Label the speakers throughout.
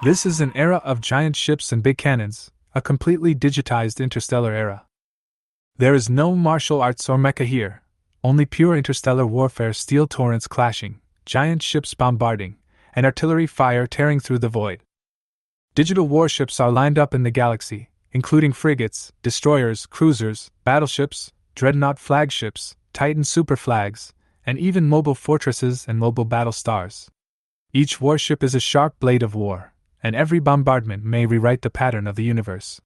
Speaker 1: This is an era of giant ships and big cannons, a completely digitized interstellar era. There is no martial arts or mecha here, only pure interstellar warfare, steel torrents clashing, giant ships bombarding, and artillery fire tearing through the void. Digital warships are lined up in the galaxy, including frigates, destroyers, cruisers, battleships, Dreadnought flagships, Titan superflags, and even mobile fortresses and mobile battle stars. Each warship is a sharp blade of war, and every bombardment may rewrite the pattern of the universe.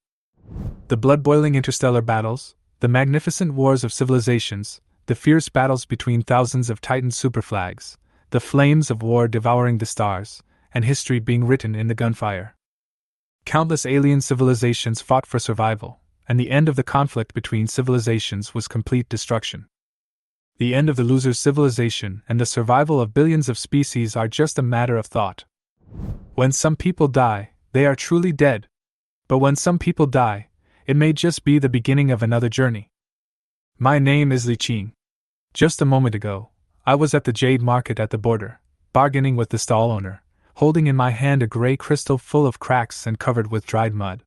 Speaker 1: The blood-boiling interstellar battles, the magnificent wars of civilizations, the fierce battles between thousands of Titan superflags, the flames of war devouring the stars, and history being written in the gunfire. Countless alien civilizations fought for survival, and the end of the conflict between civilizations was complete destruction. The end of the loser's civilization and the survival of billions of species are just a matter of thought. When some people die, they are truly dead. But when some people die, it may just be the beginning of another journey. My name is Li Qing. Just a moment ago, I was at the jade market at the border, bargaining with the stall owner, holding in my hand a gray crystal full of cracks and covered with dried mud.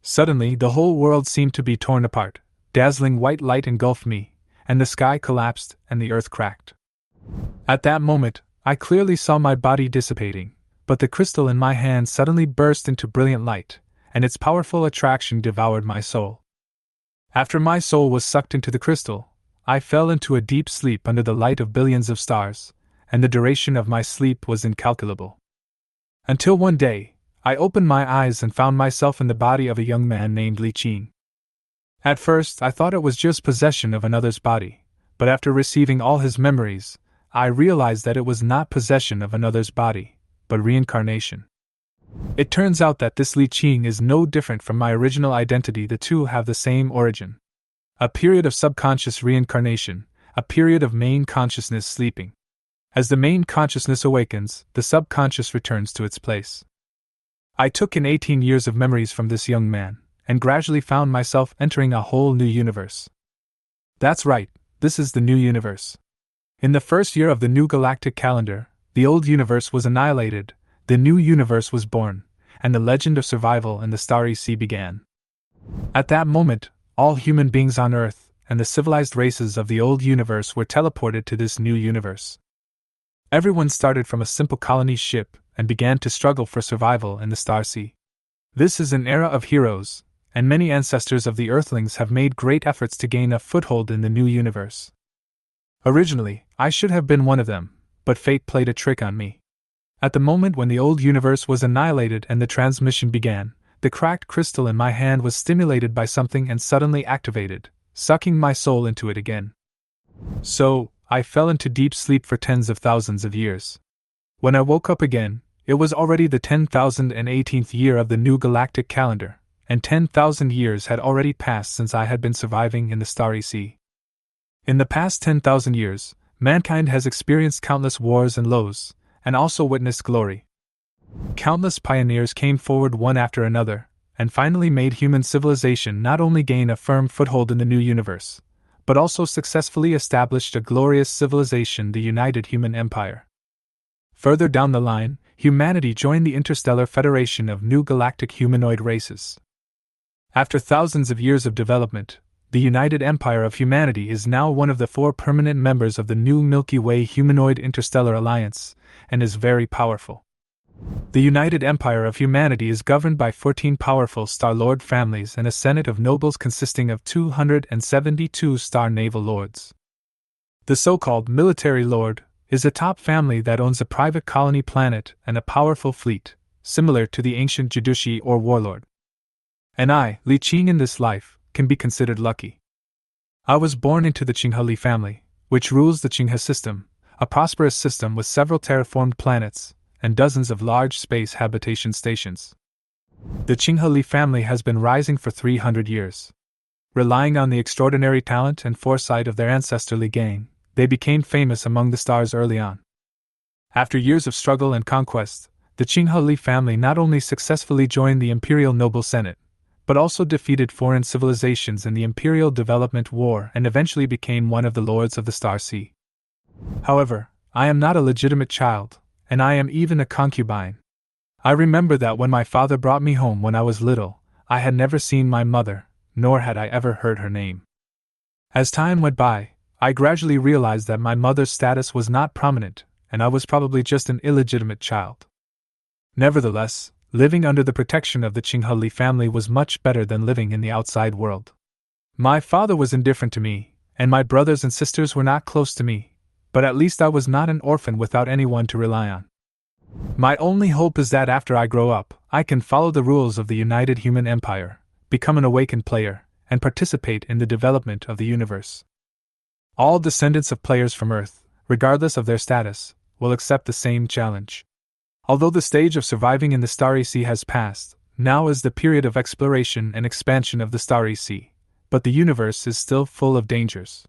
Speaker 1: Suddenly, the whole world seemed to be torn apart, dazzling white light engulfed me, and the sky collapsed and the earth cracked. At that moment, I clearly saw my body dissipating, but the crystal in my hand suddenly burst into brilliant light, and its powerful attraction devoured my soul. After my soul was sucked into the crystal, I fell into a deep sleep under the light of billions of stars, and the duration of my sleep was incalculable. Until one day, I opened my eyes and found myself in the body of a young man named Li Qing. At first, I thought it was just possession of another's body, but after receiving all his memories, I realized that it was not possession of another's body, but reincarnation. It turns out that this Li Qing is no different from my original identity. The two have the same origin. A period of subconscious reincarnation, a period of main consciousness sleeping. As the main consciousness awakens, the subconscious returns to its place. I took in 18 years of memories from this young man, and gradually found myself entering a whole new universe. That's right, this is the new universe. In the first year of the new galactic calendar, the old universe was annihilated, the new universe was born, and the legend of survival in the starry sea began. At that moment, all human beings on Earth and the civilized races of the old universe were teleported to this new universe. Everyone started from a simple colony ship and began to struggle for survival in the star sea. This is an era of heroes, and many ancestors of the Earthlings have made great efforts to gain a foothold in the new universe. Originally, I should have been one of them, but fate played a trick on me. At the moment when the old universe was annihilated and the transmission began, the cracked crystal in my hand was stimulated by something and suddenly activated, sucking my soul into it again. So, I fell into deep sleep for tens of thousands of years. When I woke up again, it was already the 10,018th year of the new galactic calendar, and 10,000 years had already passed since I had been surviving in the starry sea. In the past 10,000 years, mankind has experienced countless wars and lows, and also witnessed glory. Countless pioneers came forward one after another, and finally made human civilization not only gain a firm foothold in the new universe, but also successfully established a glorious civilization, the United Human Empire. Further down the line, humanity joined the Interstellar Federation of New Galactic Humanoid Races. After thousands of years of development, the United Empire of Humanity is now one of the 4 permanent members of the new Milky Way Humanoid Interstellar Alliance, and is very powerful. The United Empire of Humanity is governed by 14 powerful Star-Lord families and a Senate of nobles consisting of 272 Star Naval Lords. The so-called Military Lord is a top family that owns a private colony planet and a powerful fleet, similar to the ancient Judushi or Warlord. And I, Li Qing, in this life, can be considered lucky. I was born into the Chinhali family, which rules the Qinghe system, a prosperous system with several terraformed planets, and dozens of large space habitation stations. The Chinhali family has been rising for 300 years. Relying on the extraordinary talent and foresight of their ancestor Li Gang, they became famous among the stars early on. After years of struggle and conquest, the Chinhali family not only successfully joined the Imperial Noble Senate, but also defeated foreign civilizations in the Imperial Development War and eventually became one of the Lords of the Star Sea. However, I am not a legitimate child, and I am even a concubine. I remember that when my father brought me home when I was little, I had never seen my mother, nor had I ever heard her name. As time went by, I gradually realized that my mother's status was not prominent, and I was probably just an illegitimate child. Nevertheless, living under the protection of the Chinhali family was much better than living in the outside world. My father was indifferent to me, and my brothers and sisters were not close to me, but at least I was not an orphan without anyone to rely on. My only hope is that after I grow up, I can follow the rules of the United Human Empire, become an awakened player, and participate in the development of the universe. All descendants of players from Earth, regardless of their status, will accept the same challenge. Although the stage of surviving in the Starry Sea has passed, now is the period of exploration and expansion of the Starry Sea, but the universe is still full of dangers.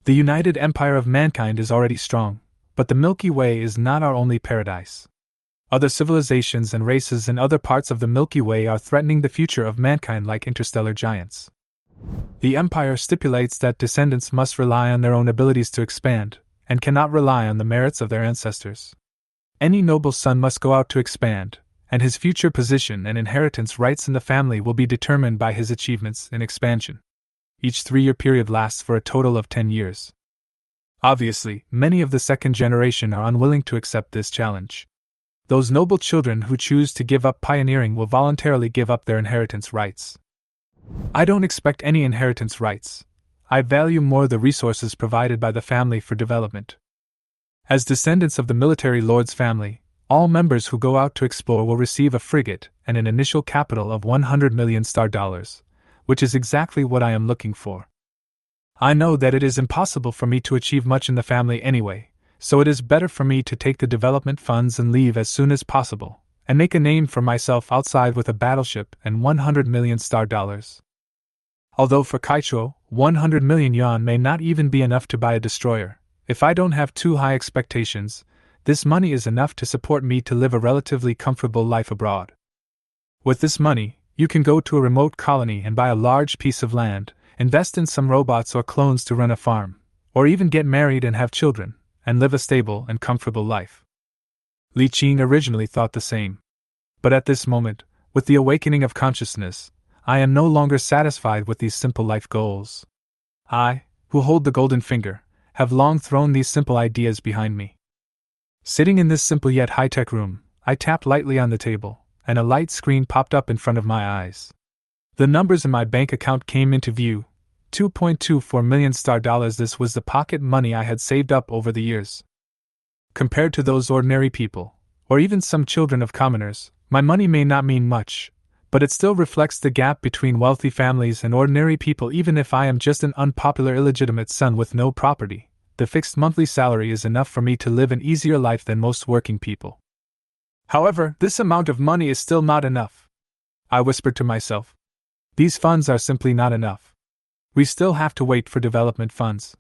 Speaker 1: The united empire of mankind is already strong, but the Milky Way is not our only paradise. Other civilizations and races in other parts of the Milky Way are threatening the future of mankind like interstellar giants. The Empire stipulates that descendants must rely on their own abilities to expand, and cannot rely on the merits of their ancestors. Any noble son must go out to expand, and his future position and inheritance rights in the family will be determined by his achievements in expansion. Each 3-year period lasts for a total of 10 years. Obviously, many of the second generation are unwilling to accept this challenge. Those noble children who choose to give up pioneering will voluntarily give up their inheritance rights. I don't expect any inheritance rights. I value more the resources provided by the family for development. As descendants of the military lord's family, all members who go out to explore will receive a frigate and an initial capital of 100 million star dollars, which is exactly what I am looking for. I know that it is impossible for me to achieve much in the family anyway, so it is better for me to take the development funds and leave as soon as possible, and make a name for myself outside with a battleship and 100 million star dollars. Although for Kaicho, 100 million yuan may not even be enough to buy a destroyer, if I don't have too high expectations, this money is enough to support me to live a relatively comfortable life abroad. With this money, you can go to a remote colony and buy a large piece of land, invest in some robots or clones to run a farm, or even get married and have children, and live a stable and comfortable life. Li Qing originally thought the same. But at this moment, with the awakening of consciousness, I am no longer satisfied with these simple life goals. I, who hold the golden finger, have long thrown these simple ideas behind me. Sitting in this simple yet high-tech room, I tapped lightly on the table, and a light screen popped up in front of my eyes. The numbers in my bank account came into view. 2.24 million star dollars. This was the pocket money I had saved up over the years. Compared to those ordinary people, or even some children of commoners, my money may not mean much, but it still reflects the gap between wealthy families and ordinary people. Even if I am just an unpopular illegitimate son with no property, the fixed monthly salary is enough for me to live an easier life than most working people. However, this amount of money is still not enough. I whispered to myself. These funds are simply not enough. We still have to wait for development funds.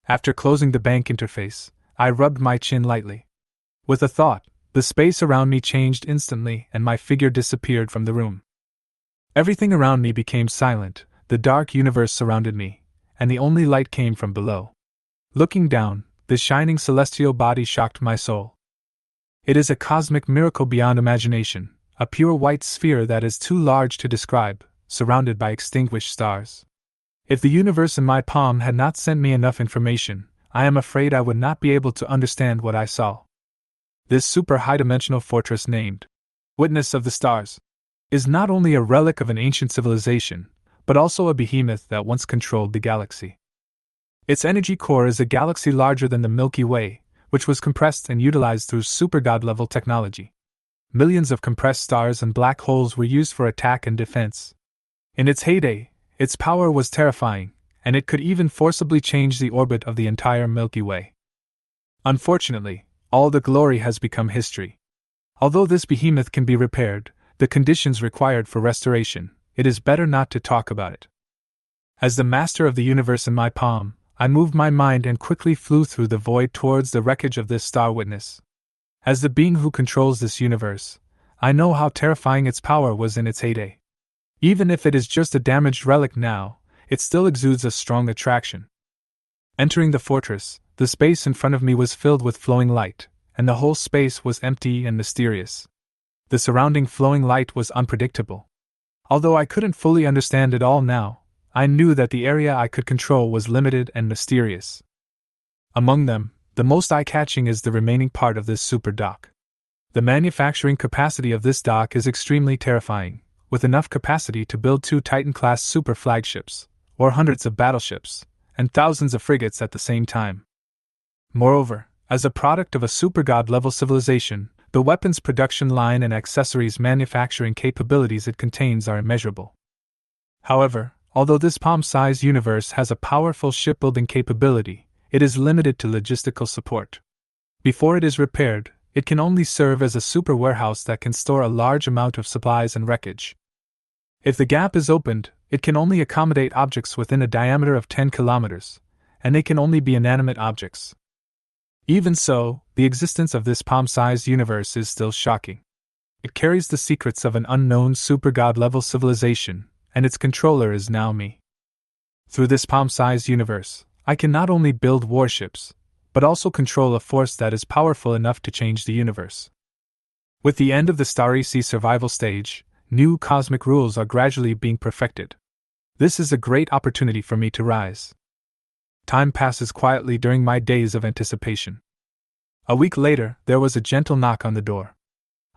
Speaker 1: After closing the bank interface, I rubbed my chin lightly. With a thought, the space around me changed instantly and my figure disappeared from the room. Everything around me became silent, the dark universe surrounded me, and the only light came from below. Looking down, the shining celestial body shocked my soul. It is a cosmic miracle beyond imagination, a pure white sphere that is too large to describe, surrounded by extinguished stars. If the universe in my palm had not sent me enough information, I am afraid I would not be able to understand what I saw. This super high-dimensional fortress named Witness of the Stars is not only a relic of an ancient civilization, but also a behemoth that once controlled the galaxy. Its energy core is a galaxy larger than the Milky Way, which was compressed and utilized through supergod-level technology. Millions of compressed stars and black holes were used for attack and defense. In its heyday, its power was terrifying, and it could even forcibly change the orbit of the entire Milky Way. Unfortunately, all the glory has become history. Although this behemoth can be repaired, the conditions required for restoration, it is better not to talk about it. As the master of the universe in my palm, I moved my mind and quickly flew through the void towards the wreckage of this star witness. As the being who controls this universe, I know how terrifying its power was in its heyday. Even if it is just a damaged relic now, it still exudes a strong attraction. Entering the fortress, the space in front of me was filled with flowing light, and the whole space was empty and mysterious. The surrounding flowing light was unpredictable. Although I couldn't fully understand it all now, I knew that the area I could control was limited and mysterious. Among them, the most eye-catching is the remaining part of this super dock. The manufacturing capacity of this dock is extremely terrifying, with enough capacity to build 2 Titan-class super flagships, or hundreds of battleships, and thousands of frigates at the same time. Moreover, as a product of a super-god-level civilization, the weapons production line and accessories manufacturing capabilities it contains are immeasurable. However, although this palm-sized universe has a powerful shipbuilding capability, it is limited to logistical support. Before it is repaired, it can only serve as a super warehouse that can store a large amount of supplies and wreckage. If the gap is opened, it can only accommodate objects within a diameter of 10 kilometers, and they can only be inanimate objects. Even so, the existence of this palm-sized universe is still shocking. It carries the secrets of an unknown super-god-level civilization, and its controller is now me. Through this palm-sized universe, I can not only build warships, but also control a force that is powerful enough to change the universe. With the end of the Starry Sea survival stage, new cosmic rules are gradually being perfected. This is a great opportunity for me to rise. Time passes quietly during my days of anticipation. A week later, there was a gentle knock on the door.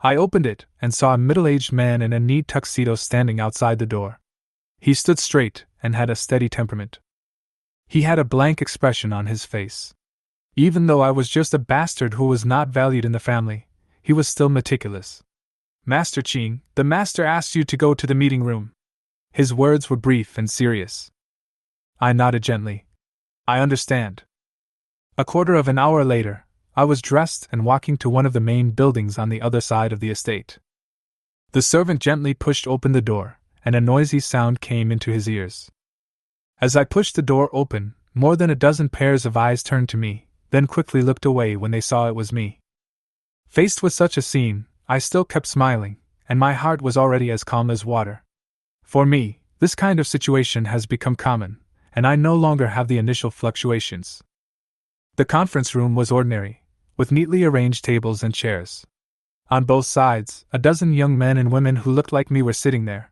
Speaker 1: I opened it and saw a middle-aged man in a neat tuxedo standing outside the door. He stood straight and had a steady temperament. He had a blank expression on his face. Even though I was just a bastard who was not valued in the family, he was still meticulous. "Master Qing, the master asked you to go to the meeting room." His words were brief and serious. I nodded gently. "I understand." A quarter of an hour later, I was dressed and walking to one of the main buildings on the other side of the estate. The servant gently pushed open the door, and a noisy sound came into his ears. As I pushed the door open, more than a dozen pairs of eyes turned to me, then quickly looked away when they saw it was me. Faced with such a scene, I still kept smiling, and my heart was already as calm as water. For me, this kind of situation has become common, and I no longer have the initial fluctuations. The conference room was ordinary, with neatly arranged tables and chairs. On both sides, a dozen young men and women who looked like me were sitting there.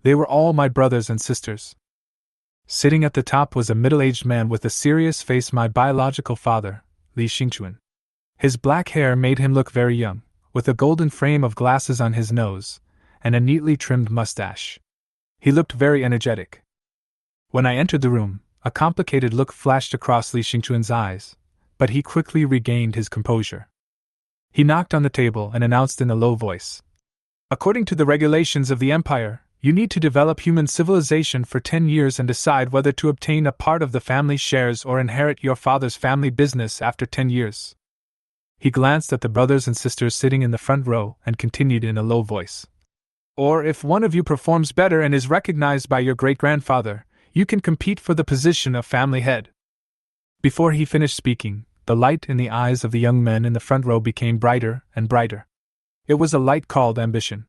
Speaker 1: They were all my brothers and sisters. Sitting at the top was a middle-aged man with a serious face, my biological father, Li Xingchuan. His black hair made him look very young, with a golden frame of glasses on his nose, and a neatly trimmed mustache. He looked very energetic. When I entered the room, a complicated look flashed across Li Xingchuan's eyes, but he quickly regained his composure. He knocked on the table and announced in a low voice, "According to the regulations of the Empire, you need to develop human civilization for 10 years and decide whether to obtain a part of the family shares or inherit your father's family business after 10 years. He glanced at the brothers and sisters sitting in the front row and continued in a low voice, "Or if one of you performs better and is recognized by your great-grandfather, you can compete for the position of family head." Before he finished speaking, the light in the eyes of the young men in the front row became brighter and brighter. It was a light called ambition.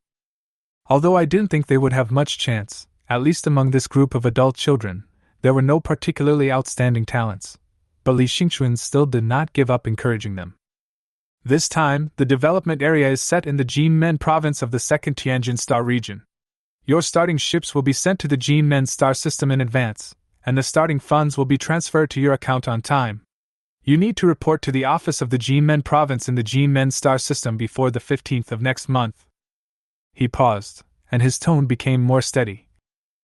Speaker 1: Although I didn't think they would have much chance, at least among this group of adult children, there were no particularly outstanding talents, but Li Xingchuan still did not give up encouraging them. This time, the development area is set in the Jinmen province of the 2nd Tianjin star region. Your starting ships will be sent to the Jinmen star system in advance, and the starting funds will be transferred to your account on time. You need to report to the office of the Jinmen province in the Jinmen star system before the 15th of next month. He paused, and his tone became more steady.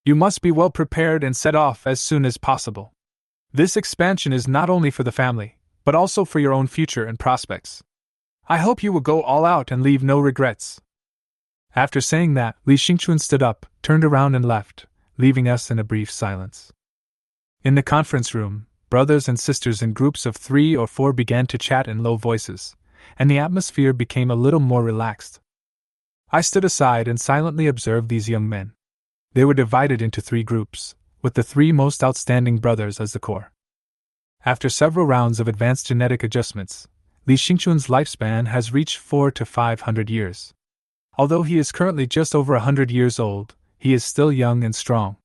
Speaker 1: You must be well prepared and set off as soon as possible. This expansion is not only for the family, but also for your own future and prospects. I hope you will go all out and leave no regrets." After saying that, Li Xingchuan stood up, turned around and left, leaving us in a brief silence. In the conference room, brothers and sisters in groups of 3 or 4 began to chat in low voices, and the atmosphere became a little more relaxed. I stood aside and silently observed these young men. They were divided into 3 groups, with the 3 most outstanding brothers as the core. After several rounds of advanced genetic adjustments, Li Xingchuan's lifespan has reached 400 to 500 years. Although he is currently just over 100 years old, he is still young and strong.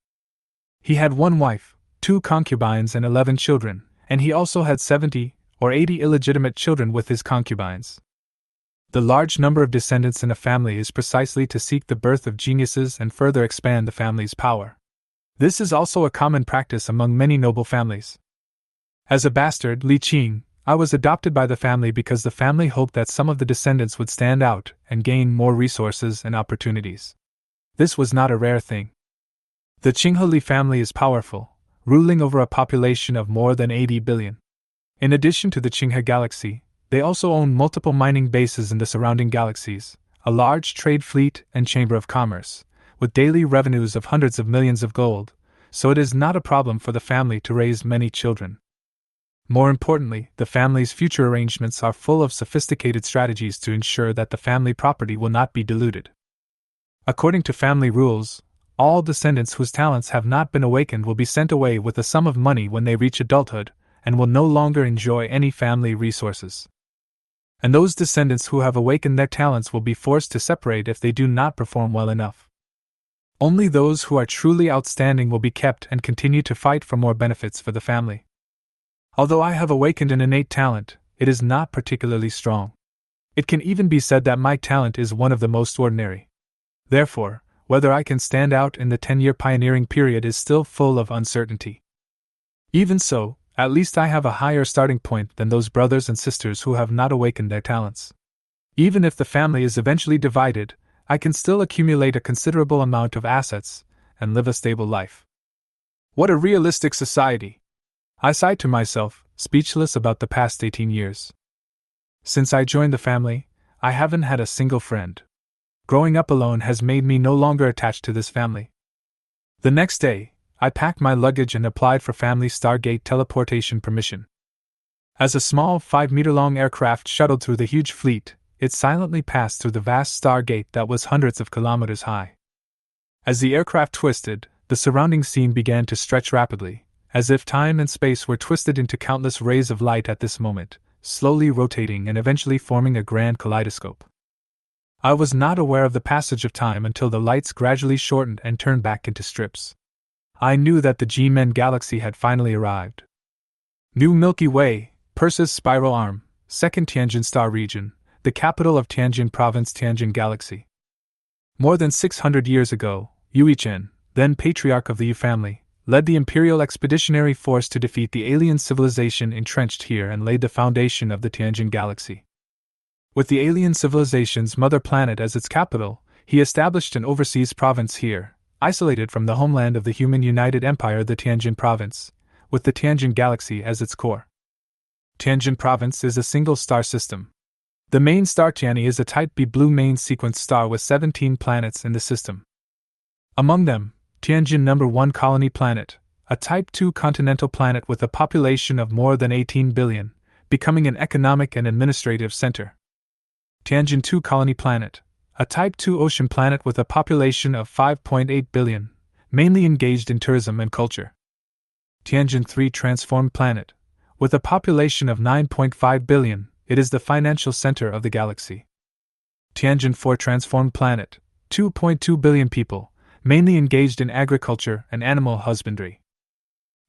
Speaker 1: He had 1 wife, 2 concubines and 11 children, and he also had 70 or 80 illegitimate children with his concubines. The large number of descendants in a family is precisely to seek the birth of geniuses and further expand the family's power. This is also a common practice among many noble families. As a bastard, Li Qing, I was adopted by the family because the family hoped that some of the descendants would stand out and gain more resources and opportunities. This was not a rare thing. The Chinhali family is powerful, ruling over a population of more than 80 billion. In addition to the Qinghe galaxy, they also own multiple mining bases in the surrounding galaxies, a large trade fleet and chamber of commerce, with daily revenues of hundreds of millions of gold, so it is not a problem for the family to raise many children. More importantly, the family's future arrangements are full of sophisticated strategies to ensure that the family property will not be diluted. According to family rules, all descendants whose talents have not been awakened will be sent away with a sum of money when they reach adulthood, and will no longer enjoy any family resources. And those descendants who have awakened their talents will be forced to separate if they do not perform well enough. Only those who are truly outstanding will be kept and continue to fight for more benefits for the family. Although I have awakened an innate talent, it is not particularly strong. It can even be said that my talent is one of the most ordinary. Therefore, whether I can stand out in the 10-year pioneering period is still full of uncertainty. Even so, at least I have a higher starting point than those brothers and sisters who have not awakened their talents. Even if the family is eventually divided, I can still accumulate a considerable amount of assets and live a stable life. What a realistic society! I sighed to myself, speechless about the past 18 years. Since I joined the family, I haven't had a single friend. Growing up alone has made me no longer attached to this family. The next day, I packed my luggage and applied for family Stargate teleportation permission. As a small 5-meter-long aircraft shuttled through the huge fleet, it silently passed through the vast Stargate that was hundreds of kilometers high. As the aircraft twisted, the surrounding scene began to stretch rapidly, as if time and space were twisted into countless rays of light at this moment, slowly rotating and eventually forming a grand kaleidoscope. I was not aware of the passage of time until the lights gradually shortened and turned back into strips. I knew that the G-Men galaxy had finally arrived. New Milky Way, Perseus Spiral Arm, Second Tianjin Star Region, the capital of Tianjin Province, Tianjin Galaxy. More than 600 years ago, Yui Chen, then patriarch of the Yu family, led the Imperial Expeditionary Force to defeat the alien civilization entrenched here and laid the foundation of the Tianjin Galaxy. With the alien civilization's mother planet as its capital, he established an overseas province here, isolated from the homeland of the human United Empire, the Tianjin Province, with the Tianjin Galaxy as its core. Tianjin Province is a single star system. The main star Tianyi is a Type B blue main sequence star with 17 planets in the system. Among them, Tianjin No. 1 Colony Planet, a Type 2 continental planet with a population of more than 18 billion, becoming an economic and administrative center. Tianjin 2 Colony Planet, a Type 2 ocean planet with a population of 5.8 billion, mainly engaged in tourism and culture. Tianjin 3 Transformed Planet, with a population of 9.5 billion, it is the financial center of the galaxy. Tianjin 4 Transformed Planet, 2.2 billion people, mainly engaged in agriculture and animal husbandry.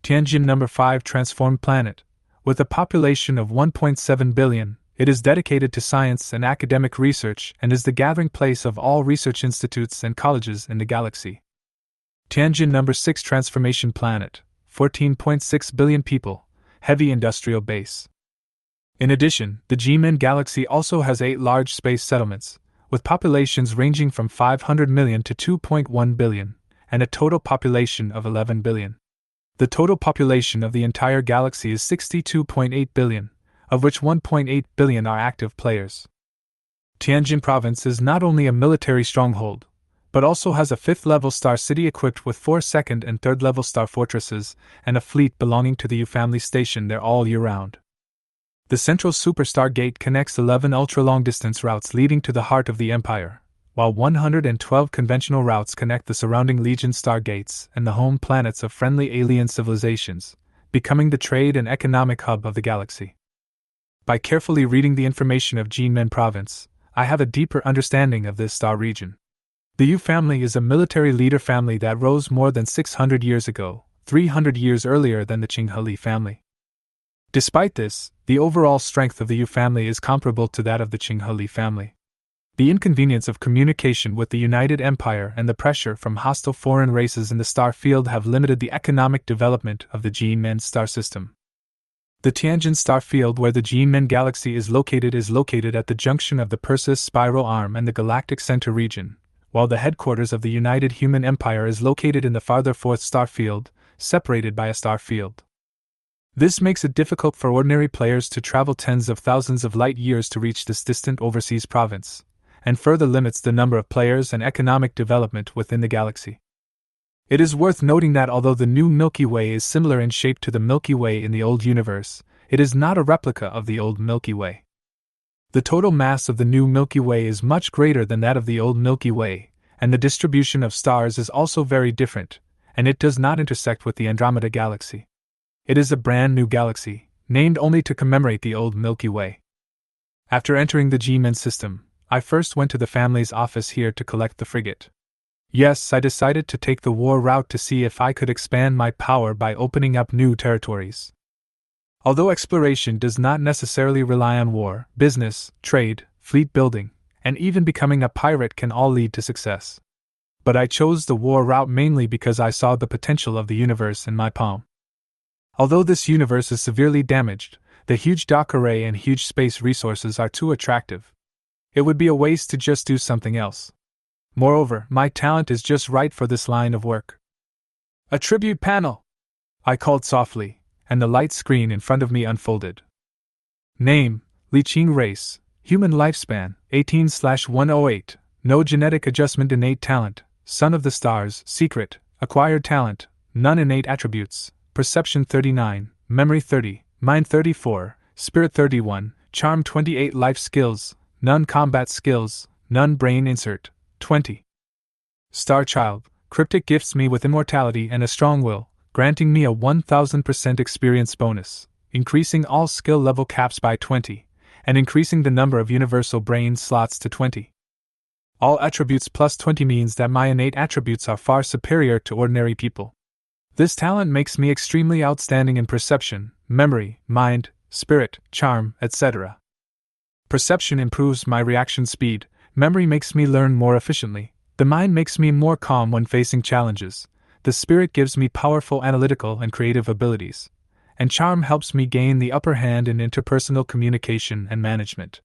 Speaker 1: Tianjin No. 5 Transformed Planet, with a population of 1.7 billion, it is dedicated to science and academic research and is the gathering place of all research institutes and colleges in the galaxy. Tianjin No. 6 Transformation Planet, 14.6 billion people, heavy industrial base. In addition, the G-Men galaxy also has 8 large space settlements, with populations ranging from 500 million to 2.1 billion, and a total population of 11 billion. The total population of the entire galaxy is 62.8 billion, of which 1.8 billion are active players. Tianjin Province is not only a military stronghold, but also has a 5th-level star city equipped with 4 2nd and 3rd-level star fortresses, and a fleet belonging to the Yu family stationed there all year round. The central superstar gate connects 11 ultra-long-distance routes leading to the heart of the Empire, while 112 conventional routes connect the surrounding Legion star gates and the home planets of friendly alien civilizations, becoming the trade and economic hub of the galaxy. By carefully reading the information of G-Men Province, I have a deeper understanding of this star region. The Yu family is a military leader family that rose more than 600 years ago, 300 years earlier than the Chinhali family. Despite this, the overall strength of the Yu family is comparable to that of the Chinhali family. The inconvenience of communication with the United Empire and the pressure from hostile foreign races in the star field have limited the economic development of the G-Men star system. The Tianjin star field, where the G-Men galaxy is located at the junction of the Perseus spiral arm and the galactic center region, while the headquarters of the United Human Empire is located in the farther fourth star field, separated by a star field. This makes it difficult for ordinary players to travel tens of thousands of light years to reach this distant overseas province, and further limits the number of players and economic development within the galaxy. It is worth noting that although the new Milky Way is similar in shape to the Milky Way in the old universe, it is not a replica of the old Milky Way. The total mass of the new Milky Way is much greater than that of the old Milky Way, and the distribution of stars is also very different, and it does not intersect with the Andromeda Galaxy. It is a brand new galaxy, named only to commemorate the old Milky Way. After entering the G-Men system, I first went to the family's office here to collect the frigate. Yes, I decided to take the war route to see if I could expand my power by opening up new territories. Although exploration does not necessarily rely on war, business, trade, fleet building, and even becoming a pirate can all lead to success. But I chose the war route mainly because I saw the potential of the universe in my palm. Although this universe is severely damaged, the huge dock array and huge space resources are too attractive. It would be a waste to just do something else. Moreover, my talent is just right for this line of work. A tribute panel! I called softly, and the light screen in front of me unfolded. Name: Liqing race, human lifespan, 18/108, no genetic adjustment, innate talent, son of the stars, secret, acquired talent, none, innate attributes, perception 39, memory 30, mind 34, spirit 31, charm 28, life skills, none, combat skills, none, brain insert, 20. Star Child, cryptic, gifts me with immortality and a strong will, granting me a 1000% experience bonus, increasing all skill level caps by 20, and increasing the number of universal brain slots to 20. All attributes plus 20 means that my innate attributes are far superior to ordinary people. This talent makes me extremely outstanding in perception, memory, mind, spirit, charm, etc. Perception improves my reaction speed, memory makes me learn more efficiently, the mind makes me more calm when facing challenges, the spirit gives me powerful analytical and creative abilities, and charm helps me gain the upper hand in interpersonal communication and management.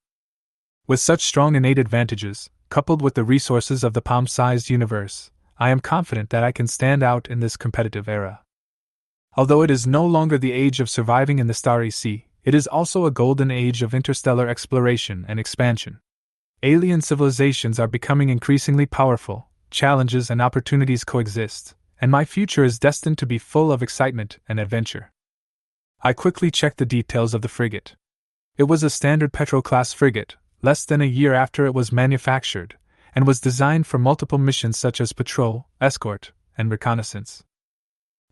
Speaker 1: With such strong innate advantages, coupled with the resources of the palm-sized universe, I am confident that I can stand out in this competitive era. Although it is no longer the age of surviving in the starry sea, it is also a golden age of interstellar exploration and expansion. Alien civilizations are becoming increasingly powerful, challenges and opportunities coexist, and my future is destined to be full of excitement and adventure. I quickly checked the details of the frigate. It was a standard Petro-class frigate, less than a year after it was manufactured, and was designed for multiple missions such as patrol, escort, and reconnaissance.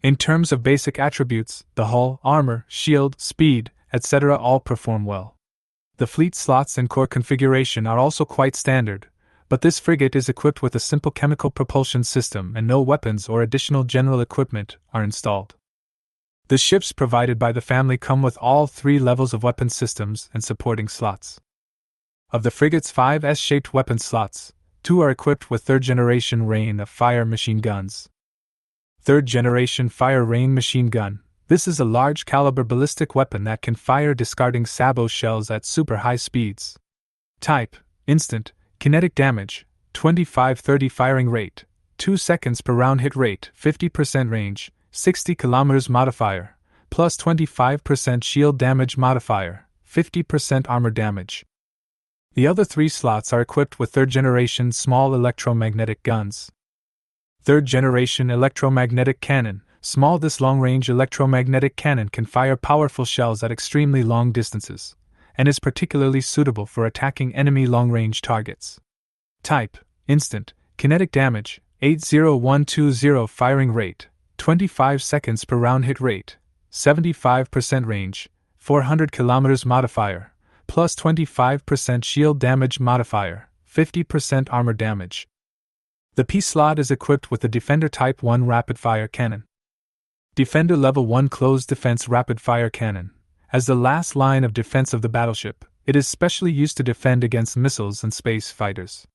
Speaker 1: In terms of basic attributes, the hull, armor, shield, speed, etc. all perform well. The fleet slots and core configuration are also quite standard, but this frigate is equipped with a simple chemical propulsion system and no weapons or additional general equipment are installed. The ships provided by the family come with all 3 levels of weapon systems and supporting slots. Of the frigate's 5 S-shaped weapon slots, 2 are equipped with 3rd-generation rain of fire machine guns. 3rd-generation fire rain machine gun. This is a large-caliber ballistic weapon that can fire discarding sabot shells at super high speeds. Type: instant, kinetic damage, 25-30 firing rate, 2 seconds per round hit rate, 50% range, 60 km modifier, plus 25% shield damage modifier, 50% armor damage. The other 3 slots are equipped with 3rd-generation small electromagnetic guns. 3rd-generation electromagnetic cannon. Small, this long-range electromagnetic cannon can fire powerful shells at extremely long distances, and is particularly suitable for attacking enemy long-range targets. Type: instant, kinetic damage, 80120 firing rate, 25 seconds per round hit rate, 75% range, 400 km modifier, plus 25% shield damage modifier, 50% armor damage. The P slot is equipped with the Defender Type 1 rapid-fire cannon. Defender Level 1 closed defense rapid-fire cannon. As the last line of defense of the battleship, It is specially used to defend against missiles and space fighters.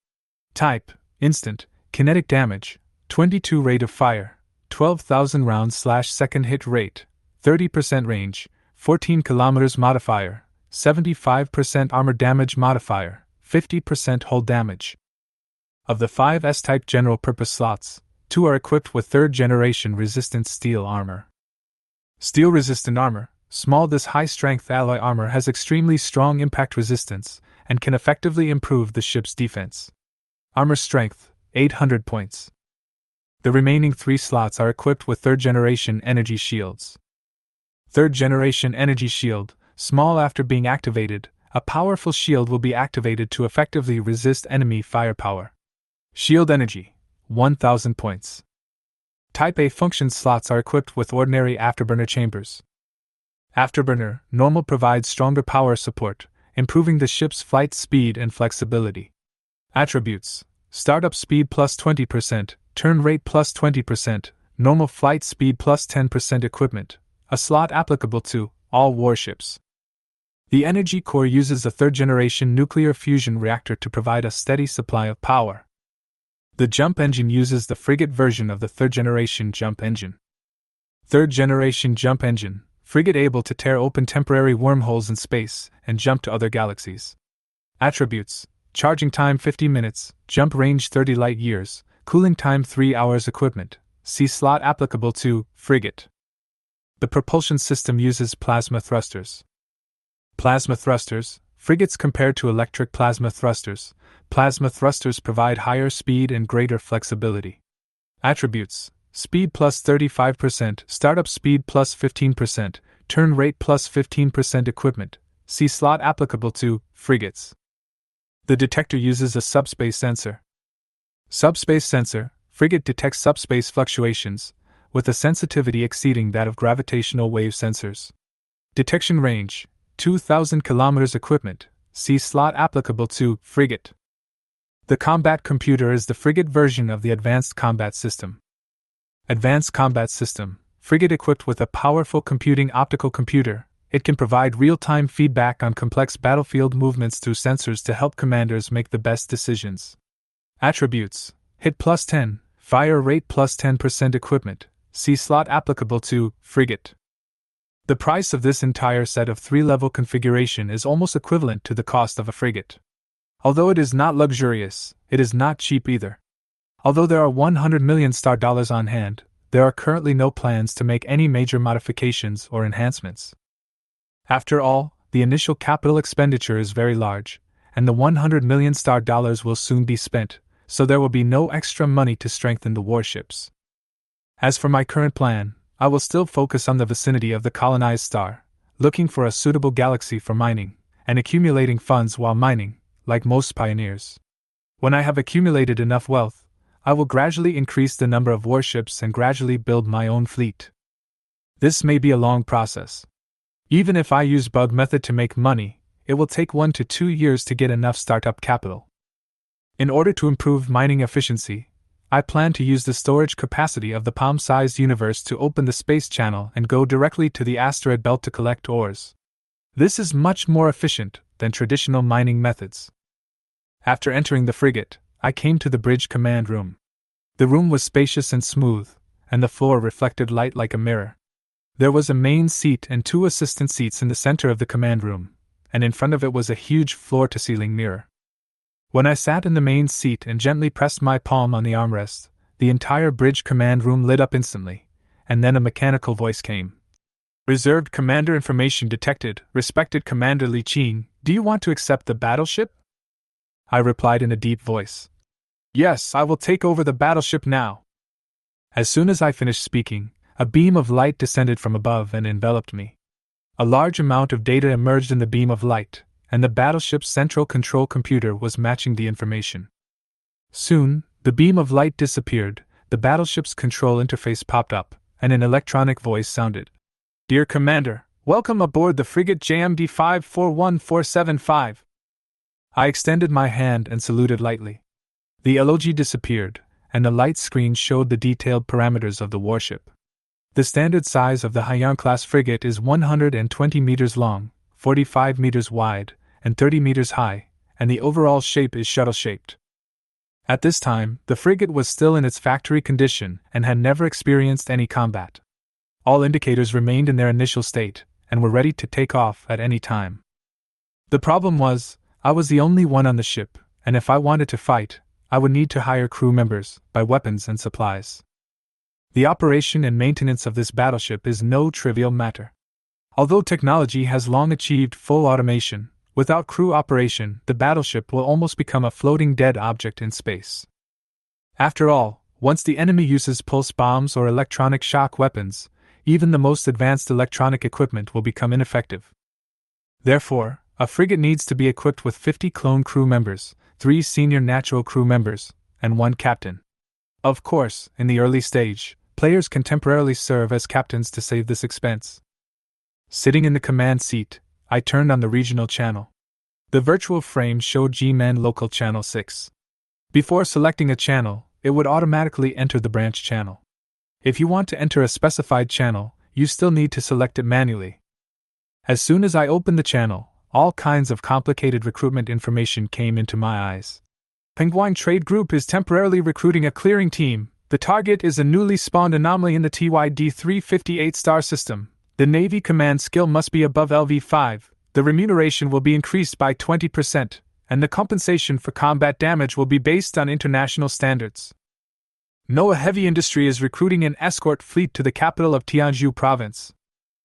Speaker 1: Type: instant, kinetic damage, 22 rate of fire, 12,000 rounds/second hit rate, 30% range, 14 km modifier, 75% armor damage modifier, 50% hull damage. Of the 5 S-type general-purpose slots, 2 are equipped with 3rd-generation resistant steel armor. Steel-resistant armor, small. This high-strength alloy armor has extremely strong impact resistance and can effectively improve the ship's defense. Armor strength, 800 points. The remaining 3 slots are equipped with 3rd-generation energy shields. 3rd-generation energy shield, small. After being activated, a powerful shield will be activated to effectively resist enemy firepower. Shield energy, 1000 points. Type A function slots are equipped with ordinary afterburner chambers. Afterburner, normal, provides stronger power support, improving the ship's flight speed and flexibility. Attributes: startup speed plus 20%, turn rate plus 20%, normal flight speed plus 10%. Equipment, a slot applicable to all warships. The energy core uses a 3rd-generation nuclear fusion reactor to provide a steady supply of power. The jump engine uses the frigate version of the 3rd-generation jump engine. 3rd-generation jump engine, frigate able to tear open temporary wormholes in space and jump to other galaxies. Attributes: charging time 50 minutes, jump range 30 light years, cooling time 3 hours. Equipment, see slot applicable to frigate. The propulsion system uses plasma thrusters. Plasma thrusters, frigates compared to electric plasma thrusters. Plasma thrusters provide higher speed and greater flexibility. Attributes: speed plus 35%, startup speed plus 15%, turn rate plus 15%. Equipment, see slot applicable to frigates. The detector uses a subspace sensor. Subspace sensor, frigate detects subspace fluctuations, with a sensitivity exceeding that of gravitational wave sensors. Detection range, 2,000 km. Equipment, see slot applicable to frigate. The combat computer is the frigate version of the Advanced Combat System. Advanced Combat System, frigate equipped with a powerful computing optical computer. It can provide real-time feedback on complex battlefield movements through sensors to help commanders make the best decisions. Attributes: hit plus 10, fire rate plus 10%. Equipment, see slot applicable to frigate. The price of this entire set of 3-level configuration is almost equivalent to the cost of a frigate. Although it is not luxurious, it is not cheap either. Although there are 100 million star dollars on hand, there are currently no plans to make any major modifications or enhancements. After all, the initial capital expenditure is very large, and the 100 million star dollars will soon be spent, so there will be no extra money to strengthen the warships. As for my current plan, I will still focus on the vicinity of the colonized star, looking for a suitable galaxy for mining, and accumulating funds while mining, like most pioneers. When I have accumulated enough wealth, I will gradually increase the number of warships and gradually build my own fleet. This may be a long process. Even if I use bug method to make money, it will take 1 to 2 years to get enough startup capital. In order to improve mining efficiency, I plan to use the storage capacity of the palm-sized universe to open the space channel and go directly to the asteroid belt to collect ores. This is much more efficient than traditional mining methods. After entering the frigate, I came to the bridge command room. The room was spacious and smooth, and the floor reflected light like a mirror. There was a main seat and 2 assistant seats in the center of the command room, and in front of it was a huge floor-to-ceiling mirror. When I sat in the main seat and gently pressed my palm on the armrest, the entire bridge command room lit up instantly, and then a mechanical voice came. "Reserved commander information detected. Respected Commander Li Qin, do you want to accept the battleship?" I replied in a deep voice. "Yes, I will take over the battleship now." As soon as I finished speaking, a beam of light descended from above and enveloped me. A large amount of data emerged in the beam of light, and the battleship's central control computer was matching the information. Soon, the beam of light disappeared, the battleship's control interface popped up, and an electronic voice sounded. "Dear Commander, welcome aboard the frigate JMD 541475. I extended my hand and saluted lightly. The LOG disappeared, and a light screen showed the detailed parameters of the warship. The standard size of the Haiyan-class frigate is 120 meters long, 45 meters wide, and 30 meters high, and the overall shape is shuttle-shaped. At this time, the frigate was still in its factory condition and had never experienced any combat. All indicators remained in their initial state, and were ready to take off at any time. The problem was, I was the only one on the ship, and if I wanted to fight, I would need to hire crew members, buy weapons and supplies. The operation and maintenance of this battleship is no trivial matter. Although technology has long achieved full automation, without crew operation, the battleship will almost become a floating dead object in space. After all, once the enemy uses pulse bombs or electronic shock weapons, even the most advanced electronic equipment will become ineffective. Therefore, a frigate needs to be equipped with 50 clone crew members, 3 senior natural crew members, and 1 captain. Of course, in the early stage, players can temporarily serve as captains to save this expense. Sitting in the command seat, I turned on the regional channel. The virtual frame showed G-Man Local Channel 6. Before selecting a channel, it would automatically enter the branch channel. If you want to enter a specified channel, you still need to select it manually. As soon as I opened the channel, all kinds of complicated recruitment information came into my eyes. Penguin Trade Group is temporarily recruiting a clearing team. The target is a newly spawned anomaly in the TYD-358 star system. The Navy command skill must be above LV5, the remuneration will be increased by 20%, and the compensation for combat damage will be based on international standards. Noah Heavy Industry is recruiting an escort fleet to the capital of Tianjin province.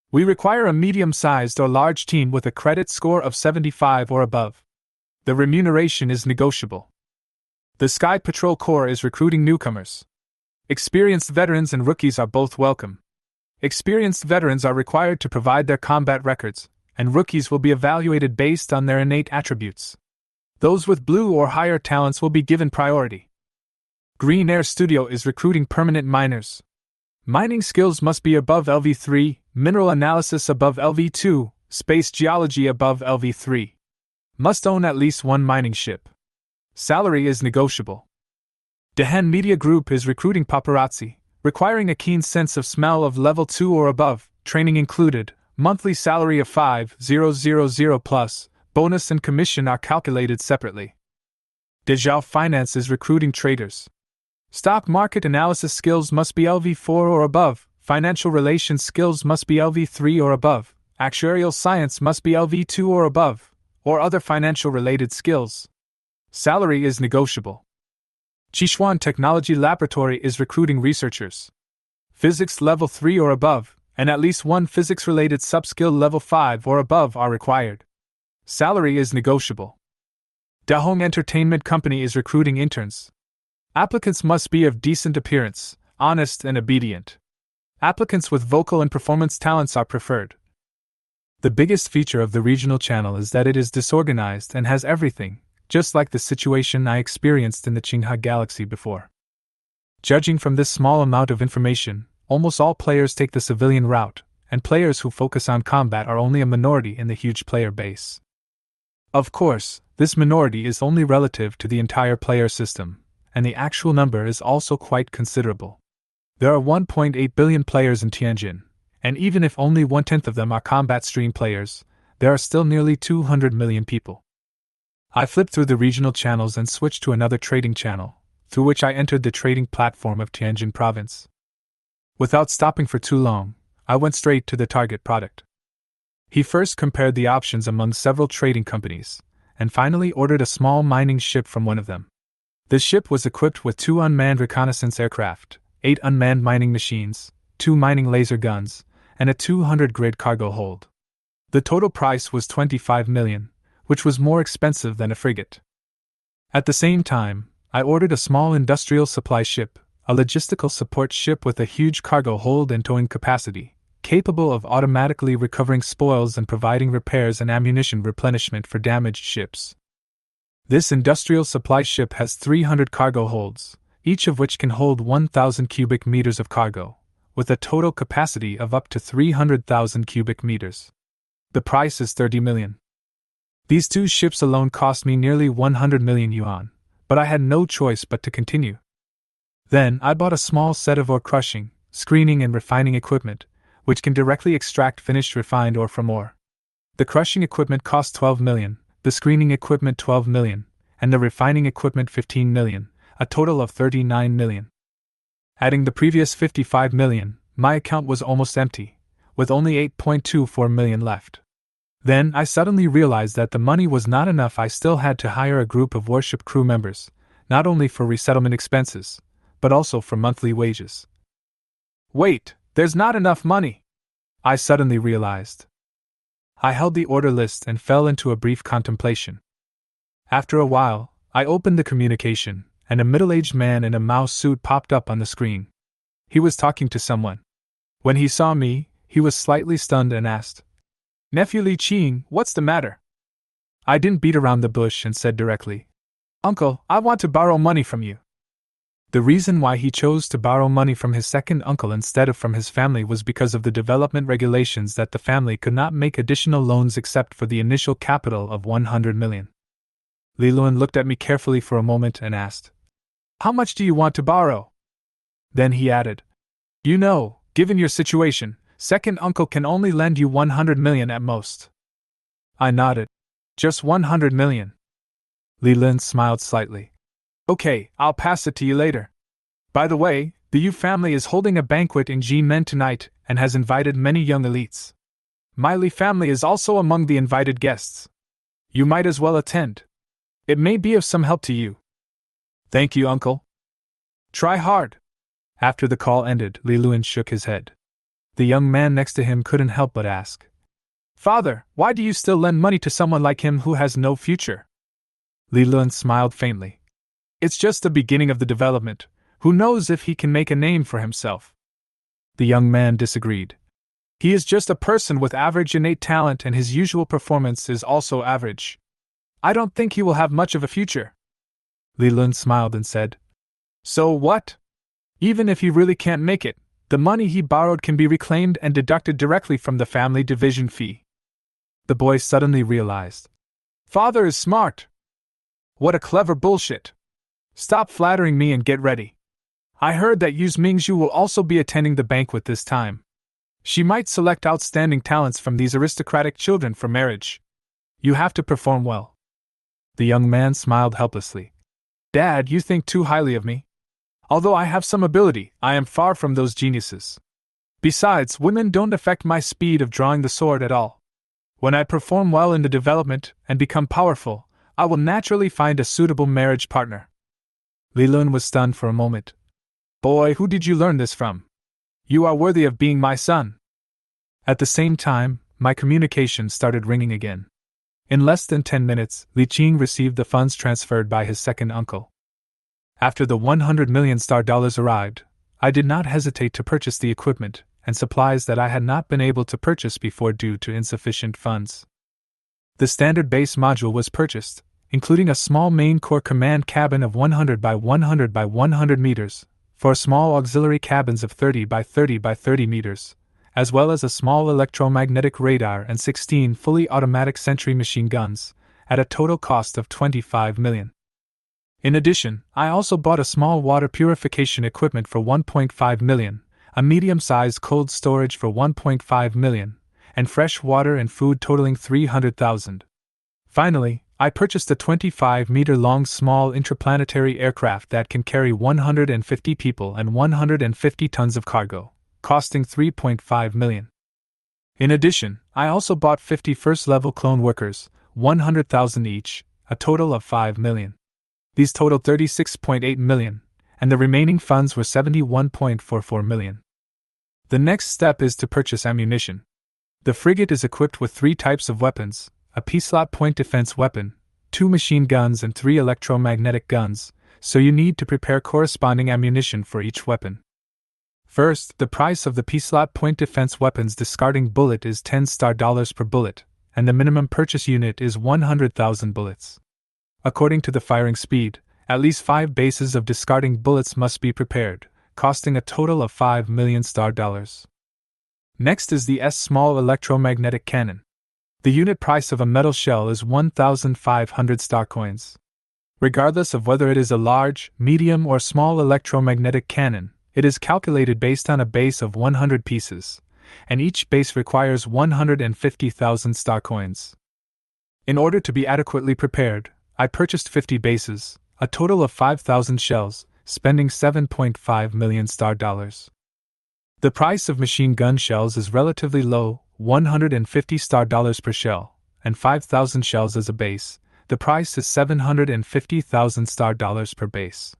Speaker 1: We require a medium-sized or large team with a credit score of 75 or above. The remuneration is negotiable. The Sky Patrol Corps is recruiting newcomers. Experienced veterans and rookies are both welcome. Experienced veterans are required to provide their combat records, and rookies will be evaluated based on their innate attributes. Those with blue or higher talents will be given priority. Green Air Studio is recruiting permanent miners. Mining skills must be above LV3, mineral analysis above LV2, space geology above LV3. Must own at least 1 mining ship. Salary is negotiable. Dehen Media Group is recruiting paparazzi, requiring a keen sense of smell of level 2 or above, training included, monthly salary of 5,000 plus, bonus and commission are calculated separately. Dezhao Finance is recruiting traders. Stock market analysis skills must be LV4 or above, financial relations skills must be LV3 or above, actuarial science must be LV2 or above, or other financial related skills. Salary is negotiable. Sichuan Technology Laboratory is recruiting researchers. Physics level 3 or above, and at least 1 physics-related sub-skill level 5 or above are required. Salary is negotiable. Dahong Entertainment Company is recruiting interns. Applicants must be of decent appearance, honest and obedient. Applicants with vocal and performance talents are preferred. The biggest feature of the regional channel is that it is disorganized and has everything, just like the situation I experienced in the Chinhali galaxy before. Judging from this small amount of information, almost all players take the civilian route, and players who focus on combat are only a minority in the huge player base. Of course, this minority is only relative to the entire player system, and the actual number is also quite considerable. There are 1.8 billion players in Tianjin, and even if only 1/10 of them are combat stream players, there are still nearly 200 million people. I flipped through the regional channels and switched to another trading channel, through which I entered the trading platform of Tianjin province. Without stopping for too long, I went straight to the target product. He first compared the options among several trading companies, and finally ordered a small mining ship from one of them. The ship was equipped with 2 unmanned reconnaissance aircraft, 8 unmanned mining machines, 2 mining laser guns, and a 200 grid cargo hold. The total price was 25 million, which was more expensive than a frigate. At the same time, I ordered a small industrial supply ship, a logistical support ship with a huge cargo hold and towing capacity, capable of automatically recovering spoils and providing repairs and ammunition replenishment for damaged ships. This industrial supply ship has 300 cargo holds, each of which can hold 1,000 cubic meters of cargo, with a total capacity of up to 300,000 cubic meters. The price is 30 million. These 2 ships alone cost me nearly 100 million yuan, but I had no choice but to continue. Then I bought a small set of ore crushing, screening and refining equipment, which can directly extract finished refined ore from ore. The crushing equipment cost 12 million, the screening equipment 12 million, and the refining equipment 15 million, a total of 39 million. Adding the previous 55 million, my account was almost empty, with only 8.24 million left. Then I suddenly realized that the money was not enough. I still had to hire a group of Warship crew members, not only for resettlement expenses, but also for monthly wages. Wait, there's not enough money! I suddenly realized. I held the order list and fell into a brief contemplation. After a while, I opened the communication, and a middle-aged man in a mouse suit popped up on the screen. He was talking to someone. When he saw me, he was slightly stunned and asked, "Nephew Li Qing, what's the matter?" I didn't beat around the bush and said directly, "Uncle, I want to borrow money from you." The reason why he chose to borrow money from his second uncle instead of from his family was because of the development regulations that the family could not make additional loans except for the initial capital of 100 million. Li Luan looked at me carefully for a moment and asked, "How much do you want to borrow?" Then he added, "You know, given your situation, second uncle can only lend you 100 million at most." I nodded. "Just 100 million. Li Luan smiled slightly. "Okay, I'll pass it to you later. By the way, the Yu family is holding a banquet in Jimen tonight and has invited many young elites. My Li family is also among the invited guests. You might as well attend. It may be of some help to you." "Thank you, uncle. Try hard." After the call ended, Li Luan shook his head. The young man next to him couldn't help but ask, "Father, why do you still lend money to someone like him who has no future?" Li Luan smiled faintly. "It's just the beginning of the development. Who knows if he can make a name for himself?" The young man disagreed. "He is just a person with average innate talent and his usual performance is also average. I don't think he will have much of a future." Li Luan smiled and said, "So what? Even if he really can't make it, the money he borrowed can be reclaimed and deducted directly from the family division fee." The boy suddenly realized. "Father is smart. What a clever bullshit. Stop flattering me and get ready. I heard that Yu Mingzhu will also be attending the banquet this time. She might select outstanding talents from these aristocratic children for marriage. You have to perform well." The young man smiled helplessly. "Dad, you think too highly of me. Although I have some ability, I am far from those geniuses. Besides, women don't affect my speed of drawing the sword at all. When I perform well in the development and become powerful, I will naturally find a suitable marriage partner." Li Luan was stunned for a moment. "Boy, who did you learn this from? You are worthy of being my son." At the same time, my communication started ringing again. In less than 10 minutes, Li Qing received the funds transferred by his second uncle. After the 100 million star dollars arrived, I did not hesitate to purchase the equipment and supplies that I had not been able to purchase before due to insufficient funds. The standard base module was purchased, including a small main core command cabin of 100 by 100 by 100 meters, 4 small auxiliary cabins of 30 by 30 by 30 meters, as well as a small electromagnetic radar and 16 fully automatic sentry machine guns, at a total cost of 25 million. In addition, I also bought a small water purification equipment for 1.5 million, a medium-sized cold storage for 1.5 million, and fresh water and food totaling 300,000. Finally, I purchased a 25-meter-long small interplanetary aircraft that can carry 150 people and 150 tons of cargo, costing 3.5 million. In addition, I also bought 50 first-level clone workers, 100,000 each, a total of 5 million. These totaled 36.8 million, and the remaining funds were 71.44 million. The next step is to purchase ammunition. The frigate is equipped with 3 types of weapons: a P-slot point defense weapon, 2 machine guns and 3 electromagnetic guns, so you need to prepare corresponding ammunition for each weapon. First, the price of the P-slot point defense weapon's discarding bullet is 10 star dollars per bullet, and the minimum purchase unit is 100,000 bullets. According to the firing speed, at least 5 bases of discarding bullets must be prepared, costing a total of 5 million star dollars. Next is the S small electromagnetic cannon. The unit price of a metal shell is 1,500 star coins. Regardless of whether it is a large, medium, or small electromagnetic cannon, it is calculated based on a base of 100 pieces, and each base requires 150,000 star coins. In order to be adequately prepared, I purchased 50 bases, a total of 5,000 shells, spending 7.5 million star dollars. The price of machine gun shells is relatively low, 150 star dollars per shell, and 5,000 shells as a base. The price is 750,000 star dollars per base.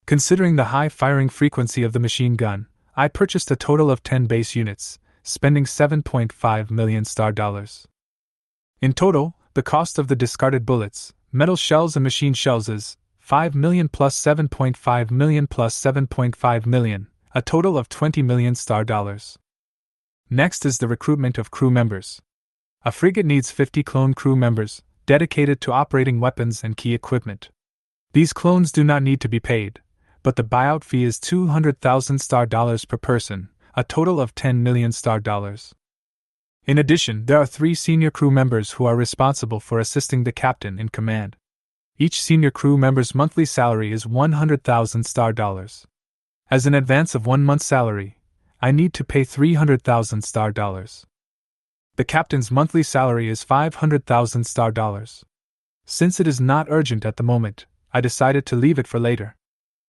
Speaker 1: Considering the high firing frequency of the machine gun, I purchased a total of 10 base units, spending 7.5 million star dollars. In total, the cost of the discarded bullets, metal shells and machine shells is 5 million plus 7.5 million plus 7.5 million, a total of 20 million star dollars. Next is the recruitment of crew members. A frigate needs 50 clone crew members, dedicated to operating weapons and key equipment. These clones do not need to be paid, but the buyout fee is 200,000 star dollars per person, a total of 10 million star dollars. In addition, there are 3 senior crew members who are responsible for assisting the captain in command. Each senior crew member's monthly salary is 100,000 star dollars. As an advance of 1 month's salary, I need to pay 300,000 star dollars. The captain's monthly salary is 500,000 star dollars. Since it is not urgent at the moment, I decided to leave it for later.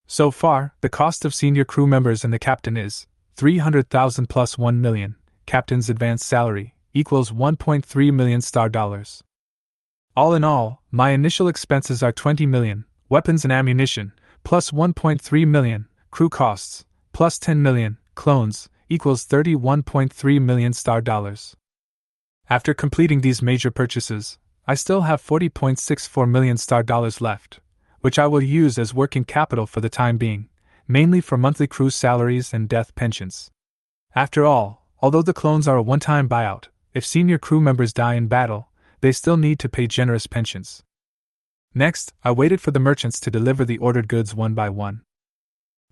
Speaker 1: So far, the cost of senior crew members and the captain is 300,000 plus 1 million. Captain's advance salary equals 1.3 million star dollars. All in all, my initial expenses are 20 million, weapons and ammunition, plus 1.3 million, crew costs, plus 10 million, clones, equals 31.3 million star dollars. After completing these major purchases, I still have 40.64 million star dollars left, which I will use as working capital for the time being, mainly for monthly crew salaries and death pensions. After all, although the clones are a one-time buyout, if senior crew members die in battle, they still need to pay generous pensions. Next, I waited for the merchants to deliver the ordered goods one by one.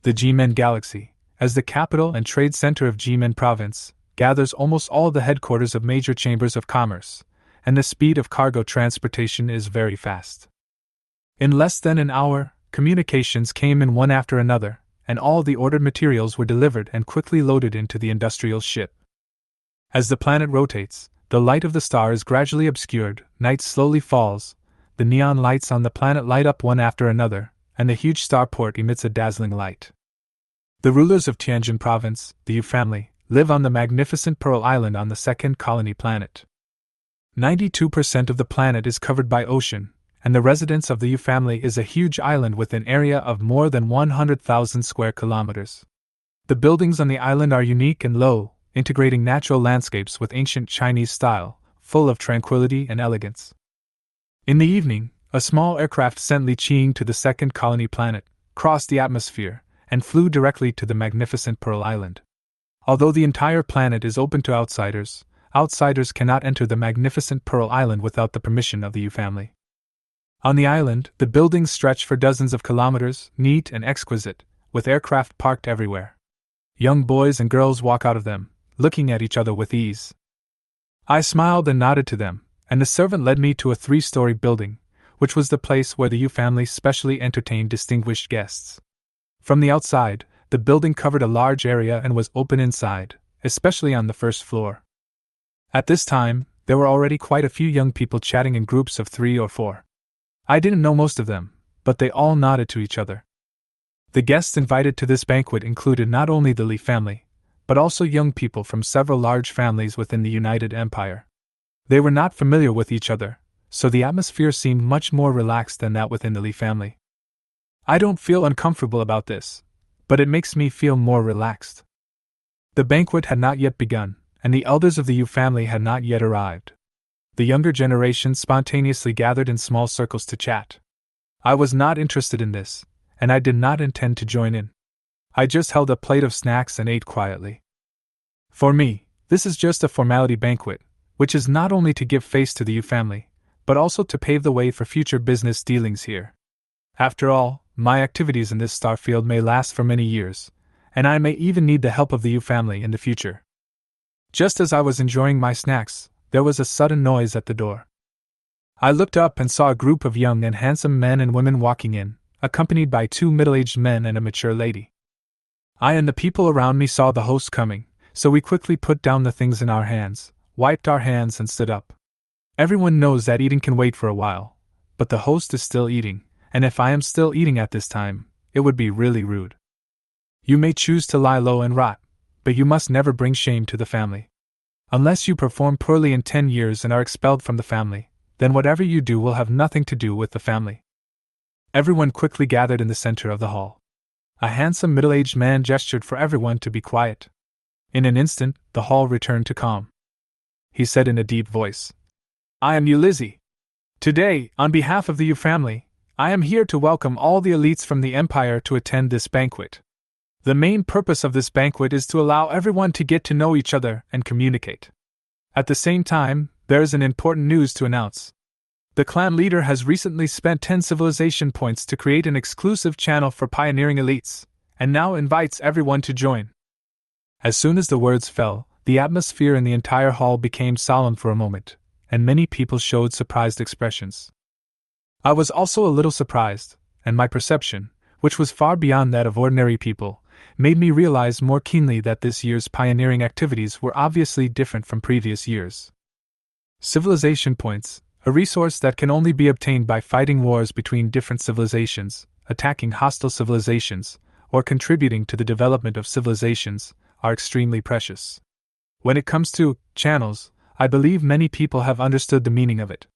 Speaker 1: The G-Men Galaxy, as the capital and trade center of G-Men Province, gathers almost all the headquarters of major chambers of commerce, and the speed of cargo transportation is very fast. In less than an hour, communications came in one after another, and all the ordered materials were delivered and quickly loaded into the industrial ship. As the planet rotates, the light of the star is gradually obscured, night slowly falls, the neon lights on the planet light up one after another, and the huge starport emits a dazzling light. The rulers of Tianjin province, the Yu family, live on the magnificent Pearl Island on the second colony planet. 92% of the planet is covered by ocean, and the residence of the Yu family is a huge island with an area of more than 100,000 square kilometers. The buildings on the island are unique and low, integrating natural landscapes with ancient Chinese style, full of tranquility and elegance. In the evening, a small aircraft sent Li Qing to the second colony planet, crossed the atmosphere, and flew directly to the magnificent Pearl Island. Although the entire planet is open to outsiders, outsiders cannot enter the magnificent Pearl Island without the permission of the Yu family. On the island, the buildings stretch for dozens of kilometers, neat and exquisite, with aircraft parked everywhere. Young boys and girls walk out of them, looking at each other with ease. I smiled and nodded to them, and the servant led me to a 3-story building, which was the place where the Yu family specially entertained distinguished guests. From the outside, the building covered a large area and was open inside, especially on the first floor. At this time, there were already quite a few young people chatting in groups of 3 or 4. I didn't know most of them, but they all nodded to each other. The guests invited to this banquet included not only the Li family, but also young people from several large families within the United Empire. They were not familiar with each other, so the atmosphere seemed much more relaxed than that within the Li family. I don't feel uncomfortable about this, but it makes me feel more relaxed. The banquet had not yet begun, and the elders of the Yu family had not yet arrived. The younger generation spontaneously gathered in small circles to chat. I was not interested in this, and I did not intend to join in. I just held a plate of snacks and ate quietly. For me, this is just a formality banquet, which is not only to give face to the Yu family, but also to pave the way for future business dealings here. After all, my activities in this star field may last for many years, and I may even need the help of the Yu family in the future. Just as I was enjoying my snacks, there was a sudden noise at the door. I looked up and saw a group of young and handsome men and women walking in, accompanied by 2 middle-aged men and a mature lady. I and the people around me saw the host coming, so we quickly put down the things in our hands, wiped our hands and stood up. Everyone knows that eating can wait for a while, but the host is still eating, and if I am still eating at this time, it would be really rude. You may choose to lie low and rot, but you must never bring shame to the family. Unless you perform poorly in 10 years and are expelled from the family, then whatever you do will have nothing to do with the family. Everyone quickly gathered in the center of the hall. A handsome middle-aged man gestured for everyone to be quiet. In an instant, the hall returned to calm. He said in a deep voice, "I am Ulysses. Today, on behalf of the Yu family, I am here to welcome all the elites from the Empire to attend this banquet. The main purpose of this banquet is to allow everyone to get to know each other and communicate. At the same time, there is an important news to announce. The clan leader has recently spent 10 civilization points to create an exclusive channel for pioneering elites, and now invites everyone to join." As soon as the words fell, the atmosphere in the entire hall became solemn for a moment, and many people showed surprised expressions. I was also a little surprised, and my perception, which was far beyond that of ordinary people, made me realize more keenly that this year's pioneering activities were obviously different from previous years. Civilization points, a resource that can only be obtained by fighting wars between different civilizations, attacking hostile civilizations, or contributing to the development of civilizations, are extremely precious. When it comes to channels, I believe many people have understood the meaning of it.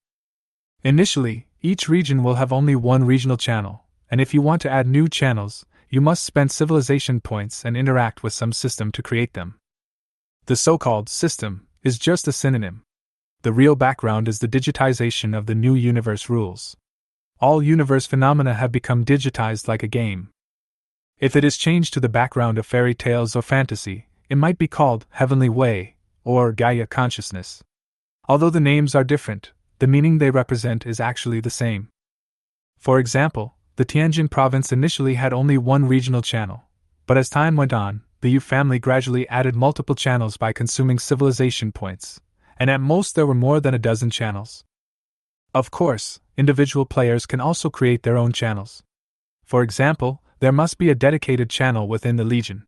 Speaker 1: Initially, each region will have only one regional channel, and if you want to add new channels, you must spend civilization points and interact with some system to create them. The so-called system is just a synonym. The real background is the digitization of the new universe rules. All universe phenomena have become digitized like a game. If it is changed to the background of fairy tales or fantasy, it might be called Heavenly Way or Gaia Consciousness. Although the names are different, the meaning they represent is actually the same. For example, the Tianjin province initially had only one regional channel, but as time went on, the Yu family gradually added multiple channels by consuming civilization points, and at most there were more than a dozen channels. Of course, individual players can also create their own channels. For example, there must be a dedicated channel within the Legion.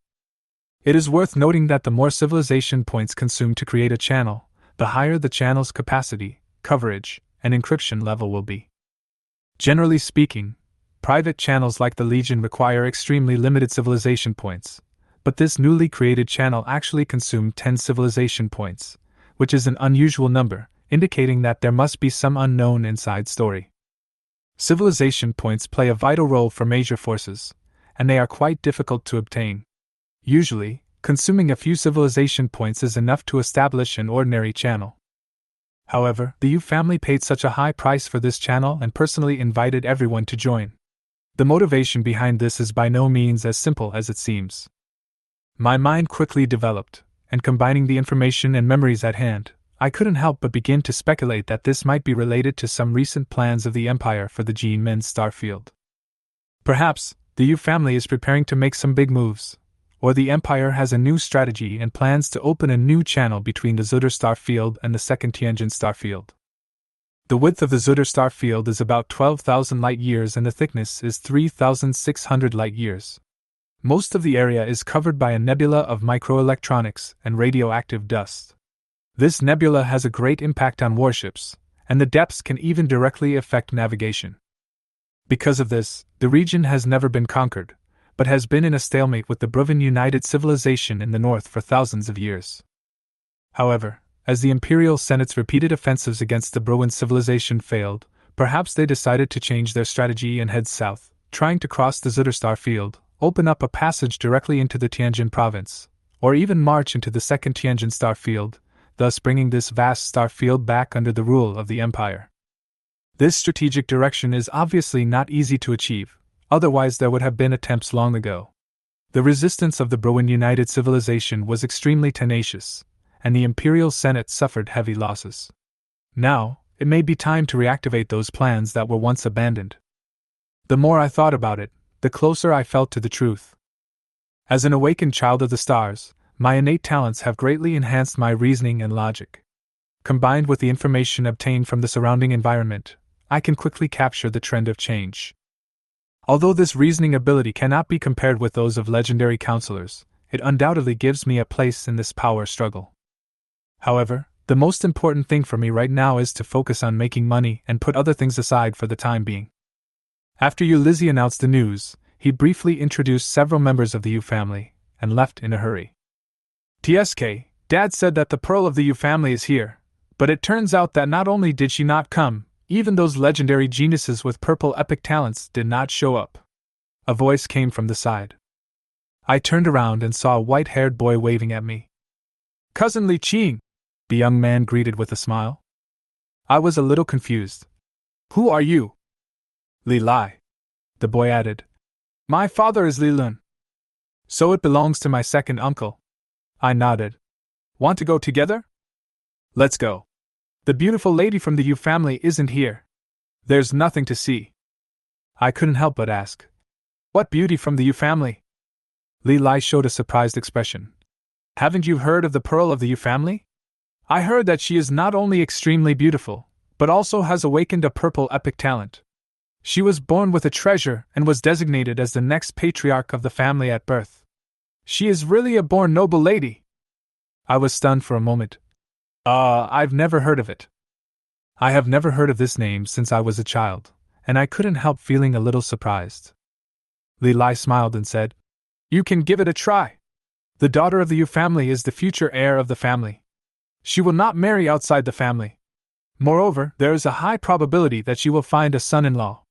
Speaker 1: It is worth noting that the more civilization points consumed to create a channel, the higher the channel's capacity, coverage, and encryption level will be. Generally speaking, private channels like the Legion require extremely limited civilization points, but this newly created channel actually consumed 10 civilization points, which is an unusual number, indicating that there must be some unknown inside story. Civilization points play a vital role for major forces, and they are quite difficult to obtain. Usually, consuming a few civilization points is enough to establish an ordinary channel. However, the Yu family paid such a high price for this channel and personally invited everyone to join. The motivation behind this is by no means as simple as it seems. My mind quickly developed, and combining the information and memories at hand, I couldn't help but begin to speculate that this might be related to some recent plans of the Empire for the Jinmen star field. Perhaps, the Yu family is preparing to make some big moves, or the Empire has a new strategy and plans to open a new channel between the Zutter star field and the second Tianjin star field. The width of the Zutter star field is about 12,000 light-years and the thickness is 3,600 light-years. Most of the area is covered by a nebula of microelectronics and radioactive dust. This nebula has a great impact on warships, and the depths can even directly affect navigation. Because of this, the region has never been conquered, but has been in a stalemate with the Bruvan United Civilization in the north for thousands of years. However, as the Imperial Senate's repeated offensives against the Bruvan civilization failed, perhaps they decided to change their strategy and head south, trying to cross the Zutter star field, open up a passage directly into the Tianjin province, or even march into the second Tianjin star field, thus bringing this vast star field back under the rule of the Empire. This strategic direction is obviously not easy to achieve, otherwise there would have been attempts long ago. The resistance of the Bruvan United Civilization was extremely tenacious, and the Imperial Senate suffered heavy losses. Now, it may be time to reactivate those plans that were once abandoned. The more I thought about it, the closer I felt to the truth. As an awakened child of the stars, my innate talents have greatly enhanced my reasoning and logic. Combined with the information obtained from the surrounding environment, I can quickly capture the trend of change. Although this reasoning ability cannot be compared with those of legendary counselors, it undoubtedly gives me a place in this power struggle. However, The most important thing for me right now is to focus on making money and put other things aside for the time being. After Ulysses announced the news, he briefly introduced several members of the Yu family and left in a hurry. TSK, Dad said that the pearl of the Yu family is here, but it turns out that not only did she not come, even those legendary geniuses with purple epic talents did not show up. A voice came from the side. I turned around and saw a white-haired boy waving at me. Cousin Li Qing, the young man greeted with a smile. I was a little confused. Who are you? Li Lai, the boy added. My father is Li Lun. So it belongs to my second uncle. I nodded. Want to go together? Let's go. The beautiful lady from the Yu family isn't here. There's nothing to see. I couldn't help but ask. What beauty from the Yu family? Li Lai showed a surprised expression. Haven't you heard of the pearl of the Yu family? I heard that she is not only extremely beautiful, but also has awakened a purple epic talent. She was born with a treasure and was designated as the next patriarch of the family at birth. She is really a born noble lady. I was stunned for a moment. I've never heard of it. I have never heard of this name since I was a child, and I couldn't help feeling a little surprised. Li Lai smiled and said, You can give it a try. The daughter of the Yu family is the future heir of the family. She will not marry outside the family. Moreover, there is a high probability that she will find a son-in-law.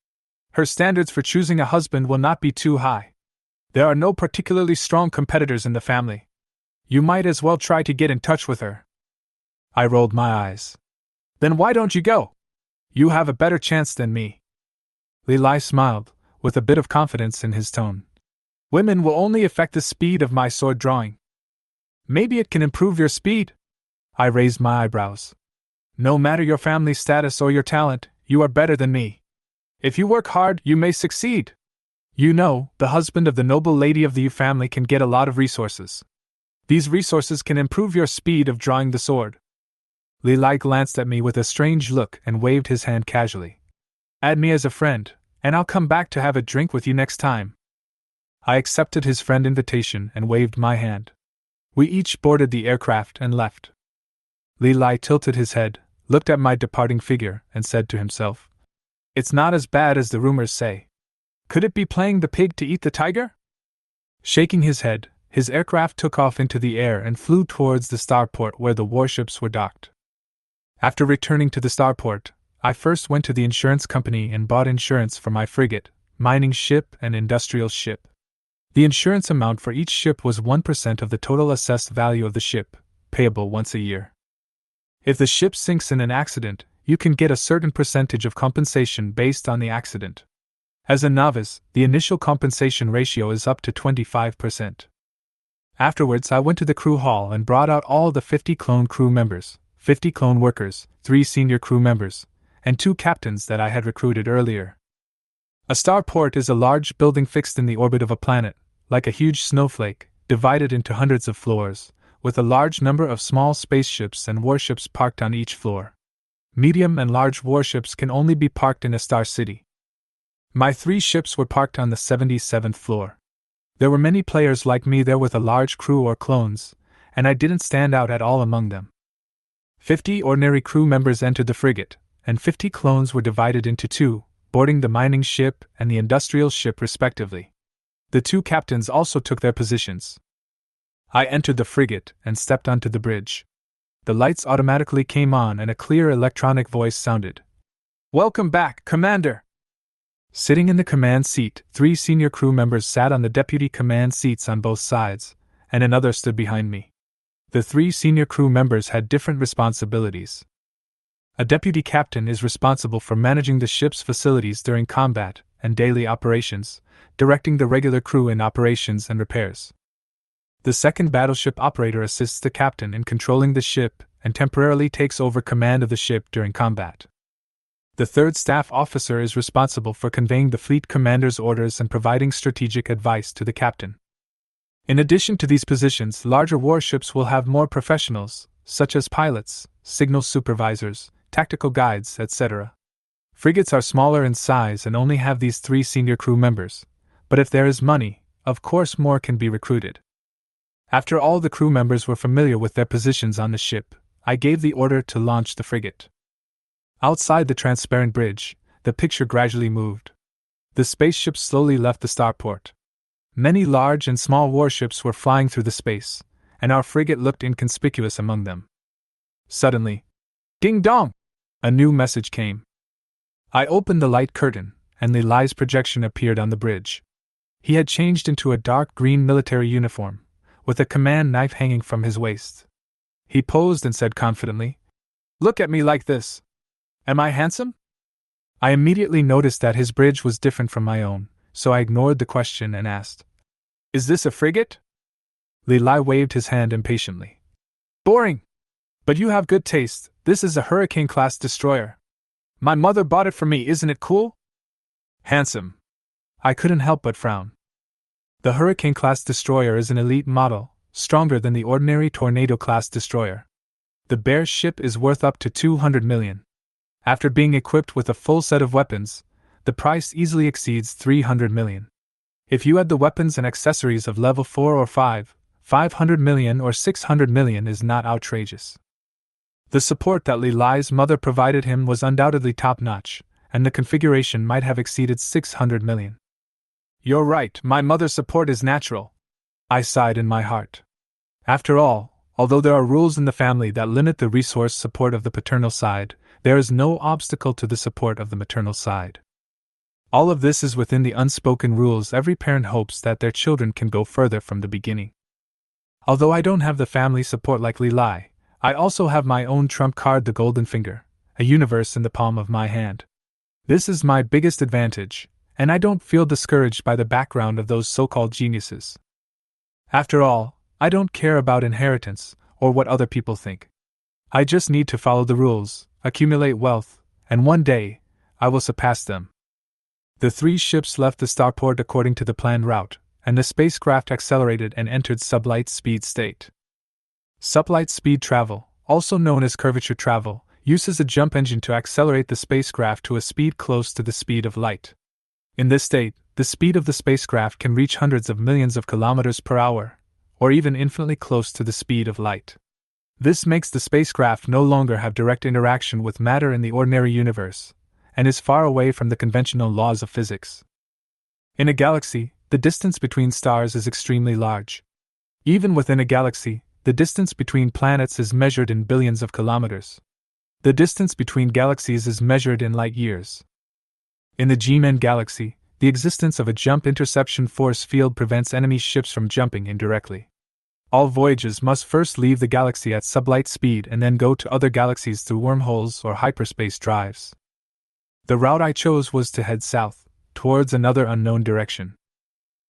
Speaker 1: Her standards for choosing a husband will not be too high. There are no particularly strong competitors in the family. You might as well try to get in touch with her. I rolled my eyes. Then why don't you go? You have a better chance than me. Li Lai smiled, with a bit of confidence in his tone. Women will only affect the speed of my sword drawing. Maybe it can improve your speed? I raised my eyebrows. No matter your family status or your talent, you are better than me. If you work hard, you may succeed. You know, the husband of the noble lady of the Yu family can get a lot of resources. These resources can improve your speed of drawing the sword. Li Lai glanced at me with a strange look and waved his hand casually. Add me as a friend, and I'll come back to have a drink with you next time. I accepted his friend invitation and waved my hand. We each boarded the aircraft and left. Li Lai tilted his head, looked at my departing figure, and said to himself, It's not as bad as the rumors say. Could it be playing the pig to eat the tiger? Shaking his head, his aircraft took off into the air and flew towards the starport where the warships were docked. After returning to the starport, I first went to the insurance company and bought insurance for my frigate, mining ship, and industrial ship. The insurance amount for each ship was 1% of the total assessed value of the ship, payable once a year. If the ship sinks in an accident, you can get a certain percentage of compensation based on the accident. As a novice, the initial compensation ratio is up to 25%. Afterwards, I went to the crew hall and brought out all the 50 clone crew members, 50 clone workers, 3 senior crew members, and 2 captains that I had recruited earlier. A starport is a large building fixed in the orbit of a planet, like a huge snowflake, divided into hundreds of floors, with a large number of small spaceships and warships parked on each floor. Medium and large warships can only be parked in a star city. My 3 ships were parked on the 77th floor. There were many players like me there with a large crew or clones, and I didn't stand out at all among them. 50 ordinary crew members entered the frigate, and 50 clones were divided into 2, boarding the mining ship and the industrial ship respectively. The 2 captains also took their positions. I entered the frigate and stepped onto the bridge. The lights automatically came on and a clear electronic voice sounded. Welcome back, Commander! Sitting in the command seat, 3 senior crew members sat on the deputy command seats on both sides, and another stood behind me. The 3 senior crew members had different responsibilities. A deputy captain is responsible for managing the ship's facilities during combat and daily operations, directing the regular crew in operations and repairs. The second battleship operator assists the captain in controlling the ship and temporarily takes over command of the ship during combat. The third staff officer is responsible for conveying the fleet commander's orders and providing strategic advice to the captain. In addition to these positions, larger warships will have more professionals, such as pilots, signal supervisors, tactical guides, etc. Frigates are smaller in size and only have these 3 senior crew members, but if there is money, of course more can be recruited. After all the crew members were familiar with their positions on the ship, I gave the order to launch the frigate. Outside the transparent bridge, the picture gradually moved. The spaceships slowly left the starport. Many large and small warships were flying through the space, and our frigate looked inconspicuous among them. Suddenly, ding dong! A new message came. I opened the light curtain, and Lilai's projection appeared on the bridge. He had changed into a dark green military uniform, with a command knife hanging from his waist. He posed and said confidently, "Look at me like this. Am I handsome?" I immediately noticed that his bridge was different from my own, so I ignored the question and asked, "Is this a frigate?" Lilai waved his hand impatiently. "Boring! But you have good taste. This is a Hurricane-class destroyer. My mother bought it for me, isn't it cool?" "Handsome." I couldn't help but frown. The Hurricane-class destroyer is an elite model, stronger than the ordinary Tornado-class destroyer. The bare ship is worth up to 200 million. After being equipped with a full set of weapons, the price easily exceeds 300 million. If you add the weapons and accessories of level 4 or 5, 500 million or 600 million is not outrageous. The support that Lilai's mother provided him was undoubtedly top-notch, and the configuration might have exceeded 600 million. "You're right, my mother's support is natural," I sighed in my heart. After all, although there are rules in the family that limit the resource support of the paternal side, there is no obstacle to the support of the maternal side. All of this is within the unspoken rules every parent hopes that their children can go further from the beginning. Although I don't have the family support like Lilai, I also have my own trump card, the Golden Finger, a universe in the palm of my hand. This is my biggest advantage, and I don't feel discouraged by the background of those so-called geniuses. After all, I don't care about inheritance, or what other people think. I just need to follow the rules, accumulate wealth, and one day, I will surpass them. The 3 ships left the starport according to the planned route, and the spacecraft accelerated and entered sublight speed state. Sublight speed travel, also known as curvature travel, uses a jump engine to accelerate the spacecraft to a speed close to the speed of light. In this state, the speed of the spacecraft can reach hundreds of millions of kilometers per hour, or even infinitely close to the speed of light. This makes the spacecraft no longer have direct interaction with matter in the ordinary universe, and is far away from the conventional laws of physics. In a galaxy, the distance between stars is extremely large. Even within a galaxy, the distance between planets is measured in billions of kilometers. The distance between galaxies is measured in light years. In the G-Men galaxy, the existence of a jump interception force field prevents enemy ships from jumping indirectly. All voyages must first leave the galaxy at sublight speed and then go to other galaxies through wormholes or hyperspace drives. The route I chose was to head south, towards another unknown direction.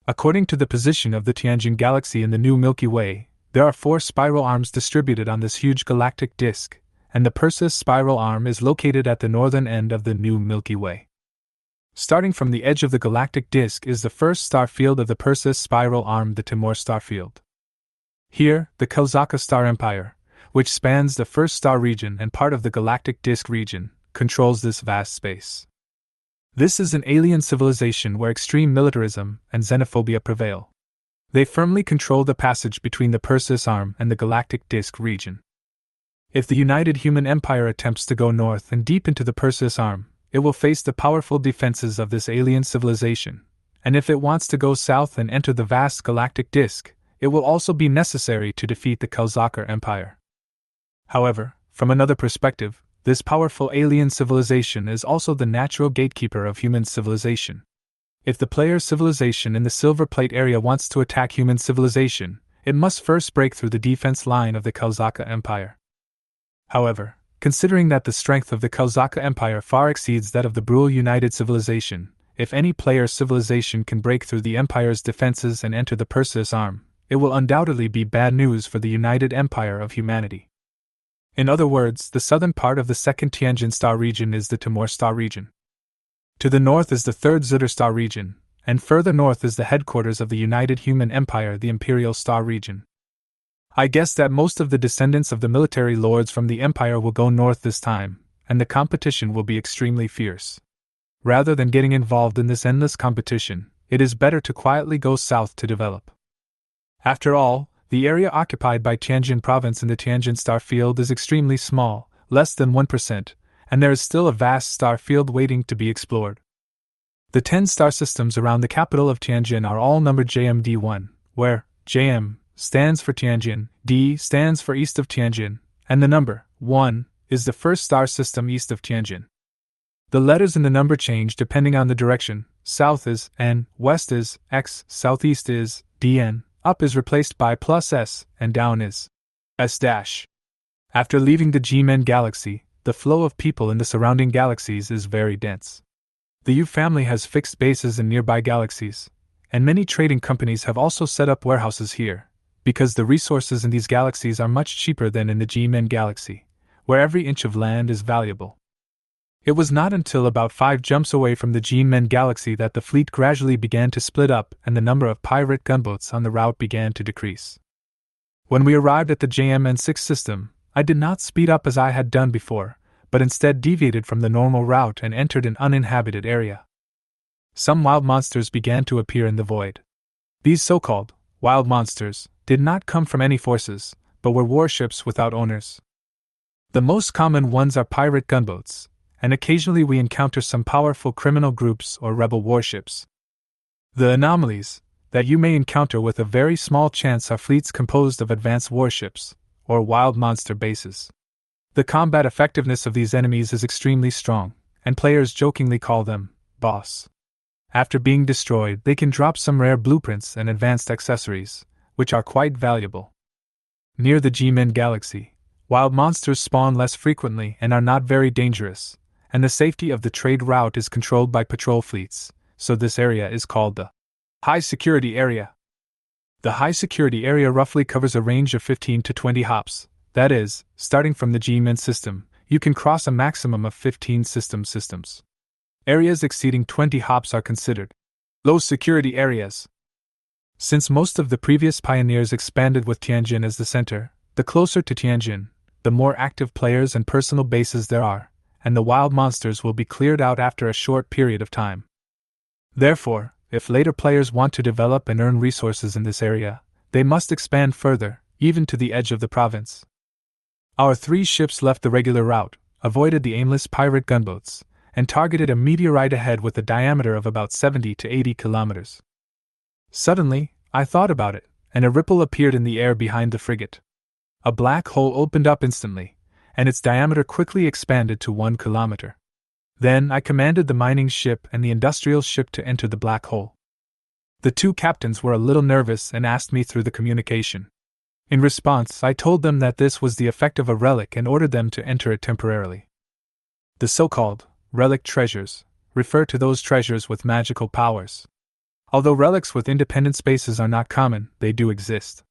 Speaker 1: According to the position of the Tianjin galaxy in the new Milky Way, there are 4 spiral arms distributed on this huge galactic disk, and the Perseus spiral arm is located at the northern end of the new Milky Way. Starting from the edge of the galactic disk is the first star field of the Perseus spiral arm, the Timor star field. Here, the Kelzaka star empire, which spans the first star region and part of the galactic disk region, controls this vast space. This is an alien civilization where extreme militarism and xenophobia prevail. They firmly control the passage between the Perseus arm and the galactic disk region. If the United Human Empire attempts to go north and deep into the Perseus arm, it will face the powerful defenses of this alien civilization, and if it wants to go south and enter the vast galactic disk, it will also be necessary to defeat the Kelzaka Empire. However, from another perspective, this powerful alien civilization is also the natural gatekeeper of human civilization. If the player's civilization in the Silver Plate area wants to attack human civilization, it must first break through the defense line of the Kelzaka Empire. However, considering that the strength of the Kelzaka Empire far exceeds that of the Brule United Civilization, if any player's civilization can break through the Empire's defenses and enter the Perseus arm, it will undoubtedly be bad news for the United Empire of Humanity. In other words, the southern part of the second Tianjin star region is the Timor star region. To the north is the third Zutter star region, and further north is the headquarters of the United Human Empire, the Imperial star region. I guess that most of the descendants of the military lords from the Empire will go north this time, and the competition will be extremely fierce. Rather than getting involved in this endless competition, it is better to quietly go south to develop. After all, The area occupied by Tianjin province in the Tianjin star field is extremely small, less than 1%, and there is still a vast star field waiting to be explored. The 10 star systems around the capital of Tianjin are all numbered JMD1, where JM stands for Tianjin, D stands for east of Tianjin, and the number 1 is the first star system east of Tianjin. The letters in the number change depending on the direction. South is N, west is X, southeast is DN, up is replaced by +S, and down is S-. After leaving the G-Men galaxy, the flow of people in the surrounding galaxies is very dense. The U family has fixed bases in nearby galaxies, and many trading companies have also set up warehouses here, because the resources in these galaxies are much cheaper than in the G-Men galaxy, where every inch of land is valuable. It was not until about 5 jumps away from the G-Men galaxy that the fleet gradually began to split up and the number of pirate gunboats on the route began to decrease. When we arrived at the JMN6 system, I did not speed up as I had done before, but instead deviated from the normal route and entered an uninhabited area. Some wild monsters began to appear in the void. These so-called wild monsters did not come from any forces, but were warships without owners. The most common ones are pirate gunboats, and occasionally we encounter some powerful criminal groups or rebel warships. The anomalies that you may encounter with a very small chance are fleets composed of advanced warships, or wild monster bases. The combat effectiveness of these enemies is extremely strong, and players jokingly call them boss. After being destroyed, they can drop some rare blueprints and advanced accessories, which are quite valuable. Near the G-Men galaxy, wild monsters spawn less frequently and are not very dangerous, and the safety of the trade route is controlled by patrol fleets, so this area is called the high security area. The high security area roughly covers a range of 15 to 20 hops, that is, starting from the G-Men system, you can cross a maximum of 15 systems. Areas exceeding 20 hops are considered low security areas. Since most of the previous pioneers expanded with Tianjin as the center, the closer to Tianjin, the more active players and personal bases there are, and the wild monsters will be cleared out after a short period of time. Therefore, if later players want to develop and earn resources in this area, they must expand further, even to the edge of the province. Our 3 ships left the regular route, avoided the aimless pirate gunboats, and targeted a meteorite ahead with a diameter of about 70 to 80 kilometers. Suddenly, I thought about it, and a ripple appeared in the air behind the frigate. A black hole opened up instantly, and its diameter quickly expanded to 1 kilometer. Then I commanded the mining ship and the industrial ship to enter the black hole. The 2 captains were a little nervous and asked me through the communication. In response, I told them that this was the effect of a relic and ordered them to enter it temporarily. The so-called relic treasures refer to those treasures with magical powers. Although relics with independent spaces are not common, they do exist.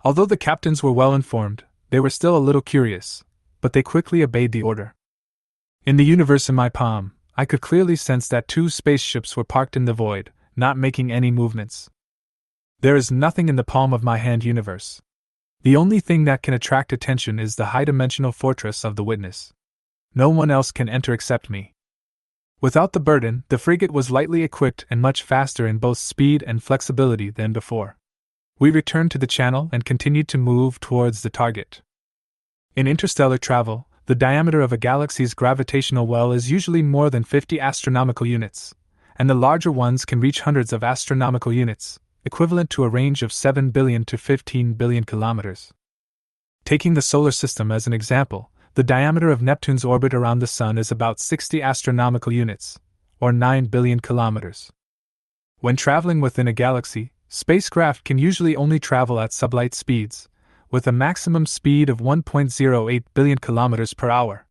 Speaker 1: Although the captains were well informed, they were still a little curious, but they quickly obeyed the order. In the universe in my palm, I could clearly sense that 2 spaceships were parked in the void, not making any movements. There is nothing in the palm of my hand universe. The only thing that can attract attention is the high-dimensional fortress of the Witness. No one else can enter except me. Without the burden, the frigate was lightly equipped and much faster in both speed and flexibility than before. We returned to the channel and continued to move towards the target. In interstellar travel, the diameter of a galaxy's gravitational well is usually more than 50 astronomical units, and the larger ones can reach hundreds of astronomical units, equivalent to a range of 7 billion to 15 billion kilometers. Taking the solar system as an example, the diameter of Neptune's orbit around the Sun is about 60 astronomical units, or 9 billion kilometers. When traveling within a galaxy, spacecraft can usually only travel at sublight speeds, with a maximum speed of 1.08 billion kilometers per hour.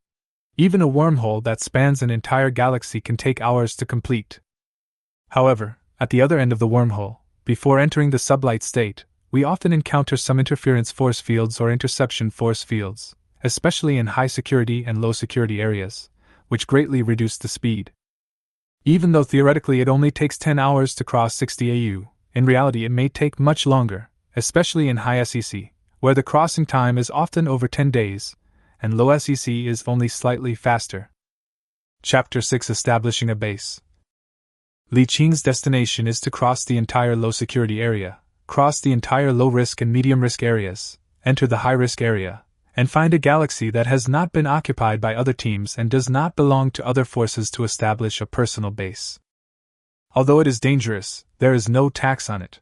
Speaker 1: Even a wormhole that spans an entire galaxy can take hours to complete. However, at the other end of the wormhole, before entering the sublight state, we often encounter some interference force fields or interception force fields, especially in high security and low security areas, which greatly reduce the speed. Even though theoretically it only takes 10 hours to cross 60 AU, in reality it may take much longer, especially in high SEC, where the crossing time is often over 10 days, and low SEC is only slightly faster. Chapter 6: Establishing a Base. Li Qing's destination is to cross the entire low security area, cross the entire low-risk and medium-risk areas, enter the high-risk area, and find a galaxy that has not been occupied by other teams and does not belong to other forces to establish a personal base. Although it is dangerous, there is no tax on it.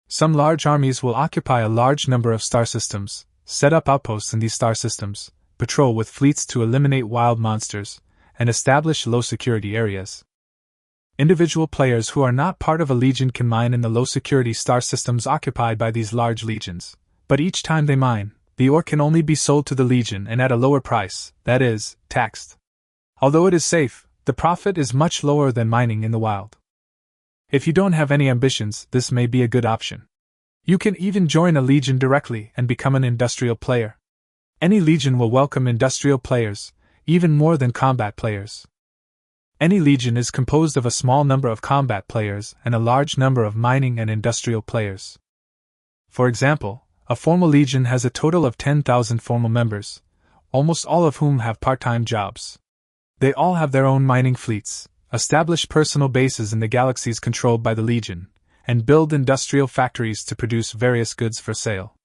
Speaker 1: Some large armies will occupy a large number of star systems, set up outposts in these star systems, patrol with fleets to eliminate wild monsters, and establish low-security areas. Individual players who are not part of a legion can mine in the low-security star systems occupied by these large legions, but each time they mine, the ore can only be sold to the legion and at a lower price, that is, taxed. Although it is safe, the profit is much lower than mining in the wild. If you don't have any ambitions, this may be a good option. You can even join a legion directly and become an industrial player. Any legion will welcome industrial players, even more than combat players. Any legion is composed of a small number of combat players and a large number of mining and industrial players. For example, a formal legion has a total of 10,000 formal members, almost all of whom have part-time jobs. They all have their own mining fleets, establish personal bases in the galaxies controlled by the legion, and build industrial factories to produce various goods for sale.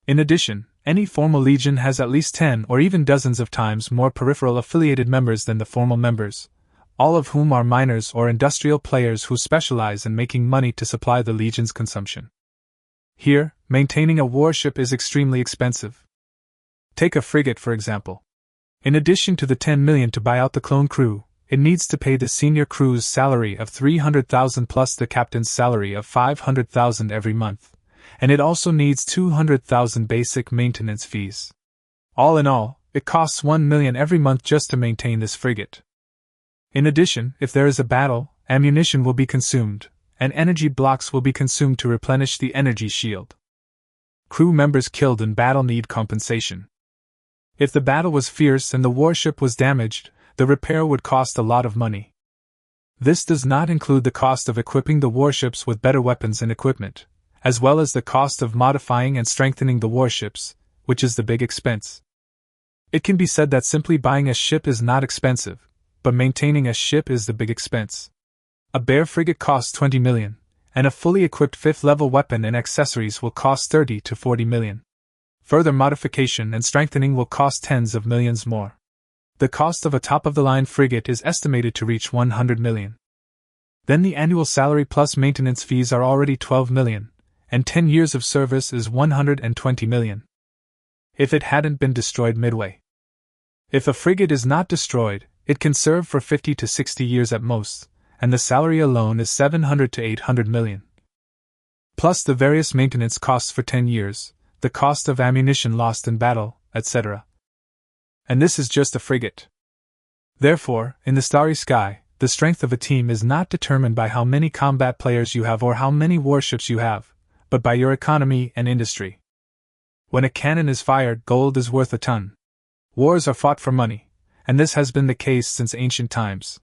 Speaker 1: In addition, any formal legion has at least 10 or even dozens of times more peripheral affiliated members than the formal members, all of whom are miners or industrial players who specialize in making money to supply the legion's consumption. Here, maintaining a warship is extremely expensive. Take a frigate for example. In addition to the 10 million to buy out the clone crew, it needs to pay the senior crew's salary of 300,000 plus the captain's salary of 500,000 every month, and it also needs 200,000 basic maintenance fees. All in all, it costs 1 million every month just to maintain this frigate. In addition, if there is a battle, ammunition will be consumed, and energy blocks will be consumed to replenish the energy shield. Crew members killed in battle need compensation. If the battle was fierce and the warship was damaged, the repair would cost a lot of money. This does not include the cost of equipping the warships with better weapons and equipment, as well as the cost of modifying and strengthening the warships, which is the big expense. It can be said that simply buying a ship is not expensive, but maintaining a ship is the big expense. A bare frigate costs 20 million, and a fully equipped 5th-level weapon and accessories will cost 30 to 40 million. Further modification and strengthening will cost tens of millions more. The cost of a top-of-the-line frigate is estimated to reach 100 million. Then the annual salary plus maintenance fees are already 12 million, and 10 years of service is 120 million. If it hadn't been destroyed midway. If a frigate is not destroyed, it can serve for 50 to 60 years at most, and the salary alone is 700 to 800 million. Plus the various maintenance costs for 10 years, the cost of ammunition lost in battle, etc. And this is just a frigate. Therefore, in the starry sky, the strength of a team is not determined by how many combat players you have or how many warships you have, but by your economy and industry. When a cannon is fired, gold is worth a ton. Wars are fought for money, and this has been the case since ancient times.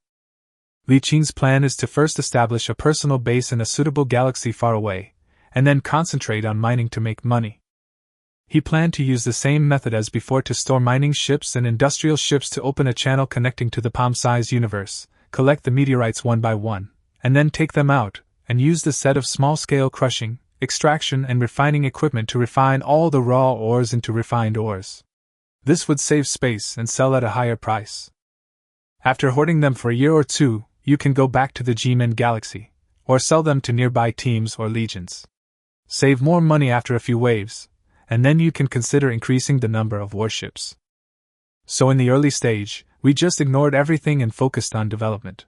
Speaker 1: Li Qing's plan is to first establish a personal base in a suitable galaxy far away, and then concentrate on mining to make money. He planned to use the same method as before to store mining ships and industrial ships to open a channel connecting to the palm-sized universe, collect the meteorites one by one, and then take them out, and use the set of small-scale crushing, extraction and refining equipment to refine all the raw ores into refined ores. This would save space and sell at a higher price. After hoarding them for a year or two, you can go back to the G-Men galaxy, or sell them to nearby teams or legions. Save more money after a few waves, and then you can consider increasing the number of warships. So in the early stage, we just ignored everything and focused on development.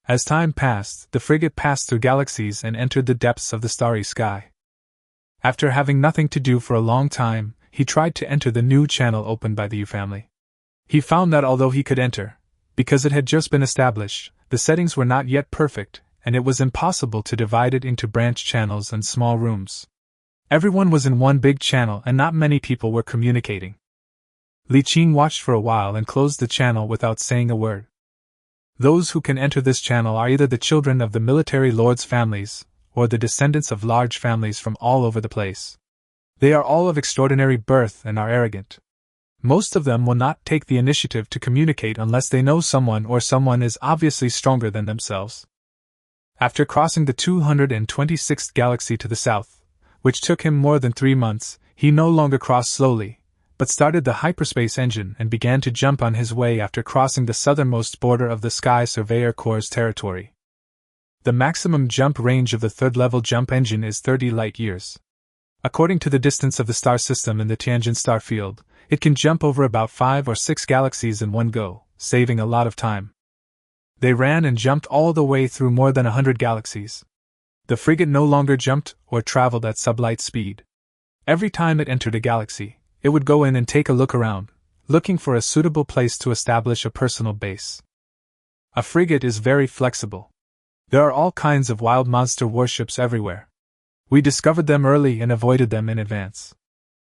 Speaker 1: As time passed, the frigate passed through galaxies and entered the depths of the starry sky. After having nothing to do for a long time, he tried to enter the new channel opened by the U family. He found that although he could enter, because it had just been established, the settings were not yet perfect, and it was impossible to divide it into branch channels and small rooms. Everyone was in one big channel and not many people were communicating. Li Qing watched for a while and closed the channel without saying a word. Those who can enter this channel are either the children of the military lords' families, or the descendants of large families from all over the place. They are all of extraordinary birth and are arrogant. Most of them will not take the initiative to communicate unless they know someone or someone is obviously stronger than themselves. After crossing the 226th galaxy to the south, which took him more than 3 months, he no longer crossed slowly, but started the hyperspace engine and began to jump on his way after crossing the southernmost border of the Sky Surveyor Corps' territory. The maximum jump range of the third-level jump engine is 30 light-years. According to the distance of the star system in the Tianjin star field, it can jump over about 5 or 6 galaxies in one go, saving a lot of time. They ran and jumped all the way through more than 100 galaxies. The frigate no longer jumped or traveled at sublight speed. Every time it entered a galaxy, it would go in and take a look around, looking for a suitable place to establish a personal base. A frigate is very flexible. There are all kinds of wild monster warships everywhere. We discovered them early and avoided them in advance.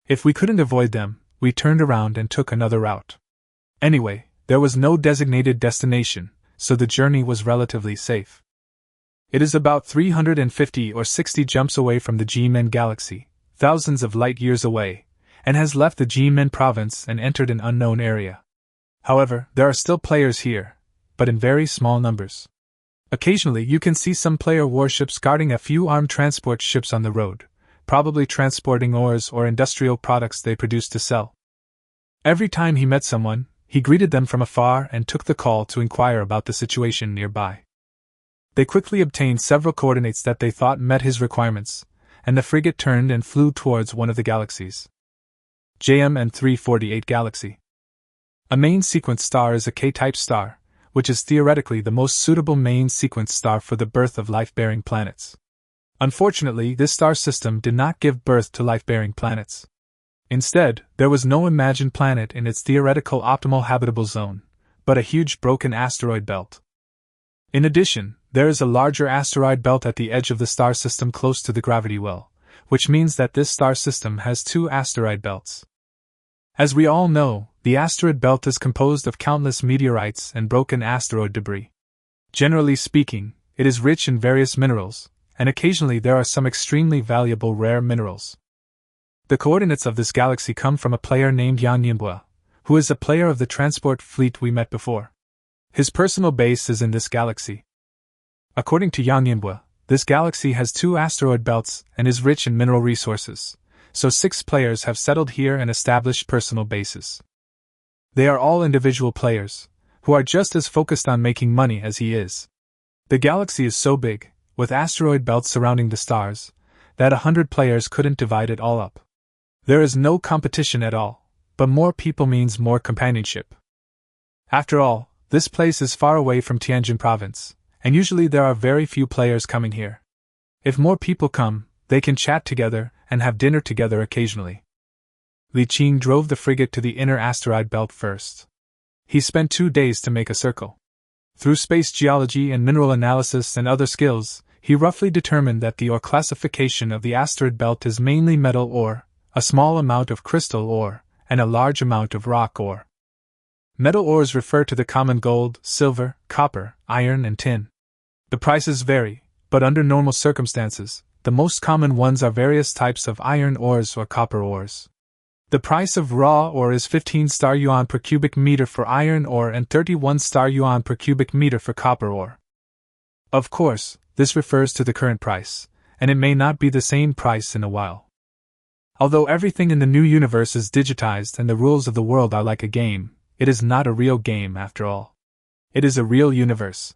Speaker 1: If we couldn't avoid them, we turned around and took another route. Anyway, there was no designated destination, so the journey was relatively safe. It is about 350 or 60 jumps away from the G-Men galaxy, thousands of light-years away, and has left the G-Men province and entered an unknown area. However, there are still players here, but in very small numbers. Occasionally you can see some player warships guarding a few armed transport ships on the road, probably transporting ores or industrial products they produce to sell. Every time he met someone, he greeted them from afar and took the call to inquire about the situation nearby. They quickly obtained several coordinates that they thought met his requirements, and the frigate turned and flew towards one of the galaxies. JMN 348 Galaxy. A main sequence star is a K-type star, which is theoretically the most suitable main sequence star for the birth of life-bearing planets. Unfortunately, this star system did not give birth to life-bearing planets. Instead, there was no imagined planet in its theoretical optimal habitable zone, but a huge broken asteroid belt. In addition, there is a larger asteroid belt at the edge of the star system close to the gravity well, which means that this star system has 2 asteroid belts. As we all know, the asteroid belt is composed of countless meteorites and broken asteroid debris. Generally speaking, it is rich in various minerals, and occasionally there are some extremely valuable rare minerals. The coordinates of this galaxy come from a player named Yang Yinbua, who is a player of the transport fleet we met before. His personal base is in this galaxy. According to Yang Yinbua, this galaxy has 2 asteroid belts and is rich in mineral resources, so 6 players have settled here and established personal bases. They are all individual players, who are just as focused on making money as he is. The galaxy is so big, with asteroid belts surrounding the stars, that 100 players couldn't divide it all up. There is no competition at all, but more people means more companionship. After all, this place is far away from Tianjin province, and usually there are very few players coming here. If more people come, they can chat together and have dinner together occasionally. Li Qing drove the frigate to the inner asteroid belt first. He spent 2 days to make a circle. Through space geology and mineral analysis and other skills, he roughly determined that the ore classification of the asteroid belt is mainly metal ore, a small amount of crystal ore, and a large amount of rock ore. Metal ores refer to the common gold, silver, copper, iron, and tin. The prices vary, but under normal circumstances, the most common ones are various types of iron ores or copper ores. The price of raw ore is 15 star yuan per cubic meter for iron ore and 31 star yuan per cubic meter for copper ore. Of course, this refers to the current price, and it may not be the same price in a while. Although everything in the new universe is digitized and the rules of the world are like a game, it is not a real game after all. It is a real universe.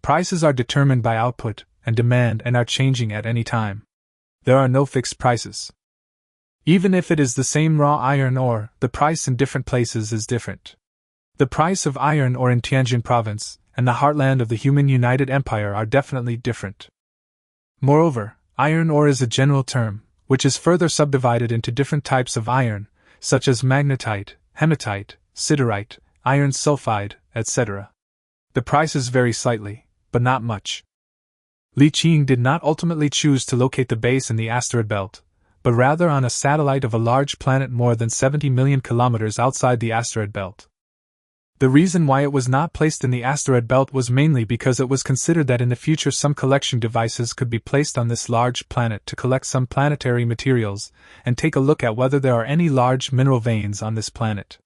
Speaker 1: Prices are determined by output and demand and are changing at any time. There are no fixed prices. Even if it is the same raw iron ore, the price in different places is different. The price of iron ore in Tianjin province and the heartland of the human United Empire are definitely different. Moreover, iron ore is a general term, which is further subdivided into different types of iron, such as magnetite, hematite, siderite, iron sulfide, etc. The prices vary slightly, but not much. Li Qing did not ultimately choose to locate the base in the asteroid belt, but rather on a satellite of a large planet more than 70 million kilometers outside the asteroid belt. The reason why it was not placed in the asteroid belt was mainly because it was considered that in the future some collection devices could be placed on this large planet to collect some planetary materials and take a look at whether there are any large mineral veins on this planet.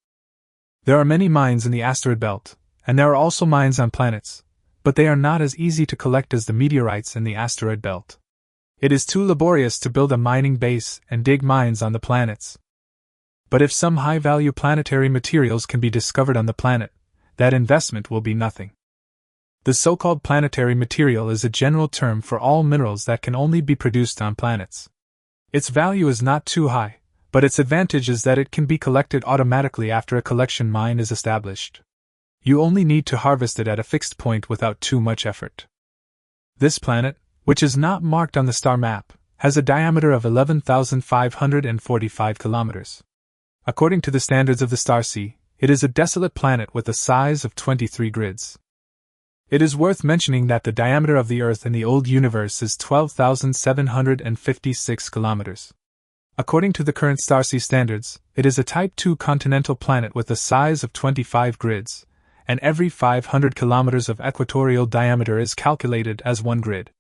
Speaker 1: There are many mines in the asteroid belt, and there are also mines on planets, but they are not as easy to collect as the meteorites in the asteroid belt. It is too laborious to build a mining base and dig mines on the planets. But if some high-value planetary materials can be discovered on the planet, that investment will be nothing. The so-called planetary material is a general term for all minerals that can only be produced on planets. Its value is not too high, but its advantage is that it can be collected automatically after a collection mine is established. You only need to harvest it at a fixed point without too much effort. This planet, which is not marked on the star map, has a diameter of 11,545 kilometers. According to the standards of the star sea, it is a desolate planet with a size of 23 grids. It is worth mentioning that the diameter of the Earth in the old universe is 12,756 kilometers. According to the current star sea standards, it is a Type II continental planet with a size of 25 grids, and every 500 kilometers of equatorial diameter is calculated as one grid.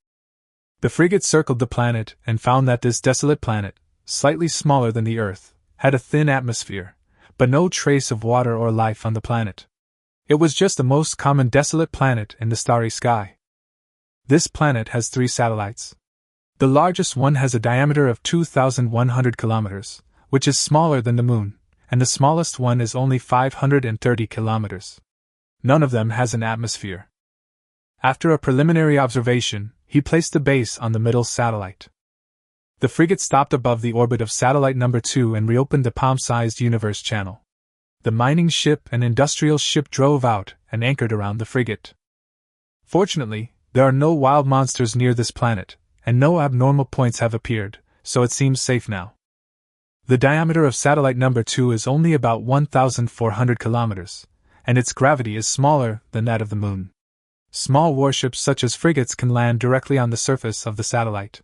Speaker 1: The frigate circled the planet and found that this desolate planet, slightly smaller than the Earth, had a thin atmosphere, but no trace of water or life on the planet. It was just the most common desolate planet in the starry sky. This planet has 3 satellites. The largest one has a diameter of 2,100 kilometers, which is smaller than the Moon, and the smallest one is only 530 kilometers. None of them has an atmosphere. After a preliminary observation, he placed the base on the middle satellite. The frigate stopped above the orbit of satellite number 2 and reopened the palm-sized universe channel. The mining ship and industrial ship drove out and anchored around the frigate. Fortunately, there are no wild monsters near this planet, and no abnormal points have appeared, so it seems safe now. The diameter of satellite number 2 is only about 1,400 kilometers, and its gravity is smaller than that of the Moon. Small warships such as frigates can land directly on the surface of the satellite.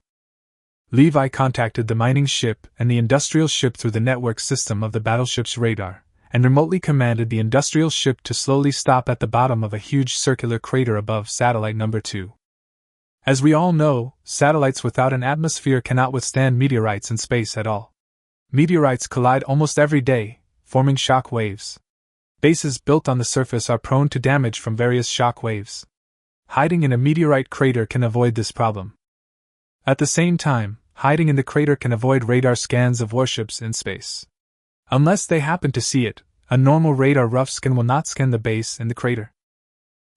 Speaker 1: Levi contacted the mining ship and the industrial ship through the network system of the battleship's radar, and remotely commanded the industrial ship to slowly stop at the bottom of a huge circular crater above satellite number 2. As we all know, satellites without an atmosphere cannot withstand meteorites in space at all. Meteorites collide almost every day, forming shock waves. Bases built on the surface are prone to damage from various shock waves. Hiding in a meteorite crater can avoid this problem. At the same time, hiding in the crater can avoid radar scans of warships in space. Unless they happen to see it, a normal radar rough scan will not scan the base in the crater.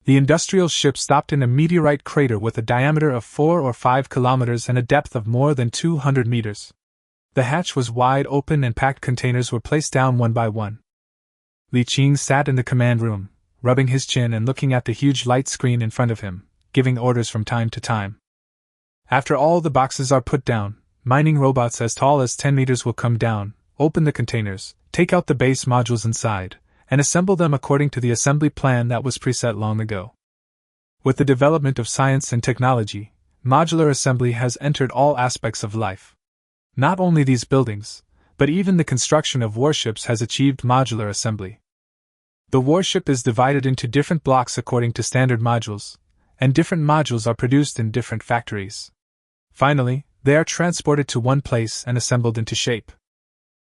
Speaker 1: The industrial ship stopped in a meteorite crater with a diameter of 4 or 5 kilometers and a depth of more than 200 meters. The hatch was wide open and packed containers were placed down one by one. Li Qing sat in the command room, rubbing his chin and looking at the huge light screen in front of him, giving orders from time to time. After all the boxes are put down, mining robots as tall as 10 meters will come down, open the containers, take out the base modules inside, and assemble them according to the assembly plan that was preset long ago. With the development of science and technology, modular assembly has entered all aspects of life. Not only these buildings, but even the construction of warships has achieved modular assembly. The warship is divided into different blocks according to standard modules, and different modules are produced in different factories. Finally, they are transported to one place and assembled into shape.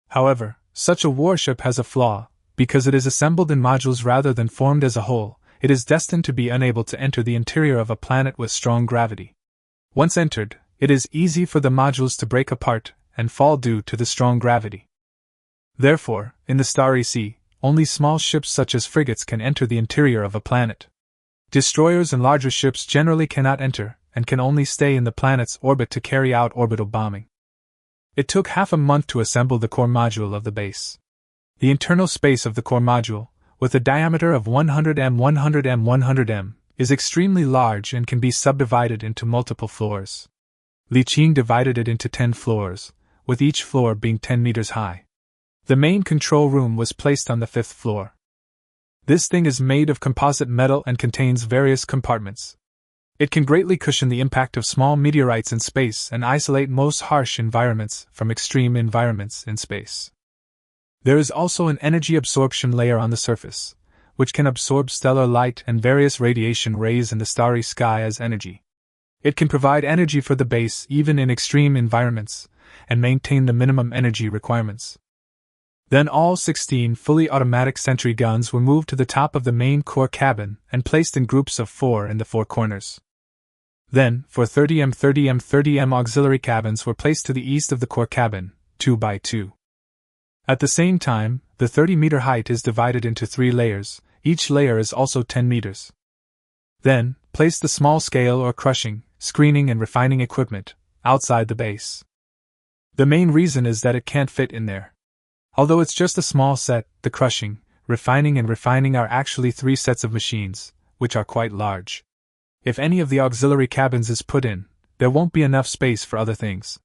Speaker 1: However, such a warship has a flaw. Because it is assembled in modules rather than formed as a whole, it is destined to be unable to enter the interior of a planet with strong gravity. Once entered, it is easy for the modules to break apart and fall due to the strong gravity. Therefore, in the starry sea, only small ships such as frigates can enter the interior of a planet. Destroyers and larger ships generally cannot enter, and can only stay in the planet's orbit to carry out orbital bombing. It took half a month to assemble the core module of the base. The internal space of the core module, with a diameter of 100 m, 100 m, 100 m, is extremely large and can be subdivided into multiple floors. Li Qing divided it into 10 floors, with each floor being 10 meters high. The main control room was placed on the 5th floor. This thing is made of composite metal and contains various compartments. It can greatly cushion the impact of small meteorites in space and isolate most harsh environments from extreme environments in space. There is also an energy absorption layer on the surface, which can absorb stellar light and various radiation rays in the starry sky as energy. It can provide energy for the base even in extreme environments, and maintain the minimum energy requirements. Then all 16 fully automatic sentry guns were moved to the top of the main core cabin and placed in groups of 4 in the 4 corners. Then, for 30M 30M 30M auxiliary cabins were placed to the east of the core cabin, 2 by 2. At the same time, the 30-meter height is divided into 3 layers, each layer is also 10 meters. Then, place the small scale or crushing, screening and refining equipment outside the base. The main reason is that it can't fit in there. Although it's just a small set, the crushing, refining and refining are actually 3 sets of machines, which are quite large. If any of the auxiliary cabins is put in, there won't be enough space for other things.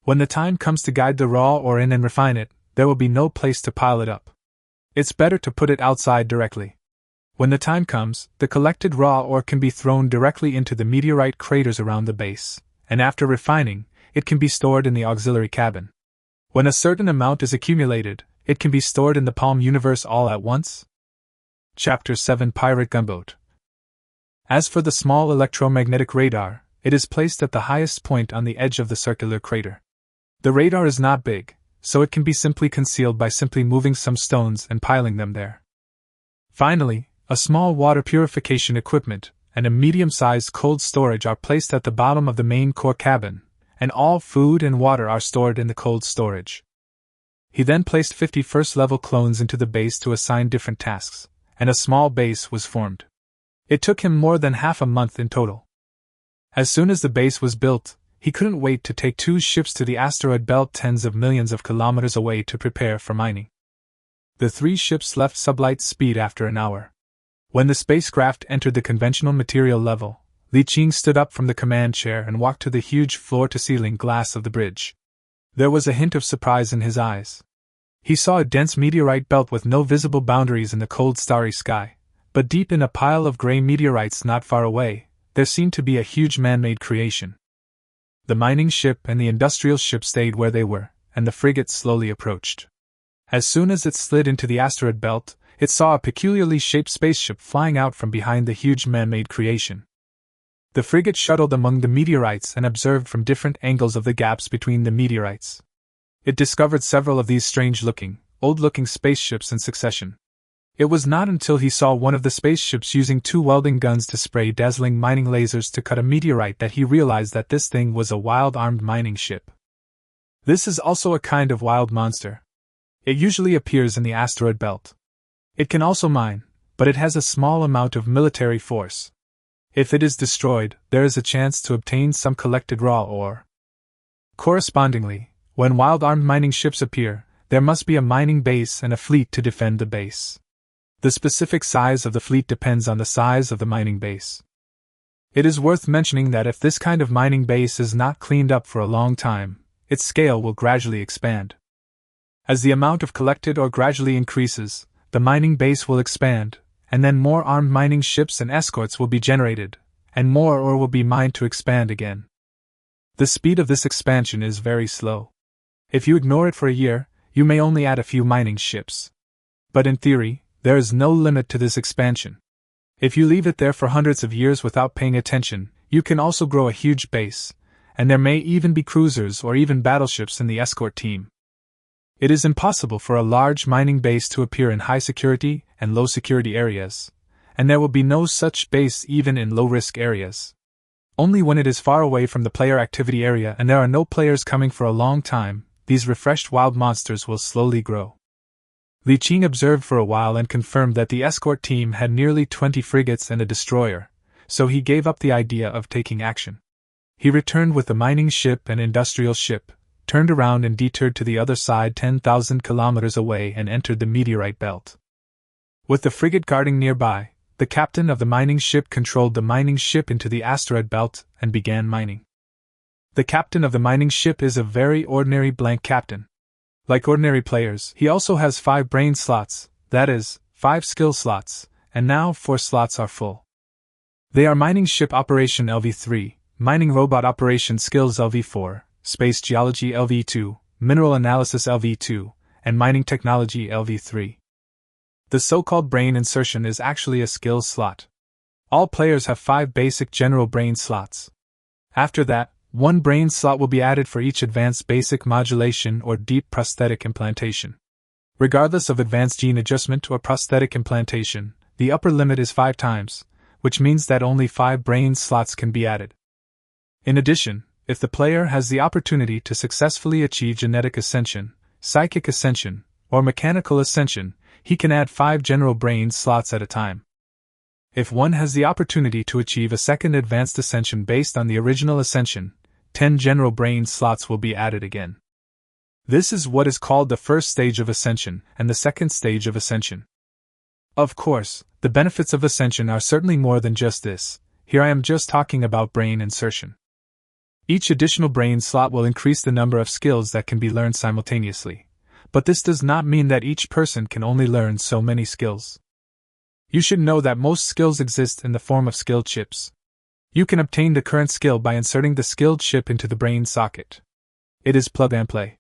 Speaker 1: When the time comes to guide the raw ore in and refine it, there will be no place to pile it up. It's better to put it outside directly. When the time comes, the collected raw ore can be thrown directly into the meteorite craters around the base, and after refining, it can be stored in the auxiliary cabin. When a certain amount is accumulated, it can be stored in the Palm universe all at once. Chapter 7 Pirate Gunboat. As for the small electromagnetic radar, it is placed at the highest point on the edge of the circular crater. The radar is not big, so it can be simply concealed by simply moving some stones and piling them there. Finally, a small water purification equipment and a medium-sized cold storage are placed at the bottom of the main core cabin, and all food and water are stored in the cold storage. He then placed 50 first-level clones into the base to assign different tasks, and a small base was formed. It took him more than half a month in total. As soon as the base was built, he couldn't wait to take 2 ships to the asteroid belt tens of millions of kilometers away to prepare for mining. The 3 ships left sublight speed after an hour. When the spacecraft entered the conventional material level, Li Qing stood up from the command chair and walked to the huge floor-to-ceiling glass of the bridge. There was a hint of surprise in his eyes. He saw a dense meteorite belt with no visible boundaries in the cold starry sky, but deep in a pile of gray meteorites not far away, there seemed to be a huge man-made creation. The mining ship and the industrial ship stayed where they were, and the frigate slowly approached. As soon as it slid into the asteroid belt, it saw a peculiarly shaped spaceship flying out from behind the huge man-made creation. The frigate shuttled among the meteorites and observed from different angles of the gaps between the meteorites. It discovered several of these strange-looking, old-looking spaceships in succession. It was not until he saw one of the spaceships using 2 welding guns to spray dazzling mining lasers to cut a meteorite that he realized that this thing was a wild-armed mining ship. This is also a kind of wild monster. It usually appears in the asteroid belt. It can also mine, but it has a small amount of military force. If it is destroyed, there is a chance to obtain some collected raw ore. Correspondingly, when wild-armed mining ships appear, there must be a mining base and a fleet to defend the base. The specific size of the fleet depends on the size of the mining base. It is worth mentioning that if this kind of mining base is not cleaned up for a long time, its scale will gradually expand. As the amount of collected ore gradually increases, the mining base will expand, and then more armed mining ships and escorts will be generated, and more ore will be mined to expand again. The speed of this expansion is very slow. If you ignore it for a year, you may only add a few mining ships. But in theory, there is no limit to this expansion. If you leave it there for hundreds of years without paying attention, you can also grow a huge base, and there may even be cruisers or even battleships in the escort team. It is impossible for a large mining base to appear in high security and low security areas, and there will be no such base even in low risk areas. Only when it is far away from the player activity area and there are no players coming for a long time, these refreshed wild monsters will slowly grow. Li Qing observed for a while and confirmed that the escort team had nearly 20 frigates and a destroyer, so he gave up the idea of taking action. He returned with the mining ship and industrial ship, turned around and detoured to the other side 10,000 kilometers away and entered the meteorite belt. With the frigate guarding nearby, the captain of the mining ship controlled the mining ship into the asteroid belt and began mining. The captain of the mining ship is a very ordinary blank captain. Like ordinary players, he also has 5 brain slots, that is, 5 skill slots, and now 4 slots are full. They are Mining Ship Operation LV3, Mining Robot Operation Skills LV4, Space Geology LV2, Mineral Analysis LV2, and Mining Technology LV3. The so-called brain insertion is actually a skills slot. All players have 5 basic general brain slots. After that, 1 brain slot will be added for each advanced basic modulation or deep prosthetic implantation. Regardless of advanced gene adjustment or prosthetic implantation, the upper limit is 5 times, which means that only 5 brain slots can be added. In addition, if the player has the opportunity to successfully achieve genetic ascension, psychic ascension, or mechanical ascension, he can add 5 general brain slots at a time. If one has the opportunity to achieve a second advanced ascension based on the original ascension, 10 general brain slots will be added again. This is what is called the first stage of ascension and the second stage of ascension. Of course, the benefits of ascension are certainly more than just this. Here I am just talking about brain insertion. Each additional brain slot will increase the number of skills that can be learned simultaneously, but this does not mean that each person can only learn so many skills. You should know that most skills exist in the form of skilled chips. You can obtain the current skill by inserting the skilled chip into the brain socket. It is plug and play.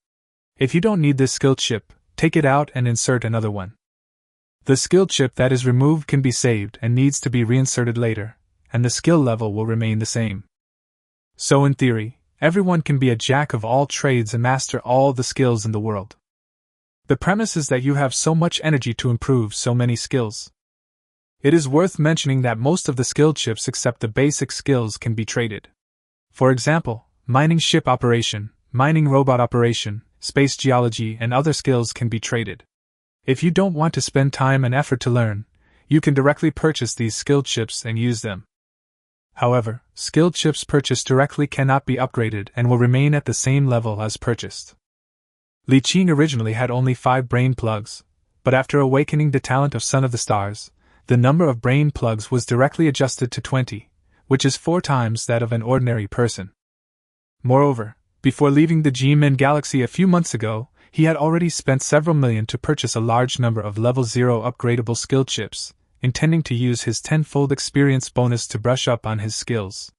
Speaker 1: If you don't need this skilled chip, take it out and insert another one. The skilled chip that is removed can be saved and needs to be reinserted later, and the skill level will remain the same. So in theory, everyone can be a jack of all trades and master all the skills in the world. The premise is that you have so much energy to improve so many skills. It is worth mentioning that most of the skilled chips except the basic skills can be traded. For example, mining ship operation, mining robot operation, space geology and other skills can be traded. If you don't want to spend time and effort to learn, you can directly purchase these skilled chips and use them. However, skilled chips purchased directly cannot be upgraded and will remain at the same level as purchased. Li Qing originally had only 5 brain plugs, but after awakening the talent of Son of the Stars, the number of brain plugs was directly adjusted to 20, which is 4 times that of an ordinary person. Moreover, before leaving the G-Min galaxy a few months ago, he had already spent several million to purchase a large number of level 0 upgradable skill chips, intending to use his 10-fold experience bonus to brush up on his skills.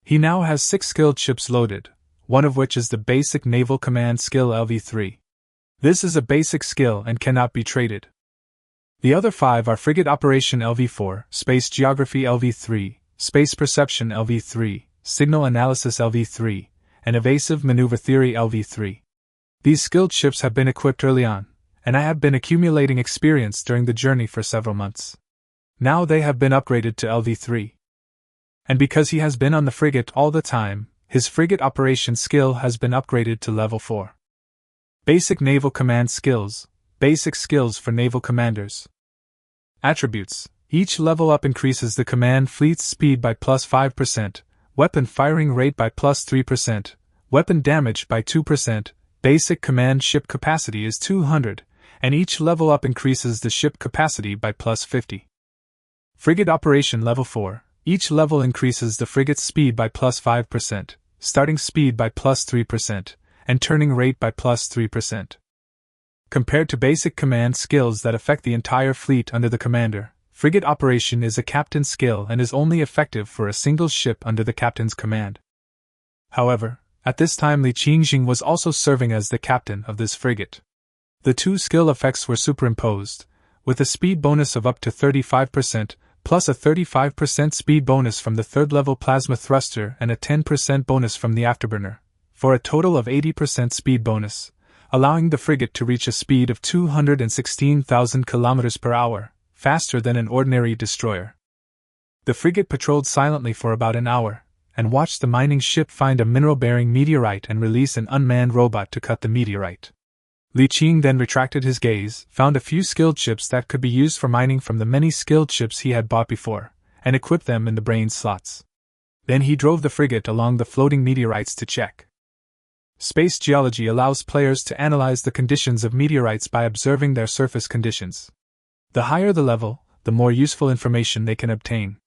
Speaker 1: He now has 6 skill chips loaded, one of which is the basic naval command skill LV3. This is a basic skill and cannot be traded. The other 5 are frigate operation LV4, space geography LV3, space perception LV3, signal analysis LV3, and evasive maneuver theory LV3. These skilled chips have been equipped early on, and I have been accumulating experience during the journey for several months. Now they have been upgraded to LV3. And because he has been on the frigate all the time, his frigate operation skill has been upgraded to level 4. Basic naval command skills. Basic skills for naval commanders. Attributes. Each level up increases the command fleet's speed by plus 5%, weapon firing rate by plus 3%, weapon damage by 2%, basic command ship capacity is 200, and each level up increases the ship capacity by plus 50. Frigate operation level 4. Each level increases the frigate's speed by plus 5%, starting speed by plus 3%, and turning rate by plus 3%. Compared to basic command skills that affect the entire fleet under the commander, frigate operation is a captain's skill and is only effective for a single ship under the captain's command. However, at this time Li Qingjing was also serving as the captain of this frigate. The 2 skill effects were superimposed, with a speed bonus of up to 35%, plus a 35% speed bonus from the 3rd level plasma thruster and a 10% bonus from the afterburner, for a total of 80% speed bonus, allowing the frigate to reach a speed of 216,000 km per hour, faster than an ordinary destroyer. The frigate patrolled silently for about an hour, and watched the mining ship find a mineral-bearing meteorite and release an unmanned robot to cut the meteorite. Li Qing then retracted his gaze, found a few skilled chips that could be used for mining from the many skilled chips he had bought before, and equipped them in the brain slots. Then he drove the frigate along the floating meteorites to check. Space geology allows players to analyze the conditions of meteorites by observing their surface conditions. The higher the level, the more useful information they can obtain.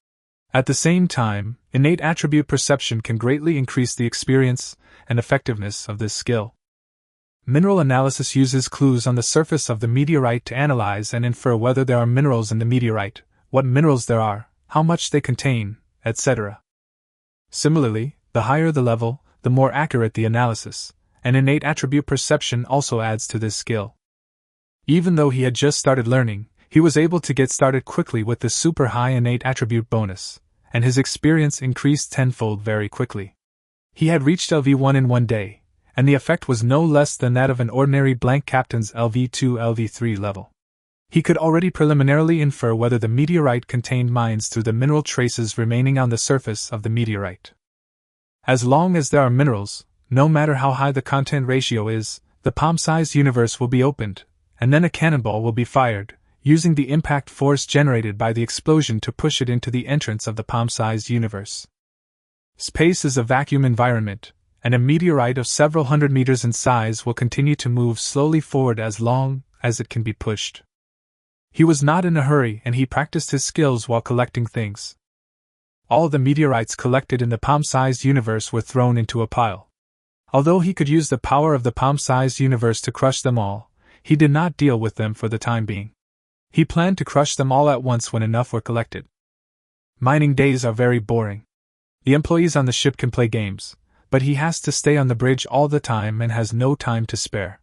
Speaker 1: At the same time, innate attribute perception can greatly increase the experience and effectiveness of this skill. Mineral analysis uses clues on the surface of the meteorite to analyze and infer whether there are minerals in the meteorite, what minerals there are, how much they contain, etc. Similarly, the higher the level, the more accurate the analysis, and innate attribute perception also adds to this skill. Even though he had just started learning, he was able to get started quickly with this super high innate attribute bonus, and his experience increased tenfold very quickly. He had reached LV1 in one day, and the effect was no less than that of an ordinary blank captain's LV2 LV3 level. He could already preliminarily infer whether the meteorite contained mines through the mineral traces remaining on the surface of the meteorite. As long as there are minerals, no matter how high the content ratio is, the palm-sized universe will be opened, and then a cannonball will be fired, using the impact force generated by the explosion to push it into the entrance of the palm-sized universe. Space is a vacuum environment, and a meteorite of several hundred meters in size will continue to move slowly forward as long as it can be pushed. He was not in a hurry, and he practiced his skills while collecting things. All the meteorites collected in the palm-sized universe were thrown into a pile. Although he could use the power of the palm-sized universe to crush them all, he did not deal with them for the time being. He planned to crush them all at once when enough were collected. Mining days are very boring. The employees on the ship can play games, but he has to stay on the bridge all the time and has no time to spare.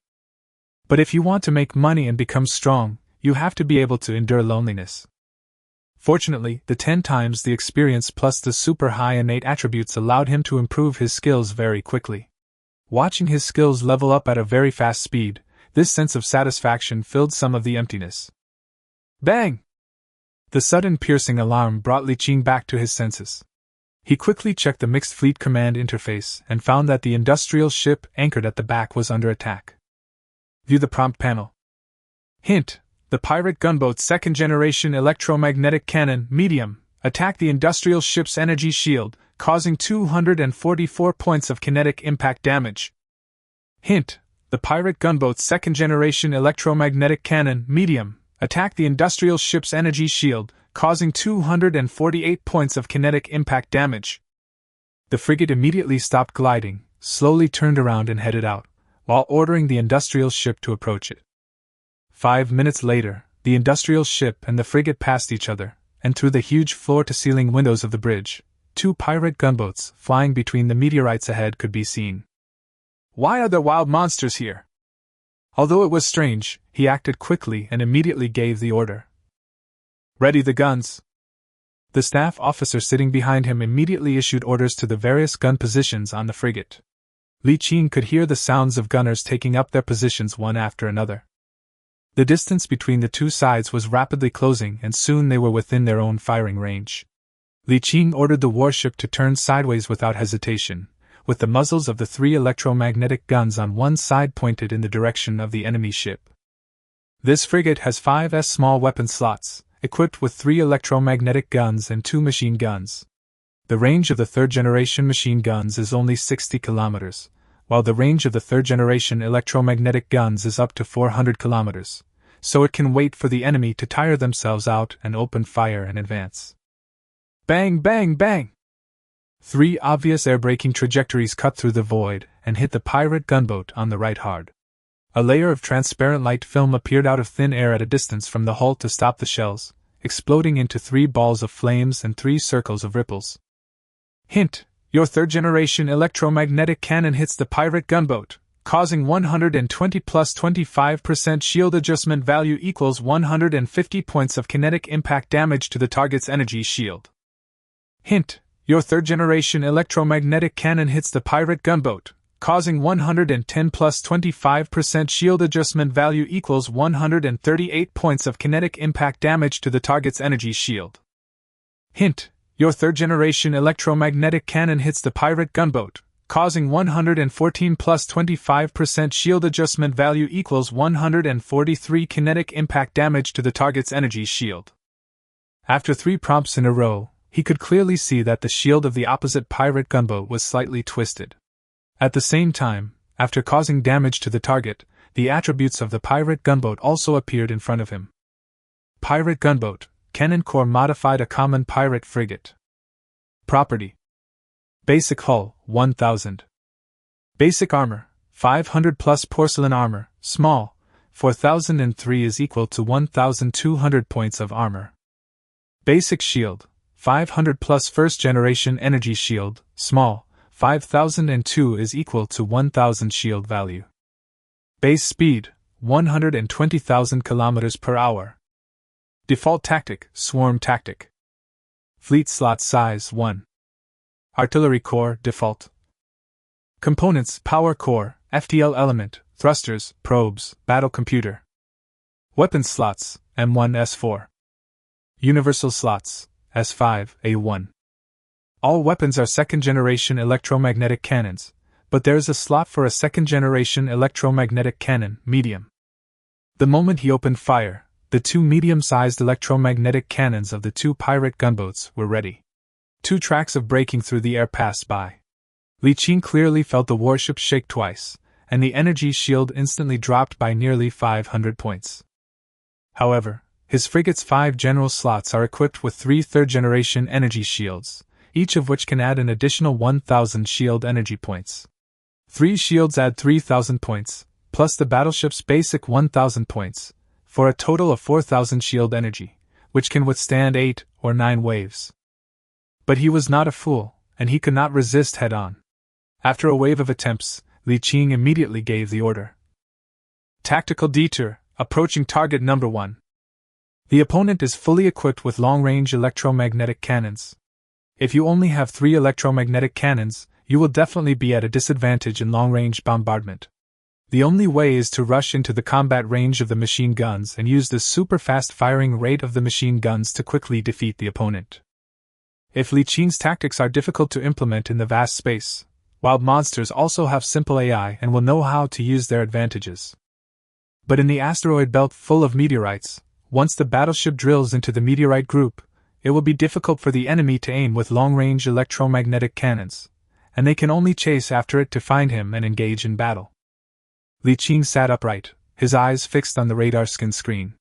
Speaker 1: But if you want to make money and become strong, you have to be able to endure loneliness. Fortunately, the 10 times the experience plus the super high innate attributes allowed him to improve his skills very quickly. Watching his skills level up at a very fast speed, this sense of satisfaction filled some of the emptiness. Bang! The sudden piercing alarm brought Li Qing back to his senses. He quickly checked the Mixed Fleet Command interface and found that the industrial ship anchored at the back was under attack. View the prompt panel. Hint: the pirate gunboat's second-generation electromagnetic cannon, medium, attacked the industrial ship's energy shield, causing 244 points of kinetic impact damage. Hint: the pirate gunboat's second-generation electromagnetic cannon, medium, attacked the industrial ship's energy shield, causing 248 points of kinetic impact damage. The frigate immediately stopped gliding, slowly turned around and headed out, while ordering the industrial ship to approach it. 5 minutes later, the industrial ship and the frigate passed each other, and through the huge floor-to-ceiling windows of the bridge, 2 pirate gunboats flying between the meteorites ahead could be seen. Why are there wild monsters here? Although it was strange, he acted quickly and immediately gave the order. Ready the guns! The staff officer sitting behind him immediately issued orders to the various gun positions on the frigate. Li Qing could hear the sounds of gunners taking up their positions one after another. The distance between the two sides was rapidly closing, and soon they were within their own firing range. Li Qing ordered the warship to turn sideways without hesitation, with the muzzles of the 3 electromagnetic guns on one side pointed in the direction of the enemy ship. This frigate has 5 small weapon slots, equipped with 3 electromagnetic guns and 2 machine guns. The range of the third-generation machine guns is only 60 kilometers, while the range of the third-generation electromagnetic guns is up to 400 kilometers, so it can wait for the enemy to tire themselves out and open fire in advance. Bang, bang, bang! 3 obvious air-braking trajectories cut through the void and hit the pirate gunboat on the right hard. A layer of transparent light film appeared out of thin air at a distance from the hull to stop the shells, exploding into 3 balls of flames and 3 circles of ripples. Hint: your third-generation electromagnetic cannon hits the pirate gunboat, causing 120 plus 25% shield adjustment value equals 150 points of kinetic impact damage to the target's energy shield. Hint: your third-generation electromagnetic cannon hits the pirate gunboat, causing 110 plus 25% shield adjustment value equals 138 points of kinetic impact damage to the target's energy shield. Hint: your third-generation electromagnetic cannon hits the pirate gunboat, causing 114 plus 25% shield adjustment value equals 143 kinetic impact damage to the target's energy shield. After 3 prompts in a row, he could clearly see that the shield of the opposite pirate gunboat was slightly twisted. At the same time, after causing damage to the target, the attributes of the pirate gunboat also appeared in front of him. Pirate gunboat, Cannon Corps modified a common pirate frigate. Property: basic hull, 1000. Basic armor, 500 plus porcelain armor, small, 4003 is equal to 1200 points of armor. Basic shield, 500 plus first-generation energy shield, small, 5002 is equal to 1000 shield value. Base speed, 120,000 km per hour. Default tactic, swarm tactic. Fleet slot size 1. Artillery core, default. Components: power core, FTL element, thrusters, probes, battle computer. Weapons slots, M1 S4. Universal slots, S5 A1. All weapons are second-generation electromagnetic cannons, but there is a slot for a second-generation electromagnetic cannon, medium. The moment he opened fire, the two medium-sized electromagnetic cannons of the two pirate gunboats were ready. 2 tracks of braking through the air passed by. Li Qing clearly felt the warship shake twice, and the energy shield instantly dropped by nearly 500 points. However, his frigate's 5 general slots are equipped with 3 third-generation energy shields, each of which can add an additional 1,000 shield energy points. 3 shields add 3,000 points, plus the battleship's basic 1,000 points, for a total of 4,000 shield energy, which can withstand 8 or 9 waves. But he was not a fool, and he could not resist head-on. After a wave of attempts, Li Qing immediately gave the order. Tactical detour, approaching target number 1. The opponent is fully equipped with long-range electromagnetic cannons. If you only have 3 electromagnetic cannons, you will definitely be at a disadvantage in long-range bombardment. The only way is to rush into the combat range of the machine guns and use the super-fast firing rate of the machine guns to quickly defeat the opponent. If Li Qing's tactics are difficult to implement in the vast space, wild monsters also have simple AI and will know how to use their advantages. But in the asteroid belt full of meteorites, once the battleship drills into the meteorite group, it will be difficult for the enemy to aim with long-range electromagnetic cannons, and they can only chase after it to find him and engage in battle. Li Qing sat upright, his eyes fixed on the radar scan screen.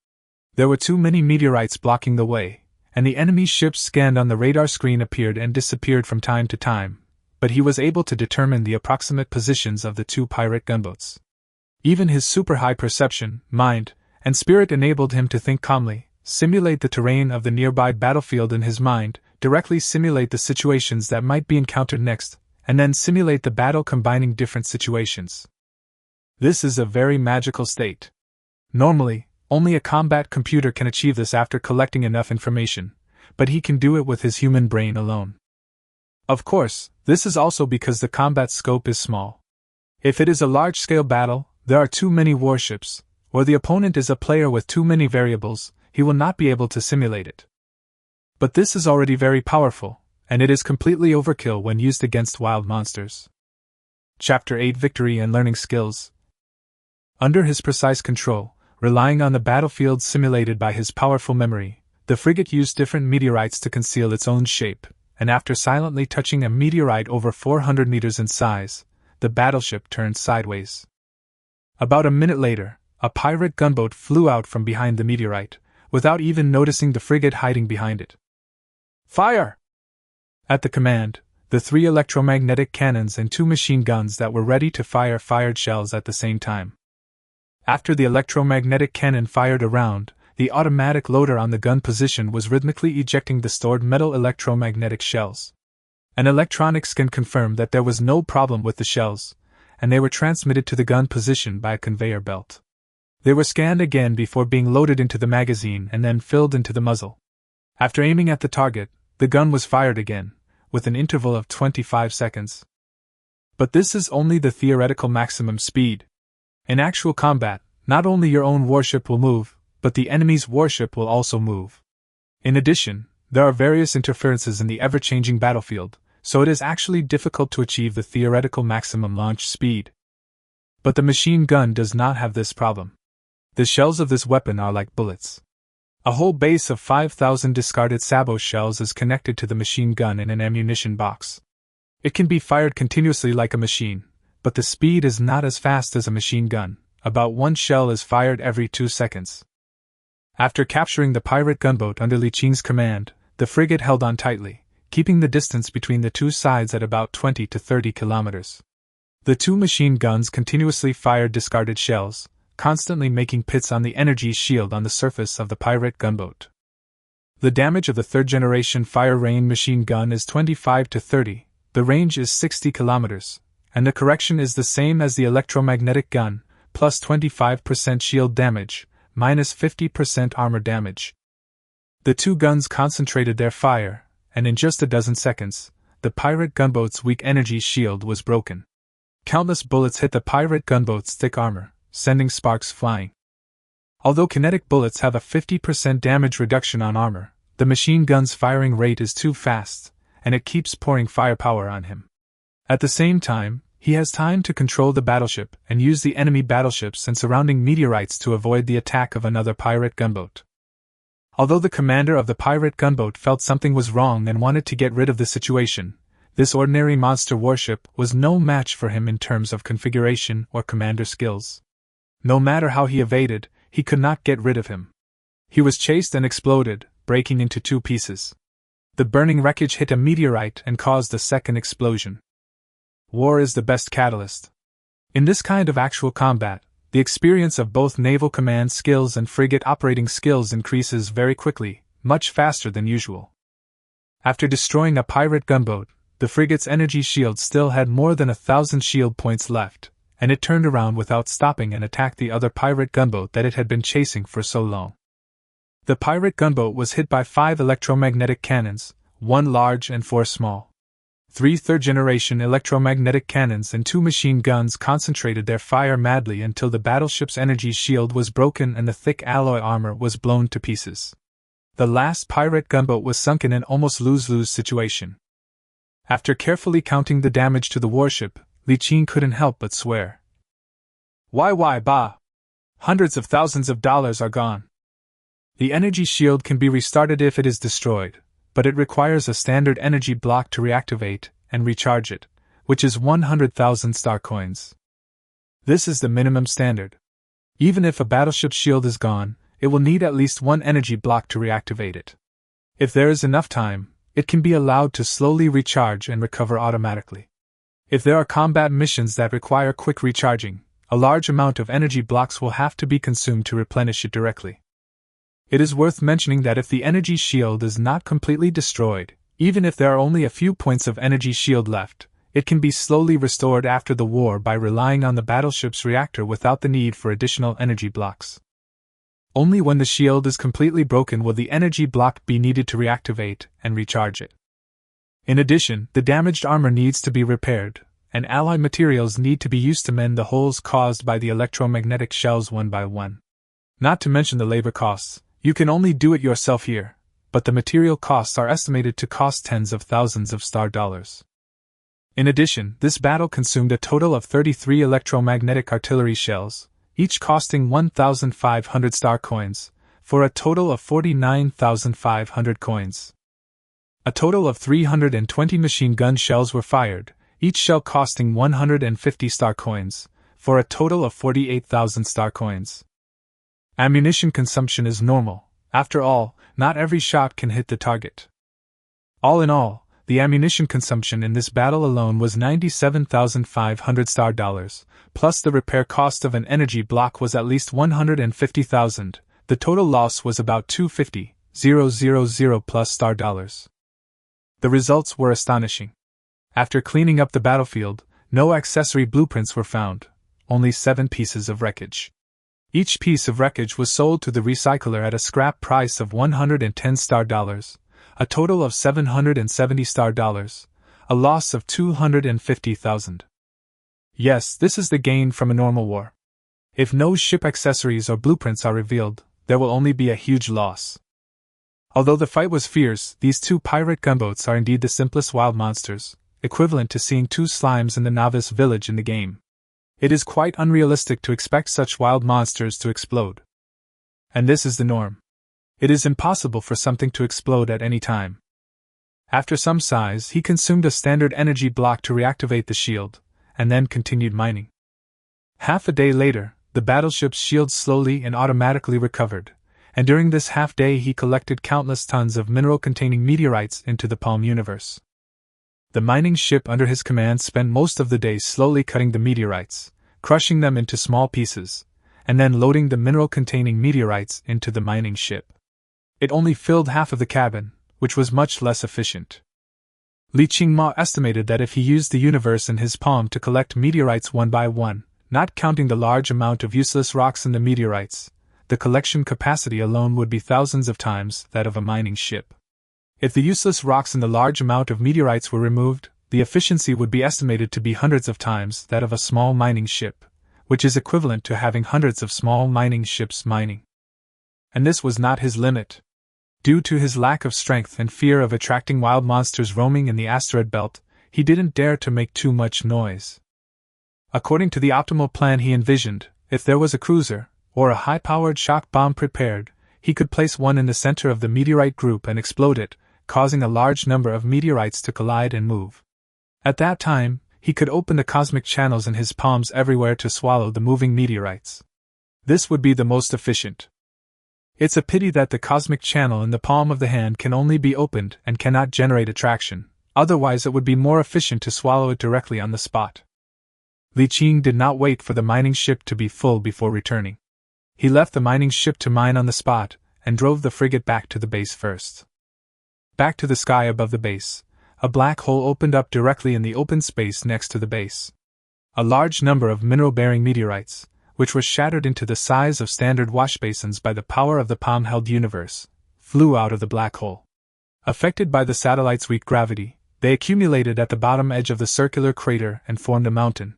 Speaker 1: There were too many meteorites blocking the way, and the enemy ships scanned on the radar screen appeared and disappeared from time to time, but he was able to determine the approximate positions of the 2 pirate gunboats. Even his super-high perception, mind, and spirit enabled him to think calmly, simulate the terrain of the nearby battlefield in his mind, directly simulate the situations that might be encountered next, and then simulate the battle combining different situations. This is a very magical state. Normally, only a combat computer can achieve this after collecting enough information, but he can do it with his human brain alone. Of course, this is also because the combat scope is small. If it is a large-scale battle, there are too many warships, or the opponent is a player with too many variables, he will not be able to simulate it. But this is already very powerful, and it is completely overkill when used against wild monsters. Chapter 8 Victory and Learning Skills. Under his precise control, relying on the battlefield simulated by his powerful memory, the frigate used different meteorites to conceal its own shape, and after silently touching a meteorite over 400 meters in size, the battleship turned sideways. About a minute later, a pirate gunboat flew out from behind the meteorite, without even noticing the frigate hiding behind it. Fire! At the command, the 3 electromagnetic cannons and 2 machine guns that were ready to fire fired shells at the same time. After the electromagnetic cannon fired a round, the automatic loader on the gun position was rhythmically ejecting the stored metal electromagnetic shells. An electronics can confirm that there was no problem with the shells, and they were transmitted to the gun position by a conveyor belt. They were scanned again before being loaded into the magazine and then filled into the muzzle. After aiming at the target, the gun was fired again, with an interval of 25 seconds. But this is only the theoretical maximum speed. In actual combat, not only your own warship will move, but the enemy's warship will also move. In addition, there are various interferences in the ever-changing battlefield, so it is actually difficult to achieve the theoretical maximum launch speed. But the machine gun does not have this problem. The shells of this weapon are like bullets. A whole base of 5,000 discarded sabot shells is connected to the machine gun in an ammunition box. It can be fired continuously like a machine, but the speed is not as fast as a machine gun. About 1 shell is fired every 2 seconds. After capturing the pirate gunboat under Li Qing's command, the frigate held on tightly, keeping the distance between the 2 sides at about 20 to 30 kilometers. The 2 machine guns continuously fired discarded shells, constantly making pits on the energy shield on the surface of the pirate gunboat. The damage of the 3rd-generation fire rain machine gun is 25 to 30, the range is 60 kilometers, and the correction is the same as the electromagnetic gun, plus 25% shield damage, minus 50% armor damage. The 2 guns concentrated their fire, and in just a dozen seconds, the pirate gunboat's weak energy shield was broken. Countless bullets hit the pirate gunboat's thick armor, sending sparks flying. Although kinetic bullets have a 50% damage reduction on armor, the machine gun's firing rate is too fast, and it keeps pouring firepower on him. At the same time, he has time to control the battleship and use the enemy battleships and surrounding meteorites to avoid the attack of another pirate gunboat. Although the commander of the pirate gunboat felt something was wrong and wanted to get rid of the situation, this ordinary monster warship was no match for him in terms of configuration or commander skills. No matter how he evaded, he could not get rid of him. He was chased and exploded, breaking into 2 pieces. The burning wreckage hit a meteorite and caused a second explosion. War is the best catalyst. In this kind of actual combat, the experience of both naval command skills and frigate operating skills increases very quickly, much faster than usual. After destroying a pirate gunboat, the frigate's energy shield still had more than 1,000 shield points left, and it turned around without stopping and attacked the other pirate gunboat that it had been chasing for so long. The pirate gunboat was hit by 5 electromagnetic cannons, 1 large and 4 small. 3 third-generation electromagnetic cannons and 2 machine guns concentrated their fire madly until the battleship's energy shield was broken and the thick alloy armor was blown to pieces. The last pirate gunboat was sunk in an almost lose-lose situation. After carefully counting the damage to the warship, Li Qin couldn't help but swear. Why, bah! Hundreds of thousands of dollars are gone. The energy shield can be restarted if it is destroyed, but it requires a standard energy block to reactivate and recharge it, which is 100,000 star coins. This is the minimum standard. Even if a battleship's shield is gone, it will need at least 1 energy block to reactivate it. If there is enough time, it can be allowed to slowly recharge and recover automatically. If there are combat missions that require quick recharging, a large amount of energy blocks will have to be consumed to replenish it directly. It is worth mentioning that if the energy shield is not completely destroyed, even if there are only a few points of energy shield left, it can be slowly restored after the war by relying on the battleship's reactor without the need for additional energy blocks. Only when the shield is completely broken will the energy block be needed to reactivate and recharge it. In addition, the damaged armor needs to be repaired, and alloy materials need to be used to mend the holes caused by the electromagnetic shells one by one. Not to mention the labor costs. You can only do it yourself here, but the material costs are estimated to cost tens of thousands of star dollars. In addition, this battle consumed a total of 33 electromagnetic artillery shells, each costing 1,500 star coins, for a total of 49,500 coins. A total of 320 machine gun shells were fired, each shell costing 150 star coins, for a total of 48,000 star coins. Ammunition consumption is normal. After all, not every shot can hit the target. All in all, the ammunition consumption in this battle alone was 97,500 star dollars, plus the repair cost of an energy block was at least 150,000. The total loss was about 250,000 plus star dollars. The results were astonishing. After cleaning up the battlefield, no accessory blueprints were found, only 7 pieces of wreckage. Each piece of wreckage was sold to the recycler at a scrap price of 110 star dollars, a total of 770 star dollars, a loss of 250,000. Yes, this is the gain from a normal war. If no ship accessories or blueprints are revealed, there will only be a huge loss. Although the fight was fierce, these 2 pirate gunboats are indeed the simplest wild monsters, equivalent to seeing 2 slimes in the novice village in the game. It is quite unrealistic to expect such wild monsters to explode. And this is the norm. It is impossible for something to explode at any time. After some sighs, he consumed a standard energy block to reactivate the shield, and then continued mining. Half a day later, the battleship's shield slowly and automatically recovered, and during this half-day he collected countless tons of mineral-containing meteorites into the Palm universe. The mining ship under his command spent most of the day slowly cutting the meteorites, crushing them into small pieces, and then loading the mineral-containing meteorites into the mining ship. It only filled half of the cabin, which was much less efficient. Li Qingma estimated that if he used the universe in his palm to collect meteorites one by one, not counting the large amount of useless rocks in the meteorites, the collection capacity alone would be thousands of times that of a mining ship. If the useless rocks and the large amount of meteorites were removed, the efficiency would be estimated to be hundreds of times that of a small mining ship, which is equivalent to having hundreds of small mining ships mining. And this was not his limit. Due to his lack of strength and fear of attracting wild monsters roaming in the asteroid belt, he didn't dare to make too much noise. According to the optimal plan he envisioned, if there was a cruiser, or a high-powered shock bomb prepared, he could place one in the center of the meteorite group and explode it, causing a large number of meteorites to collide and move. At that time, he could open the cosmic channels in his palms everywhere to swallow the moving meteorites. This would be the most efficient. It's a pity that the cosmic channel in the palm of the hand can only be opened and cannot generate attraction, otherwise it would be more efficient to swallow it directly on the spot. Li Qing did not wait for the mining ship to be full before returning. He left the mining ship to mine on the spot, and drove the frigate back to the base first. Back to the sky above the base, a black hole opened up directly in the open space next to the base. A large number of mineral-bearing meteorites, which were shattered into the size of standard wash basins by the power of the palm-held universe, flew out of the black hole. Affected by the satellite's weak gravity, they accumulated at the bottom edge of the circular crater and formed a mountain.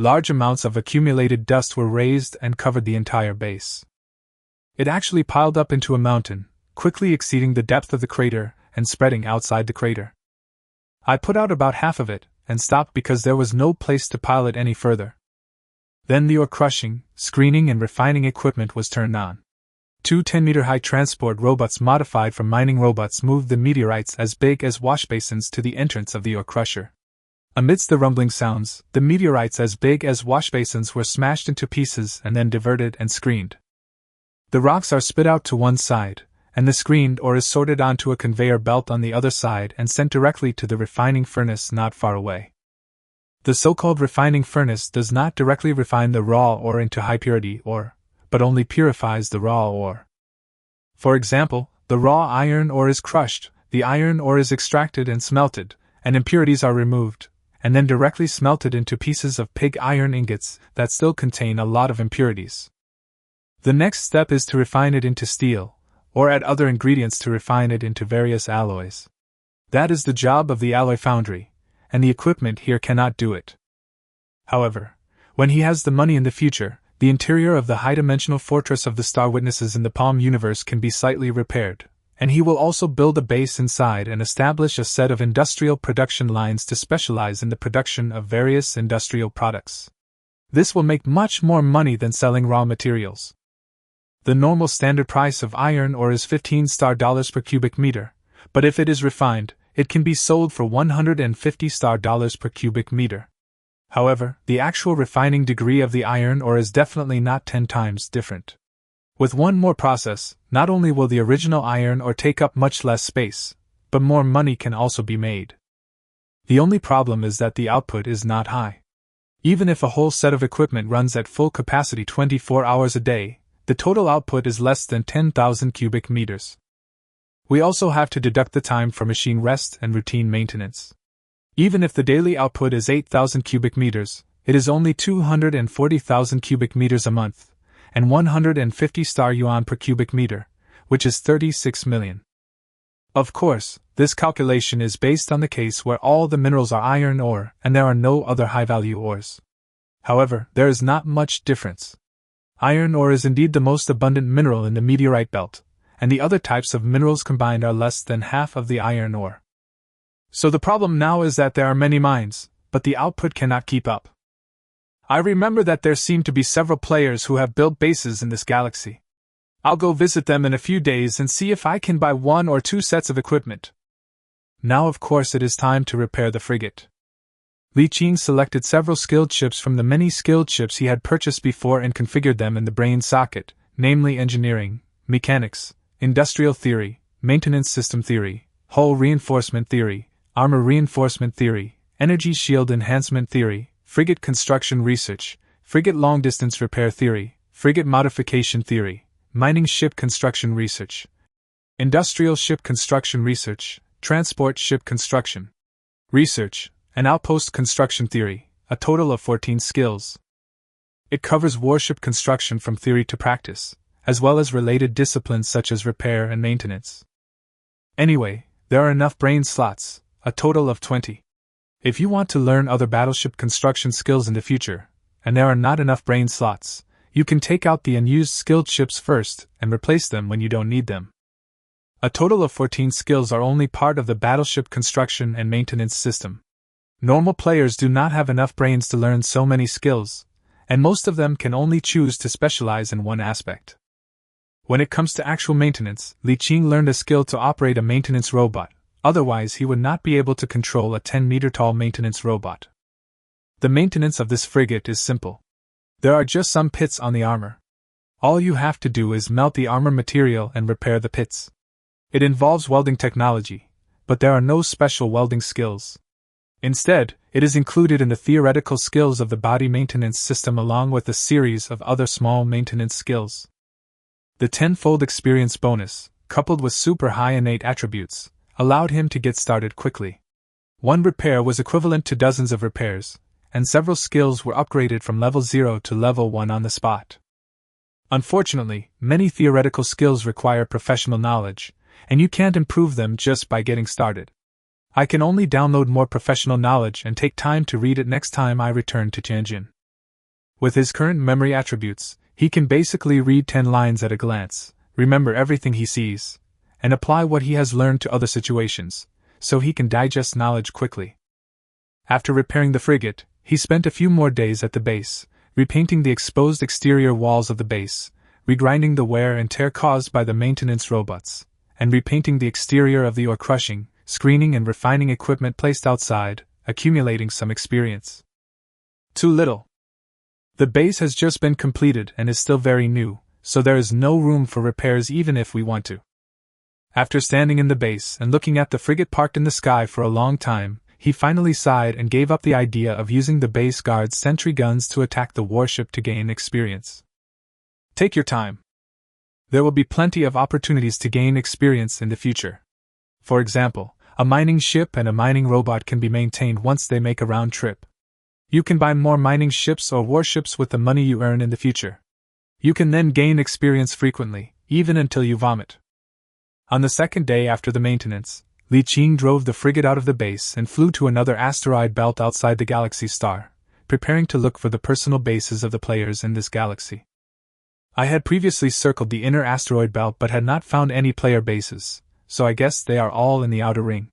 Speaker 1: Large amounts of accumulated dust were raised and covered the entire base. It actually piled up into a mountain, quickly exceeding the depth of the crater and spreading outside the crater. I put out about half of it, and stopped because there was no place to pile it any further. Then the ore crushing, screening and refining equipment was turned on. 2 10-meter-high transport robots modified from mining robots moved the meteorites as big as wash basins to the entrance of the ore crusher. Amidst the rumbling sounds, the meteorites as big as wash basins were smashed into pieces and then diverted and screened. The rocks are spit out to one side, and the screened ore is sorted onto a conveyor belt on the other side and sent directly to the refining furnace not far away. The so-called refining furnace does not directly refine the raw ore into high-purity ore, but only purifies the raw ore. For example, the raw iron ore is crushed, the iron ore is extracted and smelted, and impurities are removed, and then directly smelted into pieces of pig iron ingots that still contain a lot of impurities. The next step is to refine it into steel, or add other ingredients to refine it into various alloys. That is the job of the alloy foundry, and the equipment here cannot do it. However, when he has the money in the future, the interior of the high-dimensional fortress of the Star Witnesses in the Palm universe can be slightly repaired, and he will also build a base inside and establish a set of industrial production lines to specialize in the production of various industrial products. This will make much more money than selling raw materials. The normal standard price of iron ore is $15 per cubic meter, but if it is refined, it can be sold for $150 per cubic meter. However, the actual refining degree of the iron ore is definitely not 10 times different. With one more process, not only will the original iron ore take up much less space, but more money can also be made. The only problem is that the output is not high. Even if a whole set of equipment runs at full capacity 24 hours a day, the total output is less than 10,000 cubic meters. We also have to deduct the time for machine rest and routine maintenance. Even if the daily output is 8,000 cubic meters, it is only 240,000 cubic meters a month, and 150 star yuan per cubic meter, which is 36 million. Of course, this calculation is based on the case where all the minerals are iron ore and there are no other high-value ores. However, there is not much difference. Iron ore is indeed the most abundant mineral in the meteorite belt, and the other types of minerals combined are less than half of the iron ore. So the problem now is that there are many mines, but the output cannot keep up. I remember that there seem to be several players who have built bases in this galaxy. I'll go visit them in a few days and see if I can buy 1 or 2 sets of equipment. Now of course it is time to repair the frigate. Li Qing selected several skilled ships from the many skilled ships he had purchased before and configured them in the brain socket, namely engineering, mechanics, industrial theory, maintenance system theory, hull reinforcement theory, armor reinforcement theory, energy shield enhancement theory, frigate construction research, frigate long-distance repair theory, frigate modification theory, mining ship construction research, industrial ship construction research, transport ship construction research, and outpost construction theory, a total of 14 skills. It covers warship construction from theory to practice, as well as related disciplines such as repair and maintenance. Anyway, there are enough brain slots, a total of 20. If you want to learn other battleship construction skills in the future, and there are not enough brain slots, you can take out the unused skilled ships first and replace them when you don't need them. A total of 14 skills are only part of the battleship construction and maintenance system. Normal players do not have enough brains to learn so many skills, and most of them can only choose to specialize in one aspect. When it comes to actual maintenance, Li Qing learned a skill to operate a maintenance robot, otherwise he would not be able to control a 10-meter-tall maintenance robot. The maintenance of this frigate is simple. There are just some pits on the armor. All you have to do is melt the armor material and repair the pits. It involves welding technology, but there are no special welding skills. Instead, it is included in the theoretical skills of the body maintenance system along with a series of other small maintenance skills. The 10-fold experience bonus, coupled with super high innate attributes, allowed him to get started quickly. One repair was equivalent to dozens of repairs, and several skills were upgraded from level 0 to level 1 on the spot. Unfortunately, many theoretical skills require professional knowledge, and you can't improve them just by getting started. I can only download more professional knowledge and take time to read it next time I return to Tianjin. With his current memory attributes, he can basically read 10 lines at a glance, remember everything he sees, and apply what he has learned to other situations, so he can digest knowledge quickly. After repairing the frigate, he spent a few more days at the base, repainting the exposed exterior walls of the base, regrinding the wear and tear caused by the maintenance robots, and repainting the exterior of the ore crushing, screening and refining equipment placed outside, accumulating some experience. Too little. The base has just been completed and is still very new, so there is no room for repairs even if we want to. After standing in the base and looking at the frigate parked in the sky for a long time, he finally sighed and gave up the idea of using the base guard's sentry guns to attack the warship to gain experience. Take your time. There will be plenty of opportunities to gain experience in the future. For example, a mining ship and a mining robot can be maintained once they make a round trip. You can buy more mining ships or warships with the money you earn in the future. You can then gain experience frequently, even until you vomit. On the second day after the maintenance, Li Qing drove the frigate out of the base and flew to another asteroid belt outside the galaxy star, preparing to look for the personal bases of the players in this galaxy. I had previously circled the inner asteroid belt but had not found any player bases, so I guess they are all in the outer ring.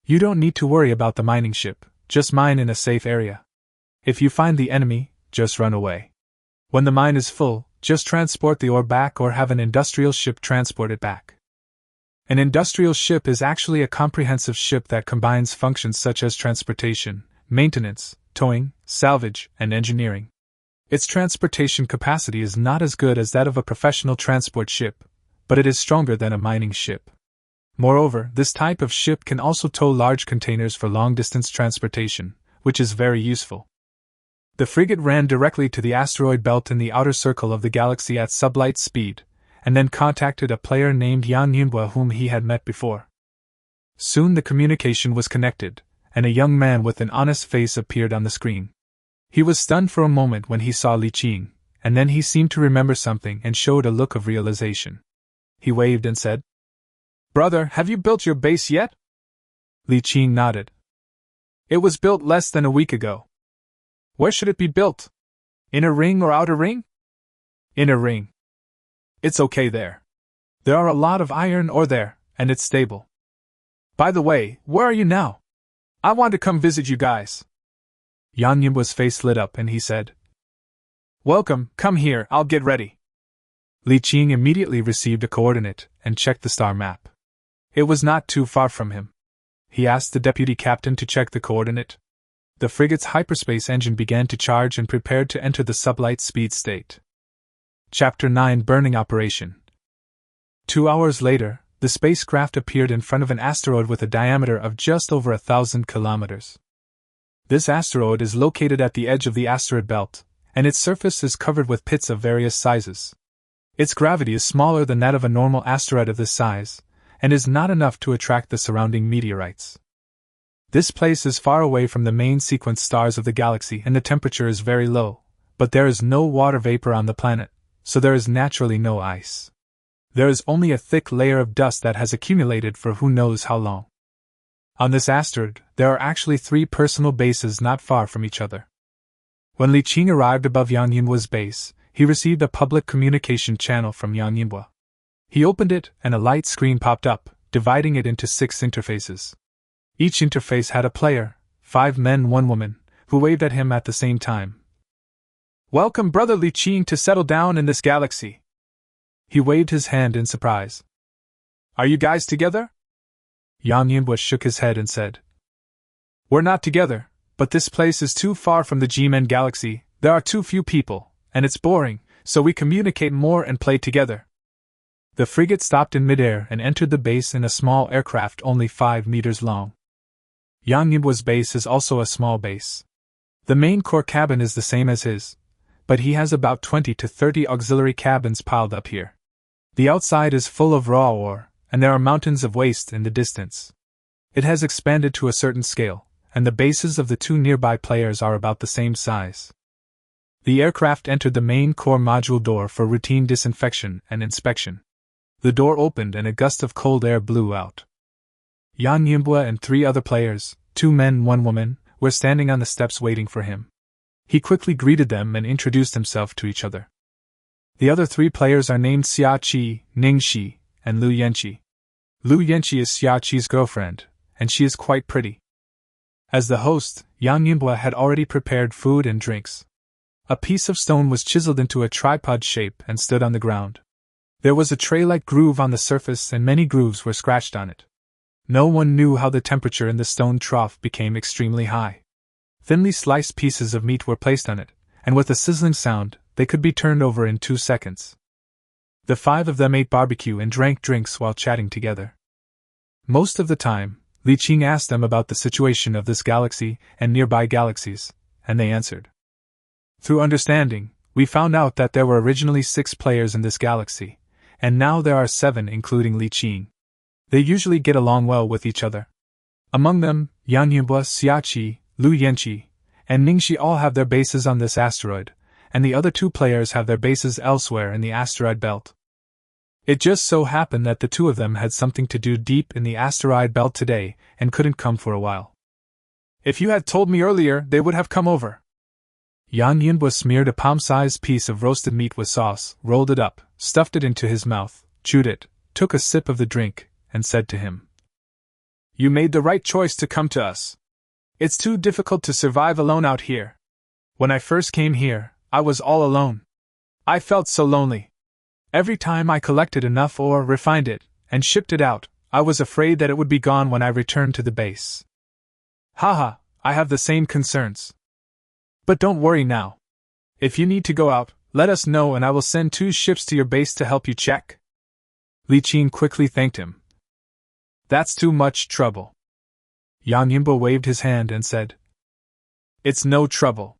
Speaker 1: You don't need to worry about the mining ship, just mine in a safe area. If you find the enemy, just run away. When the mine is full, just transport the ore back or have an industrial ship transport it back. An industrial ship is actually a comprehensive ship that combines functions such as transportation, maintenance, towing, salvage, and engineering. Its transportation capacity is not as good as that of a professional transport ship, but it is stronger than a mining ship. Moreover, this type of ship can also tow large containers for long-distance transportation, which is very useful. The frigate ran directly to the asteroid belt in the outer circle of the galaxy at sublight speed, and then contacted a player named Yan Yunhua whom he had met before. Soon the communication was connected, and a young man with an honest face appeared on the screen. He was stunned for a moment when he saw Li Qing, and then he seemed to remember something and showed a look of realization. He waved and said, "Brother, have you built your base yet?" Li Qing nodded. "It was built less than a week ago." "Where should it be built? Inner ring or outer ring?" "Inner ring. It's okay there. There are a lot of iron ore there, and it's stable. By the way, where are you now? I want to come visit you guys." Yan Yunhua's face lit up and he said, "Welcome, come here, I'll get ready." Li Qing immediately received a coordinate and checked the star map. It was not too far from him. He asked the deputy captain to check the coordinate. The frigate's hyperspace engine began to charge and prepared to enter the sublight speed state. Chapter 9 Burning Operation. 2 hours later, the spacecraft appeared in front of an asteroid with a diameter of just over 1,000 kilometers. This asteroid is located at the edge of the asteroid belt, and its surface is covered with pits of various sizes. Its gravity is smaller than that of a normal asteroid of this size, and is not enough to attract the surrounding meteorites. This place is far away from the main sequence stars of the galaxy and the temperature is very low, but there is no water vapor on the planet, so there is naturally no ice. There is only a thick layer of dust that has accumulated for who knows how long. On this asteroid, there are actually 3 personal bases not far from each other. When Li Qing arrived above Yang Yinhua's base, he received a public communication channel from Yang Yinhua. He opened it, and a light screen popped up, dividing it into 6 interfaces. Each interface had a player, 5 men, 1 woman, who waved at him at the same time. "Welcome, Brother Li Qing, to settle down in this galaxy." He waved his hand in surprise. "Are you guys together?" Yang Yinhua shook his head and said, "We're not together, but this place is too far from the G-Men galaxy, there are too few people, and it's boring, so we communicate more and play together." The frigate stopped in midair and entered the base in a small aircraft only 5 meters long. Yang Yinhua's base is also a small base. The main core cabin is the same as his, but he has about 20 to 30 auxiliary cabins piled up here. The outside is full of raw ore, and there are mountains of waste in the distance. It has expanded to a certain scale, and the bases of the 2 nearby players are about the same size. The aircraft entered the main core module door for routine disinfection and inspection. The door opened and a gust of cold air blew out. Yang Yinhua and 3 other players, 2 men, 1 woman, were standing on the steps waiting for him. He quickly greeted them and introduced himself to each other. The other 3 players are named Xia Qi, Ning Shi, and Lu Yanqi. Lu Yanqi is Xia Qi's girlfriend, and she is quite pretty. As the host, Yang Yinhua had already prepared food and drinks. A piece of stone was chiseled into a tripod shape and stood on the ground. There was a tray-like groove on the surface and many grooves were scratched on it. No one knew how the temperature in the stone trough became extremely high. Thinly sliced pieces of meat were placed on it, and with a sizzling sound, they could be turned over in 2 seconds. The 5 of them ate barbecue and drank drinks while chatting together. Most of the time, Li Qing asked them about the situation of this galaxy and nearby galaxies, and they answered. Through understanding, we found out that there were originally 6 players in this galaxy, and now there are 7 including Li Qing. They usually get along well with each other. Among them, Yang Yinhua, Xia Qi, Lu Yanqi, and Ningxi all have their bases on this asteroid, and the other 2 players have their bases elsewhere in the asteroid belt. It just so happened that the 2 of them had something to do deep in the asteroid belt today and couldn't come for a while. If you had told me earlier, they would have come over. Yang Yinhua smeared a palm-sized piece of roasted meat with sauce, rolled it up, stuffed it into his mouth, chewed it, took a sip of the drink, and said to him, "You made the right choice to come to us. It's too difficult to survive alone out here. When I first came here, I was all alone. I felt so lonely. Every time I collected enough ore, refined it, and shipped it out, I was afraid that it would be gone when I returned to the base. Haha, I have the same concerns. But don't worry now. If you need to go out, let us know and I will send 2 ships to your base to help you check." Li Qing quickly thanked him. "That's too much trouble." Yang Yinhua waved his hand and said, "It's no trouble.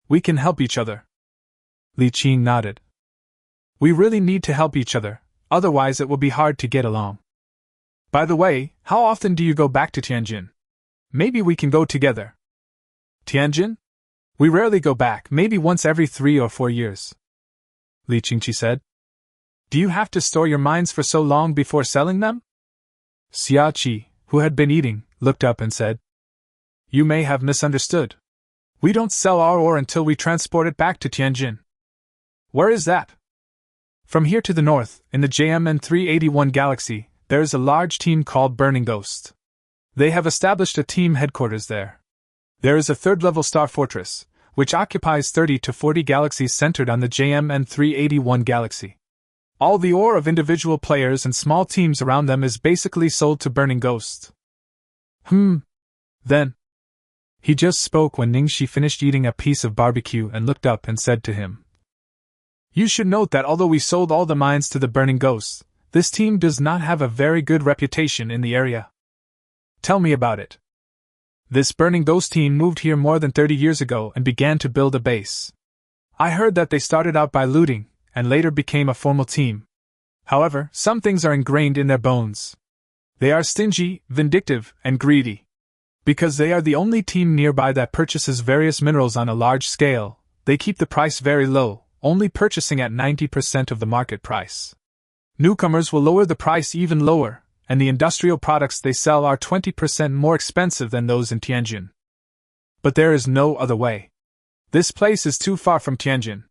Speaker 1: We can help each other." Li Qing nodded. "We really need to help each other, otherwise it will be hard to get along. By the way, how often do you go back to Tianjin? Maybe we can go together." "Tianjin? We rarely go back, maybe once every 3 or 4 years." Li Qingqi said. "Do you have to store your mines for so long before selling them?" Xia Qi, who had been eating, looked up and said, "You may have misunderstood. We don't sell our ore until we transport it back to Tianjin." "Where is that?" "From here to the north, in the JMN 381 galaxy, there is a large team called Burning Ghost. They have established a team headquarters there. There is a 3rd-level star fortress, which occupies 30 to 40 galaxies centered on the JMN 381 galaxy. All the ore of individual players and small teams around them is basically sold to Burning Ghost." Then. He just spoke when Ningxi finished eating a piece of barbecue and looked up and said to him, "You should note that although we sold all the mines to the Burning Ghosts, this team does not have a very good reputation in the area. Tell me about it." "This Burning Ghost team moved here more than 30 years ago and began to build a base. I heard that they started out by looting, and later became a formal team. However, some things are ingrained in their bones. They are stingy, vindictive, and greedy. Because they are the only team nearby that purchases various minerals on a large scale, they keep the price very low, only purchasing at 90% of the market price. Newcomers will lower the price even lower, and the industrial products they sell are 20% more expensive than those in Tianjin. But there is no other way. This place is too far from Tianjin.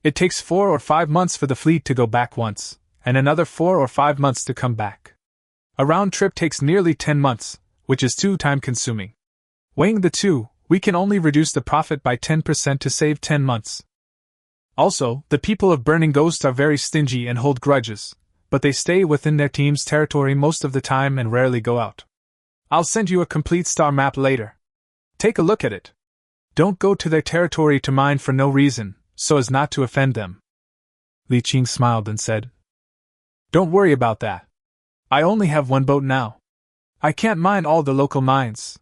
Speaker 1: It takes 4 or 5 months for the fleet to go back once, and another 4 or 5 months to come back. A round trip takes nearly 10 months, which is too time-consuming. Weighing the two, we can only reduce the profit by 10% to save 10 months. Also, the people of Burning Ghost are very stingy and hold grudges, but they stay within their team's territory most of the time and rarely go out. I'll send you a complete star map later. Take a look at it. Don't go to their territory to mine for no reason, so as not to offend them. Li Qing smiled and said, Don't worry about that. I only have one boat now. I can't mine all the local mines.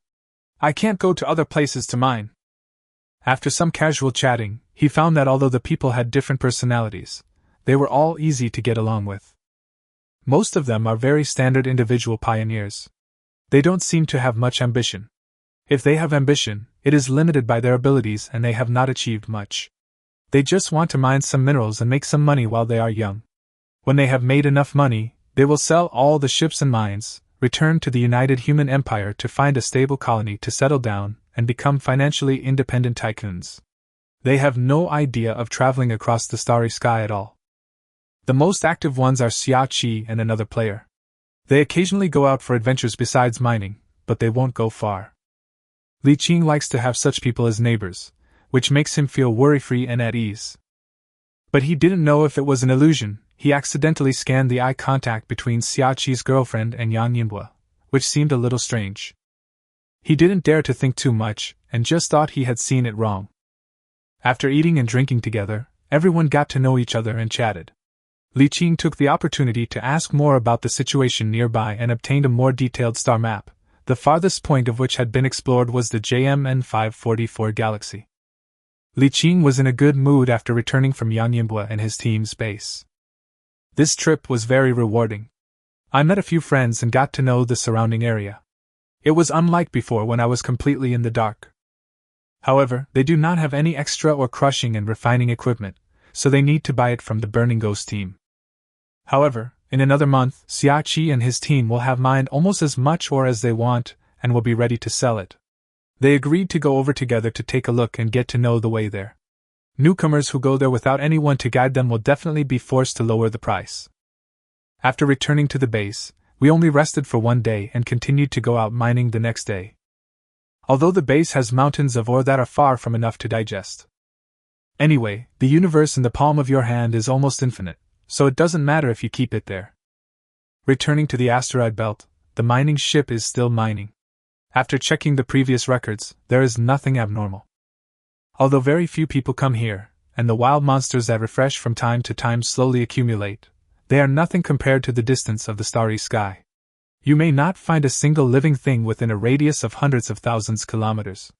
Speaker 1: I can't go to other places to mine. After some casual chatting, he found that although the people had different personalities, they were all easy to get along with. Most of them are very standard individual pioneers. They don't seem to have much ambition. If they have ambition, it is limited by their abilities and they have not achieved much. They just want to mine some minerals and make some money while they are young. When they have made enough money, they will sell all the ships and mines, return to the United Human Empire to find a stable colony to settle down, and become financially independent tycoons. They have no idea of traveling across the starry sky at all. The most active ones are Xia Qi and another player. They occasionally go out for adventures besides mining, but they won't go far. Li Qing likes to have such people as neighbors, which makes him feel worry-free and at ease. But he didn't know if it was an illusion. He accidentally scanned the eye contact between Xia Qi's girlfriend and Yang Yinhua, which seemed a little strange. He didn't dare to think too much, and just thought he had seen it wrong. After eating and drinking together, everyone got to know each other and chatted. Li Qing took the opportunity to ask more about the situation nearby and obtained a more detailed star map. The farthest point of which had been explored was the JMN 544 galaxy. Li Qing was in a good mood after returning from Yang Yinhua and his team's base. This trip was very rewarding. I met a few friends and got to know the surrounding area. It was unlike before when I was completely in the dark. However, they do not have any extra or crushing and refining equipment, so they need to buy it from the Burning Ghost team. However, in another month, Xia Qi and his team will have mined almost as much ore as they want, and will be ready to sell it. They agreed to go over together to take a look and get to know the way there. Newcomers who go there without anyone to guide them will definitely be forced to lower the price. After returning to the base, we only rested for one day and continued to go out mining the next day. Although the base has mountains of ore that are far from enough to digest. Anyway, the universe in the palm of your hand is almost infinite, so it doesn't matter if you keep it there. Returning to the asteroid belt, the mining ship is still mining. After checking the previous records, there is nothing abnormal. Although very few people come here, and the wild monsters that refresh from time to time slowly accumulate, they are nothing compared to the distance of the starry sky. You may not find a single living thing within a radius of hundreds of thousands kilometers.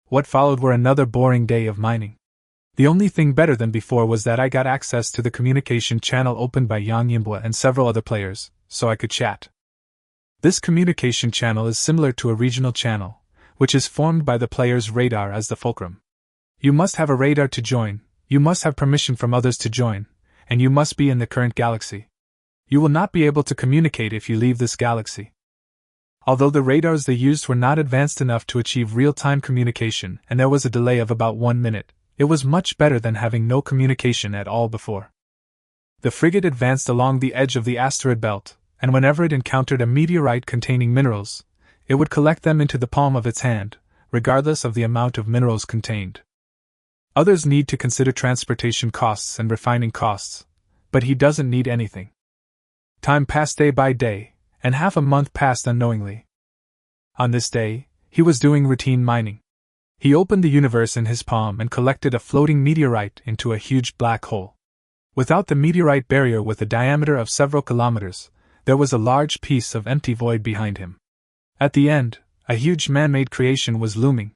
Speaker 1: What followed were another boring day of mining. The only thing better than before was that I got access to the communication channel opened by Yang Yinhua and several other players, so I could chat. This communication channel is similar to a regional channel, which is formed by the player's radar as the fulcrum. You must have a radar to join, you must have permission from others to join, and you must be in the current galaxy. You will not be able to communicate if you leave this galaxy. Although the radars they used were not advanced enough to achieve real-time communication and there was a delay of about 1 minute, it was much better than having no communication at all before. The frigate advanced along the edge of the asteroid belt, and whenever it encountered a meteorite containing minerals, it would collect them into the palm of its hand, regardless of the amount of minerals contained. Others need to consider transportation costs and refining costs, but he doesn't need anything. Time passed day by day, and half a month passed unknowingly. On this day, he was doing routine mining. He opened the universe in his palm and collected a floating meteorite into a huge black hole. Without the meteorite barrier with a diameter of several kilometers, there was a large piece of empty void behind him. At the end, a huge man-made creation was looming.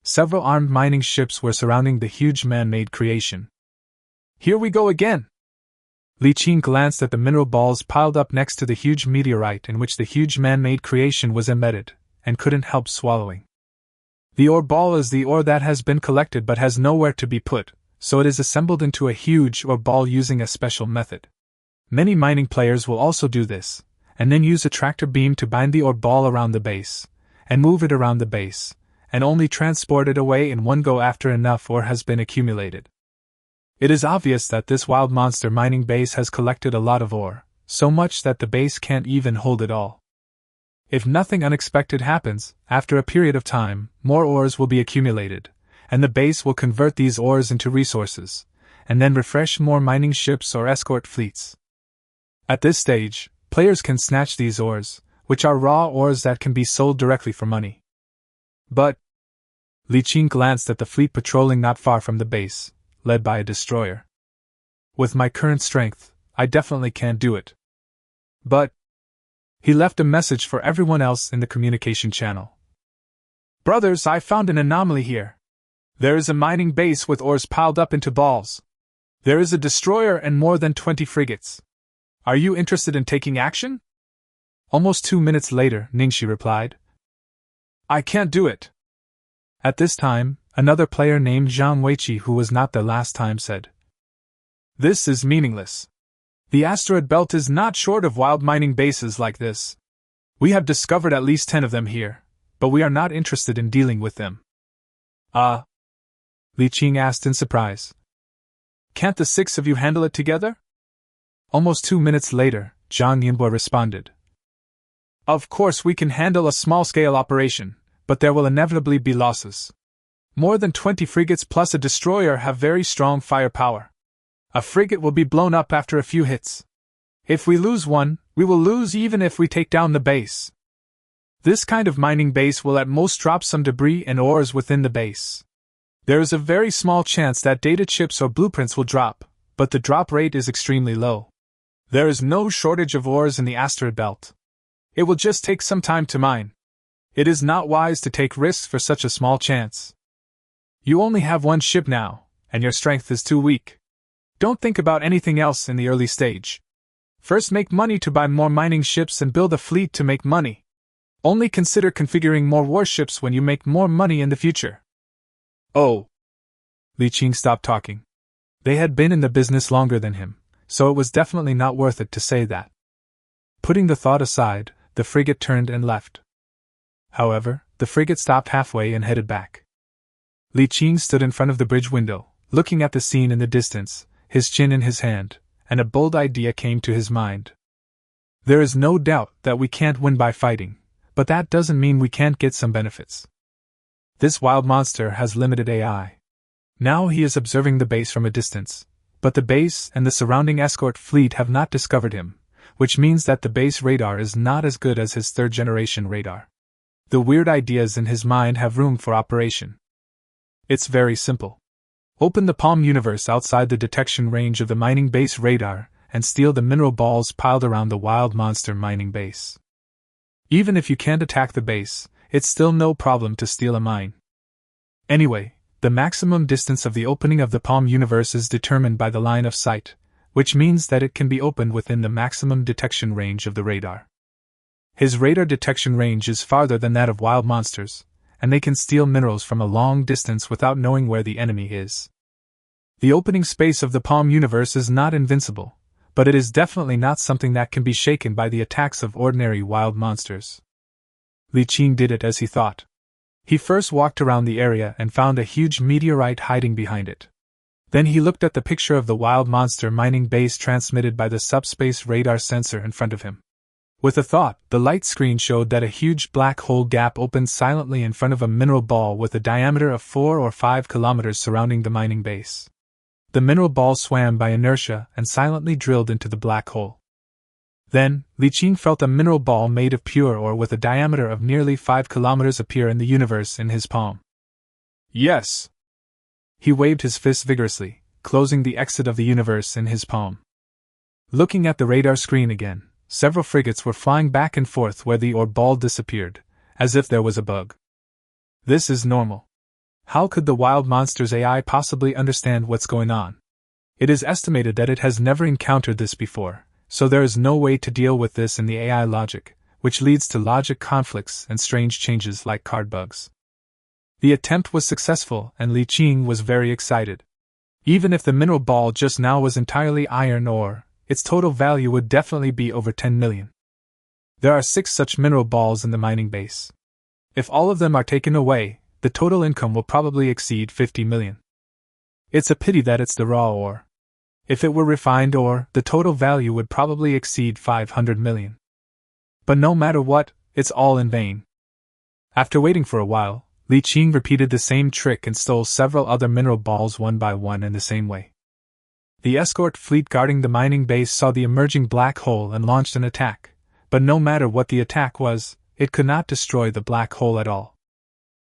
Speaker 1: Several armed mining ships were surrounding the huge man-made creation. Here we go again! Li Qing glanced at the mineral balls piled up next to the huge meteorite in which the huge man-made creation was embedded, and couldn't help swallowing. The ore ball is the ore that has been collected but has nowhere to be put, so it is assembled into a huge ore ball using a special method. Many mining players will also do this, and then use a tractor beam to bind the ore ball around the base, and move it around the base, and only transport it away in one go after enough ore has been accumulated. It is obvious that this wild monster mining base has collected a lot of ore, so much that the base can't even hold it all. If nothing unexpected happens, after a period of time, more ores will be accumulated, and the base will convert these ores into resources, and then refresh more mining ships or escort fleets. At this stage, players can snatch these ores, which are raw ores that can be sold directly for money. But Li Qing glanced at the fleet patrolling not far from the base, led by a destroyer. With my current strength, I definitely can't do it. But he left a message for everyone else in the communication channel. Brothers, I found an anomaly here. There is a mining base with ores piled up into balls. There is a destroyer and more than 20 frigates. Are you interested in taking action? Almost 2 minutes later, Ningxi replied. I can't do it. At this time, another player named Zhang Weiqi, who was not there last time, said, This is meaningless. The asteroid belt is not short of wild mining bases like this. We have discovered at least 10 of them here, but we are not interested in dealing with them. Li Qing asked in surprise. Can't the 6 of you handle it together? Almost 2 minutes later, Zhang Yinbo responded. Of course we can handle a small-scale operation, but there will inevitably be losses. More than 20 frigates plus a destroyer have very strong firepower. A frigate will be blown up after a few hits. If we lose one, we will lose even if we take down the base. This kind of mining base will at most drop some debris and ores within the base. There is a very small chance that data chips or blueprints will drop, but the drop rate is extremely low. There is no shortage of ores in the asteroid belt. It will just take some time to mine. It is not wise to take risks for such a small chance. You only have one ship now, and your strength is too weak. Don't think about anything else in the early stage. First make money to buy more mining ships and build a fleet to make money. Only consider configuring more warships when you make more money in the future. Oh. Li Qing stopped talking. They had been in the business longer than him, so it was definitely not worth it to say that. Putting the thought aside, the frigate turned and left. However, the frigate stopped halfway and headed back. Li Qing stood in front of the bridge window, looking at the scene in the distance, his chin in his hand, and a bold idea came to his mind. There is no doubt that we can't win by fighting, but that doesn't mean we can't get some benefits. This wild monster has limited AI. Now he is observing the base from a distance, but the base and the surrounding escort fleet have not discovered him, which means that the base radar is not as good as his third-generation radar. The weird ideas in his mind have room for operation. It's very simple. Open the Palm universe outside the detection range of the mining base radar and steal the mineral balls piled around the wild monster mining base. Even if you can't attack the base, it's still no problem to steal a mine. Anyway, the maximum distance of the opening of the Palm universe is determined by the line of sight, which means that it can be opened within the maximum detection range of the radar. His radar detection range is farther than that of wild monsters, and they can steal minerals from a long distance without knowing where the enemy is. The opening space of the Palm universe is not invincible, but it is definitely not something that can be shaken by the attacks of ordinary wild monsters. Li Qing did it as he thought. He first walked around the area and found a huge meteorite hiding behind it. Then he looked at the picture of the wild monster mining base transmitted by the subspace radar sensor in front of him. With a thought, the light screen showed that a huge black hole gap opened silently in front of a mineral ball with a diameter of 4 or 5 kilometers surrounding the mining base. The mineral ball swam by inertia and silently drilled into the black hole. Then, Li Qing felt a mineral ball made of pure ore with a diameter of nearly 5 kilometers appear in the universe in his palm. Yes! He waved his fist vigorously, closing the exit of the universe in his palm. Looking at the radar screen again, several frigates were flying back and forth where the ore ball disappeared, as if there was a bug. This is normal. How could the wild monster's AI possibly understand what's going on? It is estimated that it has never encountered this before, so there is no way to deal with this in the AI logic, which leads to logic conflicts and strange changes like card bugs. The attempt was successful and Li Qing was very excited. Even if the mineral ball just now was entirely iron ore, its total value would definitely be over 10 million. There are 6 such mineral balls in the mining base. If all of them are taken away, the total income will probably exceed 50 million. It's a pity that it's the raw ore. If it were refined ore, the total value would probably exceed 500 million. But no matter what, it's all in vain. After waiting for a while, Li Qing repeated the same trick and stole several other mineral balls one by one in the same way. The escort fleet guarding the mining base saw the emerging black hole and launched an attack, but no matter what the attack was, it could not destroy the black hole at all.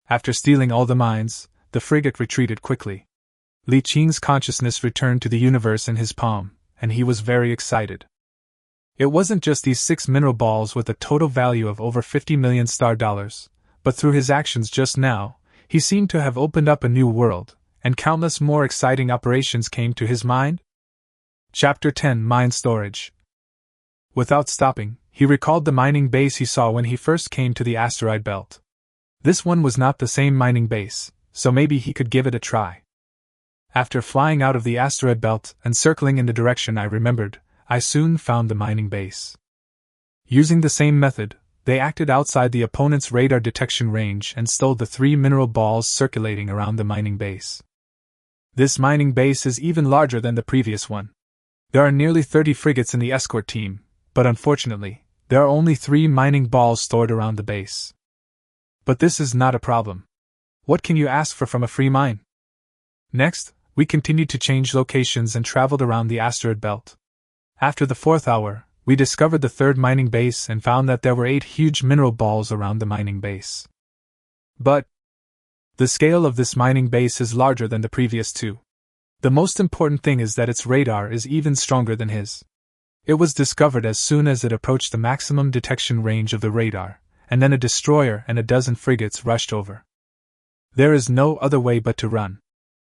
Speaker 1: After stealing all the mines, the frigate retreated quickly. Li Qing's consciousness returned to the universe in his palm, and he was very excited. It wasn't just these 6 mineral balls with a total value of over 50 million star dollars, but through his actions just now, he seemed to have opened up a new world, and countless more exciting operations came to his mind. Chapter 10: Mine Storage. Without stopping, he recalled the mining base he saw when he first came to the asteroid belt. This one was not the same mining base, so maybe he could give it a try. After flying out of the asteroid belt and circling in the direction I remembered, I soon found the mining base. Using the same method, they acted outside the opponent's radar detection range and stole the 3 mineral balls circulating around the mining base. This mining base is even larger than the previous one. There are nearly 30 frigates in the escort team, but unfortunately, there are only 3 mining balls stored around the base. But this is not a problem. What can you ask for from a free mine? Next, we continued to change locations and traveled around the asteroid belt. After the 4th hour, we discovered the 3rd mining base and found that there were 8 huge mineral balls around the mining base. But the scale of this mining base is larger than the previous 2. The most important thing is that its radar is even stronger than his. It was discovered as soon as it approached the maximum detection range of the radar, and then a destroyer and a dozen frigates rushed over. There is no other way but to run.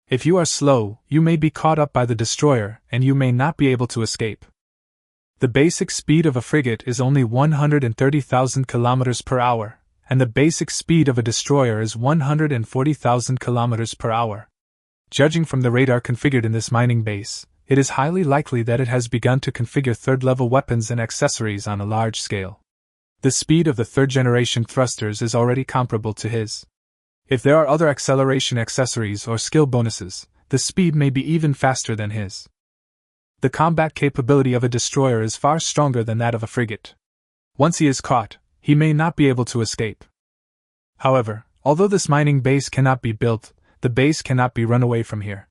Speaker 1: If you are slow, you may be caught up by the destroyer and you may not be able to escape. The basic speed of a frigate is only 130,000 kilometers per hour, and the basic speed of a destroyer is 140,000 kilometers per hour. Judging from the radar configured in this mining base, it is highly likely that it has begun to configure 3rd-level weapons and accessories on a large scale. The speed of the 3rd-generation thrusters is already comparable to his. If there are other acceleration accessories or skill bonuses, the speed may be even faster than his. The combat capability of a destroyer is far stronger than that of a frigate. Once he is caught, he may not be able to escape. However, although this mining base cannot be built, the base cannot be run away from here.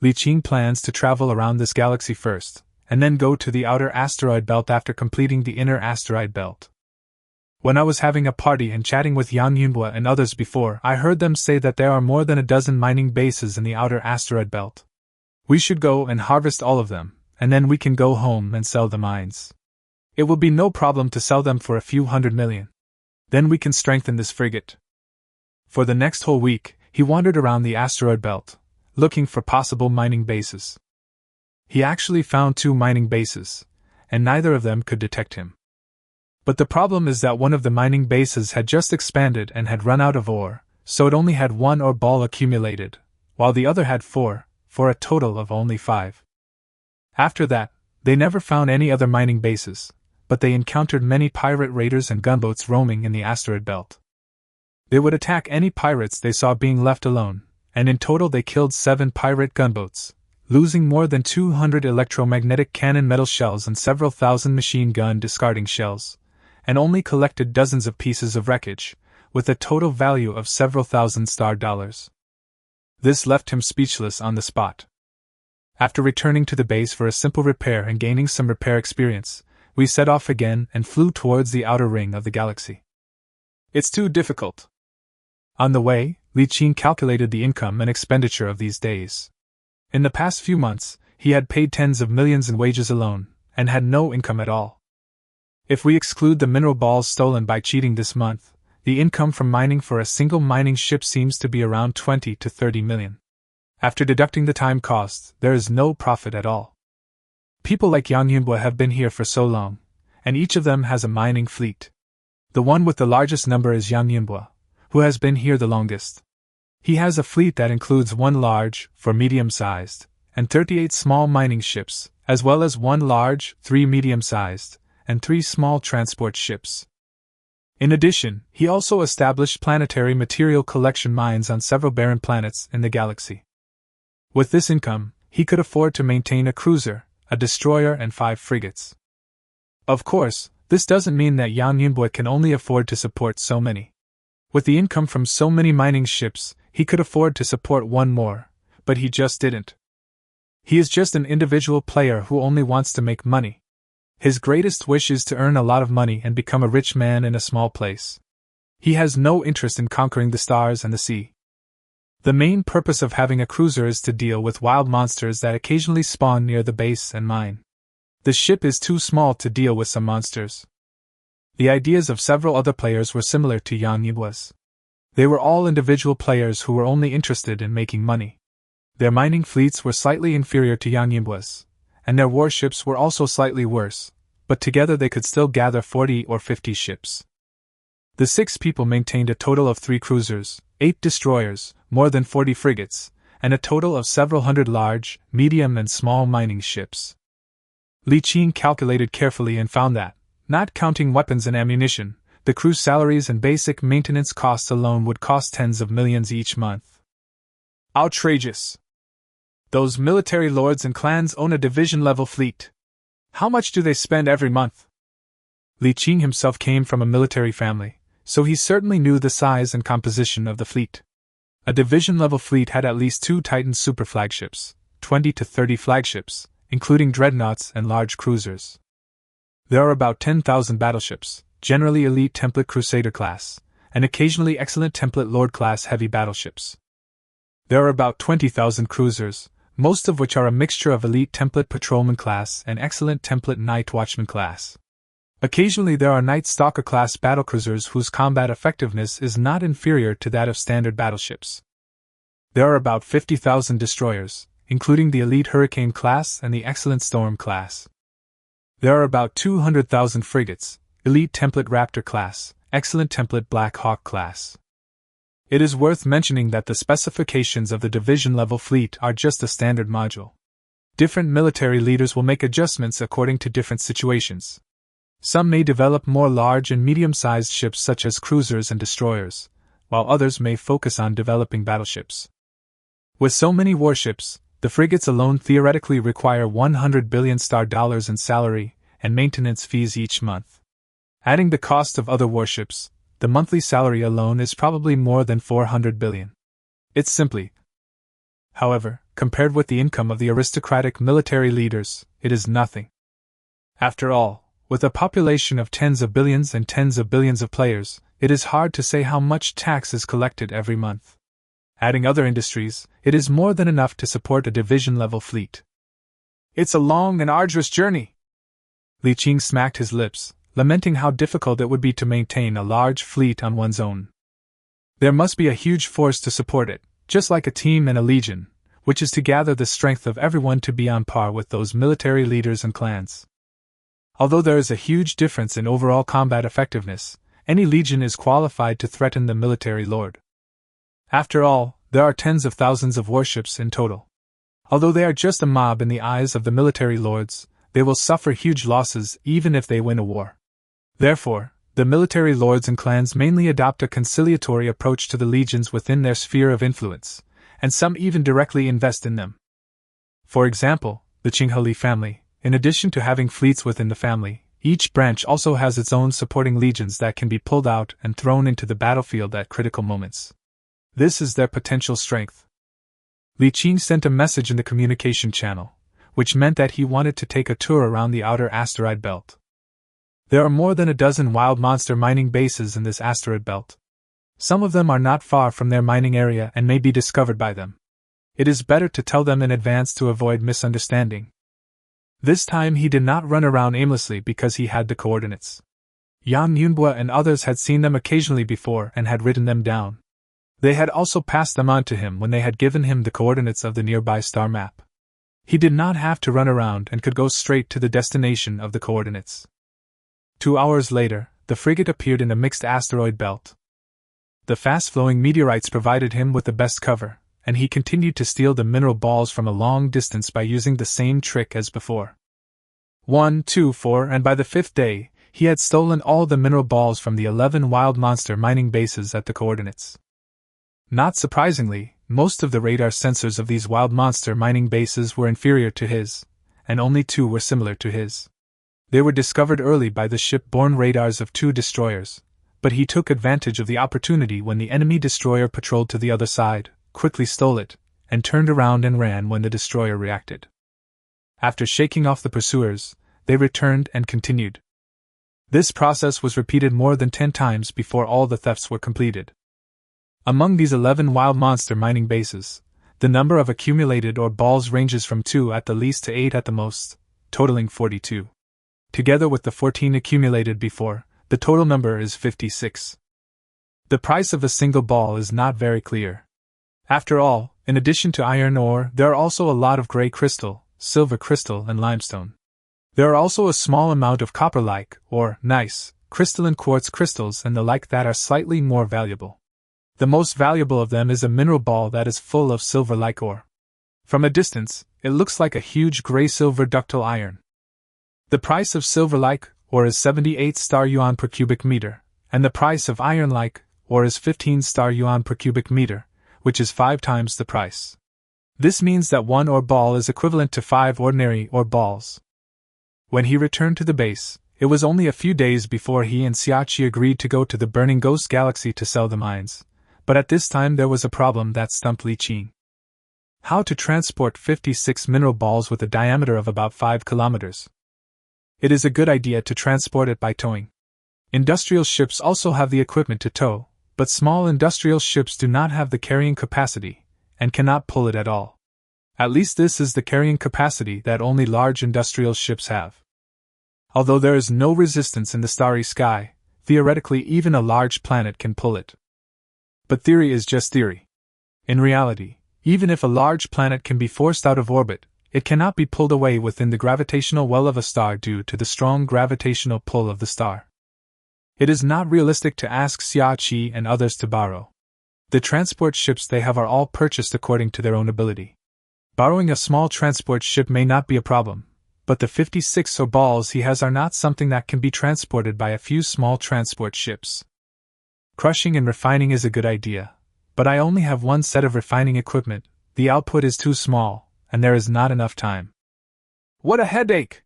Speaker 1: Li Qing plans to travel around this galaxy first, and then go to the outer asteroid belt after completing the inner asteroid belt. When I was having a party and chatting with Yang Yunhua and others before, I heard them say that there are more than a dozen mining bases in the outer asteroid belt. We should go and harvest all of them, and then we can go home and sell the mines. It will be no problem to sell them for a few 100 million. Then we can strengthen this frigate. For the next whole week, he wandered around the asteroid belt, looking for possible mining bases. He actually found 2 mining bases, and neither of them could detect him. But the problem is that one of the mining bases had just expanded and had run out of ore, so it only had 1 ore ball accumulated, while the other had 4, for a total of only 5. After that, they never found any other mining bases, but they encountered many pirate raiders and gunboats roaming in the asteroid belt. They would attack any pirates they saw being left alone, and in total they killed 7 pirate gunboats, losing more than 200 electromagnetic cannon metal shells and several thousand machine gun discarding shells, and only collected dozens of pieces of wreckage, with a total value of several thousand star dollars. This left him speechless on the spot. After returning to the base for a simple repair and gaining some repair experience, we set off again and flew towards the outer ring of the galaxy. It's too difficult. On the way, Li Qing calculated the income and expenditure of these days. In the past few months, he had paid tens of millions in wages alone, and had no income at all. If we exclude the mineral balls stolen by cheating this month, the income from mining for a single mining ship seems to be around 20 to 30 million. After deducting the time costs, there is no profit at all. People like Yang Yunhua have been here for so long, and each of them has a mining fleet. The one with the largest number is Yang Yunhua, who has been here the longest. He has a fleet that includes 1 large, 4 medium-sized, and 38 small mining ships, as well as 1 large, 3 medium-sized, and 3 small transport ships. In addition, he also established planetary material collection mines on several barren planets in the galaxy. With this income, he could afford to maintain a cruiser, a destroyer, and 5 frigates. Of course, this doesn't mean that Yang Yunbui can only afford to support so many. With the income from so many mining ships, he could afford to support one more, but he just didn't. He is just an individual player who only wants to make money. His greatest wish is to earn a lot of money and become a rich man in a small place. He has no interest in conquering the stars and the sea. The main purpose of having a cruiser is to deal with wild monsters that occasionally spawn near the base and mine. The ship is too small to deal with some monsters. The ideas of several other players were similar to Yang Yunbui's. They were all individual players who were only interested in making money. Their mining fleets were slightly inferior to Yang Yunbui's, and their warships were also slightly worse, but together they could still gather 40 or 50 ships. The 6 people maintained a total of 3 cruisers, 8 destroyers, more than 40 frigates, and a total of several hundred large, medium, and small mining ships. Li Qing calculated carefully and found that, not counting weapons and ammunition, the crew's salaries and basic maintenance costs alone would cost tens of millions each month. Outrageous! Those military lords and clans own a division-level fleet. How much do they spend every month? Li Qing himself came from a military family, so he certainly knew the size and composition of the fleet. A division-level fleet had at least 2 Titan super flagships, 20 to 30 flagships, including dreadnoughts and large cruisers. There are about 10,000 battleships, generally elite template crusader class, and occasionally excellent template lord class heavy battleships. There are about 20,000 cruisers, most of which are a mixture of elite template patrolman class and excellent template night watchman class. Occasionally there are Night Stalker class battlecruisers whose combat effectiveness is not inferior to that of standard battleships. There are about 50,000 destroyers, including the elite Hurricane class and the excellent Storm class. There are about 200,000 frigates, elite template Raptor class, excellent template Black Hawk class. It is worth mentioning that the specifications of the division-level fleet are just a standard module. Different military leaders will make adjustments according to different situations. Some may develop more large and medium-sized ships such as cruisers and destroyers, while others may focus on developing battleships. With so many warships, the frigates alone theoretically require 100 billion star dollars in salary and maintenance fees each month. Adding the cost of other warships, the monthly salary alone is probably more than 400 billion. It's simply. However, compared with the income of the aristocratic military leaders, it is nothing. After all, with a population of tens of billions and tens of billions of players, it is hard to say how much tax is collected every month. Adding other industries, it is more than enough to support a division-level fleet. It's a long and arduous journey. Li Qing smacked his lips, lamenting how difficult it would be to maintain a large fleet on one's own. There must be a huge force to support it, just like a team and a legion, which is to gather the strength of everyone to be on par with those military leaders and clans. Although there is a huge difference in overall combat effectiveness, any legion is qualified to threaten the military lord. After all, there are tens of thousands of warships in total. Although they are just a mob in the eyes of the military lords, they will suffer huge losses even if they win a war. Therefore, the military lords and clans mainly adopt a conciliatory approach to the legions within their sphere of influence, and some even directly invest in them. For example, the Chinhali family, in addition to having fleets within the family, each branch also has its own supporting legions that can be pulled out and thrown into the battlefield at critical moments. This is their potential strength. Li Qing sent a message in the communication channel, which meant that he wanted to take a tour around the outer asteroid belt. There are more than a dozen wild monster mining bases in this asteroid belt. Some of them are not far from their mining area and may be discovered by them. It is better to tell them in advance to avoid misunderstanding. This time he did not run around aimlessly because he had the coordinates. Yang Yunbui and others had seen them occasionally before and had written them down. They had also passed them on to him when they had given him the coordinates of the nearby star map. He did not have to run around and could go straight to the destination of the coordinates. 2 hours later, the frigate appeared in a mixed asteroid belt. The fast-flowing meteorites provided him with the best cover, and he continued to steal the mineral balls from a long distance by using the same trick as before. 1, 2, 4, and by the 5th day, he had stolen all the mineral balls from the 11 wild monster mining bases at the coordinates. Not surprisingly, most of the radar sensors of these wild monster mining bases were inferior to his, and only 2 were similar to his. They were discovered early by the ship-borne radars of 2 destroyers, but he took advantage of the opportunity when the enemy destroyer patrolled to the other side, quickly stole it, and turned around and ran when the destroyer reacted. After shaking off the pursuers, they returned and continued. This process was repeated more than 10 times before all the thefts were completed. Among these 11 wild monster mining bases, the number of accumulated ore balls ranges from 2 at the least to 8 at the most, totaling 42. Together with the 14 accumulated before, the total number is 56. The price of a single ball is not very clear. After all, in addition to iron ore, there are also a lot of gray crystal, silver crystal, and limestone. There are also a small amount of copper-like, or nice, crystalline quartz crystals and the like that are slightly more valuable. The most valuable of them is a mineral ball that is full of silver-like ore. From a distance, it looks like a huge gray-silver ductile iron. The price of silver-like ore is 78 star yuan per cubic meter, and the price of iron-like ore is 15 star yuan per cubic meter, which is 5 times the price. This means that 1 ore ball is equivalent to 5 ordinary ore balls. When he returned to the base, it was only a few days before he and Xiaoqi agreed to go to the burning ghost galaxy to sell the mines, but at this time there was a problem that stumped Li Qing. How to transport 56 mineral balls with a diameter of about 5 kilometers. It is a good idea to transport it by towing. Industrial ships also have the equipment to tow, but small industrial ships do not have the carrying capacity, and cannot pull it at all. At least this is the carrying capacity that only large industrial ships have. Although there is no resistance in the starry sky, theoretically even a large planet can pull it. But theory is just theory. In reality, even if a large planet can be forced out of orbit, it cannot be pulled away within the gravitational well of a star due to the strong gravitational pull of the star. It is not realistic to ask Xiaoqi and others to borrow. The transport ships they have are all purchased according to their own ability. Borrowing a small transport ship may not be a problem, but the 56 ore balls he has are not something that can be transported by a few small transport ships. Crushing and refining is a good idea, but I only have 1 set of refining equipment, the output is too small, and there is not enough time. What a headache!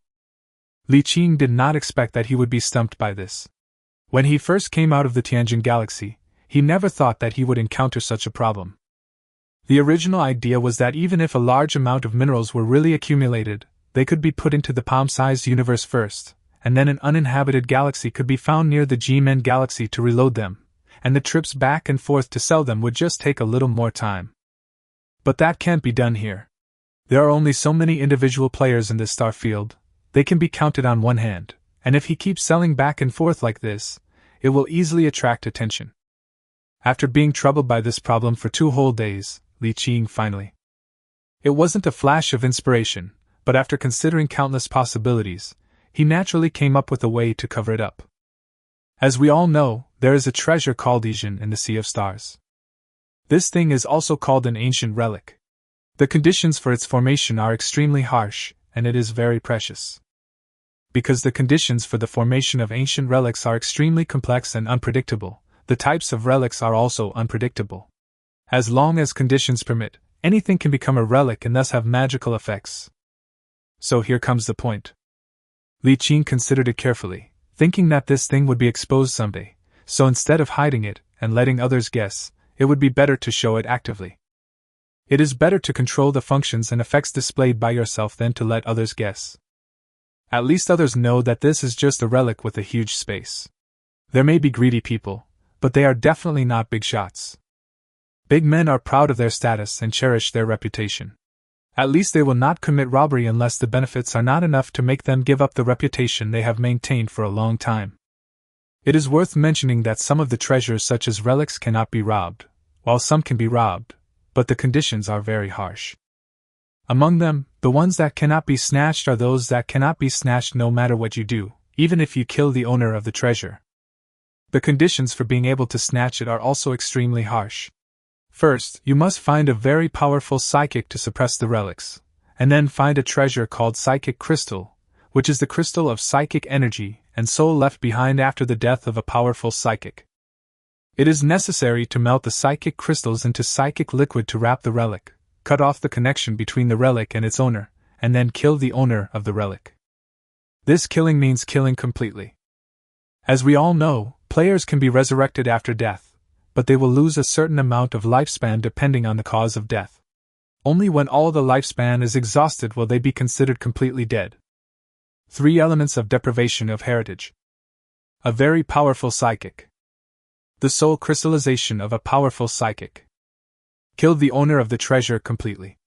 Speaker 1: Li Qing did not expect that he would be stumped by this. When he first came out of the Tianjin galaxy, he never thought that he would encounter such a problem. The original idea was that even if a large amount of minerals were really accumulated, they could be put into the palm-sized universe first, and then an uninhabited galaxy could be found near the G-Men galaxy to reload them, and the trips back and forth to sell them would just take a little more time. But that can't be done here. There are only so many individual players in this star field, they can be counted on one hand, and if he keeps selling back and forth like this, it will easily attract attention. After being troubled by this problem for 2 whole days, Li Qing finally. It wasn't a flash of inspiration, but after considering countless possibilities, he naturally came up with a way to cover it up. As we all know, there is a treasure called Tianjin in the Sea of Stars. This thing is also called an ancient relic. The conditions for its formation are extremely harsh, and it is very precious. Because the conditions for the formation of ancient relics are extremely complex and unpredictable, the types of relics are also unpredictable. As long as conditions permit, anything can become a relic and thus have magical effects. So here comes the point. Li Qing considered it carefully, thinking that this thing would be exposed someday, so instead of hiding it and letting others guess, it would be better to show it actively. It is better to control the functions and effects displayed by yourself than to let others guess. At least others know that this is just a relic with a huge space. There may be greedy people, but they are definitely not big shots. Big men are proud of their status and cherish their reputation. At least they will not commit robbery unless the benefits are not enough to make them give up the reputation they have maintained for a long time. It is worth mentioning that some of the treasures such as relics cannot be robbed, while some can be robbed, but the conditions are very harsh. Among them, the ones that cannot be snatched are those that cannot be snatched no matter what you do, even if you kill the owner of the treasure. The conditions for being able to snatch it are also extremely harsh. First, you must find a very powerful psychic to suppress the relics, and then find a treasure called psychic crystal, which is the crystal of psychic energy and soul left behind after the death of a powerful psychic. It is necessary to melt the psychic crystals into psychic liquid to wrap the relic, cut off the connection between the relic and its owner, and then kill the owner of the relic. This killing means killing completely. As we all know, players can be resurrected after death, but they will lose a certain amount of lifespan depending on the cause of death. Only when all the lifespan is exhausted will they be considered completely dead. 3 elements of deprivation of heritage. A very powerful psychic. The soul crystallization of a powerful psychic. Killed the owner of the treasure completely.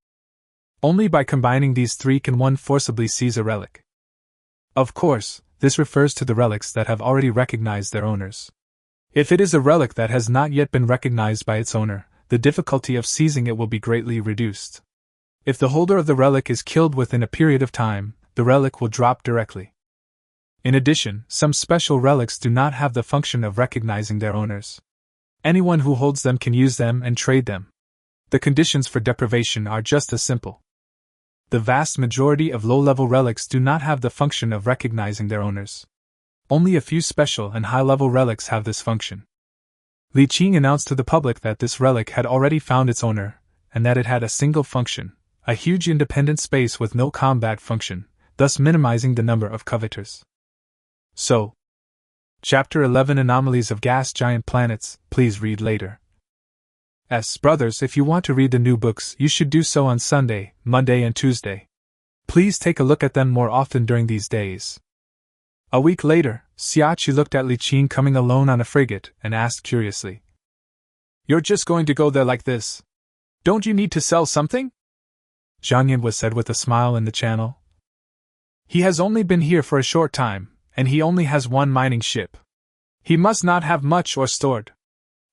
Speaker 1: Only by combining these 3 can one forcibly seize a relic. Of course, this refers to the relics that have already recognized their owners. If it is a relic that has not yet been recognized by its owner, the difficulty of seizing it will be greatly reduced. If the holder of the relic is killed within a period of time, the relic will drop directly. In addition, some special relics do not have the function of recognizing their owners. Anyone who holds them can use them and trade them. The conditions for deprivation are just as simple. The vast majority of low-level relics do not have the function of recognizing their owners. Only a few special and high-level relics have this function. Li Qing announced to the public that this relic had already found its owner, and that it had a single function, a huge independent space with no combat function, thus minimizing the number of covetors. So, Chapter 11 Anomalies of Gas Giant Planets, please read later. Brothers, if you want to read the new books, you should do so on Sunday, Monday and Tuesday. Please take a look at them more often during these days. A week later, Xiachi looked at Li Qing coming alone on a frigate and asked curiously, "You're just going to go there like this? Don't you need to sell something?" Zhang was said with a smile in the channel. "He has only been here for a short time, and he only has 1 mining ship. He must not have much or stored.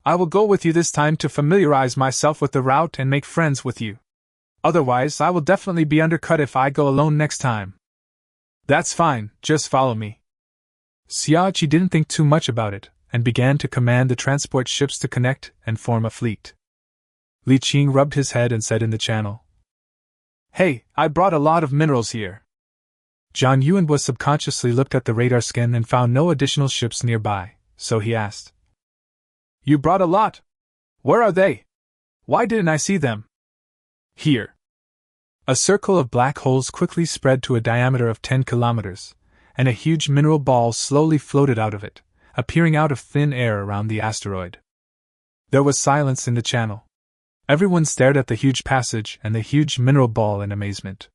Speaker 1: I will go with you this time to familiarize myself with the route and make friends with you. Otherwise, I will definitely be undercut if I go alone next time." "That's fine, just follow me." Xiachi didn't think too much about it, and began to command the transport ships to connect and form a fleet. Li Qing rubbed his head and said in the channel, "Hey, I brought a lot of minerals here." Zhang Yuan was subconsciously looked at the radar scan and found no additional ships nearby, so he asked, "You brought a lot? Where are they? Why didn't I see them?" "Here." A circle of black holes quickly spread to a diameter of 10 kilometers, and a huge mineral ball slowly floated out of it, appearing out of thin air around the asteroid. There was silence in the channel. Everyone stared at the huge passage and the huge mineral ball in amazement.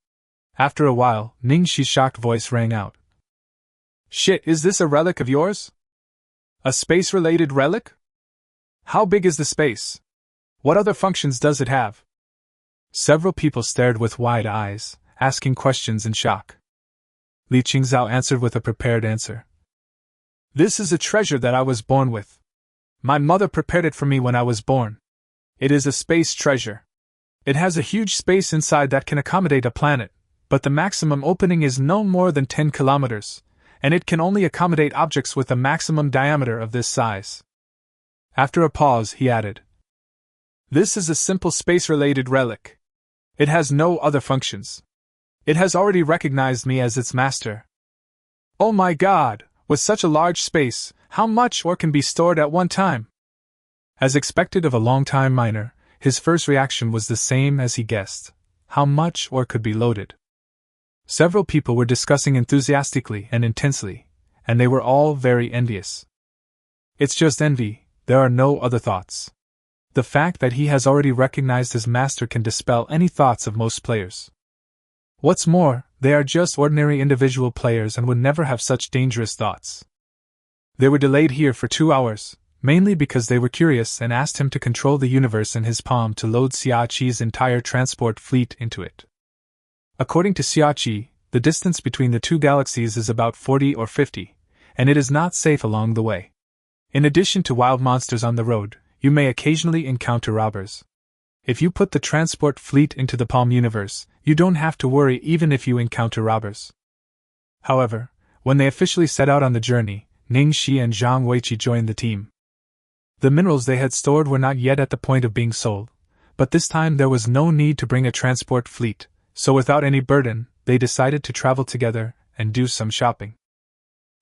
Speaker 1: After a while, Ningxi's shocked voice rang out. "Shit, is this a relic of yours? A space-related relic? How big is the space? What other functions does it have?" Several people stared with wide eyes, asking questions in shock. Li Qingzhao answered with a prepared answer. "This is a treasure that I was born with. My mother prepared it for me when I was born. It is a space treasure. It has a huge space inside that can accommodate a planet, but the maximum opening is no more than 10 kilometers, and it can only accommodate objects with a maximum diameter of this size." After a pause, he added, "This is a simple space-related relic. It has no other functions. It has already recognized me as its master." "Oh my god, with such a large space, how much ore can be stored at one time?" As expected of a long-time miner, his first reaction was the same as he guessed. How much ore could be loaded? Several people were discussing enthusiastically and intensely, and they were all very envious. It's just envy, there are no other thoughts. The fact that he has already recognized his master can dispel any thoughts of most players. What's more, they are just ordinary individual players and would never have such dangerous thoughts. They were delayed here for 2 hours, mainly because they were curious and asked him to control the universe in his palm to load Xiaqi's entire transport fleet into it. According to Xiachi, the distance between the 2 galaxies is about 40 or 50, and it is not safe along the way. In addition to wild monsters on the road, you may occasionally encounter robbers. If you put the transport fleet into the Palm universe, you don't have to worry even if you encounter robbers. However, when they officially set out on the journey, Ningxi and Zhang Weiqi joined the team. The minerals they had stored were not yet at the point of being sold, but this time there was no need to bring a transport fleet, so without any burden, they decided to travel together and do some shopping.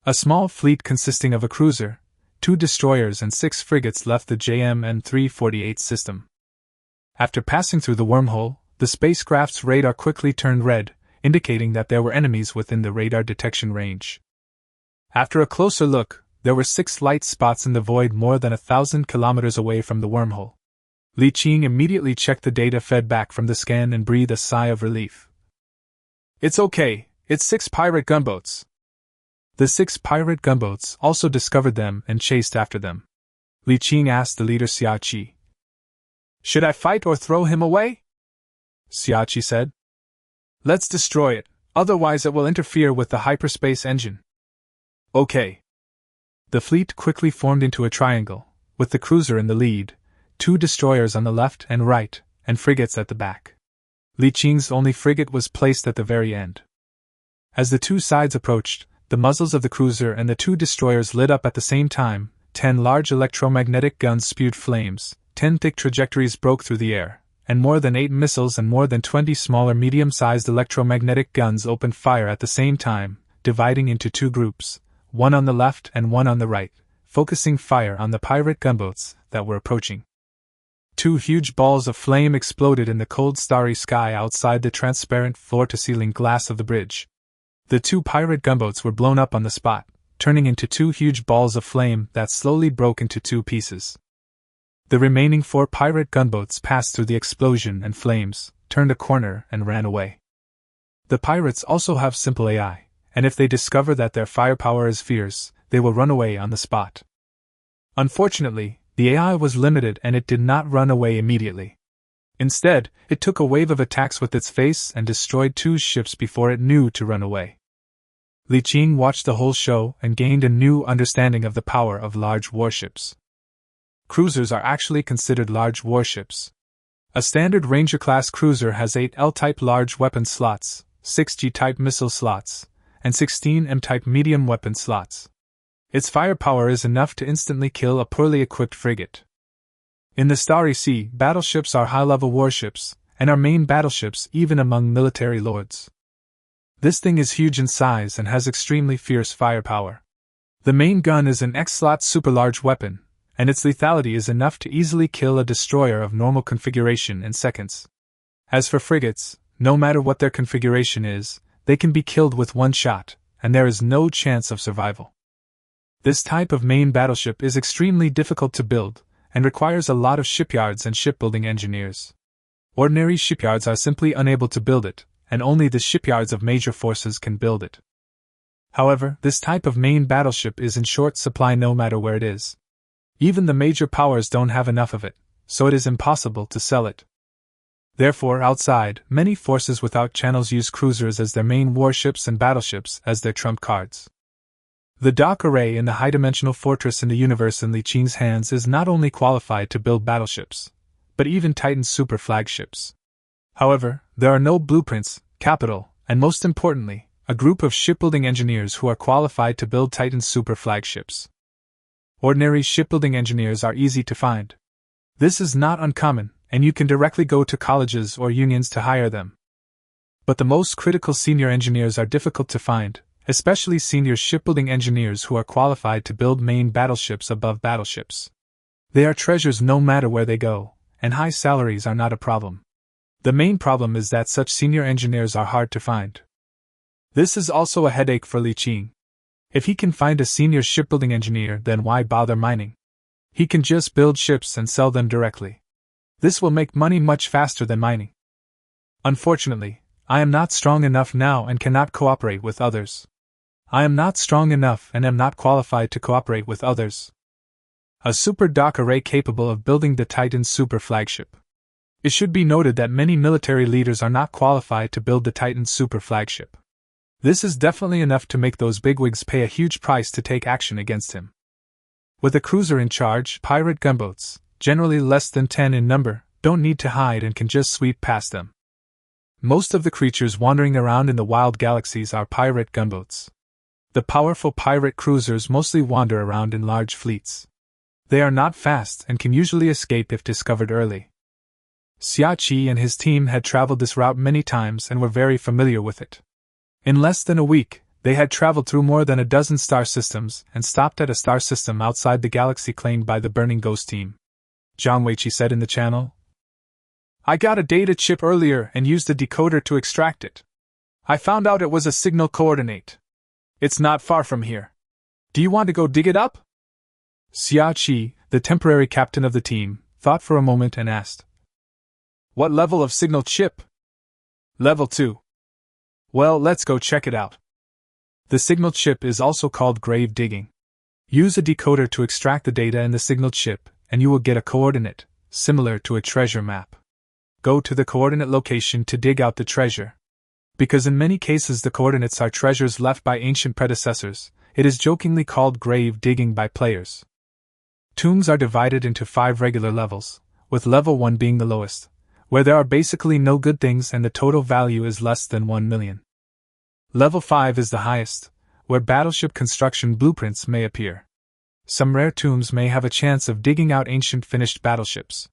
Speaker 1: A small fleet consisting of a cruiser, 2 destroyers and 6 frigates left the JMN 348 system. After passing through the wormhole, the spacecraft's radar quickly turned red, indicating that there were enemies within the radar detection range. After a closer look, there were 6 light spots in the void more than 1,000 kilometers away from the wormhole. Li Qing immediately checked the data fed back from the scan and breathed a sigh of relief. "It's okay, it's 6 pirate gunboats." The 6 pirate gunboats also discovered them and chased after them. Li Qing asked the leader Xia Qi. "Should I fight or throw him away?" Xia Qi said. "Let's destroy it, otherwise it will interfere with the hyperspace engine." "Okay." The fleet quickly formed into a triangle, with the cruiser in the lead, 2 destroyers on the left and right, and frigates at the back. Li Qing's only frigate was placed at the very end. As the 2 sides approached, the muzzles of the cruiser and the 2 destroyers lit up at the same time, 10 large electromagnetic guns spewed flames, 10 thick trajectories broke through the air, and more than 8 missiles and more than 20 smaller medium-sized electromagnetic guns opened fire at the same time, dividing into 2 groups, one on the left and one on the right, focusing fire on the pirate gunboats that were approaching. 2 huge balls of flame exploded in the cold starry sky outside the transparent floor-to-ceiling glass of the bridge. The 2 pirate gunboats were blown up on the spot, turning into 2 huge balls of flame that slowly broke into 2 pieces. The remaining 4 pirate gunboats passed through the explosion and flames, turned a corner and ran away. The pirates also have simple AI, and if they discover that their firepower is fierce, they will run away on the spot. Unfortunately, the AI was limited and it did not run away immediately. Instead, it took a wave of attacks with its face and destroyed 2 ships before it knew to run away. Li Qing watched the whole show and gained a new understanding of the power of large warships. Cruisers are actually considered large warships. A standard Ranger-class cruiser has 8 L-type large weapon slots, 6 G-type missile slots, and 16 M-type medium weapon slots. Its firepower is enough to instantly kill a poorly equipped frigate. In the Starry Sea, battleships are high-level warships, and are main battleships even among military lords. This thing is huge in size and has extremely fierce firepower. The main gun is an X-slot super-large weapon, and its lethality is enough to easily kill a destroyer of normal configuration in seconds. As for frigates, no matter what their configuration is, they can be killed with 1 shot, and there is no chance of survival. This type of main battleship is extremely difficult to build, and requires a lot of shipyards and shipbuilding engineers. Ordinary shipyards are simply unable to build it, and only the shipyards of major forces can build it. However, this type of main battleship is in short supply no matter where it is. Even the major powers don't have enough of it, so it is impossible to sell it. Therefore, outside, many forces without channels use cruisers as their main warships and battleships as their trump cards. The dock array in the high-dimensional fortress in the universe in Li Qing's hands is not only qualified to build battleships, but even Titan super flagships. However, there are no blueprints, capital, and most importantly, a group of shipbuilding engineers who are qualified to build Titan super flagships. Ordinary shipbuilding engineers are easy to find. This is not uncommon, and you can directly go to colleges or unions to hire them. But the most critical senior engineers are difficult to find, especially senior shipbuilding engineers who are qualified to build main battleships above battleships. They are treasures no matter where they go, and high salaries are not a problem. The main problem is that such senior engineers are hard to find. This is also a headache for Li Qing. If he can find a senior shipbuilding engineer, then why bother mining? He can just build ships and sell them directly. This will make money much faster than mining. Unfortunately, I am not strong enough now and cannot cooperate with others. I am not strong enough and am not qualified to cooperate with others. A super dock array capable of building the Titan super flagship. It should be noted that many military leaders are not qualified to build the Titan super flagship. This is definitely enough to make those bigwigs pay a huge price to take action against him. With a cruiser in charge, pirate gunboats, generally less than 10 in number, don't need to hide and can just sweep past them. Most of the creatures wandering around in the wild galaxies are pirate gunboats. The powerful pirate cruisers mostly wander around in large fleets. They are not fast and can usually escape if discovered early. Xia Qi and his team had traveled this route many times and were very familiar with it. In less than a week, They had traveled through more than a dozen star systems and stopped at a star system outside the galaxy claimed by the Burning Ghost team. Zhang Weiqi said in the channel. I got a data chip earlier and used a decoder to extract it. I found out it was a signal coordinate. It's not far from here. Do you want to go dig it up? Xia Qi, the temporary captain of the team, thought for a moment and asked. What level of signal chip? Level 2. Well, let's go check it out. The signal chip is also called grave digging. Use a decoder to extract the data in the signal chip, and you will get a coordinate, similar to a treasure map. Go to the coordinate location to dig out the treasure. Because in many cases the coordinates are treasures left by ancient predecessors, it is jokingly called grave digging by players. Tombs are divided into 5 regular levels, with level 1 being the lowest, where there are basically no good things and the total value is less than 1 million. Level 5 is the highest, where battleship construction blueprints may appear. Some rare tombs may have a chance of digging out ancient finished battleships.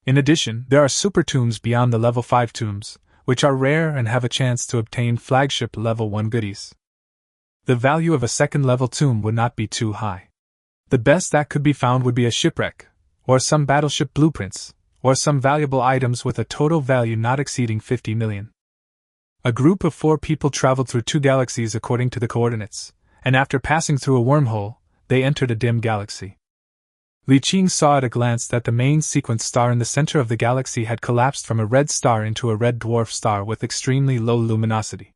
Speaker 1: In addition, there are super tombs beyond the level 5 tombs, which are rare and have a chance to obtain flagship level 1 goodies. The value of a second level tomb would not be too high. The best that could be found would be a shipwreck, or some battleship blueprints, or some valuable items with a total value not exceeding 50 million. A group of 4 people traveled through 2 galaxies according to the coordinates, and after passing through a wormhole, they entered a dim galaxy. Li Qing saw at a glance that the main sequence star in the center of the galaxy had collapsed from a red star into a red dwarf star with extremely low luminosity.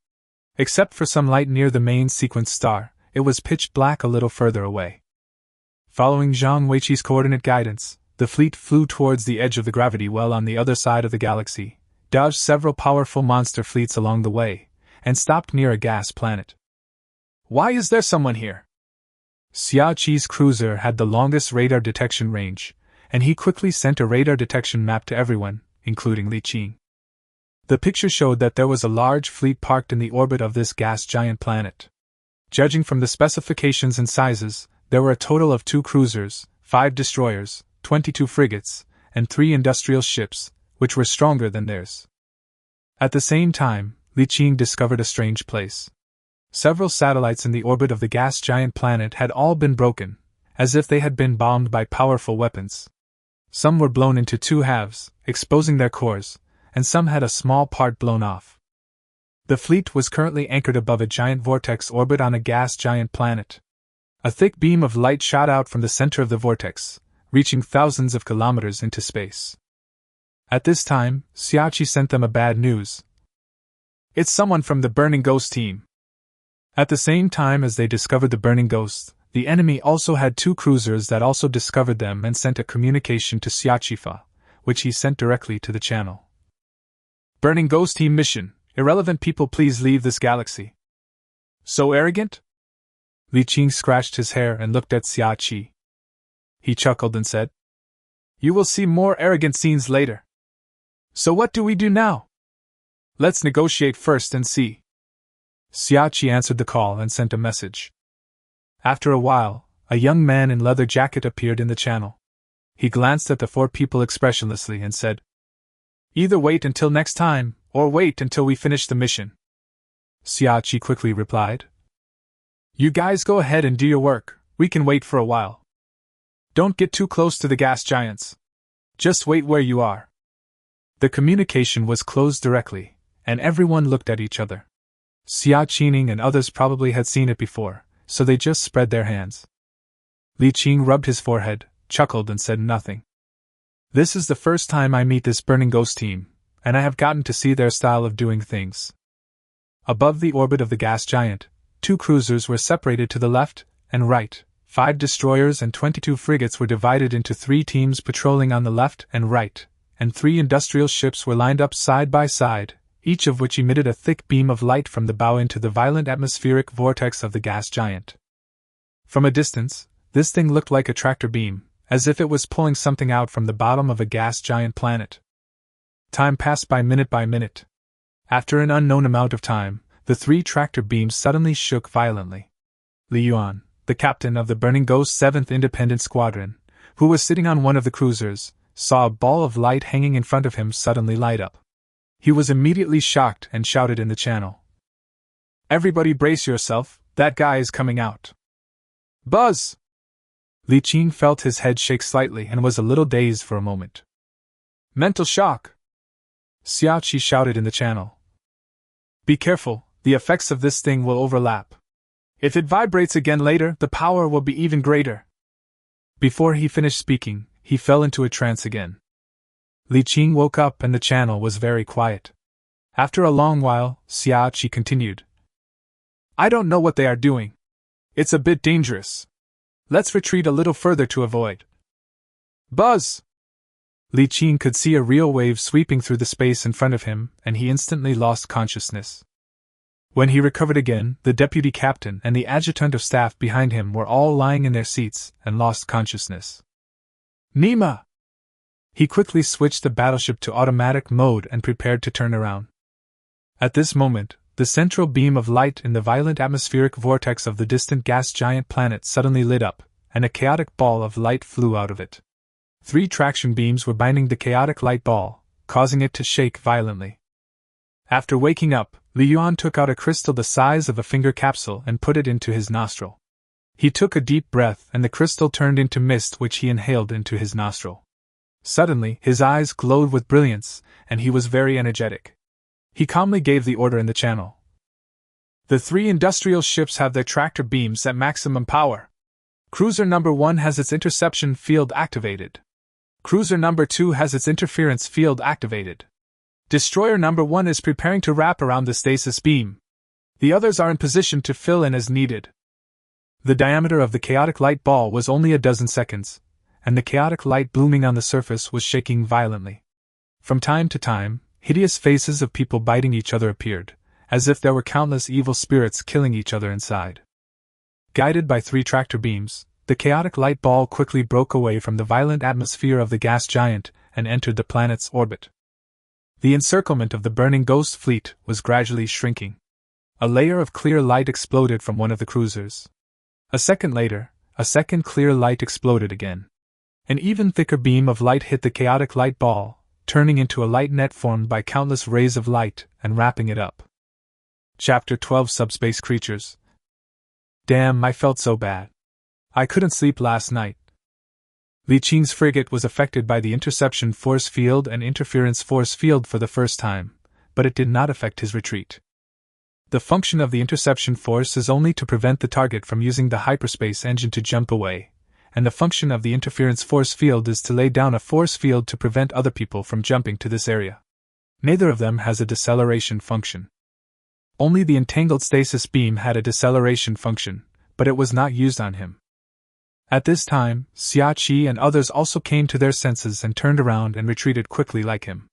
Speaker 1: Except for some light near the main sequence star, it was pitch black a little further away. Following Zhang Weiqi's coordinate guidance, the fleet flew towards the edge of the gravity well on the other side of the galaxy, dodged several powerful monster fleets along the way, and stopped near a gas planet. Why is there someone here? Xia Qi's cruiser had the longest radar detection range, and he quickly sent a radar detection map to everyone, including Li Qing. The picture showed that there was a large fleet parked in the orbit of this gas giant planet. Judging from the specifications and sizes, there were a total of 2 cruisers, 5 destroyers, 22 frigates, and 3 industrial ships, which were stronger than theirs. At the same time, Li Qing discovered a strange place. Several satellites in the orbit of the gas giant planet had all been broken, as if they had been bombed by powerful weapons. Some were blown into 2 halves, exposing their cores, and some had a small part blown off. The fleet was currently anchored above a giant vortex orbit on a gas giant planet. A thick beam of light shot out from the center of the vortex, reaching thousands of kilometers into space. At this time, Xiaoqi sent them a bad news. It's someone from the Burning Ghost team. At the same time as they discovered the Burning Ghost, the enemy also had 2 cruisers that also discovered them and sent a communication to Xiaqifa, which he sent directly to the channel. Burning Ghost team mission, irrelevant people please leave this galaxy. So arrogant? Li Qing scratched his hair and looked at Xiaoqi. He chuckled and said, You will see more arrogant scenes later. So what do we do now? Let's negotiate first and see. Xiaoqi answered the call and sent a message. After a while, a young man in leather jacket appeared in the channel. He glanced at the 4 people expressionlessly and said, Either wait until next time, or wait until we finish the mission. Xiaoqi quickly replied, You guys go ahead and do your work, we can wait for a while. Don't get too close to the gas giants. Just wait where you are. The communication was closed directly, and everyone looked at each other. Xia Qining and others probably had seen it before, so they just spread their hands. Li Qing rubbed his forehead, chuckled and said nothing. This is the first time I meet this Burning Ghost team, and I have gotten to see their style of doing things. Above the orbit of the gas giant, 2 cruisers were separated to the left and right, 5 destroyers and 22 frigates were divided into 3 teams patrolling on the left and right, and 3 industrial ships were lined up side by side, each of which emitted a thick beam of light from the bow into the violent atmospheric vortex of the gas giant. From a distance, this thing looked like a tractor beam, as if it was pulling something out from the bottom of a gas giant planet. Time passed by minute. After an unknown amount of time, the 3 tractor beams suddenly shook violently. Li Yuan, the captain of the Burning Ghost 7th Independent Squadron, who was sitting on one of the cruisers, saw a ball of light hanging in front of him suddenly light up. He was immediately shocked and shouted in the channel. Everybody brace yourself, that guy is coming out. Buzz! Li Qing felt his head shake slightly and was a little dazed for a moment. Mental shock! Xiao Qi shouted in the channel. Be careful, the effects of this thing will overlap. If it vibrates again later, the power will be even greater. Before he finished speaking, he fell into a trance again. Li Qing woke up and the channel was very quiet. After a long while, Xiao Qi continued. I don't know what they are doing. It's a bit dangerous. Let's retreat a little further to avoid. Buzz! Li Qing could see a real wave sweeping through the space in front of him, and he instantly lost consciousness. When he recovered again, the deputy captain and the adjutant of staff behind him were all lying in their seats and lost consciousness. Nima! He quickly switched the battleship to automatic mode and prepared to turn around. At this moment, the central beam of light in the violent atmospheric vortex of the distant gas giant planet suddenly lit up, and a chaotic ball of light flew out of it. 3 traction beams were binding the chaotic light ball, causing it to shake violently. After waking up, Li Yuan took out a crystal the size of a finger capsule and put it into his nostril. He took a deep breath and the crystal turned into mist which he inhaled into his nostril. Suddenly, his eyes glowed with brilliance, and he was very energetic. He calmly gave the order in the channel. The 3 industrial ships have their tractor beams at maximum power. Cruiser number 1 has its interception field activated. Cruiser number 2 has its interference field activated. Destroyer number 1 is preparing to wrap around the stasis beam. The others are in position to fill in as needed. The diameter of the chaotic light ball was only a dozen seconds, and the chaotic light blooming on the surface was shaking violently. From time to time, hideous faces of people biting each other appeared, as if there were countless evil spirits killing each other inside. Guided by 3 tractor beams, the chaotic light ball quickly broke away from the violent atmosphere of the gas giant and entered the planet's orbit. The encirclement of the burning ghost fleet was gradually shrinking. A layer of clear light exploded from one of the cruisers. A second later, a second clear light exploded again. An even thicker beam of light hit the chaotic light ball, turning into a light net formed by countless rays of light and wrapping it up. Chapter 12 Subspace Creatures. Damn, I felt so bad. I couldn't sleep last night. Li Qing's frigate was affected by the interception force field and interference force field for the first time, but it did not affect his retreat. The function of the interception force is only to prevent the target from using the hyperspace engine to jump away, and the function of the interference force field is to lay down a force field to prevent other people from jumping to this area. Neither of them has a deceleration function. Only the entangled stasis beam had a deceleration function, but it was not used on him. At this time, Xiao Qi and others also came to their senses and turned around and retreated quickly like him.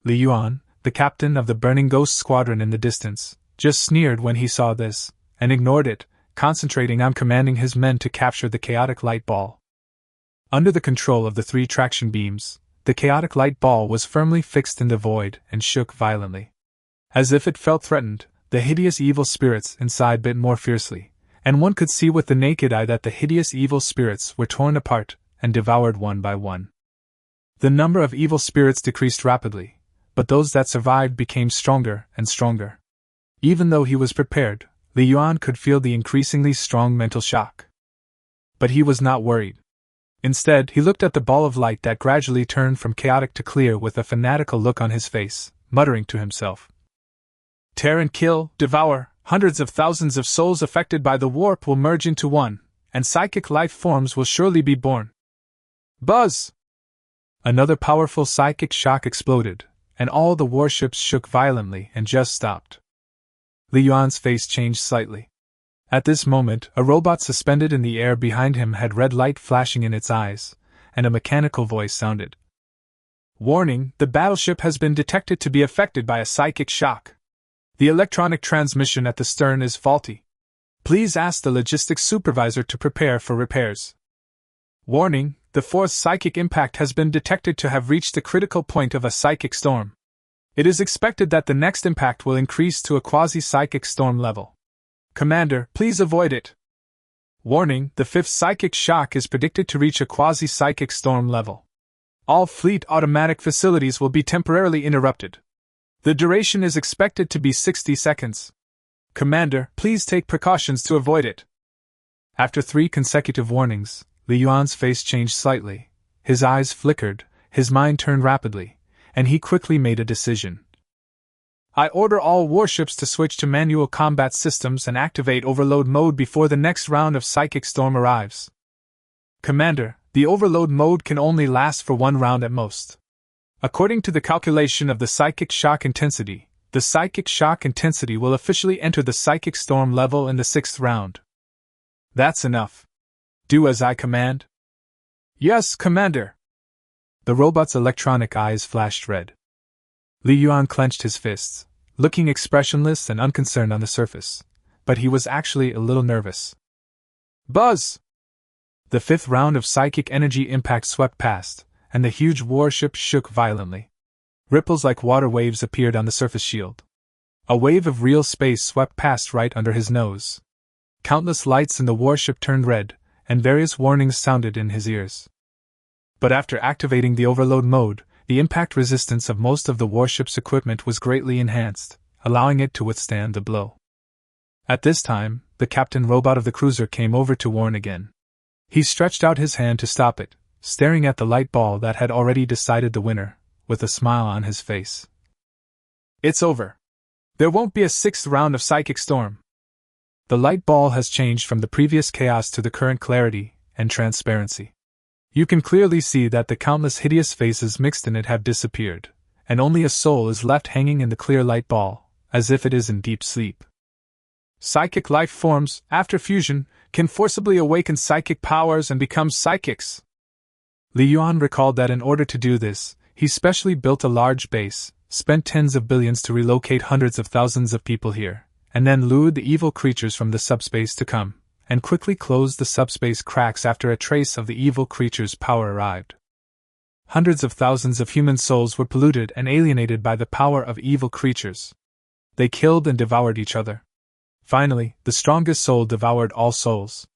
Speaker 1: Li Yuan, the captain of the burning ghost squadron in the distance, just sneered when he saw this, and ignored it, concentrating on commanding his men to capture the chaotic light ball. Under the control of the 3 traction beams, the chaotic light ball was firmly fixed in the void and shook violently. As if it felt threatened, the hideous evil spirits inside bit more fiercely, and one could see with the naked eye that the hideous evil spirits were torn apart and devoured one by one. The number of evil spirits decreased rapidly, but those that survived became stronger and stronger. Even though he was prepared, Li Yuan could feel the increasingly strong mental shock. But he was not worried. Instead, he looked at the ball of light that gradually turned from chaotic to clear with a fanatical look on his face, muttering to himself. Tear and kill, devour, hundreds of thousands of souls affected by the warp will merge into one, and psychic life forms will surely be born. Buzz! Another powerful psychic shock exploded, and all the warships shook violently and just stopped. Li Yuan's face changed slightly. At this moment, a robot suspended in the air behind him had red light flashing in its eyes, and a mechanical voice sounded. Warning, the battleship has been detected to be affected by a psychic shock. The electronic transmission at the stern is faulty. Please ask the logistics supervisor to prepare for repairs. Warning, the 4th psychic impact has been detected to have reached the critical point of a psychic storm. It is expected that the next impact will increase to a quasi-psychic storm level. Commander, please avoid it. Warning, the 5th psychic shock is predicted to reach a quasi-psychic storm level. All fleet automatic facilities will be temporarily interrupted. The duration is expected to be 60 seconds. Commander, please take precautions to avoid it. After 3 consecutive warnings, Li Yuan's face changed slightly, his eyes flickered, his mind turned rapidly, and he quickly made a decision. I order all warships to switch to manual combat systems and activate overload mode before the next round of psychic storm arrives. Commander, the overload mode can only last for 1 round at most. According to the calculation of the psychic shock intensity, the psychic shock intensity will officially enter the psychic storm level in the 6th round. That's enough. Do as I command. Yes, Commander. The robot's electronic eyes flashed red. Li Yuan clenched his fists, looking expressionless and unconcerned on the surface, but he was actually a little nervous. Buzz! The 5th round of psychic energy impact swept past, and the huge warship shook violently. Ripples like water waves appeared on the surface shield. A wave of real space swept past right under his nose. Countless lights in the warship turned red, and various warnings sounded in his ears. But after activating the overload mode, the impact resistance of most of the warship's equipment was greatly enhanced, allowing it to withstand the blow. At this time, the captain robot of the cruiser came over to warn again. He stretched out his hand to stop it, staring at the light ball that had already decided the winner, with a smile on his face. It's over. There won't be a 6th round of psychic storm. The light ball has changed from the previous chaos to the current clarity and transparency. You can clearly see that the countless hideous faces mixed in it have disappeared, and only a soul is left hanging in the clear light ball, as if it is in deep sleep. Psychic life forms, after fusion, can forcibly awaken psychic powers and become psychics. Li Yuan recalled that in order to do this, he specially built a large base, spent tens of billions to relocate hundreds of thousands of people here, and then lured the evil creatures from the subspace to come, and quickly closed the subspace cracks after a trace of the evil creatures' power arrived. Hundreds of thousands of human souls were polluted and alienated by the power of evil creatures. They killed and devoured each other. Finally, the strongest soul devoured all souls.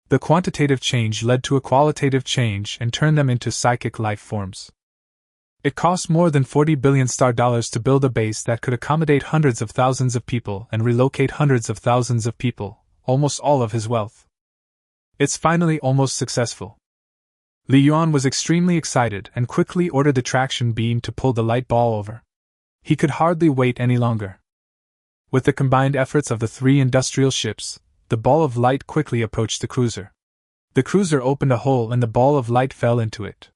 Speaker 1: The quantitative change led to a qualitative change and turned them into psychic life forms. It cost more than 40 billion star dollars to build a base that could accommodate hundreds of thousands of people and relocate hundreds of thousands of people, almost all of his wealth. It's finally almost successful. Li Yuan was extremely excited and quickly ordered the traction beam to pull the light ball over. He could hardly wait any longer. With the combined efforts of the 3 industrial ships, the ball of light quickly approached the cruiser. The cruiser opened a hole and the ball of light fell into it.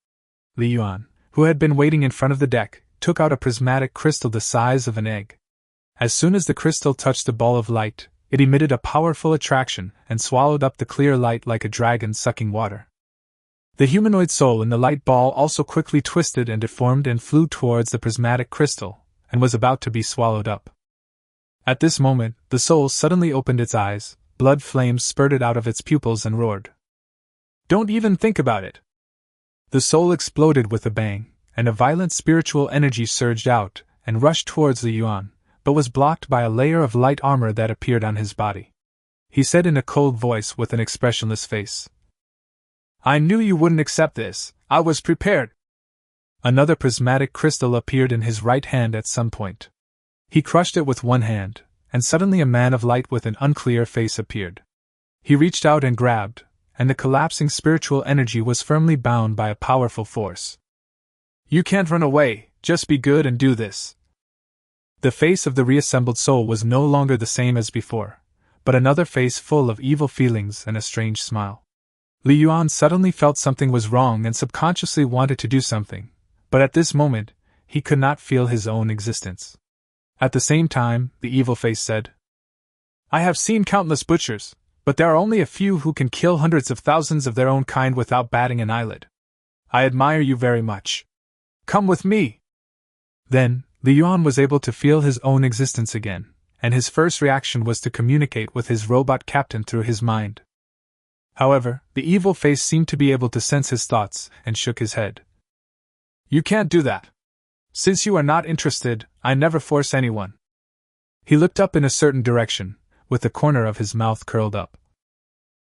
Speaker 1: Li Yuan, who had been waiting in front of the deck, took out a prismatic crystal the size of an egg. As soon as the crystal touched the ball of light, it emitted a powerful attraction and swallowed up the clear light like a dragon sucking water. The humanoid soul in the light ball also quickly twisted and deformed and flew towards the prismatic crystal, and was about to be swallowed up. At this moment, the soul suddenly opened its eyes, blood flames spurted out of its pupils and roared. Don't even think about it! The soul exploded with a bang, and a violent spiritual energy surged out and rushed towards Li Yuan, but was blocked by a layer of light armor that appeared on his body. He said in a cold voice with an expressionless face, I knew you wouldn't accept this, I was prepared. Another prismatic crystal appeared in his right hand at some point. He crushed it with one hand, and suddenly a man of light with an unclear face appeared. He reached out and grabbed, and the collapsing spiritual energy was firmly bound by a powerful force. You can't run away, just be good and do this. The face of the reassembled soul was no longer the same as before, but another face full of evil feelings and a strange smile. Li Yuan suddenly felt something was wrong and subconsciously wanted to do something, but at this moment, he could not feel his own existence. At the same time, the evil face said, I have seen countless butchers, but there are only a few who can kill hundreds of thousands of their own kind without batting an eyelid. I admire you very much. Come with me! Then, Li Yuan was able to feel his own existence again, and his first reaction was to communicate with his robot captain through his mind. However, the evil face seemed to be able to sense his thoughts and shook his head. You can't do that. Since you are not interested, I never force anyone. He looked up in a certain direction, with the corner of his mouth curled up.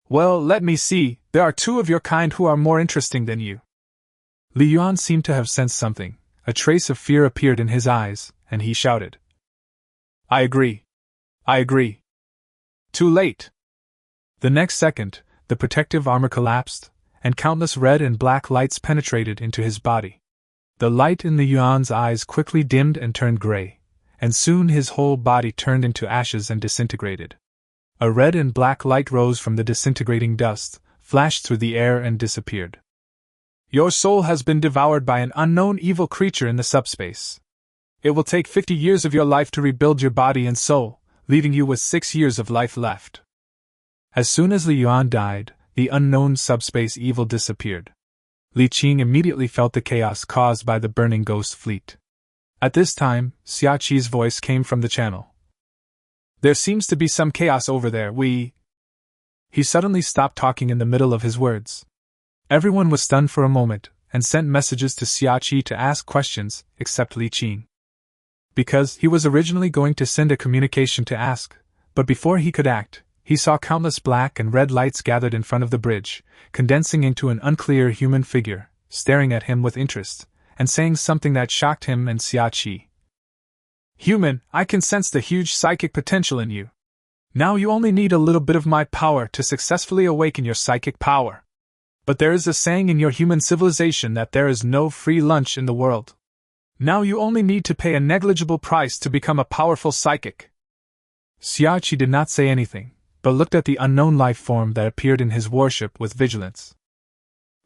Speaker 1: Well, let me see, there are 2 of your kind who are more interesting than you. Li Yuan seemed to have sensed something. A trace of fear appeared in his eyes, and he shouted. I agree. I agree. Too late! The next second, the protective armor collapsed, and countless red and black lights penetrated into his body. The light in the Yuan's eyes quickly dimmed and turned gray, and soon his whole body turned into ashes and disintegrated. A red and black light rose from the disintegrating dust, flashed through the air and disappeared. Your soul has been devoured by an unknown evil creature in the subspace. It will take 50 years of your life to rebuild your body and soul, leaving you with 6 years of life left. As soon as Li Yuan died, the unknown subspace evil disappeared. Li Qing immediately felt the chaos caused by the burning ghost fleet. At this time, Xia Qi's voice came from the channel. There seems to be some chaos over there, He suddenly stopped talking in the middle of his words. Everyone was stunned for a moment, and sent messages to Xia Qi to ask questions, except Li Qing. Because he was originally going to send a communication to ask, but before he could act, he saw countless black and red lights gathered in front of the bridge, condensing into an unclear human figure, staring at him with interest, and saying something that shocked him and Xia Qi. Human, I can sense the huge psychic potential in you. Now you only need a little bit of my power to successfully awaken your psychic power. But there is a saying in your human civilization that there is no free lunch in the world. Now you only need to pay a negligible price to become a powerful psychic. Xia Qi did not say anything, but looked at the unknown life form that appeared in his warship with vigilance.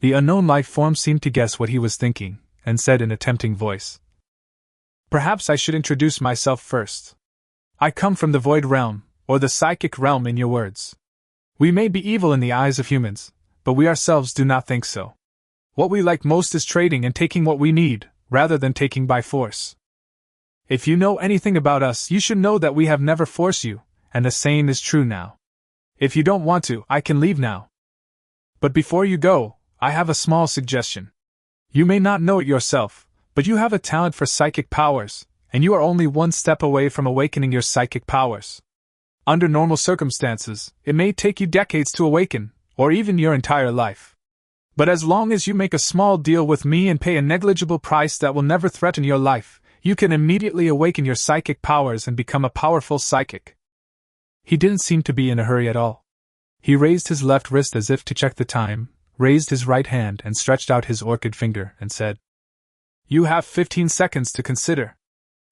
Speaker 1: The unknown life form seemed to guess what he was thinking, and said in a tempting voice, Perhaps I should introduce myself first. I come from the void realm, or the psychic realm in your words. We may be evil in the eyes of humans, but we ourselves do not think so. What we like most is trading and taking what we need, rather than taking by force. If you know anything about us, you should know that we have never forced you, and the same is true now. If you don't want to, I can leave now. But before you go, I have a small suggestion. You may not know it yourself, but you have a talent for psychic powers, and you are only one step away from awakening your psychic powers. Under normal circumstances, it may take you decades to awaken, or even your entire life. But as long as you make a small deal with me and pay a negligible price that will never threaten your life, you can immediately awaken your psychic powers and become a powerful psychic. He didn't seem to be in a hurry at all. He raised his left wrist as if to check the time, raised his right hand and stretched out his orchid finger and said, You have 15 seconds to consider.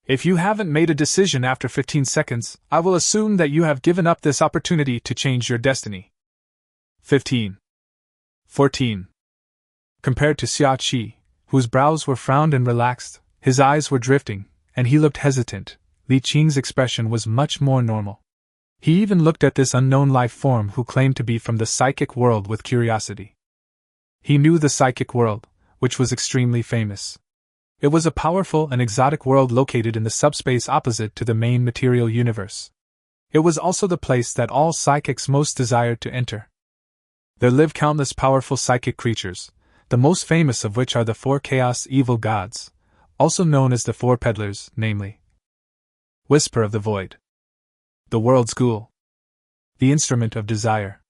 Speaker 1: If you haven't made a decision after 15 seconds, I will assume that you have given up this opportunity to change your destiny. 15. 14. Compared to Xia Qi, whose brows were frowned and relaxed, his eyes were drifting, and he looked hesitant, Li Qing's expression was much more normal. He even looked at this unknown life form who claimed to be from the psychic world with curiosity. He knew the psychic world, which was extremely famous. It was a powerful and exotic world located in the subspace opposite to the main material universe. It was also the place that all psychics most desired to enter. There live countless powerful psychic creatures, the most famous of which are the 4 chaos evil gods, also known as the 4 peddlers, namely Whisper of the Void, the World's Ghoul, the Instrument of Desire,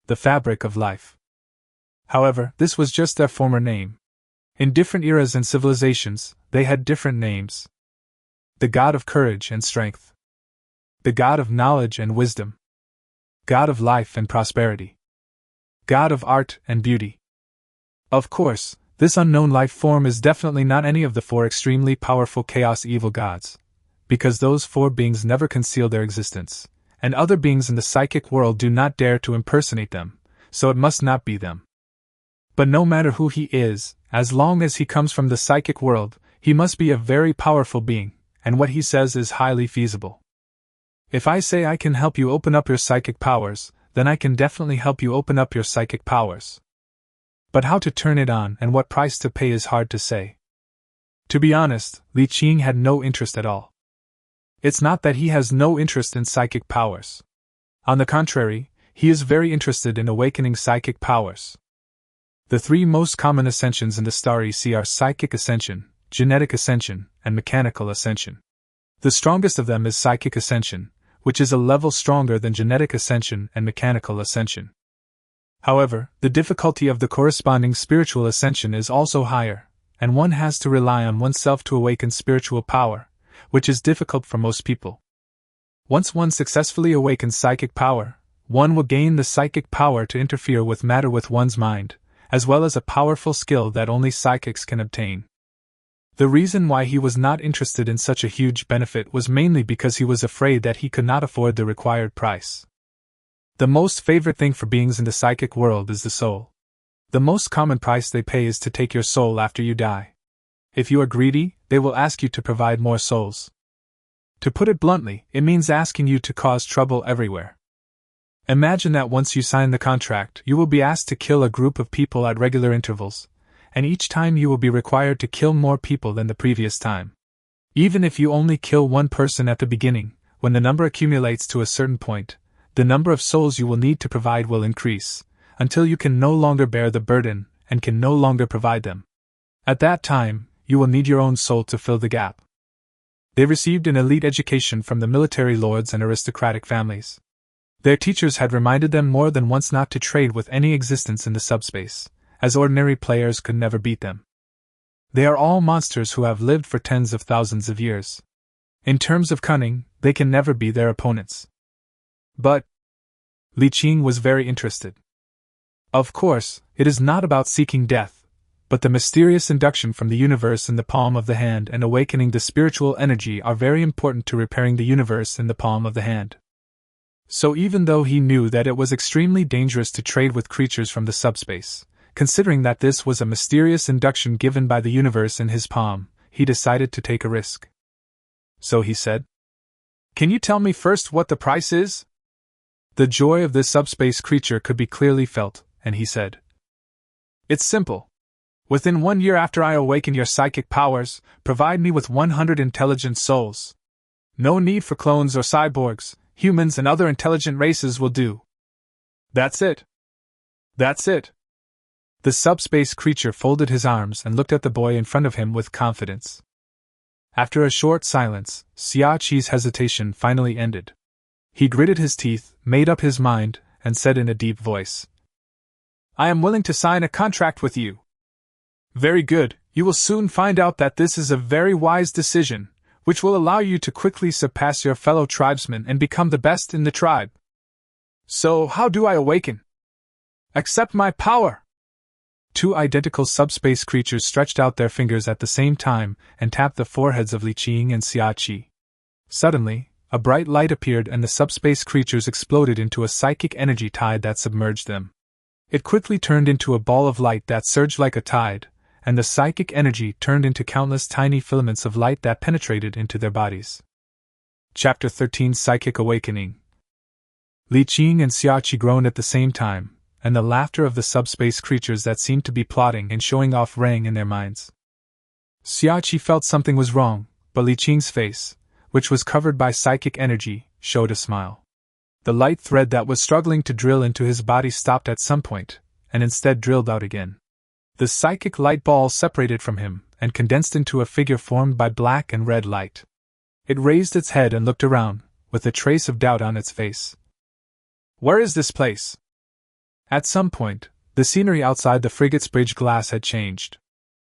Speaker 1: the Fabric of Life. However, this was just their former name. In different eras and civilizations, they had different names. The God of Courage and Strength, the God of Knowledge and Wisdom, God of Life and Prosperity, God of Art and Beauty. Of course, this unknown life form is definitely not any of the 4 extremely powerful chaos evil gods, because those 4 beings never conceal their existence, and other beings in the psychic world do not dare to impersonate them, so it must not be them. But no matter who he is, as long as he comes from the psychic world, he must be a very powerful being, and what he says is highly feasible. If I say I can help you open up your psychic powers, then I can definitely help you open up your psychic powers. But how to turn it on and what price to pay is hard to say. To be honest, Li Qing had no interest at all. It's not that he has no interest in psychic powers. On the contrary, he is very interested in awakening psychic powers. The 3 most common ascensions in the Starry Sea are psychic ascension, genetic ascension, and mechanical ascension. The strongest of them is psychic ascension, which is a level stronger than genetic ascension and mechanical ascension. However, the difficulty of the corresponding spiritual ascension is also higher, and one has to rely on oneself to awaken spiritual power, which is difficult for most people. Once one successfully awakens psychic power, one will gain the psychic power to interfere with matter with one's mind, as well as a powerful skill that only psychics can obtain. The reason why he was not interested in such a huge benefit was mainly because he was afraid that he could not afford the required price. The most favorite thing for beings in the psychic world is the soul. The most common price they pay is to take your soul after you die. If you are greedy, they will ask you to provide more souls. To put it bluntly, it means asking you to cause trouble everywhere. Imagine that once you sign the contract, you will be asked to kill a group of people at regular intervals, and each time you will be required to kill more people than the previous time. Even if you only kill one person at the beginning, when the number accumulates to a certain point, the number of souls you will need to provide will increase, until you can no longer bear the burden and can no longer provide them. At that time, you will need your own soul to fill the gap. They received an elite education from the military lords and aristocratic families. Their teachers had reminded them more than once not to trade with any existence in the subspace, as ordinary players could never beat them. They are all monsters who have lived for tens of thousands of years. In terms of cunning, they can never be their opponents. But Li Qing was very interested. Of course, it is not about seeking death, but the mysterious induction from the universe in the palm of the hand and awakening the spiritual energy are very important to repairing the universe in the palm of the hand. So even though he knew that it was extremely dangerous to trade with creatures from the subspace, considering that this was a mysterious induction given by the universe in his palm, he decided to take a risk. So he said, "Can you tell me first what the price is?" The joy of this subspace creature could be clearly felt, and he said, "It's simple. Within 1 year after I awaken your psychic powers, provide me with 100 intelligent souls. No need for clones or cyborgs. Humans and other intelligent races will do." "That's it. That's it." The subspace creature folded his arms and looked at the boy in front of him with confidence. After a short silence, Xia Qi's hesitation finally ended. He gritted his teeth, made up his mind, and said in a deep voice, "I am willing to sign a contract with you." "Very good, you will soon find out that this is a very wise decision, which will allow you to quickly surpass your fellow tribesmen and become the best in the tribe." "So, how do I awaken?" "Accept my power." Two identical subspace creatures stretched out their fingers at the same time and tapped the foreheads of Li Qing and Xia Qi. Suddenly, a bright light appeared and the subspace creatures exploded into a psychic energy tide that submerged them. It quickly turned into a ball of light that surged like a tide, and the psychic energy turned into countless tiny filaments of light that penetrated into their bodies. Chapter 13 Psychic Awakening. Li Qing and Xia Qi groaned at the same time, and the laughter of the subspace creatures that seemed to be plotting and showing off rang in their minds. Xia Qi felt something was wrong, but Li Qing's face, which was covered by psychic energy, showed a smile. The light thread that was struggling to drill into his body stopped at some point, and instead drilled out again. The psychic light ball separated from him and condensed into a figure formed by black and red light. It raised its head and looked around, with a trace of doubt on its face. "Where is this place?" At some point, the scenery outside the frigate's bridge glass had changed.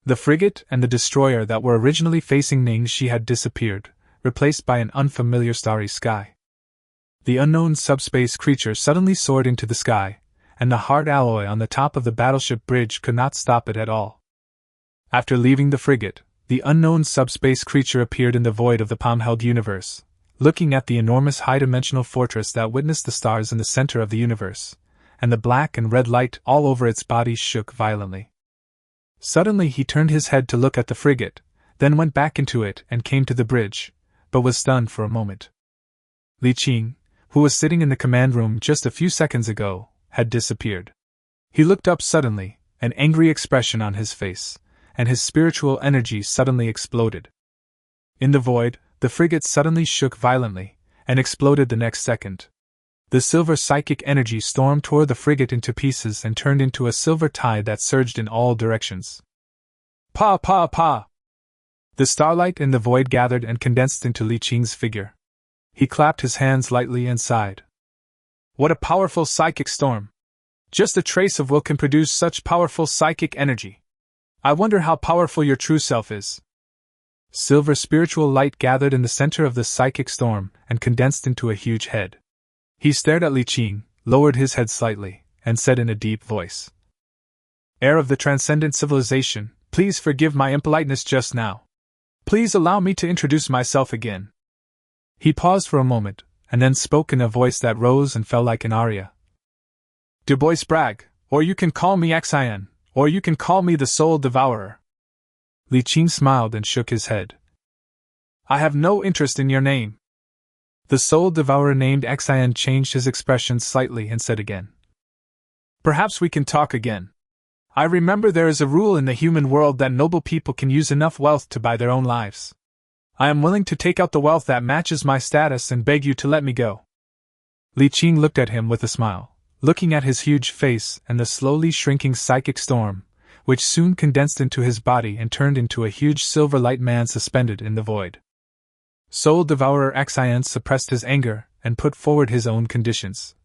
Speaker 1: The frigate and the destroyer that were originally facing Ningxi had disappeared, replaced by an unfamiliar starry sky. The unknown subspace creature suddenly soared into the sky, and the hard alloy on the top of the battleship bridge could not stop it at all. After leaving the frigate, the unknown subspace creature appeared in the void of the palm-held universe, looking at the enormous high-dimensional fortress that witnessed the stars in the center of the universe, and the black and red light all over its body shook violently. Suddenly he turned his head to look at the frigate, then went back into it and came to the bridge, but was stunned for a moment. Li Qing, who was sitting in the command room just a few seconds ago, had disappeared. He looked up suddenly, an angry expression on his face, and his spiritual energy suddenly exploded. In the void, the frigate suddenly shook violently, and exploded the next second. The silver psychic energy stormed toward the frigate into pieces and turned into a silver tide that surged in all directions. Pa pa pa! The starlight in the void gathered and condensed into Li Qing's figure. He clapped his hands lightly and sighed. "What a powerful psychic storm! Just a trace of will can produce such powerful psychic energy. I wonder how powerful your true self is." Silver spiritual light gathered in the center of the psychic storm and condensed into a huge head. He stared at Li Qing, lowered his head slightly, and said in a deep voice, "Heir of the transcendent civilization, please forgive my impoliteness just now. Please allow me to introduce myself again." He paused for a moment, and then spoke in a voice that rose and fell like an aria. "Du Bois Bragg, or you can call me Xian, or you can call me the Soul Devourer." Li Qing smiled and shook his head. "I have no interest in your name." The Soul Devourer named Xian changed his expression slightly and said again, "Perhaps we can talk again. I remember there is a rule in the human world that noble people can use enough wealth to buy their own lives. I am willing to take out the wealth that matches my status and beg you to let me go." Li Qing looked at him with a smile, looking at his huge face and the slowly shrinking psychic storm, which soon condensed into his body and turned into a huge silver light man suspended in the void. Soul Devourer Xian suppressed his anger and put forward his own conditions.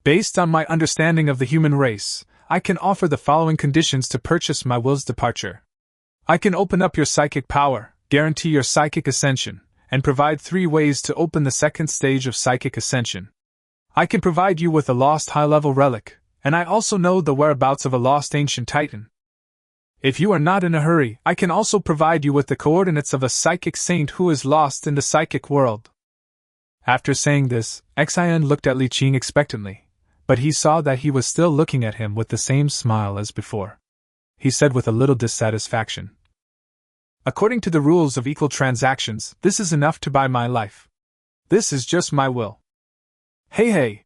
Speaker 1: "Based on my understanding of the human race, I can offer the following conditions to purchase my will's departure. I can open up your psychic power, guarantee your psychic ascension, and provide 3 ways to open the second stage of psychic ascension. I can provide you with a lost high-level relic, and I also know the whereabouts of a lost ancient titan. If you are not in a hurry, I can also provide you with the coordinates of a psychic saint who is lost in the psychic world." After saying this, Xian looked at Li Qing expectantly, but he saw that he was still looking at him with the same smile as before. He said with a little dissatisfaction, "According to the rules of equal transactions, this is enough to buy my life. This is just my will." "Hey hey!"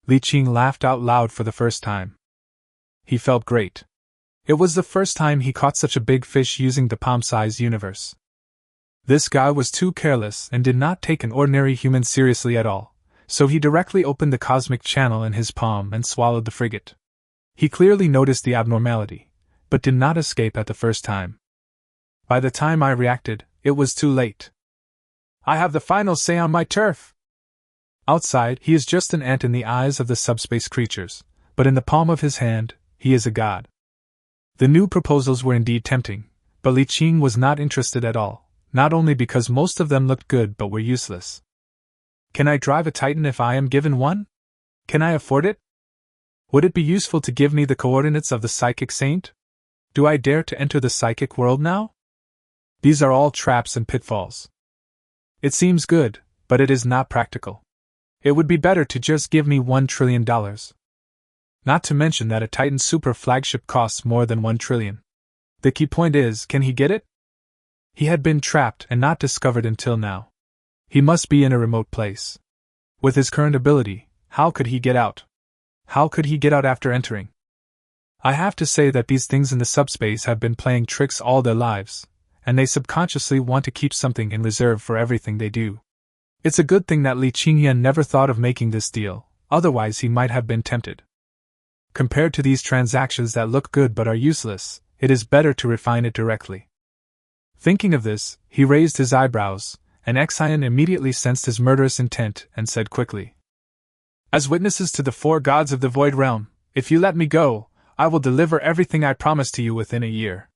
Speaker 1: Li Qing laughed out loud for the first time. He felt great. It was the first time he caught such a big fish using the palm-sized universe. This guy was too careless and did not take an ordinary human seriously at all, so he directly opened the cosmic channel in his palm and swallowed the frigate. He clearly noticed the abnormality, but did not escape at the first time. By the time I reacted, it was too late. I have the final say on my turf. Outside, he is just an ant in the eyes of the subspace creatures, but in the palm of his hand, he is a god. The new proposals were indeed tempting, but Li Qing was not interested at all, not only because most of them looked good but were useless. "Can I drive a titan if I am given one? Can I afford it? Would it be useful to give me the coordinates of the psychic saint? Do I dare to enter the psychic world now? These are all traps and pitfalls. It seems good, but it is not practical. It would be better to just give me $1 trillion. Not to mention that a Titan super flagship costs more than 1 trillion. The key point is, can he get it? He had been trapped and not discovered until now. He must be in a remote place. With his current ability, how could he get out? How could he get out after entering? I have to say that these things in the subspace have been playing tricks all their lives, and they subconsciously want to keep something in reserve for everything they do. It's a good thing that Li Qingyan never thought of making this deal, otherwise he might have been tempted. Compared to these transactions that look good but are useless, it is better to refine it directly. Thinking of this, he raised his eyebrows, and Xian immediately sensed his murderous intent and said quickly, "As witnesses to the 4 gods of the Void Realm, if you let me go, I will deliver everything I promised to you within a year."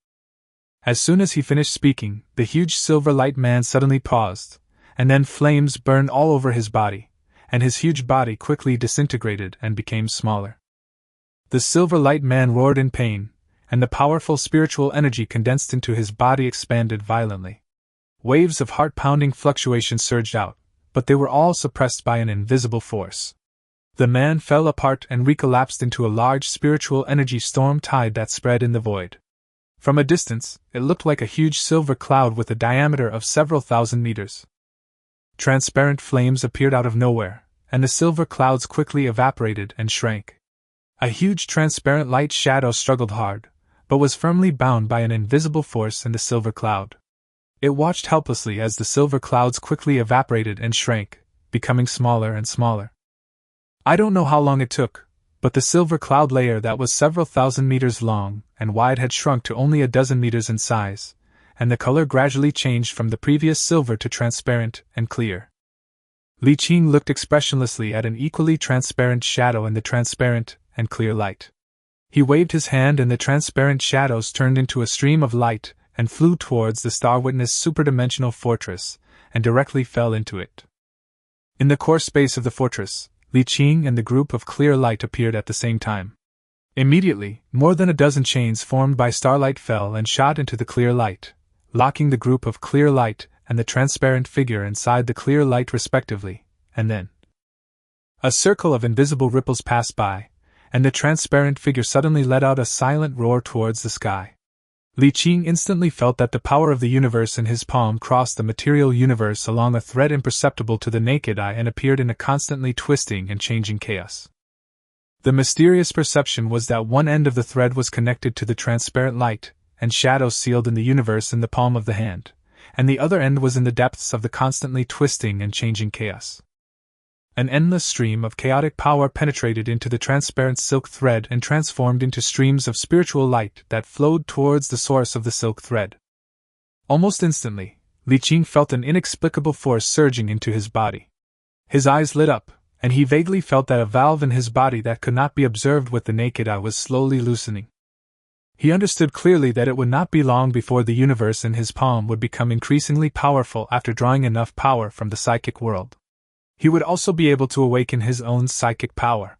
Speaker 1: As soon as he finished speaking, the huge silver light man suddenly paused, and then flames burned all over his body, and his huge body quickly disintegrated and became smaller. The silver light man roared in pain, and the powerful spiritual energy condensed into his body expanded violently. Waves of heart-pounding fluctuation surged out, but they were all suppressed by an invisible force. The man fell apart and recollapsed into a large spiritual energy storm tide that spread in the void. From a distance, it looked like a huge silver cloud with a diameter of several thousand meters. Transparent flames appeared out of nowhere, and the silver clouds quickly evaporated and shrank. A huge transparent light shadow struggled hard, but was firmly bound by an invisible force in the silver cloud. It watched helplessly as the silver clouds quickly evaporated and shrank, becoming smaller and smaller. I don't know how long it took, but the silver cloud layer that was several thousand meters long and wide had shrunk to only a dozen meters in size, and the color gradually changed from the previous silver to transparent and clear. Li Qing looked expressionlessly at an equally transparent shadow in the transparent and clear light. He waved his hand and the transparent shadows turned into a stream of light and flew towards the star-witness superdimensional fortress, and directly fell into it. In the core space of the fortress, Li Qing and the group of clear light appeared at the same time. Immediately, more than a dozen chains formed by starlight fell and shot into the clear light, locking the group of clear light and the transparent figure inside the clear light respectively, and then a circle of invisible ripples passed by, and the transparent figure suddenly let out a silent roar towards the sky. Li Qing instantly felt that the power of the universe in his palm crossed the material universe along a thread imperceptible to the naked eye and appeared in a constantly twisting and changing chaos. The mysterious perception was that one end of the thread was connected to the transparent light and shadows sealed in the universe in the palm of the hand, and the other end was in the depths of the constantly twisting and changing chaos. An endless stream of chaotic power penetrated into the transparent silk thread and transformed into streams of spiritual light that flowed towards the source of the silk thread. Almost instantly, Li Qing felt an inexplicable force surging into his body. His eyes lit up, and he vaguely felt that a valve in his body that could not be observed with the naked eye was slowly loosening. He understood clearly that it would not be long before the universe in his palm would become increasingly powerful after drawing enough power from the psychic world. He would also be able to awaken his own psychic power.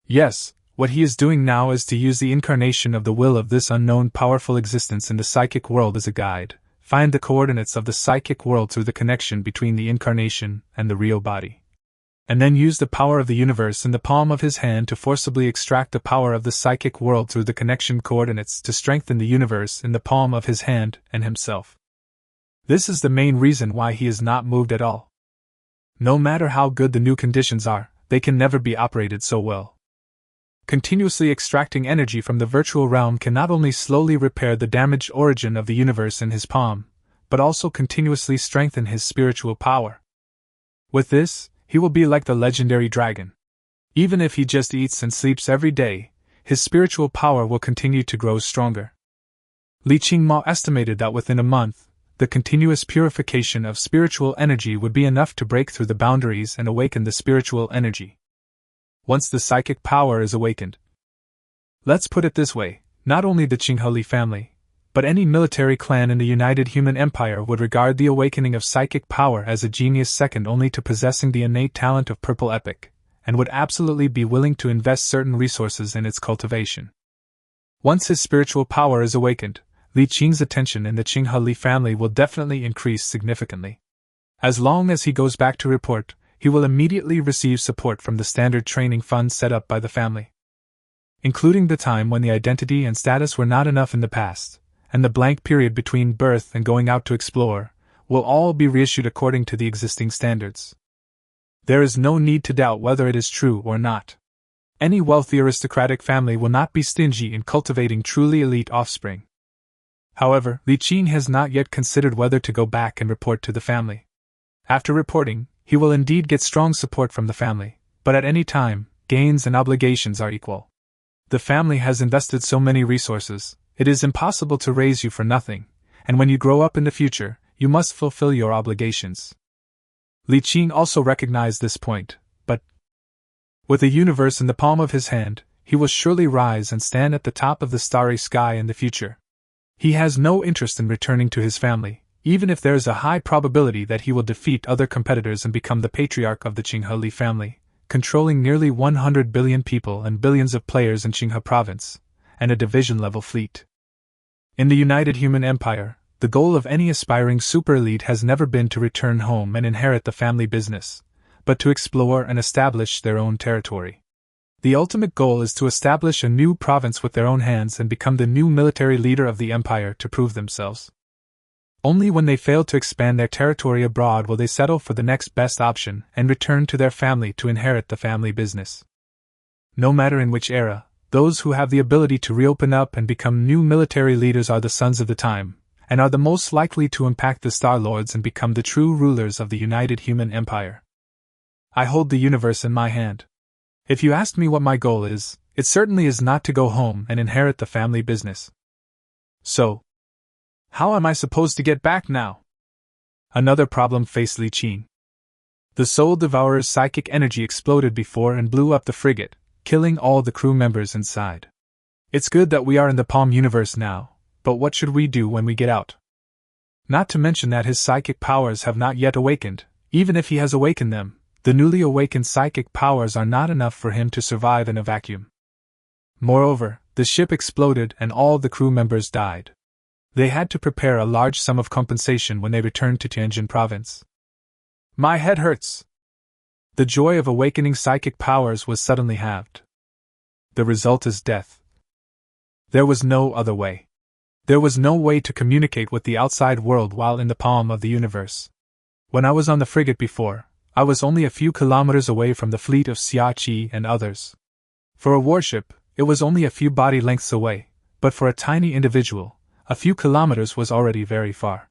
Speaker 1: Yes, what he is doing now is to use the incarnation of the will of this unknown powerful existence in the psychic world as a guide, find the coordinates of the psychic world through the connection between the incarnation and the real body, and then use the power of the universe in the palm of his hand to forcibly extract the power of the psychic world through the connection coordinates to strengthen the universe in the palm of his hand and himself. This is the main reason why he is not moved at all. No matter how good the new conditions are, they can never be operated so well. Continuously extracting energy from the virtual realm can not only slowly repair the damaged origin of the universe in his palm, but also continuously strengthen his spiritual power. With this, he will be like the legendary dragon. Even if he just eats and sleeps every day, his spiritual power will continue to grow stronger. Li Qingmao estimated that within a month, the continuous purification of spiritual energy would be enough to break through the boundaries and awaken the spiritual energy. Once the psychic power is awakened. Let's put it this way, not only the Chinhali family, but any military clan in the United Human Empire would regard the awakening of psychic power as a genius second only to possessing the innate talent of purple epic, and would absolutely be willing to invest certain resources in its cultivation. Once his spiritual power is awakened, Li Qing's attention in the Chinhali family will definitely increase significantly. As long as he goes back to report, he will immediately receive support from the standard training fund set up by the family. Including the time when the identity and status were not enough in the past, and the blank period between birth and going out to explore, will all be reissued according to the existing standards. There is no need to doubt whether it is true or not. Any wealthy aristocratic family will not be stingy in cultivating truly elite offspring. However, Li Qing has not yet considered whether to go back and report to the family. After reporting, he will indeed get strong support from the family, but at any time, gains and obligations are equal. The family has invested so many resources, it is impossible to raise you for nothing, and when you grow up in the future, you must fulfill your obligations. Li Qing also recognized this point, but with the universe in the palm of his hand, he will surely rise and stand at the top of the starry sky in the future. He has no interest in returning to his family, even if there is a high probability that he will defeat other competitors and become the patriarch of the Chinhali family, controlling nearly 100 billion people and billions of players in Qinghe province, and a division-level fleet. In the United Human Empire, the goal of any aspiring super-elite has never been to return home and inherit the family business, but to explore and establish their own territory. The ultimate goal is to establish a new province with their own hands and become the new military leader of the empire to prove themselves. Only when they fail to expand their territory abroad will they settle for the next best option and return to their family to inherit the family business. No matter in which era, those who have the ability to reopen up and become new military leaders are the sons of the time, and are the most likely to impact the Star Lords and become the true rulers of the United Human Empire. I hold the universe in my hand. If you asked me what my goal is, it certainly is not to go home and inherit the family business. So, how am I supposed to get back now? Another problem faced Li Qing. The Soul Devourer's psychic energy exploded before and blew up the frigate, killing all the crew members inside. It's good that we are in the Palm universe now, but what should we do when we get out? Not to mention that his psychic powers have not yet awakened. Even if he has awakened them, the newly awakened psychic powers are not enough for him to survive in a vacuum. Moreover, the ship exploded and all the crew members died. They had to prepare a large sum of compensation when they returned to Tianjin province. My head hurts. The joy of awakening psychic powers was suddenly halved. The result is death. There was no other way. There was no way to communicate with the outside world while in the palm of the universe. When I was on the frigate before, I was only a few kilometers away from the fleet of Xia Qi and others. For a warship, it was only a few body lengths away, but for a tiny individual, a few kilometers was already very far.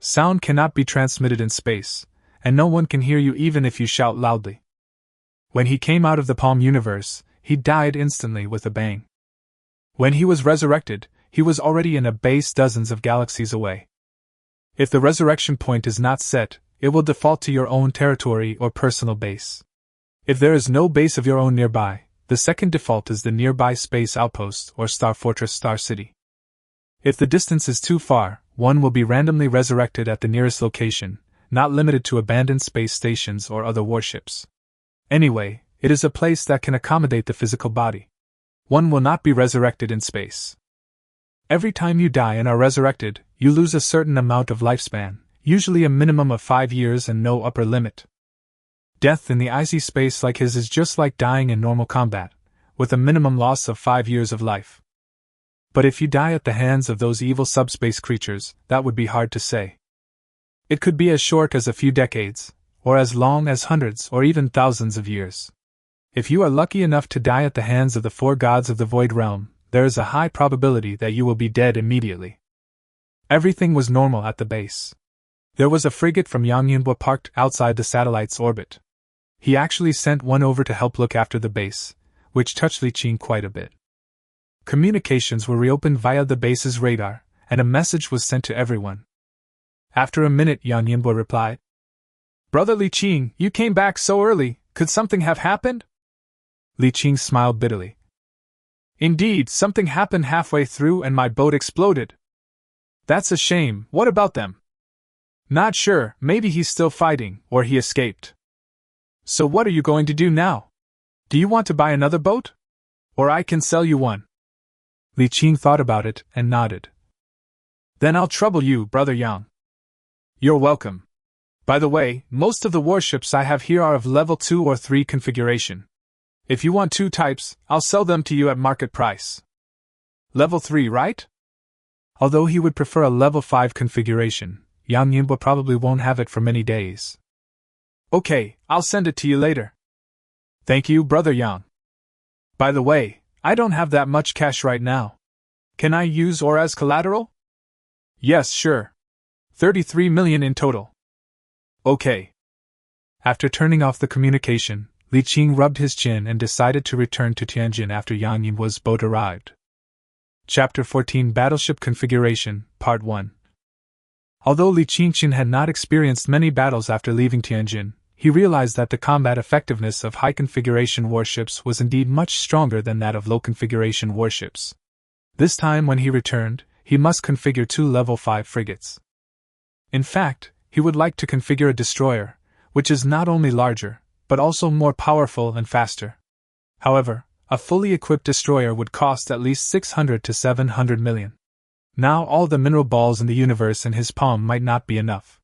Speaker 1: Sound cannot be transmitted in space, and no one can hear you even if you shout loudly. When he came out of the palm universe, he died instantly with a bang. When he was resurrected, he was already in a base dozens of galaxies away. If the resurrection point is not set, it will default to your own territory or personal base. If there is no base of your own nearby, the second default is the nearby space outpost or star fortress star city. If the distance is too far, one will be randomly resurrected at the nearest location, not limited to abandoned space stations or other warships. Anyway, it is a place that can accommodate the physical body. One will not be resurrected in space. Every time you die and are resurrected, you lose a certain amount of lifespan, usually a minimum of 5 years and no upper limit. Death in the icy space like his is just like dying in normal combat, with a minimum loss of 5 years of life. But if you die at the hands of those evil subspace creatures, that would be hard to say. It could be as short as a few decades, or as long as hundreds or even thousands of years. If you are lucky enough to die at the hands of the 4 gods of the Void Realm, there is a high probability that you will be dead immediately. Everything was normal at the base. There was a frigate from Yang Yunhua parked outside the satellite's orbit. He actually sent one over to help look after the base, which touched Li Qing quite a bit. Communications were reopened via the base's radar, and a message was sent to everyone. After a minute, Yang Yunhua replied, "Brother Li Qing, you came back so early, could something have happened?" Li Qing smiled bitterly. "Indeed, something happened halfway through and my boat exploded." "That's a shame, what about them?" "Not sure, maybe he's still fighting, or he escaped." "So what are you going to do now? Do you want to buy another boat? Or I can sell you one." Li Qing thought about it and nodded. "Then I'll trouble you, Brother Yang." "You're welcome. By the way, most of the warships I have here are of level 2 or 3 configuration. If you want 2 types, I'll sell them to you at market price." "Level 3, right?" Although he would prefer a level 5 configuration, Yang Yunhua probably won't have it for many days. "Okay, I'll send it to you later." "Thank you, Brother Yang. By the way, I don't have that much cash right now. Can I use ore as collateral?" "Yes, sure. 33 million in total." "Okay." After turning off the communication, Li Qing rubbed his chin and decided to return to Tianjin after Yang Yunhua's boat arrived. Chapter 14 Battleship Configuration, Part 1. Although Li Qingqin had not experienced many battles after leaving Tianjin, he realized that the combat effectiveness of high-configuration warships was indeed much stronger than that of low-configuration warships. This time when he returned, he must configure 2 level 5 frigates. In fact, he would like to configure a destroyer, which is not only larger, but also more powerful and faster. However, a fully equipped destroyer would cost at least 600 to 700 million. Now all the mineral balls in the universe in his palm might not be enough.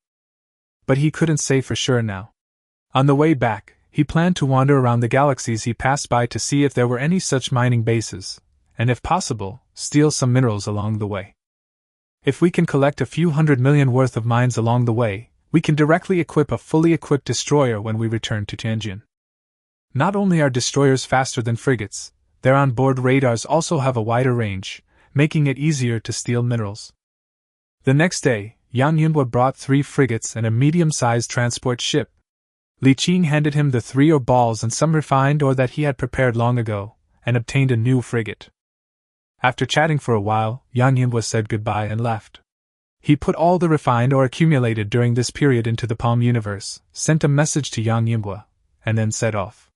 Speaker 1: But he couldn't say for sure now. On the way back, he planned to wander around the galaxies he passed by to see if there were any such mining bases, and if possible, steal some minerals along the way. If we can collect a few 100 million worth of mines along the way, we can directly equip a fully equipped destroyer when we return to Tianjin. Not only are destroyers faster than frigates, their onboard radars also have a wider range, making it easier to steal minerals. The next day, Yang Yunhua brought 3 frigates and a medium-sized transport ship. Li Qing handed him the 3 ore balls and some refined ore that he had prepared long ago, and obtained a new frigate. After chatting for a while, Yang Yunhua said goodbye and left. He put all the refined ore accumulated during this period into the Palm universe, sent a message to Yang Yunhua, and then set off.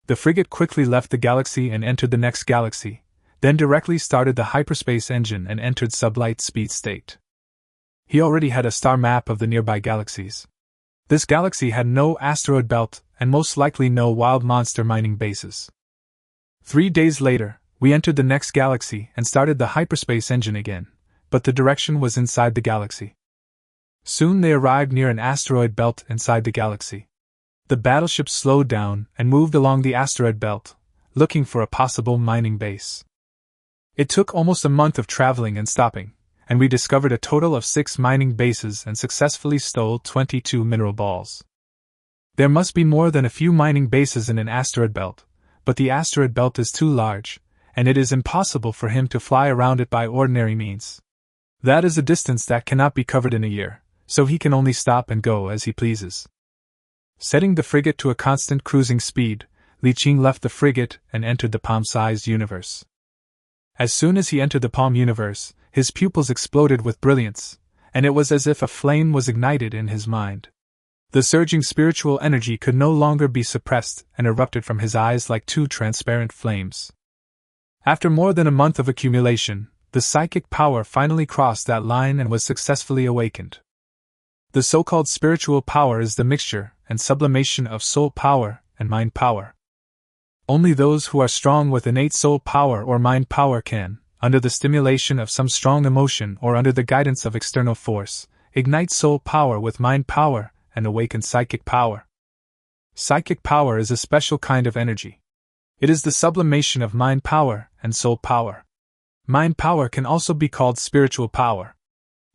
Speaker 1: The frigate quickly left the galaxy and entered the next galaxy, then directly started the hyperspace engine and entered sublight speed state. He already had a star map of the nearby galaxies. This galaxy had no asteroid belt and most likely no wild monster mining bases. 3 days later, we entered the next galaxy and started the hyperspace engine again, but the direction was inside the galaxy. Soon they arrived near an asteroid belt inside the galaxy. The battleship slowed down and moved along the asteroid belt, looking for a possible mining base. It took almost a month of traveling and stopping, and we discovered a total of 6 mining bases and successfully stole 22 mineral balls. There must be more than a few mining bases in an asteroid belt, but the asteroid belt is too large, and it is impossible for him to fly around it by ordinary means. That is a distance that cannot be covered in a year, so he can only stop and go as he pleases. Setting the frigate to a constant cruising speed, Li Qing left the frigate and entered the palm-sized universe. As soon as he entered the palm universe, his pupils exploded with brilliance, and it was as if a flame was ignited in his mind. The surging spiritual energy could no longer be suppressed and erupted from his eyes like 2 transparent flames. After more than a month of accumulation, the psychic power finally crossed that line and was successfully awakened. The so-called spiritual power is the mixture and sublimation of soul power and mind power. Only those who are strong with innate soul power or mind power can, under the stimulation of some strong emotion or under the guidance of external force, ignite soul power with mind power and awaken psychic power. Psychic power is a special kind of energy. It is the sublimation of mind power and soul power. Mind power can also be called spiritual power.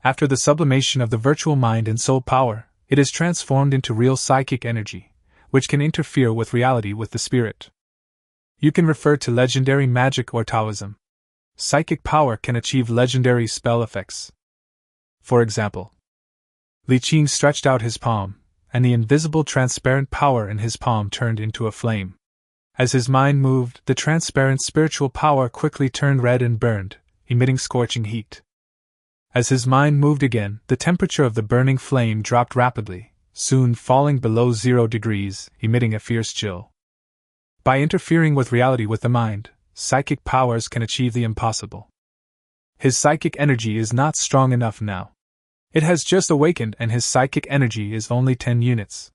Speaker 1: After the sublimation of the virtual mind and soul power, it is transformed into real psychic energy, which can interfere with reality with the spirit. You can refer to legendary magic or Taoism. Psychic power can achieve legendary spell effects. For example, Li Qing stretched out his palm, and the invisible transparent power in his palm turned into a flame. As his mind moved, the transparent spiritual power quickly turned red and burned, emitting scorching heat. As his mind moved again, the temperature of the burning flame dropped rapidly, soon falling below 0 degrees, emitting a fierce chill. By interfering with reality with the mind, psychic powers can achieve the impossible. His psychic energy is not strong enough now. It has just awakened and his psychic energy is only 10 units.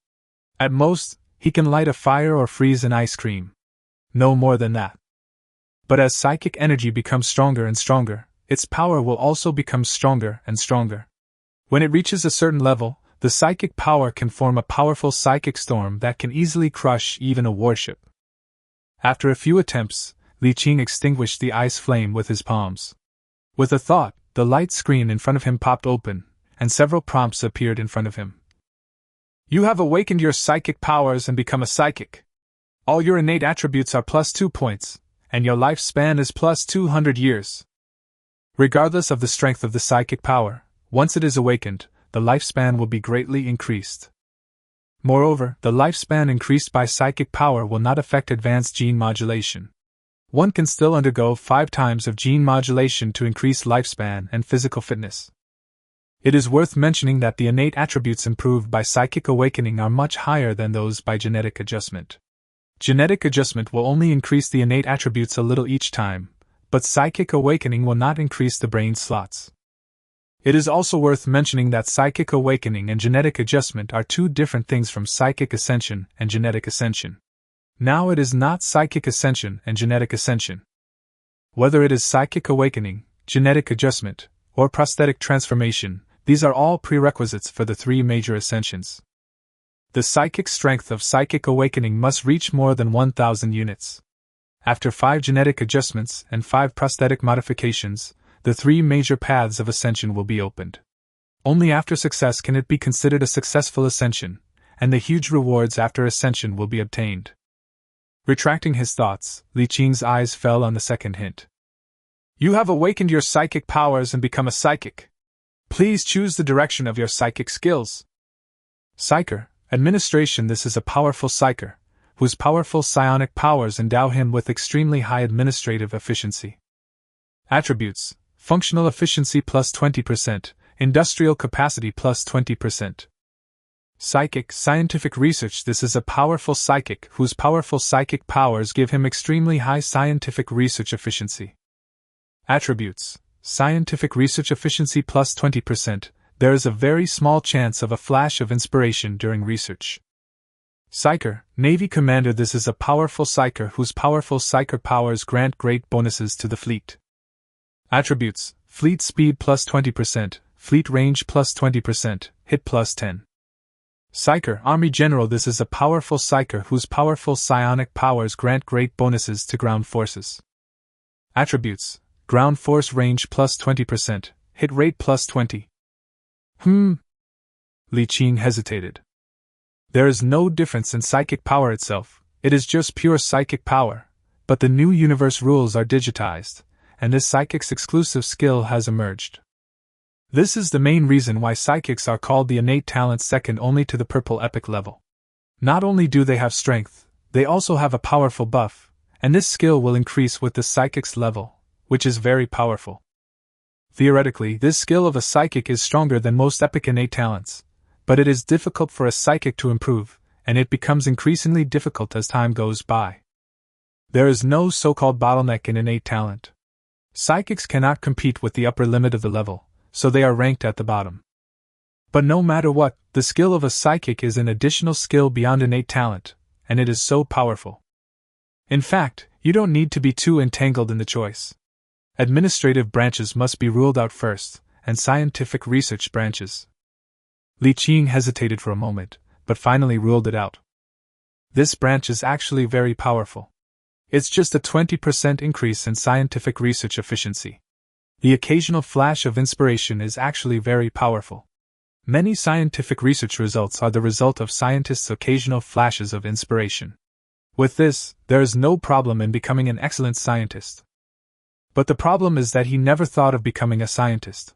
Speaker 1: At most, he can light a fire or freeze an ice cream. No more than that. But as psychic energy becomes stronger and stronger, its power will also become stronger and stronger. When it reaches a certain level, the psychic power can form a powerful psychic storm that can easily crush even a warship. After a few attempts, Li Qing extinguished the ice flame with his palms. With a thought, the light screen in front of him popped open, and several prompts appeared in front of him. You have awakened your psychic powers and become a psychic. All your innate attributes are +2 points, and your lifespan is +200 years. Regardless of the strength of the psychic power, once it is awakened, the lifespan will be greatly increased. Moreover, the lifespan increased by psychic power will not affect advanced gene modulation. One can still undergo 5 times of gene modulation to increase lifespan and physical fitness. It is worth mentioning that the innate attributes improved by psychic awakening are much higher than those by genetic adjustment. Genetic adjustment will only increase the innate attributes a little each time, but psychic awakening will not increase the brain slots. It is also worth mentioning that psychic awakening and genetic adjustment are 2 different things from psychic ascension and genetic ascension. Now it is not psychic ascension and genetic ascension. Whether it is psychic awakening, genetic adjustment, or prosthetic transformation, these are all prerequisites for the 3 major ascensions. The psychic strength of psychic awakening must reach more than 1,000 units. After 5 genetic adjustments and 5 prosthetic modifications, the 3 major paths of ascension will be opened. Only after success can it be considered a successful ascension, and the huge rewards after ascension will be obtained. Retracting his thoughts, Li Qing's eyes fell on the second hint. You have awakened your psychic powers and become a psychic. Please choose the direction of your psychic skills. Psyker, administration. This is a powerful psyker, whose powerful psionic powers endow him with extremely high administrative efficiency. Attributes: functional efficiency +20%, industrial capacity +20%. Psychic, scientific research. This is a powerful psychic whose powerful psychic powers give him extremely high scientific research efficiency. Attributes: Scientific research efficiency plus 20%. There is a very small chance of a flash of inspiration during research. Psyker, Navy Commander. This is a powerful Psyker whose powerful Psyker powers grant great bonuses to the fleet. Attributes: Fleet speed plus 20%, Fleet range plus 20%, hit plus 10. Psyker, Army General. This is a powerful Psyker whose powerful psionic powers grant great bonuses to ground forces. Attributes: Ground force range plus 20%, hit rate plus 20. Li Qing hesitated. There is no difference in psychic power itself, it is just pure psychic power, but the new universe rules are digitized, and this psychic's exclusive skill has emerged. This is the main reason why psychics are called the innate talent, second only to the purple epic level. Not only do they have strength, they also have a powerful buff, and this skill will increase with the psychic's level, which is very powerful. Theoretically, this skill of a psychic is stronger than most epic innate talents, but it is difficult for a psychic to improve, and it becomes increasingly difficult as time goes by. There is no so-called bottleneck in innate talent. Psychics cannot compete with the upper limit of the level, so they are ranked at the bottom. But no matter what, the skill of a psychic is an additional skill beyond innate talent, and it is so powerful. In fact, you don't need to be too entangled in the choice. Administrative branches must be ruled out first, and scientific research branches. Li Qing hesitated for a moment, but finally ruled it out. This branch is actually very powerful. It's just a 20% increase in scientific research efficiency. The occasional flash of inspiration is actually very powerful. Many scientific research results are the result of scientists' occasional flashes of inspiration. With this, there is no problem in becoming an excellent scientist. But the problem is that he never thought of becoming a scientist.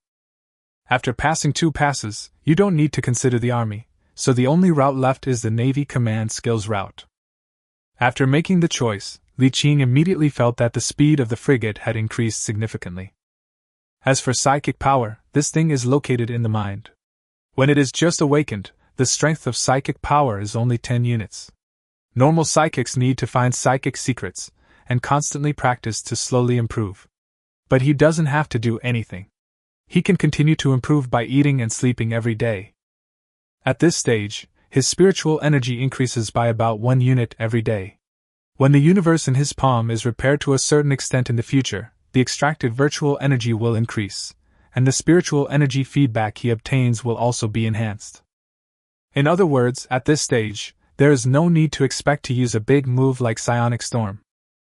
Speaker 1: After passing 2 passes, you don't need to consider the army, so the only route left is the Navy Command Skills route. After making the choice, Li Qing immediately felt that the speed of the frigate had increased significantly. As for psychic power, this thing is located in the mind. When it is just awakened, the strength of psychic power is only 10 units. Normal psychics need to find psychic secrets, and constantly practice to slowly improve. But he doesn't have to do anything. He can continue to improve by eating and sleeping every day. At this stage, his spiritual energy increases by about 1 unit every day. When the universe in his palm is repaired to a certain extent in the future, the extracted virtual energy will increase, and the spiritual energy feedback he obtains will also be enhanced. In other words, at this stage, there is no need to expect to use a big move like Psionic Storm.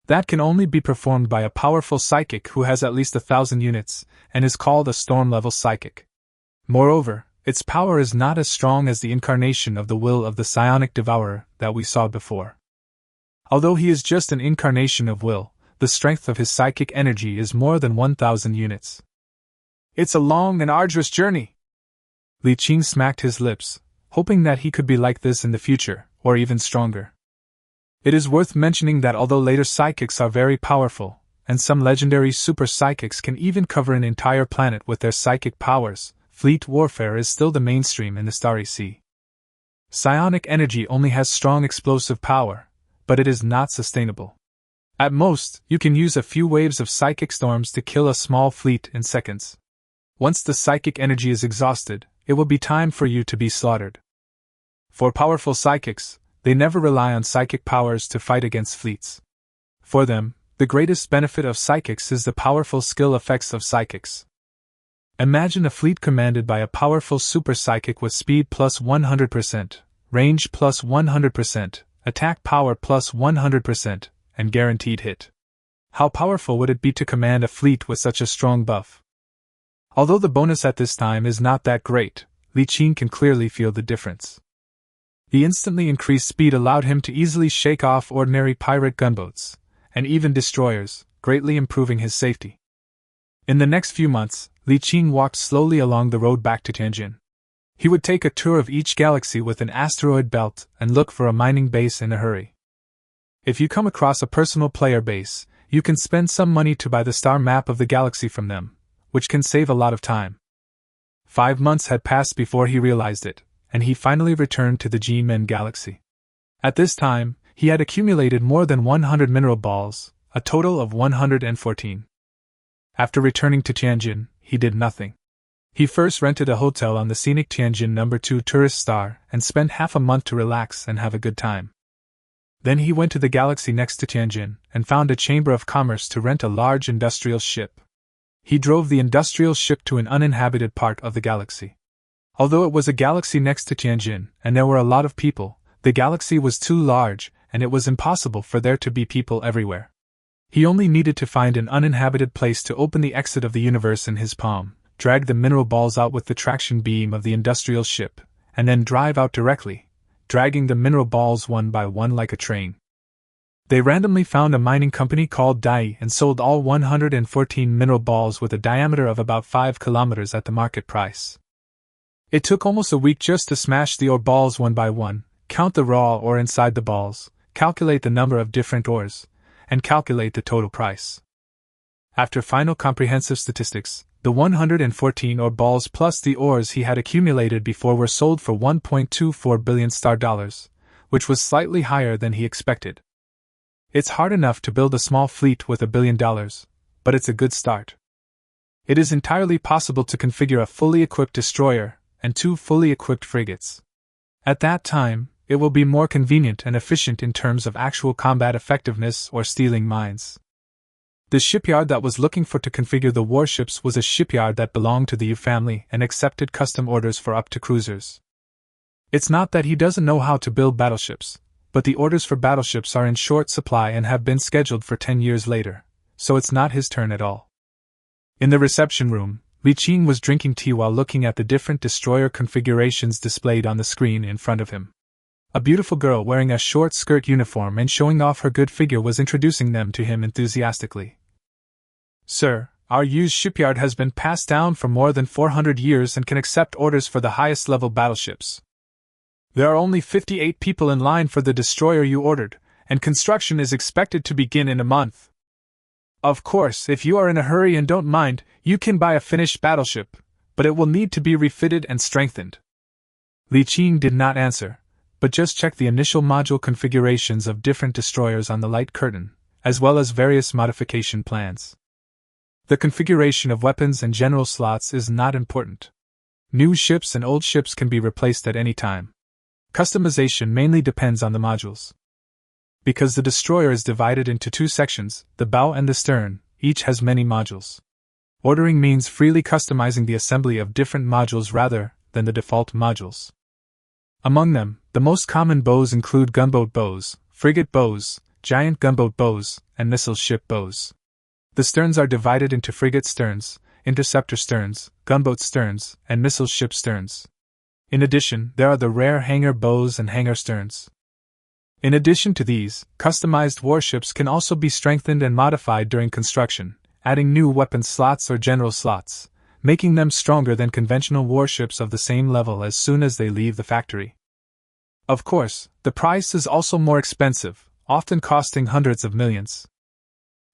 Speaker 1: That can only be performed by a powerful psychic who has at least 1,000 units, and is called a storm-level psychic. Moreover, its power is not as strong as the incarnation of the will of the psionic devourer that we saw before. Although he is just an incarnation of will, the strength of his psychic energy is more than 1,000 units. It's a long and arduous journey. Li Qing smacked his lips, hoping that he could be like this in the future, or even stronger. It is worth mentioning that although later psychics are very powerful, and some legendary super psychics can even cover an entire planet with their psychic powers, fleet warfare is still the mainstream in the Starry Sea. Psionic energy only has strong explosive power, but it is not sustainable. At most, you can use a few waves of psychic storms to kill a small fleet in seconds. Once the psychic energy is exhausted, it will be time for you to be slaughtered. For powerful psychics, they never rely on psychic powers to fight against fleets. For them, the greatest benefit of psychics is the powerful skill effects of psychics. Imagine a fleet commanded by a powerful super psychic with speed plus 100%, range plus 100%, attack power plus 100%, and guaranteed hit. How powerful would it be to command a fleet with such a strong buff? Although the bonus at this time is not that great, Li Qing can clearly feel the difference. The instantly increased speed allowed him to easily shake off ordinary pirate gunboats, and even destroyers, greatly improving his safety. In the next few months, Li Qing walked slowly along the road back to Tianjin. He would take a tour of each galaxy with an asteroid belt and look for a mining base in a hurry. If you come across a personal player base, you can spend some money to buy the star map of the galaxy from them, which can save a lot of time. 5 months had passed before he realized it, and he finally returned to the G-Men galaxy. At this time, he had accumulated more than 100 mineral balls, a total of 114. After returning to Tianjin, he did nothing. He first rented a hotel on the scenic Tianjin No. 2 tourist star and spent half a month to relax and have a good time. Then he went to the galaxy next to Tianjin and found a chamber of commerce to rent a large industrial ship. He drove the industrial ship to an uninhabited part of the galaxy. Although it was a galaxy next to Tianjin and there were a lot of people, the galaxy was too large and it was impossible for there to be people everywhere. He only needed to find an uninhabited place to open the exit of the universe in his palm, drag the mineral balls out with the traction beam of the industrial ship, and then drive out directly, dragging the mineral balls one by one like a train. They randomly found a mining company called Dai and sold all 114 mineral balls with a diameter of about 5 kilometers at the market price. It took almost a week just to smash the ore balls one by one, count the raw ore inside the balls, calculate the number of different ores, and calculate the total price. After final comprehensive statistics, the 114 ore balls plus the ores he had accumulated before were sold for 1.24 billion star dollars, which was slightly higher than he expected. It's hard enough to build a small fleet with $1 billion, but it's a good start. It is entirely possible to configure a fully equipped destroyer and 2 fully equipped frigates. At that time, it will be more convenient and efficient in terms of actual combat effectiveness or stealing mines. The shipyard that was looking for to configure the warships was a shipyard that belonged to the Yu family and accepted custom orders for up to cruisers. It's not that he doesn't know how to build battleships, but the orders for battleships are in short supply and have been scheduled for 10 years later, so it's not his turn at all. In the reception room, Li Qing was drinking tea while looking at the different destroyer configurations displayed on the screen in front of him. A beautiful girl wearing a short skirt uniform and showing off her good figure was introducing them to him enthusiastically. Sir, our used shipyard has been passed down for more than 400 years and can accept orders for the highest level battleships. There are only 58 people in line for the destroyer you ordered, and construction is expected to begin in a month. Of course, if you are in a hurry and don't mind, you can buy a finished battleship, but it will need to be refitted and strengthened. Li Qing did not answer, but just checked the initial module configurations of different destroyers on the light curtain, as well as various modification plans. The configuration of weapons and general slots is not important. New ships and old ships can be replaced at any time. Customization mainly depends on the modules. Because the destroyer is divided into 2 sections, the bow and the stern, each has many modules. Ordering means freely customizing the assembly of different modules rather than the default modules. Among them, the most common bows include gunboat bows, frigate bows, giant gunboat bows, and missile ship bows. The sterns are divided into frigate sterns, interceptor sterns, gunboat sterns, and missile ship sterns. In addition, there are the rare hangar bows and hangar sterns. In addition to these, customized warships can also be strengthened and modified during construction, adding new weapon slots or general slots, making them stronger than conventional warships of the same level as soon as they leave the factory. Of course, the price is also more expensive, often costing hundreds of millions.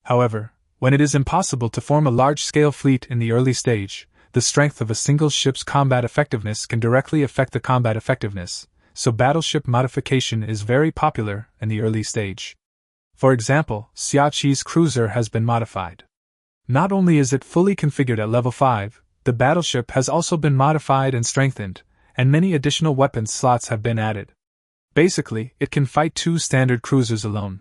Speaker 1: However, when it is impossible to form a large-scale fleet in the early stage, the strength of a single ship's combat effectiveness can directly affect the combat effectiveness, so battleship modification is very popular in the early stage. For example, Xiaqi's cruiser has been modified. Not only is it fully configured at level 5, the battleship has also been modified and strengthened, and many additional weapons slots have been added. Basically, it can fight 2 standard cruisers alone.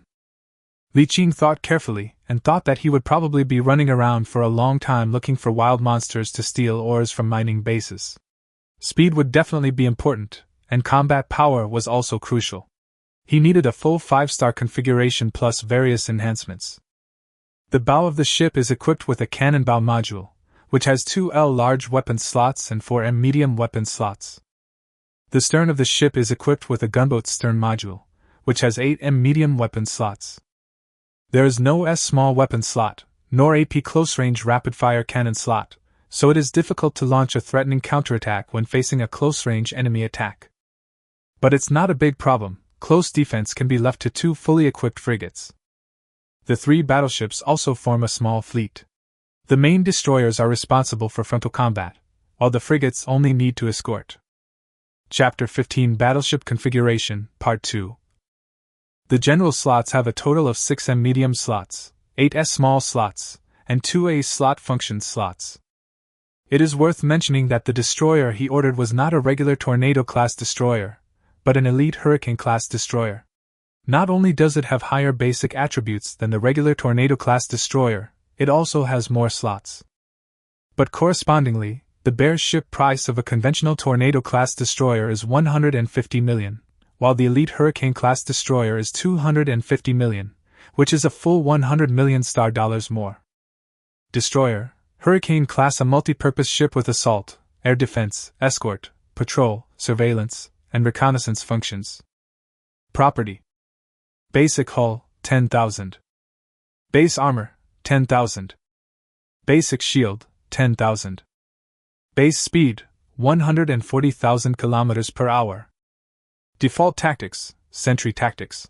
Speaker 1: Li Qing thought carefully, and thought that he would probably be running around for a long time looking for wild monsters to steal ores from mining bases. Speed would definitely be important, and combat power was also crucial. He needed a full 5-star configuration plus various enhancements. The bow of the ship is equipped with a cannon bow module, which has 2 L large weapon slots and 4 M medium weapon slots. The stern of the ship is equipped with a gunboat stern module, which has 8 M medium weapon slots. There is no S small weapon slot, nor AP close-range rapid-fire cannon slot, so it is difficult to launch a threatening counterattack when facing a close-range enemy attack. But it's not a big problem, close defense can be left to 2 fully equipped frigates. The 3 battleships also form a small fleet. The main destroyers are responsible for frontal combat, while the frigates only need to escort. Chapter 15 Battleship Configuration, Part 2. The general slots have a total of 6 M medium slots, 8 S small slots, and 2A slot function slots. It is worth mentioning that the destroyer he ordered was not a regular Tornado-class destroyer, but an elite Hurricane-class destroyer. Not only does it have higher basic attributes than the regular Tornado-class destroyer, it also has more slots. But correspondingly, the bare ship price of a conventional Tornado-class destroyer is $150 million, while the elite Hurricane-class destroyer is $250 million, which is a full $100 million more. Destroyer, Hurricane-class, a multi-purpose ship with assault, air defense, escort, patrol, surveillance, and reconnaissance functions. Property. Basic hull, 10,000. Base armor, 10,000. Basic shield, 10,000. Base speed, 140,000 km per hour. Default tactics, sentry tactics.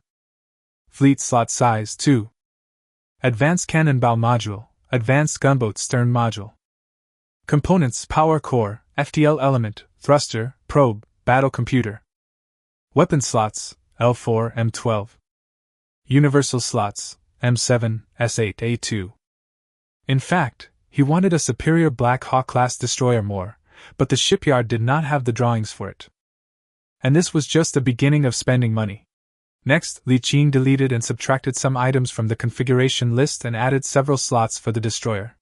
Speaker 1: Fleet slot size 2. Advanced cannon bow module, advanced gunboat stern module. Components: power core, FTL element, thruster, probe, battle computer. Weapon slots, L4, M12. Universal slots, M7, S8, A2. In fact, he wanted a superior Black Hawk-class destroyer more, but the shipyard did not have the drawings for it. And this was just the beginning of spending money. Next, Li Qin deleted and subtracted some items from the configuration list and added several slots for the destroyer.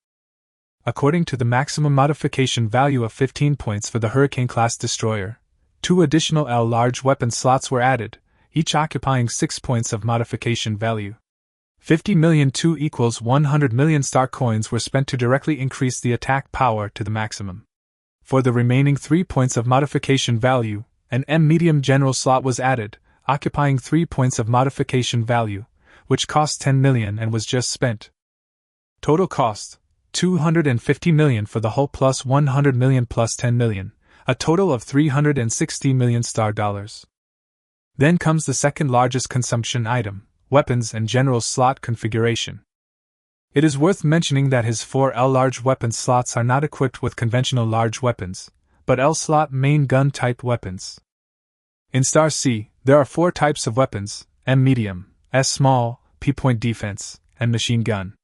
Speaker 1: According to the maximum modification value of 15 points for the Hurricane-class destroyer, 2 additional L large weapon slots were added, each occupying 6 points of modification value. 50 million 2 equals 100 million star coins were spent to directly increase the attack power to the maximum. For the remaining 3 points of modification value, an M medium general slot was added, occupying 3 points of modification value, which cost 10 million and was just spent. Total cost, 250 million for the hull plus 100 million plus 10 million, a total of 360 million star dollars. Then comes the second largest consumption item, weapons and general slot configuration. It is worth mentioning that his 4 L large weapon slots are not equipped with conventional large weapons, but L slot main gun type weapons. In Star C, there are 4 types of weapons: M medium, S small, P point defense, and machine gun.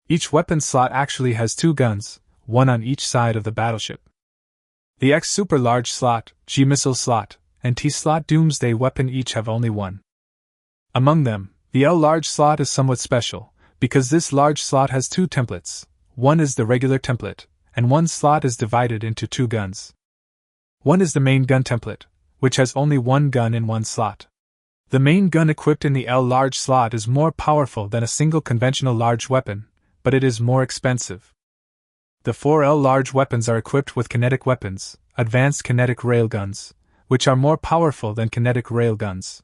Speaker 1: Each weapon slot actually has 2 guns, one on each side of the battleship. The X super large slot, G missile slot, and T slot doomsday weapon each have only 1. Among them, the L large slot is somewhat special, because this large slot has 2 templates. One is the regular template, and one slot is divided into 2 guns. One is the main gun template, which has only 1 gun in one slot. The main gun equipped in the L large slot is more powerful than a single conventional large weapon, but it is more expensive. The 4 L large weapons are equipped with kinetic weapons, advanced kinetic railguns, which are more powerful than kinetic railguns.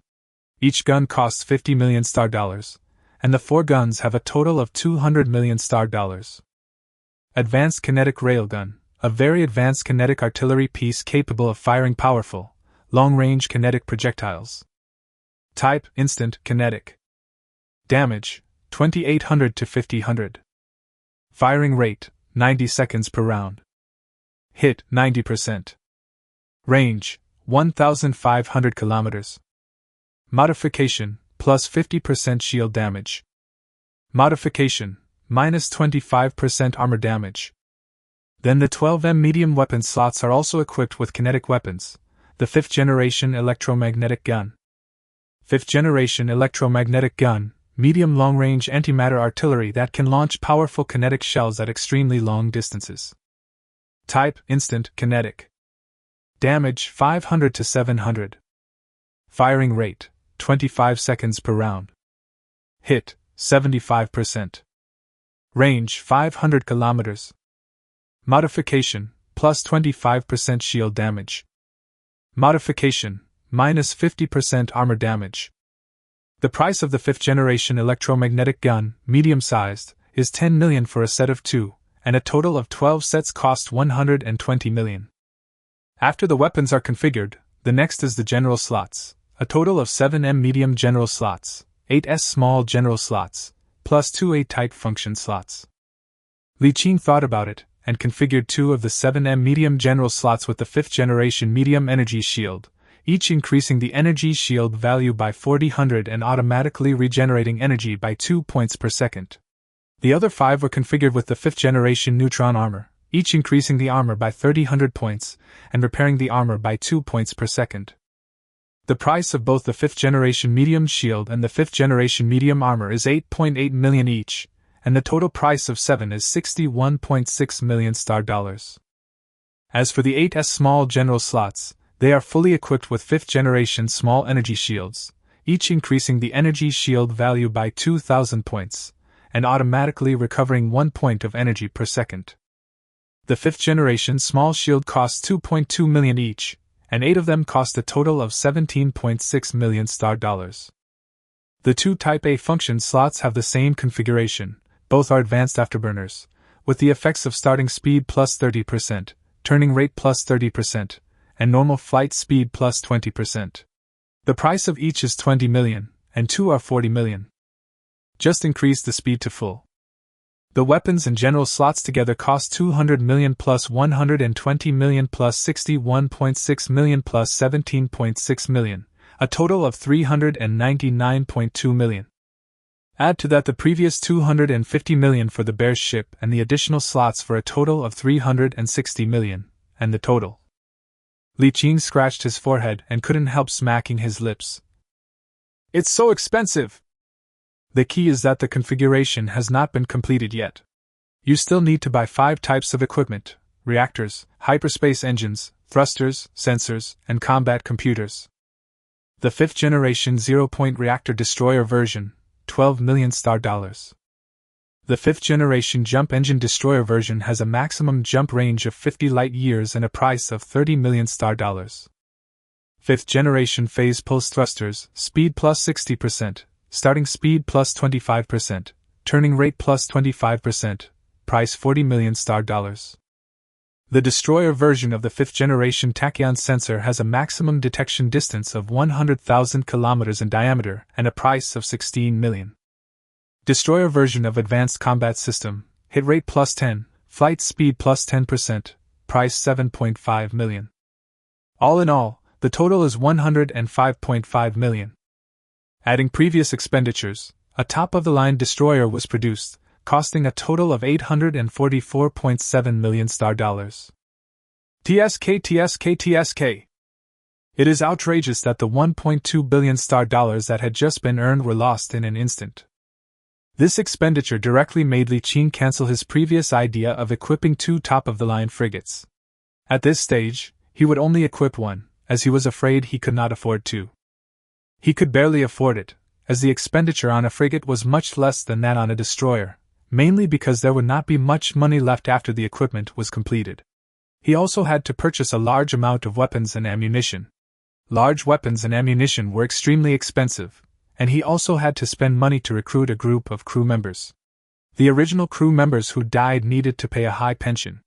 Speaker 1: Each gun costs 50 million star dollars, and the 4 guns have a total of 200 million star dollars. Advanced kinetic railgun, a very advanced kinetic artillery piece capable of firing powerful, long-range kinetic projectiles. Type: instant kinetic. Damage: 2800 to 5000. Firing rate: 90 seconds per round. Hit: 90%. Range: 1,500 kilometers. Modification: plus 50% shield damage. Modification: minus 25% armor damage. Then the 12M medium weapon slots are also equipped with kinetic weapons, the 5th generation electromagnetic gun. 5th generation electromagnetic gun, medium long-range antimatter artillery that can launch powerful kinetic shells at extremely long distances. Type: instant kinetic. Damage: 500 to 700. Firing rate: 25 seconds per round. Hit: 75%. Range: 500 kilometers. Modification: plus 25% shield damage. Modification: minus 50% armor damage. The price of the 5th generation electromagnetic gun, medium-sized, is 10 million for a set of 2, and a total of 12 sets cost 120 million. After the weapons are configured, the next is the general slots, a total of 7M medium general slots, 8S small general slots, plus 2 A-type function slots. Li Qin thought about it, and configured 2 of the 7M medium general slots with the 5th generation medium energy shield, each increasing the energy shield value by 400 and automatically regenerating energy by 2 points per second. The other 5 were configured with the 5th generation neutron armor, each increasing the armor by 300 points and repairing the armor by 2 points per second. The price of both the 5th generation medium shield and the 5th generation medium armor is 8.8 million each, and the total price of 7 is 61.6 million star dollars. As for the 8S small general slots, they are fully equipped with 5th generation small energy shields, each increasing the energy shield value by 2,000 points, and automatically recovering 1 point of energy per second. The 5th generation small shield costs 2.2 million each, and 8 of them cost a total of 17.6 million star dollars. The 2 Type A function slots have the same configuration, both are advanced afterburners, with the effects of starting speed plus 30%, turning rate plus 30%, and normal flight speed plus 20%. The price of each is 20 million, and 2 are 40 million. Just increase the speed to full. The weapons and general slots together cost 200 million plus 120 million plus 61.6 million plus 17.6 million, a total of 399.2 million. Add to that the previous 250 million for the bear ship and the additional slots for a total of 360 million, and the total. Li Qing scratched his forehead and couldn't help smacking his lips. It's so expensive! The key is that the configuration has not been completed yet. You still need to buy 5 types of equipment: reactors, hyperspace engines, thrusters, sensors, and combat computers. The 5th generation 0-point reactor destroyer version, 12 million star dollars. The 5th generation jump engine destroyer version has a maximum jump range of 50 light years and a price of 30 million star dollars. 5th generation phase pulse thrusters, speed plus 60%. Starting speed plus 25%, turning rate plus 25%, price 40 million star dollars. The destroyer version of the 5th generation tachyon sensor has a maximum detection distance of 100,000 kilometers in diameter and a price of 16 million. Destroyer version of advanced combat system, hit rate plus 10, flight speed plus 10%, price 7.5 million. All in all, the total is 105.5 million. Adding previous expenditures, a top-of-the-line destroyer was produced, costing a total of 844.7 million star dollars. TSK. It is outrageous that the 1.2 billion star dollars that had just been earned were lost in an instant. This expenditure directly made Li Qing cancel his previous idea of equipping 2 top-of-the-line frigates. At this stage, he would only equip 1, as he was afraid he could not afford 2. He could barely afford it, as the expenditure on a frigate was much less than that on a destroyer, mainly because there would not be much money left after the equipment was completed. He also had to purchase a large amount of weapons and ammunition. Large weapons and ammunition were extremely expensive, and he also had to spend money to recruit a group of crew members. The original crew members who died needed to pay a high pension.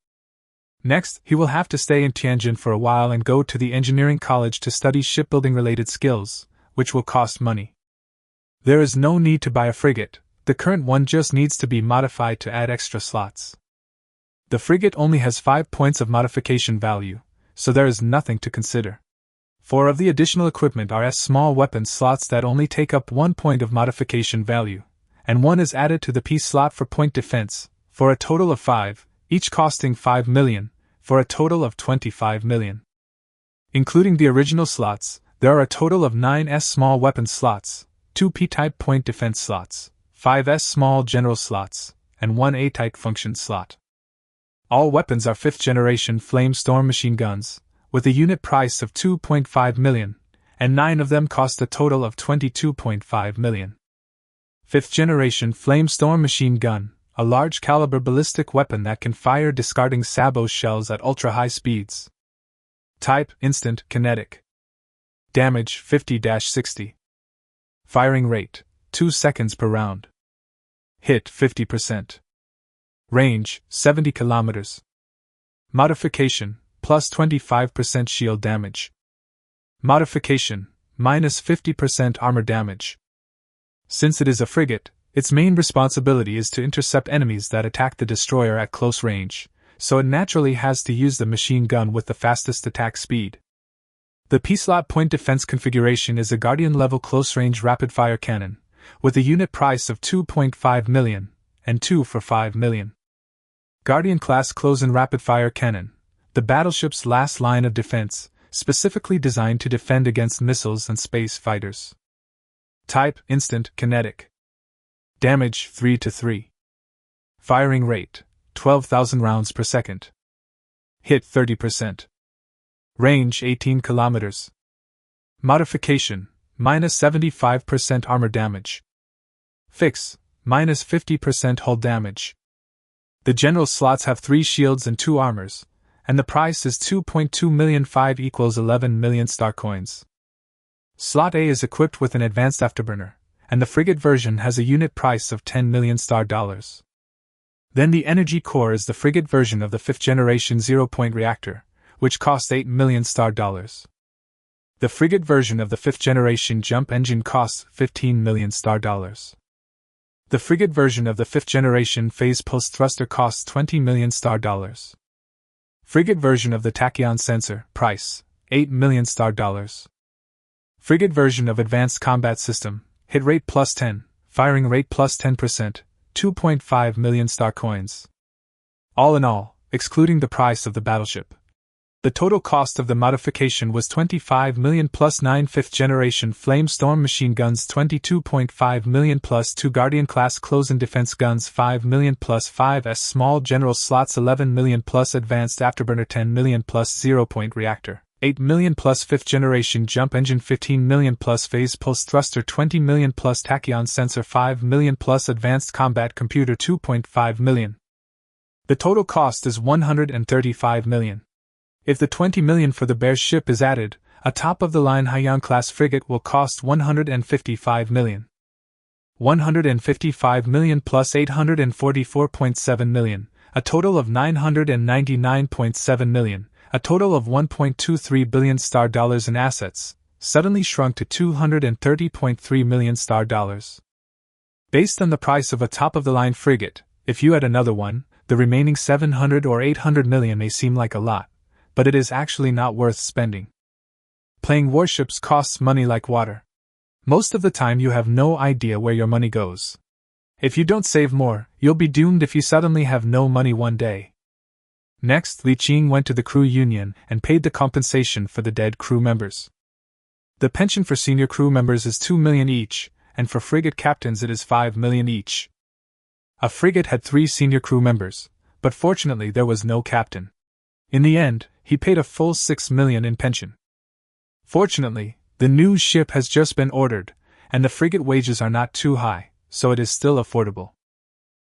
Speaker 1: Next, he will have to stay in Tianjin for a while and go to the engineering college to study shipbuilding-related skills, which will cost money. There is no need to buy a frigate, the current one just needs to be modified to add extra slots. The frigate only has 5 points of modification value, so there is nothing to consider. 4 of the additional equipment are as small weapons slots that only take up 1 point of modification value, and 1 is added to the P slot for point defense, for a total of 5, each costing 5 million, for a total of 25 million. Including the original slots, there are a total of 9 S small weapon slots, 2 P-type point defense slots, 5 S small general slots, and 1 A-type function slot. All weapons are 5th generation flamestorm machine guns, with a unit price of 2.5 million, and 9 of them cost a total of 22.5 million. 5th generation flamestorm machine gun, a large caliber ballistic weapon that can fire discarding sabot shells at ultra-high speeds. Type, instant, kinetic. Damage 50-60. Firing rate 2 seconds per round. Hit 50%. Range 70 kilometers. Modification plus 25% shield damage. Modification minus 50% armor damage. Since it is a frigate, its main responsibility is to intercept enemies that attack the destroyer at close range, so it naturally has to use the machine gun with the fastest attack speed. The P-slot point defense configuration is a Guardian-level close-range rapid-fire cannon, with a unit price of 2.5 million, and 2 for 5 million. Guardian-class close-in rapid-fire cannon, the battleship's last line of defense, specifically designed to defend against missiles and space fighters. Type: instant, kinetic. Damage: 3 to 3. Firing rate: 12,000 rounds per second. Hit: 30%. Range: 18 kilometers. Modification: minus 75% armor damage. Fix: minus 50% hull damage. The general slots have 3 shields and 2 armors, and the price is 2.2 million. 5 equals 11 million star coins. Slot A is equipped with an advanced afterburner, and the frigate version has a unit price of 10 million star dollars. Then the energy core is the frigate version of the 5th generation 0-point reactor, which costs 8 million star dollars. The frigate version of the 5th generation jump engine costs 15 million star dollars. The frigate version of the 5th generation phase pulse thruster costs 20 million star dollars. Frigate version of the tachyon sensor, price, 8 million star dollars. Frigate version of advanced combat system, hit rate plus 10, firing rate plus 10%, 2.5 million star coins. All in all, excluding the price of the battleship, the total cost of the modification was 25 million plus 9 5th generation Flame Storm machine guns 22.5 million plus 2 Guardian-class close-in defense guns 5 million plus 5 small general slots 11 million plus advanced afterburner 10 million plus 0-point reactor 8 million plus 5th generation jump engine 15 million plus phase pulse thruster 20 million plus tachyon sensor 5 million plus advanced combat computer 2.5 million. The total cost is 135 million. If the 20 million for the Bear ship is added, a top-of-the-line Haiyan-class frigate will cost 155 million. 155 million plus 844.7 million, a total of 999.7 million, a total of 1.23 billion star dollars in assets, suddenly shrunk to 230.3 million star dollars. Based on the price of a top-of-the-line frigate, if you add another one, the remaining 700 or 800 million may seem like a lot, but it is actually not worth spending. Playing Warships costs money like water. Most of the time you have no idea where your money goes. If you don't save more, you'll be doomed if you suddenly have no money one day. Next, Li Qing went to the crew union and paid the compensation for the dead crew members. The pension for senior crew members is 2 million each, and for frigate captains it is 5 million each. A frigate had 3 senior crew members, but fortunately there was no captain. In the end, he paid a full 6 million in pension. Fortunately, the new ship has just been ordered, and the frigate wages are not too high, so it is still affordable.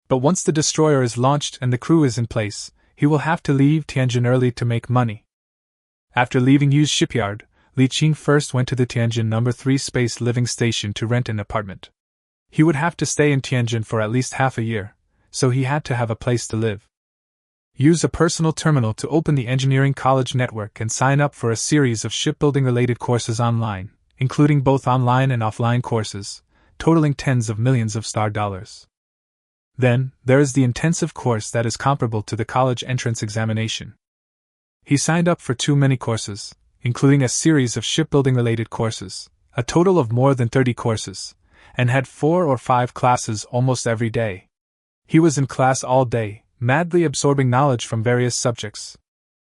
Speaker 1: But once the destroyer is launched and the crew is in place, he will have to leave Tianjin early to make money. After leaving Yu's shipyard, Li Qing first went to the Tianjin No. 3 Space Living Station to rent an apartment. He would have to stay in Tianjin for at least half a year, so he had to have a place to live. Use a personal terminal to open the engineering college network and sign up for a series of shipbuilding-related courses online, including both online and offline courses, totaling tens of millions of star dollars. Then, there is the intensive course that is comparable to the college entrance examination. He signed up for too many courses, including a series of shipbuilding-related courses, a total of more than 30 courses, and had 4 or 5 classes almost every day. He was in class all day, madly absorbing knowledge from various subjects.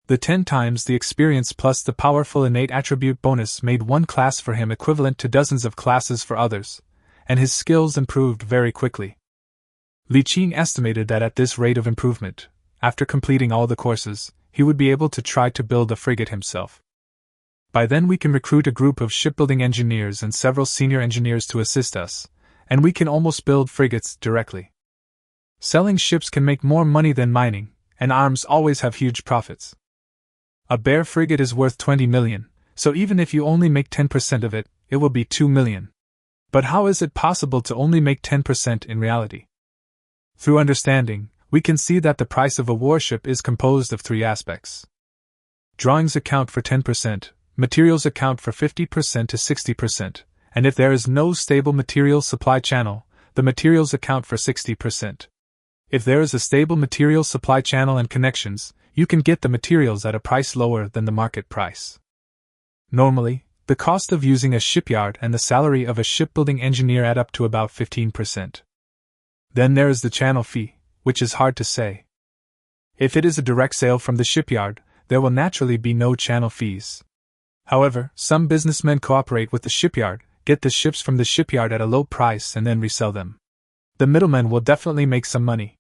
Speaker 1: The 10 times the experience plus the powerful innate attribute bonus made one class for him equivalent to dozens of classes for others, and his skills improved very quickly. Li Qing estimated that at this rate of improvement, after completing all the courses, he would be able to try to build a frigate himself. By then we can recruit a group of shipbuilding engineers and several senior engineers to assist us, and we can almost build frigates directly. Selling ships can make more money than mining, and arms always have huge profits. A Bear frigate is worth 20 million, so even if you only make 10% of it, it will be 2 million. But how is it possible to only make 10% in reality? Through understanding, we can see that the price of a warship is composed of 3 aspects. Drawings account for 10%, materials account for 50% to 60%, and if there is no stable material supply channel, the materials account for 60%. If there is a stable material supply channel and connections, you can get the materials at a price lower than the market price. Normally, the cost of using a shipyard and the salary of a shipbuilding engineer add up to about 15%. Then there is the channel fee, which is hard to say. If it is a direct sale from the shipyard, there will naturally be no channel fees. However, some businessmen cooperate with the shipyard, get the ships from the shipyard at a low price and then resell them. The middlemen will definitely make some money.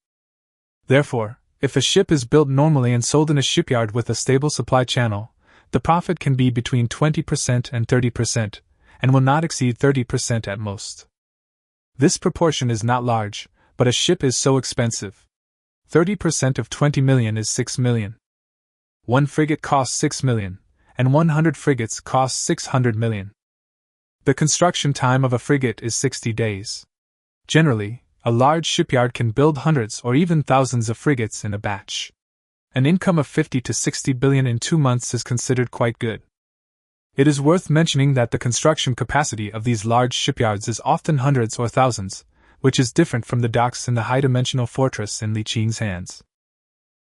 Speaker 1: Therefore, if a ship is built normally and sold in a shipyard with a stable supply channel, the profit can be between 20% and 30%, and will not exceed 30% at most. This proportion is not large, but a ship is so expensive. 30% of 20 million is 6 million. One frigate costs 6 million, and 100 frigates cost 600 million. The construction time of a frigate is 60 days. Generally, a large shipyard can build hundreds or even thousands of frigates in a batch. An income of 50 to 60 billion in 2 months is considered quite good. It is worth mentioning that the construction capacity of these large shipyards is often hundreds or thousands, which is different from the docks in the high-dimensional fortress in Li Qing's hands.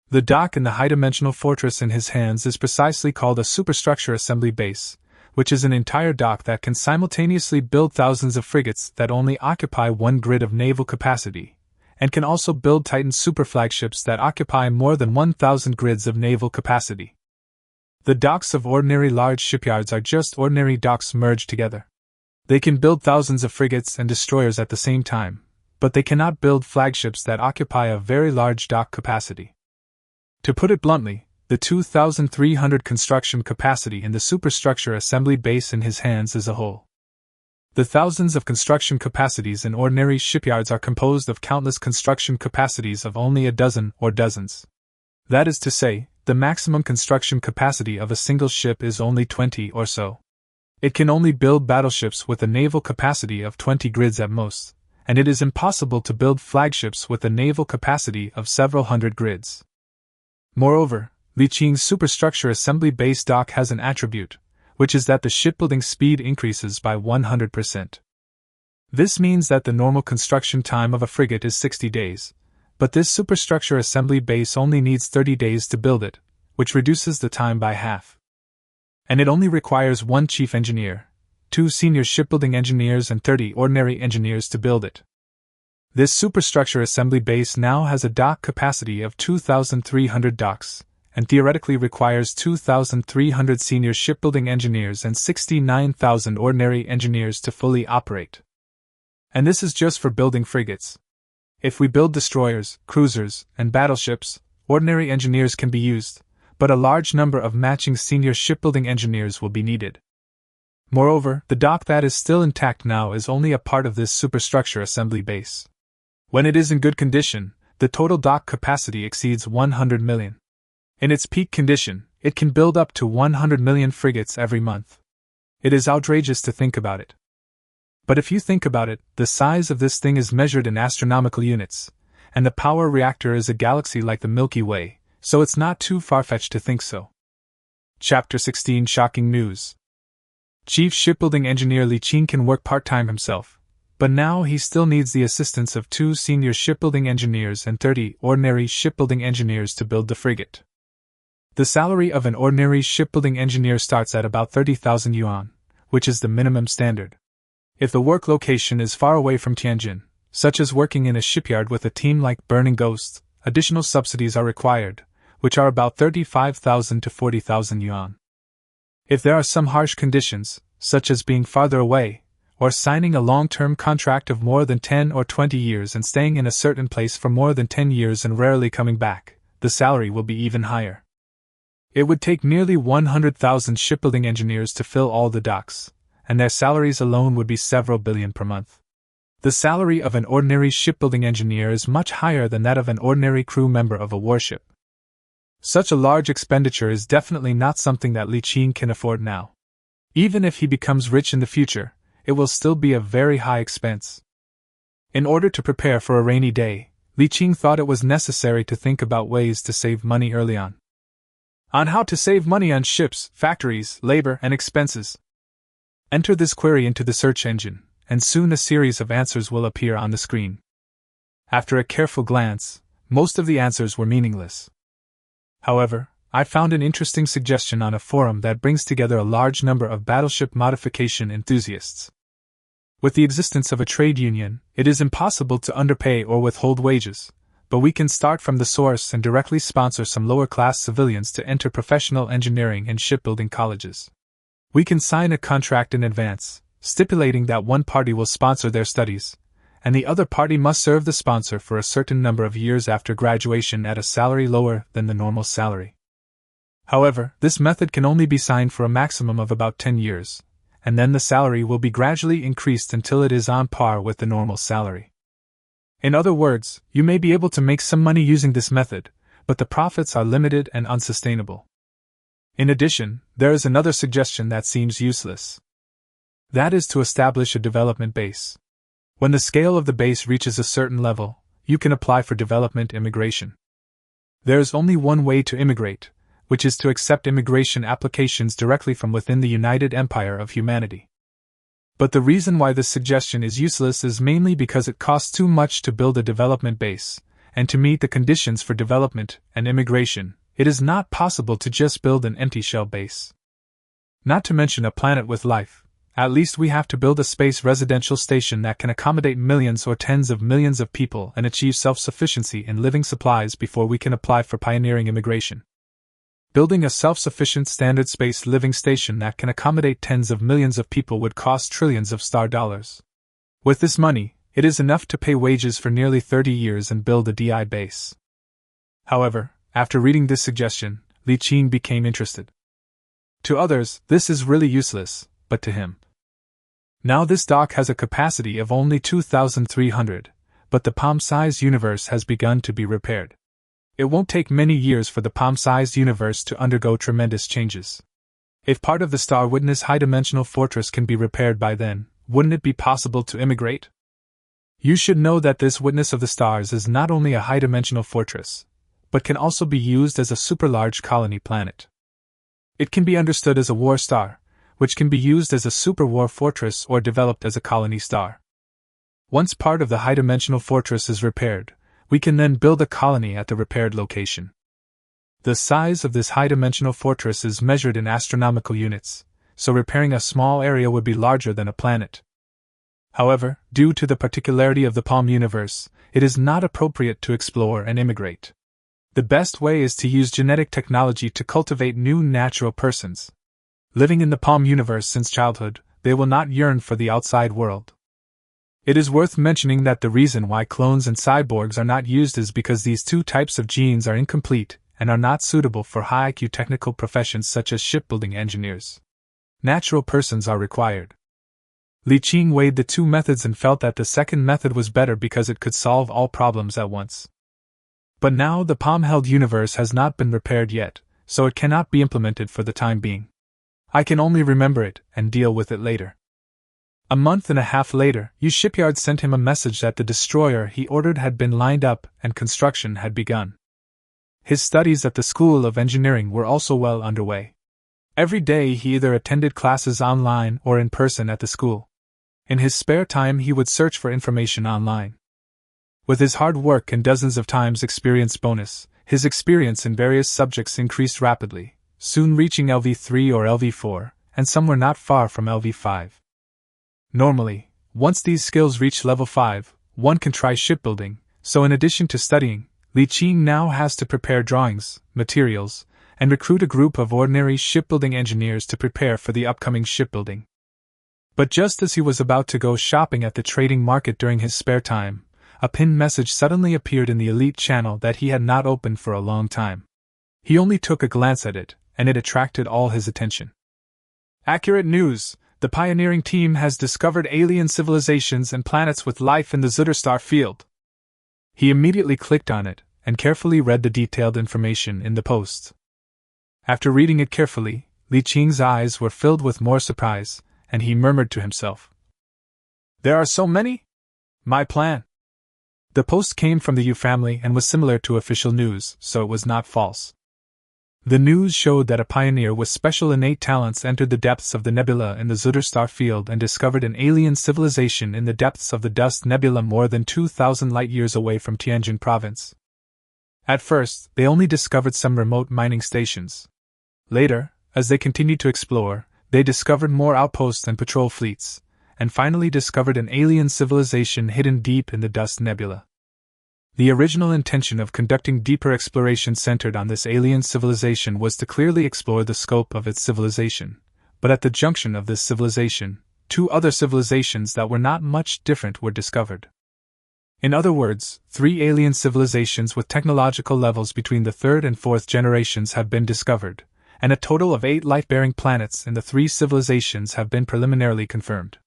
Speaker 1: The dock in the high-dimensional fortress in his hands is precisely called a superstructure assembly base, which is an entire dock that can simultaneously build thousands of frigates that only occupy one grid of naval capacity, and can also build Titan superflagships that occupy more than 1,000 grids of naval capacity. The docks of ordinary large shipyards are just ordinary docks merged together. They can build thousands of frigates and destroyers at the same time, but they cannot build flagships that occupy a very large dock capacity. To put it bluntly, the 2,300 construction capacity in the superstructure assembly base in his hands is a whole. The thousands of construction capacities in ordinary shipyards are composed of countless construction capacities of only a dozen or dozens. That is to say, the maximum construction capacity of a single ship is only 20 or so. It can only build battleships with a naval capacity of 20 grids at most, and it is impossible to build flagships with a naval capacity of several hundred grids. Moreover, Li Qing's superstructure assembly base dock has an attribute, which is that the shipbuilding speed increases by 100%. This means that the normal construction time of a frigate is 60 days, but this superstructure assembly base only needs 30 days to build it, which reduces the time by half. And it only requires one chief engineer, 2 senior shipbuilding engineers and 30 ordinary engineers to build it. This superstructure assembly base now has a dock capacity of 2,300 docks, and theoretically requires 2,300 senior shipbuilding engineers and 69,000 ordinary engineers to fully operate. And this is just for building frigates. If we build destroyers, cruisers, and battleships, ordinary engineers can be used, but a large number of matching senior shipbuilding engineers will be needed. Moreover, the dock that is still intact now is only a part of this superstructure assembly base. When it is in good condition, the total dock capacity exceeds 100 million. In its peak condition, it can build up to 100 million frigates every month. It is outrageous to think about it. But if you think about it, the size of this thing is measured in astronomical units, and the power reactor is a galaxy like the Milky Way, so it's not too far-fetched to think so. Chapter 16 Shocking News. Chief Shipbuilding Engineer Li Qing can work part-time himself, but now he still needs the assistance of 2 senior shipbuilding engineers and 30 ordinary shipbuilding engineers to build the frigate. The salary of an ordinary shipbuilding engineer starts at about 30,000 yuan, which is the minimum standard. If the work location is far away from Tianjin, such as working in a shipyard with a team like Burning Ghost, additional subsidies are required, which are about 35,000 to 40,000 yuan. If there are some harsh conditions, such as being farther away, or signing a long-term contract of more than 10 or 20 years and staying in a certain place for more than 10 years and rarely coming back, the salary will be even higher. It would take nearly 100,000 shipbuilding engineers to fill all the docks, and their salaries alone would be several billion per month. The salary of an ordinary shipbuilding engineer is much higher than that of an ordinary crew member of a warship. Such a large expenditure is definitely not something that Li Qing can afford now. Even if he becomes rich in the future, it will still be a very high expense. In order to prepare for a rainy day, Li Qing thought it was necessary to think about ways to save money early on. On how to save money on ships, factories, labor, and expenses. Enter this query into the search engine, and soon a series of answers will appear on the screen. After a careful glance, most of the answers were meaningless. However, I found an interesting suggestion on a forum that brings together a large number of battleship modification enthusiasts. With the existence of a trade union, it is impossible to underpay or withhold wages, but we can start from the source and directly sponsor some lower-class civilians to enter professional engineering and shipbuilding colleges. We can sign a contract in advance, stipulating that one party will sponsor their studies, and the other party must serve the sponsor for a certain number of years after graduation at a salary lower than the normal salary. However, this method can only be signed for a maximum of about 10 years, and then the salary will be gradually increased until it is on par with the normal salary. In other words, you may be able to make some money using this method, but the profits are limited and unsustainable. In addition, there is another suggestion that seems useless. That is to establish a development base. When the scale of the base reaches a certain level, you can apply for development immigration. There is only one way to immigrate, which is to accept immigration applications directly from within the United Empire of Humanity. But the reason why this suggestion is useless is mainly because it costs too much to build a development base, and to meet the conditions for development and immigration, it is not possible to just build an empty shell base. Not to mention a planet with life, at least we have to build a space residential station that can accommodate millions or tens of millions of people and achieve self-sufficiency in living supplies before we can apply for pioneering immigration. Building a self-sufficient standard space living station that can accommodate tens of millions of people would cost trillions of star dollars. With this money, it is enough to pay wages for nearly 30 years and build a DI base. However, after reading this suggestion, Li Qing became interested. To others, this is really useless, but to him. Now this dock has a capacity of only 2,300, but the palm-sized universe has begun to be repaired. It won't take many years for the palm-sized universe to undergo tremendous changes. If part of the Star Witness high-dimensional fortress can be repaired by then, wouldn't it be possible to immigrate? You should know that this Witness of the Stars is not only a high-dimensional fortress, but can also be used as a super-large colony planet. It can be understood as a war star, which can be used as a super-war fortress or developed as a colony star. Once part of the high-dimensional fortress is repaired, we can then build a colony at the repaired location. The size of this high-dimensional fortress is measured in astronomical units, so repairing a small area would be larger than a planet. However, due to the particularity of the Palm universe, it is not appropriate to explore and immigrate. The best way is to use genetic technology to cultivate new natural persons. Living in the Palm universe since childhood, they will not yearn for the outside world. It is worth mentioning that the reason why clones and cyborgs are not used is because these two types of genes are incomplete and are not suitable for high-IQ technical professions such as shipbuilding engineers. Natural persons are required. Li Qing weighed the two methods and felt that the second method was better because it could solve all problems at once. But now the palm-held universe has not been repaired yet, so it cannot be implemented for the time being. I can only remember it and deal with it later. A month and a half later, U Shipyard sent him a message that the destroyer he ordered had been lined up and construction had begun. His studies at the School of Engineering were also well underway. Every day he either attended classes online or in person at the school. In his spare time he would search for information online. With his hard work and dozens of times experience bonus, his experience in various subjects increased rapidly, soon reaching LV3 or LV4, and some were not far from LV5. Normally, once these skills reach level 5, one can try shipbuilding, so in addition to studying, Li Qing now has to prepare drawings, materials, and recruit a group of ordinary shipbuilding engineers to prepare for the upcoming shipbuilding. But just as he was about to go shopping at the trading market during his spare time, a pinned message suddenly appeared in the elite channel that he had not opened for a long time. He only took a glance at it, and it attracted all his attention. Accurate news! The pioneering team has discovered alien civilizations and planets with life in the Zutterstar field. He immediately clicked on it, and carefully read the detailed information in the post. After reading it carefully, Li Qing's eyes were filled with more surprise, and he murmured to himself, "There are so many? My plan." The post came from the Yu family and was similar to official news, so it was not false. The news showed that a pioneer with special innate talents entered the depths of the nebula in the Zutterstar field and discovered an alien civilization in the depths of the Dust Nebula more than 2,000 light-years away from Tianjin province. At first, they only discovered some remote mining stations. Later, as they continued to explore, they discovered more outposts and patrol fleets, and finally discovered an alien civilization hidden deep in the dust nebula. The original intention of conducting deeper exploration centered on this alien civilization was to clearly explore the scope of its civilization, but at the junction of this civilization, two other civilizations that were not much different were discovered. In other words, 3 alien civilizations with technological levels between the 3rd and 4th generations have been discovered, and a total of 8 life-bearing planets in the 3 civilizations have been preliminarily confirmed.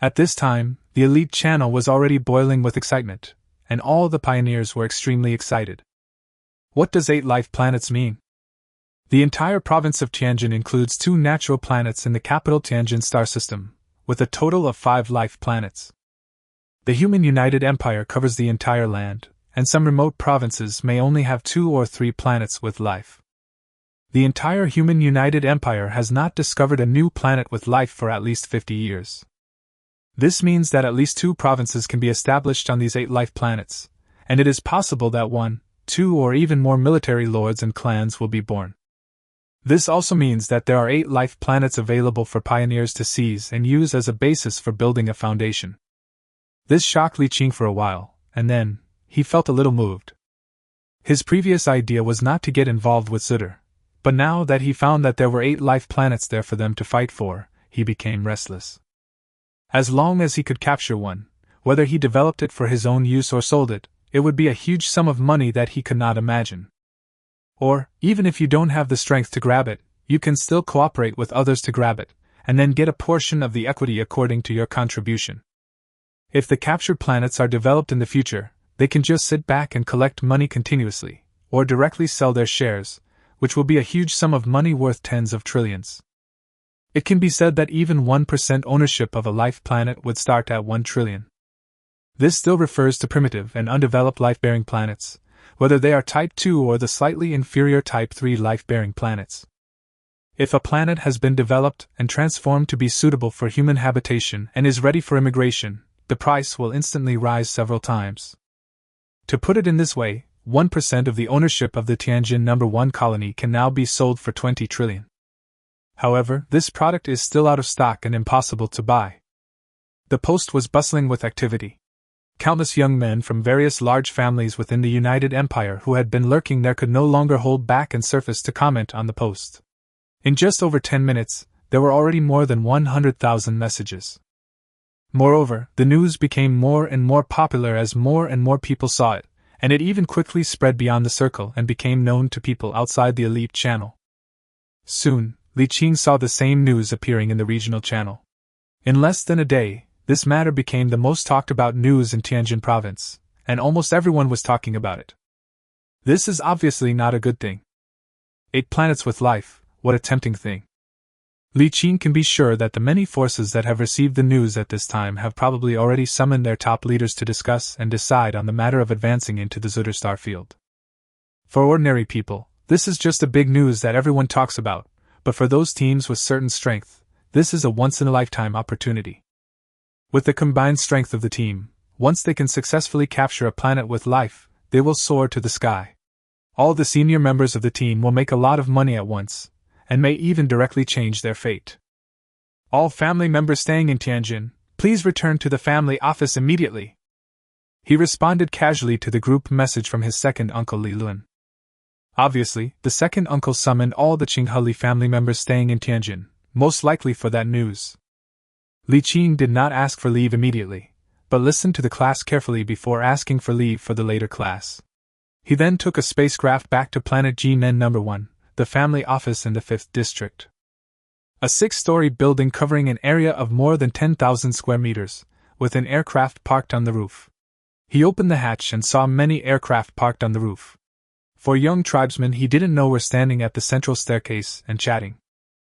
Speaker 1: At this time, the elite channel was already boiling with excitement, and all the pioneers were extremely excited. What does 8 life planets mean? The entire province of Tianjin includes 2 natural planets in the capital Tianjin star system, with a total of 5 life planets. The Human United Empire covers the entire land, and some remote provinces may only have 2 or 3 planets with life. The entire Human United Empire has not discovered a new planet with life for at least 50 years. This means that at least 2 provinces can be established on these 8 life planets, and it is possible that 1, 2 or even more military lords and clans will be born. This also means that there are 8 life planets available for pioneers to seize and use as a basis for building a foundation. This shocked Li Qing for a while, and then, he felt a little moved. His previous idea was not to get involved with Zutter, but now that he found that there were 8 life planets there for them to fight for, he became restless. As long as he could capture one, whether he developed it for his own use or sold it, it would be a huge sum of money that he could not imagine. Or, even if you don't have the strength to grab it, you can still cooperate with others to grab it, and then get a portion of the equity according to your contribution. If the captured planets are developed in the future, they can just sit back and collect money continuously, or directly sell their shares, which will be a huge sum of money worth tens of trillions. It can be said that even 1% ownership of a life planet would start at 1 trillion. This still refers to primitive and undeveloped life-bearing planets, whether they are Type 2 or the slightly inferior Type 3 life-bearing planets. If a planet has been developed and transformed to be suitable for human habitation and is ready for immigration, the price will instantly rise several times. To put it in this way, 1% of the ownership of the Tianjin No. 1 colony can now be sold for 20 trillion. However, this product is still out of stock and impossible to buy. The post was bustling with activity. Countless young men from various large families within the United Empire who had been lurking there could no longer hold back and surface to comment on the post. In just over 10 minutes, there were already more than 100,000 messages. Moreover, the news became more and more popular as more and more people saw it, and it even quickly spread beyond the circle and became known to people outside the elite channel. Soon, Li Qing saw the same news appearing in the regional channel. In less than a day, this matter became the most talked about news in Tianjin province, and almost everyone was talking about it. This is obviously not a good thing. 8 planets with life, what a tempting thing. Li Qing can be sure that the many forces that have received the news at this time have probably already summoned their top leaders to discuss and decide on the matter of advancing into the Zutter star field. For ordinary people, this is just a big news that everyone talks about, but for those teams with certain strength, this is a once-in-a-lifetime opportunity. With the combined strength of the team, once they can successfully capture a planet with life, they will soar to the sky. All the senior members of the team will make a lot of money at once, and may even directly change their fate. All family members staying in Tianjin, please return to the family office immediately. He responded casually to the group message from his second uncle Li Lun. Obviously, the second uncle summoned all the Chinhali family members staying in Tianjin, most likely for that news. Li Qing did not ask for leave immediately, but listened to the class carefully before asking for leave for the later class. He then took a spacecraft back to planet Gnen No. 1, the family office in the 5th district. A 6-story building covering an area of more than 10,000 square meters, with an aircraft parked on the roof. He opened the hatch and saw many aircraft parked on the roof. 4 young tribesmen he didn't know were standing at the central staircase and chatting.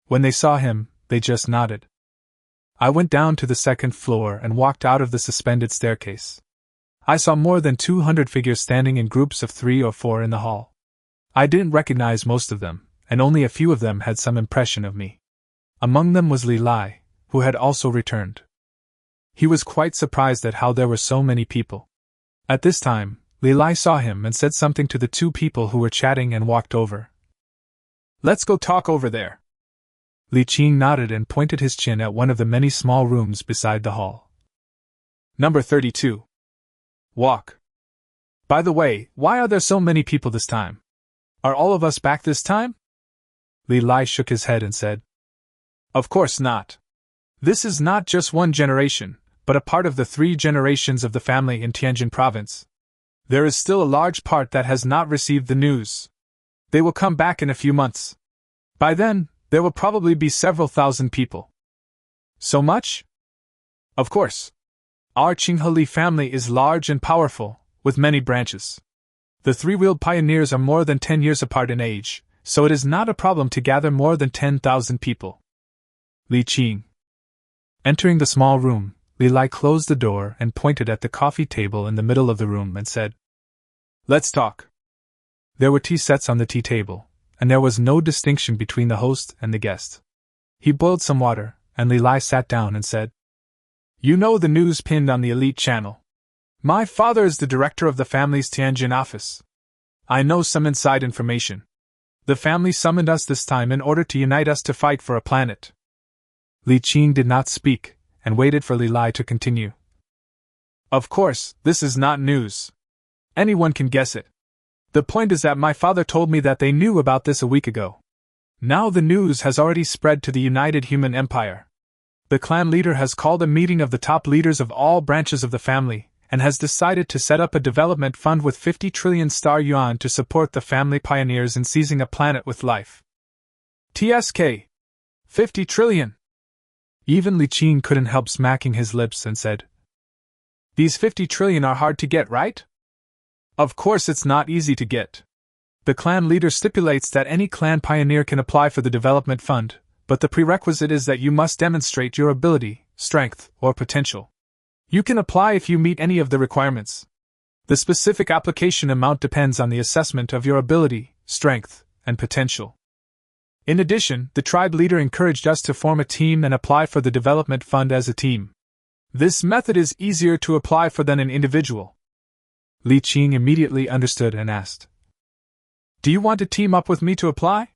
Speaker 1: When they saw him, they just nodded. I went down to the 2nd floor and walked out of the suspended staircase. I saw more than 200 figures standing in groups of 3 or 4 in the hall. I didn't recognize most of them, and only a few of them had some impression of me. Among them was Li Lai, who had also returned. He was quite surprised at how there were so many people. At this time, Li Lai saw him and said something to the 2 people who were chatting and walked over. "Let's go talk over there." Li Qing nodded and pointed his chin at one of the many small rooms beside the hall. Number 32. Walk. By the way, why are there so many people this time? Are all of us back this time? Li Lai shook his head and said, Of course not. This is not just one generation, but a part of the 3 generations of the family in Tianjin province. There is still a large part that has not received the news. They will come back in a few months. By then, there will probably be several thousand people. So much? Of course. Our Chinhali family is large and powerful, with many branches. The 3-wheeled pioneers are more than 10 years apart in age, so it is not a problem to gather more than 10,000 people. Li Qing. Entering the small room, Li Lai closed the door and pointed at the coffee table in the middle of the room and said, Let's talk. There were tea sets on the tea table, and there was no distinction between the host and the guest. He boiled some water, and Li Lai sat down and said, You know the news pinned on the Elite channel. My father is the director of the family's Tianjin office. I know some inside information. The family summoned us this time in order to unite us to fight for a planet. Li Qing did not speak, and waited for Li Lai to continue. Of course, this is not news. Anyone can guess it. The point is that my father told me that they knew about this a week ago. Now the news has already spread to the United Human Empire. The clan leader has called a meeting of the top leaders of all branches of the family, and has decided to set up a development fund with 50 trillion star yuan to support the family pioneers in seizing a planet with life. TSK. 50 trillion. Even Li Qing couldn't help smacking his lips and said, These 50 trillion are hard to get, right? Of course it's not easy to get. The clan leader stipulates that any clan pioneer can apply for the development fund, but the prerequisite is that you must demonstrate your ability, strength, or potential. You can apply if you meet any of the requirements. The specific application amount depends on the assessment of your ability, strength, and potential. In addition, the tribe leader encouraged us to form a team and apply for the development fund as a team. This method is easier to apply for than an individual. Li Qing immediately understood and asked, Do you want to team up with me to apply?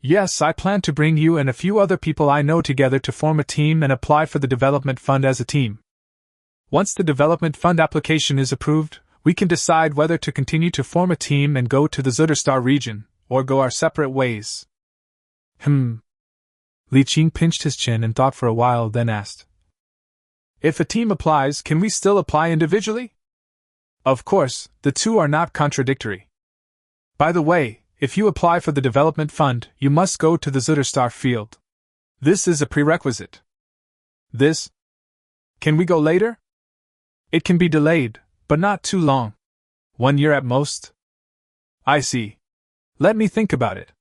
Speaker 1: Yes, I plan to bring you and a few other people I know together to form a team and apply for the development fund as a team. Once the development fund application is approved, we can decide whether to continue to form a team and go to the Zudarstar region, or go our separate ways. Li Qing pinched his chin and thought for a while, then asked, If a team applies, can we still apply individually? Of course, the two are not contradictory. By the way, if you apply for the development fund, you must go to the Zudarstar field. This is a prerequisite. This? Can we go later? It can be delayed, but not too long. 1 year at most. I see. Let me think about it.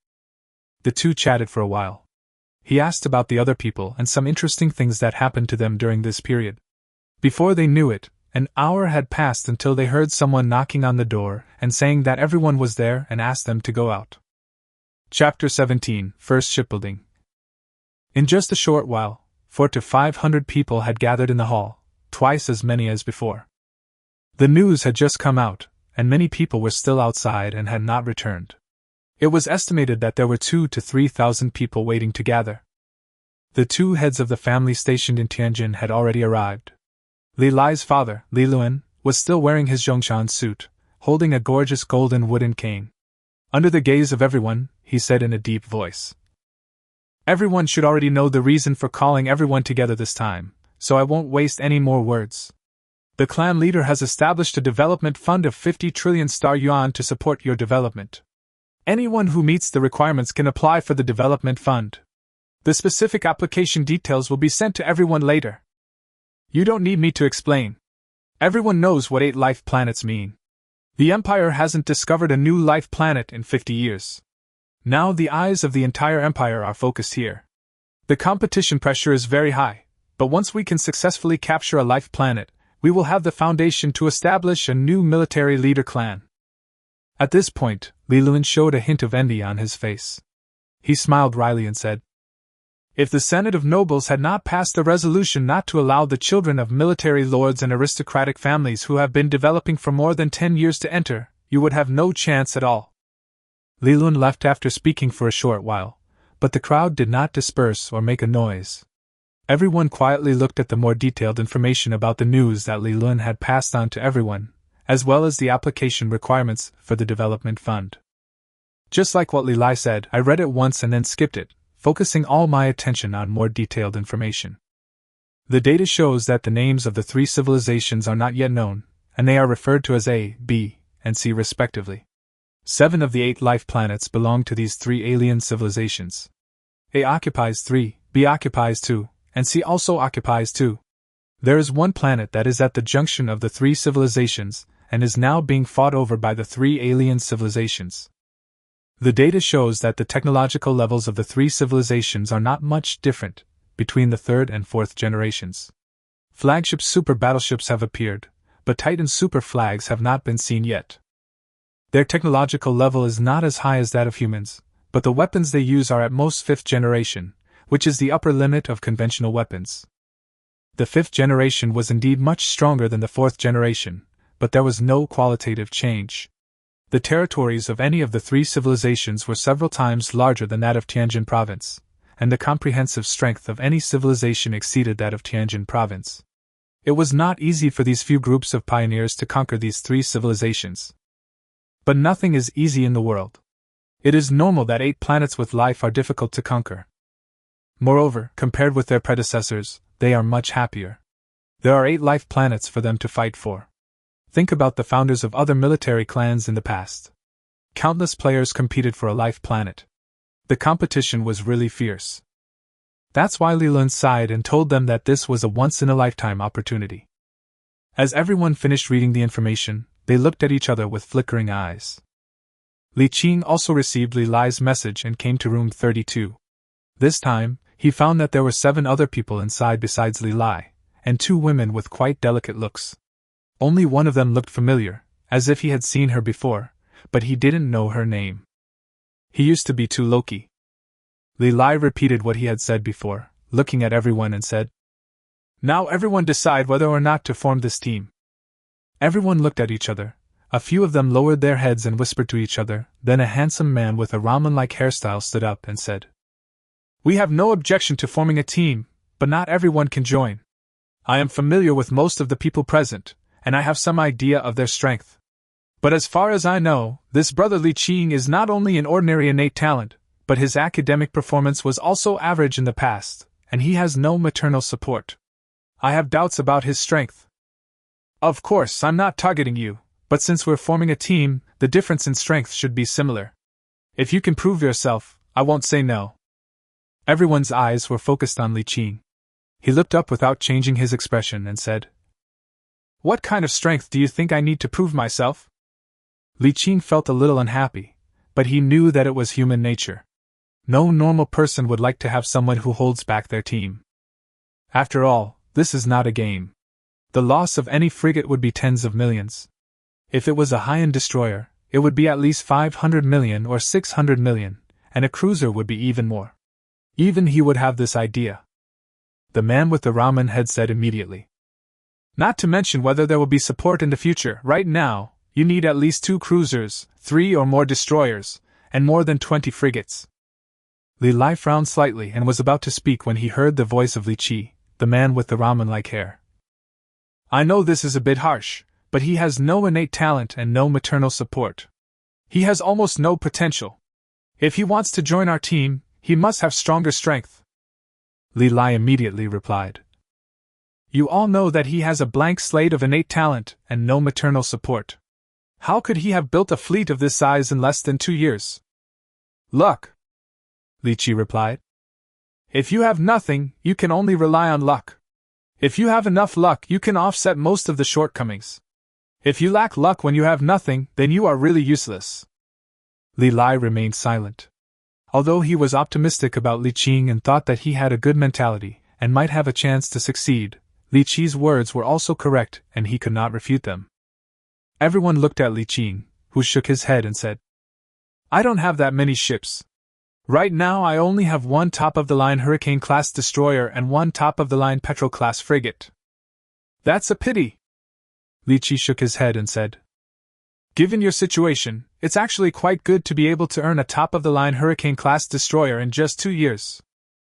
Speaker 1: The two chatted for a while. He asked about the other people and some interesting things that happened to them during this period. Before they knew it, an hour had passed until they heard someone knocking on the door and saying that everyone was there and asked them to go out. Chapter 17, First Shipbuilding. In just a short while, 400 to 500 people had gathered in the hall, twice as many as before. The news had just come out, and many people were still outside and had not returned. It was estimated that there were 2,000 to 3,000 people waiting to gather. The 2 heads of the family stationed in Tianjin had already arrived. Li Lai's father, Li Luan, was still wearing his Zhongshan suit, holding a gorgeous golden wooden cane. Under the gaze of everyone, he said in a deep voice, Everyone should already know the reason for calling everyone together this time, so I won't waste any more words. The clan leader has established a development fund of 50 trillion star yuan to support your development. Anyone who meets the requirements can apply for the development fund. The specific application details will be sent to everyone later. You don't need me to explain. Everyone knows what 8 life planets mean. The Empire hasn't discovered a new life planet in 50 years. Now the eyes of the entire Empire are focused here. The competition pressure is very high, but once we can successfully capture a life planet, we will have the foundation to establish a new military leader clan. At this point, Li Luan showed a hint of envy on his face. He smiled wryly and said, If the Senate of Nobles had not passed a resolution not to allow the children of military lords and aristocratic families who have been developing for more than 10 years to enter, you would have no chance at all. Li Luan left after speaking for a short while, but the crowd did not disperse or make a noise. Everyone quietly looked at the more detailed information about the news that Li Lun had passed on to everyone, as well as the application requirements for the development fund. Just like what Li Lai said, I read it once and then skipped it, focusing all my attention on more detailed information. The data shows that the names of the 3 civilizations are not yet known, and they are referred to as A, B, and C respectively. 7 of the 8 life planets belong to these 3 alien civilizations. A occupies 3, B occupies 2, and C also occupies 2. There is one planet that is at the junction of the 3 civilizations, and is now being fought over by the 3 alien civilizations. The data shows that the technological levels of the 3 civilizations are not much different between the 3rd and 4th generations. Flagship super battleships have appeared, but Titan super flags have not been seen yet. Their technological level is not as high as that of humans, but the weapons they use are at most 5th generation, which is the upper limit of conventional weapons. The 5th generation was indeed much stronger than the 4th generation, but there was no qualitative change. The territories of any of the 3 civilizations were several times larger than that of Tianjin province, and the comprehensive strength of any civilization exceeded that of Tianjin province. It was not easy for these few groups of pioneers to conquer these 3 civilizations. But nothing is easy in the world. It is normal that 8 planets with life are difficult to conquer. Moreover, compared with their predecessors, they are much happier. There are 8 life planets for them to fight for. Think about the founders of other military clans in the past. Countless players competed for a life planet. The competition was really fierce. That's why Li Lun sighed and told them that this was a once-in-a-lifetime opportunity. As everyone finished reading the information, they looked at each other with flickering eyes. Li Qing also received Li Lai's message and came to room 32. This time, he found that there were 7 other people inside besides Li Lai, and 2 women with quite delicate looks. Only one of them looked familiar, as if he had seen her before, but he didn't know her name. He used to be Tu Loki. Li Lai repeated what he had said before, looking at everyone and said, "Now everyone decide whether or not to form this team." Everyone looked at each other. A few of them lowered their heads and whispered to each other. Then a handsome man with a ramen-like hairstyle stood up and said, "We have no objection to forming a team, but not everyone can join. I am familiar with most of the people present, and I have some idea of their strength. But as far as I know, this brother Li Qing is not only an ordinary innate talent, but his academic performance was also average in the past, and he has no maternal support. I have doubts about his strength. Of course, I'm not targeting you, but since we're forming a team, the difference in strength should be similar. If you can prove yourself, I won't say no." Everyone's eyes were focused on Li Qing. He looked up without changing his expression and said, "What kind of strength do you think I need to prove myself?" Li Qing felt a little unhappy, but he knew that it was human nature. No normal person would like to have someone who holds back their team. After all, this is not a game. The loss of any frigate would be tens of millions. If it was a high-end destroyer, it would be at least 500 million or 600 million, and a cruiser would be even more. Even he would have this idea. The man with the ramen head said immediately. "Not to mention whether there will be support in the future. Right now, you need at least 2 cruisers, 3 or more destroyers, and more than 20 frigates." Li Lai frowned slightly and was about to speak when he heard the voice of Li Qi, the man with the ramen-like hair. "I know this is a bit harsh, but he has no innate talent and no maternal support. He has almost no potential. If he wants to join our team, he must have stronger strength." Li Lai immediately replied. "You all know that he has a blank slate of innate talent and no maternal support. How could he have built a fleet of this size in less than 2 years?" "Luck," Li Qi replied. "If you have nothing, you can only rely on luck. If you have enough luck, you can offset most of the shortcomings. If you lack luck when you have nothing, then you are really useless." Li Lai remained silent. Although he was optimistic about Li Qing and thought that he had a good mentality and might have a chance to succeed, Li Qi's words were also correct and he could not refute them. Everyone looked at Li Qing, who shook his head and said, "I don't have that many ships. Right now I only have 1 top-of-the-line Hurricane-class destroyer and 1 top-of-the-line Petrel-class frigate." "That's a pity." Li Qi shook his head and said, Given your situation, it's actually quite good to be able to earn a top-of-the-line Hurricane-class destroyer in just 2 years.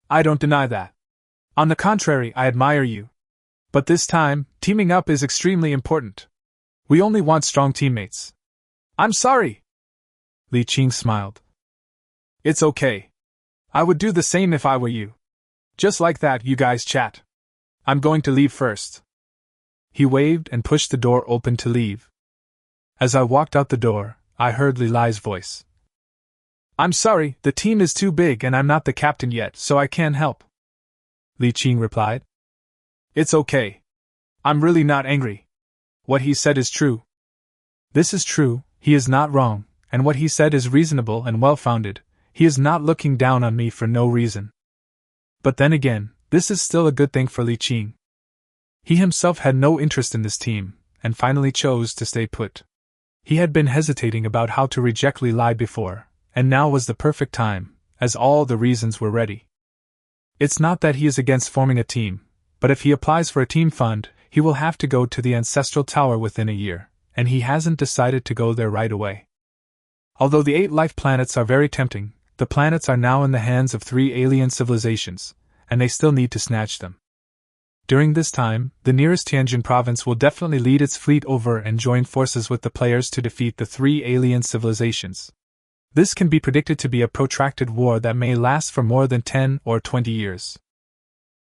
Speaker 1: I don't deny that. On the contrary, I admire you. But this time, teaming up is extremely important. We only want strong teammates. I'm sorry. Li Qing smiled. It's okay. I would do the same if I were you. Just like that, you guys chat. I'm going to leave first. He waved and pushed the door open to leave. As I walked out the door, I heard Li Lai's voice. I'm sorry, the team is too big and I'm not the captain yet, so I can't help. Li Qing replied. It's okay. I'm really not angry. What he said is true. This is true, he is not wrong, and what he said is reasonable and well-founded. He is not looking down on me for no reason. But then again, this is still a good thing for Li Qing. He himself had no interest in this team, and finally chose to stay put. He had been hesitating about how to reject Li Lai before, and now was the perfect time, as all the reasons were ready. It's not that he is against forming a team, but if he applies for a team fund, he will have to go to the Ancestral Tower within a year, and he hasn't decided to go there right away. Although the 8 life planets are very tempting, the planets are now in the hands of 3 alien civilizations, and they still need to snatch them. During this time, the nearest Tianjin province will definitely lead its fleet over and join forces with the players to defeat the 3 alien civilizations. This can be predicted to be a protracted war that may last for more than 10 or 20 years.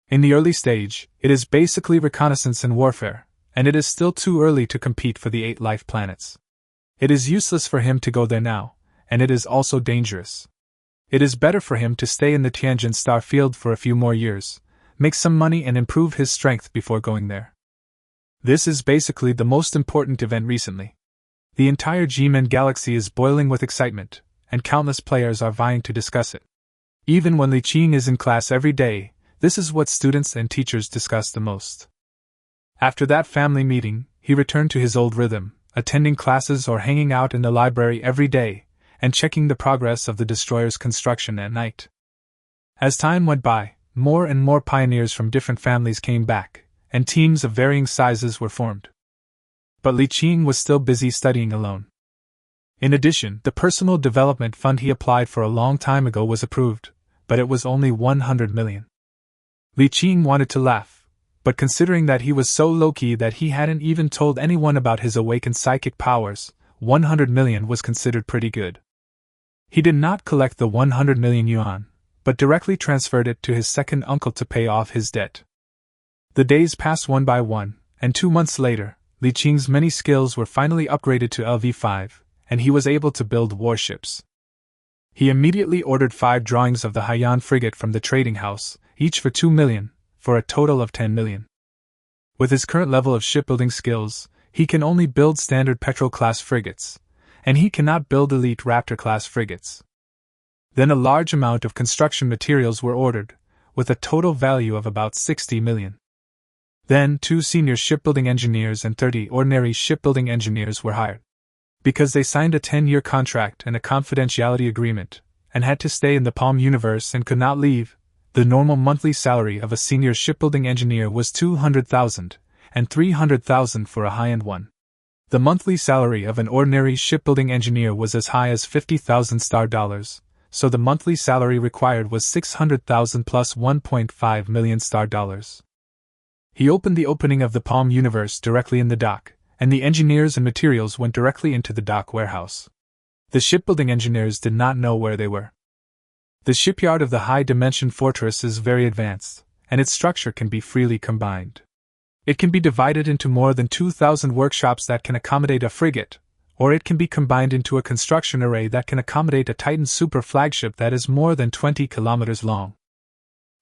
Speaker 1: In the early stage, it is basically reconnaissance and warfare, and it is still too early to compete for the 8 life planets. It is useless for him to go there now, and it is also dangerous. It is better for him to stay in the Tianjin star field for a few more years, make some money and improve his strength before going there. This is basically the most important event recently. The entire G-Men galaxy is boiling with excitement, and countless players are vying to discuss it. Even when Li Qing is in class every day, this is what students and teachers discuss the most. After that family meeting, he returned to his old rhythm, attending classes or hanging out in the library every day, and checking the progress of the destroyer's construction at night. As time went by, more and more pioneers from different families came back, and teams of varying sizes were formed. But Li Qing was still busy studying alone. In addition, the personal development fund he applied for a long time ago was approved, but it was only 100 million. Li Qing wanted to laugh, but considering that he was so low-key that he hadn't even told anyone about his awakened psychic powers, 100 million was considered pretty good. He did not collect the 100 million yuan, but directly transferred it to his second uncle to pay off his debt. The days passed one by one, and 2 months later, Li Qing's many skills were finally upgraded to LV5, and he was able to build warships. He immediately ordered 5 drawings of the Haiyan frigate from the trading house, each for 2 million, for a total of 10 million. With his current level of shipbuilding skills, he can only build standard Petrel-class frigates, and he cannot build elite Raptor-class frigates. Then a large amount of construction materials were ordered, with a total value of about 60 million. Then 2 senior shipbuilding engineers and 30 ordinary shipbuilding engineers were hired. Because they signed a 10-year contract and a confidentiality agreement, and had to stay in the Palm universe and could not leave, the normal monthly salary of a senior shipbuilding engineer was 200,000, and 300,000 for a high-end one. The monthly salary of an ordinary shipbuilding engineer was as high as 50,000 star dollars, so the monthly salary required was 600,000 plus 1.5 million star dollars. He opened the opening of the Palm universe directly in the dock, and the engineers and materials went directly into the dock warehouse. The shipbuilding engineers did not know where they were. The shipyard of the high-dimension fortress is very advanced, and its structure can be freely combined. It can be divided into more than 2,000 workshops that can accommodate a frigate, or it can be combined into a construction array that can accommodate a Titan super flagship that is more than 20 kilometers long.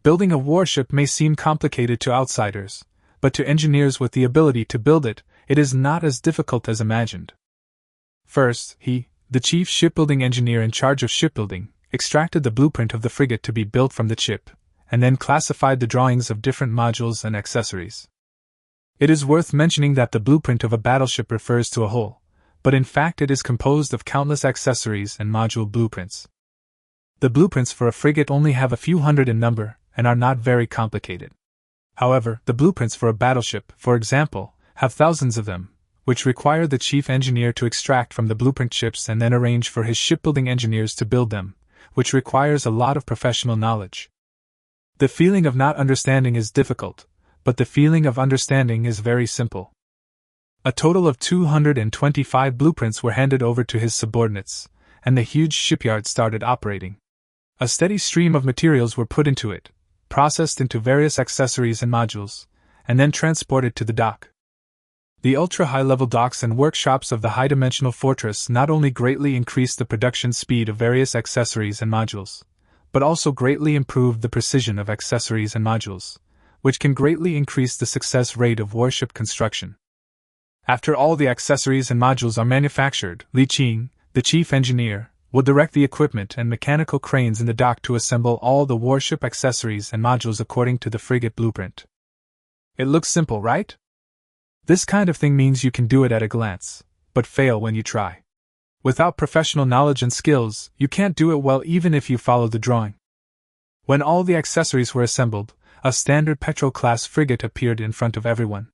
Speaker 1: Building a warship may seem complicated to outsiders, but to engineers with the ability to build it, it is not as difficult as imagined. First, he, the chief shipbuilding engineer in charge of shipbuilding, extracted the blueprint of the frigate to be built from the chip, and then classified the drawings of different modules and accessories. It is worth mentioning that the blueprint of a battleship refers to a whole, but in fact it is composed of countless accessories and module blueprints. The blueprints for a frigate only have a few hundred in number, and are not very complicated. However, the blueprints for a battleship, for example, have thousands of them, which required the chief engineer to extract from the blueprint ships and then arrange for his shipbuilding engineers to build them, which requires a lot of professional knowledge. The feeling of not understanding is difficult, but the feeling of understanding is very simple. A total of 225 blueprints were handed over to his subordinates, and the huge shipyard started operating. A steady stream of materials were put into it, processed into various accessories and modules, and then transported to the dock. The ultra-high-level docks and workshops of the high-dimensional fortress not only greatly increased the production speed of various accessories and modules, but also greatly improved the precision of accessories and modules, which can greatly increase the success rate of warship construction. After all the accessories and modules are manufactured, Li Qing, the chief engineer, will direct the equipment and mechanical cranes in the dock to assemble all the warship accessories and modules according to the frigate blueprint. It looks simple, right? This kind of thing means you can do it at a glance, but fail when you try. Without professional knowledge and skills, you can't do it well even if you follow the drawing. When all the accessories were assembled, a standard Petrol-class frigate appeared in front of everyone.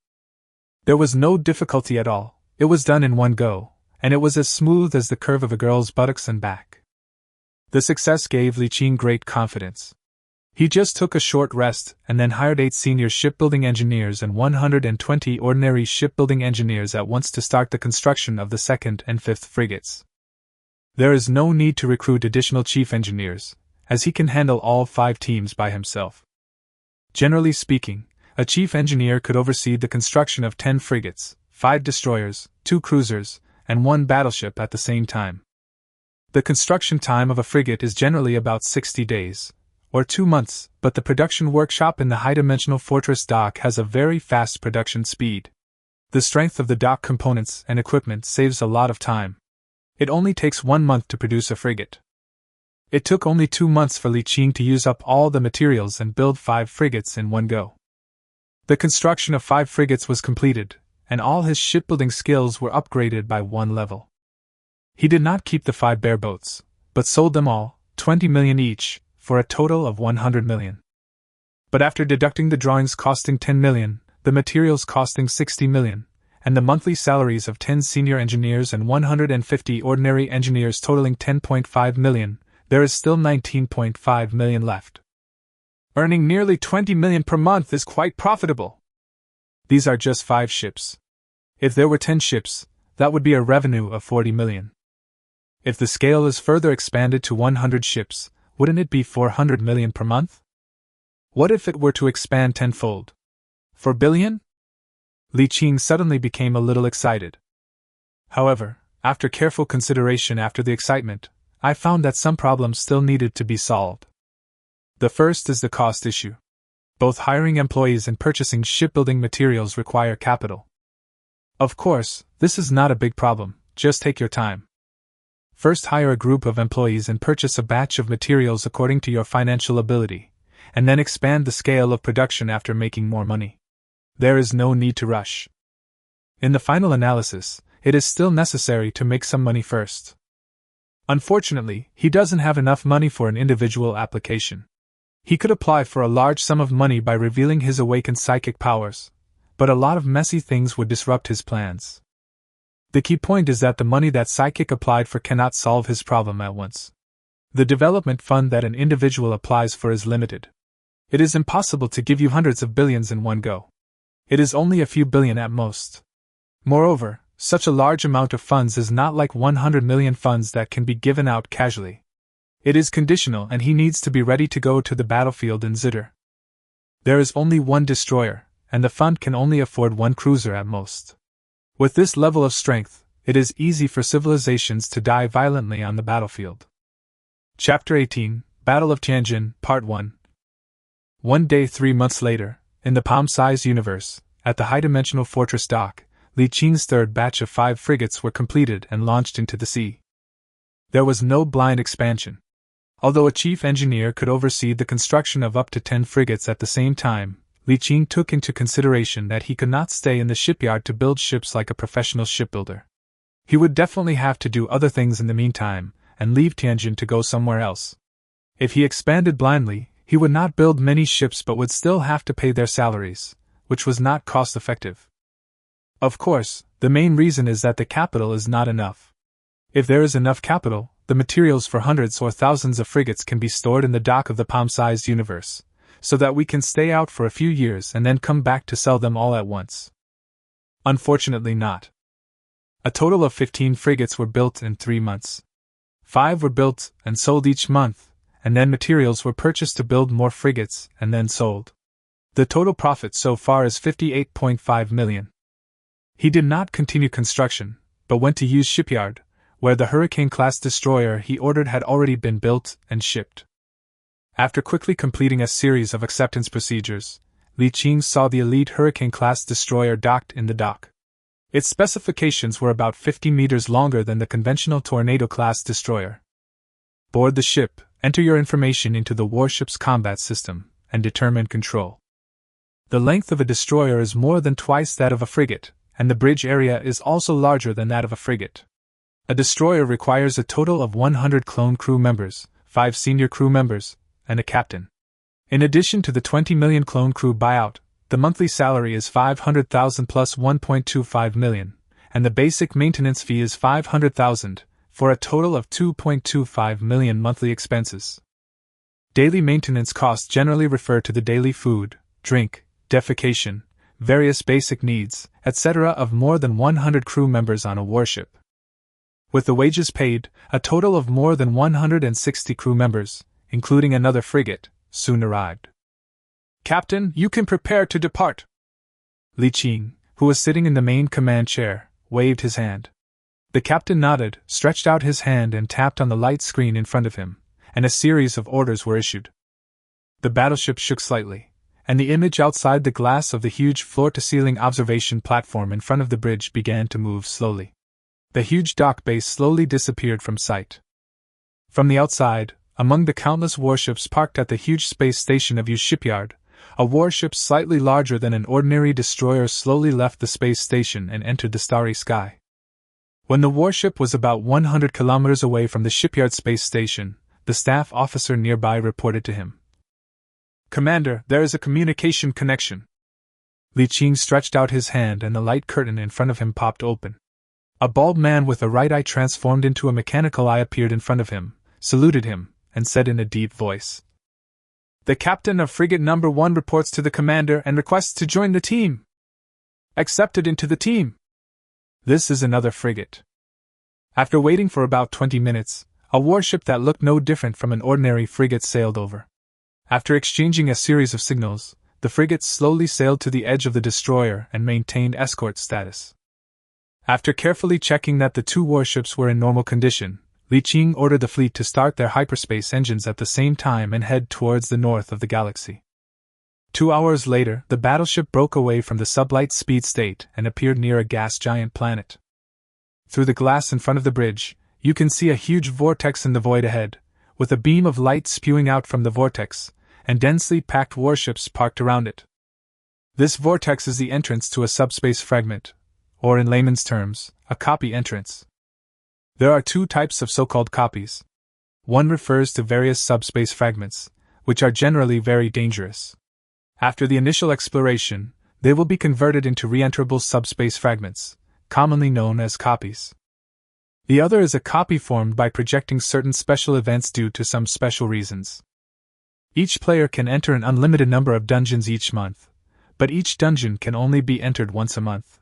Speaker 1: There was no difficulty at all, it was done in one go, and it was as smooth as the curve of a girl's buttocks and back. The success gave Li Qing great confidence. He just took a short rest and then hired 8 senior shipbuilding engineers and 120 ordinary shipbuilding engineers at once to start the construction of the 2nd and 5th frigates. There is no need to recruit additional chief engineers, as he can handle all 5 teams by himself. Generally speaking, a chief engineer could oversee the construction of 10 frigates, 5 destroyers, 2 cruisers, and 1 battleship at the same time. The construction time of a frigate is generally about 60 days, or 2 months, but the production workshop in the high-dimensional fortress dock has a very fast production speed. The strength of the dock components and equipment saves a lot of time. It only takes 1 month to produce a frigate. It took only 2 months for Li Qing to use up all the materials and build 5 frigates in one go. The construction of 5 frigates was completed, and all his shipbuilding skills were upgraded by 1 level. He did not keep the 5 bare boats, but sold them all, 20 million each, for a total of 100 million. But after deducting the drawings costing 10 million, the materials costing 60 million, and the monthly salaries of 10 senior engineers and 150 ordinary engineers totaling 10.5 million, there is still 19.5 million left. Earning nearly 20 million per month is quite profitable. These are just 5 ships. If there were 10 ships, that would be a revenue of 40 million. If the scale is further expanded to 100 ships, wouldn't it be 400 million per month? What if it were to expand tenfold? 4 billion? Li Qing suddenly became a little excited. However, after careful consideration after the excitement, I found that some problems still needed to be solved. The first is the cost issue. Both hiring employees and purchasing shipbuilding materials require capital. Of course, this is not a big problem, just take your time. First hire a group of employees and purchase a batch of materials according to your financial ability, and then expand the scale of production after making more money. There is no need to rush. In the final analysis, it is still necessary to make some money first. Unfortunately, he doesn't have enough money for an individual application. He could apply for a large sum of money by revealing his awakened psychic powers, but a lot of messy things would disrupt his plans. The key point is that the money that Psychic applied for cannot solve his problem at once. The development fund that an individual applies for is limited. It is impossible to give you hundreds of billions in one go. It is only a few billion at most. Moreover, such a large amount of funds is not like 100 million funds that can be given out casually. It is conditional and he needs to be ready to go to the battlefield in Zitter. There is only 1 destroyer, and the fund can only afford 1 cruiser at most. With this level of strength, it is easy for civilizations to die violently on the battlefield. Chapter 18, Battle of Tianjin, Part 1. One day 3 months later, in the palm-sized universe, at the high-dimensional fortress dock, Li Qing's 3rd batch of 5 frigates were completed and launched into the sea. There was no blind expansion. Although a chief engineer could oversee the construction of up to 10 frigates at the same time, Li Qing took into consideration that he could not stay in the shipyard to build ships like a professional shipbuilder. He would definitely have to do other things in the meantime, and leave Tianjin to go somewhere else. If he expanded blindly, he would not build many ships but would still have to pay their salaries, which was not cost-effective. Of course, the main reason is that the capital is not enough. If there is enough capital, the materials for hundreds or thousands of frigates can be stored in the dock of the palm-sized universe, so that we can stay out for a few years and then come back to sell them all at once. Unfortunately not. A total of 15 frigates were built in 3 months. 5 were built and sold each month, and then materials were purchased to build more frigates and then sold. The total profit so far is 58.5 million. He did not continue construction, but went to use shipyard, where the Hurricane-class destroyer he ordered had already been built and shipped. After quickly completing a series of acceptance procedures, Li Qing saw the elite Hurricane-class destroyer docked in the dock. Its specifications were about 50 meters longer than the conventional Tornado-class destroyer. Board the ship, enter your information into the Warship's combat system, and determine control. The length of a destroyer is more than twice that of a frigate, and the bridge area is also larger than that of a frigate. A destroyer requires a total of 100 clone crew members, 5 senior crew members, and a captain. In addition to the 20 million clone crew buyout, the monthly salary is 500,000 plus 1.25 million, and the basic maintenance fee is 500,000, for a total of 2.25 million monthly expenses. Daily maintenance costs generally refer to the daily food, drink, defecation, various basic needs, etc. of more than 100 crew members on a warship. With the wages paid, a total of more than 160 crew members, including another frigate, soon arrived. Captain, you can prepare to depart. Li Qing, who was sitting in the main command chair, waved his hand. The captain nodded, stretched out his hand and tapped on the light screen in front of him, and a series of orders were issued. The battleship shook slightly, and the image outside the glass of the huge floor-to-ceiling observation platform in front of the bridge began to move slowly. The huge dock base slowly disappeared from sight. From the outside, among the countless warships parked at the huge space station of Yu Shipyard, a warship slightly larger than an ordinary destroyer slowly left the space station and entered the starry sky. When the warship was about 100 kilometers away from the shipyard space station, the staff officer nearby reported to him. Commander, there is a communication connection. Li Qing stretched out his hand and the light curtain in front of him popped open. A bald man with a right eye transformed into a mechanical eye appeared in front of him, saluted him, and said in a deep voice, "The captain of frigate number 1 reports to the commander and requests to join the team." Accepted into the team. This is another frigate. After waiting for about 20 minutes, a warship that looked no different from an ordinary frigate sailed over. After exchanging a series of signals, the frigate slowly sailed to the edge of the destroyer and maintained escort status. After carefully checking that the 2 warships were in normal condition, Li Qing ordered the fleet to start their hyperspace engines at the same time and head towards the north of the galaxy. 2 hours later, the battleship broke away from the sublight speed state and appeared near a gas giant planet. Through the glass in front of the bridge, you can see a huge vortex in the void ahead, with a beam of light spewing out from the vortex, and densely packed warships parked around it. This vortex is the entrance to a subspace fragment, or in layman's terms, a copy entrance. There are 2 types of so-called copies. One refers to various subspace fragments, which are generally very dangerous. After the initial exploration, they will be converted into re-enterable subspace fragments, commonly known as copies. The other is a copy formed by projecting certain special events due to some special reasons. Each player can enter an unlimited number of dungeons each month, but each dungeon can only be entered once a month.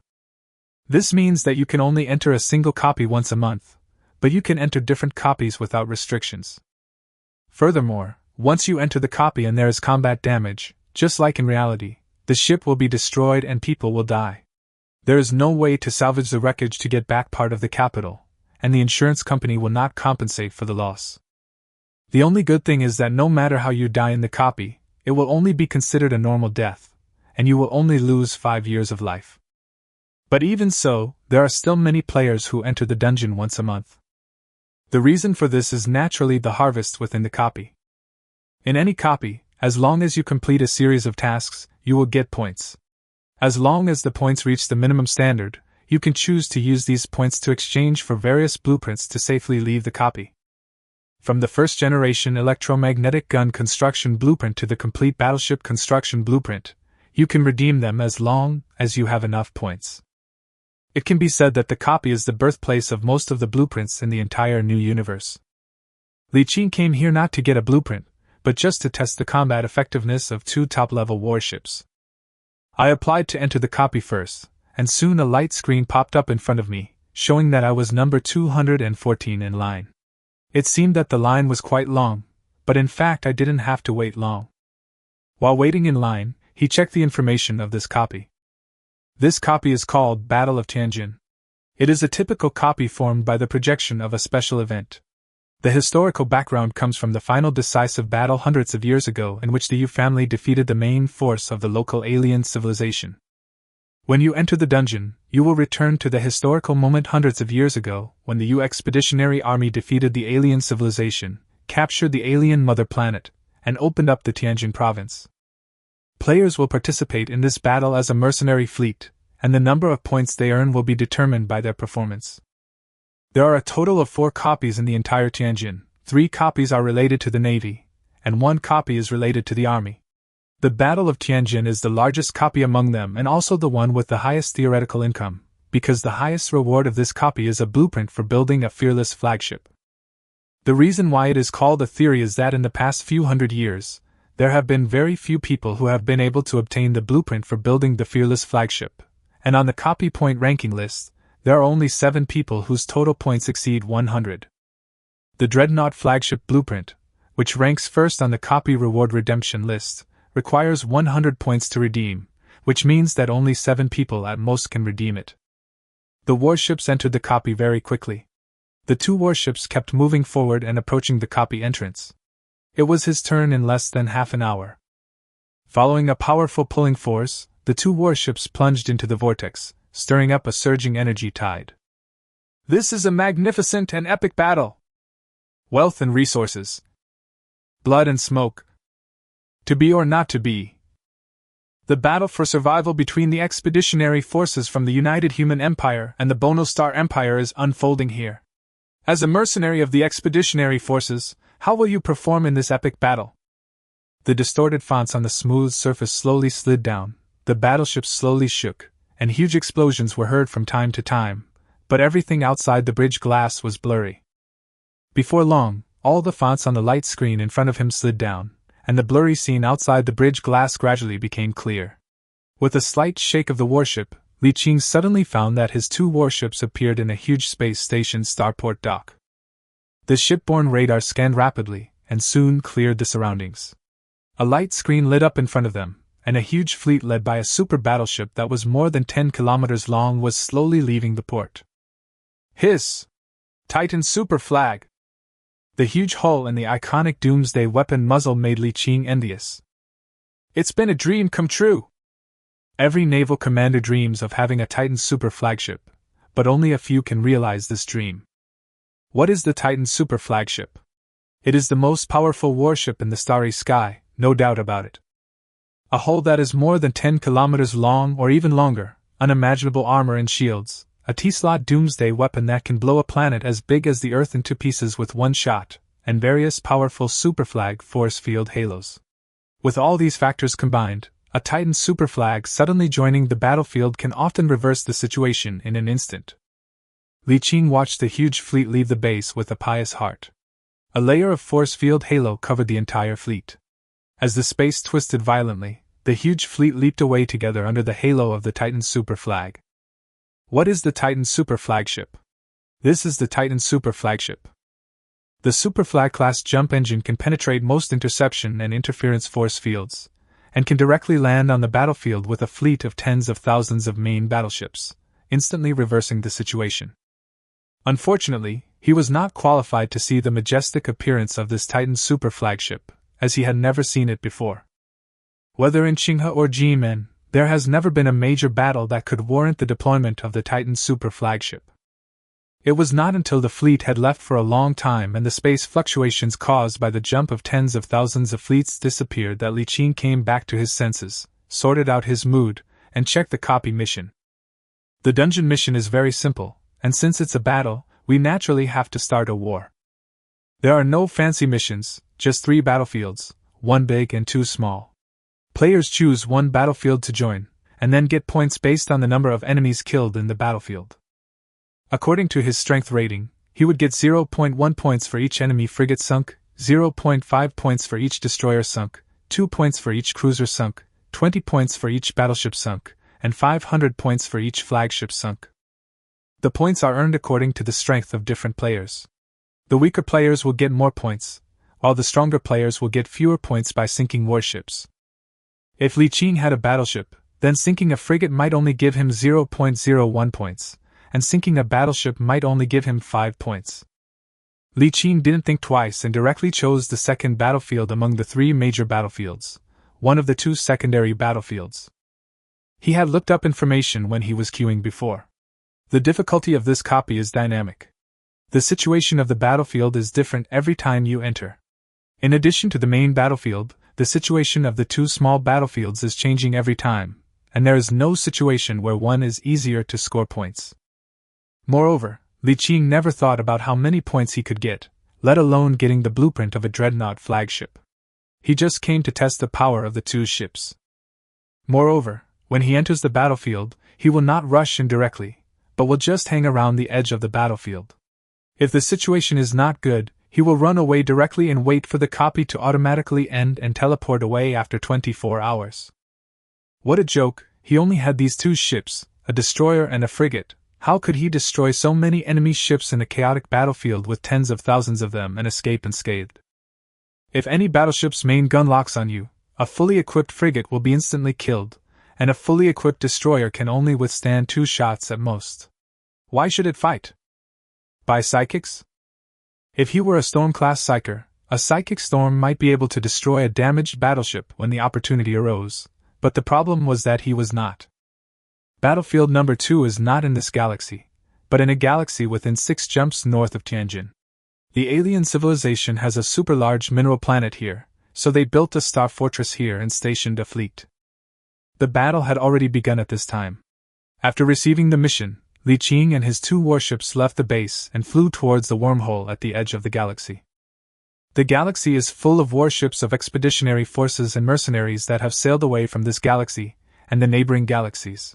Speaker 1: This means that you can only enter a single copy once a month, but you can enter different copies without restrictions. Furthermore, once you enter the copy and there is combat damage, just like in reality, the ship will be destroyed and people will die. There is no way to salvage the wreckage to get back part of the capital, and the insurance company will not compensate for the loss. The only good thing is that no matter how you die in the copy, it will only be considered a normal death, and you will only lose 5 years of life. But even so, there are still many players who enter the dungeon once a month. The reason for this is naturally the harvest within the copy. In any copy, as long as you complete a series of tasks, you will get points. As long as the points reach the minimum standard, you can choose to use these points to exchange for various blueprints to safely leave the copy. From the first-generation electromagnetic gun construction blueprint to the complete battleship construction blueprint, you can redeem them as long as you have enough points. It can be said that the copy is the birthplace of most of the blueprints in the entire new universe. Li Qing came here not to get a blueprint, but just to test the combat effectiveness of 2 top-level warships. I applied to enter the copy first, and soon a light screen popped up in front of me, showing that I was number 214 in line. It seemed that the line was quite long, but in fact I didn't have to wait long. While waiting in line, he checked the information of this copy. This copy is called Battle of Tianjin. It is a typical copy formed by the projection of a special event. The historical background comes from the final decisive battle hundreds of years ago in which the Yu family defeated the main force of the local alien civilization. When you enter the dungeon, you will return to the historical moment hundreds of years ago when the Yu expeditionary army defeated the alien civilization, captured the alien mother planet, and opened up the Tianjin province. Players will participate in this battle as a mercenary fleet, and the number of points they earn will be determined by their performance. There are a total of 4 copies in the entire Tianjin. 3 copies are related to the Navy, and 1 copy is related to the Army. The Battle of Tianjin is the largest copy among them and also the one with the highest theoretical income, because the highest reward of this copy is a blueprint for building a fearless flagship. The reason why it is called a theory is that in the past few hundred years, there have been very few people who have been able to obtain the blueprint for building the fearless flagship, and on the copy point ranking list, there are only 7 people whose total points exceed 100. The Dreadnought flagship blueprint, which ranks first on the copy reward redemption list, requires 100 points to redeem, which means that only 7 people at most can redeem it. The warships entered the copy very quickly. The 2 warships kept moving forward and approaching the copy entrance. It was his turn in less than half an hour. Following a powerful pulling force, the 2 warships plunged into the vortex, stirring up a surging energy tide. This is a magnificent and epic battle! Wealth and resources. Blood and smoke. To be or not to be. The battle for survival between the expeditionary forces from the United Human Empire and the Bonostar Empire is unfolding here. As a mercenary of the expeditionary forces, how will you perform in this epic battle? The distorted fonts on the smooth surface slowly slid down, the battleships slowly shook, and huge explosions were heard from time to time, but everything outside the bridge glass was blurry. Before long, all the fonts on the light screen in front of him slid down, and the blurry scene outside the bridge glass gradually became clear. With a slight shake of the warship, Li Qing suddenly found that his 2 warships appeared in a huge space station starport dock. The shipborne radar scanned rapidly, and soon cleared the surroundings. A light screen lit up in front of them, and a huge fleet led by a super battleship that was more than 10 kilometers long was slowly leaving the port. Hiss! Titan super flag! The huge hull and the iconic doomsday weapon muzzle made Li Qing envious. It's been a dream come true! Every naval commander dreams of having a Titan super flagship, but only a few can realize this dream. What is the Titan super flagship? It is the most powerful warship in the starry sky, no doubt about it. A hull that is more than 10 kilometers long or even longer, unimaginable armor and shields, a T-slot doomsday weapon that can blow a planet as big as the Earth into pieces with one shot, and various powerful superflag force field halos. With all these factors combined, a Titan superflag suddenly joining the battlefield can often reverse the situation in an instant. Li Qing watched the huge fleet leave the base with a pious heart. A layer of force field halo covered the entire fleet. As the space twisted violently, the huge fleet leaped away together under the halo of the Titan super flag. What is the Titan super flagship? This is the Titan super flagship. The Superflag class jump engine can penetrate most interception and interference force fields, and can directly land on the battlefield with a fleet of tens of thousands of main battleships, instantly reversing the situation. Unfortunately, he was not qualified to see the majestic appearance of this Titan super flagship, as he had never seen it before. Whether in Qinghe or Jimen, there has never been a major battle that could warrant the deployment of the Titan super flagship. It was not until the fleet had left for a long time and the space fluctuations caused by the jump of tens of thousands of fleets disappeared that Li Qing came back to his senses, sorted out his mood, and checked the copy mission. The dungeon mission is very simple, and since it's a battle, we naturally have to start a war. There are no fancy missions, just 3 battlefields, 1 big and 2 small. Players choose one battlefield to join, and then get points based on the number of enemies killed in the battlefield. According to his strength rating, he would get 0.1 points for each enemy frigate sunk, 0.5 points for each destroyer sunk, 2 points for each cruiser sunk, 20 points for each battleship sunk, and 500 points for each flagship sunk. The points are earned according to the strength of different players. The weaker players will get more points, while the stronger players will get fewer points by sinking warships. If Li Qing had a battleship, then sinking a frigate might only give him 0.01 points, and sinking a battleship might only give him 5 points. Li Qing didn't think twice and directly chose the second battlefield among the 3 major battlefields, one of the 2 secondary battlefields. He had looked up information when he was queuing before. The difficulty of this copy is dynamic. The situation of the battlefield is different every time you enter. In addition to the main battlefield, the situation of the 2 small battlefields is changing every time, and there is no situation where one is easier to score points. Moreover, Li Qing never thought about how many points he could get, let alone getting the blueprint of a Dreadnought flagship. He just came to test the power of the 2 ships. Moreover, when he enters the battlefield, he will not rush in directly, but will just hang around the edge of the battlefield. If the situation is not good, he will run away directly and wait for the copy to automatically end and teleport away after 24 hours. What a joke, he only had these 2 ships, a destroyer and a frigate. How could he destroy so many enemy ships in a chaotic battlefield with tens of thousands of them and escape unscathed? If any battleship's main gun locks on you, a fully equipped frigate will be instantly killed, and a fully equipped destroyer can only withstand 2 shots at most. Why should it fight? By psychics? If he were a storm-class psyker, a psychic storm might be able to destroy a damaged battleship when the opportunity arose, but the problem was that he was not. Battlefield number 2 is not in this galaxy, but in a galaxy within 6 jumps north of Tianjin. The alien civilization has a super-large mineral planet here, so they built a star fortress here and stationed a fleet. The battle had already begun at this time. After receiving the mission, Li Qing and his 2 warships left the base and flew towards the wormhole at the edge of the galaxy. The galaxy is full of warships of expeditionary forces and mercenaries that have sailed away from this galaxy and the neighboring galaxies.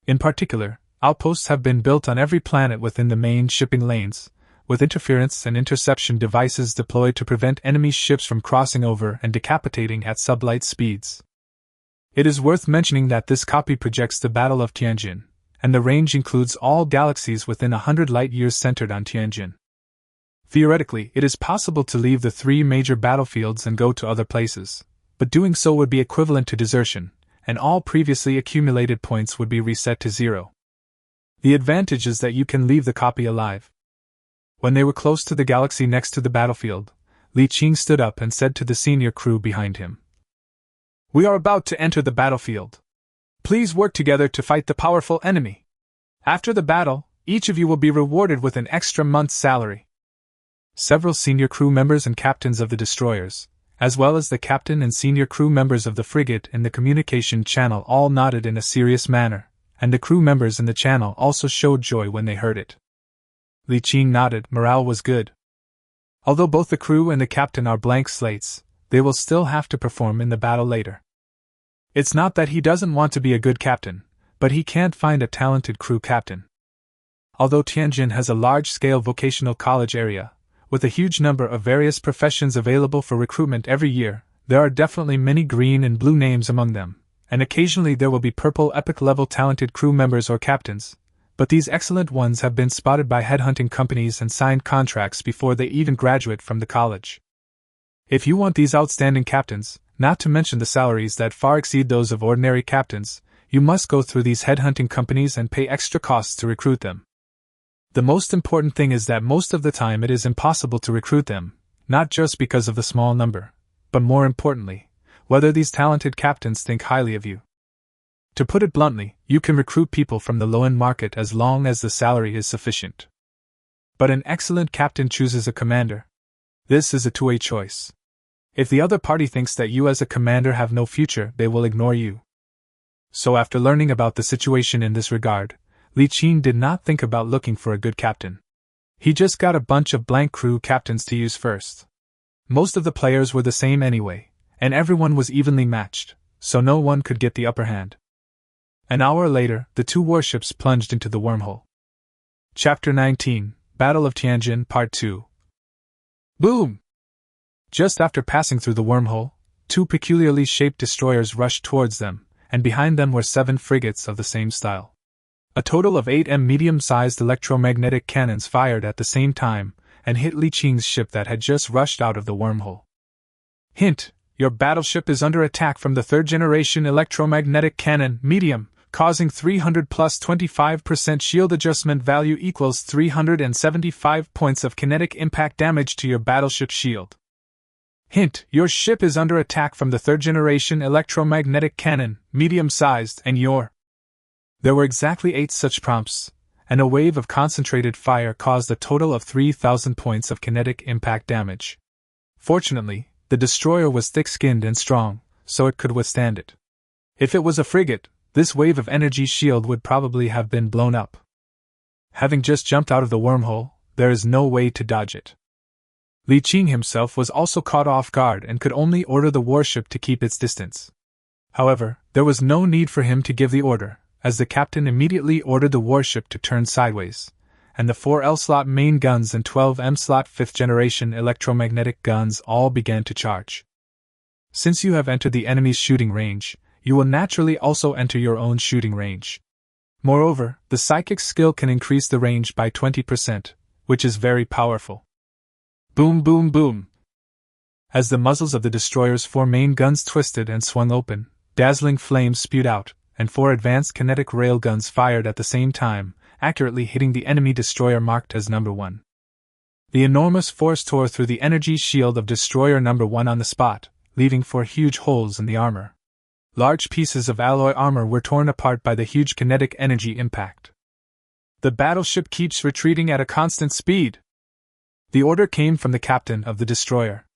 Speaker 1: In particular, outposts have been built on every planet within the main shipping lanes, with interference and interception devices deployed to prevent enemy ships from crossing over and decapitating at sublight speeds. It is worth mentioning that this copy projects the Battle of Tianjin, and the range includes all galaxies within 100 light-years centered on Tianjin. Theoretically, it is possible to leave the 3 major battlefields and go to other places, but doing so would be equivalent to desertion, and all previously accumulated points would be reset to 0. The advantage is that you can leave the copy alive. When they were close to the galaxy next to the battlefield, Li Qing stood up and said to the senior crew behind him, "We are about to enter the battlefield. Please work together to fight the powerful enemy. After the battle, each of you will be rewarded with an extra month's salary." Several senior crew members and captains of the destroyers, as well as the captain and senior crew members of the frigate in the communication channel, all nodded in a serious manner, and the crew members in the channel also showed joy when they heard it. Li Qing nodded. Morale was good. Although both the crew and the captain are blank slates, they will still have to perform in the battle later. It's not that he doesn't want to be a good captain, but he can't find a talented crew captain. Although Tianjin has a large-scale vocational college area, with a huge number of various professions available for recruitment every year, there are definitely many green and blue names among them, and occasionally there will be purple epic-level talented crew members or captains, but these excellent ones have been spotted by headhunting companies and signed contracts before they even graduate from the college. If you want these outstanding captains, not to mention the salaries that far exceed those of ordinary captains, you must go through these headhunting companies and pay extra costs to recruit them. The most important thing is that most of the time it is impossible to recruit them, not just because of the small number, but more importantly, whether these talented captains think highly of you. To put it bluntly, you can recruit people from the low-end market as long as the salary is sufficient. But an excellent captain chooses a commander. This is a two-way choice. If the other party thinks that you as a commander have no future, they will ignore you. So after learning about the situation in this regard, Li Qing did not think about looking for a good captain. He just got a bunch of blank crew captains to use first. Most of the players were the same anyway, and everyone was evenly matched, so no one could get the upper hand. An hour later, the two warships plunged into the wormhole. Chapter 19, Battle of Tianjin, Part 2. Boom! Just after passing through the wormhole, two peculiarly shaped destroyers rushed towards them, and behind them were 7 frigates of the same style. A total of 8 medium-sized electromagnetic cannons fired at the same time, and hit Li Qing's ship that had just rushed out of the wormhole. Hint: your battleship is under attack from the 3rd-generation electromagnetic cannon, medium, causing 300 plus 25% shield adjustment value equals 375 points of kinetic impact damage to your battleship shield. Hint: your ship is under attack from the 3rd-generation electromagnetic cannon, medium-sized, and your... There were exactly 8 such prompts, and a wave of concentrated fire caused a total of 3,000 points of kinetic impact damage. Fortunately, the destroyer was thick-skinned and strong, so it could withstand it. If it was a frigate, this wave of energy shield would probably have been blown up. Having just jumped out of the wormhole, there is no way to dodge it. Li Qing himself was also caught off guard and could only order the warship to keep its distance. However, there was no need for him to give the order, as the captain immediately ordered the warship to turn sideways, and the 4 L-slot main guns and 12 M-slot 5th-generation electromagnetic guns all began to charge. Since you have entered the enemy's shooting range, you will naturally also enter your own shooting range. Moreover, the psychic skill can increase the range by 20%, which is very powerful. Boom, boom, boom! As the muzzles of the destroyer's 4 main guns twisted and swung open, dazzling flames spewed out, and 4 advanced kinetic railguns fired at the same time, accurately hitting the enemy destroyer marked as number 1. The enormous force tore through the energy shield of destroyer number 1 on the spot, leaving 4 huge holes in the armor. Large pieces of alloy armor were torn apart by the huge kinetic energy impact. The battleship keeps retreating at a constant speed. The order came from the captain of the destroyer.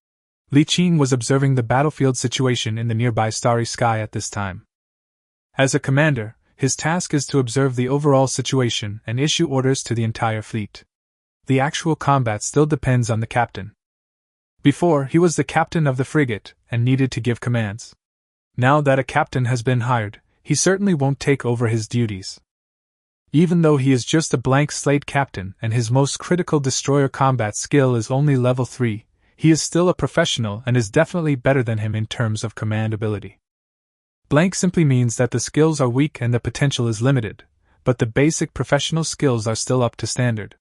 Speaker 1: Li Qing was observing the battlefield situation in the nearby starry sky at this time. As a commander, his task is to observe the overall situation and issue orders to the entire fleet. The actual combat still depends on the captain. Before, he was the captain of the frigate and needed to give commands. Now that a captain has been hired, he certainly won't take over his duties. Even though he is just a blank slate captain and his most critical destroyer combat skill is only level 3, he is still a professional and is definitely better than him in terms of command ability. Blank simply means that the skills are weak and the potential is limited, but the basic professional skills are still up to standard.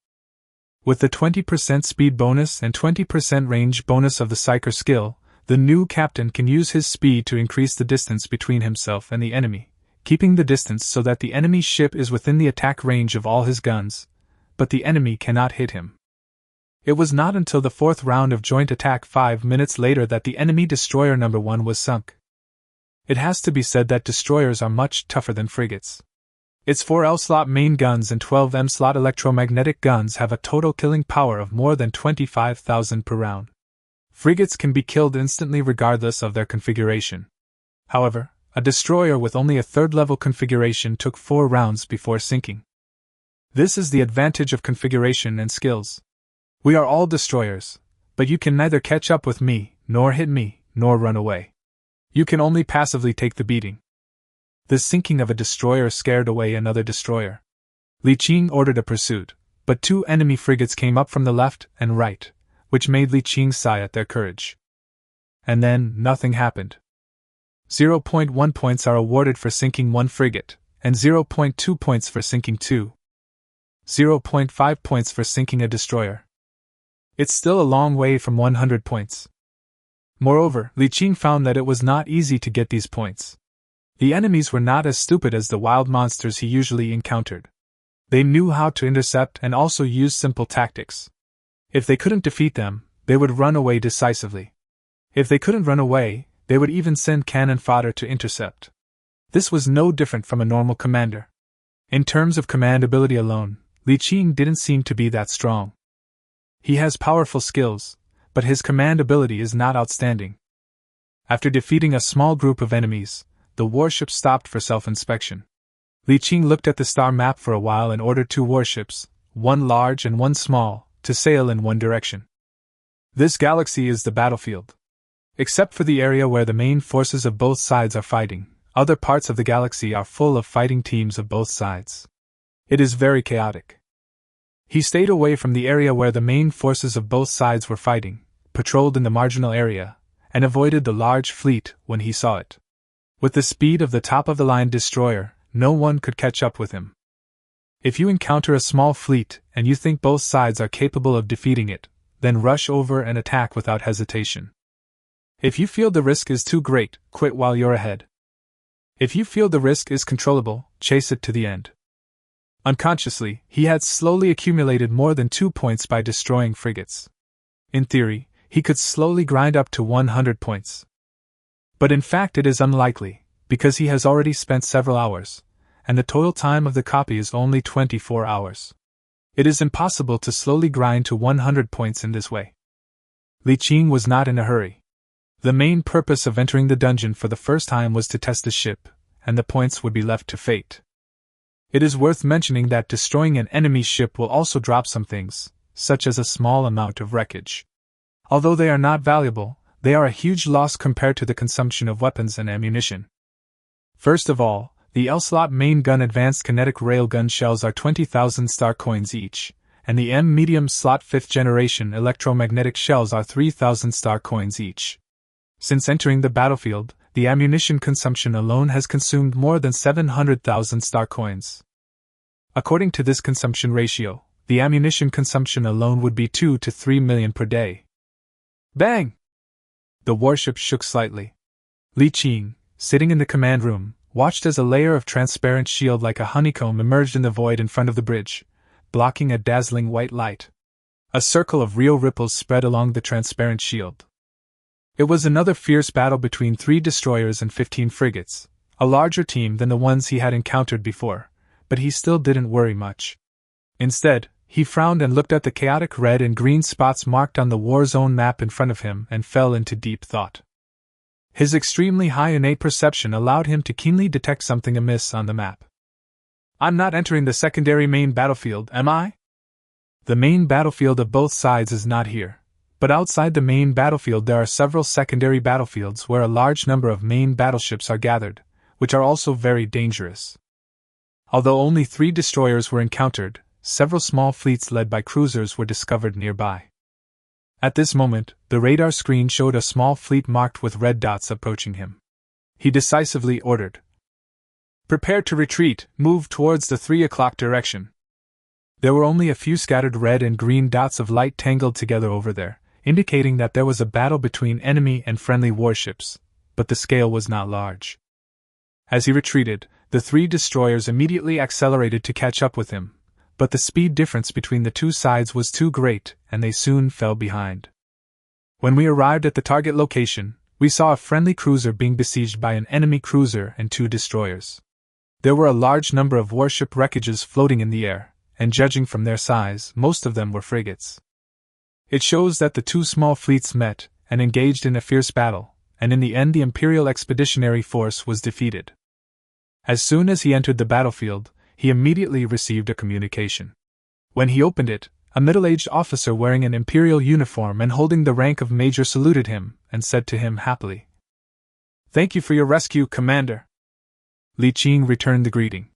Speaker 1: With the 20% speed bonus and 20% range bonus of the Psyker skill, the new captain can use his speed to increase the distance between himself and the enemy, keeping the distance so that the enemy ship is within the attack range of all his guns, but the enemy cannot hit him. It was not until the 4th round of joint attack 5 minutes later that the enemy destroyer number 1 was sunk. It has to be said that destroyers are much tougher than frigates. Its 4 L-slot main guns and 12 M-slot electromagnetic guns have a total killing power of more than 25,000 per round. Frigates can be killed instantly regardless of their configuration. However, a destroyer with only a 3rd-level configuration took 4 rounds before sinking. This is the advantage of configuration and skills. We are all destroyers, but you can neither catch up with me, nor hit me, nor run away. You can only passively take the beating. The sinking of a destroyer scared away another destroyer. Li Qing ordered a pursuit, but 2 enemy frigates came up from the left and right, which made Li Qing sigh at their courage. And then, nothing happened. 0.1 points are awarded for sinking 1 frigate, and 0.2 points for sinking 2. 0.5 points for sinking a destroyer. It's still a long way from 100 points. Moreover, Li Qing found that it was not easy to get these points. The enemies were not as stupid as the wild monsters he usually encountered. They knew how to intercept and also use simple tactics. If they couldn't defeat them, they would run away decisively. If they couldn't run away, they would even send cannon fodder to intercept. This was no different from a normal commander. In terms of command ability alone, Li Qing didn't seem to be that strong. He has powerful skills, but his command ability is not outstanding. After defeating a small group of enemies, the warship stopped for self-inspection. Li Qing looked at the star map for a while and ordered 2 warships, 1 large and 1 small, to sail in one direction. This galaxy is the battlefield. Except for the area where the main forces of both sides are fighting, Other parts of the galaxy are full of fighting teams of both sides. It is very chaotic. He stayed away from the area where the main forces of both sides were fighting, patrolled in the marginal area, and avoided the large fleet when he saw it. With the speed of the top-of-the-line destroyer, no one could catch up with him. If you encounter a small fleet and you think both sides are capable of defeating it, then rush over and attack without hesitation. If you feel the risk is too great, quit while you're ahead. If you feel the risk is controllable, chase it to the end. Unconsciously, he had slowly accumulated more than 2 points by destroying frigates. In theory, he could slowly grind up to 100 points. But in fact it is unlikely, because he has already spent several hours, and the total time of the copy is only 24 hours. It is impossible to slowly grind to 100 points in this way. Li Qing was not in a hurry. The main purpose of entering the dungeon for the first time was to test the ship, and the points would be left to fate. It is worth mentioning that destroying an enemy ship will also drop some things, such as a small amount of wreckage. Although they are not valuable, they are a huge loss compared to the consumption of weapons and ammunition. First of all, the L-slot main gun advanced kinetic railgun shells are 20,000 star coins each, and the M medium slot 5th generation electromagnetic shells are 3,000 star coins each. Since entering the battlefield, the ammunition consumption alone has consumed more than 700,000 star coins. According to this consumption ratio, the ammunition consumption alone would be 2 to 3 million per day. Bang! The warship shook slightly. Li Qing, sitting in the command room, watched as a layer of transparent shield like a honeycomb emerged in the void in front of the bridge, blocking a dazzling white light. A circle of real ripples spread along the transparent shield. It was another fierce battle between 3 destroyers and 15 frigates, a larger team than the ones he had encountered before, but he still didn't worry much. Instead, he frowned and looked at the chaotic red and green spots marked on the war zone map in front of him and fell into deep thought. His extremely high innate perception allowed him to keenly detect something amiss on the map. I'm not entering the secondary main battlefield, am I? The main battlefield of both sides is not here. But outside the main battlefield there are several secondary battlefields where a large number of main battleships are gathered, which are also very dangerous. Although only 3 destroyers were encountered, several small fleets led by cruisers were discovered nearby. At this moment, the radar screen showed a small fleet marked with red dots approaching him. He decisively ordered, "Prepare to retreat, move towards the 3 o'clock direction." There were only a few scattered red and green dots of light tangled together over there, indicating that there was a battle between enemy and friendly warships, but the scale was not large. As he retreated, the 3 destroyers immediately accelerated to catch up with him, but the speed difference between the 2 sides was too great, and they soon fell behind. When we arrived at the target location, we saw a friendly cruiser being besieged by an enemy cruiser and 2 destroyers. There were a large number of warship wreckages floating in the air, and judging from their size, most of them were frigates. It shows that the 2 small fleets met and engaged in a fierce battle, and in the end the Imperial Expeditionary Force was defeated. As soon as he entered the battlefield, he immediately received a communication. When he opened it, a middle-aged officer wearing an Imperial uniform and holding the rank of Major saluted him and said to him happily, "Thank you for your rescue, Commander." Li Qing returned the greeting.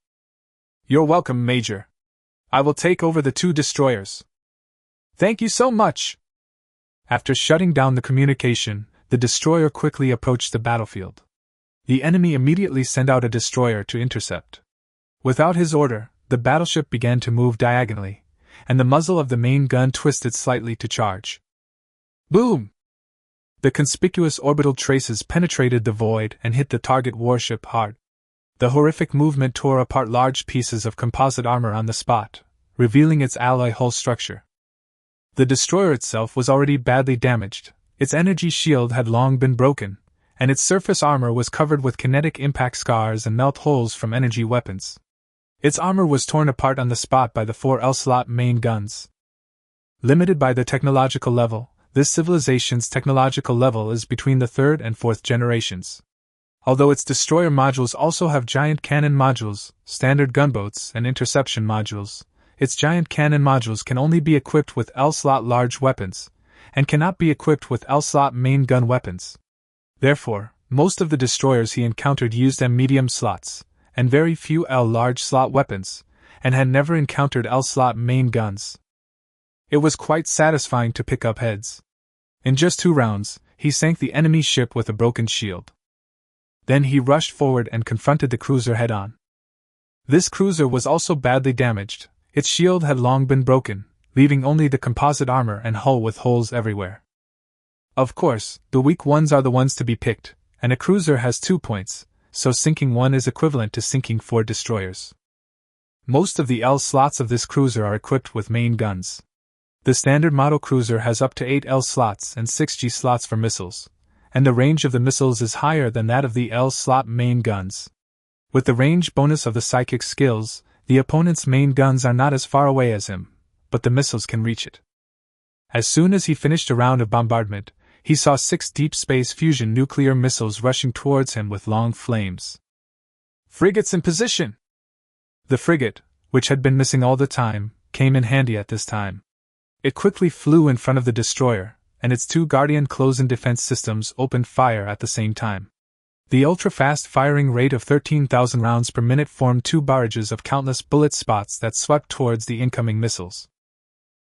Speaker 1: "You're welcome, Major. I will take over the 2 destroyers." "Thank you so much." After shutting down the communication, the destroyer quickly approached the battlefield. The enemy immediately sent out a destroyer to intercept. Without his order, the battleship began to move diagonally, and the muzzle of the main gun twisted slightly to charge. Boom! The conspicuous orbital traces penetrated the void and hit the target warship hard. The horrific movement tore apart large pieces of composite armor on the spot, revealing its alloy hull structure. The destroyer itself was already badly damaged, its energy shield had long been broken, and its surface armor was covered with kinetic impact scars and melt holes from energy weapons. Its armor was torn apart on the spot by the 4 L-slot main guns. Limited by the technological level, this civilization's technological level is between the 3rd and 4th generations. Although its destroyer modules also have giant cannon modules, standard gunboats, and interception modules, its giant cannon modules can only be equipped with L-slot large weapons, and cannot be equipped with L-slot main gun weapons. Therefore, most of the destroyers he encountered used M medium slots, and very few L large slot weapons, and had never encountered L slot main guns. It was quite satisfying to pick up heads. In just 2 rounds, he sank the enemy ship with a broken shield. Then he rushed forward and confronted the cruiser head-on. This cruiser was also badly damaged. Its shield had long been broken, leaving only the composite armor and hull with holes everywhere. Of course, the weak ones are the ones to be picked, and a cruiser has 2 points, so sinking one is equivalent to sinking 4 destroyers. Most of the L slots of this cruiser are equipped with main guns. The standard model cruiser has up to 8 L slots and 6 G slots for missiles, and the range of the missiles is higher than that of the L slot main guns. With the range bonus of the psychic skills, the opponent's main guns are not as far away as him, but the missiles can reach it. As soon as he finished a round of bombardment, he saw 6 deep space fusion nuclear missiles rushing towards him with long flames. Frigates in position! The frigate, which had been missing all the time, came in handy at this time. It quickly flew in front of the destroyer, and its 2 Guardian close-in defense systems opened fire at the same time. The ultra-fast firing rate of 13,000 rounds per minute formed 2 barrages of countless bullet spots that swept towards the incoming missiles.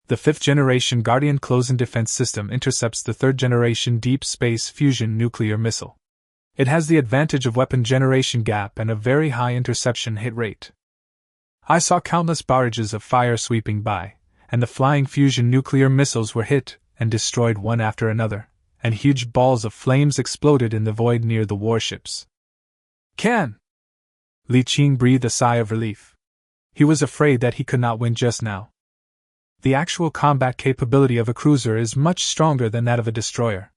Speaker 1: The 5th-generation Guardian close-in defense system intercepts the 3rd-generation deep space fusion nuclear missile. It has the advantage of weapon generation gap and a very high interception hit rate. I saw countless barrages of fire sweeping by, and the flying fusion nuclear missiles were hit and destroyed one after another, and huge balls of flames exploded in the void near the warships. Can! Li Qing breathed a sigh of relief. He was afraid that he could not win just now. The actual combat capability of a cruiser is much stronger than that of a destroyer.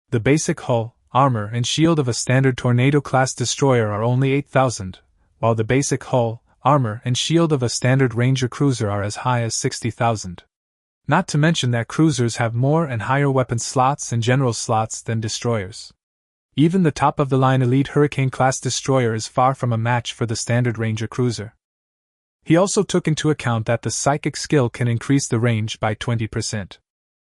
Speaker 1: The basic hull, armor, and shield of a standard Tornado-class destroyer are only 8,000, while the basic hull, armor, and shield of a standard Ranger cruiser are as high as 60,000. Not to mention that cruisers have more and higher weapon slots and general slots than destroyers. Even the top-of-the-line elite Hurricane-class destroyer is far from a match for the standard Ranger cruiser. He also took into account that the psychic skill can increase the range by 20%.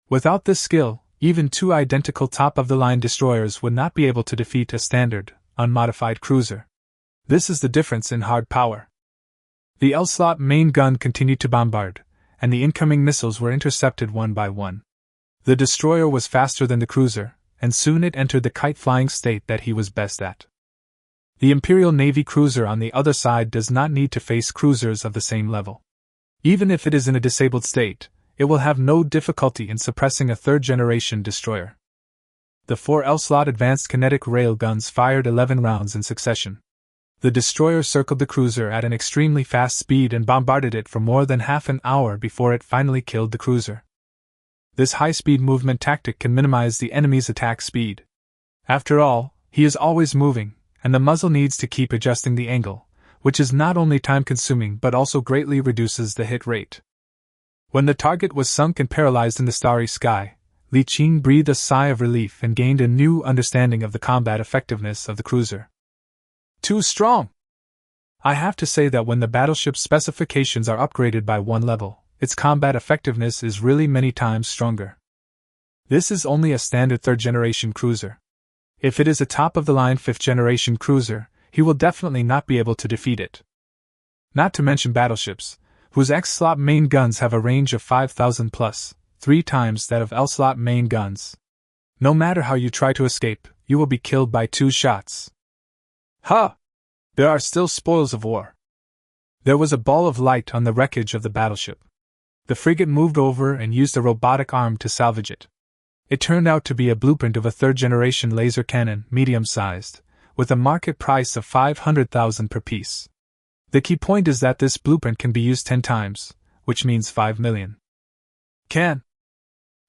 Speaker 1: Without this skill, even 2 identical top-of-the-line destroyers would not be able to defeat a standard, unmodified cruiser. This is the difference in hard power. The L-slot main gun continued to bombard, and the incoming missiles were intercepted one by one. The destroyer was faster than the cruiser, and soon it entered the kite-flying state that he was best at. The Imperial Navy cruiser on the other side does not need to face cruisers of the same level. Even if it is in a disabled state, it will have no difficulty in suppressing a 3rd-generation destroyer. The 4 L-slot advanced kinetic rail guns fired 11 rounds in succession. The destroyer circled the cruiser at an extremely fast speed and bombarded it for more than half an hour before it finally killed the cruiser. This high-speed movement tactic can minimize the enemy's attack speed. After all, he is always moving, and the muzzle needs to keep adjusting the angle, which is not only time-consuming but also greatly reduces the hit rate. When the target was sunk and paralyzed in the starry sky, Li Qing breathed a sigh of relief and gained a new understanding of the combat effectiveness of the cruiser. Too strong! I have to say that when the battleship specifications are upgraded by 1 level, its combat effectiveness is really many times stronger. This is only a standard 3rd-generation cruiser. If it is a top-of-the-line 5th-generation cruiser, he will definitely not be able to defeat it. Not to mention battleships, whose X-slot main guns have a range of 5,000 plus, 3 times that of L-slot main guns. No matter how you try to escape, you will be killed by 2 shots. Ha! There are still spoils of war. There was a ball of light on the wreckage of the battleship. The frigate moved over and used a robotic arm to salvage it. It turned out to be a blueprint of a 3rd-generation laser cannon, medium-sized, with a market price of 500,000 per piece. The key point is that this blueprint can be used 10 times, which means 5 million. Can.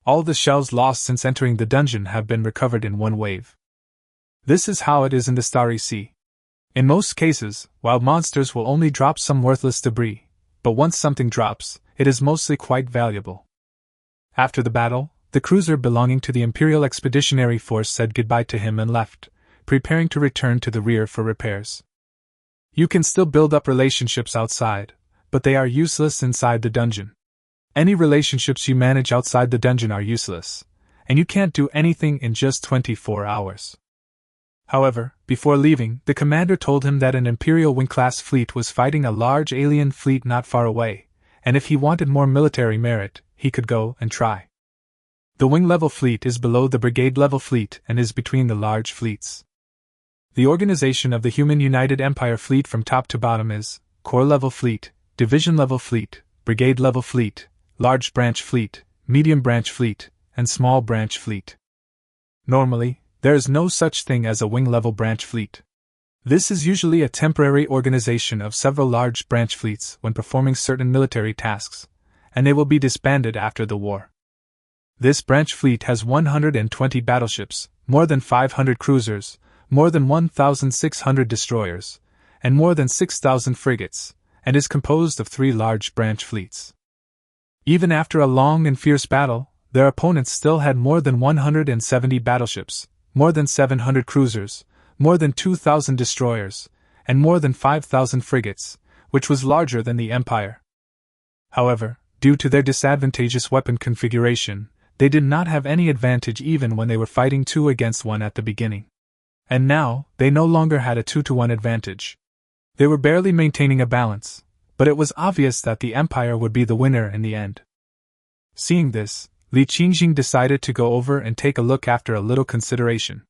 Speaker 1: All the shells lost since entering the dungeon have been recovered in one wave. This is how it is in the Starry Sea. In most cases, wild monsters will only drop some worthless debris, but once something drops, it is mostly quite valuable. After the battle, the cruiser belonging to the Imperial Expeditionary Force said goodbye to him and left, preparing to return to the rear for repairs. You can still build up relationships outside, but they are useless inside the dungeon. Any relationships you manage outside the dungeon are useless, and you can't do anything in just 24 hours. However, before leaving, the commander told him that an Imperial Wing-class fleet was fighting a large alien fleet not far away, and if he wanted more military merit, he could go and try. The wing-level fleet is below the brigade-level fleet and is between the large fleets. The organization of the Human United Empire fleet from top to bottom is Corps-level fleet, Division-level fleet, Brigade-level fleet, Large branch fleet, Medium branch fleet, and Small branch fleet. Normally, there is no such thing as a wing-level branch fleet. This is usually a temporary organization of several large branch fleets when performing certain military tasks, and they will be disbanded after the war. This branch fleet has 120 battleships, more than 500 cruisers, more than 1,600 destroyers, and more than 6,000 frigates, and is composed of 3 large branch fleets. Even after a long and fierce battle, their opponents still had more than 170 battleships, more than 700 cruisers, more than 2,000 destroyers, and more than 5,000 frigates, which was larger than the Empire. However, due to their disadvantageous weapon configuration, they did not have any advantage even when they were fighting 2 against 1 at the beginning. And now, they no longer had a 2-to-1 advantage. They were barely maintaining a balance, but it was obvious that the Empire would be the winner in the end. Seeing this, Li Qingjing decided to go over and take a look after a little consideration.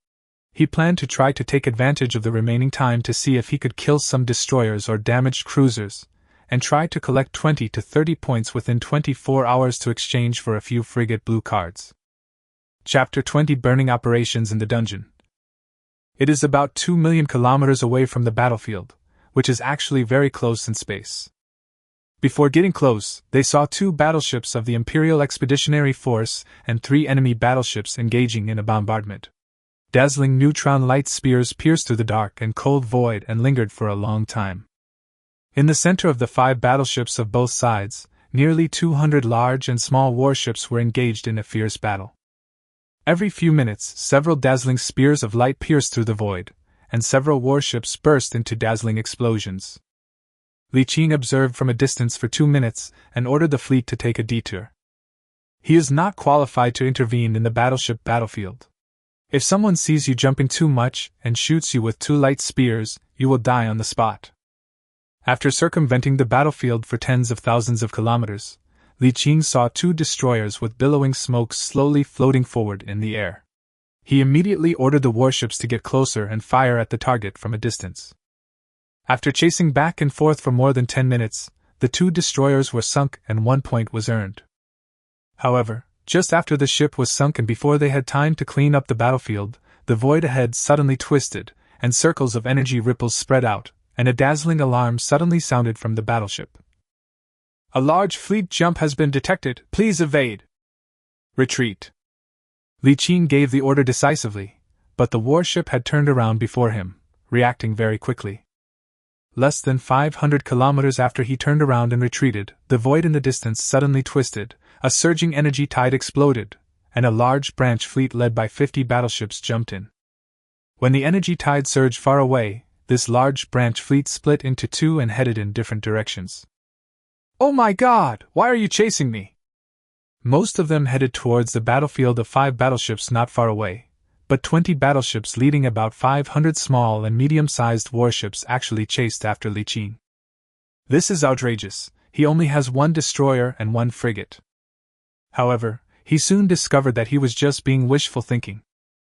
Speaker 1: He planned to try to take advantage of the remaining time to see if he could kill some destroyers or damaged cruisers, and try to collect 20 to 30 points within 24 hours to exchange for a few frigate blue cards. Chapter 20: Burning Operations in the Dungeon. It is about 2 million kilometers away from the battlefield, which is actually very close in space. Before getting close, they saw 2 battleships of the Imperial Expeditionary Force and 3 enemy battleships engaging in a bombardment. Dazzling neutron light spears pierced through the dark and cold void and lingered for a long time. In the center of the 5 battleships of both sides, nearly 200 large and small warships were engaged in a fierce battle. Every few minutes, several dazzling spears of light pierced through the void, and several warships burst into dazzling explosions. Li Qing observed from a distance for 2 minutes and ordered the fleet to take a detour. He is not qualified to intervene in the battleship battlefield. If someone sees you jumping too much and shoots you with 2 light spears, you will die on the spot. After circumventing the battlefield for tens of thousands of kilometers, Li Qing saw 2 destroyers with billowing smoke slowly floating forward in the air. He immediately ordered the warships to get closer and fire at the target from a distance. After chasing back and forth for more than 10 minutes, the 2 destroyers were sunk and 1 point was earned. However, just after the ship was sunk and before they had time to clean up the battlefield, the void ahead suddenly twisted, and circles of energy ripples spread out, and a dazzling alarm suddenly sounded from the battleship. "A large fleet jump has been detected, please evade." "Retreat." Li Qing gave the order decisively, but the warship had turned around before him, reacting very quickly. Less than 500 kilometers after he turned around and retreated, the void in the distance suddenly twisted, a surging energy tide exploded, and a large branch fleet led by 50 battleships jumped in. When the energy tide surged far away, this large branch fleet split into 2 and headed in different directions. "Oh my God, why are you chasing me?" Most of them headed towards the battlefield of 5 battleships not far away, but 20 battleships leading about 500 small and medium-sized warships actually chased after Li Qing. This is outrageous, he only has 1 destroyer and 1 frigate. However, he soon discovered that he was just being wishful thinking.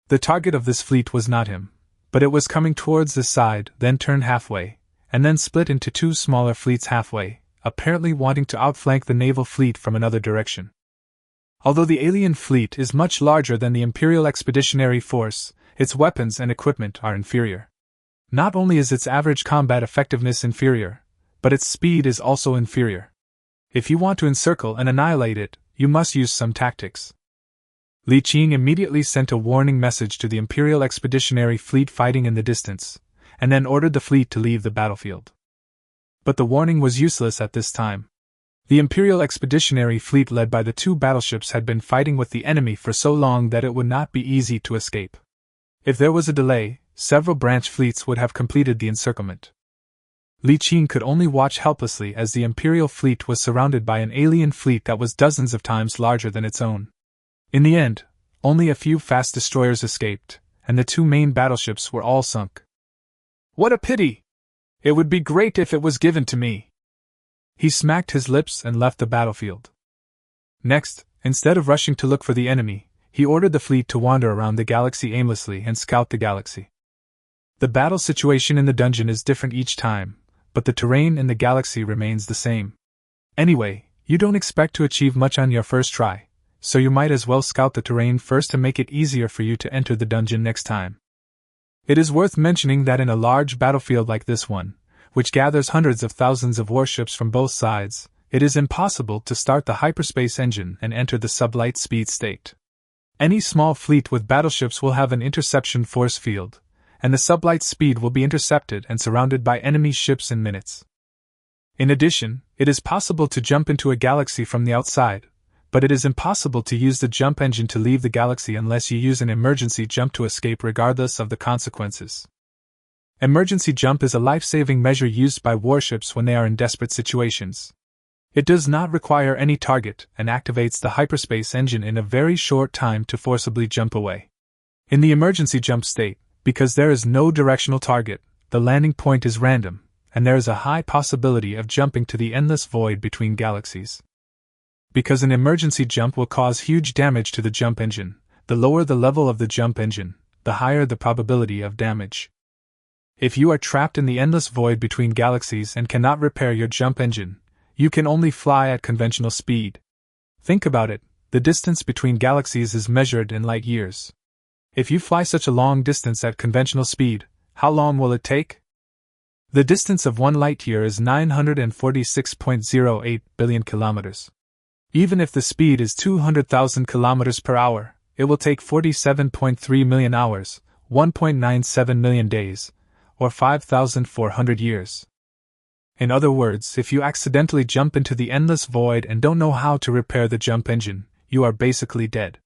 Speaker 1: The target of this fleet was not him, but it was coming towards this side, then turned halfway, and then split into 2 smaller fleets halfway, apparently wanting to outflank the naval fleet from another direction. Although the alien fleet is much larger than the Imperial Expeditionary Force, its weapons and equipment are inferior. Not only is its average combat effectiveness inferior, but its speed is also inferior. If you want to encircle and annihilate it, you must use some tactics. Li Qing immediately sent a warning message to the Imperial Expeditionary Fleet fighting in the distance, and then ordered the fleet to leave the battlefield. But the warning was useless at this time. The Imperial Expeditionary Fleet led by the 2 battleships had been fighting with the enemy for so long that it would not be easy to escape. If there was a delay, several branch fleets would have completed the encirclement. Li Qing could only watch helplessly as the Imperial fleet was surrounded by an alien fleet that was dozens of times larger than its own. In the end, only a few fast destroyers escaped, and the two main battleships were all sunk. What a pity! It would be great if it was given to me. He smacked his lips and left the battlefield. Next, instead of rushing to look for the enemy, he ordered the fleet to wander around the galaxy aimlessly and scout the galaxy. The battle situation in the dungeon is different each time, but the terrain in the galaxy remains the same. Anyway, you don't expect to achieve much on your first try, so you might as well scout the terrain first to make it easier for you to enter the dungeon next time. It is worth mentioning that in a large battlefield like this one, which gathers hundreds of thousands of warships from both sides, it is impossible to start the hyperspace engine and enter the sublight speed state. Any small fleet with battleships will have an interception force field, and the sublight speed will be intercepted and surrounded by enemy ships in minutes. In addition, it is possible to jump into a galaxy from the outside, but it is impossible to use the jump engine to leave the galaxy unless you use an emergency jump to escape regardless of the consequences. Emergency jump is a life-saving measure used by warships when they are in desperate situations. It does not require any target and activates the hyperspace engine in a very short time to forcibly jump away. In the emergency jump state, because there is no directional target, the landing point is random, and there is a high possibility of jumping to the endless void between galaxies. Because an emergency jump will cause huge damage to the jump engine, the lower the level of the jump engine, the higher the probability of damage. If you are trapped in the endless void between galaxies and cannot repair your jump engine, you can only fly at conventional speed. Think about it, the distance between galaxies is measured in light years. If you fly such a long distance at conventional speed, how long will it take? The distance of 1 light year is 946.08 billion kilometers. Even if the speed is 200,000 kilometers per hour, it will take 47.3 million hours, 1.97 million days, or 5,400 years. In other words, if you accidentally jump into the endless void and don't know how to repair the jump engine, you are basically dead.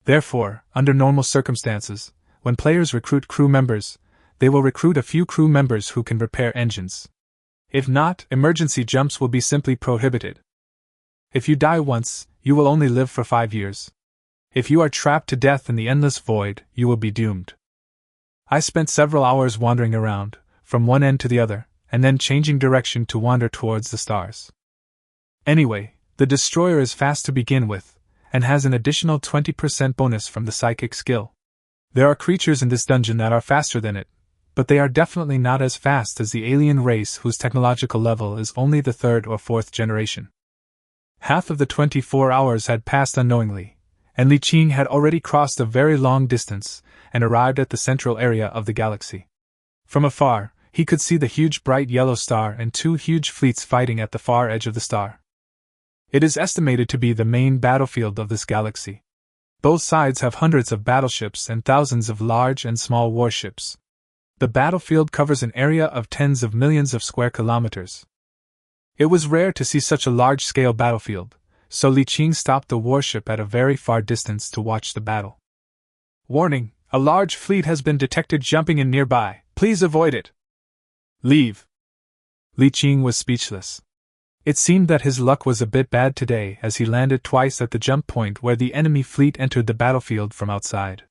Speaker 1: Therefore, under normal circumstances, when players recruit crew members, they will recruit a few crew members who can repair engines. If not, emergency jumps will be simply prohibited. If you die once, you will only live for 5 years. If you are trapped to death in the endless void, you will be doomed. I spent several hours wandering around, from one end to the other, and then changing direction to wander towards the stars. Anyway, the destroyer is fast to begin with, and has an additional 20% bonus from the psychic skill. There are creatures in this dungeon that are faster than it, but they are definitely not as fast as the alien race whose technological level is only the 3rd or 4th generation. Half of the 24 hours had passed unknowingly, and Li Qing had already crossed a very long distance and arrived at the central area of the galaxy. From afar, he could see the huge bright yellow star and 2 huge fleets fighting at the far edge of the star. It is estimated to be the main battlefield of this galaxy. Both sides have hundreds of battleships and thousands of large and small warships. The battlefield covers an area of tens of millions of square kilometers. It was rare to see such a large-scale battlefield, so Li Qing stopped the warship at a very far distance to watch the battle. Warning, a large fleet has been detected jumping in nearby. Please avoid it. Leave. Li Qing was speechless. It seemed that his luck was a bit bad today as he landed twice at the jump point where the enemy fleet entered the battlefield from outside.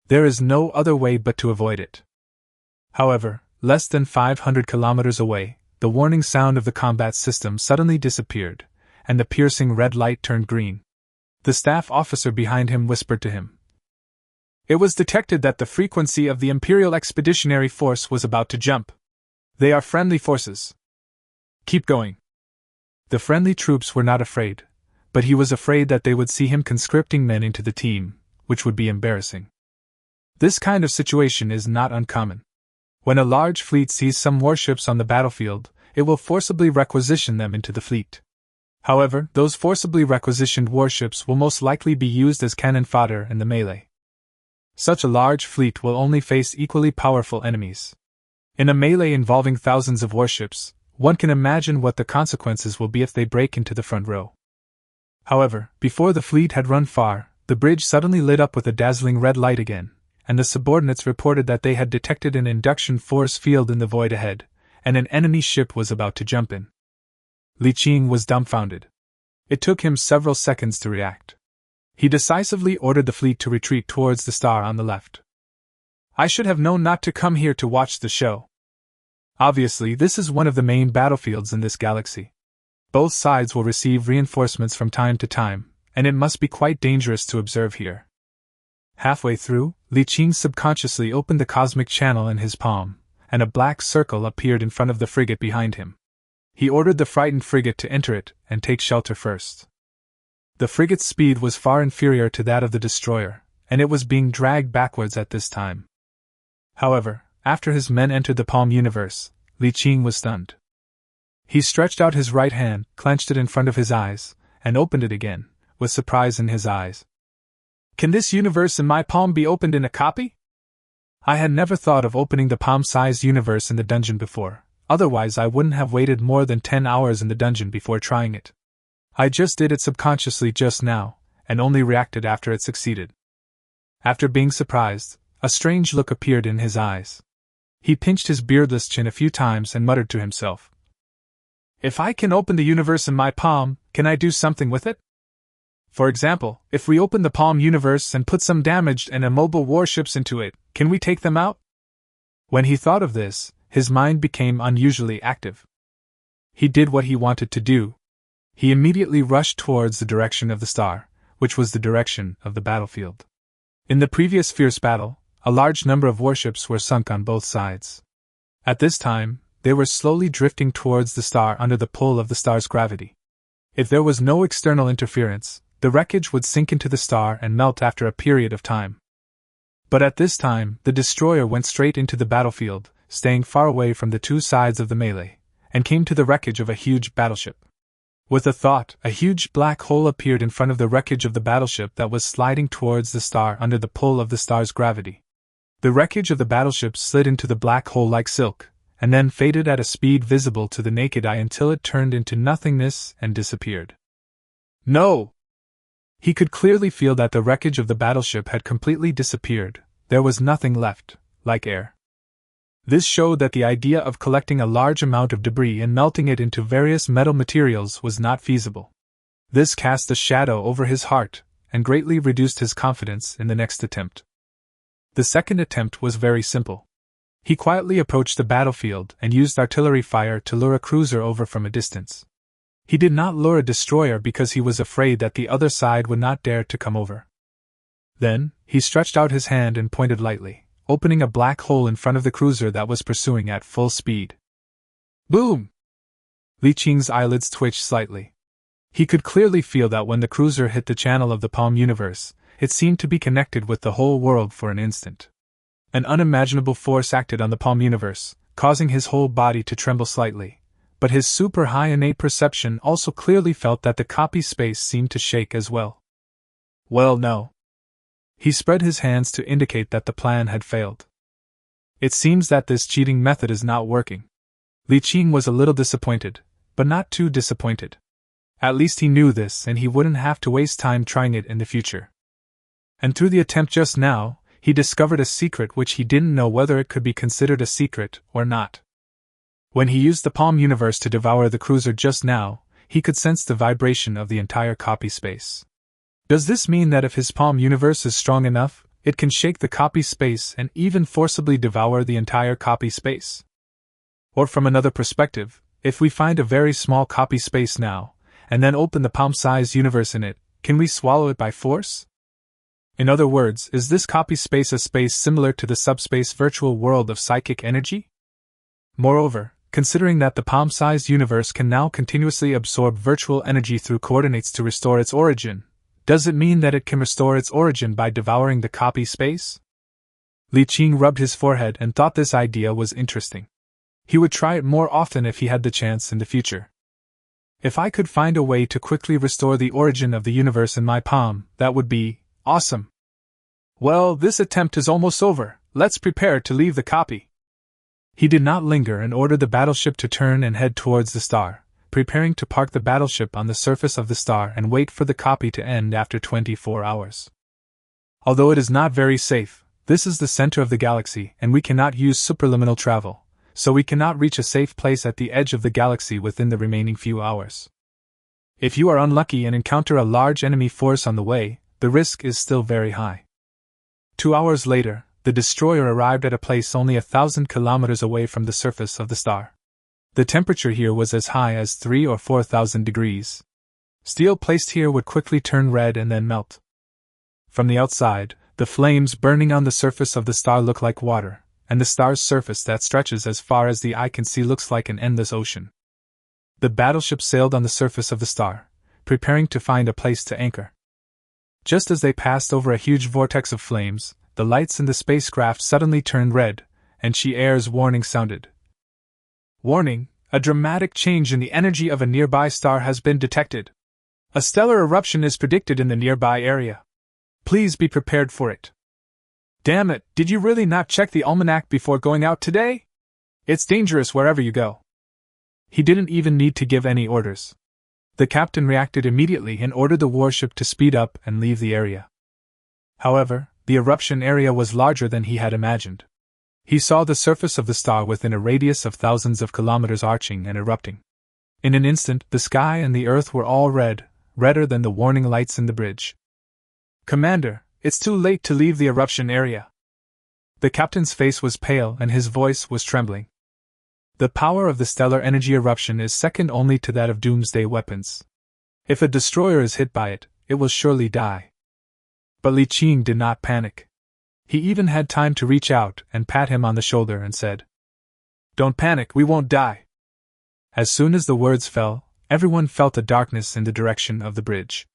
Speaker 1: There is no other way but to avoid it. However, less than 500 kilometers away, the warning sound of the combat system suddenly disappeared, and the piercing red light turned green. The staff officer behind him whispered to him. It was detected that the frequency of the Imperial Expeditionary Force was about to jump. They are friendly forces. Keep going. The friendly troops were not afraid, but he was afraid that they would see him conscripting men into the team, which would be embarrassing. This kind of situation is not uncommon. When a large fleet sees some warships on the battlefield, it will forcibly requisition them into the fleet. However, those forcibly requisitioned warships will most likely be used as cannon fodder in the melee. Such a large fleet will only face equally powerful enemies. In a melee involving thousands of warships, one can imagine what the consequences will be if they break into the front row. However, before the fleet had run far, the bridge suddenly lit up with a dazzling red light again, and the subordinates reported that they had detected an induction force field in the void ahead, and an enemy ship was about to jump in. Li Qing was dumbfounded. It took him several seconds to react. He decisively ordered the fleet to retreat towards the star on the left. I should have known not to come here to watch the show. Obviously, this is one of the main battlefields in this galaxy. Both sides will receive reinforcements from time to time, and it must be quite dangerous to observe here. Halfway through, Li Qing subconsciously opened the cosmic channel in his palm, and a black circle appeared in front of the frigate behind him. He ordered the frightened frigate to enter it and take shelter first. The frigate's speed was far inferior to that of the destroyer, and it was being dragged backwards at this time. However, after his men entered the palm universe, Li Qing was stunned. He stretched out his right hand, clenched it in front of his eyes, and opened it again, with surprise in his eyes. Can this universe in my palm be opened in a copy? I had never thought of opening the palm-sized universe in the dungeon before, otherwise I wouldn't have waited more than 10 hours in the dungeon before trying it. I just did it subconsciously just now, and only reacted after it succeeded. After being surprised, a strange look appeared in his eyes. He pinched his beardless chin a few times and muttered to himself. If I can open the universe in my palm, can I do something with it? For example, if we open the palm universe and put some damaged and immobile warships into it, can we take them out? When he thought of this, his mind became unusually active. He did what he wanted to do. He immediately rushed towards the direction of the star, which was the direction of the battlefield. In the previous fierce battle, a large number of warships were sunk on both sides. At this time, they were slowly drifting towards the star under the pull of the star's gravity. If there was no external interference, the wreckage would sink into the star and melt after a period of time. But at this time, the destroyer went straight into the battlefield, staying far away from the two sides of the melee, and came to the wreckage of a huge battleship. With a thought, a huge black hole appeared in front of the wreckage of the battleship that was sliding towards the star under the pull of the star's gravity. The wreckage of the battleship slid into the black hole like silk, and then faded at a speed visible to the naked eye until it turned into nothingness and disappeared. No! He could clearly feel that the wreckage of the battleship had completely disappeared. There was nothing left, like air. This showed that the idea of collecting a large amount of debris and melting it into various metal materials was not feasible. This cast a shadow over his heart, and greatly reduced his confidence in the next attempt. The second attempt was very simple. He quietly approached the battlefield and used artillery fire to lure a cruiser over from a distance. He did not lure a destroyer because he was afraid that the other side would not dare to come over. Then, he stretched out his hand and pointed lightly, opening a black hole in front of the cruiser that was pursuing at full speed. Boom! Li Qing's eyelids twitched slightly. He could clearly feel that when the cruiser hit the channel of the palm universe, it seemed to be connected with the whole world for an instant. An unimaginable force acted on the palm universe, causing his whole body to tremble slightly, but his super high innate perception also clearly felt that the copy space seemed to shake as well. Well, no. He spread his hands to indicate that the plan had failed. It seems that this cheating method is not working. Li Qing was a little disappointed, but not too disappointed. At least he knew this and he wouldn't have to waste time trying it in the future. And through the attempt just now, he discovered a secret which he didn't know whether it could be considered a secret or not. When he used the palm universe to devour the cruiser just now, he could sense the vibration of the entire copy space. Does this mean that if his palm universe is strong enough, it can shake the copy space and even forcibly devour the entire copy space? Or from another perspective, if we find a very small copy space now, and then open the palm-sized universe in it, can we swallow it by force? In other words, is this copy space a space similar to the subspace virtual world of psychic energy? Moreover, considering that the palm-sized universe can now continuously absorb virtual energy through coordinates to restore its origin, does it mean that it can restore its origin by devouring the copy space? Li Qing rubbed his forehead and thought this idea was interesting. He would try it more often if he had the chance in the future. If I could find a way to quickly restore the origin of the universe in my palm, that would be awesome. Well, this attempt is almost over. Let's prepare to leave the copy. He did not linger and ordered the battleship to turn and head towards the star, preparing to park the battleship on the surface of the star and wait for the copy to end after 24 hours. Although it is not very safe, this is the center of the galaxy and we cannot use superliminal travel, so we cannot reach a safe place at the edge of the galaxy within the remaining few hours. If you are unlucky and encounter a large enemy force on the way, the risk is still very high. 2 hours later, the destroyer arrived at a place only 1,000 kilometers away from the surface of the star. The temperature here was as high as 3,000 or 4,000 degrees. Steel placed here would quickly turn red and then melt. From the outside, the flames burning on the surface of the star look like water, and the star's surface that stretches as far as the eye can see looks like an endless ocean. The battleship sailed on the surface of the star, preparing to find a place to anchor. Just as they passed over a huge vortex of flames, the lights in the spacecraft suddenly turned red, and Chi-Air's warning sounded. Warning, a dramatic change in the energy of a nearby star has been detected. A stellar eruption is predicted in the nearby area. Please be prepared for it. Damn it, did you really not check the almanac before going out today? It's dangerous wherever you go. He didn't even need to give any orders. The captain reacted immediately and ordered the warship to speed up and leave the area. However, the eruption area was larger than he had imagined. He saw the surface of the star within a radius of thousands of kilometers arching and erupting. In an instant, the sky and the earth were all red, redder than the warning lights in the bridge. Commander, it's too late to leave the eruption area. The captain's face was pale and his voice was trembling. The power of the stellar energy eruption is second only to that of doomsday weapons. If a destroyer is hit by it, it will surely die. But Li Qing did not panic. He even had time to reach out and pat him on the shoulder and said, "Don't panic, we won't die." As soon as the words fell, everyone felt a darkness in the direction of the bridge.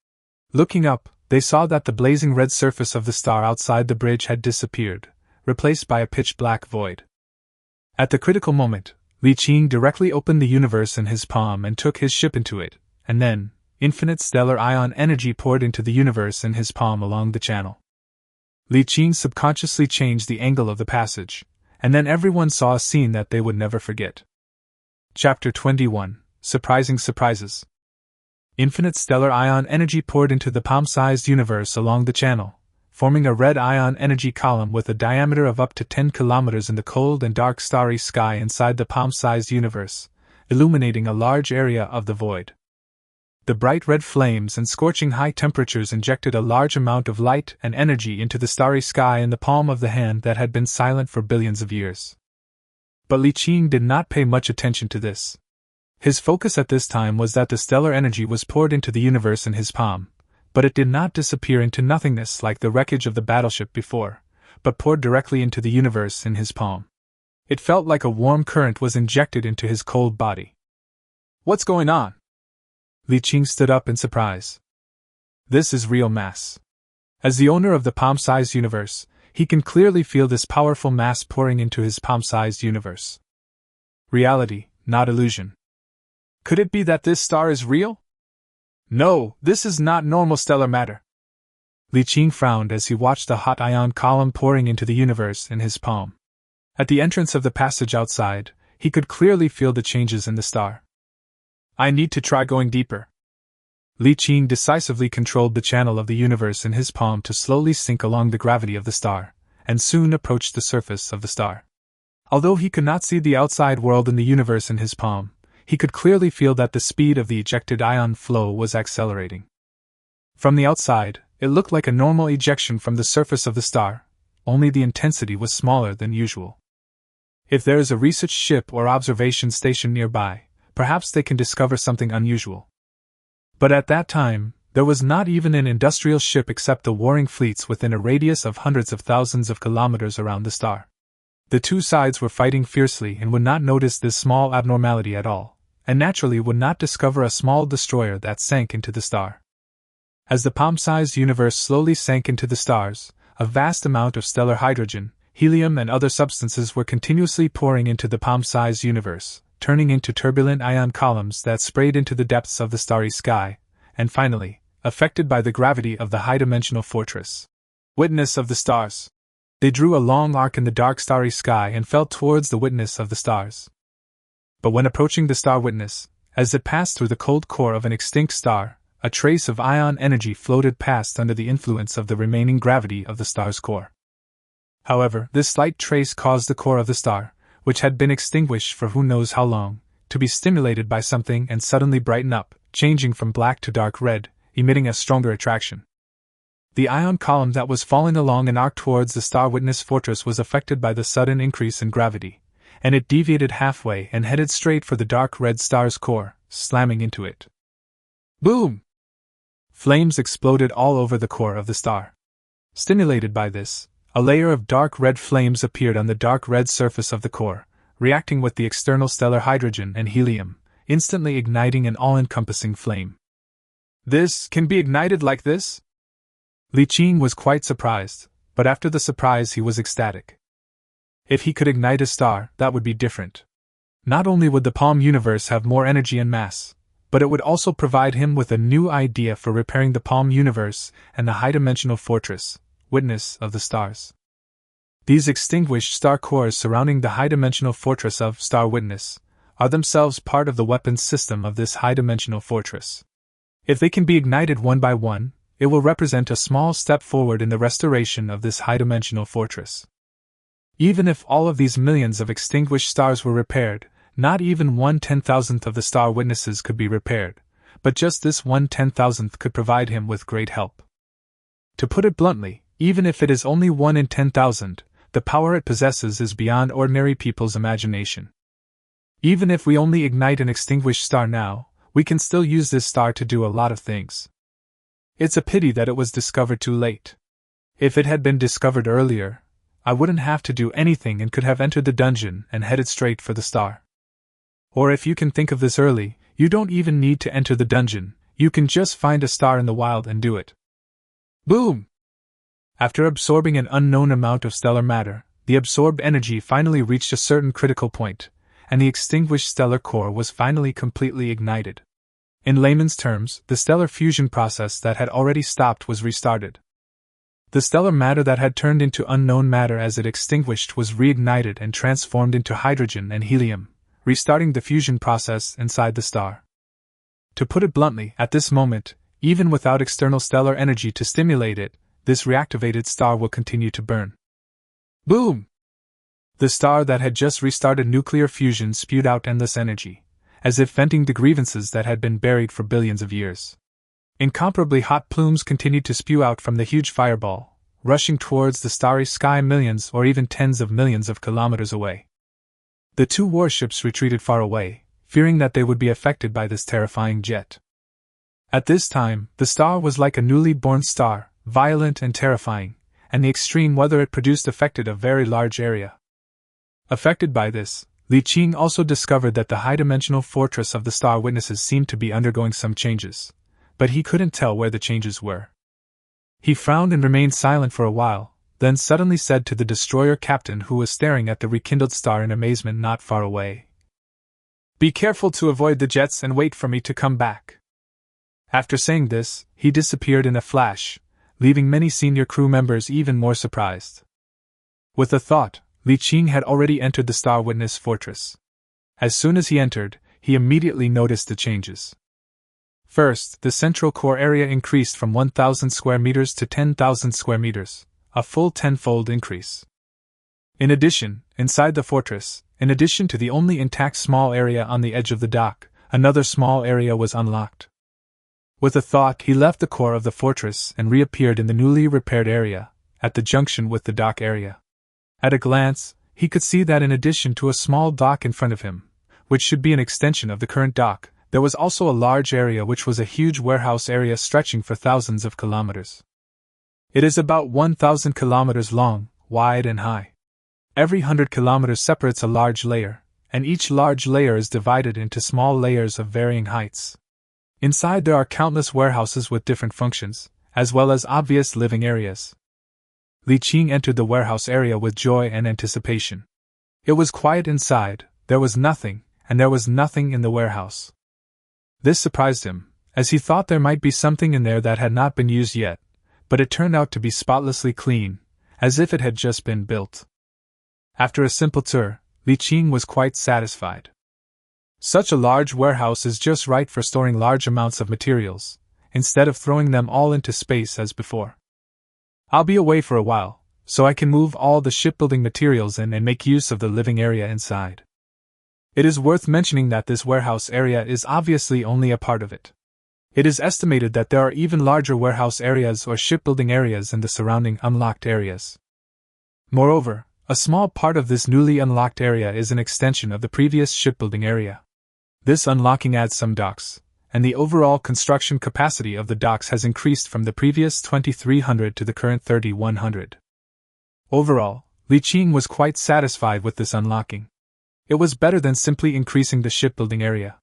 Speaker 1: Looking up, they saw that the blazing red surface of the star outside the bridge had disappeared, replaced by a pitch-black void. At the critical moment, Li Qing directly opened the universe in his palm and took his ship into it, and then, infinite stellar ion energy poured into the universe in his palm along the channel. Li Qing subconsciously changed the angle of the passage, and then everyone saw a scene that they would never forget. Chapter 21. Surprising Surprises. Infinite stellar ion energy poured into the palm-sized universe along the channel, forming a red ion energy column with a diameter of up to 10 kilometers in the cold and dark starry sky inside the palm-sized universe, illuminating a large area of the void. The bright red flames and scorching high temperatures injected a large amount of light and energy into the starry sky in the palm of the hand that had been silent for billions of years. But Li Qing did not pay much attention to this. His focus at this time was that the stellar energy was poured into the universe in his palm, but it did not disappear into nothingness like the wreckage of the battleship before, but poured directly into the universe in his palm. It felt like a warm current was injected into his cold body. What's going on? Li Qing stood up in surprise. This is real mass. As the owner of the palm-sized universe, he can clearly feel this powerful mass pouring into his palm-sized universe. Reality, not illusion. Could it be that this star is real? No, this is not normal stellar matter. Li Qing frowned as he watched the hot ion column pouring into the universe in his palm. At the entrance of the passage outside, he could clearly feel the changes in the star. I need to try going deeper. Li Qing decisively controlled the channel of the universe in his palm to slowly sink along the gravity of the star, and soon approached the surface of the star. Although he could not see the outside world in the universe in his palm, he could clearly feel that the speed of the ejected ion flow was accelerating. From the outside, it looked like a normal ejection from the surface of the star, only the intensity was smaller than usual. If there is a research ship or observation station nearby, perhaps they can discover something unusual. But at that time, there was not even an industrial ship except the warring fleets within a radius of hundreds of thousands of kilometers around the star. The two sides were fighting fiercely and would not notice this small abnormality at all, and naturally would not discover a small destroyer that sank into the star. As the palm-sized universe slowly sank into the stars, a vast amount of stellar hydrogen, helium and other substances were continuously pouring into the palm-sized universe, turning into turbulent ion columns that sprayed into the depths of the starry sky, and finally, affected by the gravity of the high-dimensional fortress. Witness of the stars. They drew a long arc in the dark starry sky and fell towards the witness of the stars. But when approaching the star witness, as it passed through the cold core of an extinct star, a trace of ion energy floated past under the influence of the remaining gravity of the star's core. However, this slight trace caused the core of the star, which had been extinguished for who knows how long, to be stimulated by something and suddenly brighten up, changing from black to dark red, emitting a stronger attraction. The ion column that was falling along an arc towards the Star Witness fortress was affected by the sudden increase in gravity, and it deviated halfway and headed straight for the dark red star's core, slamming into it. Boom! Flames exploded all over the core of the star. Stimulated by this, a layer of dark red flames appeared on the dark red surface of the core, reacting with the external stellar hydrogen and helium, instantly igniting an all-encompassing flame. This can be ignited like this? Li Qing was quite surprised, but after the surprise he was ecstatic. If he could ignite a star, that would be different. Not only would the Palm universe have more energy and mass, but it would also provide him with a new idea for repairing the Palm universe and the high-dimensional fortress, Witness of the Stars. These extinguished star cores surrounding the high-dimensional fortress of Star Witness are themselves part of the weapons system of this high-dimensional fortress. If they can be ignited one by one, it will represent a small step forward in the restoration of this high-dimensional fortress. Even if all of these millions of extinguished stars were repaired, not even 1/10,000th of the star witnesses could be repaired, but just this 1/10,000th could provide him with great help. To put it bluntly, even if it is only 1 in 10,000, the power it possesses is beyond ordinary people's imagination. Even if we only ignite an extinguished star now, we can still use this star to do a lot of things. It's a pity that it was discovered too late. If it had been discovered earlier, I wouldn't have to do anything and could have entered the dungeon and headed straight for the star. Or if you can think of this early, you don't even need to enter the dungeon, you can just find a star in the wild and do it. Boom! After absorbing an unknown amount of stellar matter, the absorbed energy finally reached a certain critical point, and the extinguished stellar core was finally completely ignited. In layman's terms, the stellar fusion process that had already stopped was restarted. The stellar matter that had turned into unknown matter as it extinguished was reignited and transformed into hydrogen and helium, restarting the fusion process inside the star. To put it bluntly, at this moment, even without external stellar energy to stimulate it, this reactivated star will continue to burn. Boom! The star that had just restarted nuclear fusion spewed out endless energy, as if venting the grievances that had been buried for billions of years. Incomparably hot plumes continued to spew out from the huge fireball, rushing towards the starry sky millions or even tens of millions of kilometers away. The two warships retreated far away, fearing that they would be affected by this terrifying jet. At this time, the star was like a newly born star, violent and terrifying, and the extreme weather it produced affected a very large area. Affected by this, Li Qing also discovered that the high-dimensional fortress of the Star Witnesses seemed to be undergoing some changes, but he couldn't tell where the changes were. He frowned and remained silent for a while, then suddenly said to the destroyer captain who was staring at the rekindled star in amazement not far away, "Be careful to avoid the jets and wait for me to come back." After saying this, he disappeared in a flash, leaving many senior crew members even more surprised. With a thought, Li Qing had already entered the Star Witness fortress. As soon as he entered, he immediately noticed the changes. First, the central core area increased from 1,000 square meters to 10,000 square meters, a full tenfold increase. In addition, inside the fortress, in addition to the only intact small area on the edge of the dock, another small area was unlocked. With a thought, he left the core of the fortress and reappeared in the newly repaired area, at the junction with the dock area. At a glance, he could see that in addition to a small dock in front of him, which should be an extension of the current dock, there was also a large area which was a huge warehouse area stretching for thousands of kilometers. It is about 1,000 kilometers long, wide and high. Every 100 kilometers separates a large layer, and each large layer is divided into small layers of varying heights. Inside there are countless warehouses with different functions, as well as obvious living areas. Li Qing entered the warehouse area with joy and anticipation. It was quiet inside, there was nothing, and there was nothing in the warehouse. This surprised him, as he thought there might be something in there that had not been used yet, but it turned out to be spotlessly clean, as if it had just been built. After a simple tour, Li Qing was quite satisfied. Such a large warehouse is just right for storing large amounts of materials, instead of throwing them all into space as before. I'll be away for a while, so I can move all the shipbuilding materials in and make use of the living area inside. It is worth mentioning that this warehouse area is obviously only a part of it. It is estimated that there are even larger warehouse areas or shipbuilding areas in the surrounding unlocked areas. Moreover, a small part of this newly unlocked area is an extension of the previous shipbuilding area. This unlocking adds some docks, and the overall construction capacity of the docks has increased from the previous 2,300 to the current 3,100. Overall, Li Qing was quite satisfied with this unlocking. It was better than simply increasing the shipbuilding area.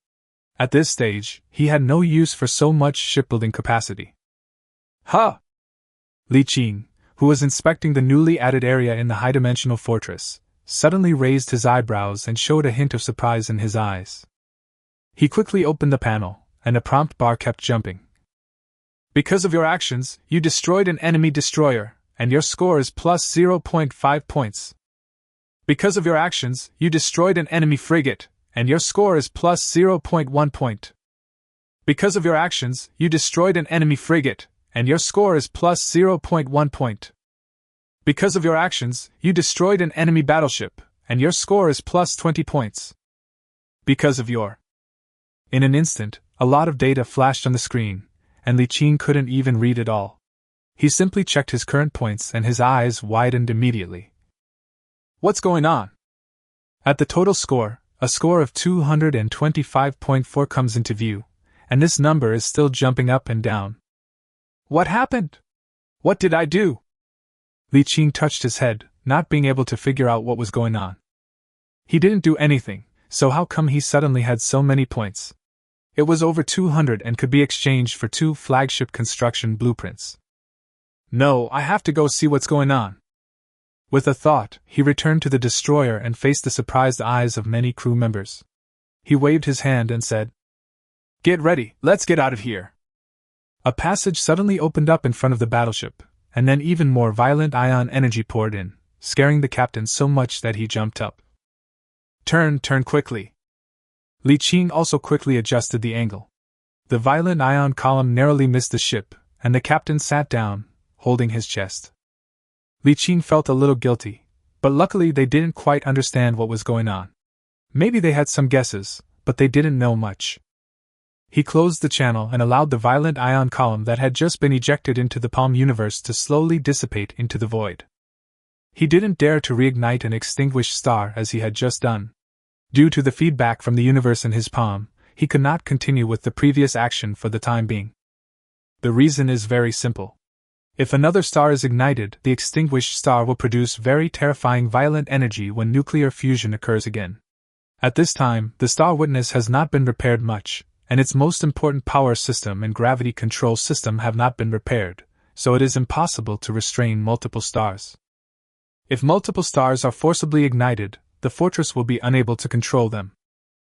Speaker 1: At this stage, he had no use for so much shipbuilding capacity. Huh! Li Qing, who was inspecting the newly added area in the high-dimensional fortress, suddenly raised his eyebrows and showed a hint of surprise in his eyes. He quickly opened the panel, and a prompt bar kept jumping. Because of your actions, you destroyed an enemy destroyer, and your score is plus 0.5 points. Because of your actions, you destroyed an enemy frigate, and your score is plus 0.1 point. Because of your actions, you destroyed an enemy frigate, and your score is plus 0.1 point. Because of your actions, you destroyed an enemy battleship, and your score is plus 20 points. Because of your... In an instant, a lot of data flashed on the screen, and Li Qing couldn't even read it all. He simply checked his current points and his eyes widened immediately. What's going on? At the total score, a score of 225.4 comes into view, and this number is still jumping up and down. What happened? What did I do? Li Qing touched his head, not being able to figure out what was going on. He didn't do anything, so how come he suddenly had so many points? It was over 200 and could be exchanged for 2 flagship construction blueprints. No, I have to go see what's going on. With a thought, he returned to the destroyer and faced the surprised eyes of many crew members. He waved his hand and said, "Get ready, let's get out of here." A passage suddenly opened up in front of the battleship, and then even more violent ion energy poured in, scaring the captain so much that he jumped up. Turn quickly. Li Qing also quickly adjusted the angle. The violent ion column narrowly missed the ship, and the captain sat down, holding his chest. Li Qing felt a little guilty, but luckily they didn't quite understand what was going on. Maybe they had some guesses, but they didn't know much. He closed the channel and allowed the violent ion column that had just been ejected into the palm universe to slowly dissipate into the void. He didn't dare to reignite an extinguished star as he had just done. Due to the feedback from the universe in his palm, he could not continue with the previous action for the time being. The reason is very simple. If another star is ignited, the extinguished star will produce very terrifying violent energy when nuclear fusion occurs again. At this time, the star witness has not been repaired much, and its most important power system and gravity control system have not been repaired, so it is impossible to restrain multiple stars. If multiple stars are forcibly ignited, the fortress will be unable to control them.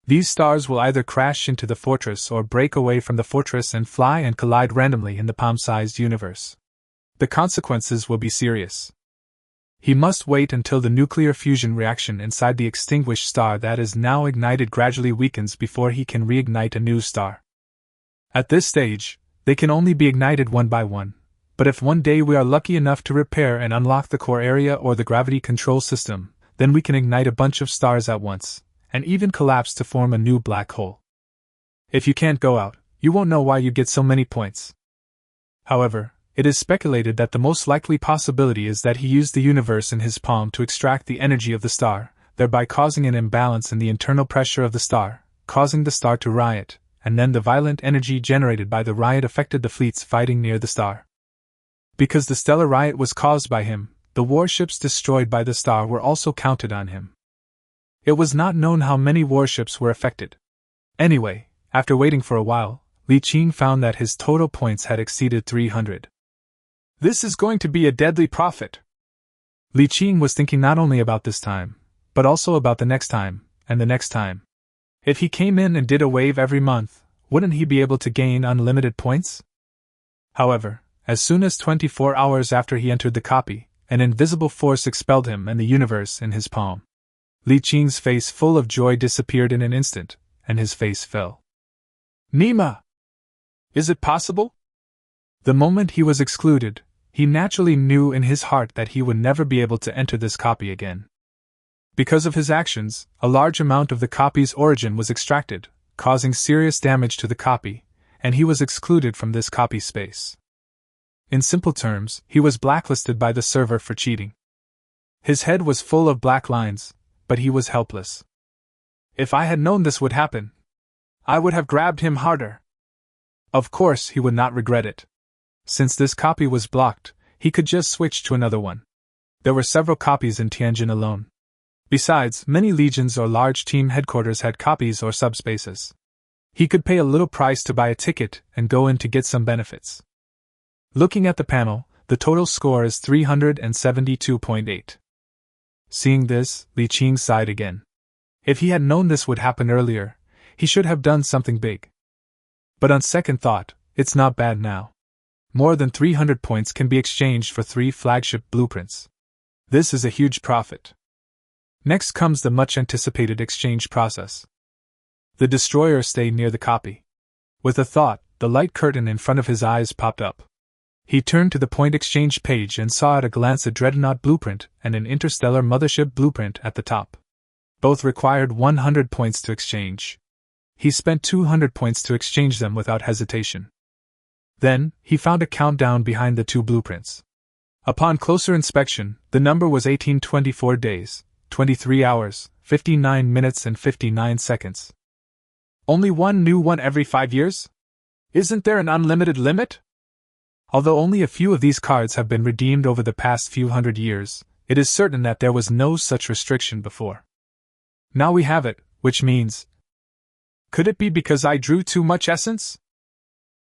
Speaker 1: These stars will either crash into the fortress or break away from the fortress and fly and collide randomly in the palm-sized universe. The consequences will be serious. He must wait until the nuclear fusion reaction inside the extinguished star that is now ignited gradually weakens before he can reignite a new star. At this stage, they can only be ignited one by one, but if one day we are lucky enough to repair and unlock the core area or the gravity control system, then we can ignite a bunch of stars at once, and even collapse to form a new black hole. If you can't go out, you won't know why you get so many points. However, it is speculated that the most likely possibility is that he used the universe in his palm to extract the energy of the star, thereby causing an imbalance in the internal pressure of the star, causing the star to riot, and then the violent energy generated by the riot affected the fleets fighting near the star. Because the stellar riot was caused by him, the warships destroyed by the star were also counted on him. It was not known how many warships were affected. Anyway, after waiting for a while, Li Qing found that his total points had exceeded 300. This is going to be a deadly profit. Li Qing was thinking not only about this time, but also about the next time, and the next time. If he came in and did a wave every month, wouldn't he be able to gain unlimited points? However, as soon as 24 hours after he entered the copy, an invisible force expelled him and the universe in his palm. Li Qing's face full of joy disappeared in an instant, and his face fell. Nima! Is it possible? The moment he was excluded, he naturally knew in his heart that he would never be able to enter this copy again. Because of his actions, a large amount of the copy's origin was extracted, causing serious damage to the copy, and he was excluded from this copy space. In simple terms, he was blacklisted by the server for cheating. His head was full of black lines, but he was helpless. If I had known this would happen, I would have grabbed him harder. Of course, he would not regret it. Since this copy was blocked, he could just switch to another one. There were several copies in Tianjin alone. Besides, many legions or large team headquarters had copies or subspaces. He could pay a little price to buy a ticket and go in to get some benefits. Looking at the panel, the total score is 372.8. Seeing this, Li Qing sighed again. If he had known this would happen earlier, he should have done something big. But on second thought, it's not bad now. More than 300 points can be exchanged for 3 flagship blueprints. This is a huge profit. Next comes the much-anticipated exchange process. The destroyer stayed near the copy. With a thought, the light curtain in front of his eyes popped up. He turned to the point exchange page and saw at a glance a Dreadnought blueprint and an interstellar mothership blueprint at the top. Both required 100 points to exchange. He spent 200 points to exchange them without hesitation. Then, he found a countdown behind the 2 blueprints. Upon closer inspection, the number was 1824 days, 23 hours, 59 minutes and 59 seconds. Only one new one every 5 years? Isn't there an unlimited limit? Although only a few of these cards have been redeemed over the past few hundred years, it is certain that there was no such restriction before. Now we have it, which means... Could it be because I drew too much essence?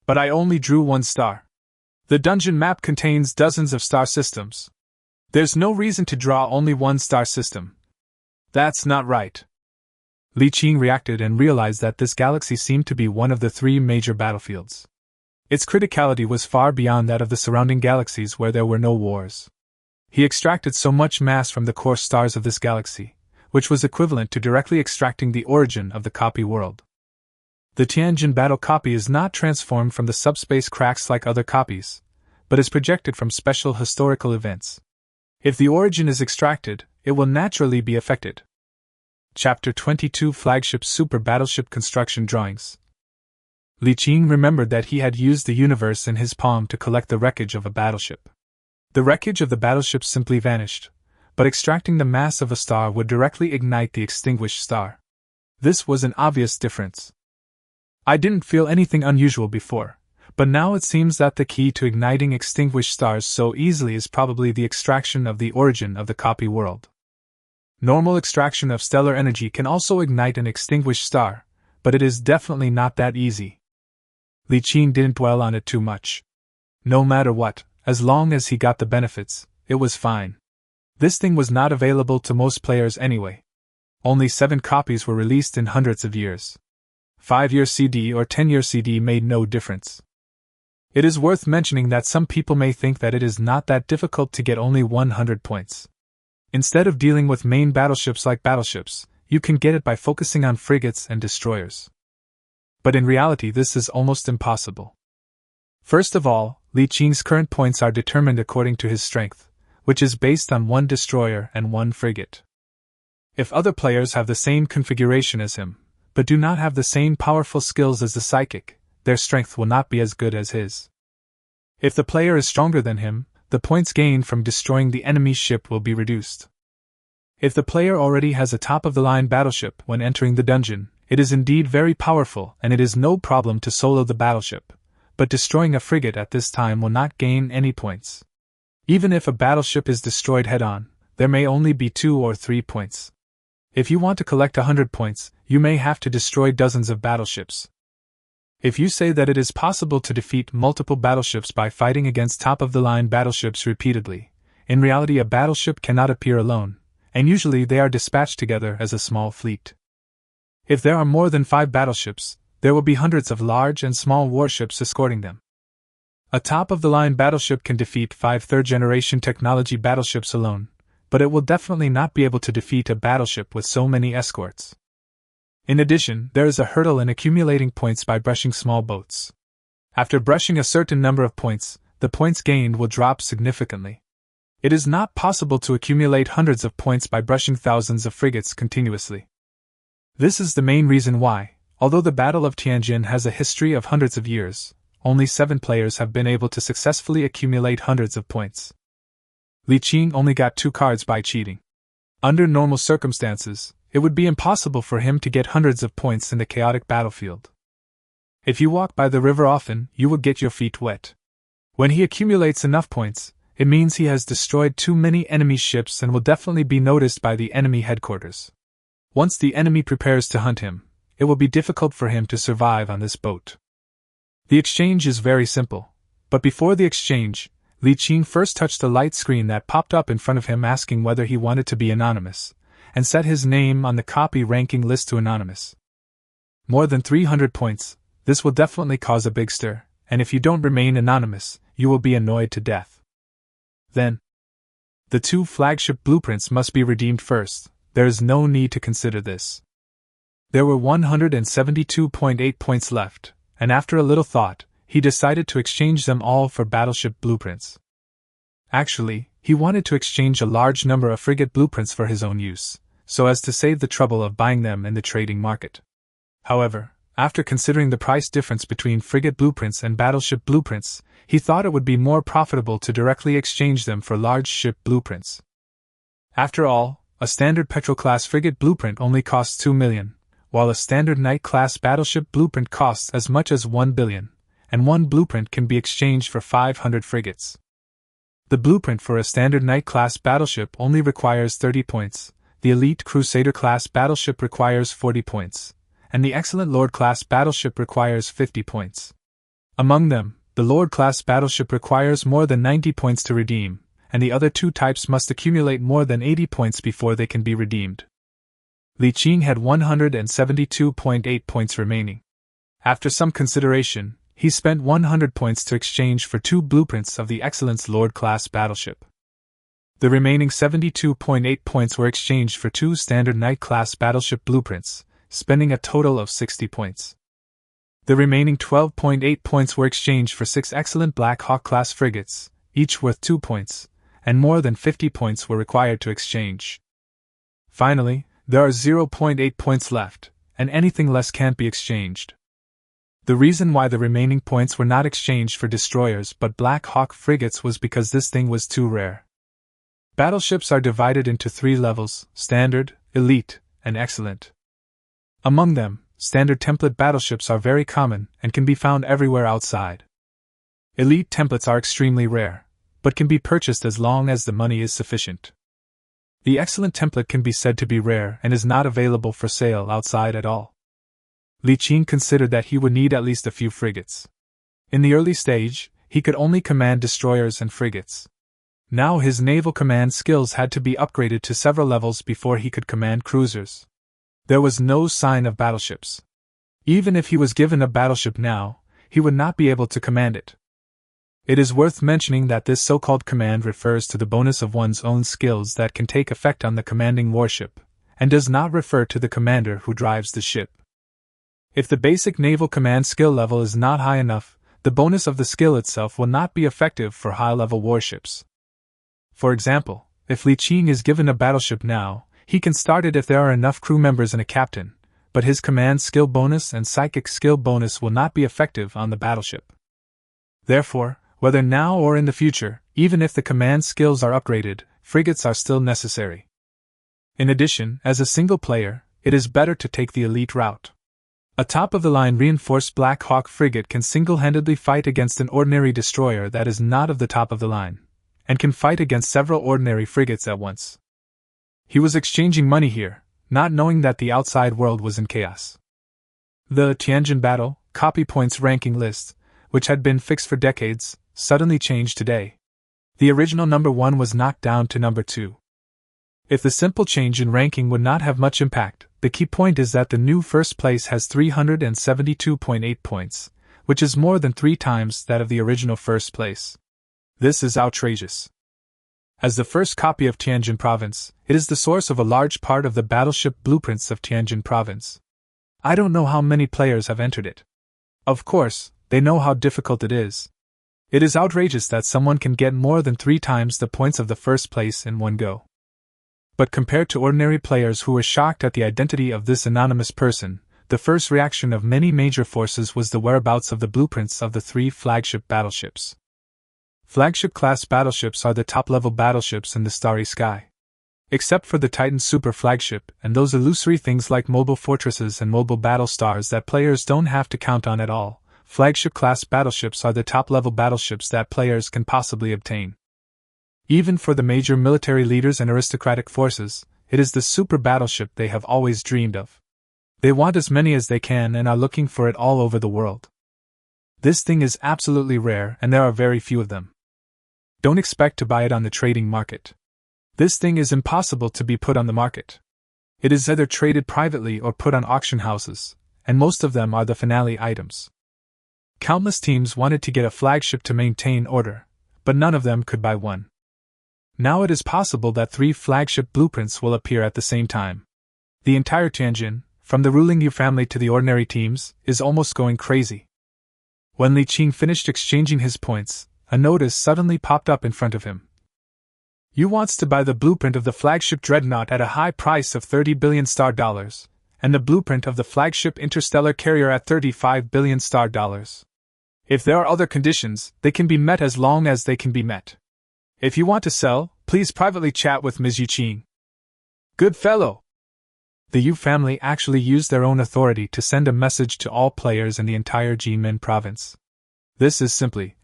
Speaker 1: But I only drew 1 star. The dungeon map contains dozens of star systems. There's no reason to draw only 1 star system. That's not right. Li Qing reacted and realized that this galaxy seemed to be one of the 3 major battlefields. Its criticality was far beyond that of the surrounding galaxies where there were no wars. He extracted so much mass from the core stars of this galaxy, which was equivalent to directly extracting the origin of the copy world. The Tianjin battle copy is not transformed from the subspace cracks like other copies, but is projected from special historical events. If the origin is extracted, it will naturally be affected. Chapter 22 Flagship Super Battleship Construction Drawings. Li Qing remembered that he had used the universe in his palm to collect the wreckage of a battleship. The wreckage of the battleship simply vanished, but extracting the mass of a star would directly ignite the extinguished star. This was an obvious difference. I didn't feel anything unusual before, but now it seems that the key to igniting extinguished stars so easily is probably the extraction of the origin of the copy world. Normal extraction of stellar energy can also ignite an extinguished star, but it is definitely not that easy. Li Qing didn't dwell on it too much. No matter what, as long as he got the benefits, it was fine. This thing was not available to most players anyway. Only 7 copies were released in hundreds of years. 5-year CD or 10-year CD made no difference. It is worth mentioning that some people may think that it is not that difficult to get only 100 points. Instead of dealing with main battleships like battleships, you can get it by focusing on frigates and destroyers. But in reality this is almost impossible. First of all, Li Qing's current points are determined according to his strength, which is based on 1 destroyer and 1 frigate. If other players have the same configuration as him, but do not have the same powerful skills as the psychic, their strength will not be as good as his. If the player is stronger than him, the points gained from destroying the enemy's ship will be reduced. If the player already has a top-of-the-line battleship when entering the dungeon, it is indeed very powerful and it is no problem to solo the battleship, but destroying a frigate at this time will not gain any points. Even if a battleship is destroyed head-on, there may only be 2 or 3 points. If you want to collect 100 points, you may have to destroy dozens of battleships. If you say that it is possible to defeat multiple battleships by fighting against top-of-the-line battleships repeatedly, in reality a battleship cannot appear alone, and usually they are dispatched together as a small fleet. If there are more than 5 battleships, there will be hundreds of large and small warships escorting them. A top-of-the-line battleship can defeat 5 third-generation technology battleships alone, but it will definitely not be able to defeat a battleship with so many escorts. In addition, there is a hurdle in accumulating points by brushing small boats. After brushing a certain number of points, the points gained will drop significantly. It is not possible to accumulate hundreds of points by brushing thousands of frigates continuously. This is the main reason why, Although the Battle of Tianjin has a history of hundreds of years, only 7 players have been able to successfully accumulate hundreds of points. Li Qing only got 2 cards by cheating. Under normal circumstances, it would be impossible for him to get hundreds of points in the chaotic battlefield. If you walk by the river often, you will get your feet wet. When he accumulates enough points, it means he has destroyed too many enemy ships and will definitely be noticed by the enemy headquarters. Once the enemy prepares to hunt him, it will be difficult for him to survive on this boat. The exchange is very simple, but before the exchange, Li Qing first touched the light screen that popped up in front of him asking whether he wanted to be anonymous, and set his name on the copy ranking list to anonymous. More than 300 points, this will definitely cause a big stir, and if you don't remain anonymous, you will be annoyed to death. Then, the 2 flagship blueprints must be redeemed first. There is no need to consider this. There were 172.8 points left, and after a little thought, he decided to exchange them all for battleship blueprints. Actually, he wanted to exchange a large number of frigate blueprints for his own use, so as to save the trouble of buying them in the trading market. However, after considering the price difference between frigate blueprints and battleship blueprints, he thought it would be more profitable to directly exchange them for large ship blueprints. After all, a standard Petrol-class frigate blueprint only costs 2 million, while a standard Knight-class battleship blueprint costs as much as 1 billion, and one blueprint can be exchanged for 500 frigates. The blueprint for a standard Knight-class battleship only requires 30 points, the elite Crusader-class battleship requires 40 points, and the excellent Lord-class battleship requires 50 points. Among them, the Lord-class battleship requires more than 90 points to redeem, and the other 2 types must accumulate more than 80 points before they can be redeemed. Li Qing had 172.8 points remaining. After some consideration, he spent 100 points to exchange for 2 blueprints of the Excellence Lord-class battleship. The remaining 72.8 points were exchanged for 2 standard Knight-class battleship blueprints, spending a total of 60 points. The remaining 12.8 points were exchanged for 6 excellent Black Hawk-class frigates, each worth 2 points, and more than 50 points were required to exchange. Finally, there are 0.8 points left, and anything less can't be exchanged. The reason why the remaining points were not exchanged for destroyers but Black Hawk frigates was because this thing was too rare. Battleships are divided into 3 levels: standard, elite, and excellent. Among them, standard template battleships are very common and can be found everywhere outside. Elite templates are extremely rare, but can be purchased as long as the money is sufficient. The excellent template can be said to be rare and is not available for sale outside at all. Li Qing considered that he would need at least a few frigates. In the early stage, he could only command destroyers and frigates. Now his naval command skills had to be upgraded to several levels before he could command cruisers. There was no sign of battleships. Even if he was given a battleship now, he would not be able to command it. It is worth mentioning that this so-called command refers to the bonus of one's own skills that can take effect on the commanding warship, and does not refer to the commander who drives the ship. If the basic naval command skill level is not high enough, the bonus of the skill itself will not be effective for high-level warships. For example, if Li Qing is given a battleship now, he can start it if there are enough crew members and a captain, but his command skill bonus and psychic skill bonus will not be effective on the battleship. Therefore, whether now or in the future, even if the command skills are upgraded, frigates are still necessary. In addition, as a single player, it is better to take the elite route. A top-of-the-line reinforced Black Hawk frigate can single-handedly fight against an ordinary destroyer that is not of the top of the line, and can fight against several ordinary frigates at once. He was exchanging money here, not knowing that the outside world was in chaos. The Tianjin battle, copy points ranking list, which had been fixed for decades, suddenly changed today. The original number 1 was knocked down to number 2. If the simple change in ranking would not have much impact, the key point is that the new first place has 372.8 points, which is more than 3 times that of the original first place. This is outrageous. As the first copy of Tianjin Province, it is the source of a large part of the battleship blueprints of Tianjin Province. I don't know how many players have entered it. Of course, they know how difficult it is. It is outrageous that someone can get more than 3 times the points of the first place in one go. But compared to ordinary players who were shocked at the identity of this anonymous person, the first reaction of many major forces was the whereabouts of the blueprints of the 3 flagship battleships. Flagship-class battleships are the top-level battleships in the starry sky. Except for the Titan super flagship and those illusory things like mobile fortresses and mobile battle stars that players don't have to count on at all, flagship-class battleships are the top-level battleships that players can possibly obtain. Even for the major military leaders and aristocratic forces, it is the super battleship they have always dreamed of. They want as many as they can and are looking for it all over the world. This thing is absolutely rare and there are very few of them. Don't expect to buy it on the trading market. This thing is impossible to be put on the market. It is either traded privately or put on auction houses, and most of them are the finale items. Countless teams wanted to get a flagship to maintain order, but none of them could buy one. Now it is possible that 3 flagship blueprints will appear at the same time. The entire Tianjin, from the ruling Yu family to the ordinary teams, is almost going crazy. When Li Qing finished exchanging his points, a notice suddenly popped up in front of him. Yu wants to buy the blueprint of the flagship Dreadnought at a high price of 30 billion star dollars, and the blueprint of the flagship interstellar carrier at 35 billion star dollars. If there are other conditions, they can be met as long as they can be met. If you want to sell, please privately chat with Ms. Yu Qing. Good fellow! The Yu family actually used their own authority to send a message to all players in the entire Jinmen province. This is simply.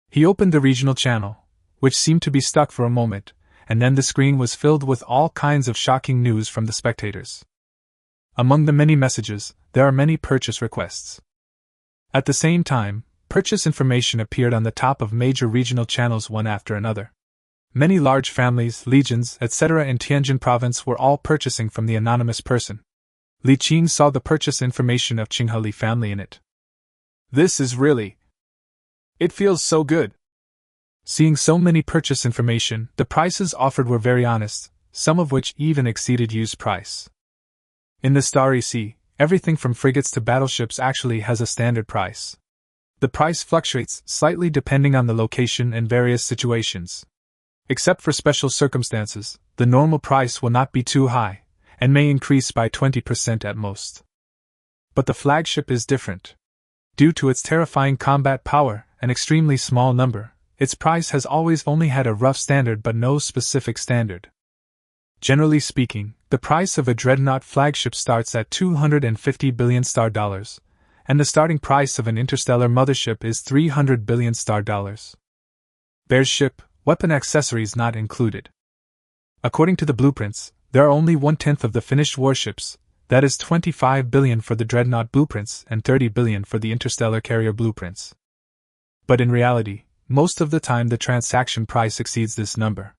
Speaker 1: He opened the regional channel, which seemed to be stuck for a moment, and then the screen was filled with all kinds of shocking news from the spectators. Among the many messages, there are many purchase requests. At the same time, purchase information appeared on the top of major regional channels one after another. Many large families, legions, etc. in Tianjin province were all purchasing from the anonymous person. Li Qing saw the purchase information of Chinhali family in it. This is really... It feels so good. Seeing so many purchase information, the prices offered were very honest, some of which even exceeded Yu's price. In the Starry Sea, everything from frigates to battleships actually has a standard price. The price fluctuates slightly depending on the location and various situations. Except for special circumstances, the normal price will not be too high, and may increase by 20% at most. But the flagship is different. Due to its terrifying combat power and extremely small number, its price has always only had a rough standard but no specific standard. Generally speaking, the price of a Dreadnought flagship starts at 250 billion star dollars, and the starting price of an interstellar mothership is 300 billion star dollars. Bear's ship, weapon accessories not included. According to the blueprints, there are only 1/10 of the finished warships, that is 25 billion for the Dreadnought blueprints and 30 billion for the interstellar carrier blueprints. But in reality, most of the time the transaction price exceeds this number.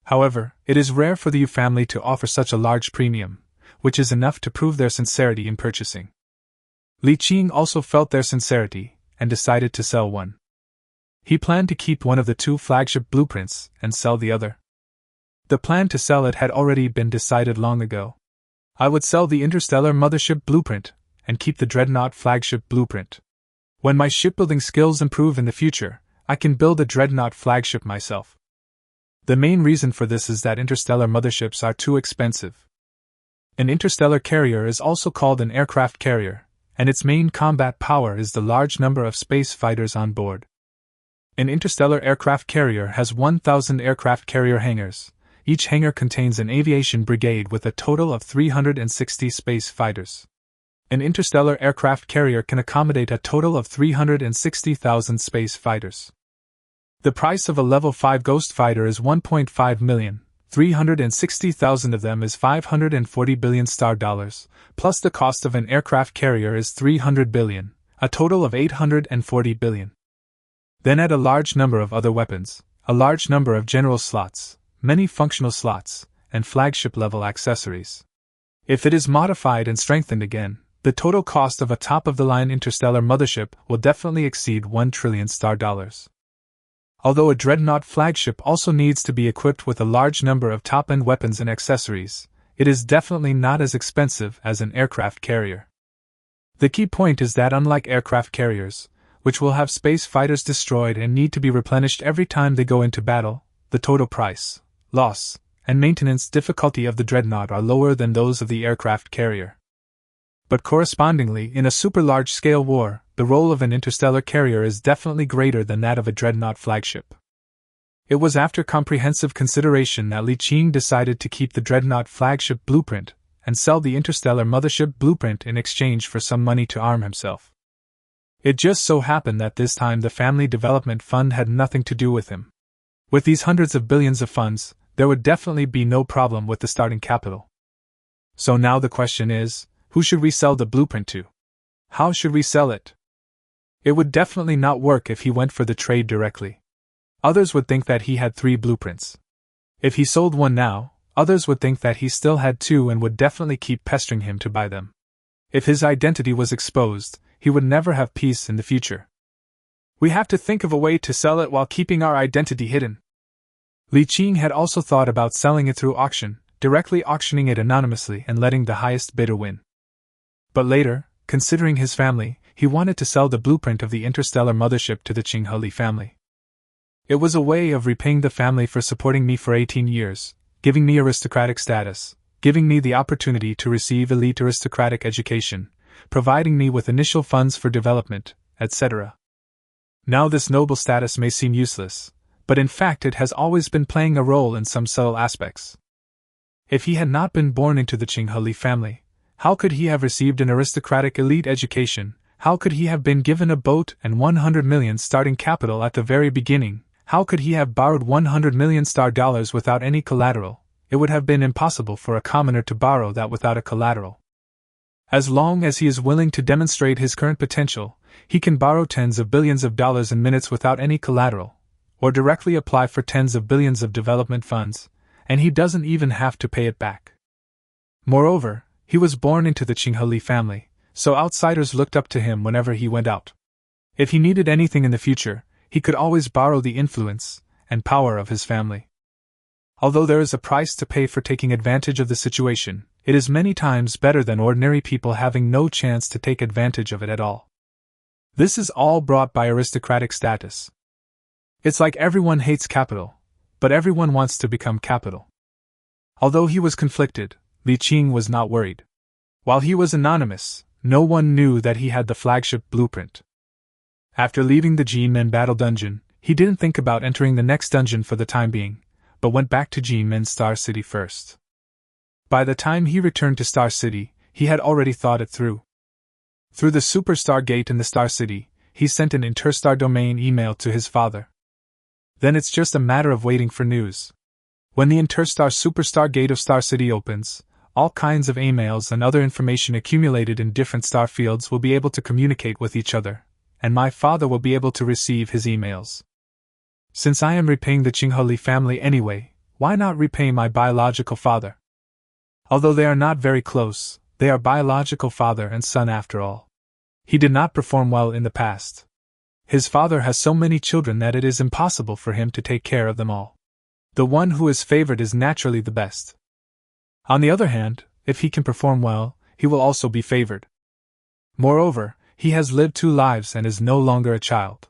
Speaker 1: However, it is rare for the Yu family to offer such a large premium, which is enough to prove their sincerity in purchasing. Li Qing also felt their sincerity, and decided to sell one. He planned to keep one of the 2 flagship blueprints and sell the other. The plan to sell it had already been decided long ago. I would sell the interstellar mothership blueprint, and keep the Dreadnought flagship blueprint. When my shipbuilding skills improve in the future, I can build a Dreadnought flagship myself. The main reason for this is that interstellar motherships are too expensive. An interstellar carrier is also called an aircraft carrier, and its main combat power is the large number of space fighters on board. An interstellar aircraft carrier has 1,000 aircraft carrier hangars. Each hangar contains an aviation brigade with a total of 360 space fighters. An interstellar aircraft carrier can accommodate a total of 360,000 space fighters. The price of a level 5 ghost fighter is 1.5 million, 360,000 of them is 540 billion star dollars, plus the cost of an aircraft carrier is 300 billion, a total of 840 billion. Then add a large number of other weapons, a large number of general slots, many functional slots, and flagship-level accessories. If it is modified and strengthened again, the total cost of a top-of-the-line interstellar mothership will definitely exceed 1 trillion star dollars. Although a Dreadnought flagship also needs to be equipped with a large number of top-end weapons and accessories, it is definitely not as expensive as an aircraft carrier. The key point is that unlike aircraft carriers, which will have space fighters destroyed and need to be replenished every time they go into battle, the total price, loss, and maintenance difficulty of the Dreadnought are lower than those of the aircraft carrier. But correspondingly, in a super large-scale war, the role of an interstellar carrier is definitely greater than that of a Dreadnought flagship. It was after comprehensive consideration that Li Qing decided to keep the Dreadnought flagship blueprint and sell the interstellar mothership blueprint in exchange for some money to arm himself. It just so happened that this time the Family Development Fund had nothing to do with him. With these hundreds of billions of funds, there would definitely be no problem with the starting capital. So now the question is, who should we sell the blueprint to? How should we sell it? It would definitely not work if he went for the trade directly. Others would think that he had 3 blueprints. If he sold one now, others would think that he still had 2 and would definitely keep pestering him to buy them. If his identity was exposed, he would never have peace in the future. We have to think of a way to sell it while keeping our identity hidden. Li Qing had also thought about selling it through auction, directly auctioning it anonymously and letting the highest bidder win. But later, considering his family, he wanted to sell the blueprint of the interstellar mothership to the Chinhali family. It was a way of repaying the family for supporting me for 18 years, giving me aristocratic status, giving me the opportunity to receive elite aristocratic education, providing me with initial funds for development, etc. Now this noble status may seem useless, but in fact it has always been playing a role in some subtle aspects. If he had not been born into the Chinhali family, how could he have received an aristocratic elite education? How could he have been given a boat and 100 million starting capital at the very beginning? How could he have borrowed 100 million star dollars without any collateral? It would have been impossible for a commoner to borrow that without a collateral. As long as he is willing to demonstrate his current potential, he can borrow tens of billions of dollars in minutes without any collateral, or directly apply for tens of billions of development funds, and he doesn't even have to pay it back. Moreover, he was born into the Chinhali family, so outsiders looked up to him whenever he went out. If he needed anything in the future, he could always borrow the influence and power of his family. Although there is a price to pay for taking advantage of the situation, it is many times better than ordinary people having no chance to take advantage of it at all. This is all brought by aristocratic status. It's like everyone hates capital, but everyone wants to become capital. Although he was conflicted, Li Qing was not worried. While he was anonymous, no one knew that he had the flagship blueprint. After leaving the Jinmen battle dungeon, he didn't think about entering the next dungeon for the time being, but went back to Jinmen Star City first. By the time he returned to Star City, he had already thought it through. Through the Superstar Gate in the Star City, he sent an Interstar Domain email to his father. Then it's just a matter of waiting for news. When the Interstar Superstar Gate of Star City opens, all kinds of emails and other information accumulated in different star fields will be able to communicate with each other, and my father will be able to receive his emails. Since I am repaying the Chinhali family anyway, why not repay my biological father? Although they are not very close, they are biological father and son after all. He did not perform well in the past. His father has so many children that it is impossible for him to take care of them all. The one who is favored is naturally the best. On the other hand, if he can perform well, he will also be favored. Moreover, he has lived 2 lives and is no longer a child.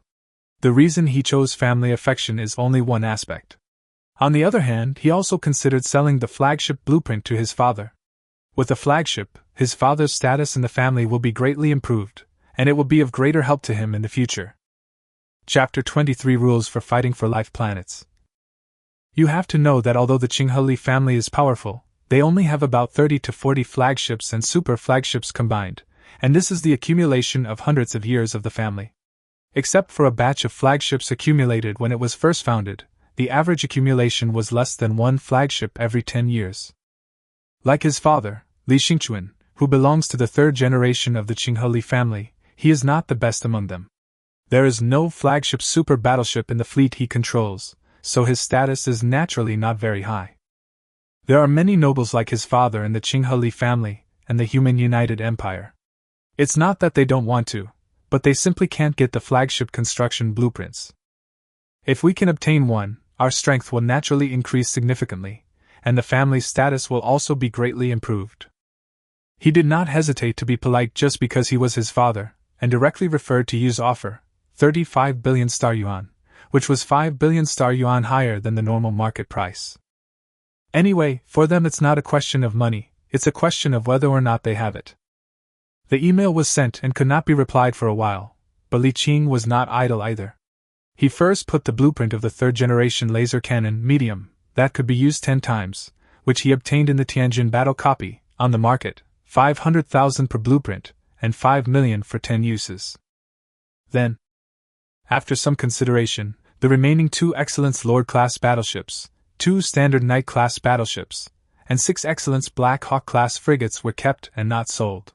Speaker 1: The reason he chose family affection is only one aspect. On the other hand, he also considered selling the flagship blueprint to his father. With the flagship, his father's status in the family will be greatly improved, and it will be of greater help to him in the future. Chapter 23 Rules for Fighting for Life Planets. You have to know that although the Chinhali family is powerful, they only have about 30 to 40 flagships and super flagships combined, and this is the accumulation of hundreds of years of the family. Except for a batch of flagships accumulated when it was first founded, the average accumulation was less than 1 flagship every 10 years. Like his father, Li Xingchuan, who belongs to the 3rd generation of the Chinhali family, he is not the best among them. There is no flagship super battleship in the fleet he controls, so his status is naturally not very high. There are many nobles like his father in the Chinhali family and the Human United Empire. It's not that they don't want to, but they simply can't get the flagship construction blueprints. If we can obtain one, our strength will naturally increase significantly, and the family's status will also be greatly improved. He did not hesitate to be polite just because he was his father, and directly referred to Yu's offer, 35 billion star yuan, which was 5 billion star yuan higher than the normal market price. Anyway, for them it's not a question of money, it's a question of whether or not they have it. The email was sent and could not be replied for a while, but Li Qing was not idle either. He first put the blueprint of the third-generation laser cannon medium, that could be used 10 times, which he obtained in the Tianjin battle copy, on the market, 500,000 per blueprint, and 5 million for 10 uses. Then, after some consideration, the remaining 2 Excellence Lord-class battleships, 2 Standard Knight-class battleships, and 6 Excellence Black Hawk-class frigates were kept and not sold.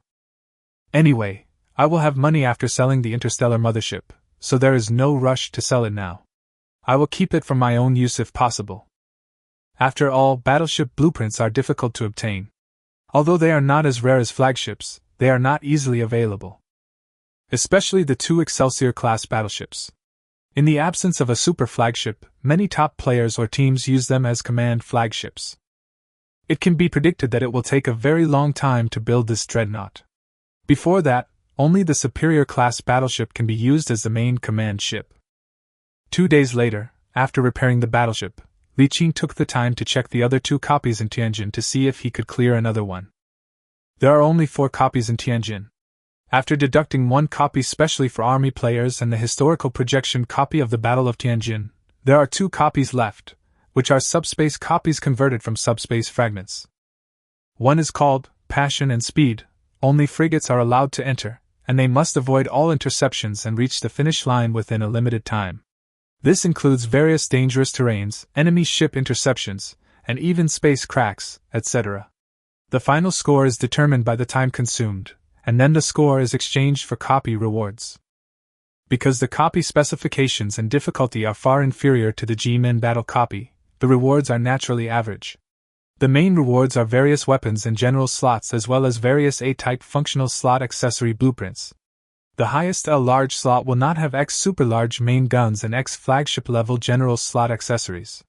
Speaker 1: Anyway, I will have money after selling the interstellar mothership, so there is no rush to sell it now. I will keep it for my own use if possible. After all, battleship blueprints are difficult to obtain. Although they are not as rare as flagships, they are not easily available. Especially the 2 Excelsior-class battleships. In the absence of a super flagship, many top players or teams use them as command flagships. It can be predicted that it will take a very long time to build this Dreadnought. Before that, only the superior-class battleship can be used as the main command ship. 2 days later, after repairing the battleship, Li Qing took the time to check the other 2 copies in Tianjin to see if he could clear another one. There are only 4 copies in Tianjin. After deducting 1 copy specially for army players and the historical projection copy of the Battle of Tianjin, there are 2 copies left, which are subspace copies converted from subspace fragments. One is called Passion and Speed. Only frigates are allowed to enter, and they must avoid all interceptions and reach the finish line within a limited time. This includes various dangerous terrains, enemy ship interceptions, and even space cracks, etc. The final score is determined by the time consumed, and then the score is exchanged for copy rewards. Because the copy specifications and difficulty are far inferior to the G-Men battle copy, the rewards are naturally average. The main rewards are various weapons and general slots as well as various A-type functional slot accessory blueprints. The highest L-large slot will not have X super-large main guns and X flagship-level general slot accessories.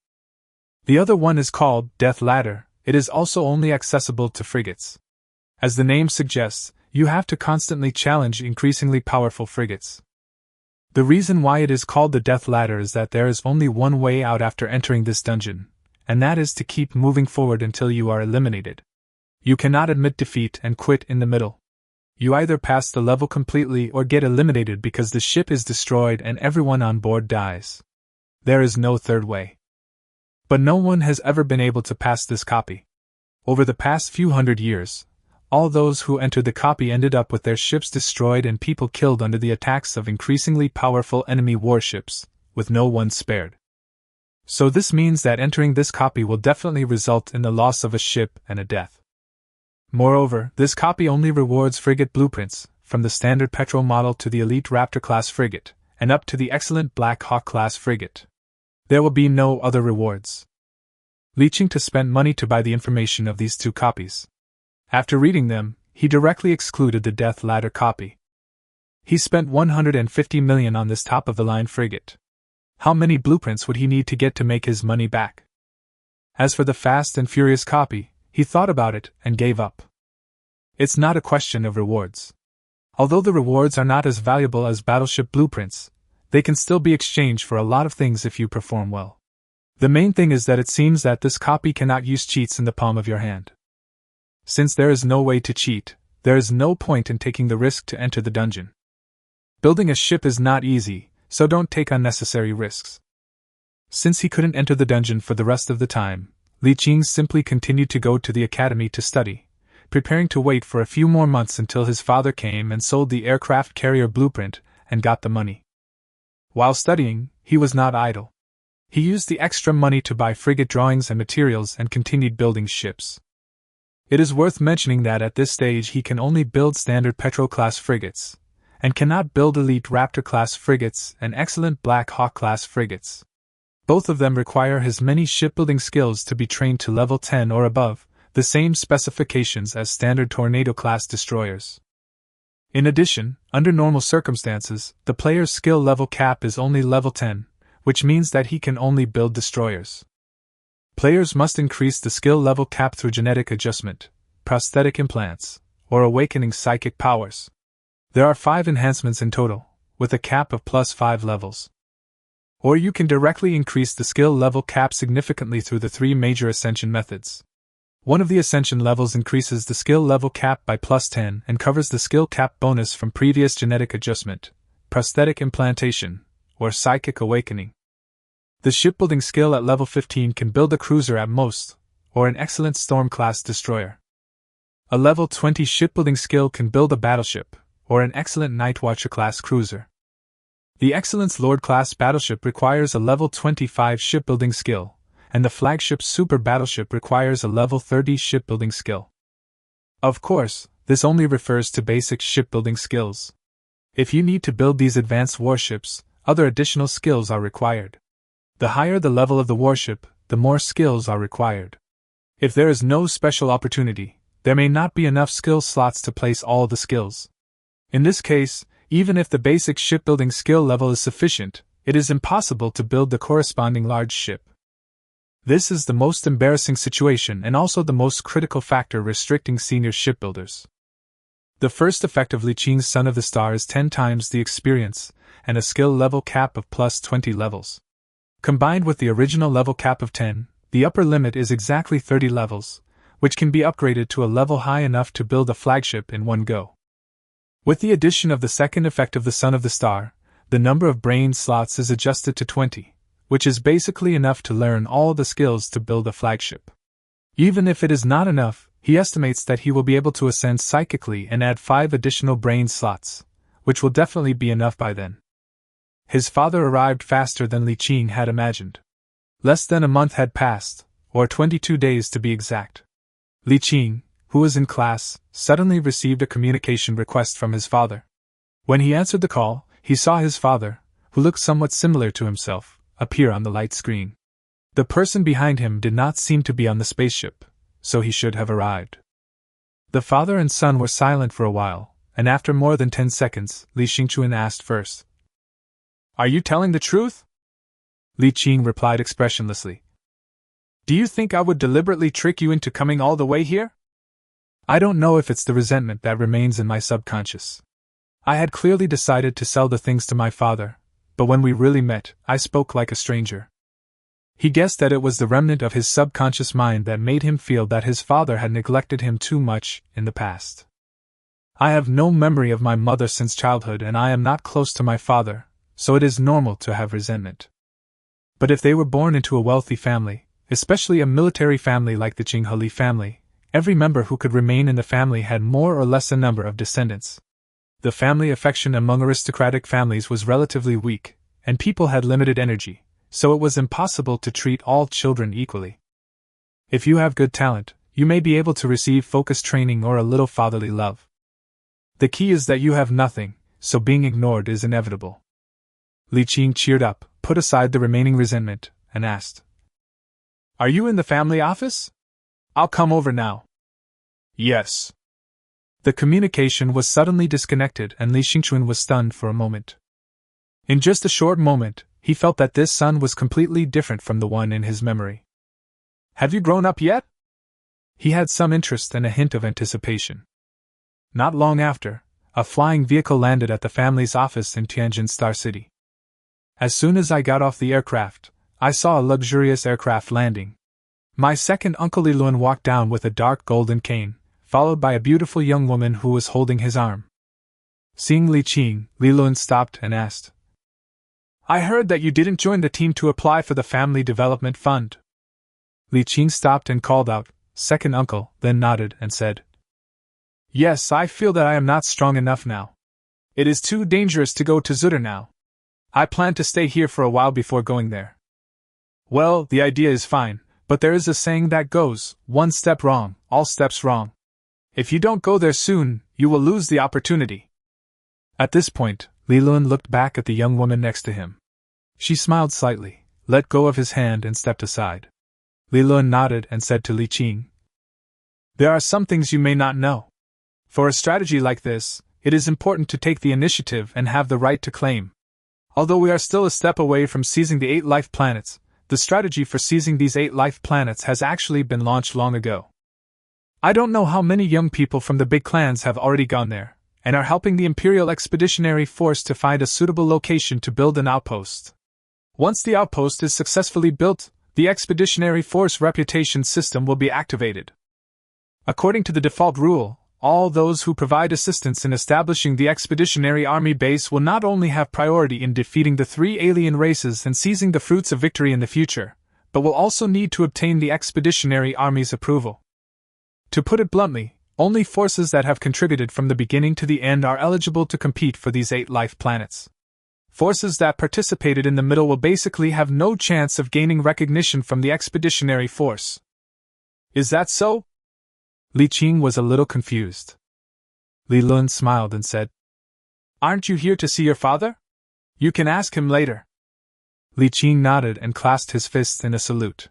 Speaker 1: The other one is called Death Ladder. It is also only accessible to frigates. As the name suggests, you have to constantly challenge increasingly powerful frigates. The reason why it is called the Death Ladder is that there is only one way out after entering this dungeon, and that is to keep moving forward until you are eliminated. You cannot admit defeat and quit in the middle. You either pass the level completely or get eliminated because the ship is destroyed and everyone on board dies. There is no third way. But no one has ever been able to pass this copy. Over the past few hundred years, all those who entered the copy ended up with their ships destroyed and people killed under the attacks of increasingly powerful enemy warships, with no one spared. So this means that entering this copy will definitely result in the loss of a ship and a death. Moreover, this copy only rewards frigate blueprints, from the standard Petrol model to the elite Raptor-class frigate, and up to the excellent Black Hawk-class frigate. There will be no other rewards. Li Qing spent money to buy the information of these 2 copies. After reading them, he directly excluded the Death Ladder copy. He spent 150 million on this top-of-the-line frigate. How many blueprints would he need to get to make his money back? As for the Fast and Furious copy, he thought about it and gave up. It's not a question of rewards. Although the rewards are not as valuable as battleship blueprints, they can still be exchanged for a lot of things if you perform well. The main thing is that it seems that this copy cannot use cheats in the palm of your hand. Since there is no way to cheat, there is no point in taking the risk to enter the dungeon. Building a ship is not easy, so don't take unnecessary risks. Since he couldn't enter the dungeon for the rest of the time, Li Qing simply continued to go to the academy to study, preparing to wait for a few more months until his father came and sold the aircraft carrier blueprint and got the money. While studying, he was not idle. He used the extra money to buy frigate drawings and materials and continued building ships. It is worth mentioning that at this stage he can only build standard Petrol-class frigates, and cannot build elite Raptor-class frigates and excellent Black Hawk-class frigates. Both of them require his many shipbuilding skills to be trained to level 10 or above, the same specifications as standard Tornado-class destroyers. In addition, under normal circumstances, the player's skill level cap is only level 10, which means that he can only build destroyers. Players must increase the skill level cap through genetic adjustment, prosthetic implants, or awakening psychic powers. There are 5 enhancements in total, with a cap of plus 5 levels. Or you can directly increase the skill level cap significantly through the 3 major ascension methods. One of the Ascension levels increases the skill level cap by +10 and covers the skill cap bonus from previous genetic adjustment, prosthetic implantation, or psychic awakening. The shipbuilding skill at level 15 can build a cruiser at most, or an excellent Storm-class destroyer. A level 20 shipbuilding skill can build a battleship, or an excellent Nightwatcher-class cruiser. The Excellence Lord-class battleship requires a level 25 shipbuilding skill, and the flagship super battleship requires a level 30 shipbuilding skill. Of course, this only refers to basic shipbuilding skills. If you need to build these advanced warships, other additional skills are required. The higher the level of the warship, the more skills are required. If there is no special opportunity, there may not be enough skill slots to place all the skills. In this case, even if the basic shipbuilding skill level is sufficient, it is impossible to build the corresponding large ship. This is the most embarrassing situation and also the most critical factor restricting senior shipbuilders. The first effect of Li Qing's Son of the Star is 10 times the experience, and a skill level cap of +20 levels. Combined with the original level cap of 10, the upper limit is exactly 30 levels, which can be upgraded to a level high enough to build a flagship in one go. With the addition of the second effect of the Son of the Star, the number of brain slots is adjusted to 20, which is basically enough to learn all the skills to build a flagship. Even if it is not enough, he estimates that he will be able to ascend psychically and add 5 additional brain slots, which will definitely be enough by then. His father arrived faster than Li Qing had imagined. Less than a month had passed, or 22 days to be exact. Li Qing, who was in class, suddenly received a communication request from his father. When he answered the call, he saw his father, who looked somewhat similar to himself, appear on the light screen. The person behind him did not seem to be on the spaceship, so he should have arrived. The father and son were silent for a while, and after more than 10 seconds, Li Xingchuan asked first, "Are you telling the truth?" Li Qing replied expressionlessly, "Do you think I would deliberately trick you into coming all the way here?" I don't know if it's the resentment that remains in my subconscious. I had clearly decided to sell the things to my father, but when we really met, I spoke like a stranger. He guessed that it was the remnant of his subconscious mind that made him feel that his father had neglected him too much in the past. I have no memory of my mother since childhood and I am not close to my father, so it is normal to have resentment. But if they were born into a wealthy family, especially a military family like the Chinhali family, every member who could remain in the family had more or less a number of descendants. The family affection among aristocratic families was relatively weak, and people had limited energy, so it was impossible to treat all children equally. If you have good talent, you may be able to receive focused training or a little fatherly love. The key is that you have nothing, so being ignored is inevitable. Li Qing cheered up, put aside the remaining resentment, and asked, "Are you in the family office? I'll come over now." "Yes." The communication was suddenly disconnected and Li Xingchuan was stunned for a moment. In just a short moment, he felt that this son was completely different from the one in his memory. "Have you grown up yet?" He had some interest and a hint of anticipation. Not long after, a flying vehicle landed at the family's office in Tianjin Star City. As soon as I got off the aircraft, I saw a luxurious aircraft landing. My second uncle Lilun walked down with a dark golden cane, followed by a beautiful young woman who was holding his arm. Seeing Li Qing, Lilun stopped and asked, "I heard that you didn't join the team to apply for the Family Development Fund." Li Qing stopped and called out, "Second uncle," then nodded and said, "Yes, I feel that I am not strong enough now. It is too dangerous to go to Zutter now. I plan to stay here for a while before going there." "Well, the idea is fine, but there is a saying that goes, one step wrong, all steps wrong. If you don't go there soon, you will lose the opportunity." At this point, Li Lun looked back at the young woman next to him. She smiled slightly, let go of his hand and stepped aside. Li Lun nodded and said to Li Qing, "There are some things you may not know. For a strategy like this, it is important to take the initiative and have the right to claim. Although we are still a step away from seizing the 8 life planets, the strategy for seizing these 8 life planets has actually been launched long ago. I don't know how many young people from the big clans have already gone there, and are helping the Imperial Expeditionary Force to find a suitable location to build an outpost. Once the outpost is successfully built, the Expeditionary Force reputation system will be activated. According to the default rule, all those who provide assistance in establishing the expeditionary army base will not only have priority in defeating the 3 alien races and seizing the fruits of victory in the future, but will also need to obtain the expeditionary army's approval. To put it bluntly, only forces that have contributed from the beginning to the end are eligible to compete for these 8 life planets. Forces that participated in the middle will basically have no chance of gaining recognition from the expeditionary force. Is that so? Li Qing was a little confused. Li Lun smiled and said, "Aren't you here to see your father? You can ask him later." Li Qing nodded and clasped his fists in a salute.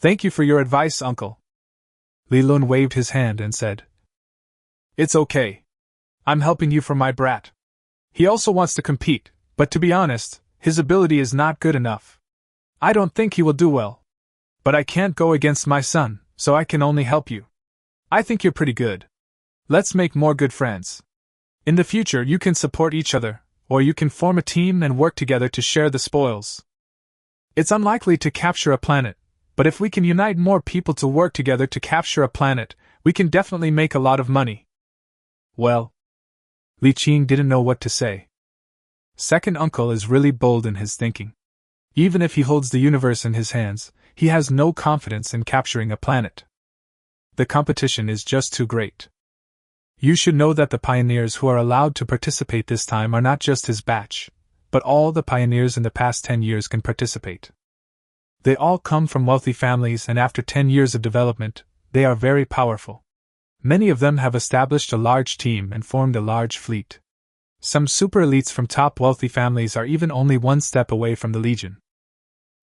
Speaker 1: "Thank you for your advice, uncle." Li Lun waved his hand and said, "It's okay. I'm helping you for my brat. He also wants to compete, but to be honest, his ability is not good enough. I don't think he will do well. But I can't go against my son, so I can only help you. I think you're pretty good. Let's make more good friends. In the future you can support each other, or you can form a team and work together to share the spoils. It's unlikely to capture a planet, but if we can unite more people to work together to capture a planet, we can definitely make a lot of money." Well, Li Qing didn't know what to say. Second uncle is really bold in his thinking. Even if he holds the universe in his hands, he has no confidence in capturing a planet. The competition is just too great. You should know that the pioneers who are allowed to participate this time are not just his batch, but all the pioneers in the past 10 years can participate. They all come from wealthy families, and after 10 years of development, they are very powerful. Many of them have established a large team and formed a large fleet. Some super elites from top wealthy families are even only one step away from the Legion.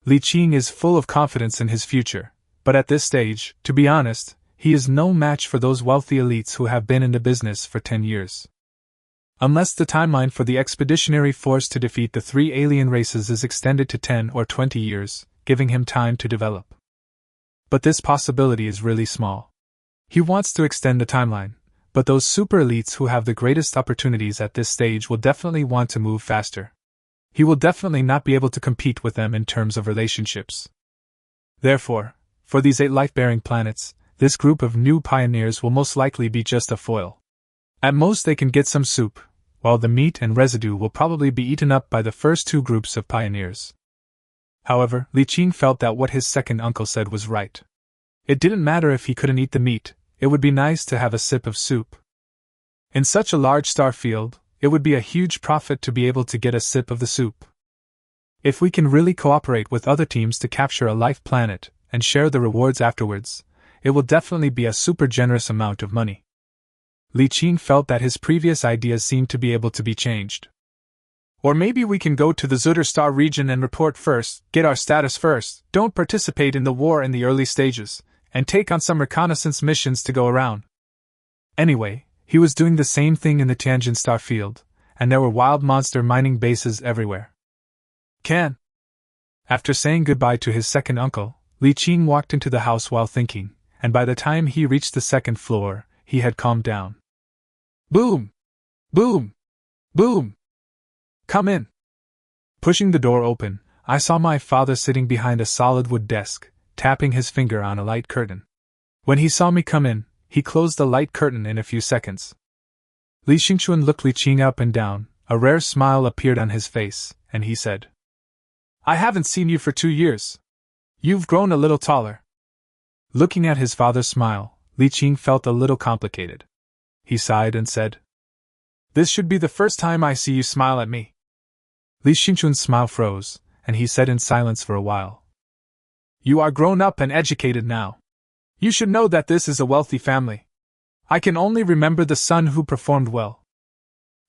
Speaker 1: Li Qing is full of confidence in his future, but at this stage, to be honest, he is no match for those wealthy elites who have been in the business for 10 years. Unless the timeline for the expeditionary force to defeat the 3 alien races is extended to 10 or 20 years, giving him time to develop. But this possibility is really small. He wants to extend the timeline, but those super elites who have the greatest opportunities at this stage will definitely want to move faster. He will definitely not be able to compete with them in terms of relationships. Therefore, for these 8 life-bearing planets, this group of new pioneers will most likely be just a foil. At most they can get some soup, while the meat and residue will probably be eaten up by the first 2 groups of pioneers. However, Li Qing felt that what his second uncle said was right. It didn't matter if he couldn't eat the meat, it would be nice to have a sip of soup. In such a large star field, it would be a huge profit to be able to get a sip of the soup. If we can really cooperate with other teams to capture a life planet and share the rewards afterwards, it will definitely be a super generous amount of money. Li Qing felt that his previous ideas seemed to be able to be changed. Or maybe we can go to the Zutter Star region and report first, get our status first, don't participate in the war in the early stages, and take on some reconnaissance missions to go around. Anyway, he was doing the same thing in the Tianjin star field, and there were wild monster mining bases everywhere. Can. After saying goodbye to his second uncle, Li Qing walked into the house while thinking, and by the time he reached the second floor, he had calmed down. Boom! Boom! Boom! Come in! Pushing the door open, I saw my father sitting behind a solid wood desk, tapping his finger on a light curtain. When he saw me come in, he closed the light curtain in a few seconds. Li Xingchuan looked Li Qing up and down, a rare smile appeared on his face, and he said, "I haven't seen you for 2 years. You've grown a little taller." Looking at his father's smile, Li Qing felt a little complicated. He sighed and said, "This should be the first time I see you smile at me." Li Xingchuan's smile froze, and he said in silence for a while, "You are grown up and educated now. You should know that this is a wealthy family. I can only remember the son who performed well."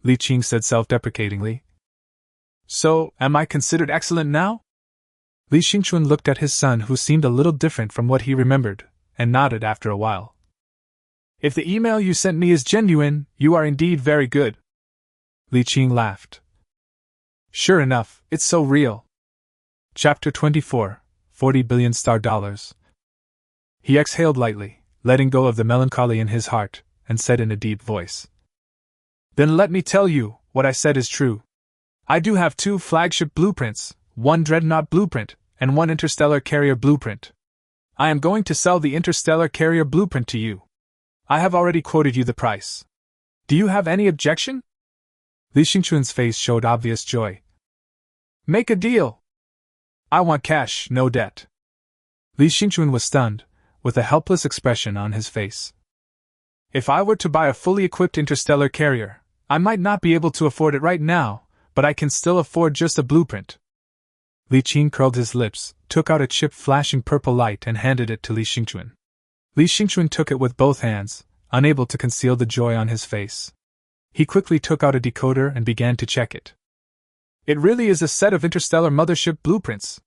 Speaker 1: Li Qing said self-deprecatingly, "So, am I considered excellent now?" Li Xingchuan looked at his son, who seemed a little different from what he remembered, and nodded after a while. "If the email you sent me is genuine, you are indeed very good." Li Qing laughed. "Sure enough, it's so real." Chapter 24, 40 billion star dollars. He exhaled lightly, letting go of the melancholy in his heart, and said in a deep voice, "Then let me tell you, what I said is true. I do have 2 flagship blueprints, 1 Dreadnought blueprint, and 1 interstellar carrier blueprint. I am going to sell the interstellar carrier blueprint to you. I have already quoted you the price. Do you have any objection? Li Xingquan's face showed obvious joy. Make a deal. I want cash, no debt. Li Xingquan was stunned, with a helpless expression on his face. If I were to buy a fully equipped interstellar carrier, I might not be able to afford it right now, but I can still afford just a blueprint. Li Qing curled his lips, took out a chip flashing purple light and handed it to Li Xingquan. Li Xingquan took it with both hands, unable to conceal the joy on his face. He quickly took out a decoder and began to check it. It really is a set of interstellar mothership blueprints.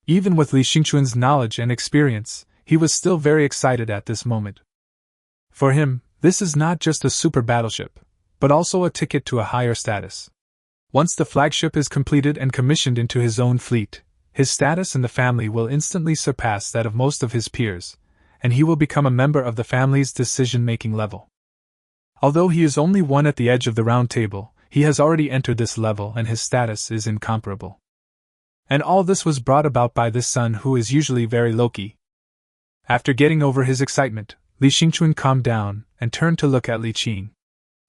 Speaker 1: Even with Li Xingquan's knowledge and experience, he was still very excited at this moment. For him, this is not just a super battleship, but also a ticket to a higher status. Once the flagship is completed and commissioned into his own fleet, his status in the family will instantly surpass that of most of his peers, and he will become a member of the family's decision-making level. Although he is only one at the edge of the round table, he has already entered this level and his status is incomparable. And all this was brought about by this son who is usually very low-key. After getting over his excitement, Li Xingquan calmed down and turned to look at Li Qing.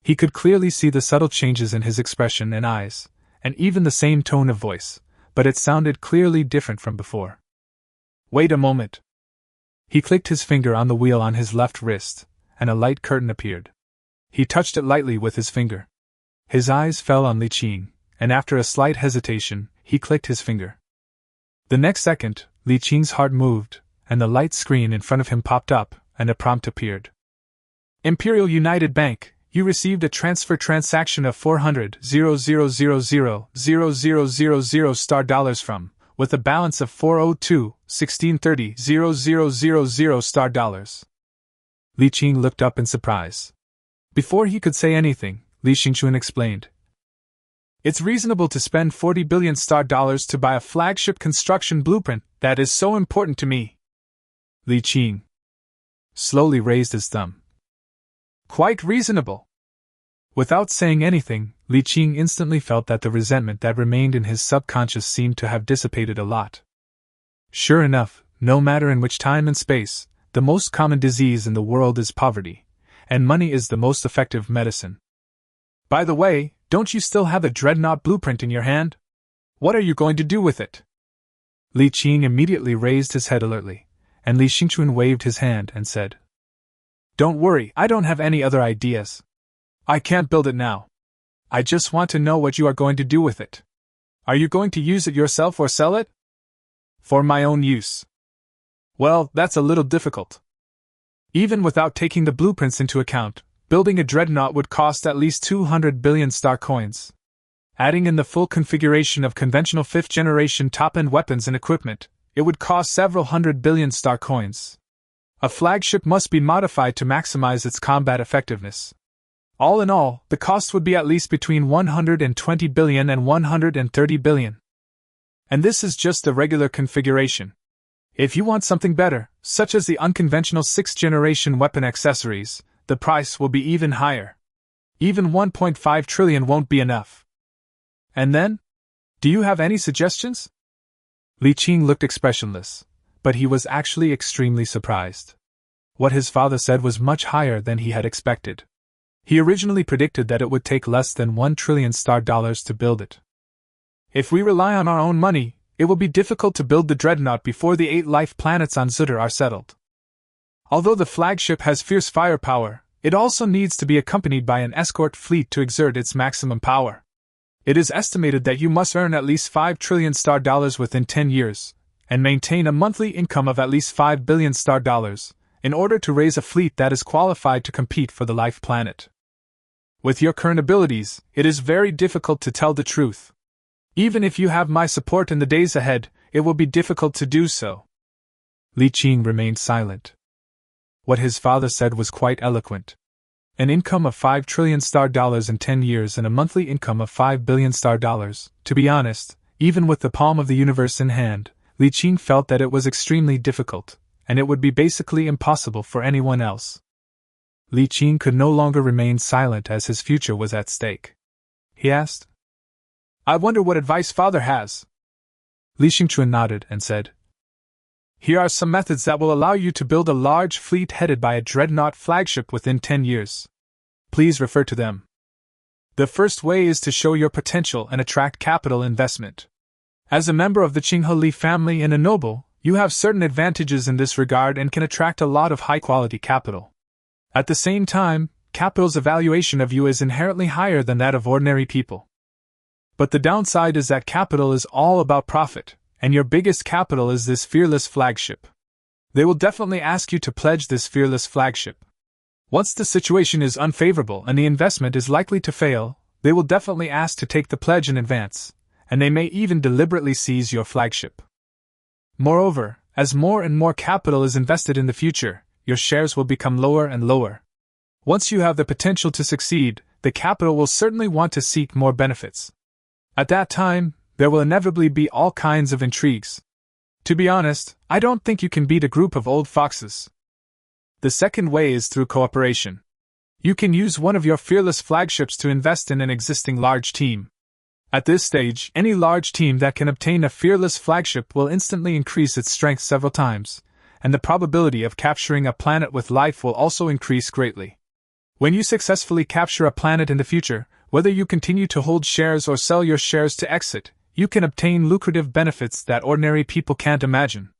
Speaker 1: He could clearly see the subtle changes in his expression and eyes, and even the same tone of voice, but it sounded clearly different from before. Wait a moment. He clicked his finger on the wheel on his left wrist, and a light curtain appeared. He touched it lightly with his finger. His eyes fell on Li Qing, and after a slight hesitation, he clicked his finger. The next second, Li Qing's heart moved, and the light screen in front of him popped up, and a prompt appeared. Imperial United Bank, you received a transfer transaction of 400,000,000 star dollars from, with a balance of 402,1630,000 star dollars. Li Qing looked up in surprise. Before he could say anything, Li Xingquan explained. It's reasonable to spend 40 billion star dollars to buy a flagship construction blueprint that is so important to me. Li Qing slowly raised his thumb. Quite reasonable. Without saying anything, Li Qing instantly felt that the resentment that remained in his subconscious seemed to have dissipated a lot. Sure enough, no matter in which time and space, the most common disease in the world is poverty, and money is the most effective medicine. By the way, don't you still have the Dreadnought blueprint in your hand? What are you going to do with it? Li Qing immediately raised his head alertly, and Li Xingquan waved his hand and said, Don't worry, I don't have any other ideas. I can't build it now. I just want to know what you are going to do with it. Are you going to use it yourself or sell it? For my own use. Well, that's a little difficult. Even without taking the blueprints into account, building a Dreadnought would cost at least 200 billion star coins. Adding in the full configuration of conventional 5th-generation top-end weapons and equipment, it would cost several hundred billion star coins. A flagship must be modified to maximize its combat effectiveness. All in all, the cost would be at least between 120 billion and 130 billion. And this is just the regular configuration. If you want something better, such as the unconventional 6th-generation weapon accessories, the price will be even higher. Even 1.5 trillion won't be enough. And then? Do you have any suggestions? Li Qing looked expressionless, but he was actually extremely surprised. What his father said was much higher than he had expected. He originally predicted that it would take less than 1 trillion star dollars to build it. If we rely on our own money, it will be difficult to build the Dreadnought before the 8 life planets on Zutter are settled. Although the flagship has fierce firepower, it also needs to be accompanied by an escort fleet to exert its maximum power. It is estimated that you must earn at least 5 trillion star dollars within 10 years, and maintain a monthly income of at least 5 billion star dollars, in order to raise a fleet that is qualified to compete for the life planet. With your current abilities, it is very difficult to tell the truth. Even if you have my support in the days ahead, it will be difficult to do so. Li Qing remained silent. What his father said was quite eloquent. An income of 5 trillion star dollars in 10 years and a monthly income of 5 billion star dollars. To be honest, even with the palm of the universe in hand, Li Qing felt that it was extremely difficult, and it would be basically impossible for anyone else. Li Qing could no longer remain silent as his future was at stake. He asked, I wonder what advice father has. Li Xingquan nodded and said, Here are some methods that will allow you to build a large fleet headed by a Dreadnought flagship within 10 years. Please refer to them. The first way is to show your potential and attract capital investment. As a member of the Chinhali family and a noble, you have certain advantages in this regard and can attract a lot of high-quality capital. At the same time, capital's evaluation of you is inherently higher than that of ordinary people. But the downside is that capital is all about profit, and your biggest capital is this fearless flagship. They will definitely ask you to pledge this fearless flagship. Once the situation is unfavorable and the investment is likely to fail, they will definitely ask to take the pledge in advance, and they may even deliberately seize your flagship. Moreover, as more and more capital is invested in the future, your shares will become lower and lower. Once you have the potential to succeed, the capital will certainly want to seek more benefits. At that time, there will inevitably be all kinds of intrigues. To be honest, I don't think you can beat a group of old foxes. The second way is through cooperation. You can use one of your fearless flagships to invest in an existing large team. At this stage, any large team that can obtain a fearless flagship will instantly increase its strength several times, and the probability of capturing a planet with life will also increase greatly. When you successfully capture a planet in the future, whether you continue to hold shares or sell your shares to exit, you can obtain lucrative benefits that ordinary people can't imagine.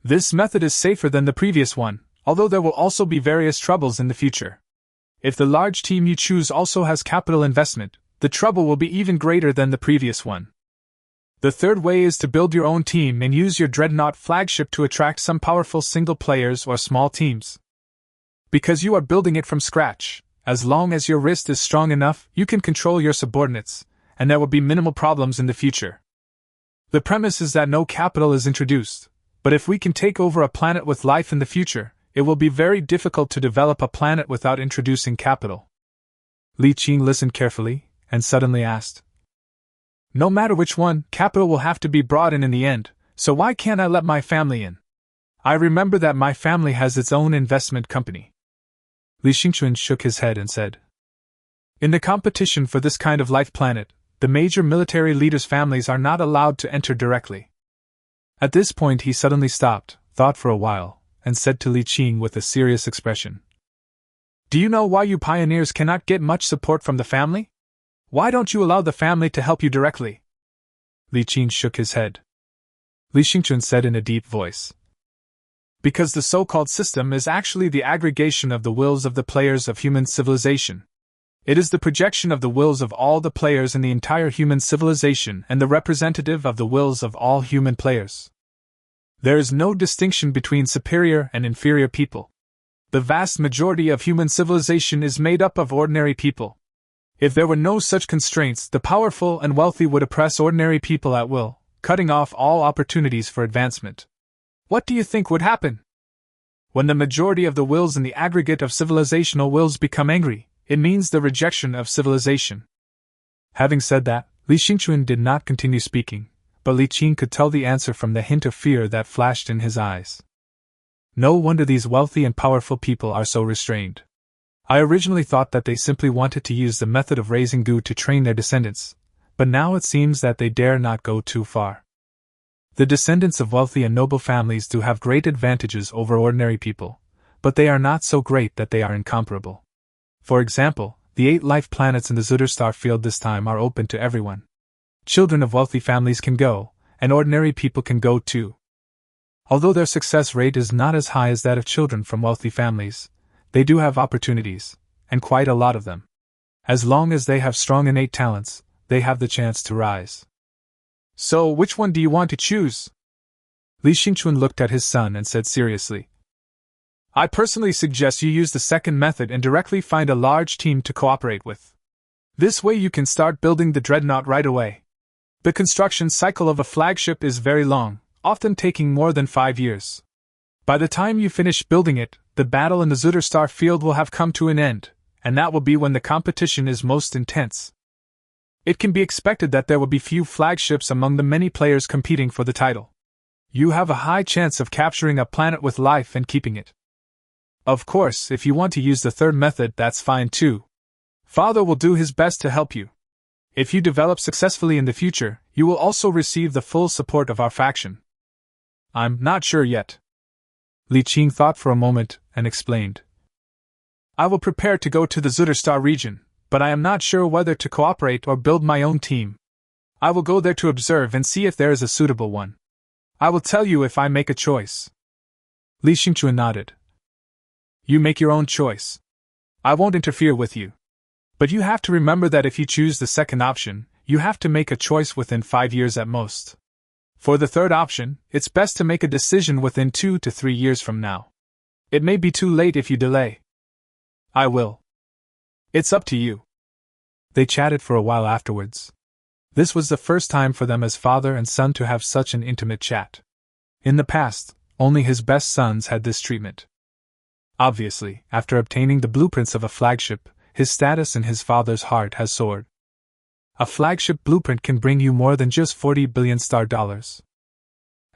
Speaker 1: This method is safer than the previous one, although there will also be various troubles in the future. If the large team you choose also has capital investment, the trouble will be even greater than the previous one. The third way is to build your own team and use your Dreadnought flagship to attract some powerful single players or small teams. Because you are building it from scratch, as long as your wrist is strong enough, you can control your subordinates, and there will be minimal problems in the future. The premise is that no capital is introduced, but if we can take over a planet with life in the future, it will be very difficult to develop a planet without introducing capital. Li Qing listened carefully, and suddenly asked, "No matter which one, capital will have to be brought in the end, so why can't I let my family in? I remember that my family has its own investment company." Li Xingchuan shook his head and said, "In the competition for this kind of life planet, the major military leaders' families are not allowed to enter directly." At this point he suddenly stopped, thought for a while, and said to Li Qing with a serious expression, "Do you know why you pioneers cannot get much support from the family? Why don't you allow the family to help you directly?" Li Qing shook his head. Li Xingchuan said in a deep voice, "Because the so-called system is actually the aggregation of the wills of the players of human civilization. It is the projection of the wills of all the players in the entire human civilization and the representative of the wills of all human players. There is no distinction between superior and inferior people. The vast majority of human civilization is made up of ordinary people. If there were no such constraints, the powerful and wealthy would oppress ordinary people at will, cutting off all opportunities for advancement. What do you think would happen? When the majority of the wills in the aggregate of civilizational wills become angry, it means the rejection of civilization." Having said that, Li Xingchuan did not continue speaking, but Li Qing could tell the answer from the hint of fear that flashed in his eyes. No wonder these wealthy and powerful people are so restrained. I originally thought that they simply wanted to use the method of raising goo to train their descendants, but now it seems that they dare not go too far. The descendants of wealthy and noble families do have great advantages over ordinary people, but they are not so great that they are incomparable. For example, the 8 life planets in the Zutter star field this time are open to everyone. Children of wealthy families can go, and ordinary people can go too. Although their success rate is not as high as that of children from wealthy families, they do have opportunities, and quite a lot of them. As long as they have strong innate talents, they have the chance to rise. So, which one do you want to choose? Li Xingchuan looked at his son and said seriously, "I personally suggest you use the second method and directly find a large team to cooperate with. This way you can start building the Dreadnought right away. The construction cycle of a flagship is very long, often taking more than 5 years. By the time you finish building it, the battle in the Zutter star field will have come to an end, and that will be when the competition is most intense. It can be expected that there will be few flagships among the many players competing for the title. You have a high chance of capturing a planet with life and keeping it. Of course, if you want to use the third method, that's fine too. Father will do his best to help you. If you develop successfully in the future, you will also receive the full support of our faction." I'm not sure yet. Li Qing thought for a moment and explained. I will prepare to go to the Zuterstar region, but I am not sure whether to cooperate or build my own team. I will go there to observe and see if there is a suitable one. I will tell you if I make a choice. Li Xingchuan nodded. You make your own choice. I won't interfere with you. But you have to remember that if you choose the second option, you have to make a choice within 5 years at most. For the third option, it's best to make a decision within 2 to 3 years from now. It may be too late if you delay. I will. It's up to you. They chatted for a while afterwards. This was the first time for them as father and son to have such an intimate chat. In the past, only his best sons had this treatment. Obviously, after obtaining the blueprints of a flagship, his status in his father's heart has soared. A flagship blueprint can bring you more than just 40 billion star dollars.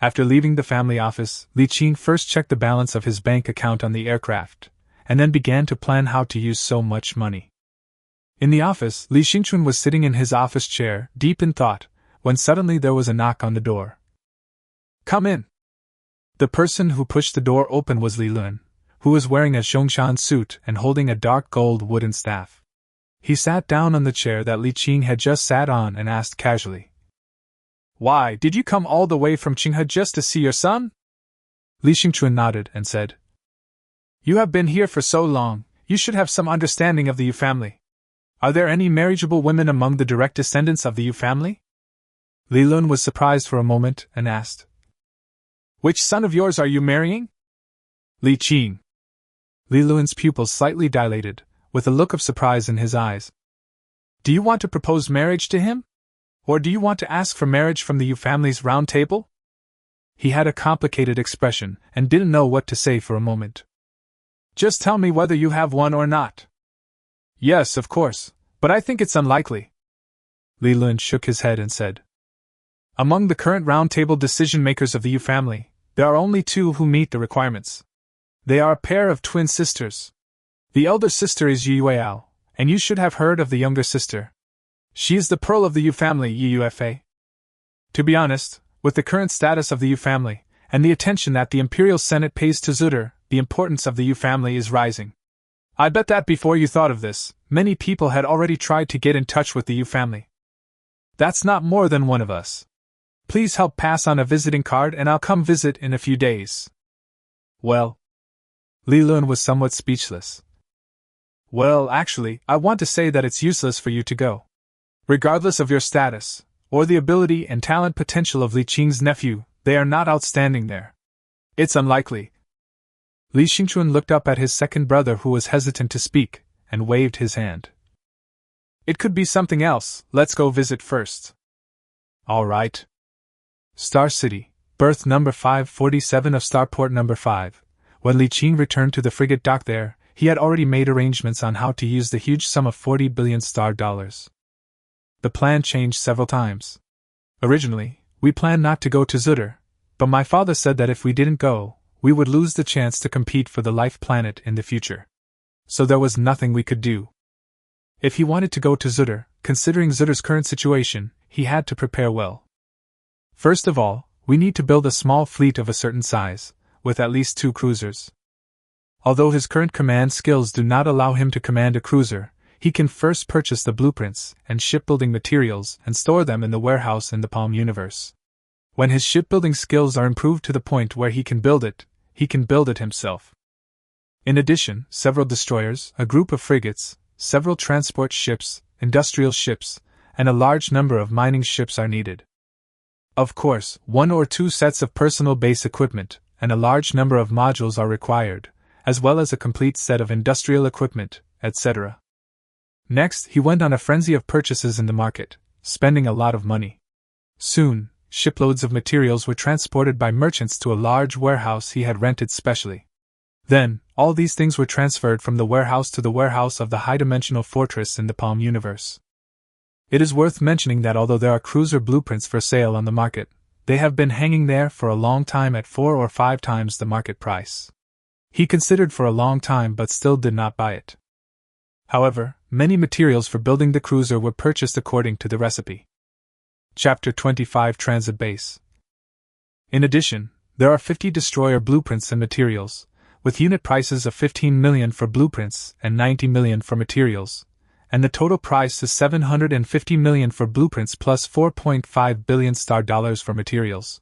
Speaker 1: After leaving the family office, Li Qing first checked the balance of his bank account on the aircraft, and then began to plan how to use so much money. In the office, Li Xingchun was sitting in his office chair, deep in thought, when suddenly there was a knock on the door. Come in. The person who pushed the door open was Li Lun, who was wearing a Zhongshan suit and holding a dark gold wooden staff. He sat down on the chair that Li Qing had just sat on and asked casually. Why, did you come all the way from Qinghe just to see your son? Li Xingchun nodded and said. You have been here for so long, you should have some understanding of the Yu family. Are there any marriageable women among the direct descendants of the Yu family? Li Lun was surprised for a moment and asked. Which son of yours are you marrying? Li Qing. Li Lun's pupils slightly dilated, with a look of surprise in his eyes. Do you want to propose marriage to him? Or do you want to ask for marriage from the Yu family's round table? He had a complicated expression and didn't know what to say for a moment. Just tell me whether you have one or not. Yes, of course, but I think it's unlikely. Li Lun shook his head and said. Among the current round-table decision-makers of the Yu family, there are only 2 who meet the requirements. They are a pair of twin sisters. The elder sister is Yu Yueao, and you should have heard of the younger sister. She is the pearl of the Yu family, Yufa. To be honest, with the current status of the Yu family, and the attention that the Imperial Senate pays to Zuter, the importance of the Yu family is rising. I bet that before you thought of this, many people had already tried to get in touch with the Yu family. That's not more than one of us. Please help pass on a visiting card and I'll come visit in a few days. Well? Li Lun was somewhat speechless. Well, actually, I want to say that it's useless for you to go. Regardless of your status, or the ability and talent potential of Li Qing's nephew, they are not outstanding there. It's unlikely. Li Xingchun looked up at his second brother who was hesitant to speak, and waved his hand. It could be something else, let's go visit first. All right. Star City, berth number 547 of Starport number 5. When Li Qing returned to the frigate dock there, he had already made arrangements on how to use the huge sum of 40 billion star dollars. The plan changed several times. Originally, we planned not to go to Zuter, but my father said that if we didn't go, we would lose the chance to compete for the life planet in the future. So there was nothing we could do. If he wanted to go to Zuter, considering Zuter's current situation, he had to prepare well. First of all, we need to build a small fleet of a certain size, with at least 2 cruisers. Although his current command skills do not allow him to command a cruiser, he can first purchase the blueprints and shipbuilding materials and store them in the warehouse in the Palm universe. When his shipbuilding skills are improved to the point where he can build it himself. In addition, several destroyers, a group of frigates, several transport ships, industrial ships, and a large number of mining ships are needed. Of course, 1 or 2 sets of personal base equipment, and a large number of modules are required, as well as a complete set of industrial equipment, etc. Next, he went on a frenzy of purchases in the market, spending a lot of money. Soon, shiploads of materials were transported by merchants to a large warehouse he had rented specially. Then, all these things were transferred from the warehouse to the warehouse of the high-dimensional fortress in the Palm universe. It is worth mentioning that although there are cruiser blueprints for sale on the market, they have been hanging there for a long time at 4 or 5 times the market price. He considered for a long time but still did not buy it. However, many materials for building the cruiser were purchased according to the recipe. Chapter 25 Transit Base. In addition, There are 50 destroyer blueprints and materials, with unit prices of 15 million for blueprints and 90 million for materials, and the total price is 750 million for blueprints plus 4.5 billion star dollars for materials.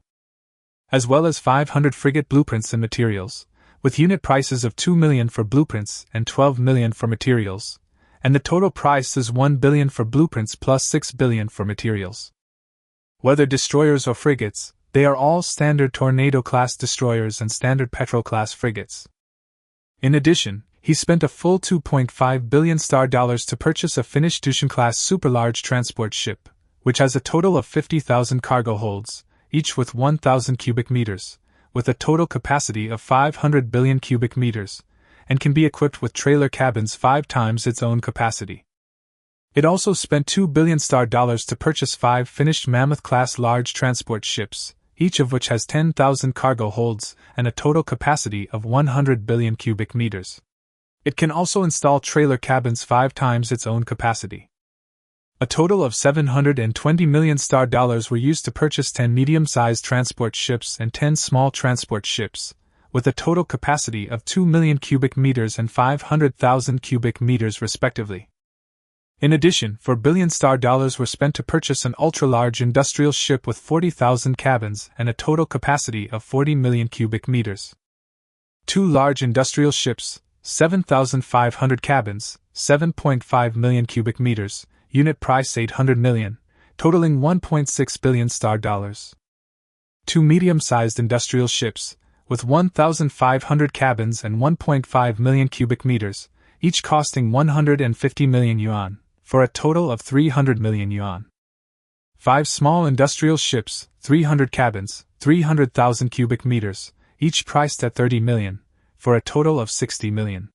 Speaker 1: As well as 500 frigate blueprints and materials, with unit prices of 2 million for blueprints and 12 million for materials, and the total price is 1 billion for blueprints plus 6 billion for materials. Whether destroyers or frigates, they are all standard Tornado-class destroyers and standard Petrel-class frigates. In addition, he spent a full 2.5 billion star dollars to purchase a Finnish Dushan-class super-large transport ship, which has a total of 50,000 cargo holds, each with 1,000 cubic meters, with a total capacity of 500 billion cubic meters, and can be equipped with trailer cabins 5 times its own capacity. It also spent 2 billion star dollars to purchase 5 finished Mammoth-class large transport ships, each of which has 10,000 cargo holds and a total capacity of 100 billion cubic meters. It can also install trailer cabins 5 times its own capacity. A total of 720 million star dollars were used to purchase 10 medium-sized transport ships and 10 small transport ships, with a total capacity of 2 million cubic meters and 500,000 cubic meters respectively. In addition, 4 billion star dollars were spent to purchase an ultra-large industrial ship with 40,000 cabins and a total capacity of 40 million cubic meters. 2 large industrial ships, 7,500 cabins, 7.5 million cubic meters, unit price 800 million, totaling 1.6 billion star dollars. 2 medium-sized industrial ships, with 1,500 cabins and 1.5 million cubic meters, each costing 150 million yuan, for a total of 300 million yuan. 5 small industrial ships, 300 cabins, 300,000 cubic meters, each priced at 30 million, for a total of 60 million.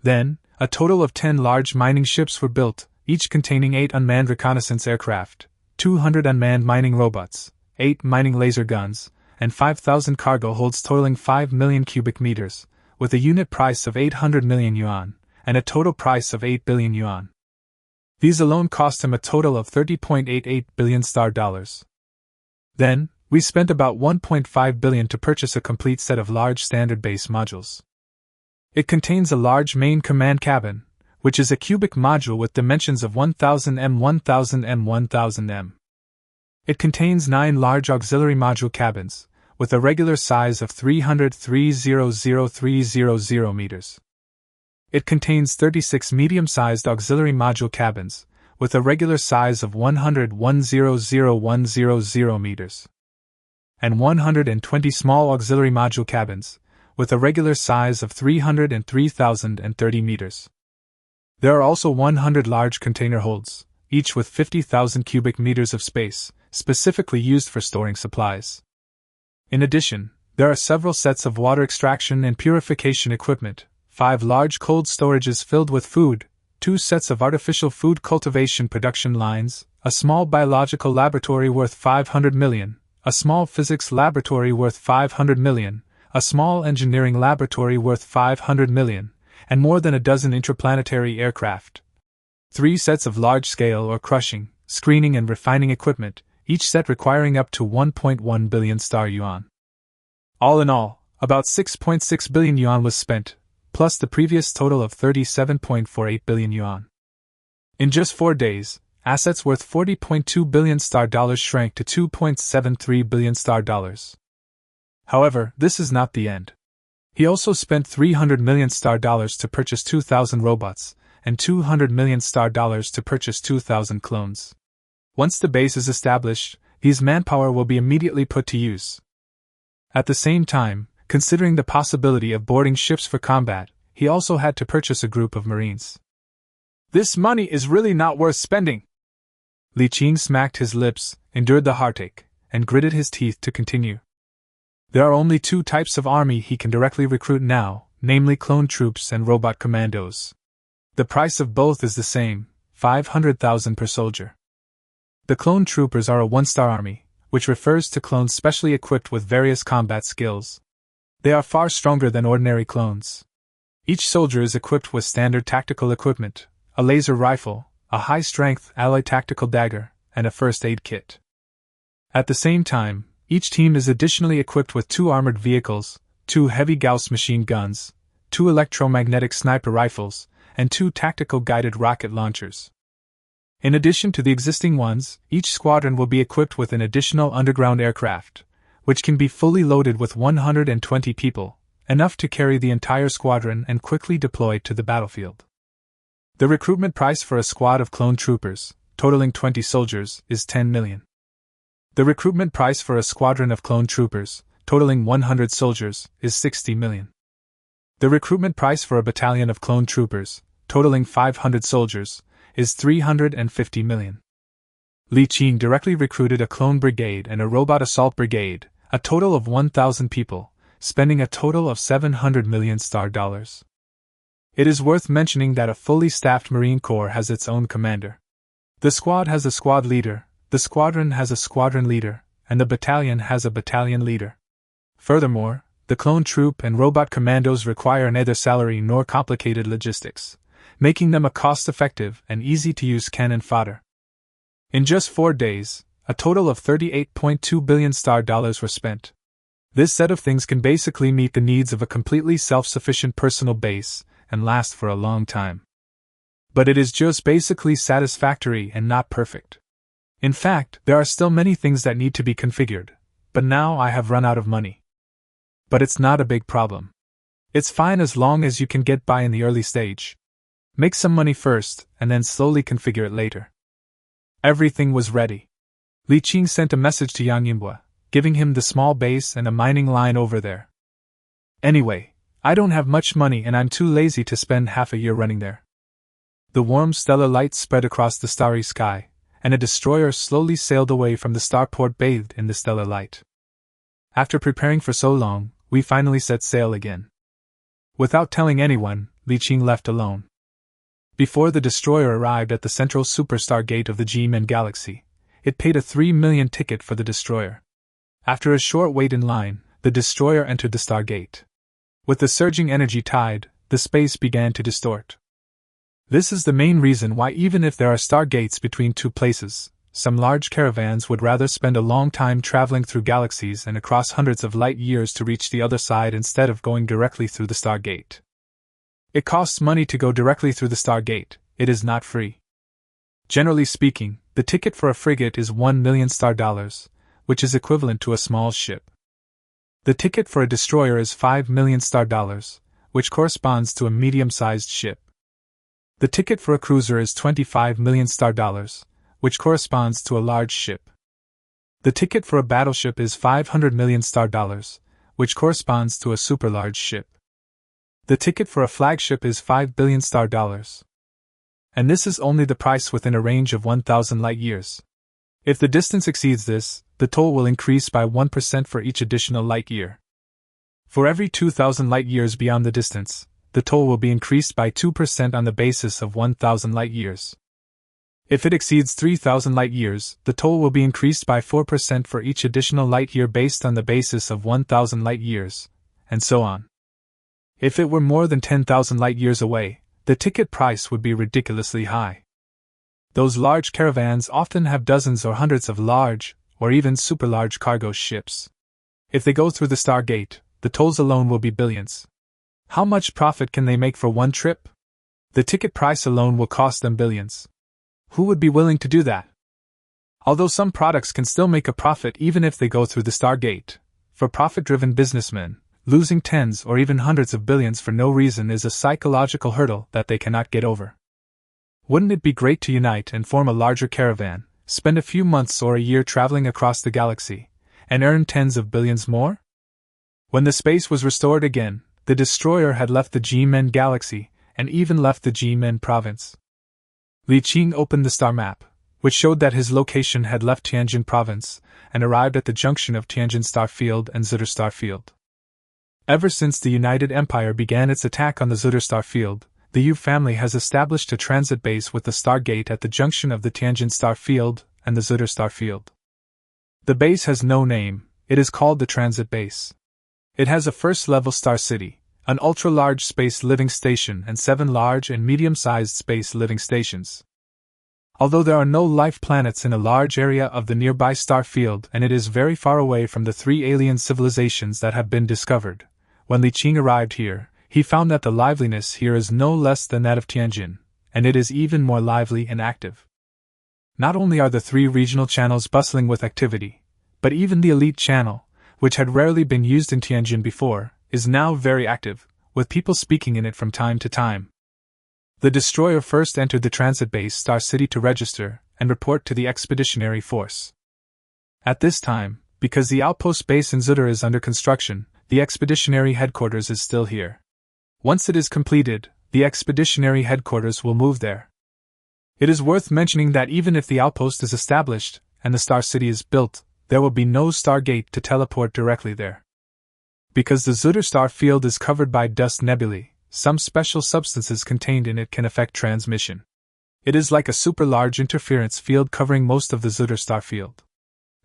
Speaker 1: Then, a total of 10 large mining ships were built, each containing 8 unmanned reconnaissance aircraft, 200 unmanned mining robots, 8 mining laser guns, and 5,000 cargo holds totaling 5 million cubic meters, with a unit price of 800 million yuan, and a total price of 8 billion yuan. These alone cost him a total of 30.88 billion star dollars. Then, we spent about 1.5 billion to purchase a complete set of large standard base modules. It contains a large main command cabin, which is a cubic module with dimensions of 1000 m 1000 m 1000 m. It contains 9 large auxiliary module cabins, with a regular size of 300,300,300 meters. It contains 36 medium-sized auxiliary module cabins, with a regular size of 100,100,100 meters. And 120 small auxiliary module cabins, with a regular size of 300 and 3,030 meters. There are also 100 large container holds, each with 50,000 cubic meters of space, specifically used for storing supplies. In addition, there are several sets of water extraction and purification equipment, 5 large cold storages filled with food, 2 sets of artificial food cultivation production lines, a small biological laboratory worth 500 million, a small physics laboratory worth 500 million, a small engineering laboratory worth 500 million, and more than a dozen interplanetary aircraft. 3 sets of large-scale or crushing, screening and refining equipment, each set requiring up to 1.1 billion star yuan. All in all, about 6.6 billion yuan was spent, plus the previous total of 37.48 billion yuan. In just 4 days, assets worth 40.2 billion star dollars shrank to 2.73 billion star dollars. However, this is not the end. He also spent 300 million star dollars to purchase 2,000 robots, and 200 million star dollars to purchase 2,000 clones. Once the base is established, these manpower will be immediately put to use. At the same time, considering the possibility of boarding ships for combat, he also had to purchase a group of marines. This money is really not worth spending. Li Qing smacked his lips, endured the heartache, and gritted his teeth to continue. There are only 2 types of army he can directly recruit now, namely clone troops and robot commandos. The price of both is the same, 500,000 per soldier. The clone troopers are a 1-star army, which refers to clones specially equipped with various combat skills. They are far stronger than ordinary clones. Each soldier is equipped with standard tactical equipment, a laser rifle, a high-strength alloy tactical dagger, and a first aid kit. At the same time, Each team is additionally equipped with 2 armored vehicles, 2 heavy Gauss machine guns, 2 electromagnetic sniper rifles, and 2 tactical guided rocket launchers. In addition to the existing ones, each squadron will be equipped with an additional underground aircraft, which can be fully loaded with 120 people, enough to carry the entire squadron and quickly deploy to the battlefield. The recruitment price for a squad of clone troopers, totaling 20 soldiers, is 10 million. The recruitment price for a squadron of clone troopers, totaling 100 soldiers, is 60 million. The recruitment price for a battalion of clone troopers, totaling 500 soldiers, is 350 million. Li Qing directly recruited a clone brigade and a robot assault brigade, a total of 1,000 people, spending a total of 700 million star dollars. It is worth mentioning that a fully staffed Marine Corps has its own commander. The squad has a squad leader, the squadron has a squadron leader, and the battalion has a battalion leader. Furthermore, the clone troop and robot commandos require neither salary nor complicated logistics, making them a cost-effective and easy-to-use cannon fodder. In just 4 days, a total of 38.2 billion star dollars were spent. This set of things can basically meet the needs of a completely self-sufficient personal base and last for a long time. But it is just basically satisfactory and not perfect. In fact, there are still many things that need to be configured, but now I have run out of money. But it's not a big problem. It's fine as long as you can get by in the early stage. Make some money first, and then slowly configure it later. Everything was ready. Li Qing sent a message to Yang Yinbua, giving him the small base and a mining line over there. Anyway, I don't have much money and I'm too lazy to spend half a year running there. The warm stellar light spread across the starry sky, and a destroyer slowly sailed away from the starport bathed in the stellar light. After preparing for so long, we finally set sail again. Without telling anyone, Li Qing left alone. Before the destroyer arrived at the central superstar gate of the G-Men galaxy, it paid a 3 million ticket for the destroyer. After a short wait in line, the destroyer entered the stargate. With the surging energy tide, the space began to distort. This is the main reason why even if there are stargates between 2 places, some large caravans would rather spend a long time traveling through galaxies and across hundreds of light years to reach the other side instead of going directly through the stargate. It costs money to go directly through the stargate, it is not free. Generally speaking, the ticket for a frigate is 1 million star dollars, which is equivalent to a small ship. The ticket for a destroyer is 5 million star dollars, which corresponds to a medium-sized ship. The ticket for a cruiser is 25 million star dollars, which corresponds to a large ship. The ticket for a battleship is 500 million star dollars, which corresponds to a super-large ship. The ticket for a flagship is 5 billion star dollars. And this is only the price within a range of 1,000 light years. If the distance exceeds this, the toll will increase by 1% for each additional light year. For every 2,000 light years beyond the distance, the toll will be increased by 2% on the basis of 1,000 light years. If it exceeds 3,000 light years, the toll will be increased by 4% for each additional light year based on the basis of 1,000 light years, and so on. If it were more than 10,000 light years away, the ticket price would be ridiculously high. Those large caravans often have dozens or hundreds of large, or even super-large cargo ships. If they go through the Stargate, the tolls alone will be billions. How much profit can they make for one trip? The ticket price alone will cost them billions. Who would be willing to do that? Although some products can still make a profit even if they go through the Stargate, for profit-driven businessmen, losing tens or even hundreds of billions for no reason is a psychological hurdle that they cannot get over. Wouldn't it be great to unite and form a larger caravan, spend a few months or a year traveling across the galaxy, and earn tens of billions more? When the space was restored again, the destroyer had left the G-Men galaxy, and even left the G-Men province. Li Qing opened the star map, which showed that his location had left Tianjin province, and arrived at the junction of Tianjin star field and Zutter star field. Ever since the United Empire began its attack on the Zutter star field, the Yu family has established a transit base with the Stargate at the junction of the Tianjin star field and the Zutter star field. The base has no name, it is called the transit base. It has a first-level star city, an ultra-large space living station and 7 large and medium-sized space living stations. Although there are no life planets in a large area of the nearby star field and it is very far away from the 3 alien civilizations that have been discovered, when Li Qing arrived here, he found that the liveliness here is no less than that of Tianjin, and it is even more lively and active. Not only are the 3 regional channels bustling with activity, but even the elite channel, which had rarely been used in Tianjin before, is now very active, with people speaking in it from time to time. The destroyer first entered the transit base Star City to register and report to the expeditionary force. At this time, because the outpost base in Zutter is under construction, the expeditionary headquarters is still here. Once it is completed, the expeditionary headquarters will move there. It is worth mentioning that even if the outpost is established and the Star City is built, there will be no Stargate to teleport directly there. Because the Zutter star field is covered by dust nebulae, some special substances contained in it can affect transmission. It is like a super large interference field covering most of the Zutter star field.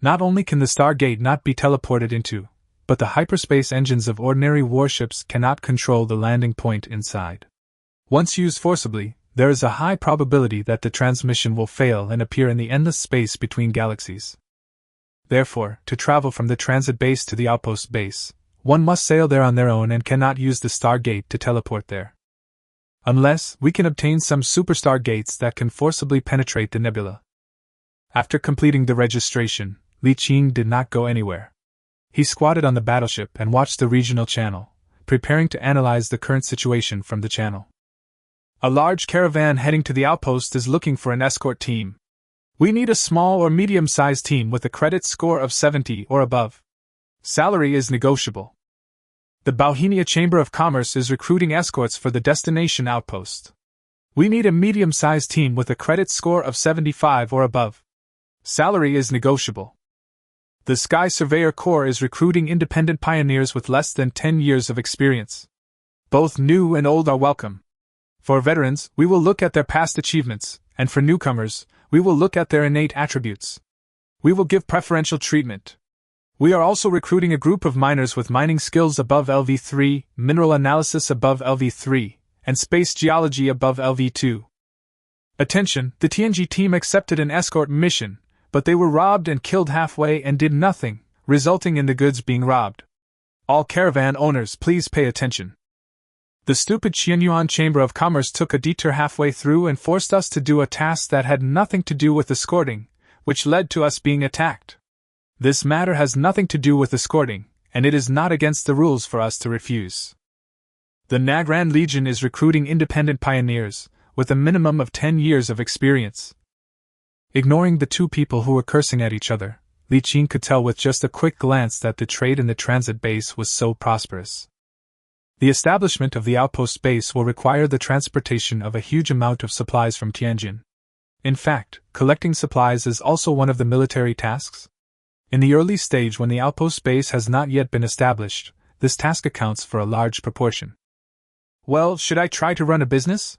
Speaker 1: Not only can the Stargate not be teleported into, but the hyperspace engines of ordinary warships cannot control the landing point inside. Once used forcibly, there is a high probability that the transmission will fail and appear in the endless space between galaxies. Therefore, to travel from the transit base to the outpost base, one must sail there on their own and cannot use the Stargate to teleport there. Unless we can obtain some superstar gates that can forcibly penetrate the nebula. After completing the registration, Li Qing did not go anywhere. He squatted on the battleship and watched the regional channel, preparing to analyze the current situation from the channel. A large caravan heading to the outpost is looking for an escort team. We need a small or medium-sized team with a credit score of 70 or above. Salary is negotiable. The Bauhinia Chamber of Commerce is recruiting escorts for the destination outpost. We need a medium-sized team with a credit score of 75 or above. Salary is negotiable. The Sky Surveyor Corps is recruiting independent pioneers with less than 10 years of experience. Both new and old are welcome. For veterans, we will look at their past achievements, and for newcomers, we will look at their innate attributes. We will give preferential treatment. We are also recruiting a group of miners with mining skills above LV3, mineral analysis above LV3, and space geology above LV2. Attention, the Tianjin team accepted an escort mission, but they were robbed and killed halfway and did nothing, resulting in the goods being robbed. All caravan owners, please pay attention. The stupid Qianyuan Chamber of Commerce took a detour halfway through and forced us to do a task that had nothing to do with escorting, which led to us being attacked. This matter has nothing to do with escorting, and it is not against the rules for us to refuse. The Nagran Legion is recruiting independent pioneers, with a minimum of 10 years of experience. Ignoring the 2 people who were cursing at each other, Li Qing could tell with just a quick glance that the trade in the transit base was so prosperous. The establishment of the outpost base will require the transportation of a huge amount of supplies from Tianjin. In fact, collecting supplies is also one of the military tasks. In the early stage when the outpost base has not yet been established, this task accounts for a large proportion. Well, should I try to run a business?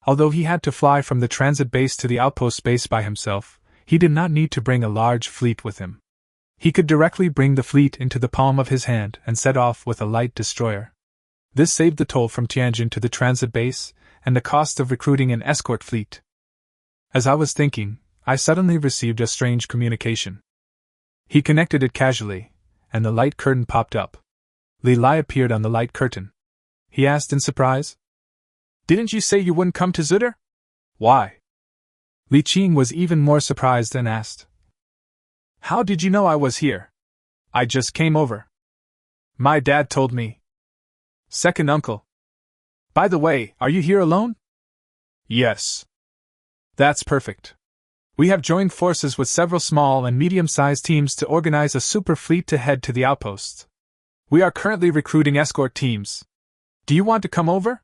Speaker 1: Although he had to fly from the transit base to the outpost base by himself, he did not need to bring a large fleet with him. He could directly bring the fleet into the palm of his hand and set off with a light destroyer. This saved the toll from Tianjin to the transit base, and the cost of recruiting an escort fleet. As I was thinking, I suddenly received a strange communication. He connected it casually, and the light curtain popped up. Li Lai appeared on the light curtain. He asked in surprise. Didn't you say you wouldn't come to Zutter? Why? Li Qing was even more surprised and asked. How did you know I was here? I just came over. My dad told me. Second uncle. By the way, are you here alone? Yes. That's perfect. We have joined forces with several small and medium-sized teams to organize a super fleet to head to the outposts. We are currently recruiting escort teams. Do you want to come over?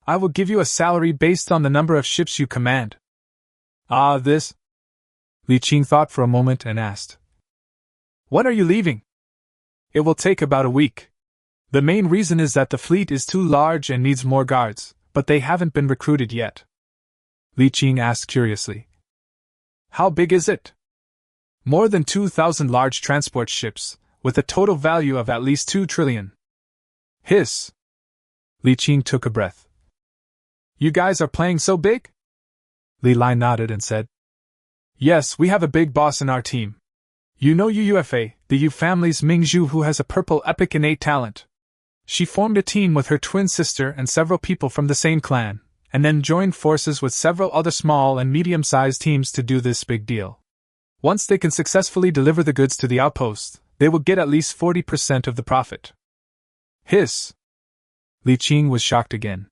Speaker 1: I will give you a salary based on the number of ships you command. This? Li Qing thought for a moment and asked. When are you leaving? It will take about a week. The main reason is that the fleet is too large and needs more guards, but they haven't been recruited yet. Li Qing asked curiously. How big is it? More than 2,000 large transport ships, with a total value of at least 2 trillion. Hiss. Li Qing took a breath. You guys are playing so big? Li Lai nodded and said, "Yes, we have a big boss in our team. You know UUFA, the Yu family's Mingzhu, who has a purple epic innate talent. She formed a team with her twin sister and several people from the same clan, and then joined forces with several other small and medium-sized teams to do this big deal. Once they can successfully deliver the goods to the outpost, they will get at least 40% of the profit." Hiss! Li Qing was shocked again.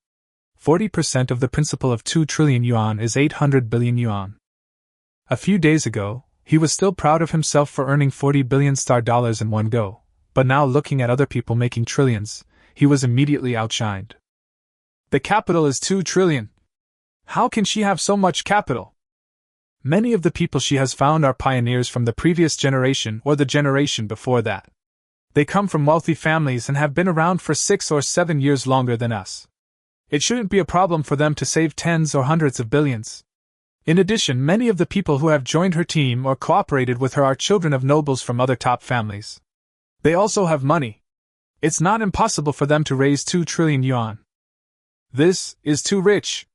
Speaker 1: 40% of the principal of 2 trillion yuan is 800 billion yuan. A few days ago, he was still proud of himself for earning 40 billion star dollars in one go, but now looking at other people making trillions, he was immediately outshined. The capital is 2 trillion. How can she have so much capital? Many of the people she has found are pioneers from the previous generation or the generation before that. They come from wealthy families and have been around for 6 or 7 years longer than us. It shouldn't be a problem for them to save tens or hundreds of billions. In addition, many of the people who have joined her team or cooperated with her are children of nobles from other top families. They also have money. It's not impossible for them to raise 2 trillion yuan. This is too rich.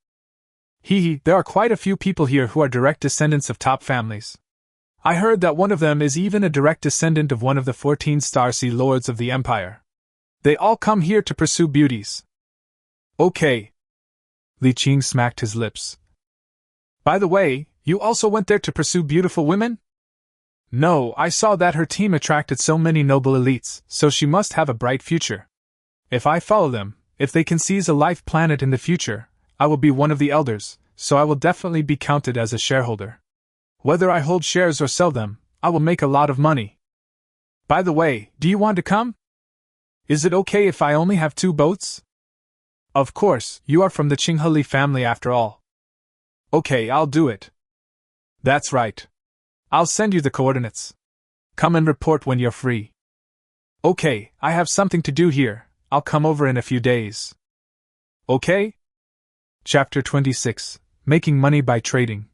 Speaker 1: There are quite a few people here who are direct descendants of top families. I heard that one of them is even a direct descendant of one of the 14 Star Sea Lords of the Empire. They all come here to pursue beauties. Okay. Li Qing smacked his lips. By the way, you also went there to pursue beautiful women? No, I saw that her team attracted so many noble elites, so she must have a bright future. If I follow them, if they can seize a life planet in the future, I will be one of the elders, so I will definitely be counted as a shareholder. Whether I hold shares or sell them, I will make a lot of money. By the way, do you want to come? Is it okay if I only have 2 boats? Of course, you are from the Chinhali family after all. Okay, I'll do it. That's right. I'll send you the coordinates. Come and report when you're free. Okay, I have something to do here. I'll come over in a few days. Okay? Chapter 26, Making Money by Trading.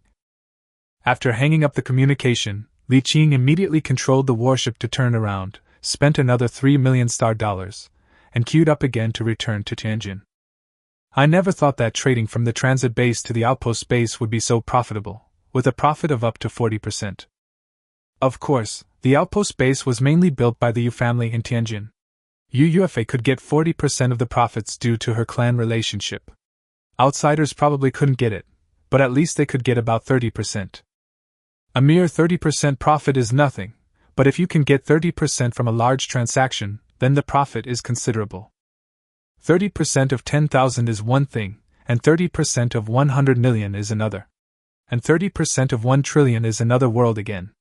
Speaker 1: After hanging up the communication, Li Qing immediately controlled the warship to turn around, spent another 3 million star dollars, and queued up again to return to Tianjin. I never thought that trading from the transit base to the outpost base would be so profitable, with a profit of up to 40%. Of course, the outpost base was mainly built by the Yu family in Tianjin. UUFA could get 40% of the profits due to her clan relationship. Outsiders probably couldn't get it, but at least they could get about 30%. A mere 30% profit is nothing, but if you can get 30% from a large transaction, then the profit is considerable. 30% of 10,000 is one thing, and 30% of 100 million is another. And 30% of 1 trillion is another world again.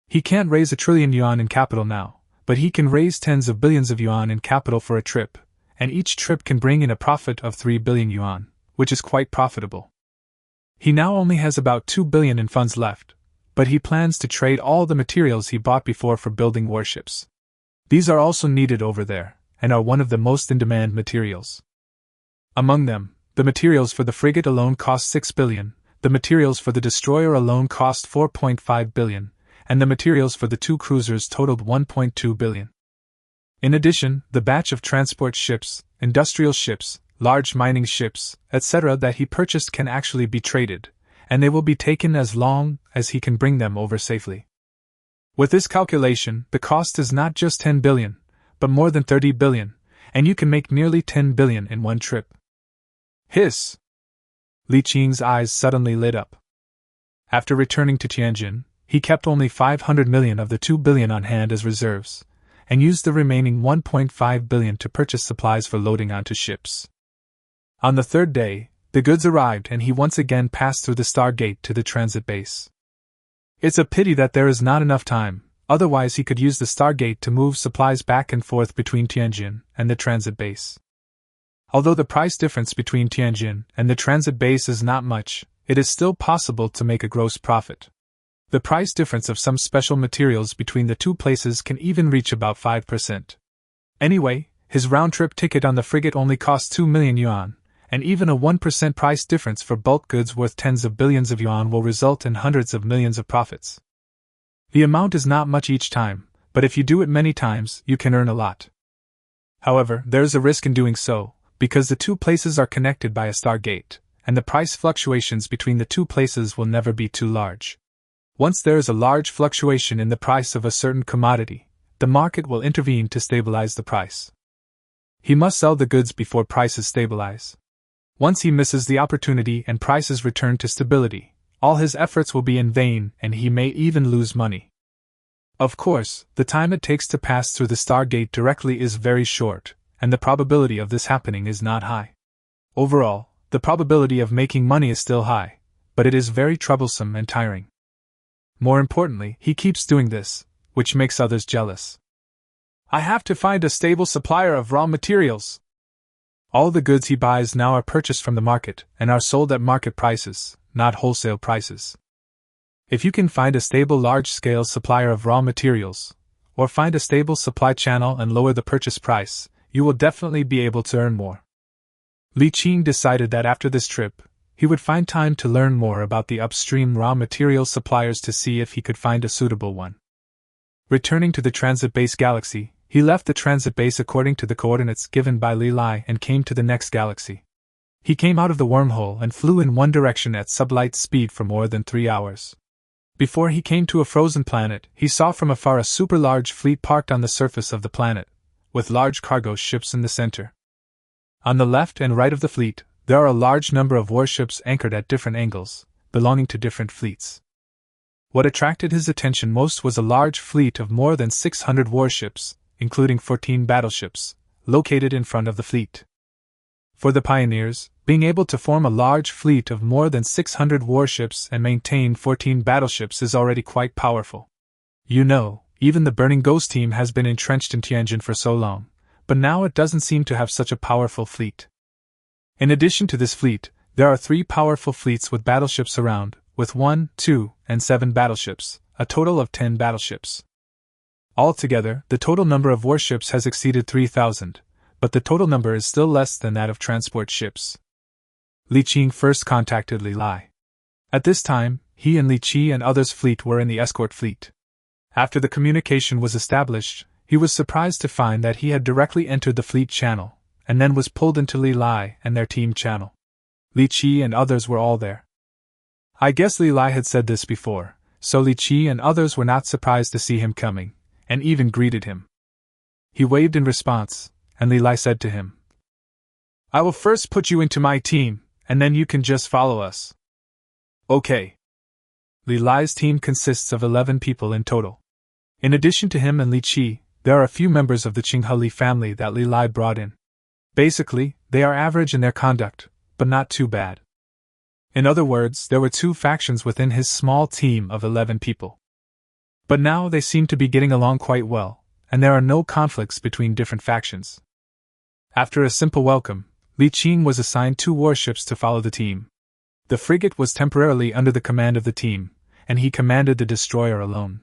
Speaker 1: He can't raise 1 trillion yuan in capital now, but he can raise tens of billions of yuan in capital for a trip, and each trip can bring in a profit of 3 billion yuan, which is quite profitable. He now only has about 2 billion in funds left, but he plans to trade all the materials he bought before for building warships. These are also needed over there, and are one of the most in-demand materials. Among them, the materials for the frigate alone cost 6 billion, the materials for the destroyer alone cost 4.5 billion, and the materials for the 2 cruisers totaled 1.2 billion. In addition, the batch of transport ships, industrial ships, large mining ships, etc. that he purchased can actually be traded, and they will be taken as long as he can bring them over safely. With this calculation, the cost is not just 10 billion, but more than 30 billion, and you can make nearly 10 billion in one trip. Hiss! Li Qing's eyes suddenly lit up. After returning to Tianjin, he kept only 500 million of the 2 billion on hand as reserves, and used the remaining 1.5 billion to purchase supplies for loading onto ships. On the 3rd day, the goods arrived and he once again passed through the Stargate to the transit base. It's a pity that there is not enough time, otherwise he could use the Stargate to move supplies back and forth between Tianjin and the transit base. Although the price difference between Tianjin and the transit base is not much, it is still possible to make a gross profit. The price difference of some special materials between the 2 places can even reach about 5%. Anyway, his round-trip ticket on the frigate only cost 2 million yuan, and even a 1% price difference for bulk goods worth tens of billions of yuan will result in hundreds of millions of profits. The amount is not much each time, but if you do it many times, you can earn a lot. However, there is a risk in doing so, because the 2 places are connected by a Stargate, and the price fluctuations between the two places will never be too large. Once there is a large fluctuation in the price of a certain commodity, the market will intervene to stabilize the price. He must sell the goods before prices stabilize. Once he misses the opportunity and prices return to stability, all his efforts will be in vain and he may even lose money. Of course, the time it takes to pass through the Stargate directly is very short, and the probability of this happening is not high. Overall, the probability of making money is still high, but it is very troublesome and tiring. More importantly, he keeps doing this, which makes others jealous. I have to find a stable supplier of raw materials. All the goods he buys now are purchased from the market and are sold at market prices, not wholesale prices. If you can find a stable large-scale supplier of raw materials, or find a stable supply channel and lower the purchase price, you will definitely be able to earn more. Li Qing decided that after this trip, he would find time to learn more about the upstream raw material suppliers to see if he could find a suitable one. Returning to the transit base galaxy, he left the transit base according to the coordinates given by Li Lai and came to the next galaxy. He came out of the wormhole and flew in one direction at sublight speed for more than 3 hours. Before he came to a frozen planet, he saw from afar a super large fleet parked on the surface of the planet, with large cargo ships in the center. On the left and right of the fleet, there are a large number of warships anchored at different angles, belonging to different fleets. What attracted his attention most was a large fleet of more than 600 warships, including 14 battleships, located in front of the fleet. For the pioneers, being able to form a large fleet of more than 600 warships and maintain 14 battleships is already quite powerful. You know, even the Burning Ghost team has been entrenched in Tianjin for so long, but now it doesn't seem to have such a powerful fleet. In addition to this fleet, there are 3 powerful fleets with battleships around, with 1, 2, and 7 battleships, a total of 10 battleships. Altogether, the total number of warships has exceeded 3,000, but the total number is still less than that of transport ships. Li Qing first contacted Li Lai. At this time, he and Li Qi and others' fleet were in the escort fleet. After the communication was established, he was surprised to find that he had directly entered the fleet channel, and then was pulled into Li Lai and their team channel. Li Qi and others were all there. I guess Li Lai had said this before, so Li Qi and others were not surprised to see him coming, and even greeted him. He waved in response, and Li Lai said to him, I will first put you into my team, and then you can just follow us. Okay. Li Lai's team consists of 11 people in total. In addition to him and Li Qi, there are a few members of the Chinhali family that Li Lai brought in. Basically, they are average in their conduct, but not too bad. In other words, there were 2 factions within his small team of 11 people. But now they seem to be getting along quite well, and there are no conflicts between different factions. After a simple welcome, Li Qing was assigned 2 warships to follow the team. The frigate was temporarily under the command of the team, and he commanded the destroyer alone.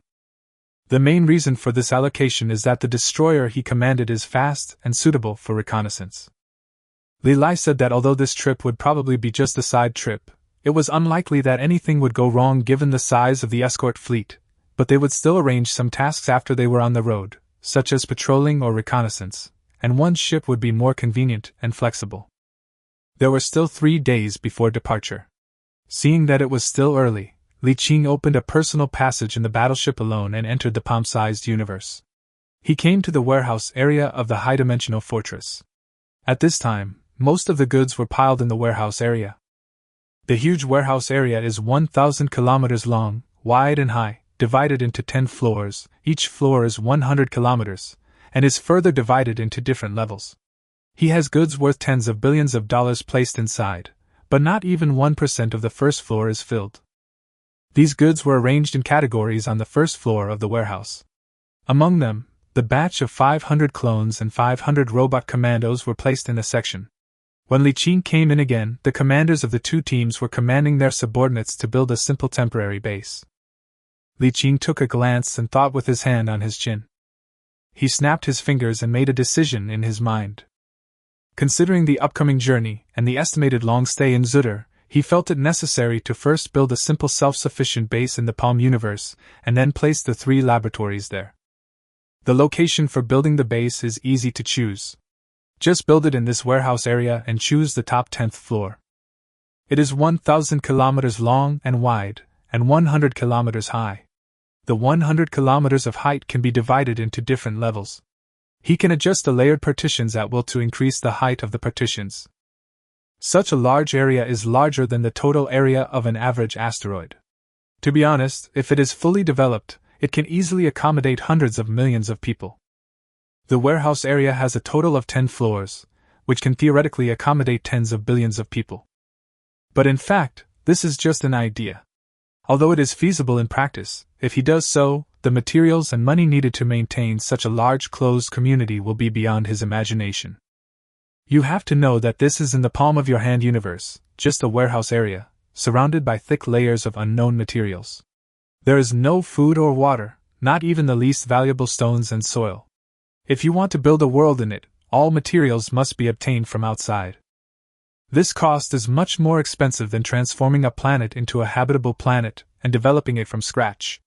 Speaker 1: The main reason for this allocation is that the destroyer he commanded is fast and suitable for reconnaissance. Li Lai said that although this trip would probably be just a side trip, it was unlikely that anything would go wrong given the size of the escort fleet, but they would still arrange some tasks after they were on the road, such as patrolling or reconnaissance, and one ship would be more convenient and flexible. There were still 3 days before departure. Seeing that it was still early, Li Qing opened a personal passage in the battleship alone and entered the palm-sized universe. He came to the warehouse area of the high-dimensional fortress. At this time, most of the goods were piled in the warehouse area. The huge warehouse area is 1,000 kilometers long, wide and high, divided into 10 floors, each floor is 100 kilometers, and is further divided into different levels. He has goods worth tens of billions of dollars placed inside, but not even 1% of the first floor is filled. These goods were arranged in categories on the first floor of the warehouse. Among them, the batch of 500 clones and 500 robot commandos were placed in a section. When Li Qing came in again, the commanders of the 2 teams were commanding their subordinates to build a simple temporary base. Li Qing took a glance and thought with his hand on his chin. He snapped his fingers and made a decision in his mind. Considering the upcoming journey and the estimated long stay in Zutter, he felt it necessary to first build a simple self-sufficient base in the Palm universe, and then place the 3 laboratories there. The location for building the base is easy to choose. Just build it in this warehouse area and choose the top 10th floor. It is 1,000 kilometers long and wide, and 100 kilometers high. The 100 kilometers of height can be divided into different levels. He can adjust the layered partitions at will to increase the height of the partitions. Such a large area is larger than the total area of an average asteroid. To be honest, if it is fully developed, it can easily accommodate hundreds of millions of people. The warehouse area has a total of 10 floors, which can theoretically accommodate tens of billions of people. But in fact, this is just an idea. Although it is feasible in practice, if he does so, the materials and money needed to maintain such a large closed community will be beyond his imagination. You have to know that this is in the palm of your hand universe, just a warehouse area, surrounded by thick layers of unknown materials. There is no food or water, not even the least valuable stones and soil. If you want to build a world in it, all materials must be obtained from outside. This cost is much more expensive than transforming a planet into a habitable planet and developing it from scratch.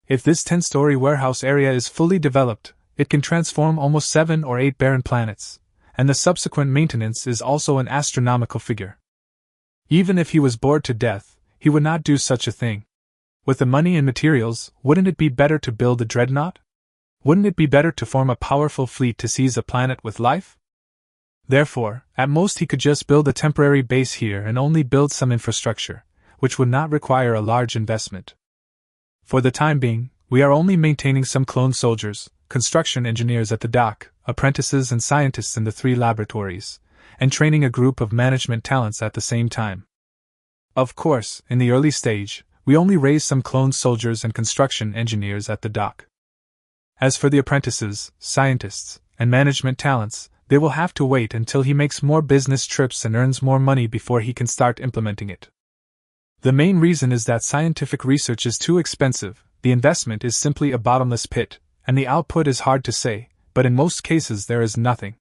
Speaker 1: If this 10-story warehouse area is fully developed, it can transform almost 7 or 8 barren planets, and the subsequent maintenance is also an astronomical figure. Even if he was bored to death, he would not do such a thing. With the money and materials, wouldn't it be better to build a Dreadnought? Wouldn't it be better to form a powerful fleet to seize a planet with life? Therefore, at most he could just build a temporary base here and only build some infrastructure, which would not require a large investment. For the time being, we are only maintaining some clone soldiers, construction engineers at the dock, apprentices and scientists in the 3 laboratories, and training a group of management talents at the same time. Of course, in the early stage, we only raise some clone soldiers and construction engineers at the dock. As for the apprentices, scientists, and management talents, they will have to wait until he makes more business trips and earns more money before he can start implementing it. The main reason is that scientific research is too expensive, the investment is simply a bottomless pit, and the output is hard to say, but in most cases there is nothing.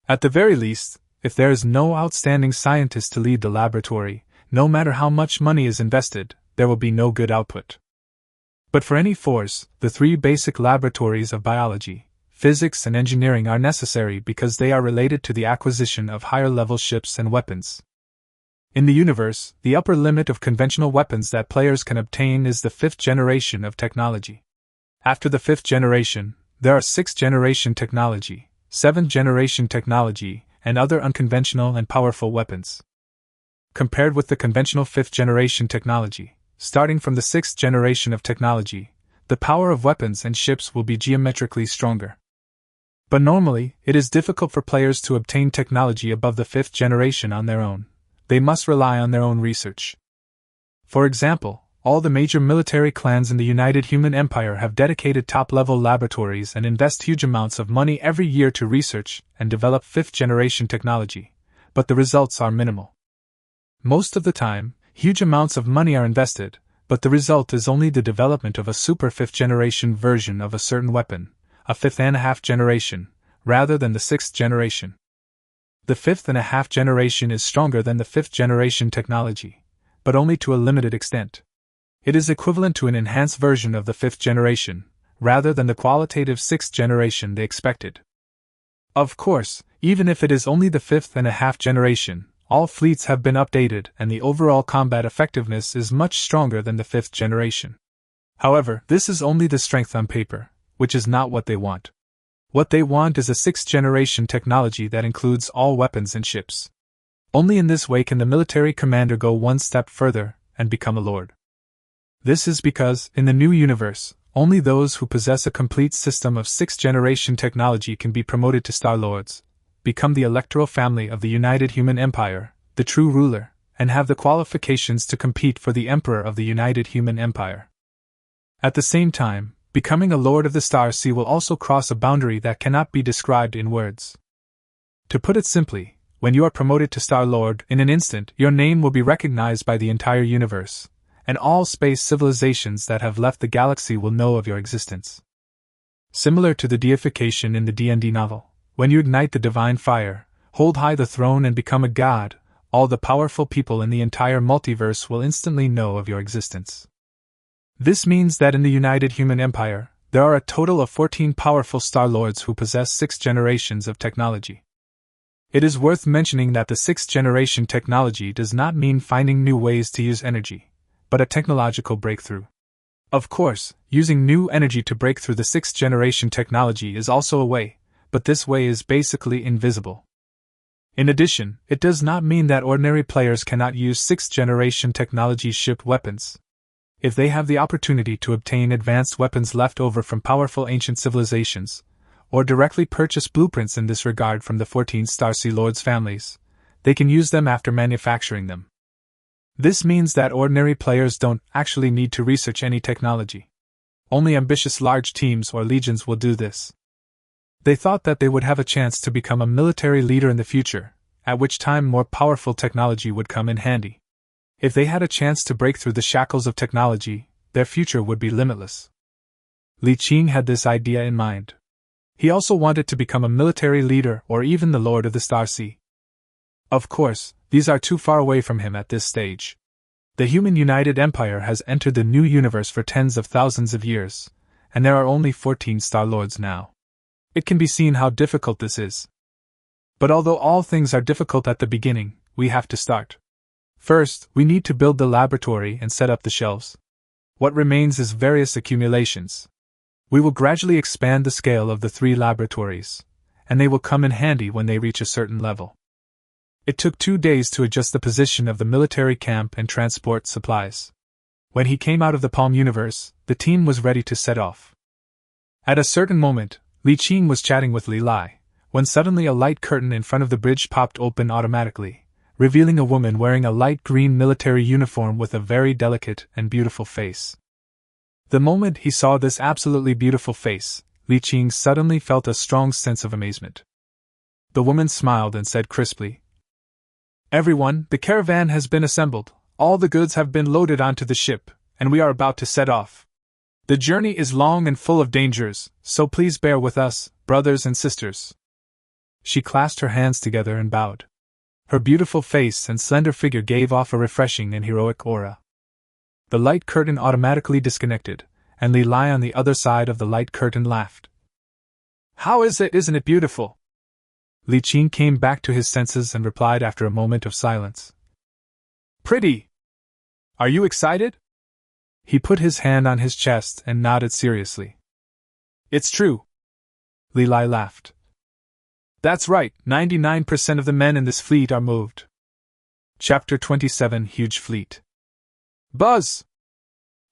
Speaker 1: At the very least, if there is no outstanding scientist to lead the laboratory, no matter how much money is invested, there will be no good output. But for any force, the 3 basic laboratories of biology, physics and engineering are necessary because they are related to the acquisition of higher-level ships and weapons. In the universe, the upper limit of conventional weapons that players can obtain is the 5th generation of technology. After the 5th generation, there are 6th generation technology, 7th generation technology, and other unconventional and powerful weapons. Compared with the conventional 5th generation technology, starting from the 6th generation of technology, the power of weapons and ships will be geometrically stronger. But normally, it is difficult for players to obtain technology above the 5th generation on their own. They must rely on their own research. For example, all the major military clans in the United Human Empire have dedicated top-level laboratories and invest huge amounts of money every year to research and develop 5th generation technology, but the results are minimal. Most of the time, huge amounts of money are invested, but the result is only the development of a super 5th generation version of a certain weapon, a 5th-and-a-half generation, rather than the 6th generation. The 5th-and-a-half generation is stronger than the 5th generation technology, but only to a limited extent. It is equivalent to an enhanced version of the 5th generation, rather than the qualitative 6th generation they expected. Of course, even if it is only the 5th-and-a-half generation, all fleets have been updated and the overall combat effectiveness is much stronger than the 5th generation. However, this is only the strength on paper, which is not what they want. What they want is a 6th generation technology that includes all weapons and ships. Only in this way can the military commander go one step further and become a lord. This is because, in the new universe, only those who possess a complete system of 6th generation technology can be promoted to Star Lords, become the electoral family of the United Human Empire, the true ruler, and have the qualifications to compete for the Emperor of the United Human Empire. At the same time, becoming a Lord of the Star Sea will also cross a boundary that cannot be described in words. To put it simply, when you are promoted to Star Lord, in an instant your name will be recognized by the entire universe, and all space civilizations that have left the galaxy will know of your existence. Similar to the deification in the D&D novel, when you ignite the divine fire, hold high the throne and become a god, all the powerful people in the entire multiverse will instantly know of your existence. This means that in the United Human Empire, there are a total of 14 powerful Star Lords who possess 6 generations of technology. It is worth mentioning that the 6th generation technology does not mean finding new ways to use energy, but a technological breakthrough. Of course, using new energy to break through the 6th generation technology is also a way, but this way is basically invisible. In addition, it does not mean that ordinary players cannot use 6th generation technology shipped weapons. If they have the opportunity to obtain advanced weapons left over from powerful ancient civilizations, or directly purchase blueprints in this regard from the 14 Starsea Lords' families, they can use them after manufacturing them. This means that ordinary players don't actually need to research any technology. Only ambitious large teams or legions will do this. They thought that they would have a chance to become a military leader in the future, at which time more powerful technology would come in handy. If they had a chance to break through the shackles of technology, their future would be limitless. Li Qing had this idea in mind. He also wanted to become a military leader or even the Lord of the Starsea. Of course, these are too far away from him at this stage. The human United Empire has entered the new universe for tens of thousands of years, and there are only 14 Star Lords now. It can be seen how difficult this is. But although all things are difficult at the beginning, we have to start. First, we need to build the laboratory and set up the shelves. What remains is various accumulations. We will gradually expand the scale of the 3 laboratories, and they will come in handy when they reach a certain level. It took 2 days to adjust the position of the military camp and transport supplies. When he came out of the Palm universe, the team was ready to set off. At a certain moment, Li Qing was chatting with Li Lai, when suddenly a light curtain in front of the bridge popped open automatically, revealing a woman wearing a light green military uniform with a very delicate and beautiful face. The moment he saw this absolutely beautiful face, Li Qing suddenly felt a strong sense of amazement. The woman smiled and said crisply, "Everyone, the caravan has been assembled, all the goods have been loaded onto the ship, and we are about to set off. The journey is long and full of dangers, so please bear with us, brothers and sisters." She clasped her hands together and bowed. Her beautiful face and slender figure gave off a refreshing and heroic aura. The light curtain automatically disconnected, and Li Lai on the other side of the light curtain laughed. "How is it, isn't it beautiful?" Li Qing came back to his senses and replied after a moment of silence. "Pretty! Are you excited?" He put his hand on his chest and nodded seriously. "It's true." Li Lai laughed. "That's right, 99% of the men in this fleet are moved." Chapter 27 Huge Fleet. Buzz!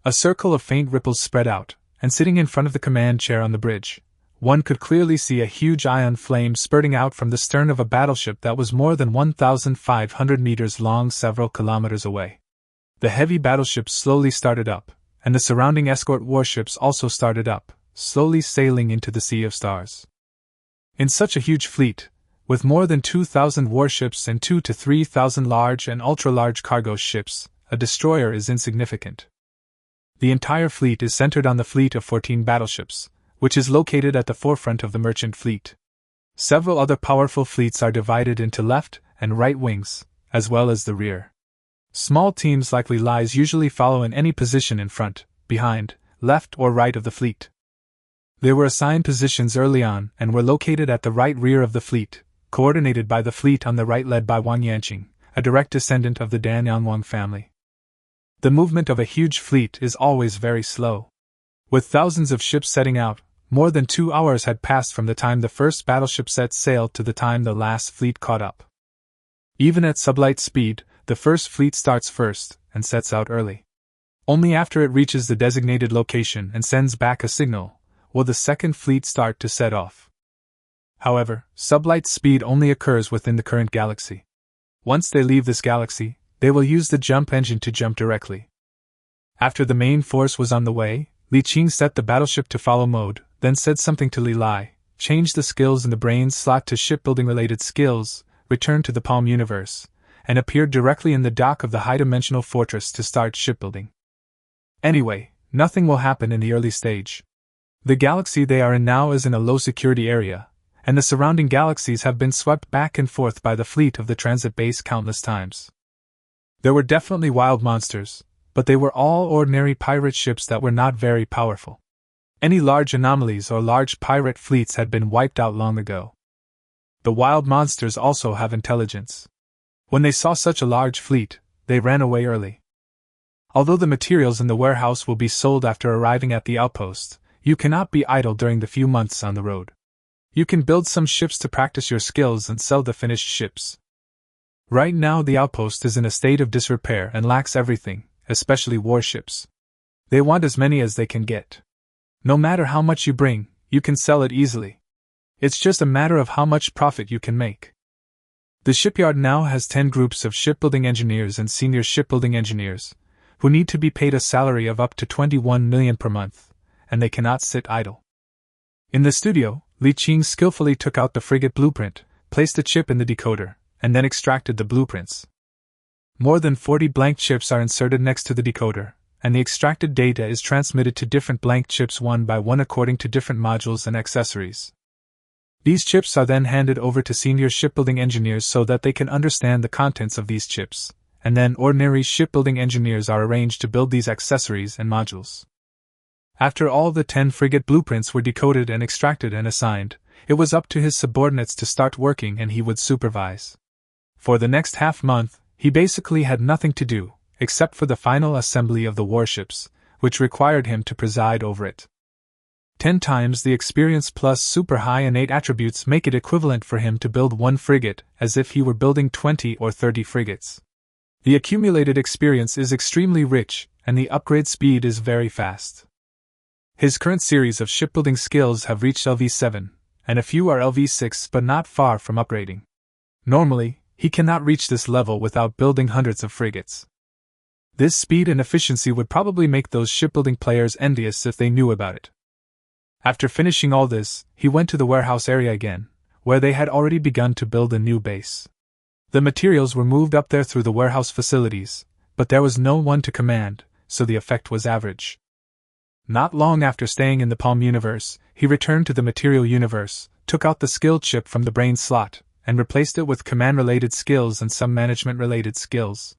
Speaker 1: A circle of faint ripples spread out, and sitting in front of the command chair on the bridge, one could clearly see a huge ion flame spurting out from the stern of a battleship that was more than 1,500 meters long several kilometers away. The heavy battleship slowly started up, and the surrounding escort warships also started up, slowly sailing into the Sea of Stars. In such a huge fleet, with more than 2,000 warships and 2,000 to 3,000 large and ultra-large cargo ships, a destroyer is insignificant. The entire fleet is centered on the fleet of 14 battleships, which is located at the forefront of the merchant fleet. Several other powerful fleets are divided into left and right wings, as well as the rear. Small teams like Li Lai's usually follow in any position in front, behind, left or right of the fleet. They were assigned positions early on and were located at the right rear of the fleet, coordinated by the fleet on the right led by Wang Yanqing, a direct descendant of the Dan Yanwang family. The movement of a huge fleet is always very slow. With thousands of ships setting out, more than 2 hours had passed from the time the first battleship set sail to the time the last fleet caught up. Even at sublight speed, the first fleet starts first and sets out early. Only after it reaches the designated location and sends back a signal will the second fleet start to set off. However, sublight speed only occurs within the current galaxy. Once they leave this galaxy, they will use the jump engine to jump directly. After the main force was on the way, Li Qing set the battleship to follow mode, then said something to Li Lai, changed the skills in the brain slot to shipbuilding-related skills, returned to the Palm universe, and appeared directly in the dock of the high-dimensional fortress to start shipbuilding. Anyway, nothing will happen in the early stage. The galaxy they are in now is in a low-security area, and the surrounding galaxies have been swept back and forth by the fleet of the transit base countless times. There were definitely wild monsters, but they were all ordinary pirate ships that were not very powerful. Any large anomalies or large pirate fleets had been wiped out long ago. The wild monsters also have intelligence. When they saw such a large fleet, they ran away early. Although the materials in the warehouse will be sold after arriving at the outpost, you cannot be idle during the few months on the road. You can build some ships to practice your skills and sell the finished ships. Right now the outpost is in a state of disrepair and lacks everything, especially warships. They want as many as they can get. No matter how much you bring, you can sell it easily. It's just a matter of how much profit you can make. The shipyard now has 10 groups of shipbuilding engineers and senior shipbuilding engineers, who need to be paid a salary of up to 21 million per month, and they cannot sit idle. In the studio, Li Qing skillfully took out the frigate blueprint, placed a chip in the decoder, and then extracted the blueprints. More than 40 blank chips are inserted next to the decoder, and the extracted data is transmitted to different blank chips one by one according to different modules and accessories. These chips are then handed over to senior shipbuilding engineers so that they can understand the contents of these chips, and then ordinary shipbuilding engineers are arranged to build these accessories and modules. After all the 10 frigate blueprints were decoded and extracted and assigned, it was up to his subordinates to start working and he would supervise. For the next half-month, he basically had nothing to do, except for the final assembly of the warships, which required him to preside over it. 10 times the experience plus super high innate attributes make it equivalent for him to build one frigate, as if he were building 20 or 30 frigates. The accumulated experience is extremely rich, and the upgrade speed is very fast. His current series of shipbuilding skills have reached LV7, and a few are LV6 but not far from upgrading. Normally, he cannot reach this level without building hundreds of frigates. This speed and efficiency would probably make those shipbuilding players envious if they knew about it. After finishing all this, he went to the warehouse area again, where they had already begun to build a new base. The materials were moved up there through the warehouse facilities, but there was no one to command, so the effect was average. Not long after staying in the Palm universe, he returned to the material universe, took out the skill chip from the brain slot, and replaced it with command-related skills and some management-related skills.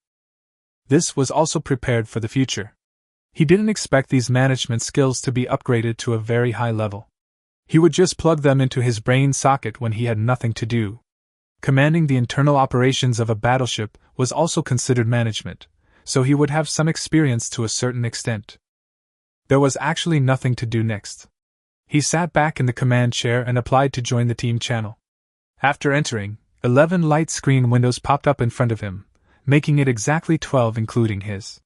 Speaker 1: This was also prepared for the future. He didn't expect these management skills to be upgraded to a very high level. He would just plug them into his brain socket when he had nothing to do. Commanding the internal operations of a battleship was also considered management, so he would have some experience to a certain extent. There was actually nothing to do next. He sat back in the command chair and applied to join the team channel. After entering, 11 light screen windows popped up in front of him, making it exactly 12 including his.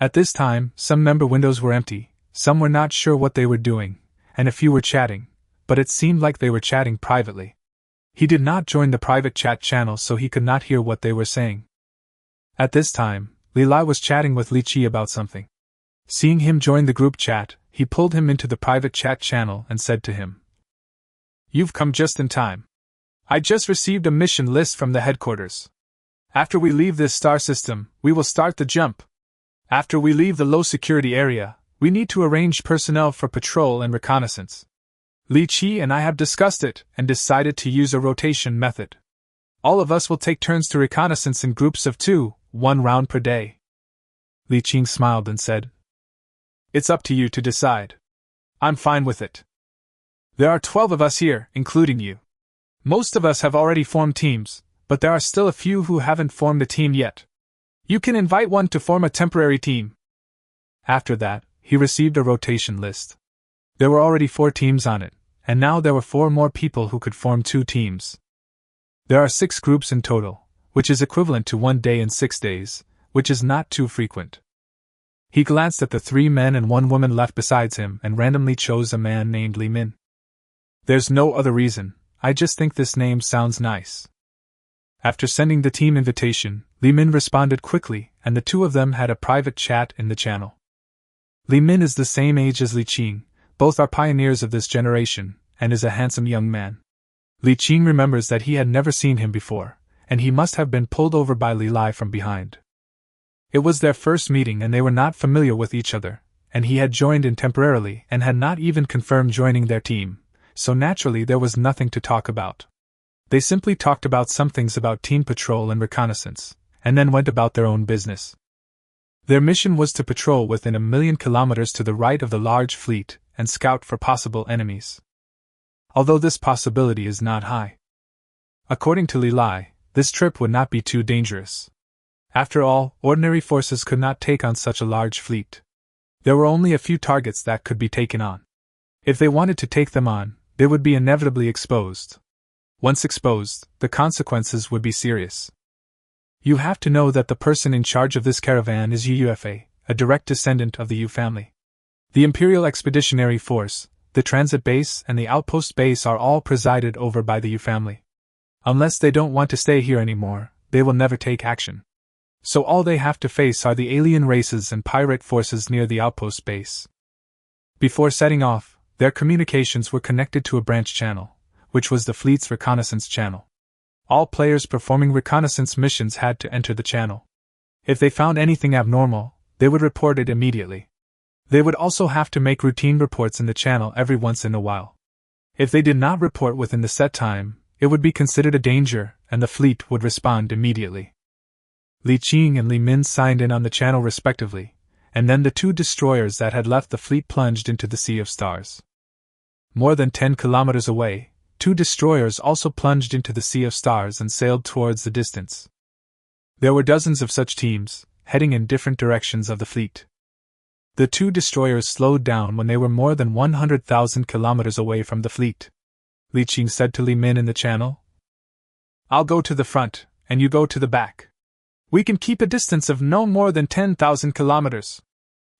Speaker 1: At this time, some member windows were empty, some were not sure what they were doing, and a few were chatting, but it seemed like they were chatting privately. He did not join the private chat channel so he could not hear what they were saying. At this time, Li Lai was chatting with Li Qi about something. Seeing him join the group chat, he pulled him into the private chat channel and said to him, "You've come just in time. I just received a mission list from the headquarters. After we leave this star system, we will start the jump. After we leave the low-security area, we need to arrange personnel for patrol and reconnaissance. Li Qi and I have discussed it and decided to use a rotation method. All of us will take turns to reconnaissance in groups of 2, 1 round per day." Li Qing smiled and said, "It's up to you to decide. I'm fine with it. There are 12 of us here, including you. Most of us have already formed teams, but there are still a few who haven't formed a team yet. You can invite one to form a temporary team." After that, he received a rotation list. There were already 4 teams on it, and now there were 4 more people who could form 2 teams. There are 6 groups in total, which is equivalent to 1 day and 6 days, which is not too frequent. He glanced at the 3 men and 1 woman left besides him and randomly chose a man named Li Min. There's no other reason, I just think this name sounds nice. After sending the team invitation, Li Min responded quickly, and the 2 of them had a private chat in the channel. Li Min is the same age as Li Qing, both are pioneers of this generation, and is a handsome young man. Li Qing remembers that he had never seen him before, and he must have been pulled over by Li Lai from behind. It was their first meeting and they were not familiar with each other, and he had joined in temporarily and had not even confirmed joining their team, so naturally there was nothing to talk about. They simply talked about some things about team patrol and reconnaissance, and then went about their own business. Their mission was to patrol within 1,000,000 kilometers to the right of the large fleet and scout for possible enemies. Although this possibility is not high. According to Li Lai, this trip would not be too dangerous. After all, ordinary forces could not take on such a large fleet. There were only a few targets that could be taken on. If they wanted to take them on, they would be inevitably exposed. Once exposed, the consequences would be serious. You have to know that the person in charge of this caravan is UUFA, a direct descendant of the Yu family. The Imperial Expeditionary Force, the transit base, and the outpost base are all presided over by the Yu family. Unless they don't want to stay here anymore, they will never take action. So all they have to face are the alien races and pirate forces near the outpost base. Before setting off, their communications were connected to a branch channel, which was the fleet's reconnaissance channel. All players performing reconnaissance missions had to enter the channel. If they found anything abnormal, they would report it immediately. They would also have to make routine reports in the channel every once in a while. If they did not report within the set time, it would be considered a danger, and the fleet would respond immediately. Li Qing and Li Min signed in on the channel respectively, and then the two destroyers that had left the fleet plunged into the Sea of Stars. More than 10 kilometers away, two destroyers also plunged into the Sea of Stars and sailed towards the distance. There were dozens of such teams, heading in different directions of the fleet. The two destroyers slowed down when they were more than 100,000 kilometers away from the fleet. Li Qing said to Li Min in the channel, "I'll go to the front, and you go to the back. We can keep a distance of no more than 10,000 kilometers.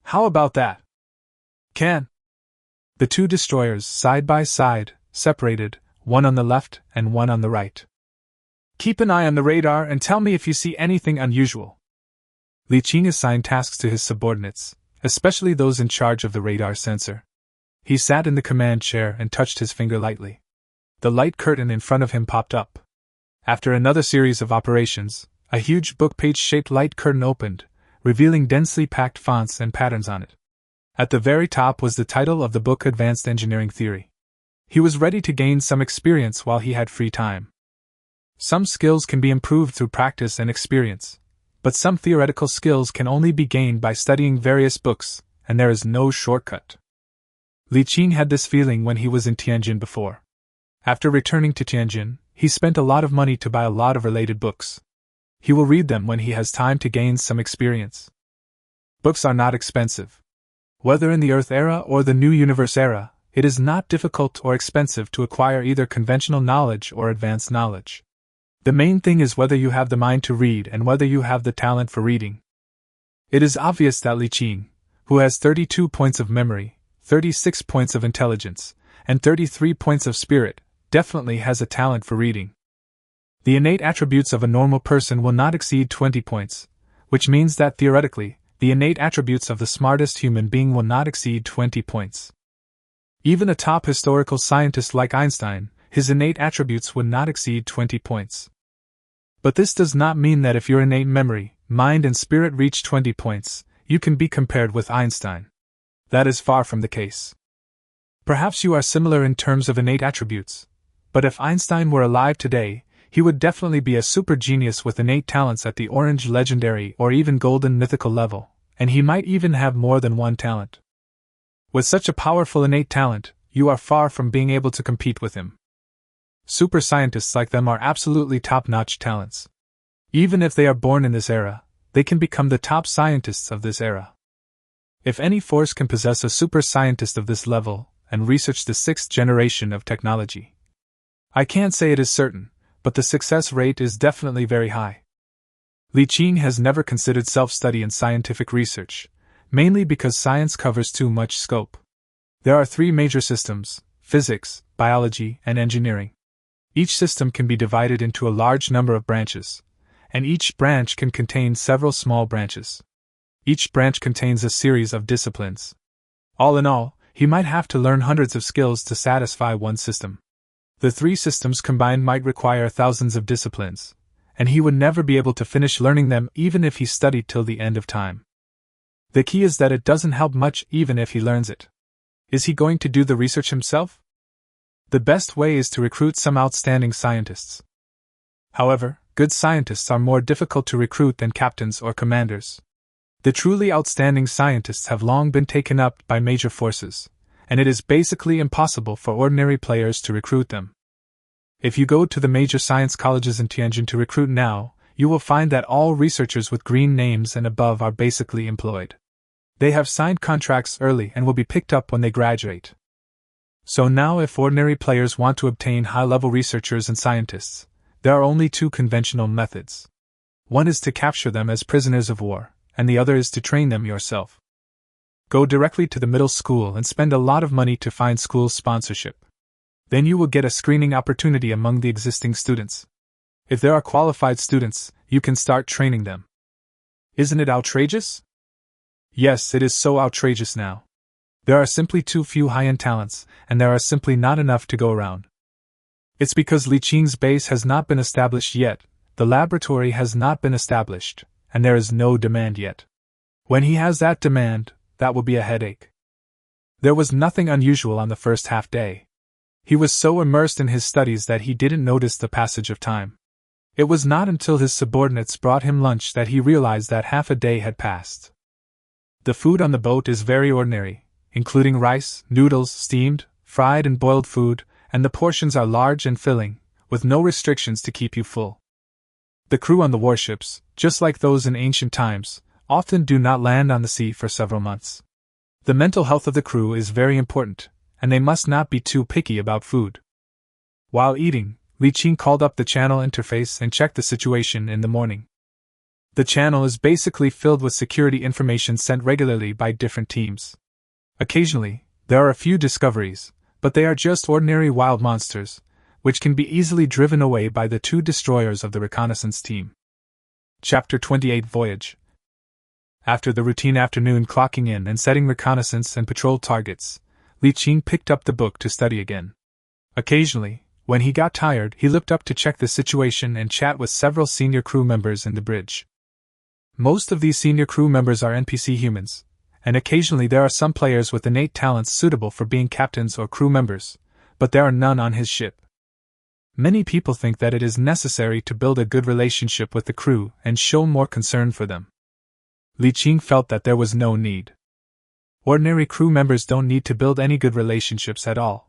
Speaker 1: How about that?" "Can." The two destroyers, side by side, separated, one on the left and one on the right. "Keep an eye on the radar and tell me if you see anything unusual." Li Qing assigned tasks to his subordinates, especially those in charge of the radar sensor. He sat in the command chair and touched his finger lightly. The light curtain in front of him popped up. After another series of operations, a huge book page-shaped light curtain opened, revealing densely packed fonts and patterns on it. At the very top was the title of the book, Advanced Engineering Theory. He was ready to gain some experience while he had free time. Some skills can be improved through practice and experience, but some theoretical skills can only be gained by studying various books, and there is no shortcut. Li Qing had this feeling when he was in Tianjin before. After returning to Tianjin, he spent a lot of money to buy a lot of related books. He will read them when he has time to gain some experience. Books are not expensive. Whether in the Earth era or the New Universe era, it is not difficult or expensive to acquire either conventional knowledge or advanced knowledge. The main thing is whether you have the mind to read and whether you have the talent for reading. It is obvious that Li Qing, who has 32 points of memory, 36 points of intelligence, and 33 points of spirit, definitely has a talent for reading. The innate attributes of a normal person will not exceed 20 points, which means that theoretically, the innate attributes of the smartest human being will not exceed 20 points. Even a top historical scientist like Einstein, his innate attributes would not exceed 20 points. But this does not mean that if your innate memory, mind and spirit reach 20 points, you can be compared with Einstein. That is far from the case. Perhaps you are similar in terms of innate attributes, but if Einstein were alive today, he would definitely be a super genius with innate talents at the orange legendary or even golden mythical level, and he might even have more than one talent. With such a powerful innate talent, you are far from being able to compete with him. Super scientists like them are absolutely top-notch talents. Even if they are born in this era, they can become the top scientists of this era. If any force can possess a super scientist of this level and research the sixth generation of technology, I can't say it is certain, but the success rate is definitely very high. Li Qing has never considered self-study in scientific research, mainly because science covers too much scope. There are three major systems: physics, biology, and engineering. Each system can be divided into a large number of branches, and each branch can contain several small branches. Each branch contains a series of disciplines. All in all, he might have to learn hundreds of skills to satisfy one system. The three systems combined might require thousands of disciplines, and he would never be able to finish learning them even if he studied till the end of time. The key is that it doesn't help much even if he learns it. Is he going to do the research himself? The best way is to recruit some outstanding scientists. However, good scientists are more difficult to recruit than captains or commanders. The truly outstanding scientists have long been taken up by major forces, and it is basically impossible for ordinary players to recruit them. If you go to the major science colleges in Tianjin to recruit now, you will find that all researchers with green names and above are basically employed. They have signed contracts early and will be picked up when they graduate. So now if ordinary players want to obtain high-level researchers and scientists, there are only two conventional methods. One is to capture them as prisoners of war, and the other is to train them yourself. Go directly to the middle school and spend a lot of money to find school sponsorship. Then you will get a screening opportunity among the existing students. If there are qualified students, you can start training them. Isn't it outrageous? Yes, it is so outrageous now. There are simply too few high-end talents, and there are simply not enough to go around. It's because Li Qing's base has not been established yet, the laboratory has not been established, and there is no demand yet. When he has that demand, that will be a headache. There was nothing unusual on the first half day. He was so immersed in his studies that he didn't notice the passage of time. It was not until his subordinates brought him lunch that he realized that half a day had passed. The food on the boat is very ordinary, including rice, noodles, steamed, fried and boiled food, and the portions are large and filling, with no restrictions to keep you full. The crew on the warships, just like those in ancient times, often do not land on the sea for several months. The mental health of the crew is very important, and they must not be too picky about food. While eating, Li Qing called up the channel interface and checked the situation in the morning. The channel is basically filled with security information sent regularly by different teams. Occasionally, there are a few discoveries, but they are just ordinary wild monsters, which can be easily driven away by the two destroyers of the reconnaissance team. Chapter 28 Voyage. After the routine afternoon clocking in and setting reconnaissance and patrol targets, Li Qing picked up the book to study again. Occasionally, when he got tired, he looked up to check the situation and chat with several senior crew members in the bridge. Most of these senior crew members are NPC humans, and occasionally there are some players with innate talents suitable for being captains or crew members, but there are none on his ship. Many people think that it is necessary to build a good relationship with the crew and show more concern for them. Li Qing felt that there was no need. Ordinary crew members don't need to build any good relationships at all.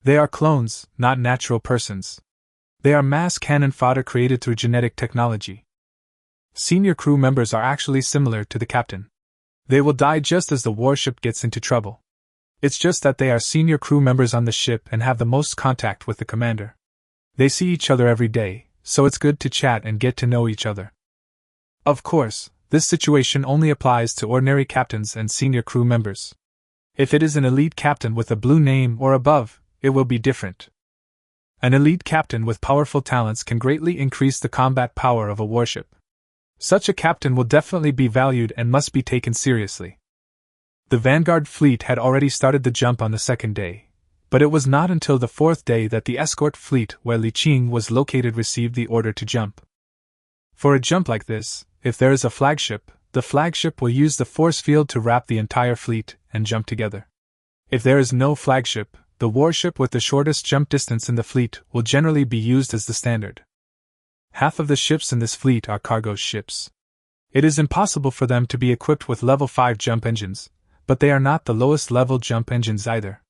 Speaker 1: They are clones, not natural persons. They are mass cannon fodder created through genetic technology. Senior crew members are actually similar to the captain. They will die just as the warship gets into trouble. It's just that they are senior crew members on the ship and have the most contact with the commander. They see each other every day, so it's good to chat and get to know each other. Of course, this situation only applies to ordinary captains and senior crew members. If it is an elite captain with a blue name or above, it will be different. An elite captain with powerful talents can greatly increase the combat power of a warship. Such a captain will definitely be valued and must be taken seriously. The Vanguard fleet had already started the jump on the second day, but it was not until the fourth day that the escort fleet where Li Qing was located received the order to jump. For a jump like this, if there is a flagship, the flagship will use the force field to wrap the entire fleet and jump together. If there is no flagship, the warship with the shortest jump distance in the fleet will generally be used as the standard. Half of the ships in this fleet are cargo ships. It is impossible for them to be equipped with level 5 jump engines, but they are not the lowest level jump engines either.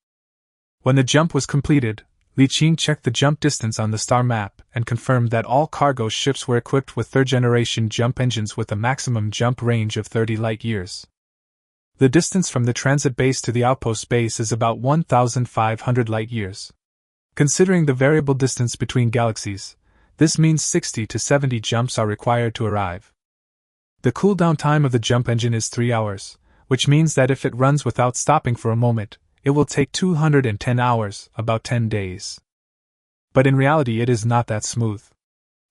Speaker 1: When the jump was completed, Li Qing checked the jump distance on the star map and confirmed that all cargo ships were equipped with third-generation jump engines with a maximum jump range of 30 light-years. The distance from the transit base to the outpost base is about 1,500 light-years. Considering the variable distance between galaxies, this means 60 to 70 jumps are required to arrive. The cooldown time of the jump engine is 3 hours, which means that if it runs without stopping for a moment, it will take 210 hours, about 10 days. But in reality it is not that smooth.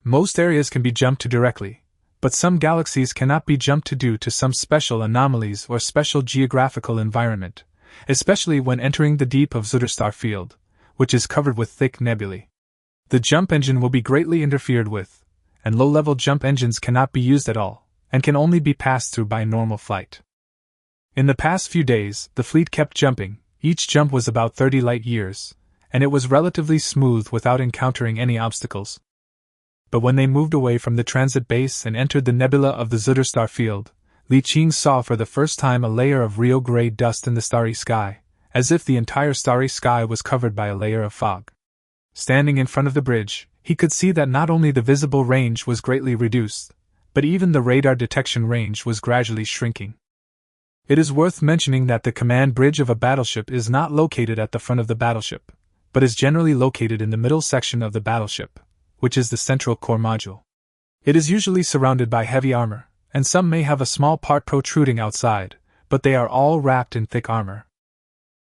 Speaker 1: Most areas can be jumped to directly, but some galaxies cannot be jumped to due to some special anomalies or special geographical environment, especially when entering the deep of Zuderstar field, which is covered with thick nebulae. The jump engine will be greatly interfered with, and low-level jump engines cannot be used at all, and can only be passed through by normal flight. In the past few days, the fleet kept jumping. Each jump was about 30 light-years, and it was relatively smooth without encountering any obstacles. But when they moved away from the transit base and entered the nebula of the Zuderstar field, Li Qing saw for the first time a layer of real gray dust in the starry sky, as if the entire starry sky was covered by a layer of fog. Standing in front of the bridge, he could see that not only the visible range was greatly reduced, but even the radar detection range was gradually shrinking. It is worth mentioning that the command bridge of a battleship is not located at the front of the battleship, but is generally located in the middle section of the battleship, which is the central core module. It is usually surrounded by heavy armor, and some may have a small part protruding outside, but they are all wrapped in thick armor.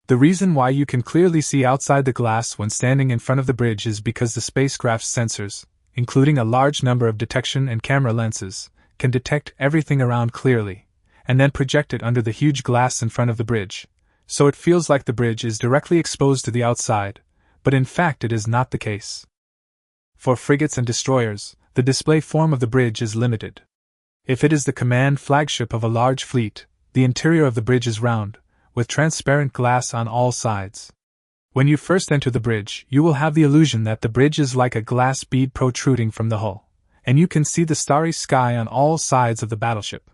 Speaker 1: The reason why you can clearly see outside the glass when standing in front of the bridge is because the spacecraft's sensors, including a large number of detection and camera lenses, can detect everything around clearly, and then project it under the huge glass in front of the bridge, so it feels like the bridge is directly exposed to the outside, but in fact it is not the case. For frigates and destroyers, the display form of the bridge is limited. If it is the command flagship of a large fleet, the interior of the bridge is round, with transparent glass on all sides. When you first enter the bridge, you will have the illusion that the bridge is like a glass bead protruding from the hull, and you can see the starry sky on all sides of the battleship.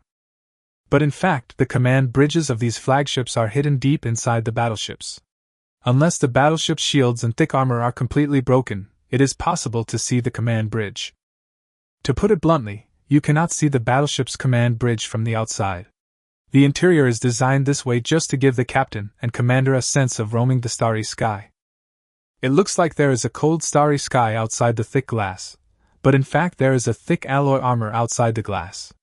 Speaker 1: But in fact, the command bridges of these flagships are hidden deep inside the battleships. Unless the battleship's shields and thick armor are completely broken, it is possible to see the command bridge. To put it bluntly, you cannot see the battleship's command bridge from the outside. The interior is designed this way just to give the captain and commander a sense of roaming the starry sky. It looks like there is a cold starry sky outside the thick glass, but in fact there is a thick alloy armor outside the glass.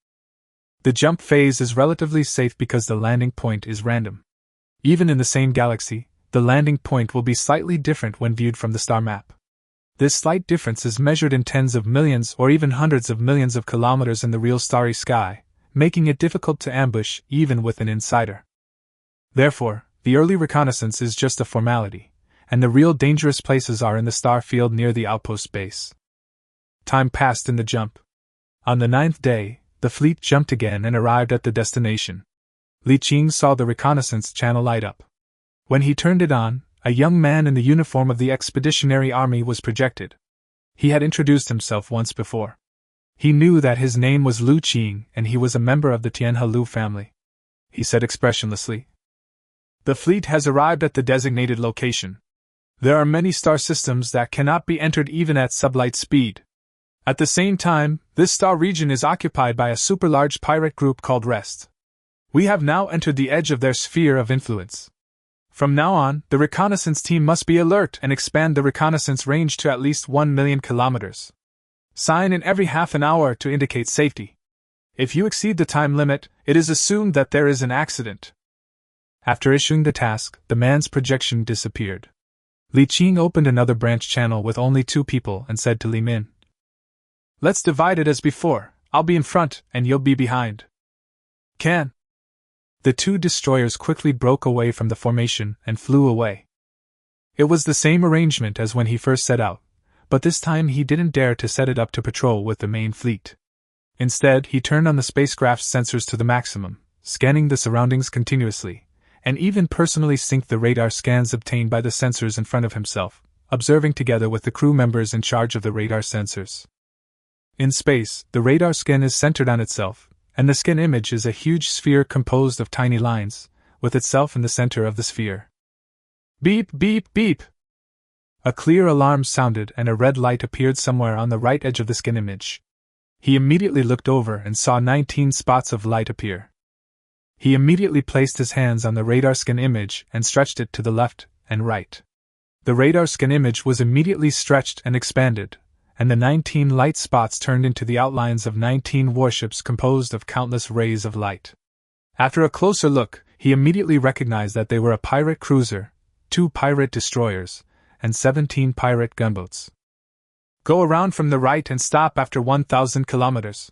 Speaker 1: The jump phase is relatively safe because the landing point is random. Even in the same galaxy, the landing point will be slightly different when viewed from the star map. This slight difference is measured in tens of millions or even hundreds of millions of kilometers in the real starry sky, making it difficult to ambush even with an insider. Therefore, the early reconnaissance is just a formality, and the real dangerous places are in the star field near the outpost base. Time passed in the jump. On the 9th day, the fleet jumped again and arrived at the destination. Li Qing saw the reconnaissance channel light up. When he turned it on, a young man in the uniform of the Expeditionary Army was projected. He had introduced himself once before. He knew that his name was Lu Qing and he was a member of the Tianjin family. He said expressionlessly, "The fleet has arrived at the designated location. There are many star systems that cannot be entered even at sublight speed. At the same time, this star region is occupied by a super-large pirate group called Rest. We have now entered the edge of their sphere of influence. From now on, the reconnaissance team must be alert and expand the reconnaissance range to at least 1 million kilometers. Sign in every half an hour to indicate safety. If you exceed the time limit, it is assumed that there is an accident." After issuing the task, the man's projection disappeared. Li Qing opened another branch channel with only 2 people and said to Li Min, "Let's divide it as before. I'll be in front and you'll be behind." "Can." The 2 destroyers quickly broke away from the formation and flew away. It was the same arrangement as when he first set out, but this time he didn't dare to set it up to patrol with the main fleet. Instead, he turned on the spacecraft's sensors to the maximum, scanning the surroundings continuously, and even personally synced the radar scans obtained by the sensors in front of himself, observing together with the crew members in charge of the radar sensors. In space, the radar scan is centered on itself, and the scan image is a huge sphere composed of tiny lines, with itself in the center of the sphere. Beep, beep, beep! A clear alarm sounded and a red light appeared somewhere on the right edge of the scan image. He immediately looked over and saw 19 spots of light appear. He immediately placed his hands on the radar scan image and stretched it to the left and right. The radar scan image was immediately stretched and expanded, and the 19 light spots turned into the outlines of 19 warships composed of countless rays of light. After a closer look, he immediately recognized that they were a pirate cruiser, 2 pirate destroyers, and 17 pirate gunboats. "Go around from the right and stop after 1,000 kilometers."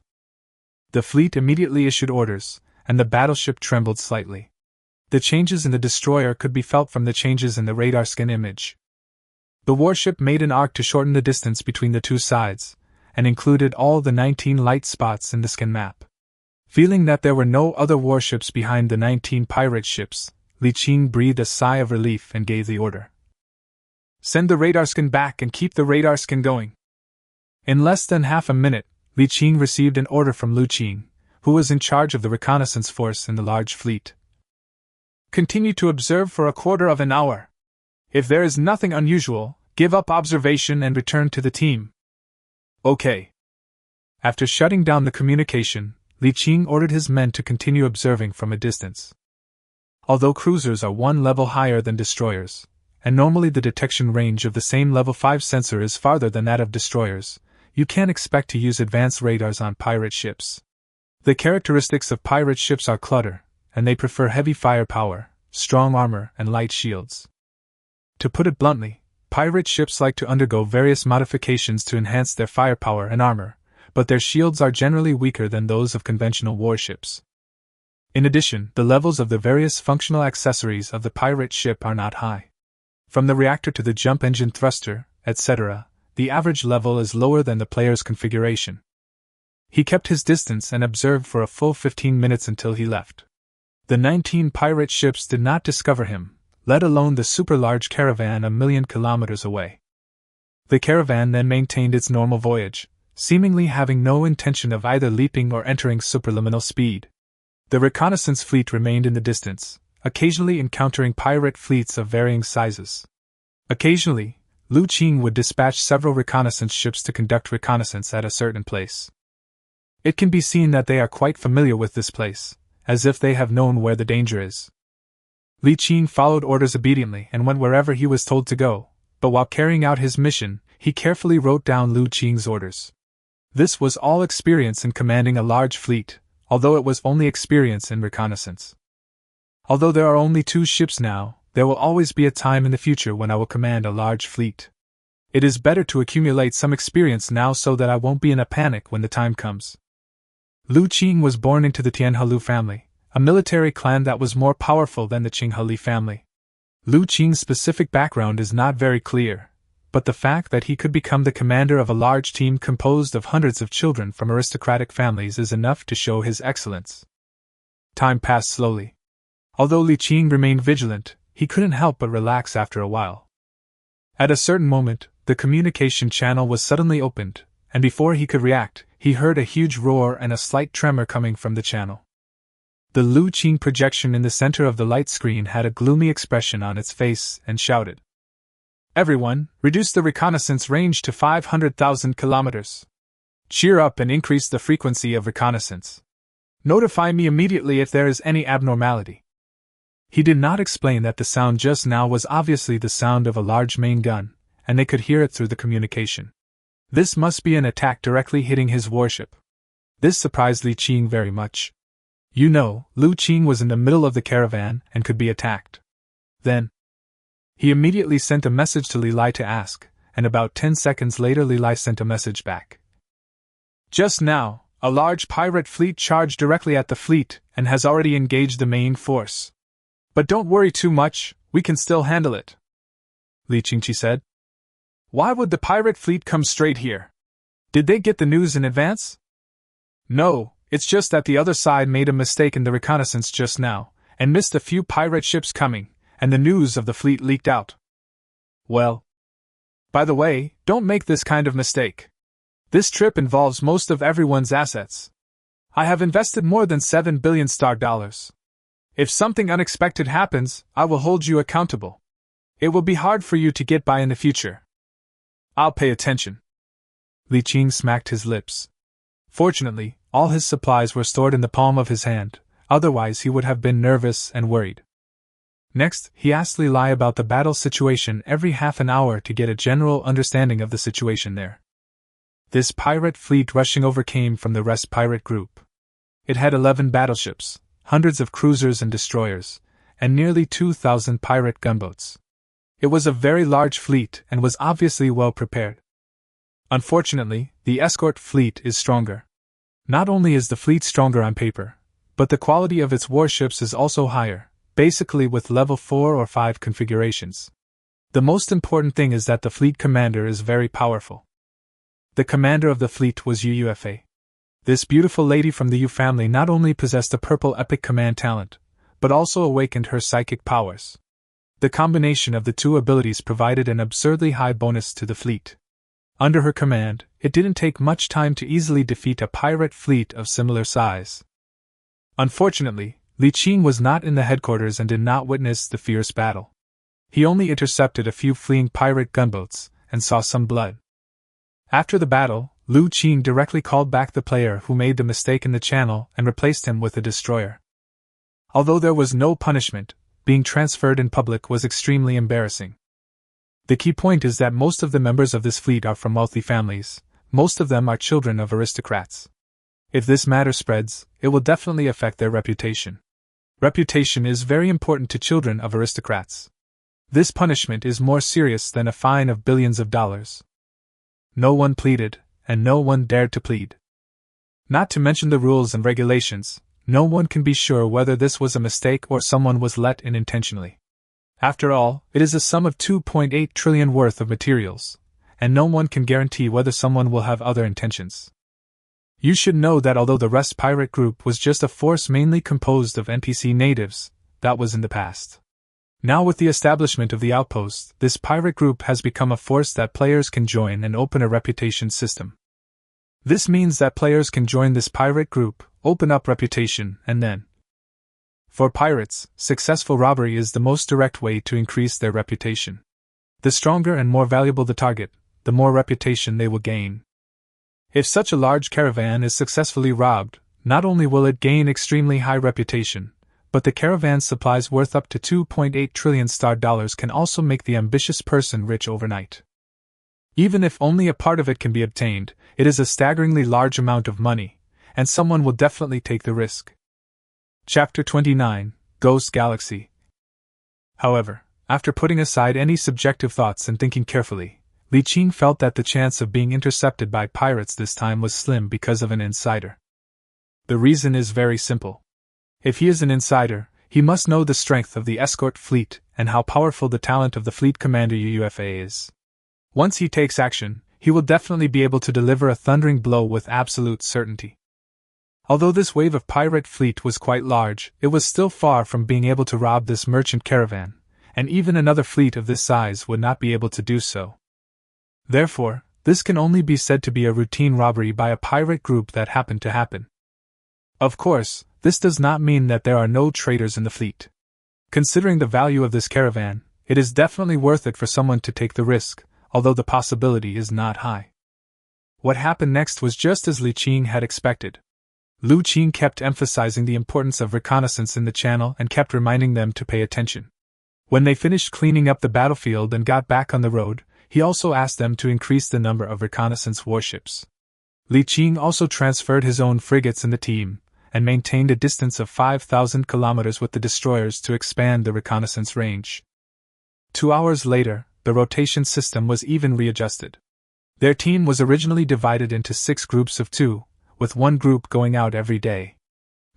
Speaker 1: The fleet immediately issued orders, and the battleship trembled slightly. The changes in the destroyer could be felt from the changes in the radar scan image. The warship made an arc to shorten the distance between the 2 sides, and included all the 19 light spots in the scan map. Feeling that there were no other warships behind the 19 pirate ships, Li Qing breathed a sigh of relief and gave the order. "Send the radar scan back and keep the radar scan going." In less than half a minute, Li Qing received an order from Lu Qing, who was in charge of the reconnaissance force in the large fleet. "Continue to observe for a quarter of an hour. If there is nothing unusual, Give up observation and return to the team." "Okay." After shutting down the communication, Li Qing ordered his men to continue observing from a distance. Although cruisers are one level higher than destroyers, and normally the detection range of the same level 5 sensor is farther than that of destroyers, you can't expect to use advanced radars on pirate ships. The characteristics of pirate ships are clutter, and they prefer heavy firepower, strong armor, and light shields. To put it bluntly, pirate ships like to undergo various modifications to enhance their firepower and armor, but their shields are generally weaker than those of conventional warships. In addition, the levels of the various functional accessories of the pirate ship are not high. From the reactor to the jump engine thruster, etc., the average level is lower than the player's configuration. He kept his distance and observed for a full 15 minutes until he left. The 19 pirate ships did not discover him, let alone the super-large caravan a million kilometers away. The caravan then maintained its normal voyage, seemingly having no intention of either leaping or entering superliminal speed. The reconnaissance fleet remained in the distance, occasionally encountering pirate fleets of varying sizes. Occasionally, Lu Qing would dispatch several reconnaissance ships to conduct reconnaissance at a certain place. It can be seen that they are quite familiar with this place, as if they have known where the danger is. Li Qing followed orders obediently and went wherever he was told to go, but while carrying out his mission, he carefully wrote down Lu Qing's orders. This was all experience in commanding a large fleet, although it was only experience in reconnaissance. Although there are only 2 ships now, there will always be a time in the future when I will command a large fleet. It is better to accumulate some experience now so that I won't be in a panic when the time comes. Lu Qing was born into the Tianjin family, a military clan that was more powerful than the Chinhali family. Lu Qing's specific background is not very clear, but the fact that he could become the commander of a large team composed of hundreds of children from aristocratic families is enough to show his excellence. Time passed slowly. Although Li Qing remained vigilant, he couldn't help but relax after a while. At a certain moment, the communication channel was suddenly opened, and before he could react, he heard a huge roar and a slight tremor coming from the channel. The Lu Qing projection in the center of the light screen had a gloomy expression on its face and shouted, "Everyone, reduce the reconnaissance range to 500,000 kilometers. Cheer up and increase the frequency of reconnaissance. Notify me immediately if there is any abnormality." He did not explain that the sound just now was obviously the sound of a large main gun, and they could hear it through the communication. This must be an attack directly hitting his warship. This surprised Li Qing very much. You know, Lu Qing was in the middle of the caravan and could be attacked. Then, he immediately sent a message to Li Lai to ask, and about 10 seconds later Li Lai sent a message back. "Just now, a large pirate fleet charged directly at the fleet and has already engaged the main force. But don't worry too much, we can still handle it," Li Qingqi said. "Why would the pirate fleet come straight here? Did they get the news in advance?" "No, it's just that the other side made a mistake in the reconnaissance just now, and missed a few pirate ships coming, and the news of the fleet leaked out." "Well, by the way, don't make this kind of mistake. This trip involves most of everyone's assets. I have invested more than 7 billion star dollars. If something unexpected happens, I will hold you accountable. It will be hard for you to get by in the future. I'll pay attention." Li Qing smacked his lips. Fortunately, all his supplies were stored in the palm of his hand, otherwise he would have been nervous and worried. Next, he asked Li Lai about the battle situation every half an hour to get a general understanding of the situation there. This pirate fleet rushing over came from the Rest Pirate Group. It had 11 battleships, hundreds of cruisers and destroyers, and nearly 2,000 pirate gunboats. It was a very large fleet and was obviously well prepared. Unfortunately, the escort fleet is stronger. Not only is the fleet stronger on paper, but the quality of its warships is also higher, basically with level 4 or 5 configurations. The most important thing is that the fleet commander is very powerful. The commander of the fleet was Yu Yufa. This beautiful lady from the Yu family not only possessed a purple epic command talent, but also awakened her psychic powers. The combination of the two abilities provided an absurdly high bonus to the fleet. Under her command, it didn't take much time to easily defeat a pirate fleet of similar size. Unfortunately, Li Qing was not in the headquarters and did not witness the fierce battle. He only intercepted a few fleeing pirate gunboats and saw some blood. After the battle, Lu Qing directly called back the player who made the mistake in the channel and replaced him with a destroyer. Although there was no punishment, being transferred in public was extremely embarrassing. The key point is that most of the members of this fleet are from wealthy families, most of them are children of aristocrats. If this matter spreads, it will definitely affect their reputation. Reputation is very important to children of aristocrats. This punishment is more serious than a fine of billions of dollars. No one pleaded, and no one dared to plead. Not to mention the rules and regulations, no one can be sure whether this was a mistake or someone was let in intentionally. After all, it is a sum of 2.8 trillion worth of materials, and no one can guarantee whether someone will have other intentions. You should know that although the Rest pirate group was just a force mainly composed of NPC natives, that was in the past. Now with the establishment of the outpost, this pirate group has become a force that players can join and open a reputation system. This means that players can join this pirate group, open up reputation, and then. For pirates, successful robbery is the most direct way to increase their reputation. The stronger and more valuable the target, the more reputation they will gain. If such a large caravan is successfully robbed, not only will it gain extremely high reputation, but the caravan's supplies worth up to 2.8 trillion star dollars can also make the ambitious person rich overnight. Even if only a part of it can be obtained, it is a staggeringly large amount of money, and someone will definitely take the risk. Chapter 29, Ghost Galaxy. However, after putting aside any subjective thoughts and thinking carefully, Li Qing felt that the chance of being intercepted by pirates this time was slim because of an insider. The reason is very simple. If he is an insider, he must know the strength of the escort fleet and how powerful the talent of the fleet commander UFA is. Once he takes action, he will definitely be able to deliver a thundering blow with absolute certainty. Although this wave of pirate fleet was quite large, it was still far from being able to rob this merchant caravan, and even another fleet of this size would not be able to do so. Therefore, this can only be said to be a routine robbery by a pirate group that happened to happen. Of course, this does not mean that there are no traitors in the fleet. Considering the value of this caravan, it is definitely worth it for someone to take the risk, although the possibility is not high. What happened next was just as Li Qing had expected. Lu Qing kept emphasizing the importance of reconnaissance in the channel and kept reminding them to pay attention. When they finished cleaning up the battlefield and got back on the road, he also asked them to increase the number of reconnaissance warships. Li Qing also transferred his own frigates in the team, and maintained a distance of 5,000 kilometers with the destroyers to expand the reconnaissance range. 2 hours later, the rotation system was even readjusted. Their team was originally divided into 6 groups of 2, with 1 group going out every day.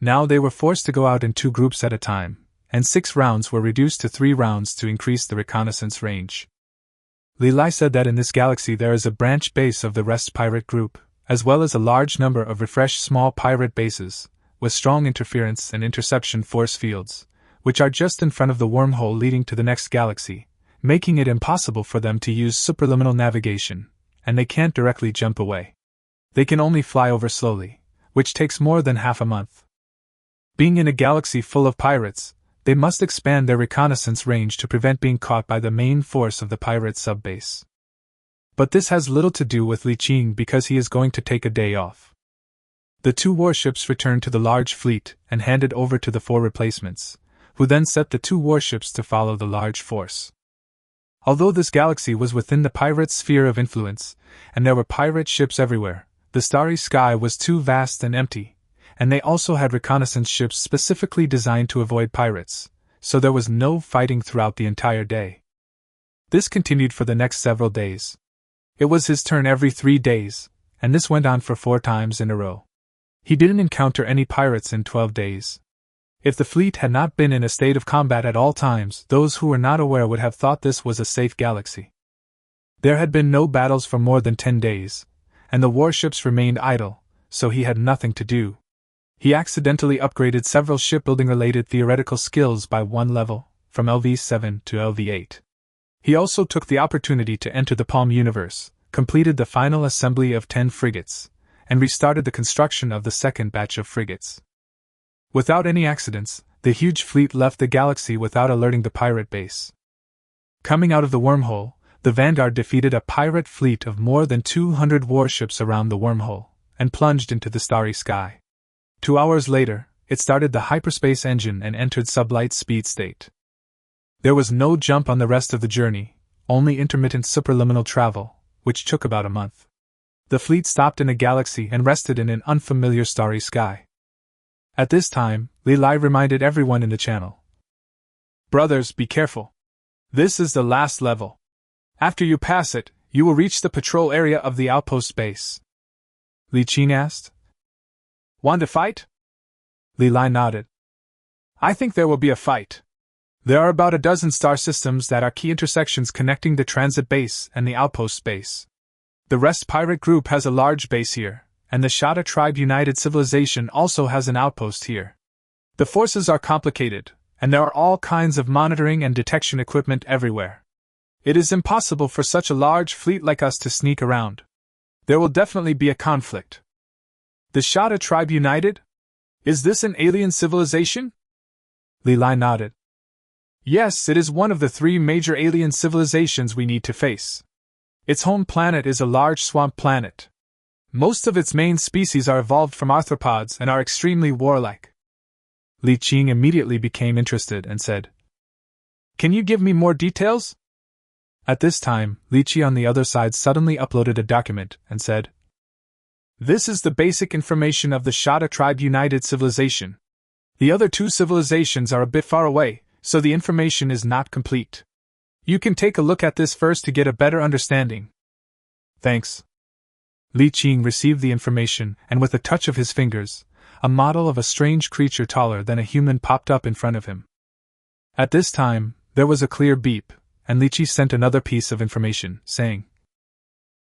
Speaker 1: Now they were forced to go out in 2 groups at a time, and 6 rounds were reduced to 3 rounds to increase the reconnaissance range. Li Lai said that in this galaxy there is a branch base of the Rest pirate group, as well as a large number of refreshed small pirate bases, with strong interference and interception force fields, which are just in front of the wormhole leading to the next galaxy, making it impossible for them to use supraliminal navigation, and they can't directly jump away. They can only fly over slowly, which takes more than half a month. Being in a galaxy full of pirates, they must expand their reconnaissance range to prevent being caught by the main force of the pirate subbase. But this has little to do with Li Qing because he is going to take a day off. The 2 warships returned to the large fleet and handed over to the 4 replacements, who then set the 2 warships to follow the large force. Although this galaxy was within the pirate sphere of influence, and there were pirate ships everywhere, the starry sky was too vast and empty, and they also had reconnaissance ships specifically designed to avoid pirates, so there was no fighting throughout the entire day. This continued for the next several days. It was his turn every 3 days, and this went on for 4 times in a row. He didn't encounter any pirates in 12 days. If the fleet had not been in a state of combat at all times, those who were not aware would have thought this was a safe galaxy. There had been no battles for more than 10 days, and the warships remained idle, so he had nothing to do. He accidentally upgraded several shipbuilding-related theoretical skills by 1 level, from LV7 to LV8. He also took the opportunity to enter the Palm universe, completed the final assembly of 10 frigates, and restarted the construction of the second batch of frigates. Without any accidents, the huge fleet left the galaxy without alerting the pirate base. Coming out of the wormhole, the Vanguard defeated a pirate fleet of more than 200 warships around the wormhole, and plunged into the starry sky. 2 hours later, it started the hyperspace engine and entered sublight speed state. There was no jump on the rest of the journey, only intermittent superliminal travel, which took about a month. The fleet stopped in a galaxy and rested in an unfamiliar starry sky. At this time, Li Lai reminded everyone in the channel. Brothers, be careful. This is the last level. After you pass it, you will reach the patrol area of the outpost base. Li Qing asked. Want to fight? Li Lai nodded. I think there will be a fight. There are about a dozen star systems that are key intersections connecting the transit base and the outpost base. The Rest pirate group has a large base here, and the Shada Tribe United Civilization also has an outpost here. The forces are complicated, and there are all kinds of monitoring and detection equipment everywhere. It is impossible for such a large fleet like us to sneak around. There will definitely be a conflict. The Shada Tribe United? Is this an alien civilization? Li Lai nodded. Yes, it is one of the 3 major alien civilizations we need to face. Its home planet is a large swamp planet. Most of its main species are evolved from arthropods and are extremely warlike. Li Qing immediately became interested and said, Can you give me more details? At this time, Li Qi on the other side suddenly uploaded a document and said, This is the basic information of the Shada Tribe United Civilization. The other 2 civilizations are a bit far away, so the information is not complete. You can take a look at this first to get a better understanding. Thanks. Li Qing received the information, and with a touch of his fingers, a model of a strange creature taller than a human popped up in front of him. At this time, there was a clear beep, and Li Qi sent another piece of information, saying,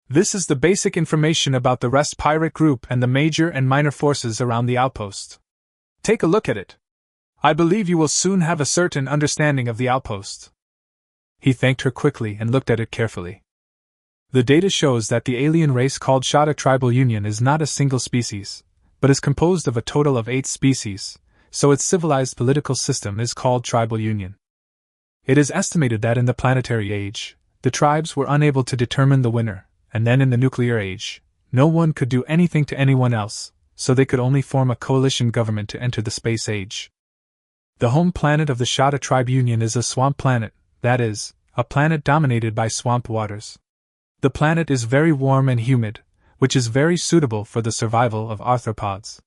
Speaker 1: This is the basic information about the Rest pirate group and the major and minor forces around the outpost. Take a look at it. I believe you will soon have a certain understanding of the outpost. He thanked her quickly and looked at it carefully. The data shows that the alien race called Shada Tribal Union is not a single species, but is composed of a total of 8 species, so its civilized political system is called Tribal Union. It is estimated that in the planetary age, the tribes were unable to determine the winner, and then in the nuclear age, no one could do anything to anyone else, so they could only form a coalition government to enter the space age. The home planet of the Shada Tribe Union is a swamp planet, that is, a planet dominated by swamp waters. The planet is very warm and humid, which is very suitable for the survival of arthropods.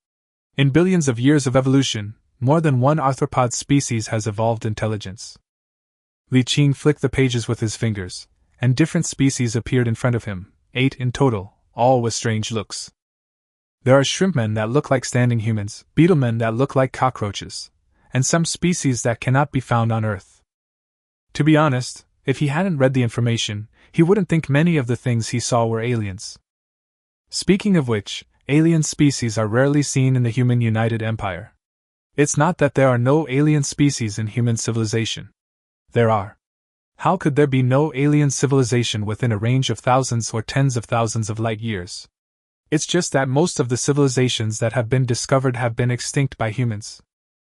Speaker 1: In billions of years of evolution, more than one arthropod species has evolved intelligence. Li Qing flicked the pages with his fingers, and different species appeared in front of him, 8 in total, all with strange looks. There are shrimpmen that look like standing humans, beetlemen that look like cockroaches, and some species that cannot be found on Earth. To be honest, if he hadn't read the information, he wouldn't think many of the things he saw were aliens. Speaking of which, alien species are rarely seen in the human United Empire. It's not that there are no alien species in human civilization. There are. How could there be no alien civilization within a range of thousands or tens of thousands of light years? It's just that most of the civilizations that have been discovered have been extinct by humans.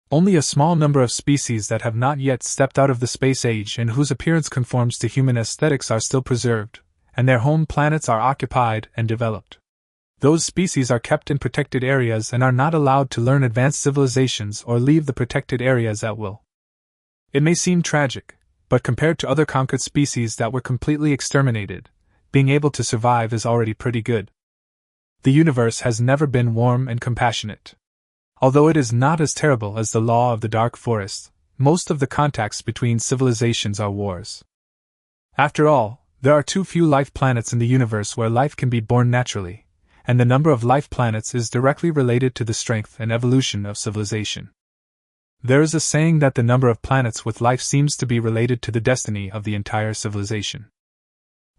Speaker 1: Only a small number of species that have not yet stepped out of the space age and whose appearance conforms to human aesthetics are still preserved, and their home planets are occupied and developed. Those species are kept in protected areas and are not allowed to learn advanced civilizations or leave the protected areas at will. It may seem tragic, but compared to other conquered species that were completely exterminated, being able to survive is already pretty good. The universe has never been warm and compassionate. Although it is not as terrible as the law of the dark forest, most of the contacts between civilizations are wars. After all, there are too few life planets in the universe where life can be born naturally, and the number of life planets is directly related to the strength and evolution of civilization. There is a saying that the number of planets with life seems to be related to the destiny of the entire civilization.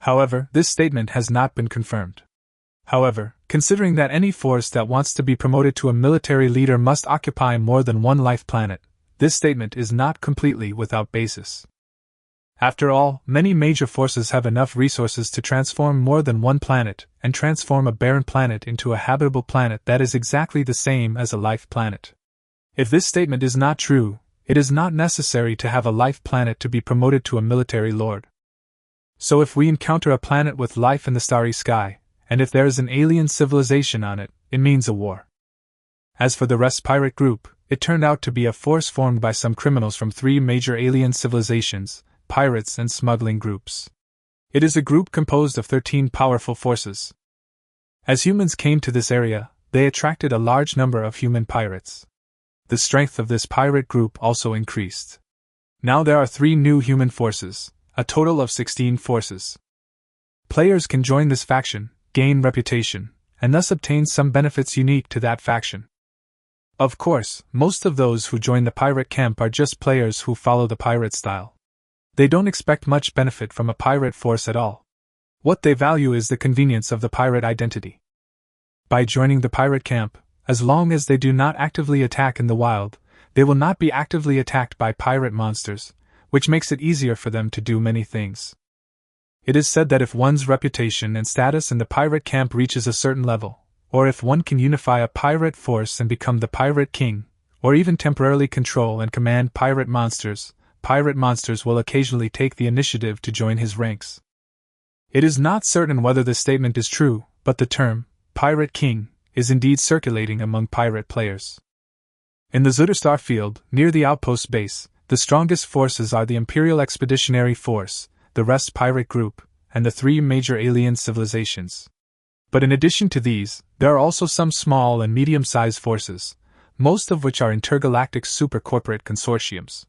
Speaker 1: However, this statement has not been confirmed. However, considering that any force that wants to be promoted to a military leader must occupy more than one life planet, this statement is not completely without basis. After all, many major forces have enough resources to transform more than one planet and transform a barren planet into a habitable planet that is exactly the same as a life planet. If this statement is not true, it is not necessary to have a life planet to be promoted to a military lord. So if we encounter a planet with life in the starry sky, and if there is an alien civilization on it, it means a war. As for the rest pirate group, it turned out to be a force formed by some criminals from 3 major alien civilizations, pirates and smuggling groups. It is a group composed of 13 powerful forces. As humans came to this area, they attracted a large number of human pirates. The strength of this pirate group also increased. Now there are 3 new human forces, a total of 16 forces. Players can join this faction, gain reputation, and thus obtain some benefits unique to that faction. Of course, most of those who join the pirate camp are just players who follow the pirate style. They don't expect much benefit from a pirate force at all. What they value is the convenience of the pirate identity. By joining the pirate camp, as long as they do not actively attack in the wild, they will not be actively attacked by pirate monsters, which makes it easier for them to do many things. It is said that if one's reputation and status in the pirate camp reaches a certain level, or if one can unify a pirate force and become the pirate king, or even temporarily control and command pirate monsters will occasionally take the initiative to join his ranks. It is not certain whether this statement is true, but the term, Pirate King, is indeed circulating among pirate players. In the Zuderstar field, near the outpost base, the strongest forces are the Imperial Expeditionary Force, the rest pirate group, and the 3 major alien civilizations. But in addition to these, there are also some small and medium-sized forces, most of which are intergalactic super-corporate consortiums.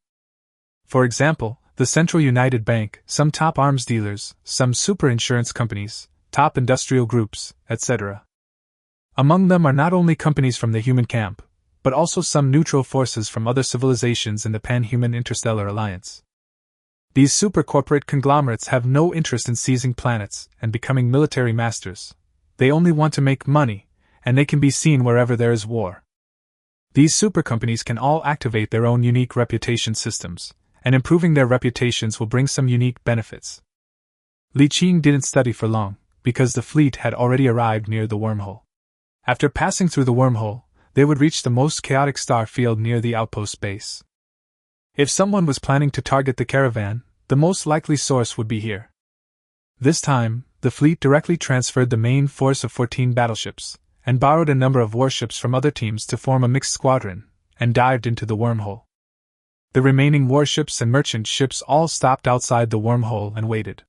Speaker 1: For example, the Central United Bank, some top arms dealers, some super insurance companies, top industrial groups, etc. Among them are not only companies from the human camp, but also some neutral forces from other civilizations in the Pan-Human Interstellar Alliance. These super-corporate conglomerates have no interest in seizing planets and becoming military masters. They only want to make money, and they can be seen wherever there is war. These super companies can all activate their own unique reputation systems, and improving their reputations will bring some unique benefits. Li Qing didn't study for long, because the fleet had already arrived near the wormhole. After passing through the wormhole, they would reach the most chaotic star field near the outpost base. If someone was planning to target the caravan, the most likely source would be here. This time, the fleet directly transferred the main force of 14 battleships, and borrowed a number of warships from other teams to form a mixed squadron, and dived into the wormhole. The remaining warships and merchant ships all stopped outside the wormhole and waited.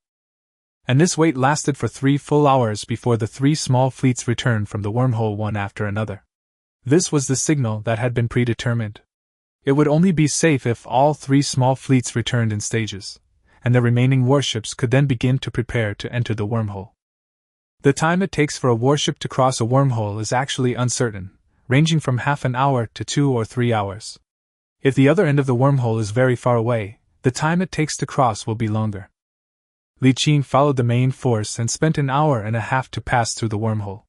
Speaker 1: And this wait lasted for 3 full hours before the 3 small fleets returned from the wormhole one after another. This was the signal that had been predetermined. It would only be safe if all 3 small fleets returned in stages, and the remaining warships could then begin to prepare to enter the wormhole. The time it takes for a warship to cross a wormhole is actually uncertain, ranging from half an hour to 2 or 3 hours. If the other end of the wormhole is very far away, the time it takes to cross will be longer. Li Qing followed the main force and spent an hour and a half to pass through the wormhole.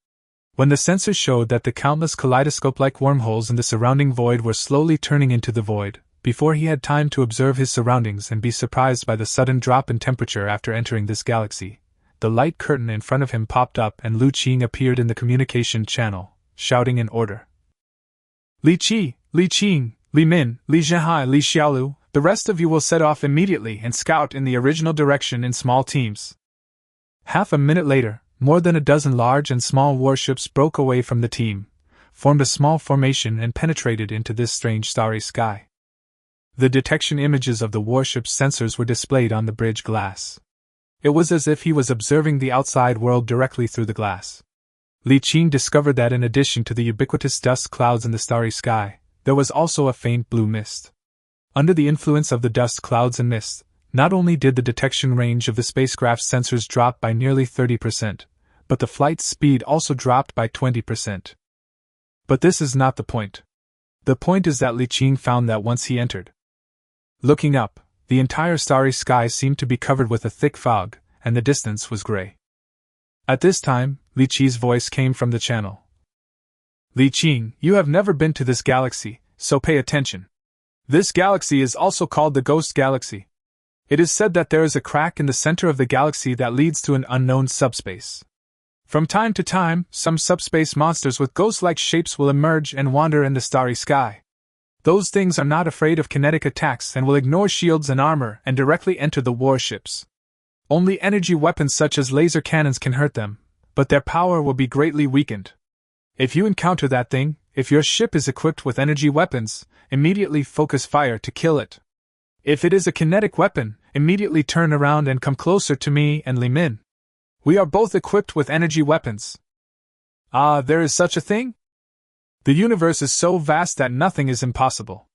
Speaker 1: When the sensors showed that the countless kaleidoscope-like wormholes in the surrounding void were slowly turning into the void, before he had time to observe his surroundings and be surprised by the sudden drop in temperature after entering this galaxy, the light curtain in front of him popped up and Li Qing appeared in the communication channel, shouting an order. Li Qi, Li Qing, Li Min, Li Zhihai, Li Xiaolu, the rest of you will set off immediately and scout in the original direction in small teams. Half a minute later, more than a dozen large and small warships broke away from the team, formed a small formation and penetrated into this strange starry sky. The detection images of the warship's sensors were displayed on the bridge glass. It was as if he was observing the outside world directly through the glass. Li Qing discovered that in addition to the ubiquitous dust clouds in the starry sky, there was also a faint blue mist. Under the influence of the dust clouds and mist, not only did the detection range of the spacecraft's sensors drop by nearly 30%, but the flight speed also dropped by 20%. But this is not the point. The point is that Li Qing found that once he entered. Looking up, the entire starry sky seemed to be covered with a thick fog, and the distance was gray. At this time, Li Qi's voice came from the channel. Li Qing, you have never been to this galaxy, so pay attention. This galaxy is also called the Ghost Galaxy. It is said that there is a crack in the center of the galaxy that leads to an unknown subspace. From time to time, some subspace monsters with ghost-like shapes will emerge and wander in the starry sky. Those things are not afraid of kinetic attacks and will ignore shields and armor and directly enter the warships. Only energy weapons such as laser cannons can hurt them, but their power will be greatly weakened. If you encounter that thing, if your ship is equipped with energy weapons, immediately focus fire to kill it. If it is a kinetic weapon, immediately turn around and come closer to me and Li Min. We are both equipped with energy weapons. Ah, there is such a thing? The universe is so vast that nothing is impossible.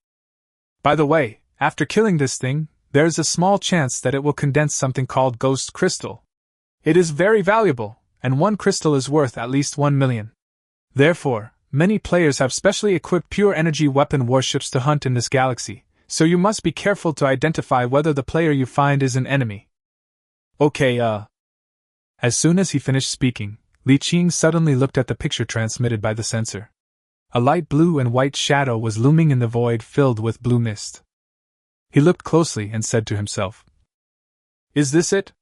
Speaker 1: By the way, after killing this thing, there is a small chance that it will condense something called ghost crystal. It is very valuable, and one crystal is worth at least 1 million. Therefore, many players have specially equipped pure energy weapon warships to hunt in this galaxy, so you must be careful to identify whether the player you find is an enemy. Okay, As soon as he finished speaking, Li Qing suddenly looked at the picture transmitted by the sensor. A light blue and white shadow was looming in the void filled with blue mist. He looked closely and said to himself, "Is this it?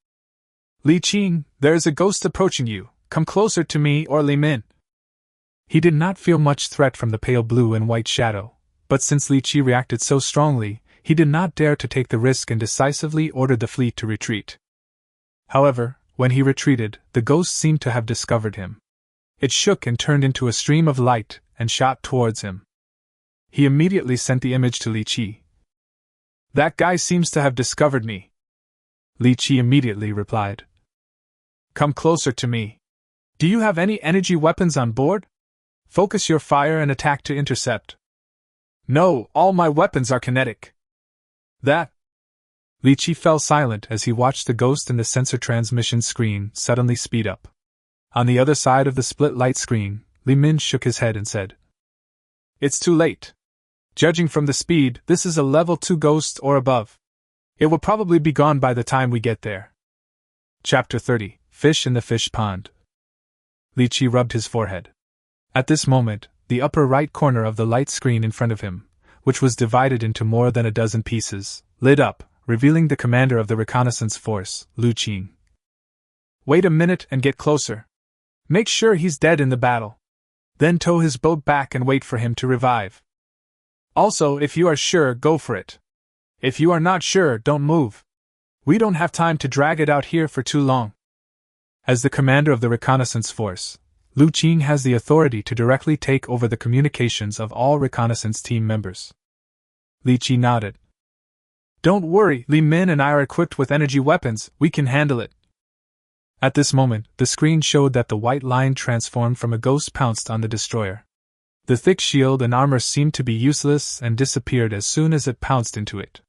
Speaker 1: Li Qing, there is a ghost approaching you, come closer to me or Li Min." He did not feel much threat from the pale blue and white shadow, but since Li Qi reacted so strongly, he did not dare to take the risk and decisively ordered the fleet to retreat. However, when he retreated, the ghost seemed to have discovered him. It shook and turned into a stream of light and shot towards him. He immediately sent the image to Li Qi. "That guy seems to have discovered me." Li Qi immediately replied, "Come closer to me. Do you have any energy weapons on board? Focus your fire and attack to intercept." "No, all my weapons are kinetic." "That?" Li Qi fell silent as he watched the ghost in the sensor transmission screen suddenly speed up. On the other side of the split light screen, Li Min shook his head and said, "It's too late. Judging from the speed, this is a level 2 ghost or above. It will probably be gone by the time we get there." Chapter 30, Fish in the Fish Pond. Li Qi rubbed his forehead. At this moment, the upper right corner of the light screen in front of him, which was divided into more than a dozen pieces, lit up, revealing the commander of the reconnaissance force, Lu Qing. "Wait a minute and get closer. Make sure he's dead in the battle. Then tow his boat back and wait for him to revive. Also, if you are sure, go for it. If you are not sure, don't move. We don't have time to drag it out here for too long." As the commander of the reconnaissance force, Lu Qing has the authority to directly take over the communications of all reconnaissance team members. Li Qi nodded. "Don't worry, Li Min and I are equipped with energy weapons, we can handle it." At this moment, the screen showed that the white line transformed from a ghost pounced on the destroyer. The thick shield and armor seemed to be useless and disappeared as soon as it pounced into it.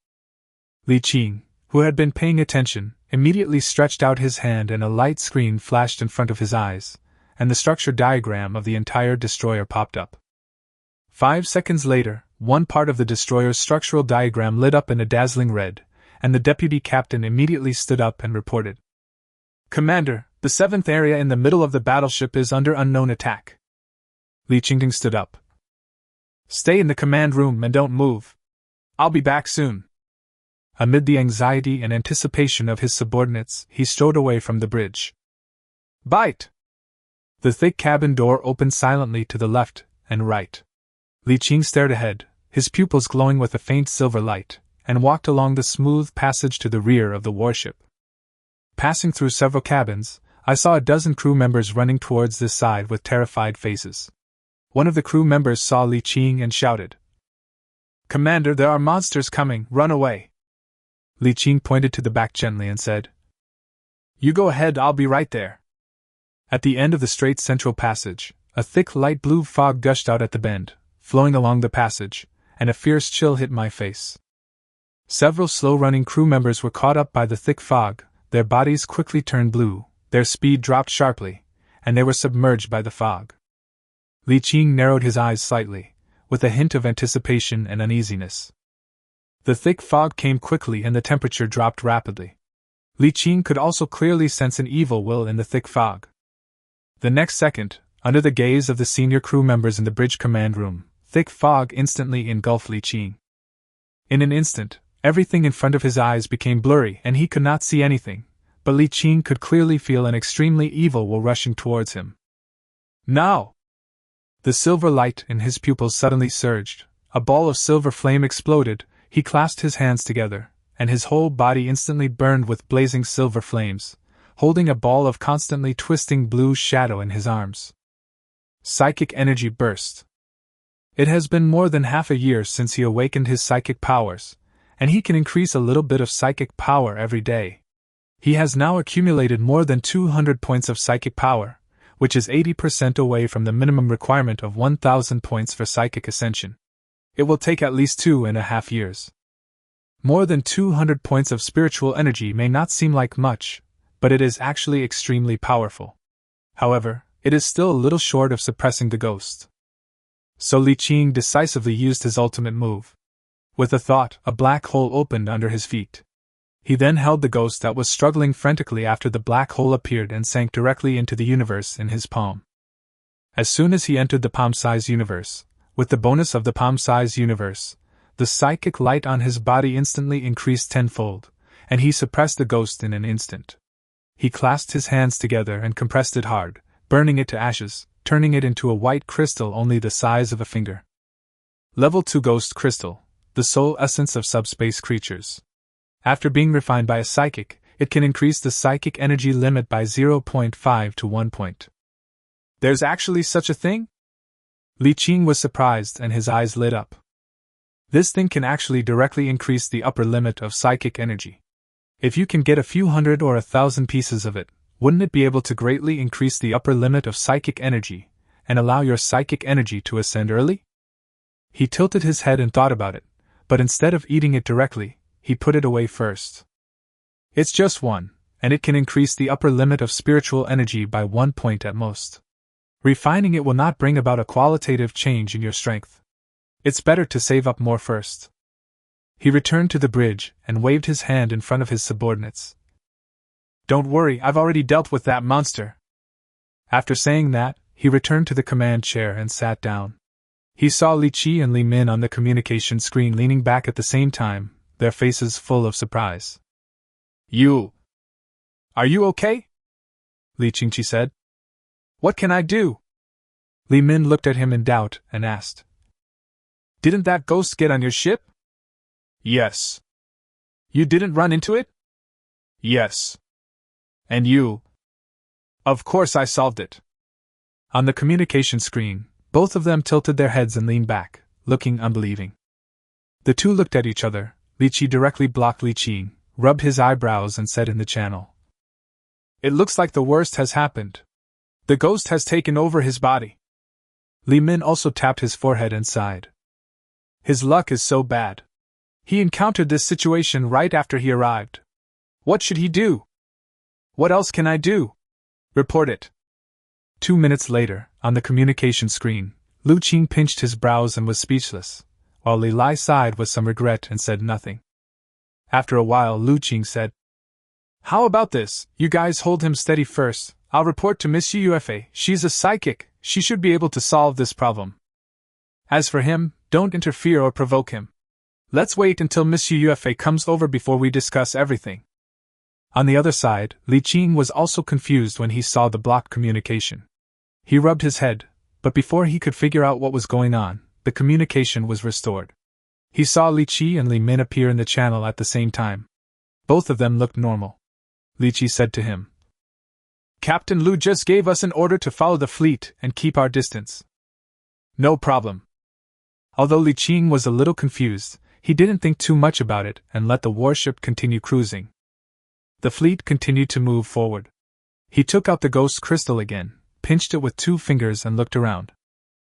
Speaker 1: Li Qing, who had been paying attention, immediately stretched out his hand and a light screen flashed in front of his eyes, and the structure diagram of the entire destroyer popped up. 5 seconds later, one part of the destroyer's structural diagram lit up in a dazzling red, and the deputy captain immediately stood up and reported, "Commander, the 7th area in the middle of the battleship is under unknown attack." Li Qingting stood up. "Stay in the command room and don't move. I'll be back soon." Amid the anxiety and anticipation of his subordinates, he strode away from the bridge. "Bite!" The thick cabin door opened silently to the left and right. Li Qing stared ahead, his pupils glowing with a faint silver light, and walked along the smooth passage to the rear of the warship. Passing through several cabins, I saw a dozen crew members running towards this side with terrified faces. One of the crew members saw Li Qing and shouted, "Commander, there are monsters coming, run away." Li Qing pointed to the back gently and said, "You go ahead, I'll be right there." At the end of the straight central passage, a thick light blue fog gushed out at the bend, flowing along the passage, and a fierce chill hit my face. Several slow-running crew members were caught up by the thick fog, their bodies quickly turned blue, their speed dropped sharply, and they were submerged by the fog. Li Qing narrowed his eyes slightly, with a hint of anticipation and uneasiness. The thick fog came quickly and the temperature dropped rapidly. Li Qing could also clearly sense an evil will in the thick fog. The next second, under the gaze of the senior crew members in the bridge command room, thick fog instantly engulfed Li Qing. In an instant, everything in front of his eyes became blurry and he could not see anything, but Li Qing could clearly feel an extremely evil will rushing towards him. "Now!" The silver light in his pupils suddenly surged, a ball of silver flame exploded, he clasped his hands together, and his whole body instantly burned with blazing silver flames, holding a ball of constantly twisting blue shadow in his arms. Psychic energy burst. It has been more than half a year since he awakened his psychic powers, and he can increase a little bit of psychic power every day. He has now accumulated more than 200 points of psychic power, which is 80% away from the minimum requirement of 1,000 points for psychic ascension. It will take at least 2.5 years. More than 200 points of spiritual energy may not seem like much, but it is actually extremely powerful. However, it is still a little short of suppressing the ghost. So Li Qing decisively used his ultimate move. With a thought, a black hole opened under his feet. He then held the ghost that was struggling frantically after the black hole appeared and sank directly into the universe in his palm. As soon as he entered the palm-size universe, with the bonus of the palm-size universe, the psychic light on his body instantly increased tenfold, and he suppressed the ghost in an instant. He clasped his hands together and compressed it hard, burning it to ashes, turning it into a white crystal only the size of a finger. Level 2 Ghost Crystal, the soul essence of subspace creatures. After being refined by a psychic, it can increase the psychic energy limit by 0.5 to 1 point. There's actually such a thing? Li Qing was surprised and his eyes lit up. This thing can actually directly increase the upper limit of psychic energy. If you can get a few hundred or 1,000 pieces of it, wouldn't it be able to greatly increase the upper limit of psychic energy, and allow your psychic energy to ascend early? He tilted his head and thought about it, but instead of eating it directly, he put it away first. It's just one, and it can increase the upper limit of spiritual energy by 1 point at most. Refining it will not bring about a qualitative change in your strength. It's better to save up more first. He returned to the bridge and waved his hand in front of his subordinates. Don't worry, I've already dealt with that monster. After saying that, he returned to the command chair and sat down. He saw Li Qi and Li Min on the communication screen leaning back at the same time, their faces full of surprise. Are you okay? Li Qingqi said. What can I do? Li Min looked at him in doubt and asked. Didn't that ghost get on your ship? Yes. You didn't run into it? Yes. And you? Of course I solved it. On the communication screen, both of them tilted their heads and leaned back, looking unbelieving. The two looked at each other. Li Qi directly blocked Li Qing, rubbed his eyebrows and said in the channel. It looks like the worst has happened. The ghost has taken over his body. Li Min also tapped his forehead and sighed. His luck is so bad. He encountered this situation right after he arrived. What should he do? What else can I do? Report it. 2 minutes later, on the communication screen, Lu Qing pinched his brows and was speechless, while Li Lai sighed with some regret and said nothing. After a while, Lu Qing said, How about this? You guys hold him steady first. I'll report to Miss Yufa. She's a psychic. She should be able to solve this problem. As for him, don't interfere or provoke him. Let's wait until Miss Yufa comes over before we discuss everything. On the other side, Li Qing was also confused when he saw the blocked communication. He rubbed his head, but before he could figure out what was going on, the communication was restored. He saw Li Qi and Li Min appear in the channel at the same time. Both of them looked normal. Li Qi said to him, Captain Lu just gave us an order to follow the fleet and keep our distance. No problem. Although Li Qing was a little confused, he didn't think too much about it and let the warship continue cruising. The fleet continued to move forward. He took out the ghost crystal again, pinched it with 2 fingers and looked around.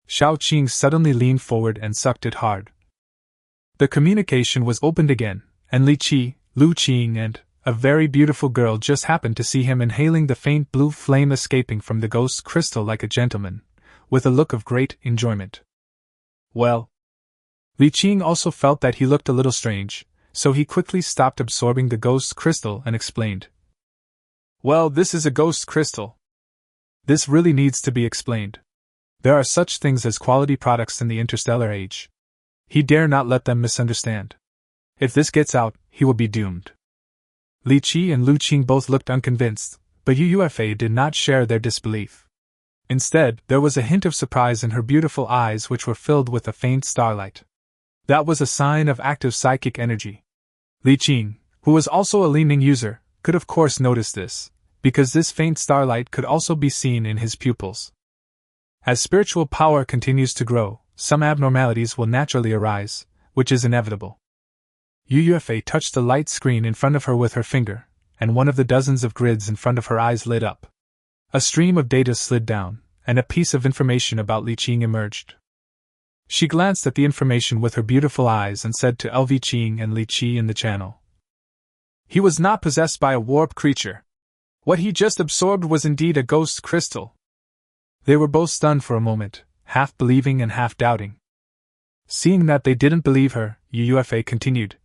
Speaker 1: Xiao Qing suddenly leaned forward and sucked it hard. The communication was opened again, and Li Qi, Lu Qing and a very beautiful girl just happened to see him inhaling the faint blue flame escaping from the ghost crystal like a gentleman, with a look of great enjoyment. Well, Li Qing also felt that he looked a little strange, so he quickly stopped absorbing the ghost crystal and explained. Well, this is a ghost crystal. This really needs to be explained. There are such things as quality products in the interstellar age. He dare not let them misunderstand. If this gets out, he will be doomed. Li Qi and Lu Qing both looked unconvinced, but Yufa did not share their disbelief. Instead, there was a hint of surprise in her beautiful eyes which were filled with a faint starlight. That was a sign of active psychic energy. Li Qing, who was also a Li Ning user, could of course notice this, because this faint starlight could also be seen in his pupils. As spiritual power continues to grow, some abnormalities will naturally arise, which is inevitable. UUFA touched the light screen in front of her with her finger, and one of the dozens of grids in front of her eyes lit up. A stream of data slid down, and a piece of information about Li Qing emerged. She glanced at the information with her beautiful eyes and said to LV Qing and Li Qi in the channel. He was not possessed by a warp creature. What he just absorbed was indeed a ghost crystal. They were both stunned for a moment, half believing and half doubting. Seeing that they didn't believe her, UUFA continued.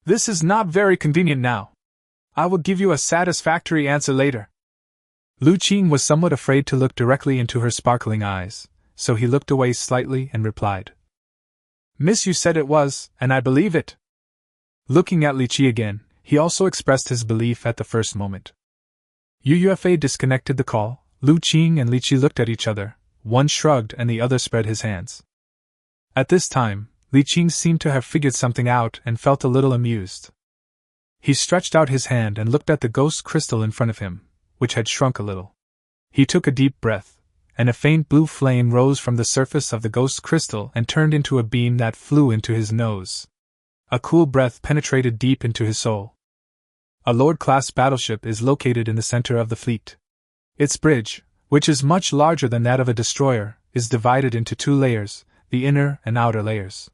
Speaker 1: This is not very convenient now. I will give you a satisfactory answer later. Lu Qing was somewhat afraid to look directly into her sparkling eyes, so he looked away slightly and replied. Miss, you said it was, and I believe it. Looking at Li Qi again, he also expressed his belief at the first moment. UUFA disconnected the call. Lu Qing and Li Qi looked at each other, one shrugged and the other spread his hands. At this time, Li Qing seemed to have figured something out and felt a little amused. He stretched out his hand and looked at the ghost crystal in front of him, which had shrunk a little. He took a deep breath, and a faint blue flame rose from the surface of the ghost crystal and turned into a beam that flew into his nose. A cool breath penetrated deep into his soul. A Lord-class battleship is located in the center of the fleet. Its bridge, which is much larger than that of a destroyer, is divided into two layers, the inner and outer layers.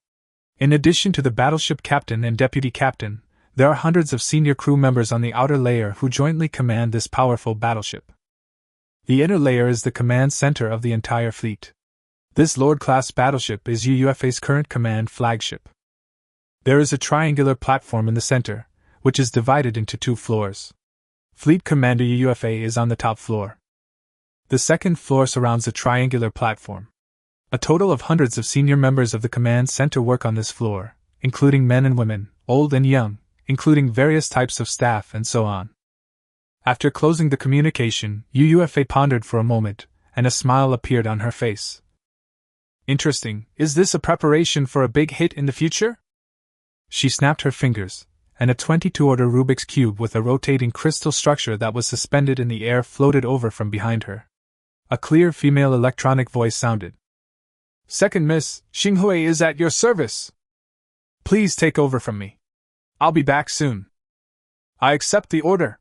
Speaker 1: In addition to the battleship captain and deputy captain, there are hundreds of senior crew members on the outer layer who jointly command this powerful battleship. The inner layer is the command center of the entire fleet. This Lord-class battleship is UUFA's current command flagship. There is a triangular platform in the center, which is divided into two floors. Fleet Commander UUFA is on the top floor. The second floor surrounds a triangular platform. A total of hundreds of senior members of the command center work on this floor, including men and women, old and young, including various types of staff and so on. After closing the communication, UUFA pondered for a moment, and a smile appeared on her face. Interesting, is this a preparation for a big hit in the future? She snapped her fingers, and a 22-order Rubik's Cube with a rotating crystal structure that was suspended in the air floated over from behind her. A clear female electronic voice sounded. Second Miss, Xinghui is at your service. Please take over from me. I'll be back soon. I accept the order.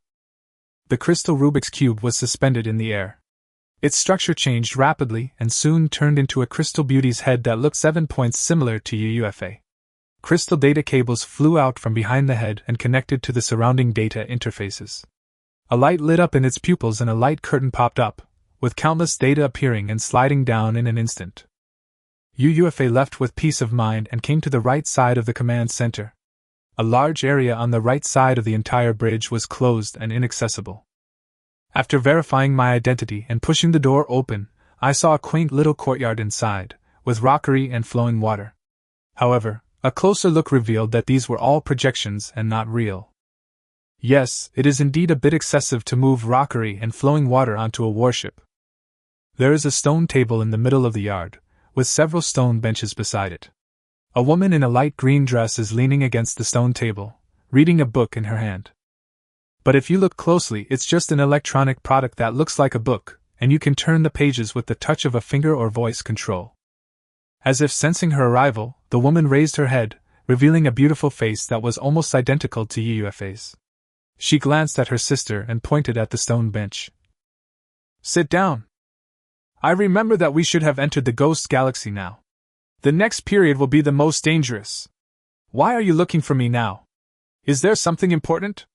Speaker 1: The crystal Rubik's Cube was suspended in the air. Its structure changed rapidly and soon turned into a crystal beauty's head that looked 7 points similar to UUFA. Crystal data cables flew out from behind the head and connected to the surrounding data interfaces. A light lit up in its pupils and a light curtain popped up, with countless data appearing and sliding down in an instant. UUFA left with peace of mind and came to the right side of the command center. A large area on the right side of the entire bridge was closed and inaccessible. After verifying my identity and pushing the door open, I saw a quaint little courtyard inside, with rockery and flowing water. However, a closer look revealed that these were all projections and not real. Yes, it is indeed a bit excessive to move rockery and flowing water onto a warship. There is a stone table in the middle of the yard, with several stone benches beside it. A woman in a light green dress is leaning against the stone table, reading a book in her hand. But if you look closely, it's just an electronic product that looks like a book, and you can turn the pages with the touch of a finger or voice control. As if sensing her arrival, the woman raised her head, revealing a beautiful face that was almost identical to UUFA's. She glanced at her sister and pointed at the stone bench. Sit down. I remember that we should have entered the Ghost Galaxy now. The next period will be the most dangerous. Why are you looking for me now? Is there something important?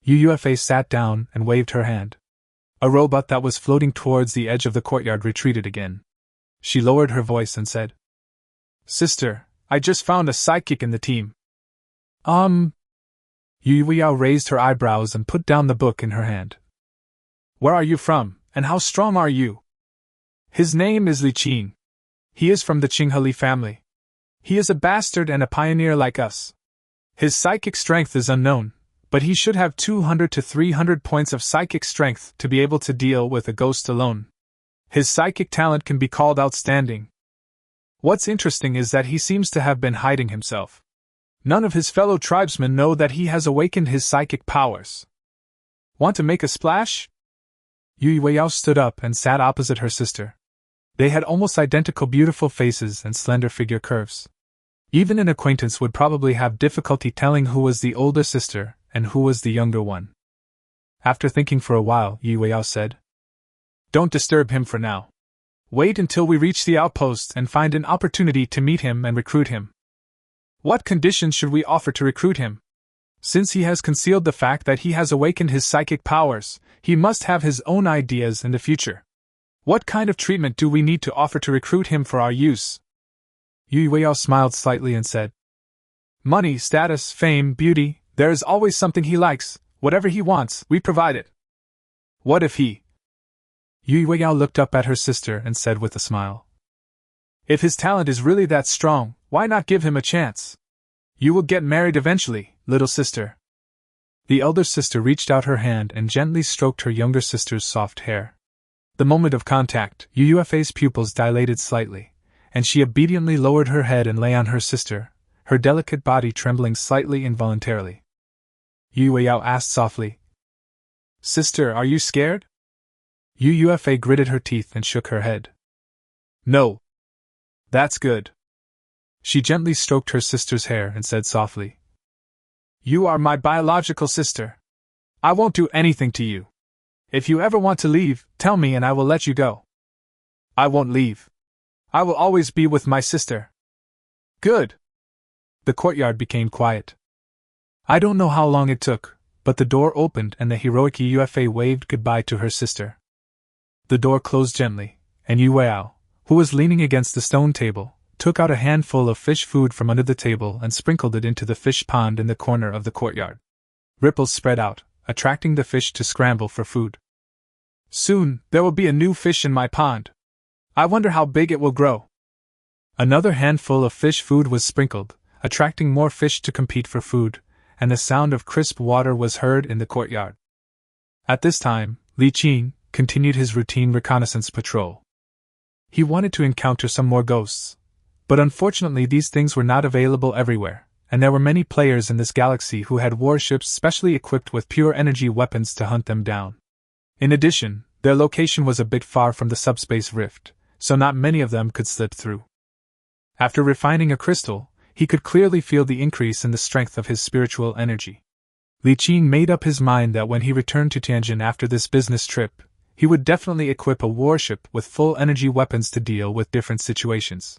Speaker 1: UUFA sat down and waved her hand. A robot that was floating towards the edge of the courtyard retreated again. She lowered her voice and said, Sister, I just found a psychic in the team. Yuya raised her eyebrows and put down the book in her hand. Where are you from, and how strong are you? His name is Li Qing. He is from the Chinhali family. He is a bastard and a pioneer like us. His psychic strength is unknown, but he should have 200 to 300 points of psychic strength to be able to deal with a ghost alone. His psychic talent can be called outstanding. What's interesting is that he seems to have been hiding himself. None of his fellow tribesmen know that he has awakened his psychic powers. Want to make a splash? Yu Weiyao stood up and sat opposite her sister. They had almost identical beautiful faces and slender figure curves. Even an acquaintance would probably have difficulty telling who was the older sister and who was the younger one. After thinking for a while, Yu Weiyao said, "Don't disturb him for now. Wait until we reach the outpost and find an opportunity to meet him and recruit him." "What conditions should we offer to recruit him? Since he has concealed the fact that he has awakened his psychic powers, he must have his own ideas in the future. What kind of treatment do we need to offer to recruit him for our use?" Yu Weiyao smiled slightly and said, "Money, status, fame, beauty, there is always something he likes. Whatever he wants, we provide it. What if he—" Yu Weiyao looked up at her sister and said with a smile, "If his talent is really that strong, why not give him a chance? You will get married eventually, little sister." The elder sister reached out her hand and gently stroked her younger sister's soft hair. The moment of contact, Yuefa's pupils dilated slightly, and she obediently lowered her head and lay on her sister, her delicate body trembling slightly involuntarily. Yu Weiyao asked softly, "Sister, are you scared?" Yuefa gritted her teeth and shook her head. "No. That's good." She gently stroked her sister's hair and said softly, "You are my biological sister. I won't do anything to you. If you ever want to leave, tell me and I will let you go." "I won't leave. I will always be with my sister." "Good." The courtyard became quiet. I don't know how long it took, but the door opened and the heroic Yuefa waved goodbye to her sister. The door closed gently, and Yu Weiyao, who was leaning against the stone table, took out a handful of fish food from under the table and sprinkled it into the fish pond in the corner of the courtyard. Ripples spread out, attracting the fish to scramble for food. "Soon, there will be a new fish in my pond. I wonder how big it will grow." Another handful of fish food was sprinkled, attracting more fish to compete for food, and the sound of crisp water was heard in the courtyard. At this time, Li Qing continued his routine reconnaissance patrol. He wanted to encounter some more ghosts, but unfortunately these things were not available everywhere, and there were many players in this galaxy who had warships specially equipped with pure energy weapons to hunt them down. In addition, their location was a bit far from the subspace rift, so not many of them could slip through. After refining a crystal, he could clearly feel the increase in the strength of his spiritual energy. Li Qing made up his mind that when he returned to Tianjin after this business trip, he would definitely equip a warship with full energy weapons to deal with different situations.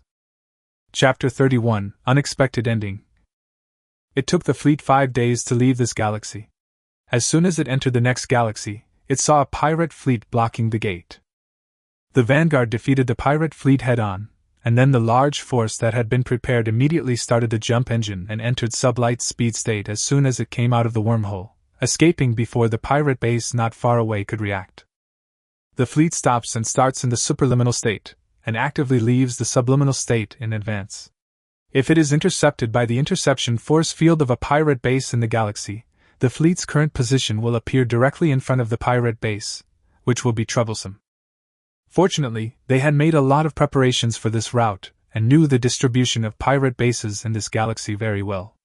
Speaker 1: Chapter 31: Unexpected Ending. It took the fleet 5 days to leave this galaxy. As soon as it entered the next galaxy, it saw a pirate fleet blocking the gate. The vanguard defeated the pirate fleet head-on, and then the large force that had been prepared immediately started the jump engine and entered sublight speed state as soon as it came out of the wormhole, escaping before the pirate base not far away could react. The fleet stops and starts in the superliminal state, and actively leaves the subliminal state in advance. If it is intercepted by the interception force field of a pirate base in the galaxy, the fleet's current position will appear directly in front of the pirate base, which will be troublesome. Fortunately, they had made a lot of preparations for this route, and knew the distribution of pirate bases in this galaxy very well.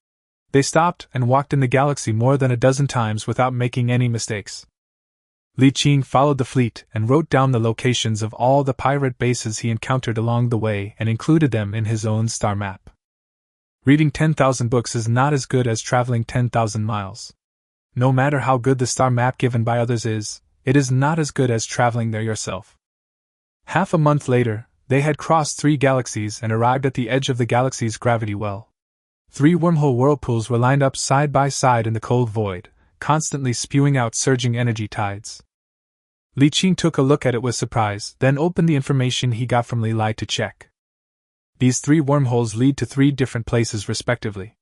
Speaker 1: They stopped and walked in the galaxy more than a dozen times without making any mistakes. Li Qing followed the fleet and wrote down the locations of all the pirate bases he encountered along the way and included them in his own star map. Reading 10,000 books is not as good as traveling 10,000 miles. No matter how good the star map given by others is, it is not as good as traveling there yourself. Half a month later, they had crossed 3 galaxies and arrived at the edge of the galaxy's gravity well. 3 wormhole whirlpools were lined up side by side in the cold void, constantly spewing out surging energy tides. Li Qing took a look at it with surprise, then opened the information he got from Li Lai to check. These 3 wormholes lead to 3 different places respectively.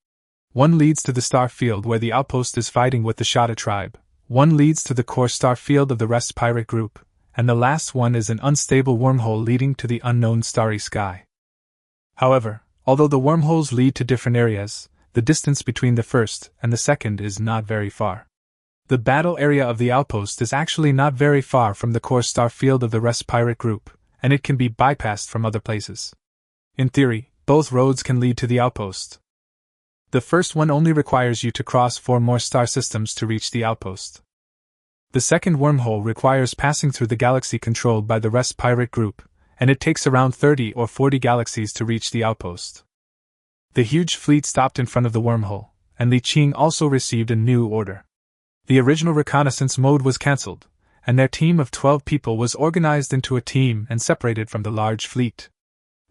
Speaker 1: One leads to the star field where the outpost is fighting with the Shada tribe, one leads to the core star field of the Rest pirate group, and the last one is an unstable wormhole leading to the unknown starry sky. However, although the wormholes lead to different areas, the distance between the first and the second is not very far. The battle area of the outpost is actually not very far from the core star field of the Rest pirate group, and it can be bypassed from other places. In theory, both roads can lead to the outpost. The first one only requires you to cross 4 more star systems to reach the outpost. The second wormhole requires passing through the galaxy controlled by the rest pirate group, and it takes around 30 or 40 galaxies to reach the outpost. The huge fleet stopped in front of the wormhole, and Li Qing also received a new order. The original reconnaissance mode was cancelled, and their team of 12 people was organized into a team and separated from the large fleet.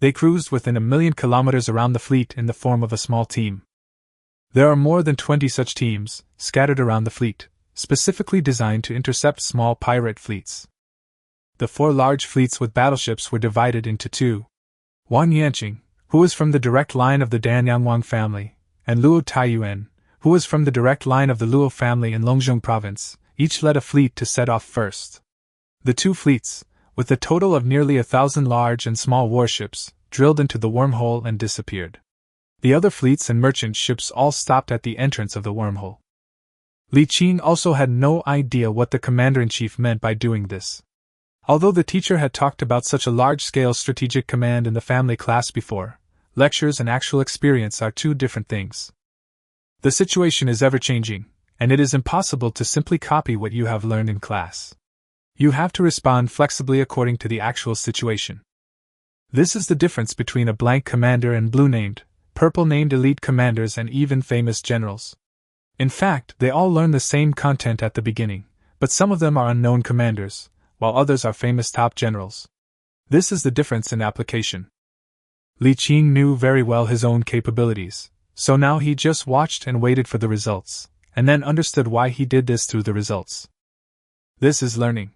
Speaker 1: They cruised within 1,000,000 kilometers around the fleet in the form of a small team. There are more than 20 such teams, scattered around the fleet, specifically designed to intercept small pirate fleets. The 4 large fleets with battleships were divided into 2. Wang Yanqing, who was from the direct line of the Dan Yangwang family, and Luo Taiyuan, who was from the direct line of the Luo family in Longzhong province, each led a fleet to set off first. The 2 fleets, with a total of nearly 1,000 large and small warships, drilled into the wormhole and disappeared. The other fleets and merchant ships all stopped at the entrance of the wormhole. Li Qing also had no idea what the commander-in-chief meant by doing this. Although the teacher had talked about such a large-scale strategic command in the family class before, lectures and actual experience are 2 different things. The situation is ever-changing, and it is impossible to simply copy what you have learned in class. You have to respond flexibly according to the actual situation. This is the difference between a blank commander and blue-named, purple-named elite commanders and even famous generals. In fact, they all learn the same content at the beginning, but some of them are unknown commanders, while others are famous top generals. This is the difference in application. Li Qing knew very well his own capabilities, so now he just watched and waited for the results, and then understood why he did this through the results. This is learning.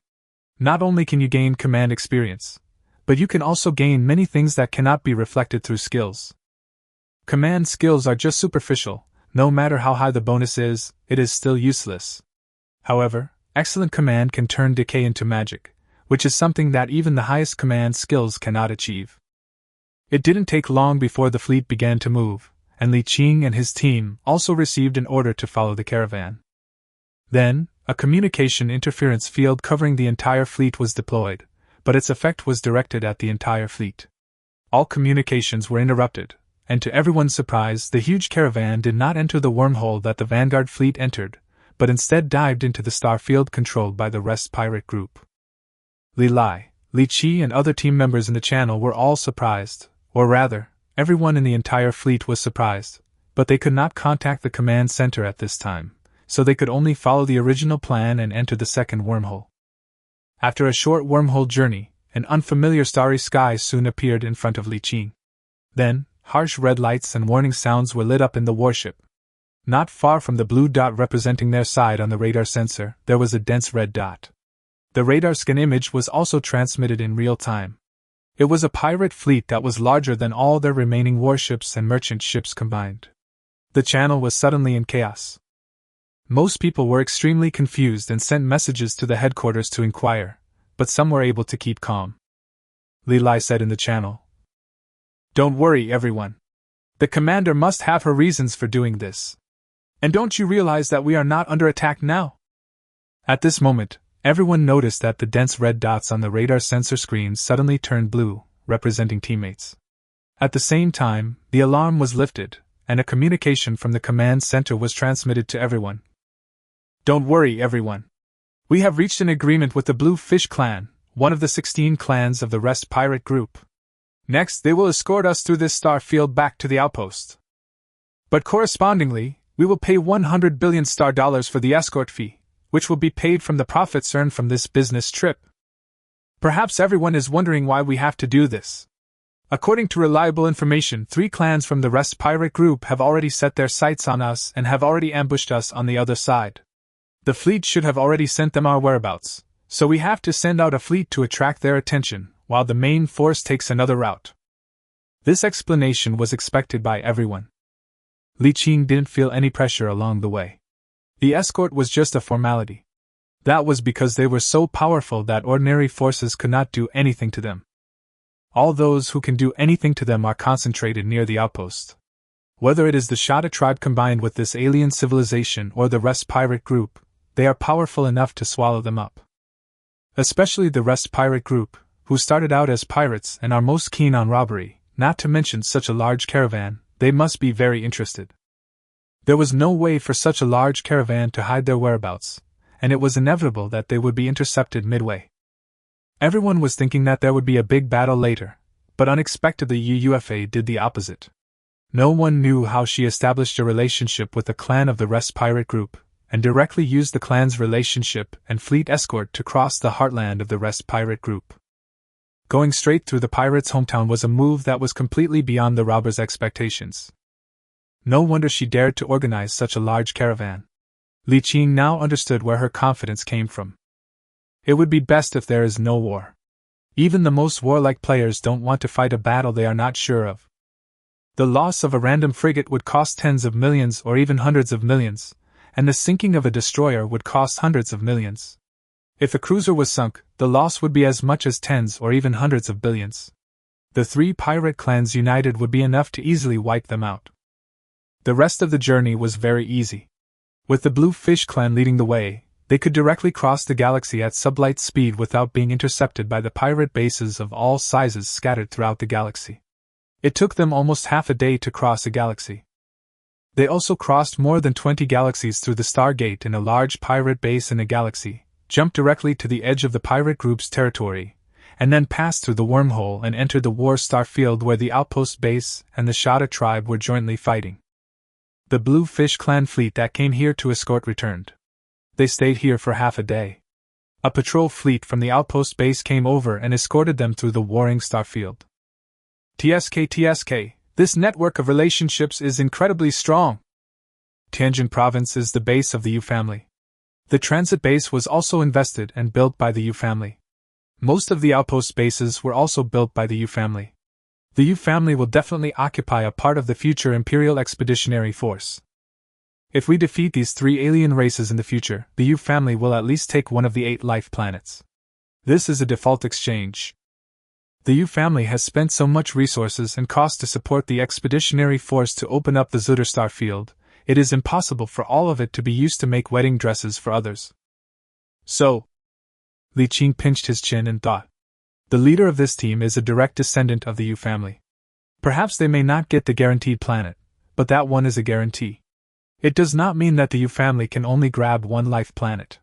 Speaker 1: Not only can you gain command experience, but you can also gain many things that cannot be reflected through skills. Command skills are just superficial. No matter how high the bonus is, it is still useless. However, excellent command can turn decay into magic, which is something that even the highest command skills cannot achieve. It didn't take long before the fleet began to move, and Li Qing and his team also received an order to follow the caravan. Then, a communication interference field covering the entire fleet was deployed, but its effect was directed at the entire fleet. All communications were interrupted, and to everyone's surprise, the huge caravan did not enter the wormhole that the vanguard fleet entered, but instead dived into the star field controlled by the rest pirate group. Li Lai, Li Qi and other team members in the channel were all surprised, or rather, everyone in the entire fleet was surprised, but they could not contact the command center at this time, so they could only follow the original plan and enter the second wormhole. After a short wormhole journey, an unfamiliar starry sky soon appeared in front of Li Qing. Then, harsh red lights and warning sounds were lit up in the warship. Not far from the blue dot representing their side on the radar sensor, there was a dense red dot. The radar scan image was also transmitted in real time. It was a pirate fleet that was larger than all their remaining warships and merchant ships combined. The channel was suddenly in chaos. Most people were extremely confused and sent messages to the headquarters to inquire, but some were able to keep calm. Li Lai said in the channel, "Don't worry, everyone. The commander must have her reasons for doing this. And don't you realize that we are not under attack now?" At this moment, everyone noticed that the dense red dots on the radar sensor screen suddenly turned blue, representing teammates. At the same time, the alarm was lifted, and a communication from the command center was transmitted to everyone. "Don't worry, everyone. We have reached an agreement with the Blue Fish Clan, one of the 16 clans of the Rest Pirate Group. Next, they will escort us through this star field back to the outpost. But correspondingly, we will pay 100 billion star dollars for the escort fee, which will be paid from the profits earned from this business trip. Perhaps everyone is wondering why we have to do this. According to reliable information, 3 clans from the Rest Pirate Group have already set their sights on us and have already ambushed us on the other side. The fleet should have already sent them our whereabouts, so we have to send out a fleet to attract their attention, while the main force takes another route." This explanation was expected by everyone. Li Qing didn't feel any pressure along the way. The escort was just a formality. That was because they were so powerful that ordinary forces could not do anything to them. All those who can do anything to them are concentrated near the outpost. Whether it is the Shada tribe combined with this alien civilization or the Rest Pirate Group, they are powerful enough to swallow them up. Especially the Rest Pirate Group, who started out as pirates and are most keen on robbery, not to mention such a large caravan, they must be very interested. There was no way for such a large caravan to hide their whereabouts, and it was inevitable that they would be intercepted midway. Everyone was thinking that there would be a big battle later, but unexpectedly UUFA did the opposite. No one knew how she established a relationship with a clan of the rest pirate group, and directly used the clan's relationship and fleet escort to cross the heartland of the rest pirate group. Going straight through the pirates' hometown was a move that was completely beyond the robbers' expectations. No wonder she dared to organize such a large caravan. Li Qing now understood where her confidence came from. It would be best if there is no war. Even the most warlike players don't want to fight a battle they are not sure of. The loss of a random frigate would cost tens of millions or even hundreds of millions, and the sinking of a destroyer would cost hundreds of millions. If a cruiser was sunk, the loss would be as much as tens or even hundreds of billions. The three pirate clans united would be enough to easily wipe them out. The rest of the journey was very easy. With the Blue Fish clan leading the way, they could directly cross the galaxy at sublight speed without being intercepted by the pirate bases of all sizes scattered throughout the galaxy. It took them almost half a day to cross a galaxy. They also crossed more than 20 galaxies through the Stargate in a large pirate base in a galaxy, jumped directly to the edge of the pirate group's territory, and then passed through the wormhole and entered the war star field where the outpost base and the Shada tribe were jointly fighting. The Blue Fish clan fleet that came here to escort returned. They stayed here for half a day. A patrol fleet from the outpost base came over and escorted them through the warring starfield. TSK, this network of relationships is incredibly strong. Tianjin province is the base of the Yu family. The transit base was also invested and built by the Yu family. Most of the outpost bases were also built by the Yu family. The Yu family will definitely occupy a part of the future Imperial Expeditionary Force. If we defeat these three alien races in the future, the Yu family will at least take one of the 8 life planets. This is a default exchange. The Yu family has spent so much resources and cost to support the Expeditionary Force to open up the Zutter star field, it is impossible for all of it to be used to make wedding dresses for others. So, Li Qing pinched his chin and thought. The leader of this team is a direct descendant of the Yu family. Perhaps they may not get the guaranteed planet, but that one is a guarantee. It does not mean that the Yu family can only grab one life planet.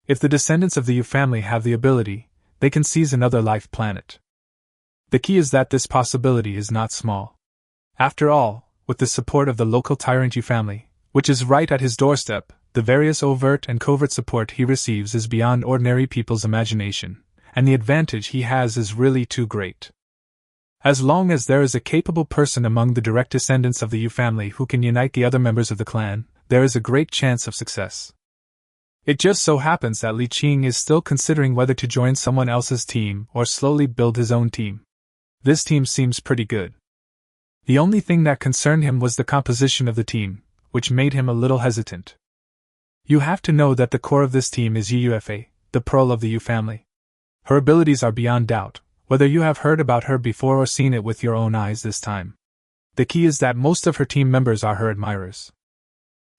Speaker 1: If the descendants of the Yu family have the ability, they can seize another life planet. The key is that this possibility is not small. After all, with the support of the local tyrant Yu family, which is right at his doorstep, the various overt and covert support he receives is beyond ordinary people's imagination, and the advantage he has is really too great. As long as there is a capable person among the direct descendants of the Yu family who can unite the other members of the clan, there is a great chance of success. It just so happens that Li Qing is still considering whether to join someone else's team or slowly build his own team. This team seems pretty good. The only thing that concerned him was the composition of the team, which made him a little hesitant. You have to know that the core of this team is UUFA, the pearl of the Yu family. Her abilities are beyond doubt, whether you have heard about her before or seen it with your own eyes this time. The key is that most of her team members are her admirers.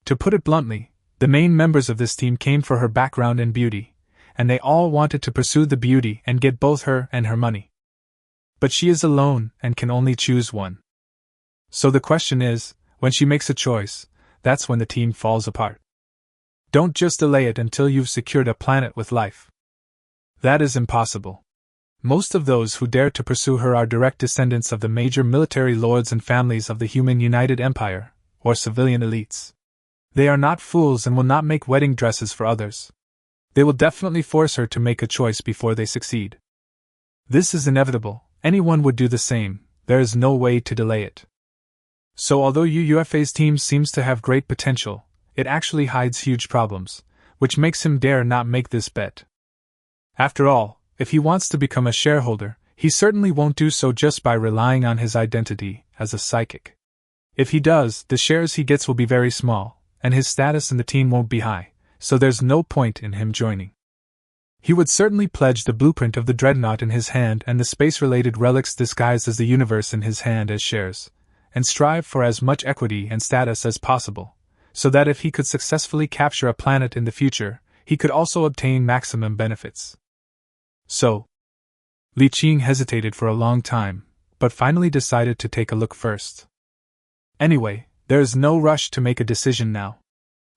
Speaker 1: To put it bluntly, the main members of this team came for her background and beauty, and they all wanted to pursue the beauty and get both her and her money. But she is alone and can only choose one. So the question is, when she makes a choice, that's when the team falls apart. Don't just delay it until you've secured a planet with life. That is impossible. Most of those who dare to pursue her are direct descendants of the major military lords and families of the Human United Empire, or civilian elites. They are not fools and will not make wedding dresses for others. They will definitely force her to make a choice before they succeed. This is inevitable, anyone would do the same, there is no way to delay it. So although UUFA's team seems to have great potential, it actually hides huge problems, which makes him dare not make this bet. After all, if he wants to become a shareholder, he certainly won't do so just by relying on his identity as a psychic. If he does, the shares he gets will be very small, and his status in the team won't be high, so there's no point in him joining. He would certainly pledge the blueprint of the Dreadnought in his hand and the space-related relics disguised as the universe in his hand as shares, and strive for as much equity and status as possible, so that if he could successfully capture a planet in the future, he could also obtain maximum benefits. So, Li Qing hesitated for a long time, but finally decided to take a look first. Anyway, There is no rush to make a decision now.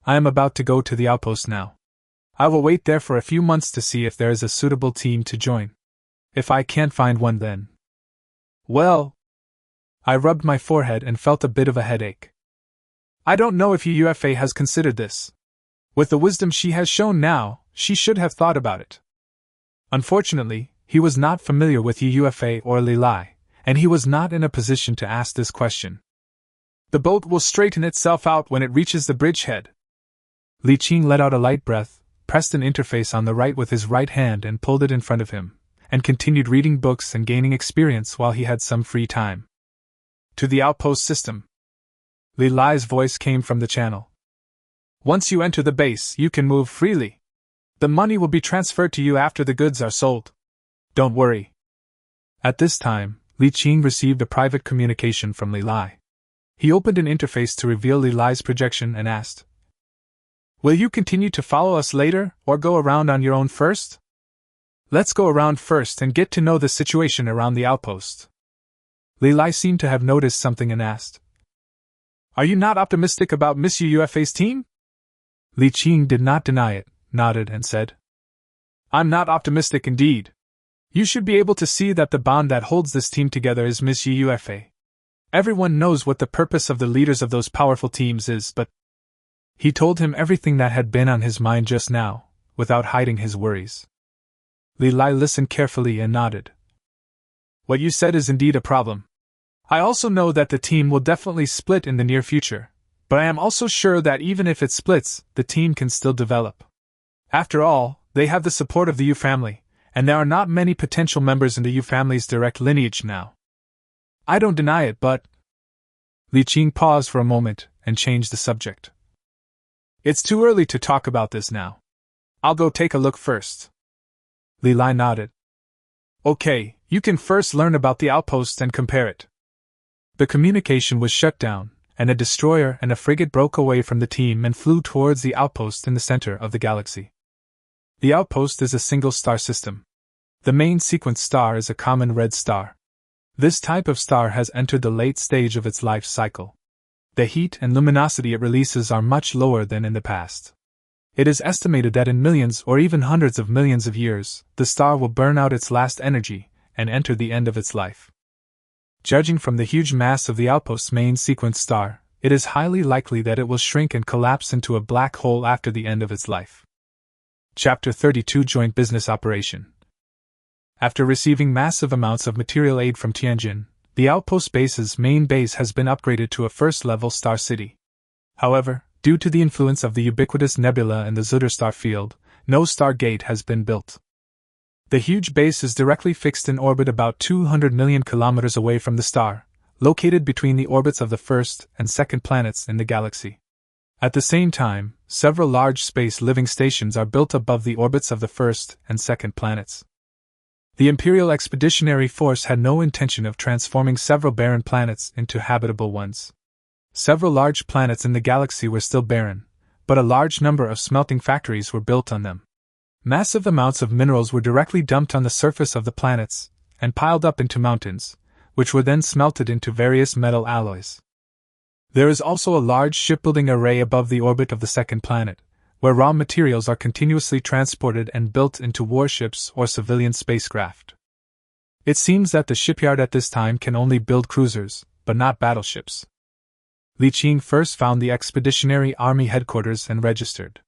Speaker 1: I am about to go to the outpost now. I will wait there for a few months to see if there is a suitable team to join. If I can't find one then. Well. I rubbed my forehead and felt a bit of a headache. I don't know if UFA has considered this. With the wisdom she has shown now, she should have thought about it. Unfortunately, he was not familiar with UFA or Lilai, and he was not in a position to ask this question. The boat will straighten itself out when it reaches the bridgehead. Li Qing let out a light breath, pressed an interface on the right with his right hand and pulled it in front of him, and continued reading books and gaining experience while he had some free time. To the outpost system. Li Lai's voice came from the channel. Once you enter the base, you can move freely. The money will be transferred to you after the goods are sold. Don't worry. At this time, Li Qing received a private communication from Li Lai. He opened an interface to reveal Li Lai's projection and asked, "Will you continue to follow us later, or go around on your own first?" "Let's go around first and get to know the situation around the outpost." Li Lai seemed to have noticed something and asked, "Are you not optimistic about Miss UFA's team?" Li Qing did not deny it, nodded and said, "I'm not optimistic indeed. You should be able to see that the bond that holds this team together is Miss UFA. Everyone knows what the purpose of the leaders of those powerful teams is, but..." He told him everything that had been on his mind just now, without hiding his worries. Li Lai listened carefully and nodded. "What you said is indeed a problem. I also know that the team will definitely split in the near future, but I am also sure that even if it splits, the team can still develop. After all, they have the support of the Yu family, and there are not many potential members in the Yu family's direct lineage now. I don't deny it, but..." Li Qing paused for a moment and changed the subject. "It's too early to talk about this now. I'll go take a look first." Li Lai nodded. "Okay, you can first learn about the outpost and compare it." The communication was shut down, and a destroyer and a frigate broke away from the team and flew towards the outpost in the center of the galaxy. The outpost is a single star system. The main sequence star is a common red star. This type of star has entered the late stage of its life cycle. The heat and luminosity it releases are much lower than in the past. It is estimated that in millions or even hundreds of millions of years, the star will burn out its last energy and enter the end of its life. Judging from the huge mass of the outpost's main sequence star, it is highly likely that it will shrink and collapse into a black hole after the end of its life. Chapter 32 Joint Business Operation. After receiving massive amounts of material aid from Tianjin, the outpost base's main base has been upgraded to a first-level star city. However, due to the influence of the ubiquitous nebula and the Zutter star field, no Stargate has been built. The huge base is directly fixed in orbit about 200 million kilometers away from the star, located between the orbits of the first and second planets in the galaxy. At the same time, several large space living stations are built above the orbits of the first and second planets. The Imperial Expeditionary Force had no intention of transforming several barren planets into habitable ones. Several large planets in the galaxy were still barren, but a large number of smelting factories were built on them. Massive amounts of minerals were directly dumped on the surface of the planets and piled up into mountains, which were then smelted into various metal alloys. There is also a large shipbuilding array above the orbit of the second planet, where raw materials are continuously transported and built into warships or civilian spacecraft. It seems that the shipyard at this time can only build cruisers, but not battleships. Li Qing first found the Expeditionary Army headquarters and registered.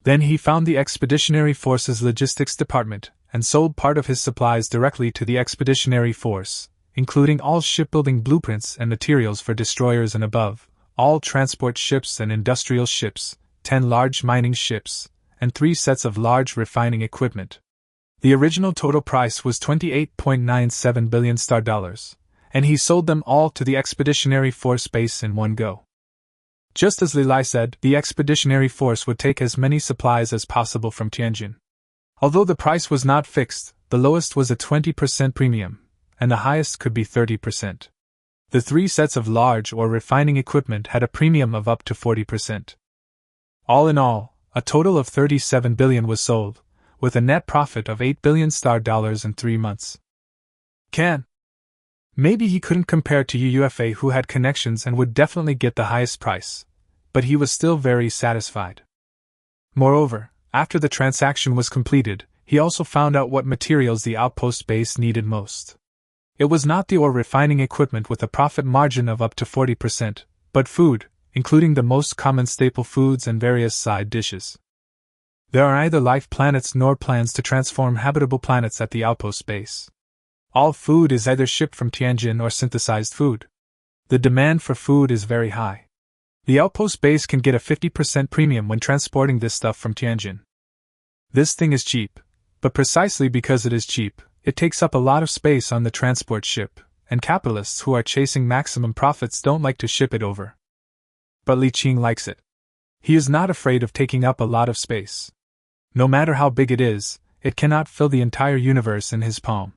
Speaker 1: Then he found the Expeditionary Force's logistics department and sold part of his supplies directly to the Expeditionary Force, including all shipbuilding blueprints and materials for destroyers and above, all transport ships and industrial ships, 10 large mining ships, and 3 sets of large refining equipment. The original total price was 28.97 billion star dollars, and he sold them all to the Expeditionary Force base in one go. Just as Li Lai said, the Expeditionary Force would take as many supplies as possible from Tianjin. Although the price was not fixed, the lowest was a 20% premium, and the highest could be 30%. The 3 sets of large or refining equipment had a premium of up to 40%. All in all, a total of 37 billion was sold, with a net profit of 8 billion star dollars in 3 months. Can Maybe he couldn't compare to UUFA, who had connections and would definitely get the highest price, but he was still very satisfied. Moreover, after the transaction was completed, he also found out what materials the outpost base needed most. It was not the ore refining equipment with a profit margin of up to 40%, but food, including the most common staple foods and various side dishes. There are neither life planets nor plans to transform habitable planets at the outpost base. All food is either shipped from Tianjin or synthesized food. The demand for food is very high. The outpost base can get a 50% premium when transporting this stuff from Tianjin. This thing is cheap, but precisely because it is cheap, it takes up a lot of space on the transport ship, and capitalists who are chasing maximum profits don't like to ship it over. But Li Qing likes it. He is not afraid of taking up a lot of space. No matter how big it is, it cannot fill the entire universe in his palm.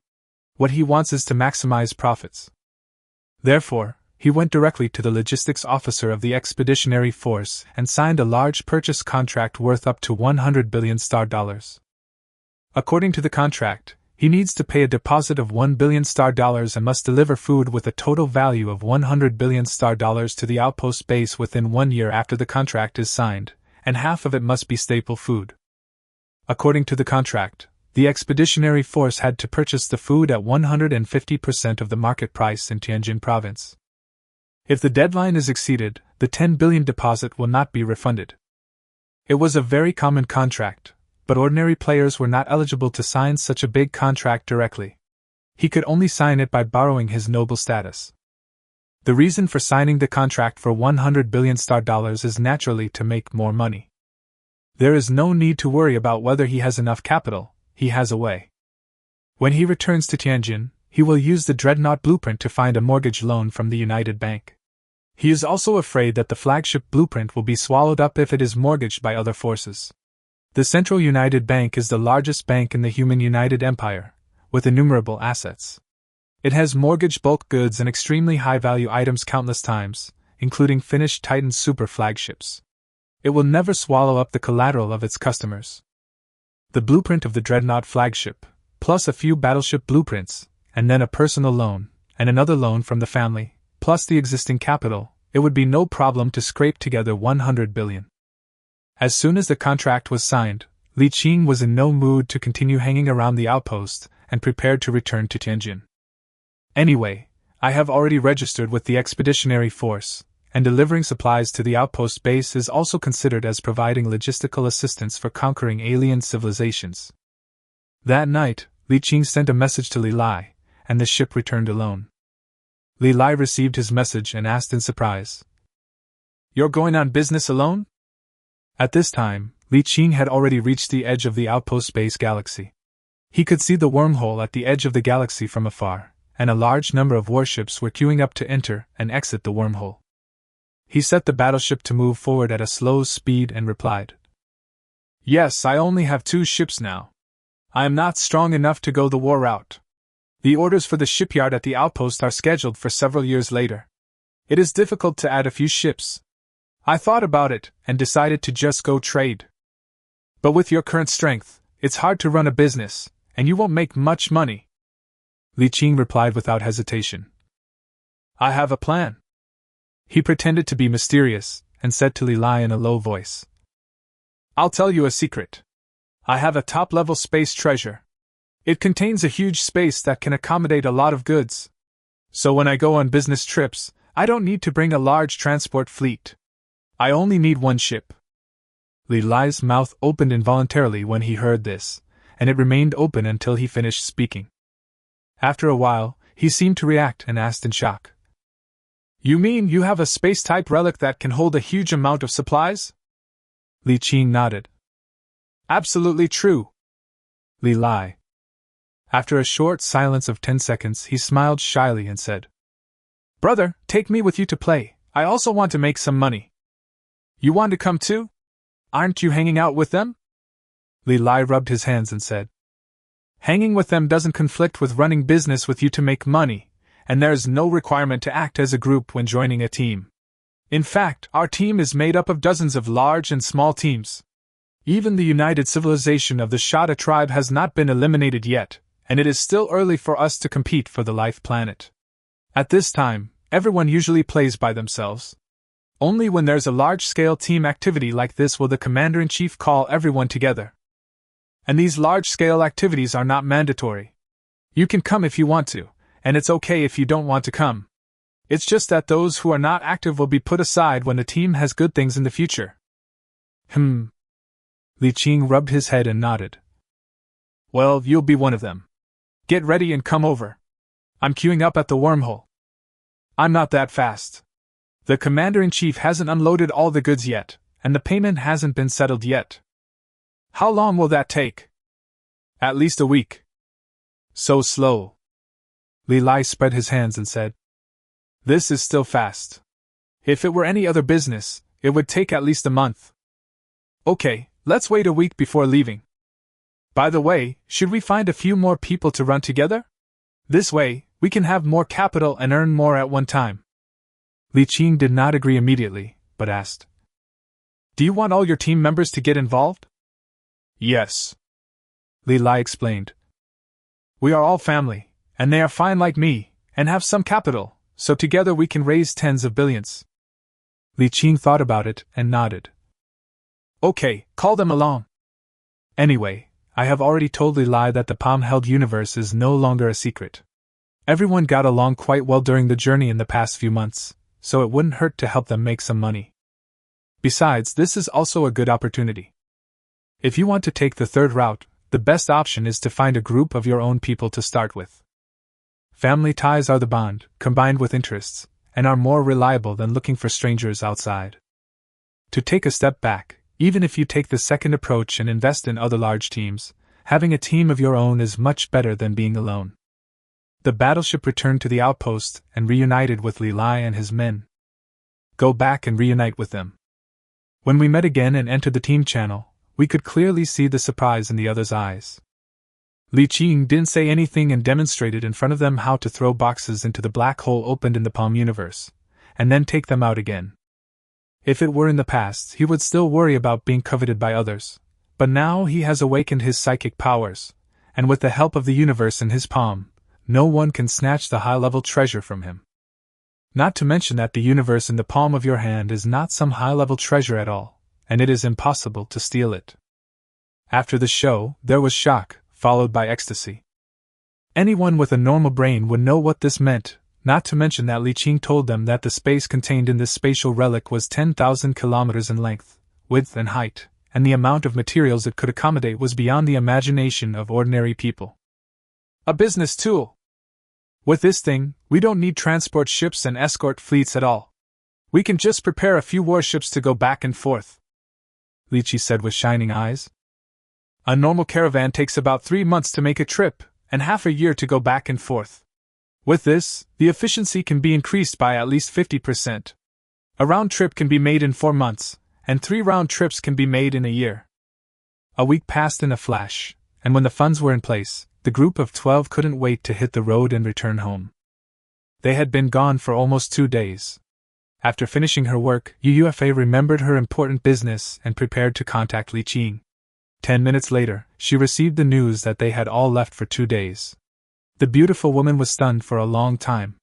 Speaker 1: What he wants is to maximize profits. Therefore, he went directly to the logistics officer of the expeditionary force and signed a large purchase contract worth up to 100 billion star dollars. According to the contract, he needs to pay a deposit of 1 billion star dollars and must deliver food with a total value of 100 billion star dollars to the outpost base within 1 year after the contract is signed, and half of it must be staple food. According to the contract, the expeditionary force had to purchase the food at 150% of the market price in Tianjin province. If the deadline is exceeded, the 10 billion deposit will not be refunded. It was a very common contract, but ordinary players were not eligible to sign such a big contract directly. He could only sign it by borrowing his noble status. The reason for signing the contract for 100 billion star dollars is naturally to make more money. There is no need to worry about whether he has enough capital. He has a way. When he returns to Tianjin, he will use the Dreadnought blueprint to find a mortgage loan from the United Bank. He is also afraid that the flagship blueprint will be swallowed up if it is mortgaged by other forces. The Central United Bank is the largest bank in the human United Empire, with innumerable assets. It has mortgaged bulk goods and extremely high-value items countless times, including finished Titan super flagships. It will never swallow up the collateral of its customers. The blueprint of the Dreadnought flagship, plus a few battleship blueprints, and then a personal loan, and another loan from the family, plus the existing capital, it would be no problem to scrape together 100 billion. As soon as the contract was signed, Li Qing was in no mood to continue hanging around the outpost and prepared to return to Tianjin. Anyway, I have already registered with the expeditionary force, and delivering supplies to the outpost base is also considered as providing logistical assistance for conquering alien civilizations. That night, Li Qing sent a message to Li Lai, and the ship returned alone. Li Lai received his message and asked in surprise, "You're going on business alone?" At this time, Li Qing had already reached the edge of the outpost base galaxy. He could see the wormhole at the edge of the galaxy from afar, and a large number of warships were queuing up to enter and exit the wormhole. He set the battleship to move forward at a slow speed and replied, "Yes, I only have 2 ships now. I am not strong enough to go the war route. The orders for the shipyard at the outpost are scheduled for several years later. It is difficult to add a few ships. I thought about it and decided to just go trade. But with your current strength, it's hard to run a business, and you won't make much money." Li Qing replied without hesitation, "I have a plan." He pretended to be mysterious, and said to Li Lai in a low voice, "I'll tell you a secret. I have a top-level space treasure. It contains a huge space that can accommodate a lot of goods. So when I go on business trips, I don't need to bring a large transport fleet. I only need 1 ship." Li Lai's mouth opened involuntarily when he heard this, and it remained open until he finished speaking. After a while, he seemed to react and asked in shock, "You mean you have a space-type relic that can hold a huge amount of supplies?" Li Qing nodded. "Absolutely true." Li Lai. After a short silence of 10 seconds, he smiled shyly and said, "Brother, take me with you to play. I also want to make some money." "You want to come too? Aren't you hanging out with them?" Li Lai rubbed his hands and said, "Hanging with them doesn't conflict with running business with you to make money, and there is no requirement to act as a group when joining a team. In fact, our team is made up of dozens of large and small teams. Even the united civilization of the Shada tribe has not been eliminated yet, and it is still early for us to compete for the life planet. At this time, everyone usually plays by themselves. Only when there's a large-scale team activity like this will the Commander-in-Chief call everyone together. And these large-scale activities are not mandatory. You can come if you want to, and it's okay if you don't want to come. It's just that those who are not active will be put aside when the team has good things in the future. Li Qing rubbed his head and nodded. Well, you'll be one of them. Get ready and come over. I'm queuing up at the wormhole. I'm not that fast. The Commander-in-Chief hasn't unloaded all the goods yet, and the payment hasn't been settled yet. How long will that take? At least a week. So slow. Li Lai spread his hands and said, This is still fast. If it were any other business, it would take at least a month. Okay, let's wait a week before leaving. By the way, should we find a few more people to run together? This way, we can have more capital and earn more at one time. Li Qing did not agree immediately, but asked, Do you want all your team members to get involved? Yes. Li Lai explained. We are all family, and they are fine like me, and have some capital, so together we can raise tens of billions. Li Qing thought about it and nodded. Okay, call them along. Anyway, I have already told Li Lai that the palm-held universe is no longer a secret. Everyone got along quite well during the journey in the past few months, so it wouldn't hurt to help them make some money. Besides, this is also a good opportunity. If you want to take the third route, the best option is to find a group of your own people to start with. Family ties are the bond, combined with interests, and are more reliable than looking for strangers outside. To take a step back, even if you take the second approach and invest in other large teams, having a team of your own is much better than being alone. The battleship returned to the outpost and reunited with Li Lai and his men. Go back and reunite with them. When we met again and entered the team channel, we could clearly see the surprise in the other's eyes. Li Qing didn't say anything and demonstrated in front of them how to throw boxes into the black hole opened in the palm universe, and then take them out again. If it were in the past, he would still worry about being coveted by others, but now he has awakened his psychic powers, and with the help of the universe in his palm, no one can snatch the high-level treasure from him. Not to mention that the universe in the palm of your hand is not some high-level treasure at all, and it is impossible to steal it. After the show, there was shock, followed by ecstasy. Anyone with a normal brain would know what this meant, not to mention that Li Qing told them that the space contained in this spatial relic was 10,000 kilometers in length, width and height, and the amount of materials it could accommodate was beyond the imagination of ordinary people. A business tool! With this thing, we don't need transport ships and escort fleets at all. We can just prepare a few warships to go back and forth, Li Qi said with shining eyes. A normal caravan takes about 3 months to make a trip, and half a year to go back and forth. With this, the efficiency can be increased by at least 50%. A round trip can be made in 4 months, and 3 round trips can be made in a year. A week passed in a flash, and when the funds were in place, the group of 12 couldn't wait to hit the road and return home. They had been gone for almost 2 days. After finishing her work, UUFA remembered her important business and prepared to contact Li Qing. 10 minutes later, she received the news that they had all left for 2 days. The beautiful woman was stunned for a long time.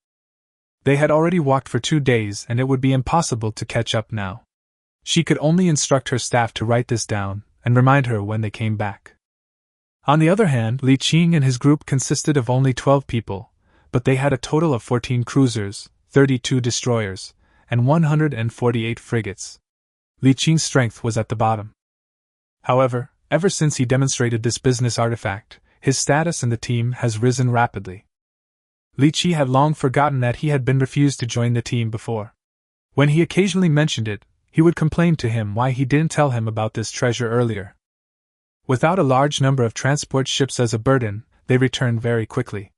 Speaker 1: They had already walked for 2 days and it would be impossible to catch up now. She could only instruct her staff to write this down and remind her when they came back. On the other hand, Li Qing and his group consisted of only 12 people, but they had a total of 14 cruisers, 32 destroyers, and 148 frigates. Li Qing's strength was at the bottom. However, ever since he demonstrated this business artifact, his status in the team has risen rapidly. Li Qi had long forgotten that he had been refused to join the team before. When he occasionally mentioned it, he would complain to him why he didn't tell him about this treasure earlier. Without a large number of transport ships as a burden, they returned very quickly.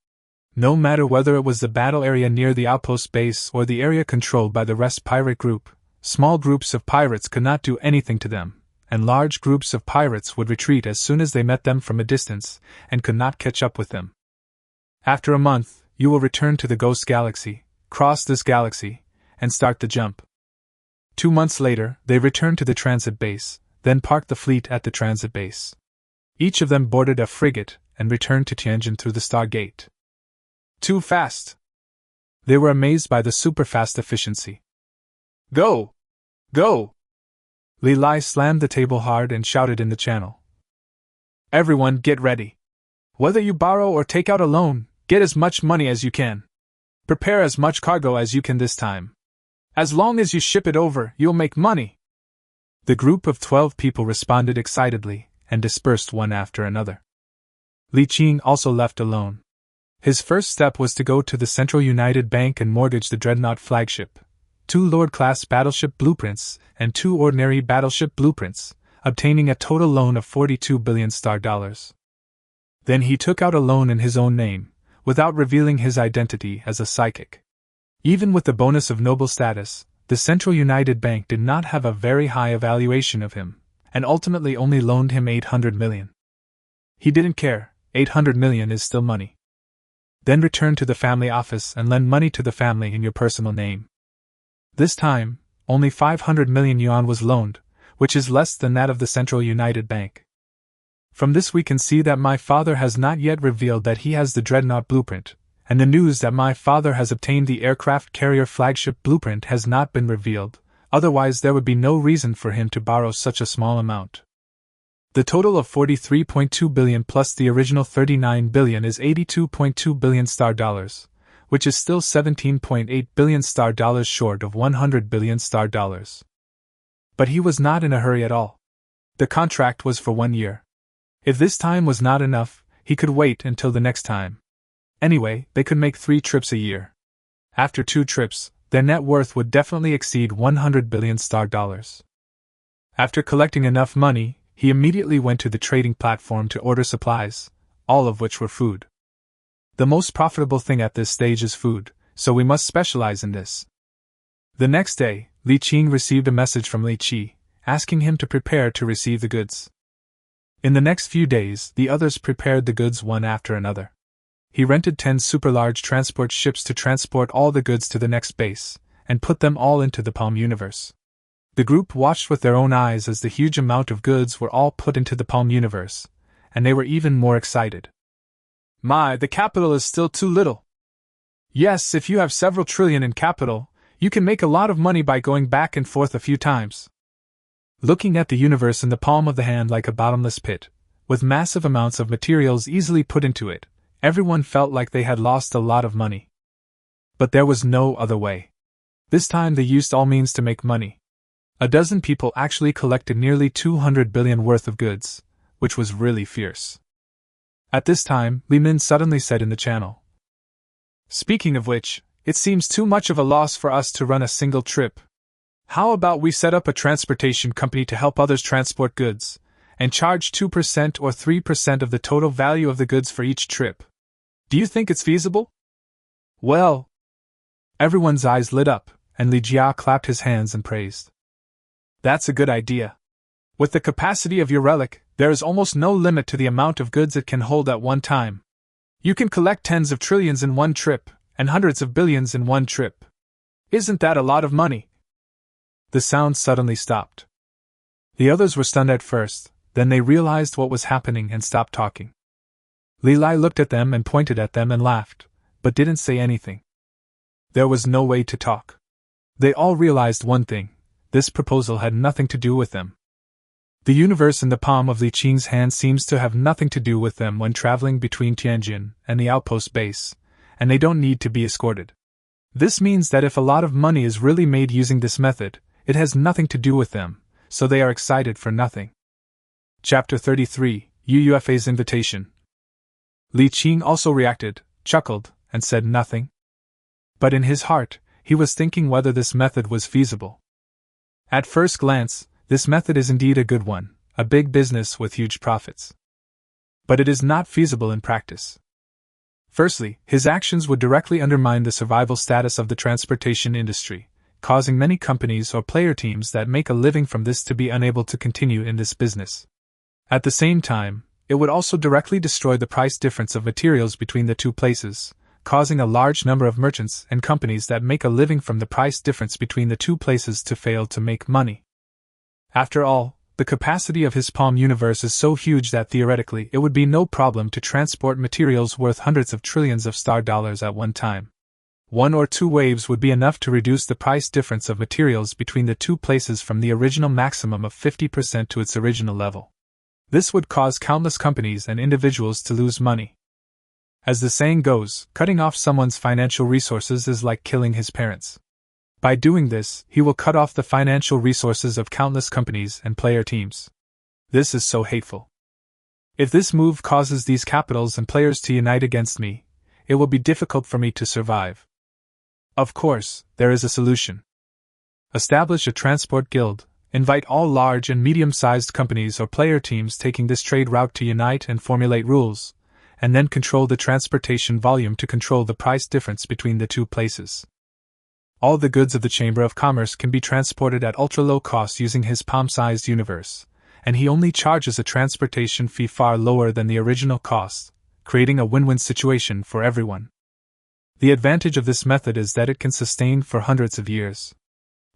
Speaker 1: No matter whether it was the battle area near the outpost base or the area controlled by the rest pirate group, small groups of pirates could not do anything to them, and large groups of pirates would retreat as soon as they met them from a distance, and could not catch up with them. After a month, you will return to the Ghost Galaxy, cross this galaxy, and start the jump. 2 months later, they returned to the transit base, then parked the fleet at the transit base. Each of them boarded a frigate and returned to Tianjin through the Star Gate. Too fast! They were amazed by the super-fast efficiency. Go! Go! Li Lai slammed the table hard and shouted in the channel. Everyone get ready. Whether you borrow or take out a loan, get as much money as you can. Prepare as much cargo as you can this time. As long as you ship it over, you'll make money. The group of 12 people responded excitedly and dispersed one after another. Li Qing also left alone. His first step was to go to the Central United Bank and mortgage the Dreadnought flagship, 2 Lord-class battleship blueprints, and 2 ordinary battleship blueprints, obtaining a total loan of 42 billion star dollars. Then he took out a loan in his own name, without revealing his identity as a psychic. Even with the bonus of noble status, the Central United Bank did not have a very high evaluation of him, and ultimately only loaned him 800 million. He didn't care, 800 million is still money. Then return to the family office and lend money to the family in your personal name. This time, only 500 million yuan was loaned, which is less than that of the Central United Bank. From this we can see that my father has not yet revealed that he has the Dreadnought blueprint, and the news that my father has obtained the aircraft carrier flagship blueprint has not been revealed, otherwise there would be no reason for him to borrow such a small amount. The total of 43.2 billion plus the original 39 billion is 82.2 billion star dollars, which is still 17.8 billion star dollars short of 100 billion star dollars. But he was not in a hurry at all. The contract was for 1 year. If this time was not enough, he could wait until the next time. Anyway, they could make 3 trips a year. After 2 trips, their net worth would definitely exceed 100 billion star dollars. After collecting enough money, he immediately went to the trading platform to order supplies, all of which were food. The most profitable thing at this stage is food, so we must specialize in this. The next day, Li Qing received a message from Li Qi, asking him to prepare to receive the goods. In the next few days, the others prepared the goods one after another. He rented 10 super-large transport ships to transport all the goods to the next base, and put them all into the Palm Universe. The group watched with their own eyes as the huge amount of goods were all put into the Palm Universe, and they were even more excited. My, the capital is still too little. Yes, if you have several trillion in capital, you can make a lot of money by going back and forth a few times. Looking at the universe in the palm of the hand like a bottomless pit, with massive amounts of materials easily put into it, everyone felt like they had lost a lot of money. But there was no other way. This time they used all means to make money. A dozen people actually collected nearly 200 billion worth of goods, which was really fierce. At this time, Li Min suddenly said in the channel, "Speaking of which, it seems too much of a loss for us to run a single trip. How about we set up a transportation company to help others transport goods, and charge 2% or 3% of the total value of the goods for each trip? Do you think it's feasible?" Well, everyone's eyes lit up, and Li Jia clapped his hands and praised. That's a good idea. With the capacity of your relic, there is almost no limit to the amount of goods it can hold at one time. You can collect tens of trillions in one trip, and hundreds of billions in one trip. Isn't that a lot of money? The sound suddenly stopped. The others were stunned at first, then they realized what was happening and stopped talking. Li Lai looked at them and pointed at them and laughed, but didn't say anything. There was no way to talk. They all realized one thing. This proposal had nothing to do with them. The universe in the palm of Li Qing's hand seems to have nothing to do with them when traveling between Tianjin and the outpost base, and they don't need to be escorted. This means that if a lot of money is really made using this method, it has nothing to do with them, so they are excited for nothing. Chapter 33, UUFA's Invitation. Li Qing also reacted, chuckled, and said nothing. But in his heart, he was thinking whether this method was feasible. At first glance, this method is indeed a good one, a big business with huge profits. But it is not feasible in practice. Firstly, his actions would directly undermine the survival status of the transportation industry, causing many companies or player teams that make a living from this to be unable to continue in this business. At the same time, it would also directly destroy the price difference of materials between the two places, causing a large number of merchants and companies that make a living from the price difference between the two places to fail to make money. After all, the capacity of his Palm universe is so huge that theoretically it would be no problem to transport materials worth hundreds of trillions of star dollars at one time. 1 or 2 waves would be enough to reduce the price difference of materials between the two places from the original maximum of 50% to its original level. This would cause countless companies and individuals to lose money. As the saying goes, cutting off someone's financial resources is like killing his parents. By doing this, he will cut off the financial resources of countless companies and player teams. This is so hateful. If this move causes these capitals and players to unite against me, it will be difficult for me to survive. Of course, there is a solution. Establish a transport guild, invite all large and medium-sized companies or player teams taking this trade route to unite and formulate rules, and then control the transportation volume to control the price difference between the two places. All the goods of the Chamber of Commerce can be transported at ultra-low cost using his palm-sized universe, and he only charges a transportation fee far lower than the original cost, creating a win-win situation for everyone. The advantage of this method is that it can sustain for hundreds of years.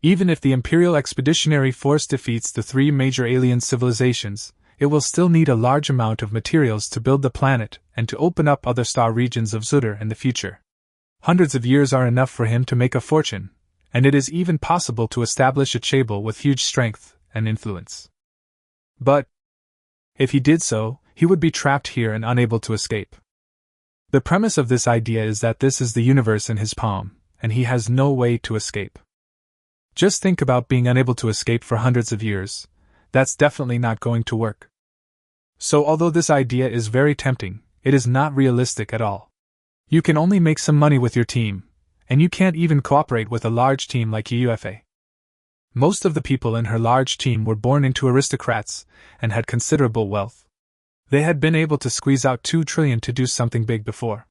Speaker 1: Even if the Imperial Expeditionary Force defeats the 3 major alien civilizations, it will still need a large amount of materials to build the planet and to open up other star regions of Zutter in the future. Hundreds of years are enough for him to make a fortune, and it is even possible to establish a Chable with huge strength and influence. But if he did so, he would be trapped here and unable to escape. The premise of this idea is that this is the universe in his palm, and he has no way to escape. Just think about being unable to escape for hundreds of years. That's definitely not going to work. So although this idea is very tempting, it is not realistic at all. You can only make some money with your team, and you can't even cooperate with a large team like UFA. Most of the people in her large team were born into aristocrats and had considerable wealth. They had been able to squeeze out 2 trillion to do something big before.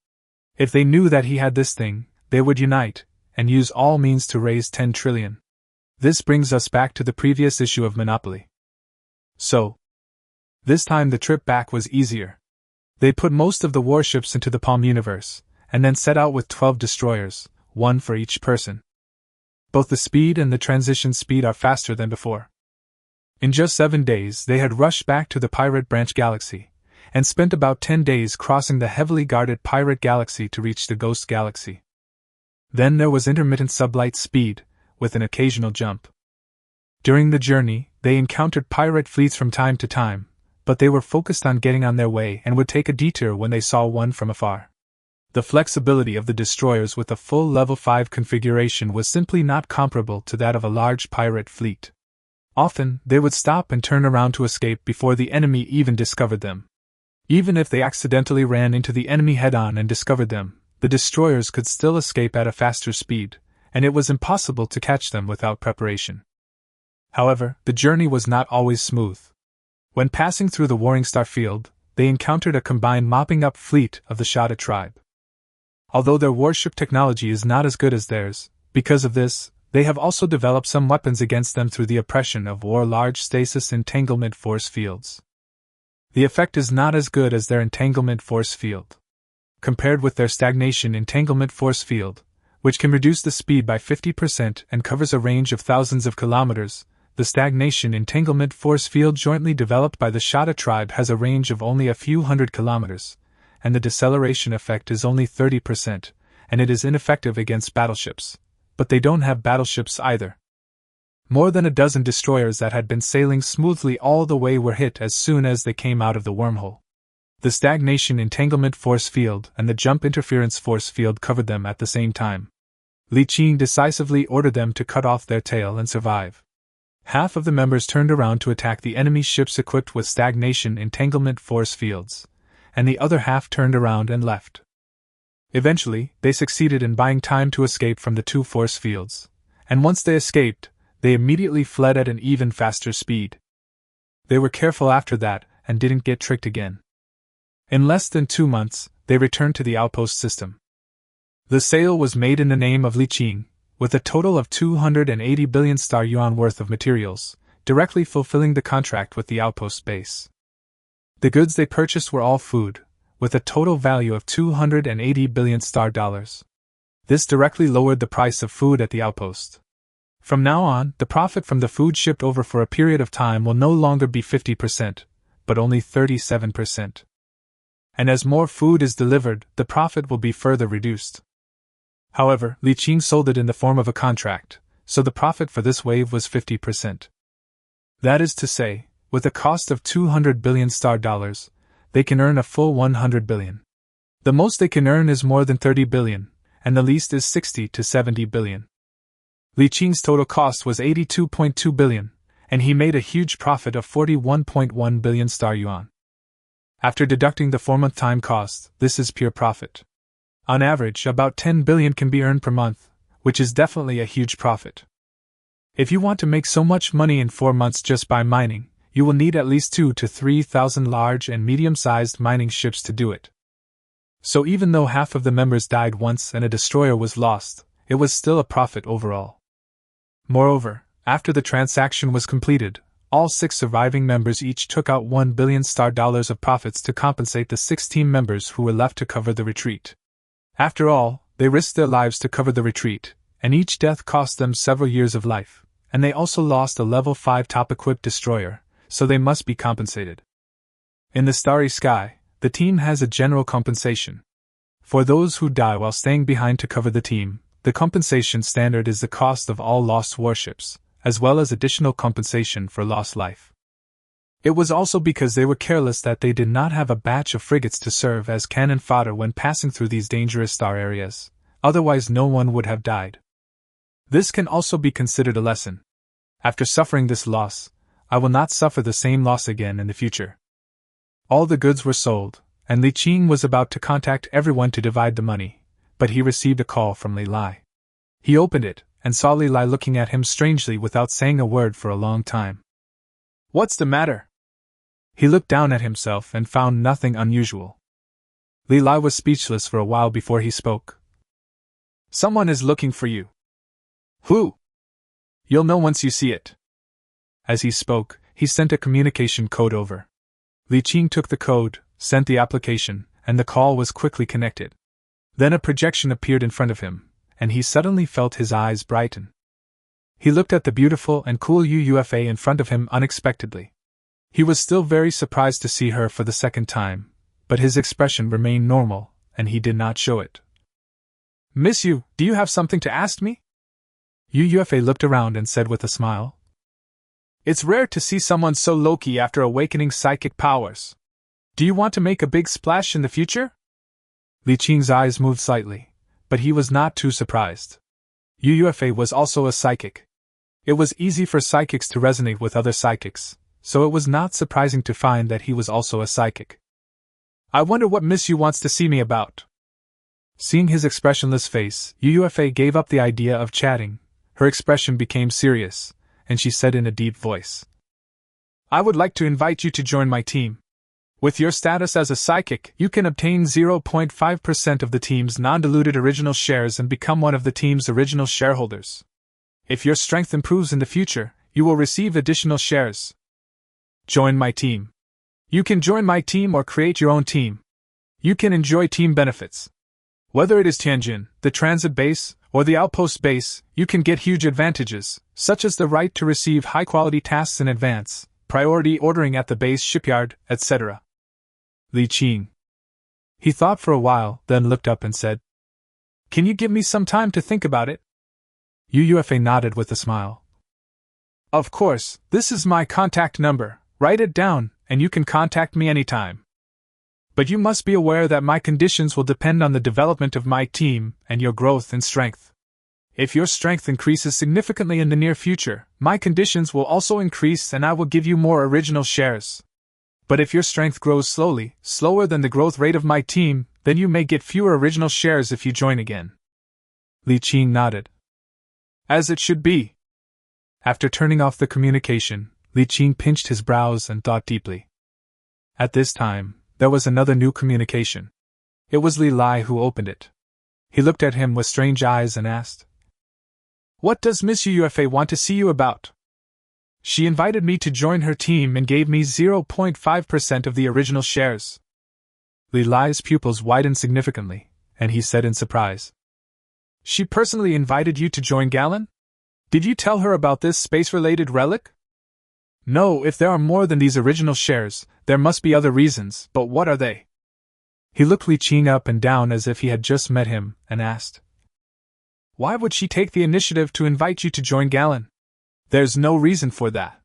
Speaker 1: If they knew that he had this thing, they would unite and use all means to raise 10 trillion. This brings us back to the previous issue of Monopoly. So, this time the trip back was easier. They put most of the warships into the Palm universe, and then set out with 12 destroyers, 1 for each person. Both the speed and the transition speed are faster than before. In just 7 days they had rushed back to the Pirate Branch Galaxy, and spent about 10 days crossing the heavily guarded Pirate Galaxy to reach the Ghost Galaxy. Then there was intermittent sublight speed, with an occasional jump. During the journey, they encountered pirate fleets from time to time, but they were focused on getting on their way and would take a detour when they saw one from afar. The flexibility of the destroyers with a full level 5 configuration was simply not comparable to that of a large pirate fleet. Often, they would stop and turn around to escape before the enemy even discovered them. Even if they accidentally ran into the enemy head-on and discovered them, the destroyers could still escape at a faster speed, and it was impossible to catch them without preparation. However, the journey was not always smooth. When passing through the Warring Star Field, they encountered a combined mopping-up fleet of the Shada tribe. Although their warship technology is not as good as theirs, because of this, they have also developed some weapons against them through the oppression of large stasis entanglement force fields. The effect is not as good as their entanglement force field. Compared with their stagnation entanglement force field, which can reduce the speed by 50% and covers a range of thousands of kilometers, the stagnation entanglement force field jointly developed by the Shada tribe has a range of only a few hundred kilometers, and the deceleration effect is only 30%, and it is ineffective against battleships. But they don't have battleships either. More than a dozen destroyers that had been sailing smoothly all the way were hit as soon as they came out of the wormhole. The stagnation entanglement force field and the jump interference force field covered them at the same time. Li Qing decisively ordered them to cut off their tail and survive. Half of the members turned around to attack the enemy ships equipped with stagnation entanglement force fields, and the other half turned around and left. Eventually, they succeeded in buying time to escape from the 2 force fields, and once they escaped, they immediately fled at an even faster speed. They were careful after that and didn't get tricked again. In less than 2 months, they returned to the outpost system. The sale was made in the name of Li Qing, with a total of 280 billion star yuan worth of materials, directly fulfilling the contract with the outpost base. The goods they purchased were all food, with a total value of 280 billion star dollars. This directly lowered the price of food at the outpost. From now on, the profit from the food shipped over for a period of time will no longer be 50%, but only 37%. And as more food is delivered, the profit will be further reduced. However, Li Qing sold it in the form of a contract, so the profit for this wave was 50%. That is to say, with a cost of 200 billion star dollars, they can earn a full 100 billion. The most they can earn is more than 30 billion, and the least is 60 to 70 billion. Li Qing's total cost was 82.2 billion, and he made a huge profit of 41.1 billion star yuan. After deducting the 4-month time cost, this is pure profit. On average, about 10 billion can be earned per month, which is definitely a huge profit. If you want to make so much money in 4 months just by mining, you will need at least 2,000 to 3,000 large and medium-sized mining ships to do it. So even though half of the members died once and a destroyer was lost, it was still a profit overall. Moreover, after the transaction was completed, all 6 surviving members each took out 1 billion star dollars of profits to compensate the 6 team members who were left to cover the retreat. After all, they risked their lives to cover the retreat, and each death cost them several years of life, and they also lost a level 5 top-equipped destroyer, so they must be compensated. In the starry sky, the team has a general compensation. For those who die while staying behind to cover the team, the compensation standard is the cost of all lost warships, as well as additional compensation for lost life. It was also because they were careless that they did not have a batch of frigates to serve as cannon fodder when passing through these dangerous star areas, otherwise no one would have died. This can also be considered a lesson. After suffering this loss, I will not suffer the same loss again in the future. All the goods were sold, and Li Qing was about to contact everyone to divide the money, but he received a call from Li Lai. He opened it, and saw Li Lai looking at him strangely without saying a word for a long time. "What's the matter?" He looked down at himself and found nothing unusual. Li Lai was speechless for a while before he spoke. "Someone is looking for you." "Who?" "You'll know once you see it." As he spoke, he sent a communication code over. Li Qing took the code, sent the application, and the call was quickly connected. Then a projection appeared in front of him, and he suddenly felt his eyes brighten. He looked at the beautiful and cool UUFA in front of him unexpectedly. He was still very surprised to see her for the second time, but his expression remained normal, and he did not show it. "Miss Yu, do you have something to ask me?" UUFA looked around and said with a smile. "It's rare to see someone so low-key after awakening psychic powers. Do you want to make a big splash in the future?" Li Qing's eyes moved slightly, but he was not too surprised. UUFA was also a psychic. It was easy for psychics to resonate with other psychics, so it was not surprising to find that he was also a psychic. "I wonder what Miss Yu wants to see me about." Seeing his expressionless face, UUFA gave up the idea of chatting. Her expression became serious, and she said in a deep voice, "I would like to invite you to join my team. With your status as a psychic, you can obtain 0.5% of the team's non-diluted original shares and become one of the team's original shareholders. If your strength improves in the future, you will receive additional shares. Join my team. You can join my team or create your own team. You can enjoy team benefits. Whether it is Tianjin, the transit base, or the outpost base, you can get huge advantages, such as the right to receive high-quality tasks in advance, priority ordering at the base shipyard, etc." Li Qing. He thought for a while, then looked up and said, "Can you give me some time to think about it?" UUFA nodded with a smile. "Of course, this is my contact number. Write it down, and you can contact me anytime. But you must be aware that my conditions will depend on the development of my team and your growth in strength. If your strength increases significantly in the near future, my conditions will also increase and I will give you more original shares. But if your strength grows slowly, slower than the growth rate of my team, then you may get fewer original shares if you join again." Li Qing nodded. "As it should be." After turning off the communication, Li Qing pinched his brows and thought deeply. At this time, there was another new communication. It was Li Lai who opened it. He looked at him with strange eyes and asked, "What does Miss UUFA want to see you about?" "She invited me to join her team and gave me 0.5% of the original shares." Li Lai's pupils widened significantly, and he said in surprise, "She personally invited you to join Galen? Did you tell her about this space-related relic?" "No, if there are more than these original shares, there must be other reasons, but what are they?" He looked Li Qing up and down as if he had just met him, and asked, Why would she take the initiative to invite you to join Galen? There's no reason for that.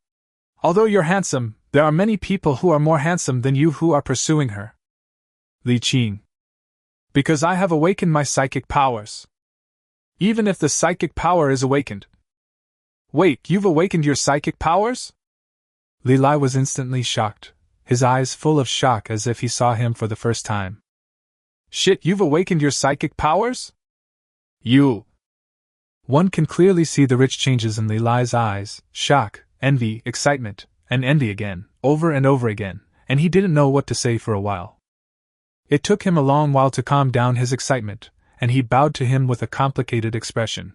Speaker 1: Although you're handsome, there are many people who are more handsome than you who are pursuing her. Li Qing. Because I have awakened my psychic powers. Even if the psychic power is awakened. Wait, you've awakened your psychic powers? Li Lai was instantly shocked, his eyes full of shock as if he saw him for the first time. Shit, you've awakened your psychic powers? You. One can clearly see the rich changes in Li Lai's eyes, shock, envy, excitement, and envy again, over and over again, and he didn't know what to say for a while. It took him a long while to calm down his excitement, and he bowed to him with a complicated expression.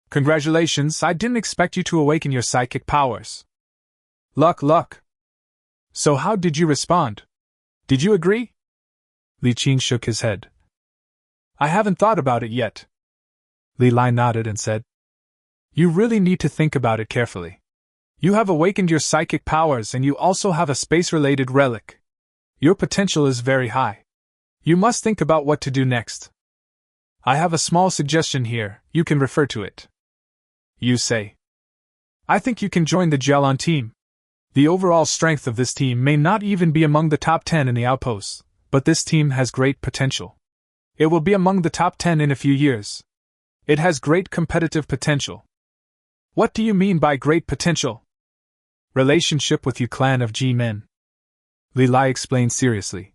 Speaker 1: Congratulations, I didn't expect you to awaken your psychic powers. Luck. So how did you respond? Did you agree? Li Qing shook his head. I haven't thought about it yet. Li Lai nodded and said, You really need to think about it carefully. You have awakened your psychic powers and you also have a space-related relic. Your potential is very high. You must think about what to do next. I have a small suggestion here, you can refer to it. You say. I think you can join the Jialan team. The overall strength of this team may not even be among the top 10 in the outposts, but this team has great potential. It will be among the top 10 in a few years. It has great competitive potential. What do you mean by great potential? Relationship with Yu clan of G-men. Li Lai explained seriously.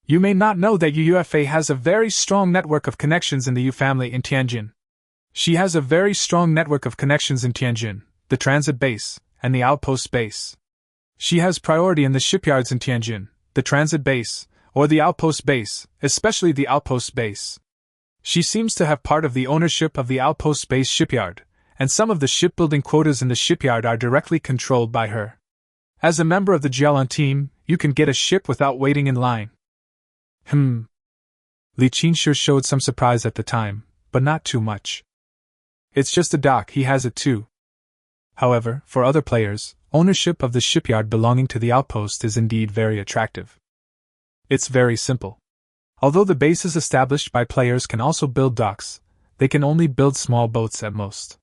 Speaker 1: You may not know that UFA has a very strong network of connections in the Yu family in Tianjin. She has a very strong network of connections in Tianjin, the transit base, and the outpost base. She has priority in the shipyards in Tianjin, the transit base, or the outpost base, especially the outpost base. She seems to have part of the ownership of the outpost base shipyard, and some of the shipbuilding quotas in the shipyard are directly controlled by her. As a member of the Jialan team, you can get a ship without waiting in line. Li Qing sure showed some surprise at the time, but not too much. It's just a dock, he has it too. However, for other players, ownership of the shipyard belonging to the outpost is indeed very attractive. It's very simple. Although the bases established by players can also build docks, they can only build small boats at most.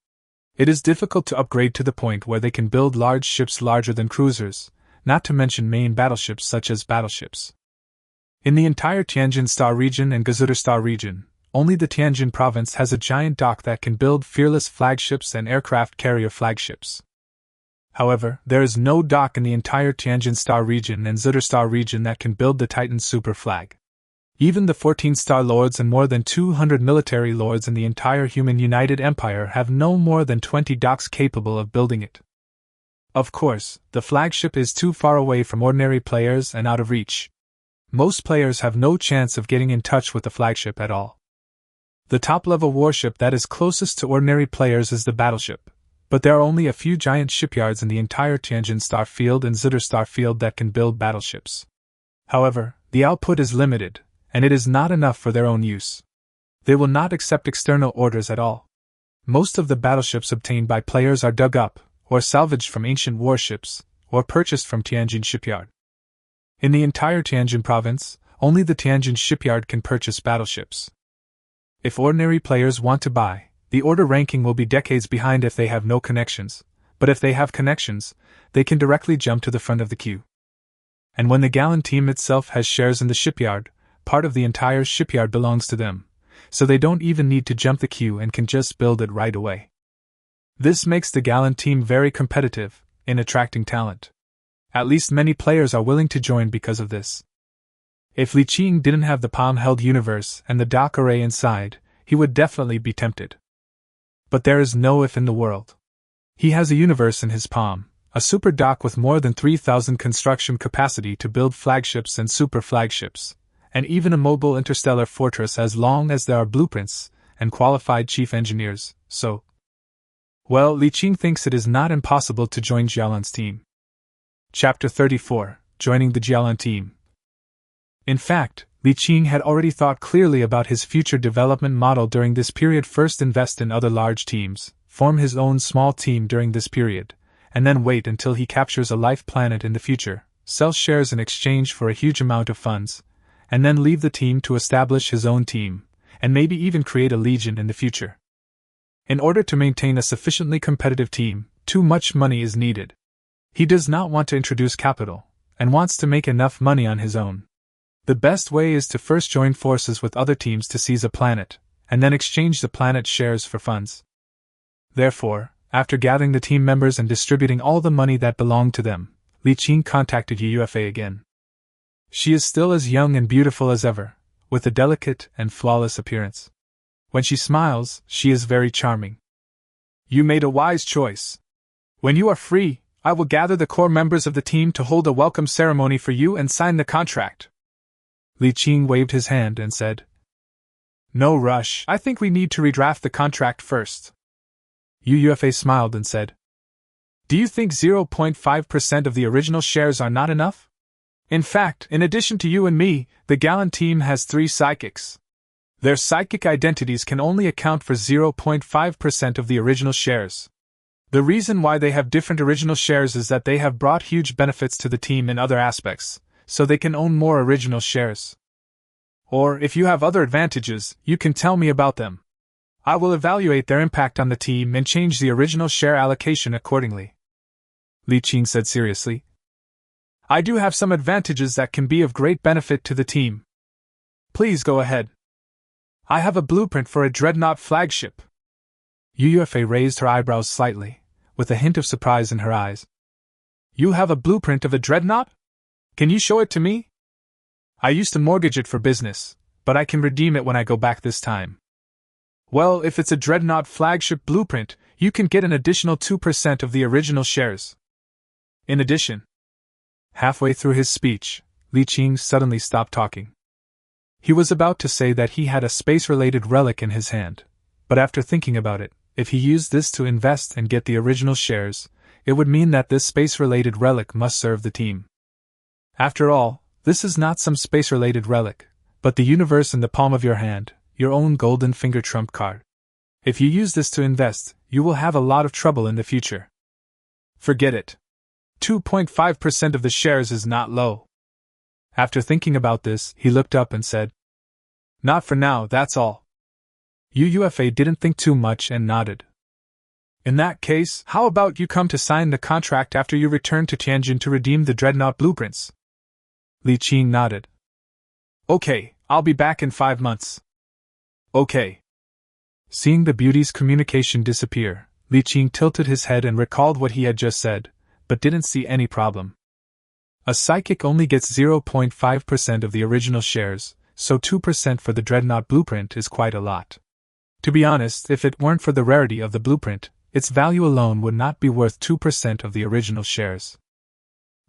Speaker 1: It is difficult to upgrade to the point where they can build large ships larger than cruisers, not to mention main battleships such as battleships. In the entire Tianjin Star region and Gazuter Star region, only the Tianjin province has a giant dock that can build fearless flagships and aircraft carrier flagships. However, there is no dock in the entire Tianjin Star region and Zutter Star region that can build the Titan super flag. Even the 14 Star Lords and more than 200 military lords in the entire Human United Empire have no more than 20 docks capable of building it. Of course, the flagship is too far away from ordinary players and out of reach. Most players have no chance of getting in touch with the flagship at all. The top-level warship that is closest to ordinary players is the battleship, but there are only a few giant shipyards in the entire Tianjin Star Field and Zutter Star Field that can build battleships. However, the output is limited, and it is not enough for their own use. They will not accept external orders at all. Most of the battleships obtained by players are dug up, or salvaged from ancient warships, or purchased from Tianjin Shipyard. In the entire Tianjin province, only the Tianjin Shipyard can purchase battleships. If ordinary players want to buy, the order ranking will be decades behind if they have no connections, but if they have connections, they can directly jump to the front of the queue. And when the Gallon team itself has shares in the shipyard, part of the entire shipyard belongs to them, so they don't even need to jump the queue and can just build it right away. This makes the Gallon team very competitive in attracting talent. At least many players are willing to join because of this. If Li Qing didn't have the palm-held universe and the dock array inside, he would definitely be tempted. But there is no if in the world. He has a universe in his palm, a super dock with more than 3,000 construction capacity to build flagships and super flagships, and even a mobile interstellar fortress as long as there are blueprints and qualified chief engineers, so... Well, Li Qing thinks it is not impossible to join Jialan's team. Chapter 34, Joining the Jialan Team. In fact, Li Qing had already thought clearly about his future development model during this period. First invest in other large teams, form his own small team during this period, and then wait until he captures a life planet in the future, sell shares in exchange for a huge amount of funds, and then leave the team to establish his own team, and maybe even create a legion in the future. In order to maintain a sufficiently competitive team, too much money is needed. He does not want to introduce capital, and wants to make enough money on his own. The best way is to first join forces with other teams to seize a planet, and then exchange the planet's shares for funds. Therefore, after gathering the team members and distributing all the money that belonged to them, Li Qing contacted UFA again. She is still as young and beautiful as ever, with a delicate and flawless appearance. When she smiles, she is very charming. You made a wise choice. When you are free, I will gather the core members of the team to hold a welcome ceremony for you and sign the contract. Li Qing waved his hand and said, No rush, I think we need to redraft the contract first. UFA smiled and said, Do you think 0.5% of the original shares are not enough? In fact, in addition to you and me, the Gallant team has 3 psychics. Their psychic identities can only account for 0.5% of the original shares. The reason why they have different original shares is that they have brought huge benefits to the team in other aspects, so they can own more original shares. Or, if you have other advantages, you can tell me about them. I will evaluate their impact on the team and change the original share allocation accordingly. Li Qing said seriously. I do have some advantages that can be of great benefit to the team. Please go ahead. I have a blueprint for a Dreadnought flagship. UFA raised her eyebrows slightly, with a hint of surprise in her eyes. You have a blueprint of a Dreadnought? Can you show it to me? I used to mortgage it for business, but I can redeem it when I go back this time. Well, if it's a Dreadnought flagship blueprint, you can get an additional 2% of the original shares. In addition, halfway through his speech, Li Qing suddenly stopped talking. He was about to say that he had a space-related relic in his hand, but after thinking about it, if he used this to invest and get the original shares, it would mean that this space-related relic must serve the team. After all, this is not some space-related relic, but the universe in the palm of your hand, your own golden finger trump card. If you use this to invest, you will have a lot of trouble in the future. Forget it. 2.5% of the shares is not low. After thinking about this, he looked up and said, Not for now, that's all. UFA didn't think too much and nodded. In that case, how about you come to sign the contract after you return to Tianjin to redeem the Dreadnought blueprints? Li Qing nodded. Okay, I'll be back in 5 months. Okay. Seeing the beauty's communication disappear, Li Qing tilted his head and recalled what he had just said, but didn't see any problem. A psychic only gets 0.5% of the original shares, so 2% for the Dreadnought blueprint is quite a lot. To be honest, if it weren't for the rarity of the blueprint, its value alone would not be worth 2% of the original shares.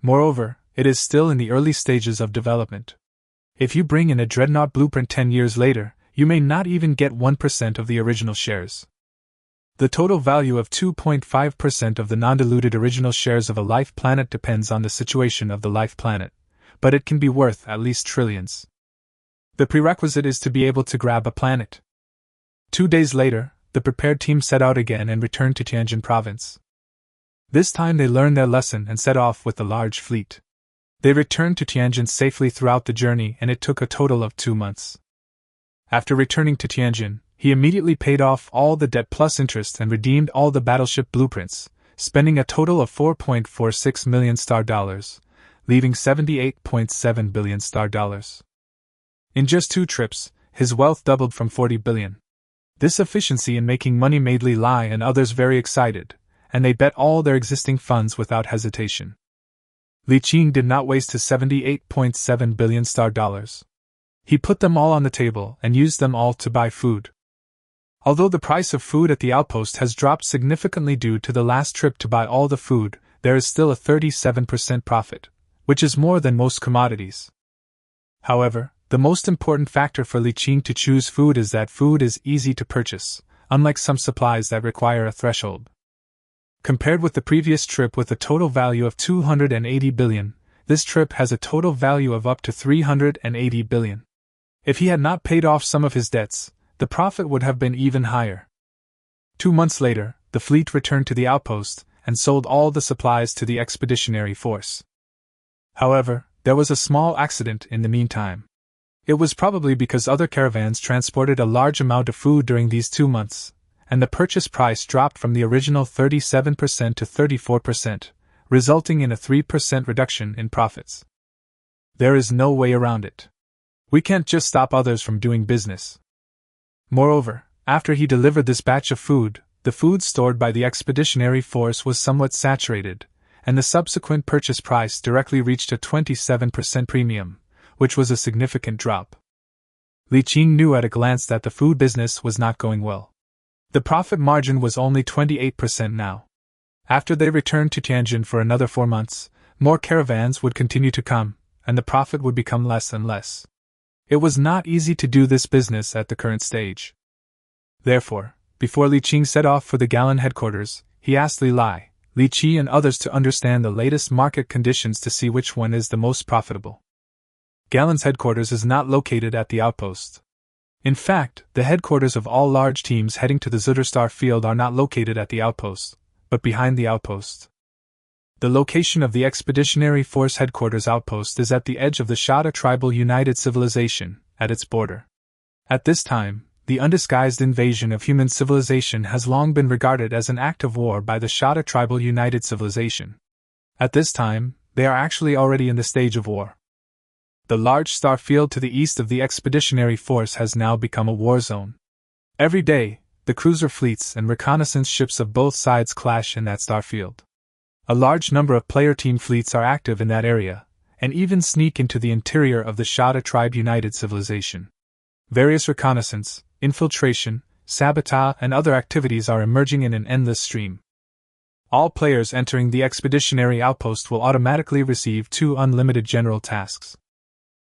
Speaker 1: Moreover, it is still in the early stages of development. If you bring in a Dreadnought blueprint 10 years later, you may not even get 1% of the original shares. The total value of 2.5% of the non-diluted original shares of a life planet depends on the situation of the life planet, but it can be worth at least trillions. The prerequisite is to be able to grab a planet. 2 days later, the prepared team set out again and returned to Tianjin province. This time they learned their lesson and set off with the large fleet. They returned to Tianjin safely throughout the journey, and it took a total of 2 months. After returning to Tianjin, he immediately paid off all the debt plus interest and redeemed all the battleship blueprints, spending a total of $4.46 million, leaving $78.7 billion. In just 2 trips, his wealth doubled from $40 billion. This efficiency in making money made Li Lai and others very excited, and they bet all their existing funds without hesitation. Li Qing did not waste his $78.7 billion. He put them all on the table and used them all to buy food. Although the price of food at the outpost has dropped significantly due to the last trip to buy all the food, there is still a 37% profit, which is more than most commodities. However, the most important factor for Li Qing to choose food is that food is easy to purchase, unlike some supplies that require a threshold. Compared with the previous trip with a total value of $280 billion, this trip has a total value of up to $380 billion. If he had not paid off some of his debts, the profit would have been even higher. 2 months later, the fleet returned to the outpost and sold all the supplies to the expeditionary force. However, there was a small accident in the meantime. It was probably because other caravans transported a large amount of food during these 2 months, and the purchase price dropped from the original 37% to 34%, resulting in a 3% reduction in profits. There is no way around it. We can't just stop others from doing business. Moreover, after he delivered this batch of food, the food stored by the expeditionary force was somewhat saturated, and the subsequent purchase price directly reached a 27% premium, which was a significant drop. Li Qing knew at a glance that the food business was not going well. The profit margin was only 28% now. After they returned to Tianjin for another 4 months, more caravans would continue to come, and the profit would become less and less. It was not easy to do this business at the current stage. Therefore, before Li Qing set off for the Galan headquarters, he asked Li Qi and others to understand the latest market conditions to see which one is the most profitable. Galan's headquarters is not located at the outpost. In fact, the headquarters of all large teams heading to the Zuderstar field are not located at the outpost, but behind the outpost. The location of the Expeditionary Force Headquarters outpost is at the edge of the Shada Tribal United Civilization, at its border. At this time, the undisguised invasion of human civilization has long been regarded as an act of war by the Shada Tribal United Civilization. At this time, they are actually already in the stage of war. The large star field to the east of the Expeditionary Force has now become a war zone. Every day, the cruiser fleets and reconnaissance ships of both sides clash in that star field. A large number of player team fleets are active in that area, and even sneak into the interior of the Shada Tribe United Civilization. Various reconnaissance, infiltration, sabotage, and other activities are emerging in an endless stream. All players entering the expeditionary outpost will automatically receive 2 unlimited general tasks.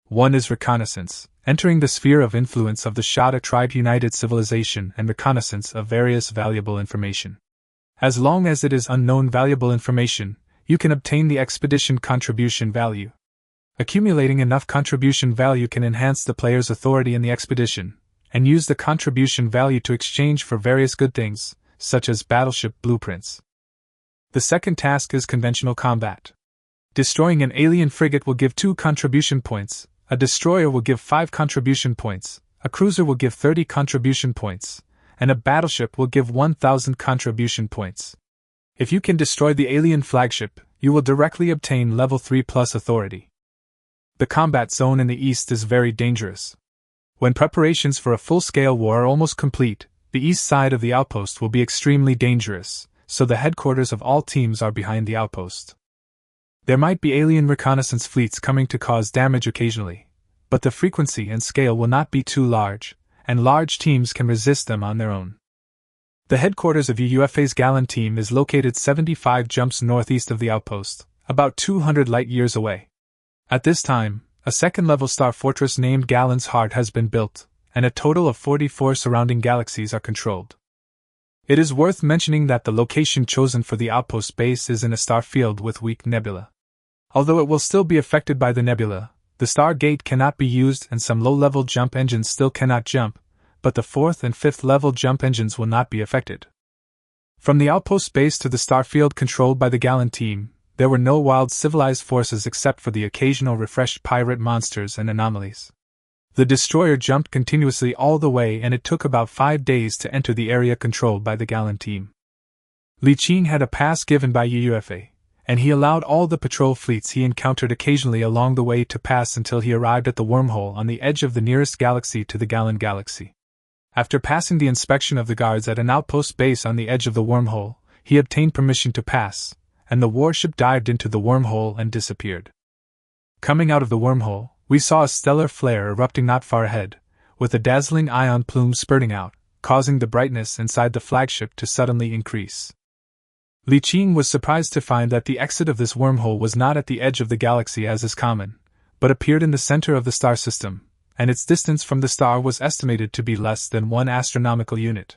Speaker 1: One is reconnaissance, entering the sphere of influence of the Shada Tribe United Civilization and reconnaissance of various valuable information. As long as it is unknown valuable information, you can obtain the expedition contribution value. Accumulating enough contribution value can enhance the player's authority in the expedition, and use the contribution value to exchange for various good things, such as battleship blueprints. The second task is conventional combat. Destroying an alien frigate will give 2 contribution points, a destroyer will give 5 contribution points, a cruiser will give 30 contribution points, and a battleship will give 1,000 contribution points. If you can destroy the alien flagship, you will directly obtain level 3 plus authority. The combat zone in the east is very dangerous. When preparations for a full-scale war are almost complete, the east side of the outpost will be extremely dangerous, so the headquarters of all teams are behind the outpost. There might be alien reconnaissance fleets coming to cause damage occasionally, but the frequency and scale will not be too large, and large teams can resist them on their own. The headquarters of UUFA's Galan team is located 75 jumps northeast of the outpost, about 200 light-years away. At this time, a second-level star fortress named Galan's Heart has been built, and a total of 44 surrounding galaxies are controlled. It is worth mentioning that the location chosen for the outpost base is in a star field with weak nebula. Although it will still be affected by the nebula, the star gate cannot be used and some low-level jump engines still cannot jump, but the 4th and 5th level jump engines will not be affected. From the outpost base to the star field controlled by the Galan team, there were no wild civilized forces except for the occasional refreshed pirate monsters and anomalies. The destroyer jumped continuously all the way and it took about 5 days to enter the area controlled by the Galan team. Li Qing had a pass given by UUFA, and he allowed all the patrol fleets he encountered occasionally along the way to pass until he arrived at the wormhole on the edge of the nearest galaxy to the Galan galaxy. After passing the inspection of the guards at an outpost base on the edge of the wormhole, he obtained permission to pass, and the warship dived into the wormhole and disappeared. Coming out of the wormhole, we saw a stellar flare erupting not far ahead, with a dazzling ion plume spurting out, causing the brightness inside the flagship to suddenly increase. Li Qing was surprised to find that the exit of this wormhole was not at the edge of the galaxy as is common, but appeared in the center of the star system, and its distance from the star was estimated to be less than 1 astronomical unit.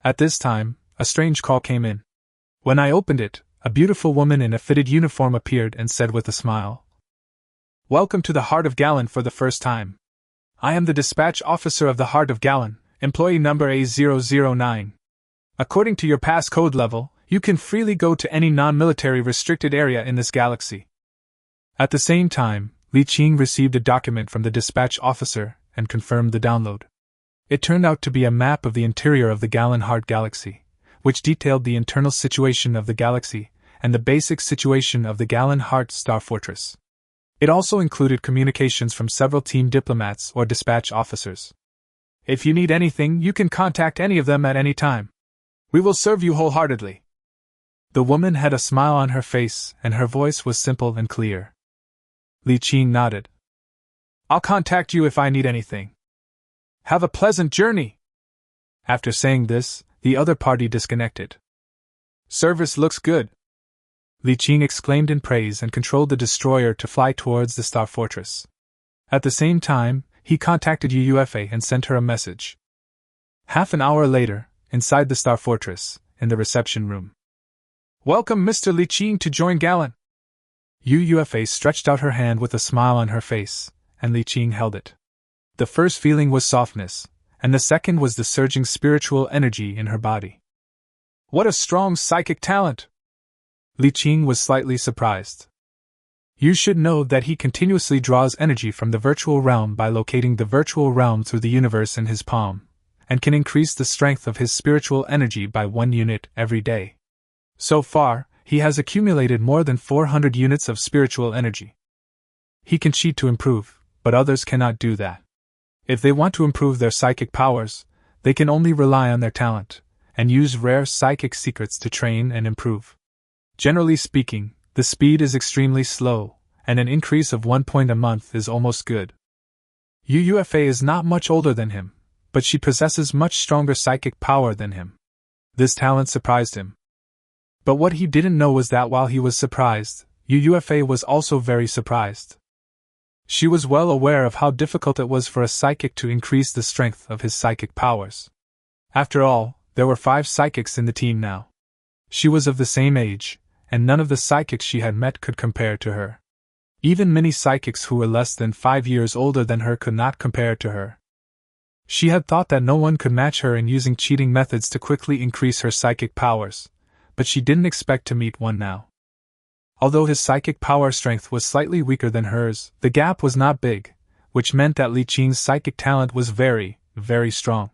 Speaker 1: At this time, a strange call came in. When I opened it, a beautiful woman in a fitted uniform appeared and said with a smile, "Welcome to the Heart of Galan for the first time. I am the dispatch officer of the Heart of Galan, employee number A009. According to your pass code level, you can freely go to any non-military restricted area in this galaxy." At the same time, Li Qing received a document from the dispatch officer and confirmed the download. It turned out to be a map of the interior of the Galen Heart Galaxy, which detailed the internal situation of the galaxy and the basic situation of the Galen Heart Star Fortress. It also included communications from several team diplomats or dispatch officers. If you need anything, you can contact any of them at any time. We will serve you wholeheartedly. The woman had a smile on her face, and her voice was simple and clear. Li Qing nodded. I'll contact you if I need anything. Have a pleasant journey. After saying this, the other party disconnected. Service looks good. Li Qing exclaimed in praise and controlled the destroyer to fly towards the Star Fortress. At the same time, he contacted UUFA and sent her a message. Half an hour later, inside the Star Fortress, in the reception room. Welcome Mr. Li Qing to join Galen. UUFA stretched out her hand with a smile on her face, and Li Qing held it. The first feeling was softness, and the second was the surging spiritual energy in her body. What a strong psychic talent! Li Qing was slightly surprised. You should know that he continuously draws energy from the virtual realm by locating the virtual realm through the universe in his palm, and can increase the strength of his spiritual energy by 1 unit every day. So far, he has accumulated more than 400 units of spiritual energy. He can cheat to improve, but others cannot do that. If they want to improve their psychic powers, they can only rely on their talent, and use rare psychic secrets to train and improve. Generally speaking, the speed is extremely slow, and an increase of 1 point a month is almost good. UUFA is not much older than him, but she possesses much stronger psychic power than him. This talent surprised him. But what he didn't know was that while he was surprised, UUFA was also very surprised. She was well aware of how difficult it was for a psychic to increase the strength of his psychic powers. After all, there were 5 psychics in the team now. She was of the same age, and none of the psychics she had met could compare to her. Even many psychics who were less than 5 years older than her could not compare to her. She had thought that no one could match her in using cheating methods to quickly increase her psychic powers, but she didn't expect to meet one now. Although his psychic power strength was slightly weaker than hers, the gap was not big, which meant that Li Qing's psychic talent was very, very strong.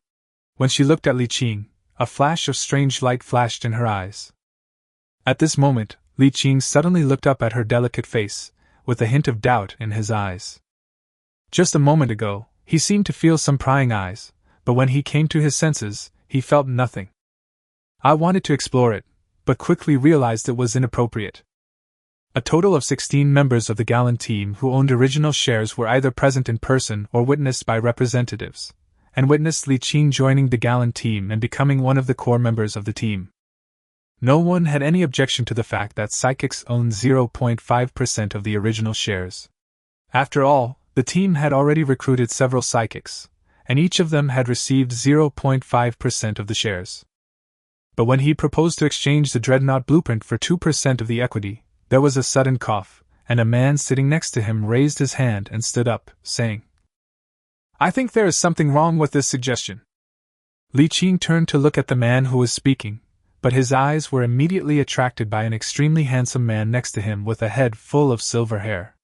Speaker 1: When she looked at Li Qing, a flash of strange light flashed in her eyes. At this moment, Li Qing suddenly looked up at her delicate face, with a hint of doubt in his eyes. Just a moment ago, he seemed to feel some prying eyes, but when he came to his senses, he felt nothing. I wanted to explore it, but quickly realized it was inappropriate. A total of 16 members of the Galen team who owned original shares were either present in person or witnessed by representatives, and witnessed Li Qing joining the Galen team and becoming one of the core members of the team. No one had any objection to the fact that psychics owned 0.5% of the original shares. After all, the team had already recruited several psychics, and each of them had received 0.5% of the shares. But when he proposed to exchange the Dreadnought blueprint for 2% of the equity, there was a sudden cough, and a man sitting next to him raised his hand and stood up, saying, I think there is something wrong with this suggestion. Li Qing turned to look at the man who was speaking, but his eyes were immediately attracted by an extremely handsome man next to him with a head full of silver hair.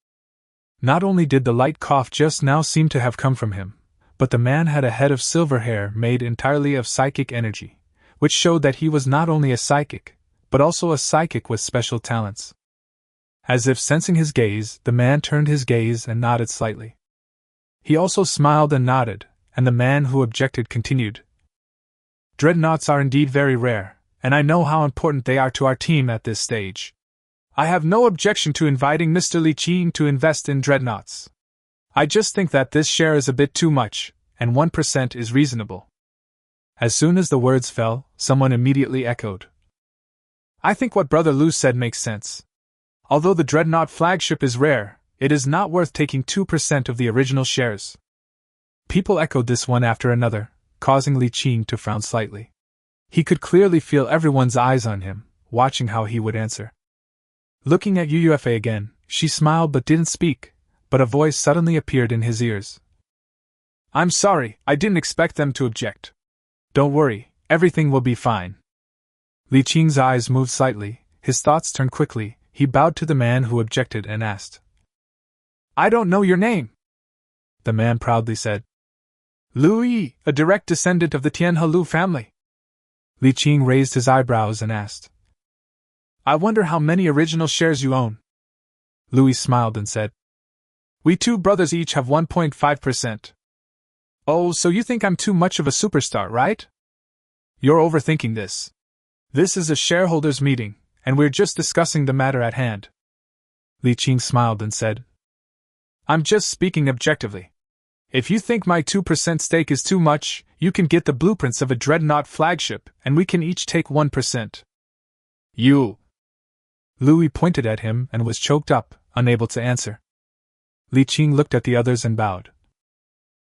Speaker 1: Not only did the light cough just now seem to have come from him, but the man had a head of silver hair made entirely of psychic energy, which showed that he was not only a psychic, but also a psychic with special talents. As if sensing his gaze, the man turned his gaze and nodded slightly. He also smiled and nodded, and the man who objected continued. Dreadnoughts are indeed very rare, and I know how important they are to our team at this stage. I have no objection to inviting Mr. Li Qing to invest in Dreadnoughts. I just think that this share is a bit too much, and 1% is reasonable. As soon as the words fell, someone immediately echoed. I think what Brother Lu said makes sense. Although the Dreadnought flagship is rare, it is not worth taking 2% of the original shares. People echoed this one after another, causing Li Qing to frown slightly. He could clearly feel everyone's eyes on him, watching how he would answer. Looking at UUFA again, she smiled but didn't speak, but a voice suddenly appeared in his ears. I'm sorry, I didn't expect them to object. Don't worry, everything will be fine. Li Qing's eyes moved slightly, his thoughts turned quickly, he bowed to the man who objected and asked. I don't know your name, the man proudly said. Louis, a direct descendant of the Tianjin family. Li Qing raised his eyebrows and asked. I wonder how many original shares you own. Louis smiled and said. We two brothers each have 1.5%. Oh, so you think I'm too much of a superstar, right? You're overthinking this. This is a shareholders' meeting, and we're just discussing the matter at hand. Li Qing smiled and said. I'm just speaking objectively. If you think my 2% stake is too much, you can get the blueprints of a Dreadnought flagship, and we can each take 1%. You. Louis pointed at him and was choked up, unable to answer. Li Qing looked at the others and bowed.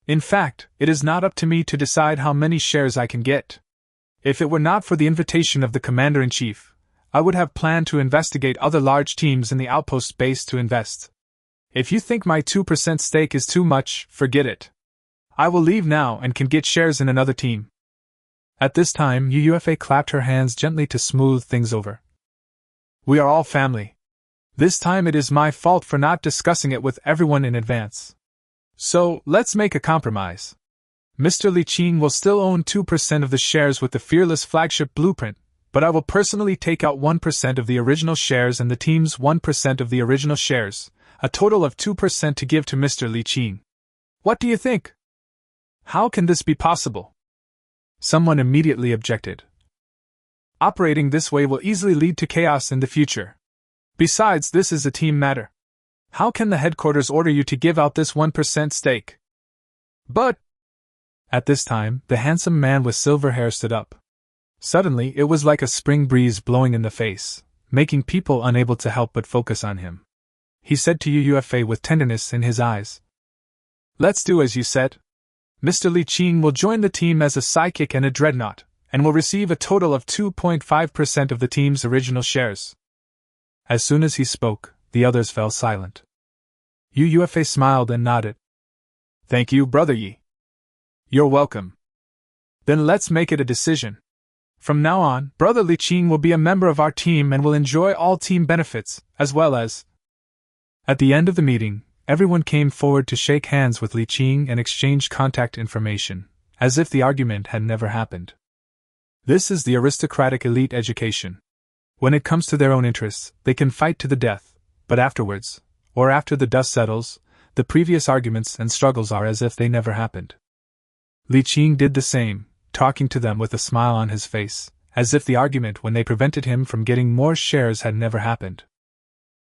Speaker 1: In fact, it is not up to me to decide how many shares I can get. If it were not for the invitation of the Commander-in-Chief, I would have planned to investigate other large teams in the outpost base to invest. If you think my 2% stake is too much, forget it. I will leave now and can get shares in another team. At this time, UUFA clapped her hands gently to smooth things over. We are all family. This time it is my fault for not discussing it with everyone in advance. So, let's make a compromise. Mr. Li Qing will still own 2% of the shares with the Fearless flagship blueprint, but I will personally take out 1% of the original shares and the team's 1% of the original shares, a total of 2% to give to Mr. Li Qing. What do you think? How can this be possible? Someone immediately objected. Operating this way will easily lead to chaos in the future. Besides, this is a team matter. How can the headquarters order you to give out this 1% stake? But... At this time, the handsome man with silver hair stood up. Suddenly, it was like a spring breeze blowing in the face, making people unable to help but focus on him. He said to UUFA with tenderness in his eyes. Let's do as you said. Mr. Li Qing will join the team as a psychic and a dreadnought, and will receive a total of 2.5% of the team's original shares. As soon as he spoke, the others fell silent. UUFA smiled and nodded. Thank you, Brother Yi. You're welcome. Then let's make it a decision. From now on, Brother Li Qing will be a member of our team and will enjoy all team benefits, as well as... At the end of the meeting, everyone came forward to shake hands with Li Qing and exchange contact information, as if the argument had never happened. This is the aristocratic elite education. When it comes to their own interests, they can fight to the death, but afterwards, or after the dust settles, the previous arguments and struggles are as if they never happened. Li Qing did the same, talking to them with a smile on his face, as if the argument when they prevented him from getting more shares had never happened.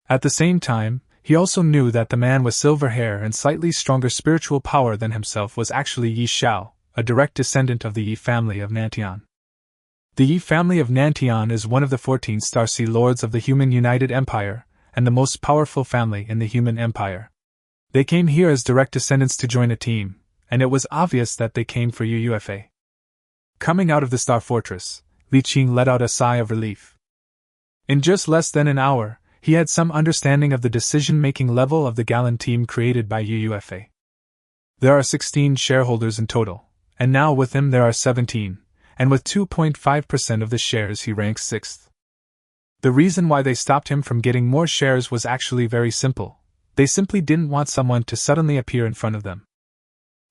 Speaker 1: At the same time, he also knew that the man with silver hair and slightly stronger spiritual power than himself was actually Yi Xiao, a direct descendant of the Yi family of Nantian. The Yi family of Nantian is one of the 14 Starsea Lords of the Human United Empire, and the most powerful family in the Human Empire. They came here as direct descendants to join a team, and it was obvious that they came for UUFA. Coming out of the Star Fortress, Li Qing let out a sigh of relief. In just less than an hour, he had some understanding of the decision-making level of the Galan team created by UUFA. There are 16 shareholders in total, and now with him there are 17, and with 2.5% of the shares he ranks 6th. The reason why they stopped him from getting more shares was actually very simple. They simply didn't want someone to suddenly appear in front of them.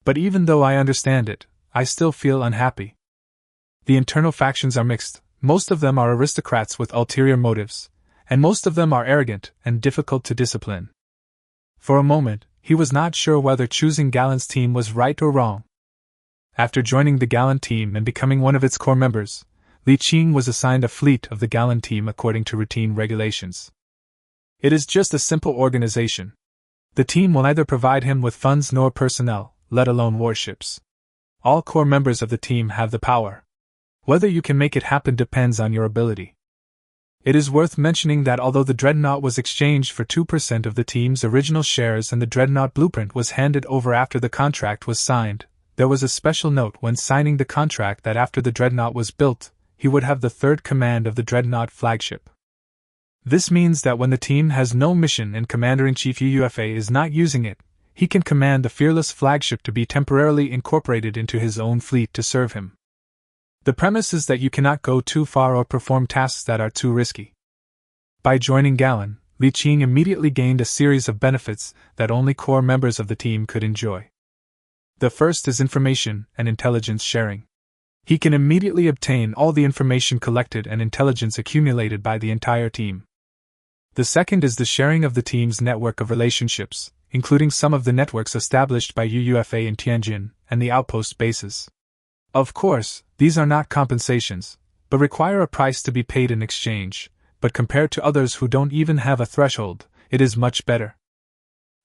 Speaker 1: But even though I understand it, I still feel unhappy. The internal factions are mixed, most of them are aristocrats with ulterior motives, and most of them are arrogant and difficult to discipline. For a moment, he was not sure whether choosing Galan's team was right or wrong. After joining the Galan team and becoming one of its core members, Li Qing was assigned a fleet of the Galan team according to routine regulations. It is just a simple organization. The team will neither provide him with funds nor personnel, let alone warships. All core members of the team have the power. Whether you can make it happen depends on your ability. It is worth mentioning that although the Dreadnought was exchanged for 2% of the team's original shares and the Dreadnought blueprint was handed over after the contract was signed, there was a special note when signing the contract that after the Dreadnought was built, he would have the third command of the Dreadnought flagship. This means that when the team has no mission and Commander-in-Chief UUFA is not using it, he can command the Fearless flagship to be temporarily incorporated into his own fleet to serve him. The premise is that you cannot go too far or perform tasks that are too risky. By joining Galan, Li Qing immediately gained a series of benefits that only core members of the team could enjoy. The first is information and intelligence sharing. He can immediately obtain all the information collected and intelligence accumulated by the entire team. The second is the sharing of the team's network of relationships, including some of the networks established by UUFA in Tianjin and the outpost bases. Of course, these are not compensations, but require a price to be paid in exchange, but compared to others who don't even have a threshold, it is much better.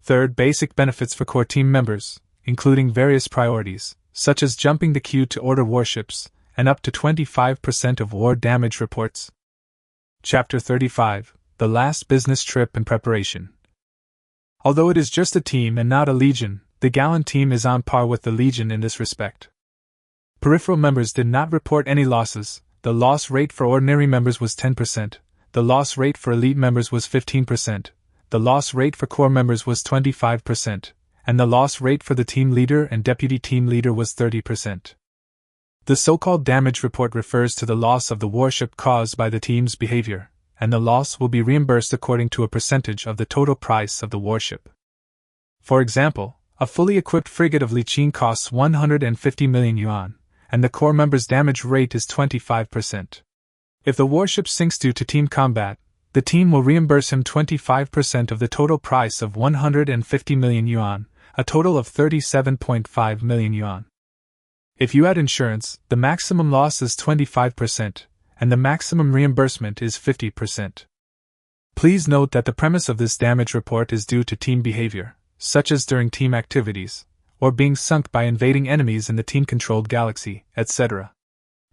Speaker 1: Third, basic benefits for core team members, including various priorities, such as jumping the queue to order warships, and up to 25% of war damage reports. Chapter 35, The Last Business Trip and Preparation. Although it is just a team and not a legion, the Gallon team is on par with the legion in this respect. Peripheral members did not report any losses. The loss rate for ordinary members was 10%, the loss rate for elite members was 15%, the loss rate for core members was 25%, and the loss rate for the team leader and deputy team leader was 30%. The so-called damage report refers to the loss of the warship caused by the team's behavior, and the loss will be reimbursed according to a percentage of the total price of the warship. For example, a fully equipped frigate of Li Qing costs 150 million yuan, and the core member's damage rate is 25%. If the warship sinks due to team combat, the team will reimburse him 25% of the total price of 150 million yuan, a total of 37.5 million yuan. If you add insurance, the maximum loss is 25%, and the maximum reimbursement is 50%. Please note that the premise of this damage report is due to team behavior, such as during team activities, or being sunk by invading enemies in the team-controlled galaxy, etc.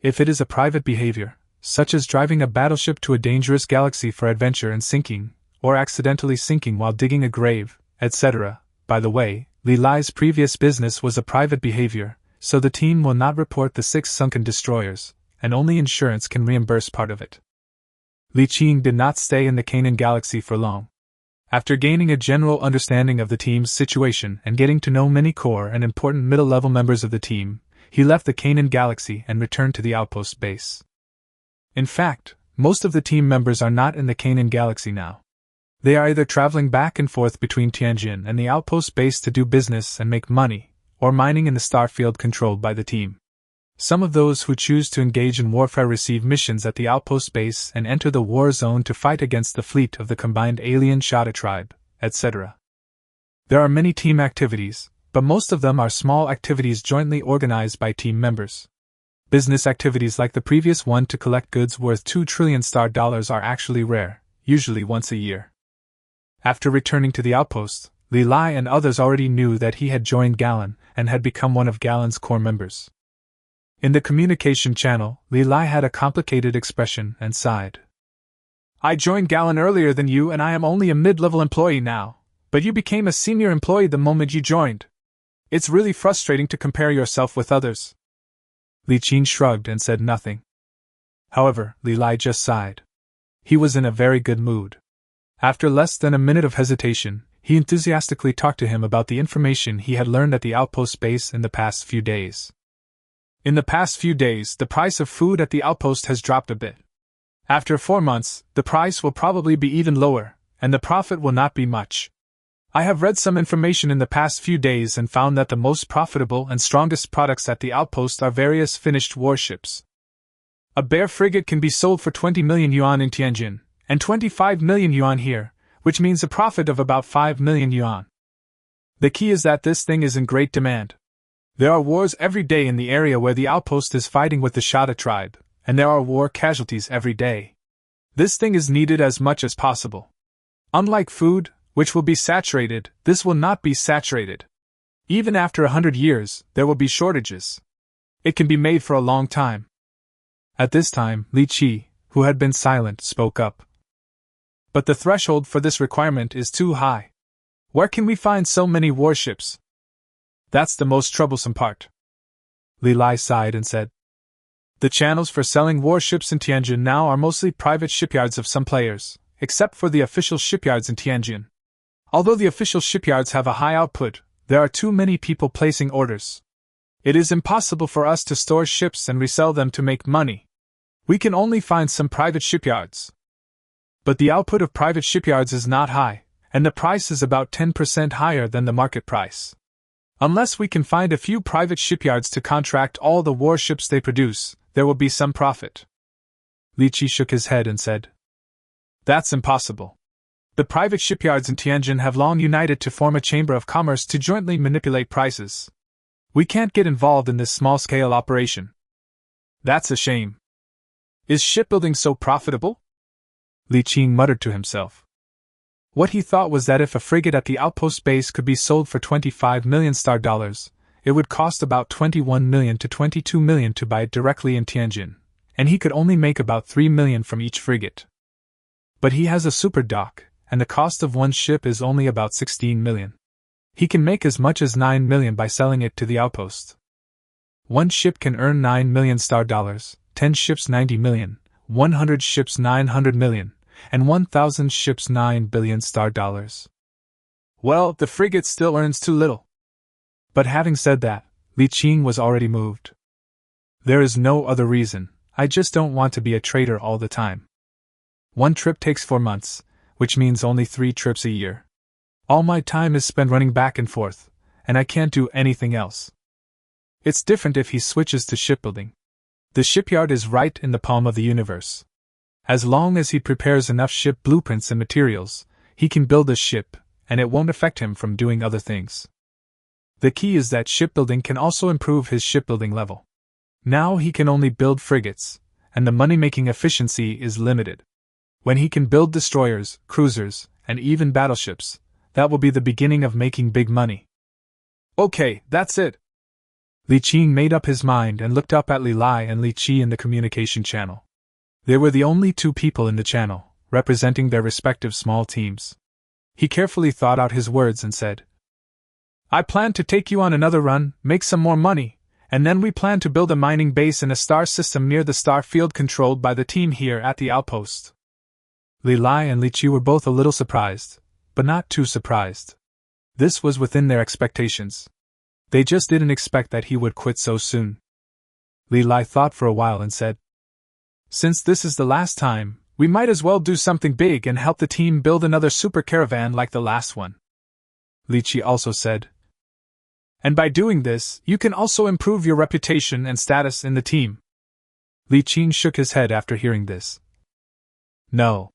Speaker 1: If it is a private behavior, such as driving a battleship to a dangerous galaxy for adventure and sinking, or accidentally sinking while digging a grave, etc. By the way, Li Lai's previous business was a private behavior, so the team will not report the 6 sunken destroyers, and only insurance can reimburse part of it. Li Qing did not stay in the Canaan galaxy for long. After gaining a general understanding of the team's situation and getting to know many core and important middle-level members of the team, he left the Canaan galaxy and returned to the outpost base. In fact, most of the team members are not in the Canaan galaxy now. They are either traveling back and forth between Tianjin and the outpost base to do business and make money, or mining in the starfield controlled by the team. Some of those who choose to engage in warfare receive missions at the outpost base and enter the war zone to fight against the fleet of the combined alien Shada tribe, etc. There are many team activities, but most of them are small activities jointly organized by team members. Business activities like the previous one to collect goods worth 2 trillion star dollars are actually rare, usually once a year. After returning to the outpost, Li Lai and others already knew that he had joined Gallon and had become one of Gallon's core members. In the communication channel, Li Lai had a complicated expression and sighed. I joined Gallon earlier than you and I am only a mid-level employee now, but you became a senior employee the moment you joined. It's really frustrating to compare yourself with others. Li Qing shrugged and said nothing. However, Li Lai just sighed. He was in a very good mood. After less than a minute of hesitation, he enthusiastically talked to him about the information he had learned at the outpost base in the past few days. In the past few days, the price of food at the outpost has dropped a bit. After 4 months, the price will probably be even lower, and the profit will not be much. I have read some information in the past few days and found that the most profitable and strongest products at the outpost are various finished warships. A bare frigate can be sold for 20 million yuan in Tianjin, and 25 million yuan here, which means a profit of about 5 million yuan. The key is that this thing is in great demand. There are wars every day in the area where the outpost is fighting with the Shada tribe, and there are war casualties every day. This thing is needed as much as possible. Unlike food, which will be saturated, this will not be saturated. Even after 100 years, there will be shortages. It can be made for a long time. At this time, Li Qi, who had been silent, spoke up. But the threshold for this requirement is too high. Where can we find so many warships? That's the most troublesome part. Li Lai sighed and said. The channels for selling warships in Tianjin now are mostly private shipyards of some players, except for the official shipyards in Tianjin. Although the official shipyards have a high output, there are too many people placing orders. It is impossible for us to store ships and resell them to make money. We can only find some private shipyards. But the output of private shipyards is not high, and the price is about 10% higher than the market price. Unless we can find a few private shipyards to contract all the warships they produce, there will be some profit. Li Qi shook his head and said, "That's impossible. The private shipyards in Tianjin have long united to form a chamber of commerce to jointly manipulate prices. We can't get involved in this small-scale operation." "That's a shame. Is shipbuilding so profitable?" Li Qi muttered to himself. What he thought was that if a frigate at the outpost base could be sold for 25 million star dollars, it would cost about 21 million to 22 million to buy it directly in Tianjin, and he could only make about 3 million from each frigate. But he has a super dock, and the cost of one ship is only about 16 million. He can make as much as 9 million by selling it to the outpost. One ship can earn 9 million star dollars, 10 ships 90 million, 100 ships 900 million, and 1,000 ships 9 billion star dollars. Well, the frigate still earns too little. But having said that, Li Qi was already moved. There is no other reason, I just don't want to be a trader all the time. One trip takes 4 months, which means only 3 trips a year. All my time is spent running back and forth, and I can't do anything else. It's different if he switches to shipbuilding. The shipyard is right in the palm of the universe. As long as he prepares enough ship blueprints and materials, he can build a ship, and it won't affect him from doing other things. The key is that shipbuilding can also improve his shipbuilding level. Now he can only build frigates, and the money-making efficiency is limited. When he can build destroyers, cruisers, and even battleships, that will be the beginning of making big money. Okay, that's it. Li Qi made up his mind and looked up at Li Lai and Li Qi in the communication channel. They were the only 2 people in the channel, representing their respective small teams. He carefully thought out his words and said, "I plan to take you on another run, make some more money, and then we plan to build a mining base in a star system near the star field controlled by the team here at the outpost." Li Lai and Li Qi were both a little surprised, but not too surprised. This was within their expectations. They just didn't expect that he would quit so soon. Li Lai thought for a while and said, "Since this is the last time, we might as well do something big and help the team build another super caravan like the last one." Li Qi also said, "And by doing this, you can also improve your reputation and status in the team." Li Qi shook his head after hearing this. "No.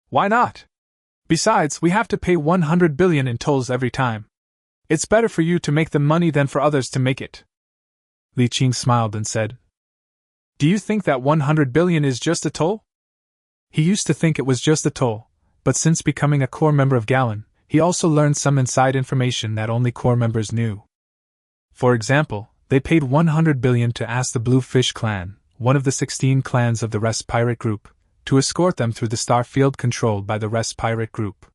Speaker 1: Why not? Besides, we have to pay 100 billion in tolls every time. It's better for you to make the money than for others to make it." Li Qi smiled and said, "Do you think that 100 billion is just a toll?" He used to think it was just a toll, but since becoming a core member of Gallon, he also learned some inside information that only core members knew. For example, they paid 100 billion to ask the Bluefish clan, one of the 16 clans of the Rest Pirate Group, to escort them through the star field controlled by the Rest Pirate Group.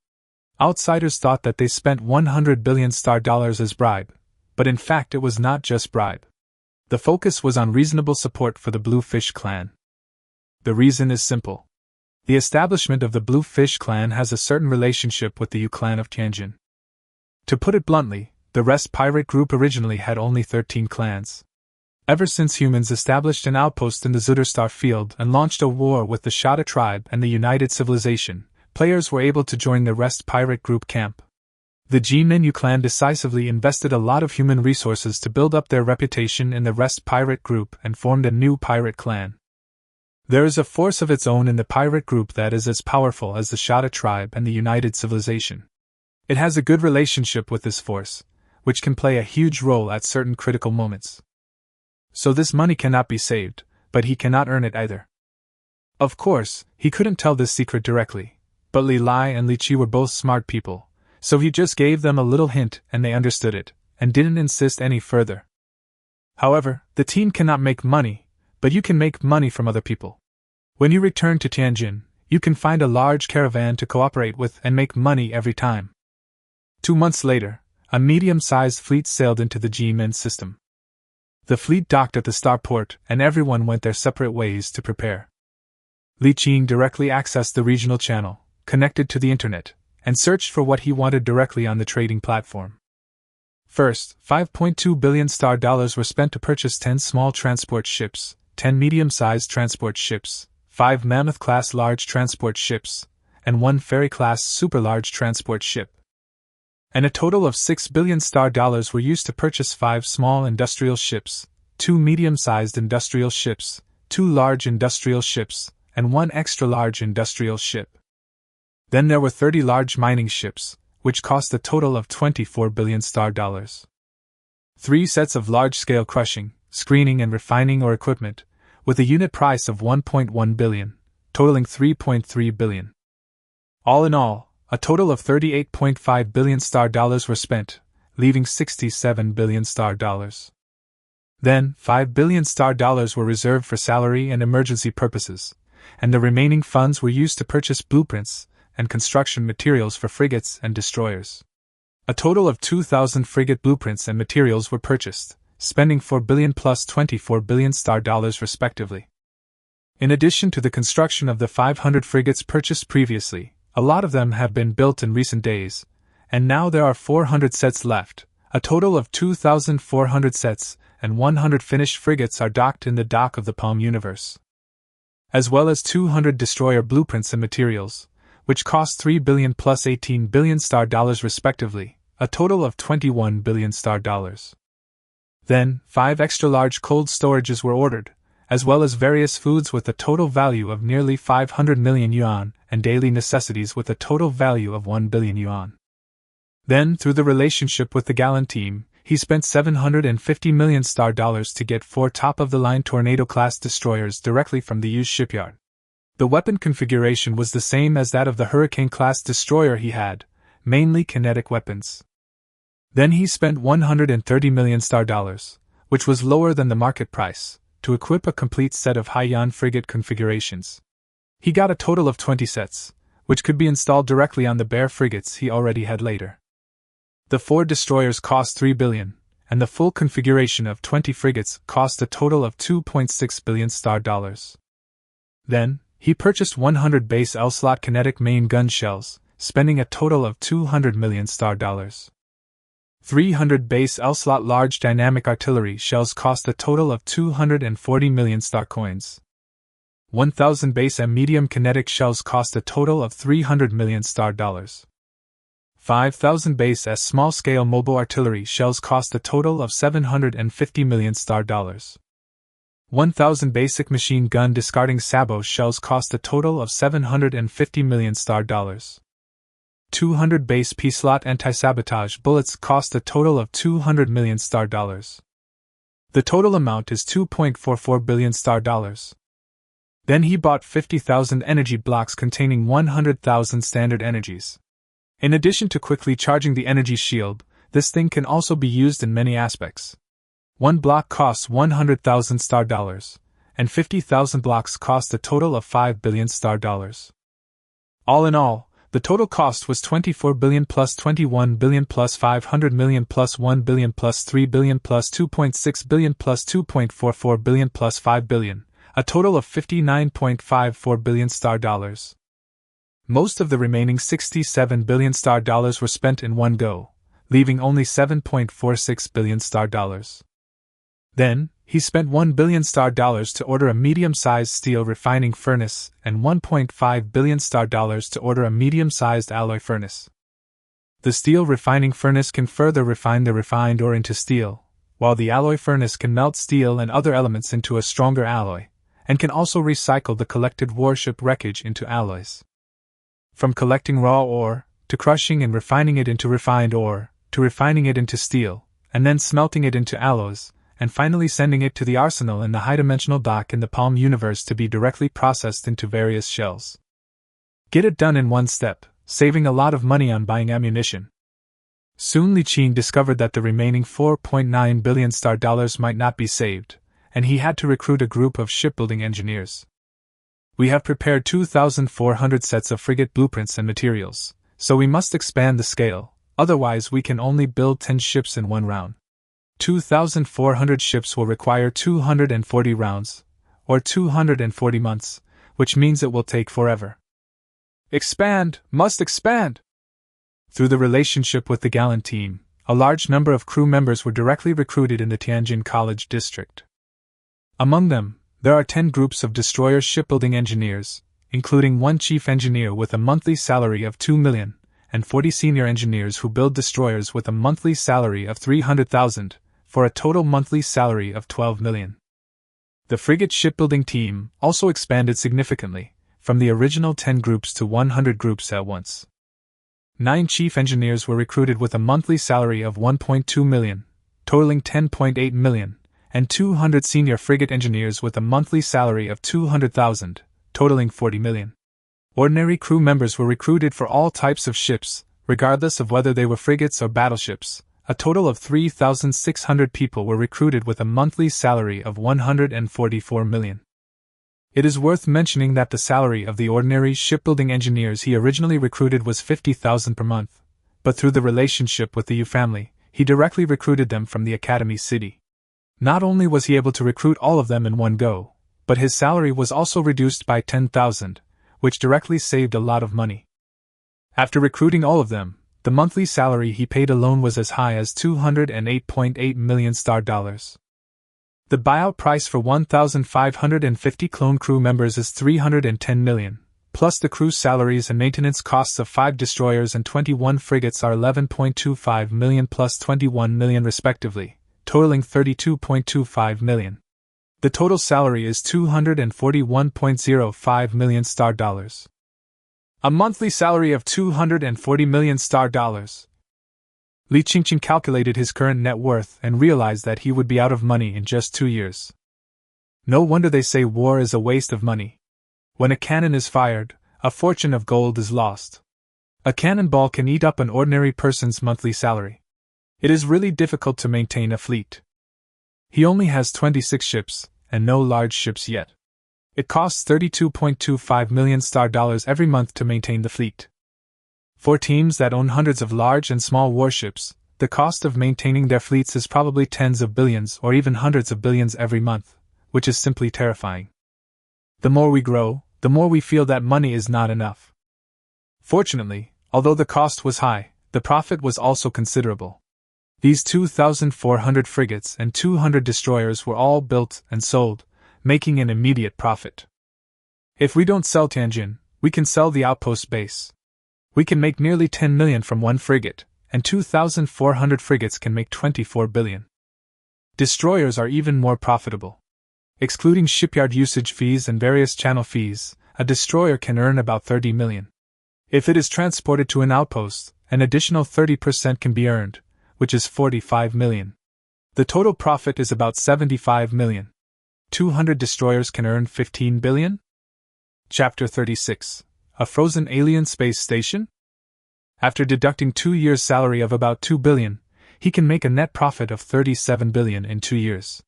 Speaker 1: Outsiders thought that they spent 100 billion star dollars as bribe, but in fact it was not just bribe. The focus was on reasonable support for the Bluefish clan. The reason is simple. The establishment of the Bluefish clan has a certain relationship with the Yu clan of Tianjin. To put it bluntly, the Rest Pirate Group originally had only 13 clans. Ever since humans established an outpost in the Zutter star field and launched a war with the Shada tribe and the United Civilization, players were able to join the Rest Pirate Group camp. The Jimin Yu clan decisively invested a lot of human resources to build up their reputation in the Rest Pirate Group and formed a new pirate clan. There is a force of its own in the pirate group that is as powerful as the Shada tribe and the United Civilization. It has a good relationship with this force, which can play a huge role at certain critical moments. So this money cannot be saved, but he cannot earn it either. Of course, he couldn't tell this secret directly. But Li Lai and Li Qi were both smart people, so he just gave them a little hint and they understood it, and didn't insist any further. However, the team cannot make money, but you can make money from other people. When you return to Tianjin, you can find a large caravan to cooperate with and make money every time. 2 months later, a medium-sized fleet sailed into the Jimin system. The fleet docked at the starport and everyone went their separate ways to prepare. Li Qi directly accessed the regional channel, connected to the internet, and searched for what he wanted directly on the trading platform. First, 5.2 billion star dollars were spent to purchase 10 small transport ships, 10 medium-sized transport ships, 5 Mammoth-class large transport ships, and 1 Ferry-class super-large transport ship. And a total of $6 billion were used to purchase 5 small industrial ships, 2 medium-sized industrial ships, 2 large industrial ships, and 1 extra-large industrial ship. Then there were 30 large mining ships, which cost a total of $24 billion. 3 sets of large-scale crushing, screening and refining ore equipment, with a unit price of $1.1 billion, totaling $3.3 billion. All in all, a total of $38.5 billion were spent, leaving $67 billion. Then, $5 billion were reserved for salary and emergency purposes, and the remaining funds were used to purchase blueprints and construction materials for frigates and destroyers. A total of 2,000 frigate blueprints and materials were purchased, spending $4 billion plus $24 billion respectively. In addition to the construction of the 500 frigates purchased previously, a lot of them have been built in recent days, and now there are 400 sets left. A total of 2,400 sets and 100 finished frigates are docked in the dock of the Palm universe, as well as 200 destroyer blueprints and materials, which cost $3 billion plus $18 billion respectively, a total of $21 billion. Then, 5 extra-large cold storages were ordered, as well as various foods with a total value of nearly 500 million yuan, and daily necessities with a total value of 1 billion yuan. Then, through the relationship with the Gallant team, he spent $750 million to get 4 top-of-the-line Tornado-class destroyers directly from the used shipyard. The weapon configuration was the same as that of the Hurricane-class destroyer he had, mainly kinetic weapons. Then he spent $130 million, which was lower than the market price, to equip a complete set of Haiyan frigate configurations. He got a total of 20 sets, which could be installed directly on the bare frigates he already had later. The 4 destroyers cost $3 billion, and the full configuration of 20 frigates cost a total of $2.6 billion. Then, he purchased 100 base L-slot kinetic main gun shells, spending a total of $200 million. 300 base L-slot large dynamic artillery shells cost a total of 240 million star coins. 1,000 base M medium kinetic shells cost a total of $300 million. 5,000 base S small-scale mobile artillery shells cost a total of $750 million. 1,000 basic machine gun discarding sabot shells cost a total of $750 million. 200 base P-slot anti-sabotage bullets cost a total of $200 million. The total amount is $2.44 billion. Then he bought 50,000 energy blocks containing 100,000 standard energies. In addition to quickly charging the energy shield, this thing can also be used in many aspects. 1 block costs 100,000 star dollars, and 50,000 blocks cost a total of $5 billion star dollars. All in all, the total cost was $24 billion plus $21 billion plus $500 million plus $1 billion plus $3 billion plus $2.6 billion plus $2.44 billion plus $5 billion, a total of $59.54 billion star dollars. Most of the remaining $67 billion star dollars were spent in one go, leaving only $7.46 billion star dollars. Then, he spent $1 billion star dollars to order a medium-sized steel refining furnace and $1.5 billion star dollars to order a medium-sized alloy furnace. The steel refining furnace can further refine the refined ore into steel, while the alloy furnace can melt steel and other elements into a stronger alloy, and can also recycle the collected warship wreckage into alloys. From collecting raw ore, to crushing and refining it into refined ore, to refining it into steel, and then smelting it into alloys, and finally sending it to the arsenal in the high-dimensional dock in the Palm universe to be directly processed into various shells. Get it done in one step, saving a lot of money on buying ammunition. Soon Li Qin discovered that the remaining $4.9 billion star dollars might not be saved, and he had to recruit a group of shipbuilding engineers. We have prepared 2,400 sets of frigate blueprints and materials, so we must expand the scale, otherwise we can only build 10 ships in one round. 2,400 ships will require 240 rounds, or 240 months, which means it will take forever. Expand, must expand! Through the relationship with the Gallant team, a large number of crew members were directly recruited in the Tianjin College district. Among them, There are 10 groups of destroyer shipbuilding engineers, including one chief engineer with a monthly salary of 2 million, and 40 senior engineers who build destroyers with a monthly salary of 300,000, for a total monthly salary of 12 million. The frigate shipbuilding team also expanded significantly, from the original 10 groups to 100 groups at once. 9 chief engineers were recruited with a monthly salary of 1.2 million, totaling 10.8 million, and 200 senior frigate engineers with a monthly salary of 200,000, totaling 40 million. Ordinary crew members were recruited for all types of ships, regardless of whether they were frigates or battleships. A total of 3,600 people were recruited with a monthly salary of 144 million. It is worth mentioning that the salary of the ordinary shipbuilding engineers he originally recruited was 50,000 per month, but through the relationship with the Yu family, he directly recruited them from the academy city. Not only was he able to recruit all of them in one go, but his salary was also reduced by 10,000, which directly saved a lot of money. After recruiting all of them, the monthly salary he paid alone was as high as 208.8 million star dollars. The buyout price for 1,550 clone crew members is 310 million, plus the crew's salaries and maintenance costs of 5 destroyers and 21 frigates are 11.25 million plus 21 million respectively, totaling 32.25 million. The total salary is 241.05 million star dollars. A monthly salary of 240 million star dollars. Li Qingqing calculated his current net worth and realized that he would be out of money in just 2 years. No wonder they say war is a waste of money. When a cannon is fired, a fortune of gold is lost. A cannonball can eat up an ordinary person's monthly salary. It is really difficult to maintain a fleet. He only has 26 ships, and no large ships yet. It costs 32.25 million star dollars every month to maintain the fleet. For teams that own hundreds of large and small warships, the cost of maintaining their fleets is probably tens of billions or even hundreds of billions every month, which is simply terrifying. The more we grow, the more we feel that money is not enough. Fortunately, although the cost was high, the profit was also considerable. These 2,400 frigates and 200 destroyers were all built and sold, making an immediate profit. If we don't sell Tianjin, we can sell the outpost base. We can make nearly 10 million from one frigate, and 2,400 frigates can make 24 billion. Destroyers are even more profitable. Excluding shipyard usage fees and various channel fees, a destroyer can earn about 30 million. If it is transported to an outpost, an additional 30% can be earned, which is 45 million. The total profit is about 75 million. 200 destroyers can earn 15 billion? Chapter 36. A frozen alien space station? After deducting 2 years' salary of about 2 billion, he can make a net profit of 37 billion in 2 years.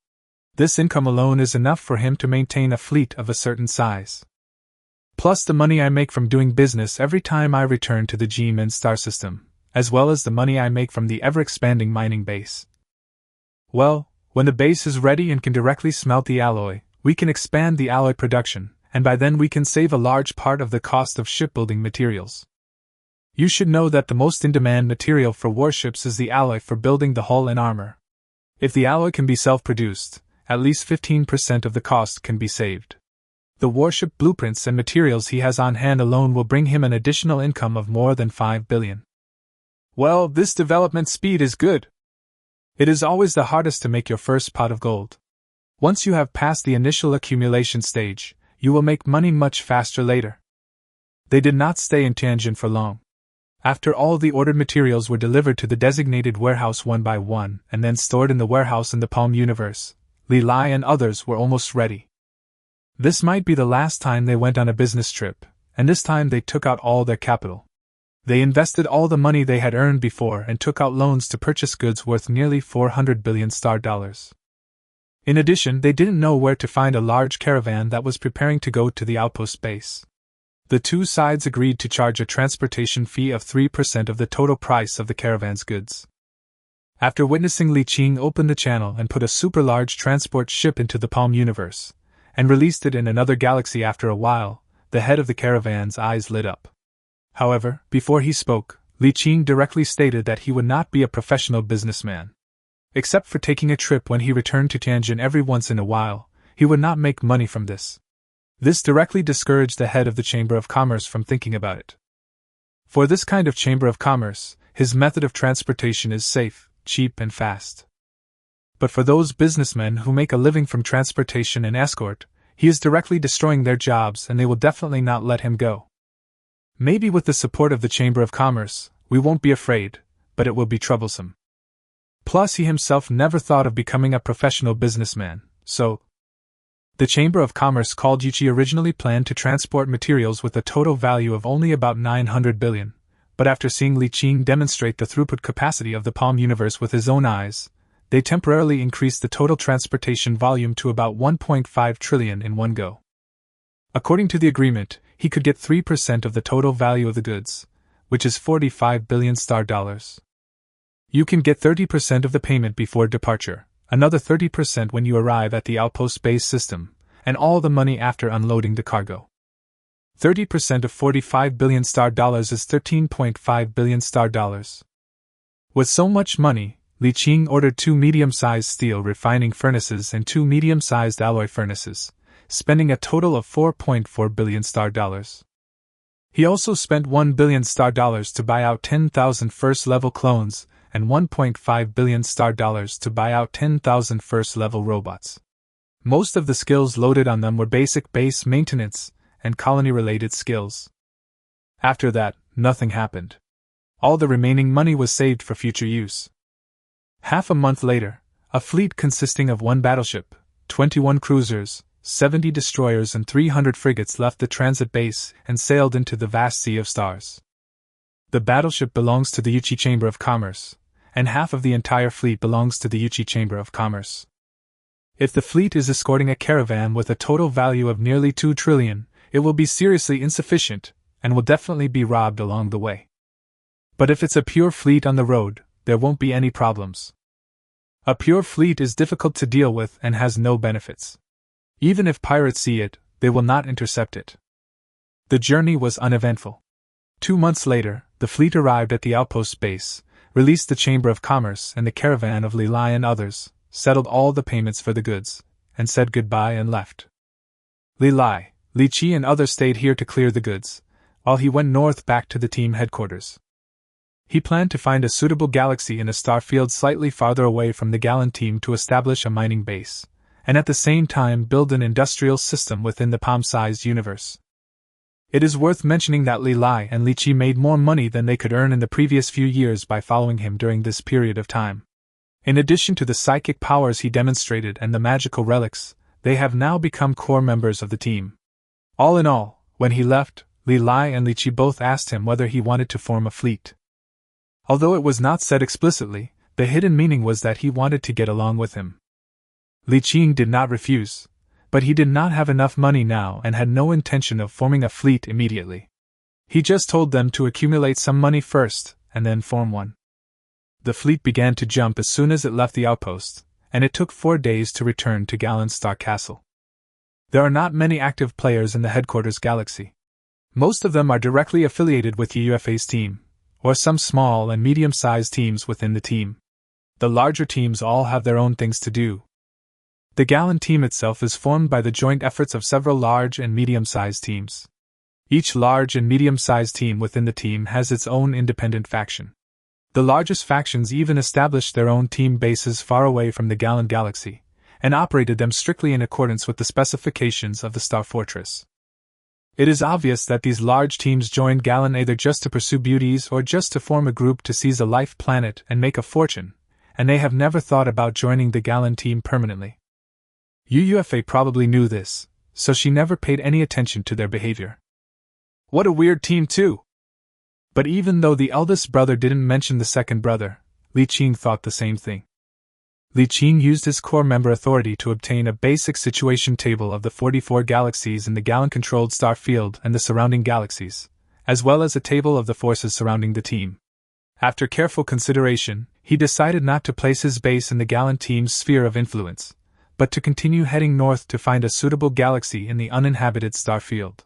Speaker 1: This income alone is enough for him to maintain a fleet of a certain size. Plus the money I make from doing business every time I return to the G-Min star system, as well as the money I make from the ever-expanding mining base. Well, when the base is ready and can directly smelt the alloy, we can expand the alloy production, and by then we can save a large part of the cost of shipbuilding materials. You should know that the most in-demand material for warships is the alloy for building the hull and armor. If the alloy can be self-produced, at least 15% of the cost can be saved. The warship blueprints and materials he has on hand alone will bring him an additional income of more than 5 billion. Well, this development speed is good. It is always the hardest to make your first pot of gold. Once you have passed the initial accumulation stage, you will make money much faster later. They did not stay in Tianjin for long. After all the ordered materials were delivered to the designated warehouse one by one and then stored in the warehouse in the Palm Universe, Li Lai and others were almost ready. This might be the last time they went on a business trip, and this time they took out all their capital. They invested all the money they had earned before and took out loans to purchase goods worth nearly 400 billion star dollars. In addition, they didn't know where to find a large caravan that was preparing to go to the outpost base. The two sides agreed to charge a transportation fee of 3% of the total price of the caravan's goods. After witnessing Li Qing open the channel and put a super large transport ship into the Palm Universe, and released it in another galaxy after a while, the head of the caravan's eyes lit up. However, before he spoke, Li Qing directly stated that he would not be a professional businessman. Except for taking a trip when he returned to Tianjin every once in a while, he would not make money from this. This directly discouraged the head of the Chamber of Commerce from thinking about it. For this kind of Chamber of Commerce, his method of transportation is safe, cheap, and fast. But for those businessmen who make a living from transportation and escort, he is directly destroying their jobs, and they will definitely not let him go. Maybe with the support of the Chamber of Commerce, we won't be afraid, but it will be troublesome. Plus, he himself never thought of becoming a professional businessman, so the Chamber of Commerce called Yuchi originally planned to transport materials with a total value of only about 900 billion, but after seeing Li Qing demonstrate the throughput capacity of the Palm universe with his own eyes, they temporarily increased the total transportation volume to about 1.5 trillion in one go. According to the agreement, he could get 3% of the total value of the goods, which is 45 billion star dollars. You can get 30% of the payment before departure, another 30% when you arrive at the outpost base system, and all the money after unloading the cargo. 30% of 45 billion star dollars is 13.5 billion star dollars. With so much money, Li Qing ordered 2 medium-sized steel refining furnaces and 2 medium-sized alloy furnaces, spending a total of 4.4 billion star dollars. He also spent 1 billion star dollars to buy out 10,000 first-level clones and 1.5 billion star dollars to buy out 10,000 first-level robots. Most of the skills loaded on them were basic base maintenance and colony-related skills. After that, nothing happened. All the remaining money was saved for future use. Half a month later, a fleet consisting of 1 battleship, 21 cruisers, 70 destroyers and 300 frigates left the transit base and sailed into the vast sea of stars. The battleship belongs to the Yuchi Chamber of Commerce, and half of the entire fleet belongs to the Yuchi Chamber of Commerce. If the fleet is escorting a caravan with a total value of nearly 2 trillion, it will be seriously insufficient, and will definitely be robbed along the way. But if it's a pure fleet on the road, there won't be any problems. A pure fleet is difficult to deal with and has no benefits. Even if pirates see it, they will not intercept it. The journey was uneventful. 2 months later, the fleet arrived at the outpost base, released the Chamber of Commerce and the caravan of Li Lai and others, settled all the payments for the goods, and said goodbye and left. Li Lai, Li Qi and others stayed here to clear the goods, while he went north back to the team headquarters. He planned to find a suitable galaxy in a star field slightly farther away from the Galan team to establish a mining base, and at the same time build an industrial system within the palm-sized universe. It is worth mentioning that Li Lai and Li Qi made more money than they could earn in the previous few years by following him during this period of time. In addition to the psychic powers he demonstrated and the magical relics, they have now become core members of the team. All in all, when he left, Li Lai and Li Qi both asked him whether he wanted to form a fleet. Although it was not said explicitly, the hidden meaning was that he wanted to get along with him. Li Qing did not refuse, but he did not have enough money now and had no intention of forming a fleet immediately. He just told them to accumulate some money first, and then form one. The fleet began to jump as soon as it left the outpost, and it took 4 days to return to Galen's Star Castle. There are not many active players in the headquarters galaxy. Most of them are directly affiliated with UFA's team, or some small and medium-sized teams within the team. The larger teams all have their own things to do. The Galan team itself is formed by the joint efforts of several large and medium-sized teams. Each large and medium-sized team within the team has its own independent faction. The largest factions even established their own team bases far away from the Galan galaxy, and operated them strictly in accordance with the specifications of the Star Fortress. It is obvious that these large teams joined Galan either just to pursue beauties or just to form a group to seize a life planet and make a fortune, and they have never thought about joining the Galan team permanently. UUFA probably knew this, so she never paid any attention to their behavior. What a weird team too! But even though the eldest brother didn't mention the second brother, Li Qing thought the same thing. Li Qing used his core member authority to obtain a basic situation table of the 44 galaxies in the Galan-controlled star field and the surrounding galaxies, as well as a table of the forces surrounding the team. After careful consideration, he decided not to place his base in the Galan team's sphere of influence, but to continue heading north to find a suitable galaxy in the uninhabited star field.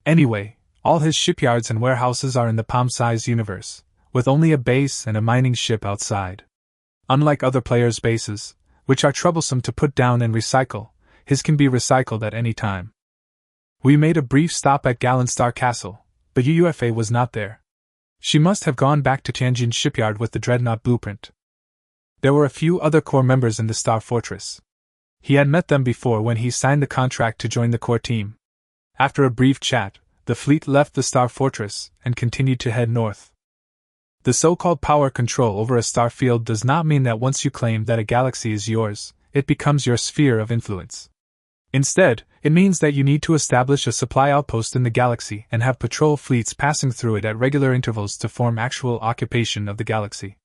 Speaker 1: Anyway, all his shipyards and warehouses are in the palm-sized universe, with only a base and a mining ship outside. Unlike other players' bases, which are troublesome to put down and recycle, his can be recycled at any time. We made a brief stop at Gallon Star Castle, but UUFA was not there. She must have gone back to Tianjin shipyard with the Dreadnought blueprint. There were a few other core members in the Star Fortress. He had met them before when he signed the contract to join the core team. After a brief chat, the fleet left the Star Fortress and continued to head north. The so-called power control over a star field does not mean that once you claim that a galaxy is yours, it becomes your sphere of influence. Instead, it means that you need to establish a supply outpost in the galaxy and have patrol fleets passing through it at regular intervals to form actual occupation of the galaxy.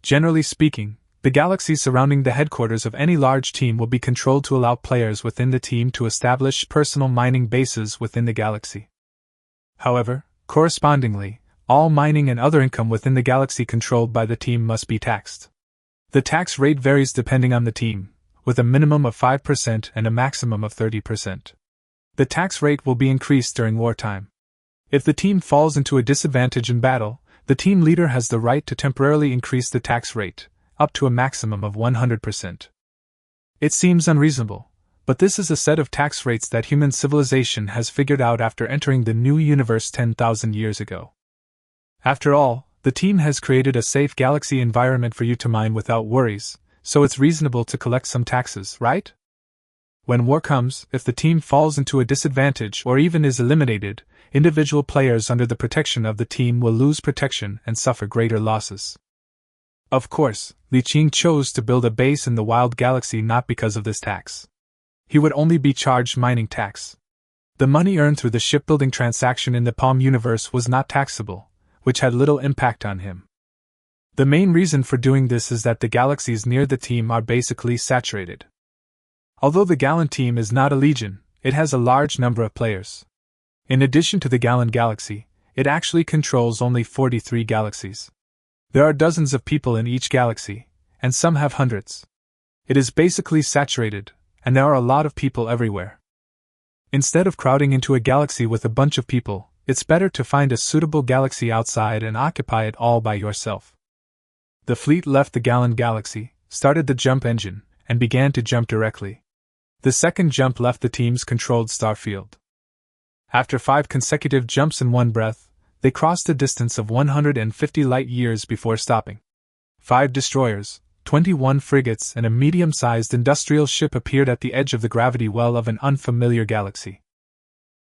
Speaker 1: Generally speaking, the galaxy surrounding the headquarters of any large team will be controlled to allow players within the team to establish personal mining bases within the galaxy. However, correspondingly, all mining and other income within the galaxy controlled by the team must be taxed. The tax rate varies depending on the team, with a minimum of 5% and a maximum of 30%. The tax rate will be increased during wartime. If the team falls into a disadvantage in battle, the team leader has the right to temporarily increase the tax rate, up to a maximum of 100%. It seems unreasonable, but this is a set of tax rates that human civilization has figured out after entering the new universe 10,000 years ago. After all, the team has created a safe galaxy environment for you to mine without worries, so it's reasonable to collect some taxes, right? When war comes, if the team falls into a disadvantage or even is eliminated, individual players under the protection of the team will lose protection and suffer greater losses. Of course, Li Qing chose to build a base in the wild galaxy not because of this tax. He would only be charged mining tax. The money earned through the shipbuilding transaction in the Palm universe was not taxable, which had little impact on him. The main reason for doing this is that the galaxies near the team are basically saturated. Although the Gallon team is not a legion, it has a large number of players. In addition to the Gallon galaxy, it actually controls only 43 galaxies. There are dozens of people in each galaxy, and some have hundreds. It is basically saturated, and there are a lot of people everywhere. Instead of crowding into a galaxy with a bunch of people, it's better to find a suitable galaxy outside and occupy it all by yourself. The fleet left the Gallon galaxy, started the jump engine, and began to jump directly. The second jump left the team's controlled star field. After 5 consecutive jumps in one breath, they crossed a distance of 150 light-years before stopping. 5 destroyers, 21 frigates and a medium-sized industrial ship appeared at the edge of the gravity well of an unfamiliar galaxy.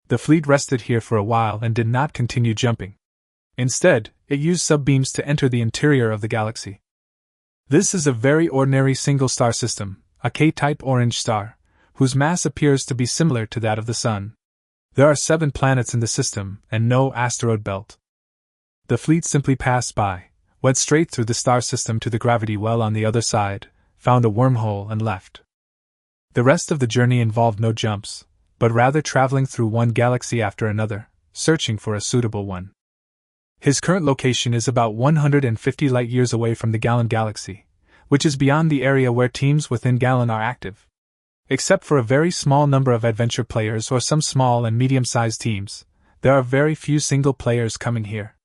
Speaker 1: The fleet rested here for a while and did not continue jumping. Instead, it used sub-beams to enter the interior of the galaxy. This is a very ordinary single-star system, a K-type orange star, whose mass appears to be similar to that of the Sun. There are 7 planets in the system, and no asteroid belt. The fleet simply passed by, went straight through the star system to the gravity well on the other side, found a wormhole and left. The rest of the journey involved no jumps, but rather traveling through one galaxy after another, searching for a suitable one. His current location is about 150 light-years away from the Gallon galaxy, which is beyond the area where teams within Gallon are active. Except for a very small number of adventure players or some small and medium-sized teams, there are very few single players coming here.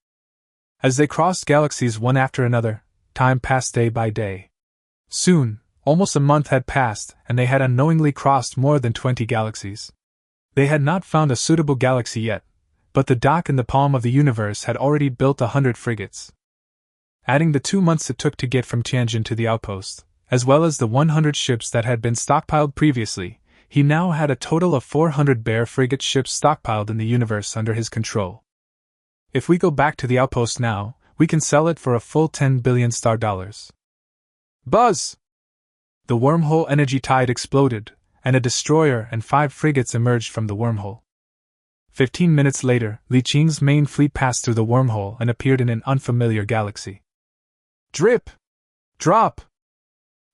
Speaker 1: As they crossed galaxies one after another, time passed day by day. Soon, almost a month had passed, and they had unknowingly crossed more than 20 galaxies. They had not found a suitable galaxy yet, but the dock in the palm of the universe had already built 100 frigates. Adding the 2 months it took to get from Tianjin to the outpost, as well as the 100 ships that had been stockpiled previously, he now had a total of 400 bare frigate ships stockpiled in the universe under his control. If we go back to the outpost now, we can sell it for a full 10 billion star dollars. Buzz! The wormhole energy tide exploded, and a destroyer and 5 frigates emerged from the wormhole. 15 minutes later, Li Qing's main fleet passed through the wormhole and appeared in an unfamiliar galaxy. Drip! Drop!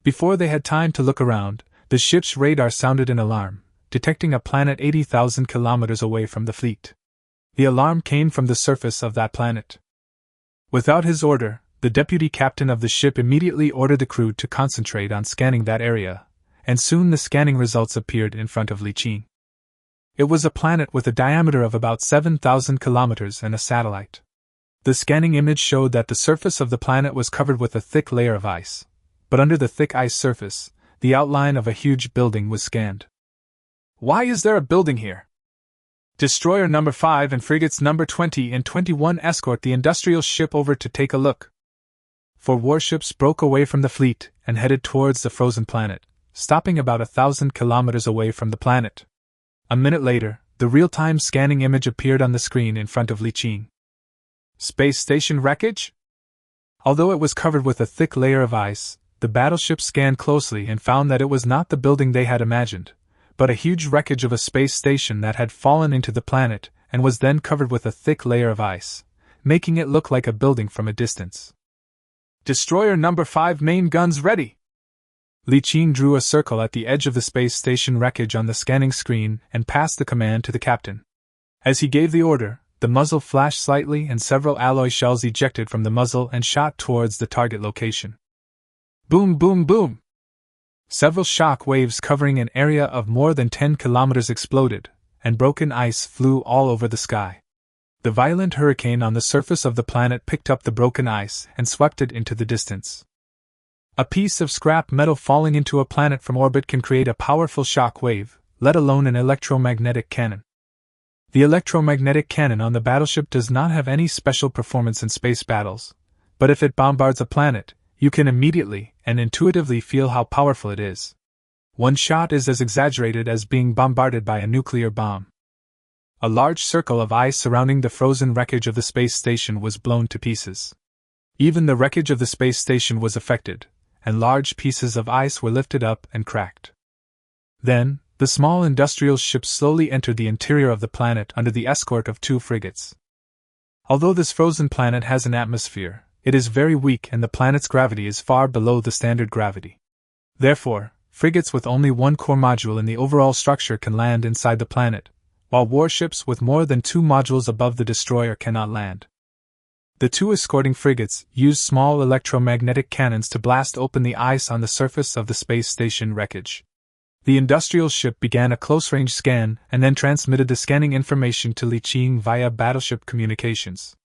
Speaker 1: Before they had time to look around, the ship's radar sounded an alarm, detecting a planet 80,000 kilometers away from the fleet. The alarm came from the surface of that planet. Without his order, the deputy captain of the ship immediately ordered the crew to concentrate on scanning that area, and soon the scanning results appeared in front of Li Qing. It was a planet with a diameter of about 7,000 kilometers and a satellite. The scanning image showed that the surface of the planet was covered with a thick layer of ice, but under the thick ice surface, the outline of a huge building was scanned. Why is there a building here? Destroyer number 5 and frigates number 20 and 21 escort the industrial ship over to take a look. 4 warships broke away from the fleet and headed towards the frozen planet, stopping about 1,000 kilometers away from the planet. A minute later, the real-time scanning image appeared on the screen in front of Li Qing. Space station wreckage? Although it was covered with a thick layer of ice, the battleship scanned closely and found that it was not the building they had imagined, but a huge wreckage of a space station that had fallen into the planet and was then covered with a thick layer of ice, making it look like a building from a distance. Destroyer number 5 main guns ready! Li Qing drew a circle at the edge of the space station wreckage on the scanning screen and passed the command to the captain. As he gave the order, the muzzle flashed slightly and several alloy shells ejected from the muzzle and shot towards the target location. Boom, boom, boom! Several shock waves covering an area of more than 10 kilometers exploded, and broken ice flew all over the sky. The violent hurricane on the surface of the planet picked up the broken ice and swept it into the distance. A piece of scrap metal falling into a planet from orbit can create a powerful shock wave, let alone an electromagnetic cannon. The electromagnetic cannon on the battleship does not have any special performance in space battles, but if it bombards a planet, you can immediately and intuitively feel how powerful it is. One shot is as exaggerated as being bombarded by a nuclear bomb. A large circle of ice surrounding the frozen wreckage of the space station was blown to pieces. Even the wreckage of the space station was affected, and large pieces of ice were lifted up and cracked. Then, the small industrial ship slowly entered the interior of the planet under the escort of 2 frigates. Although this frozen planet has an atmosphere, it is very weak and the planet's gravity is far below the standard gravity. Therefore, frigates with only 1 core module in the overall structure can land inside the planet, while warships with more than 2 modules above the destroyer cannot land. The 2 escorting frigates used small electromagnetic cannons to blast open the ice on the surface of the space station wreckage. The industrial ship began a close-range scan and then transmitted the scanning information to Li Qing via battleship communications.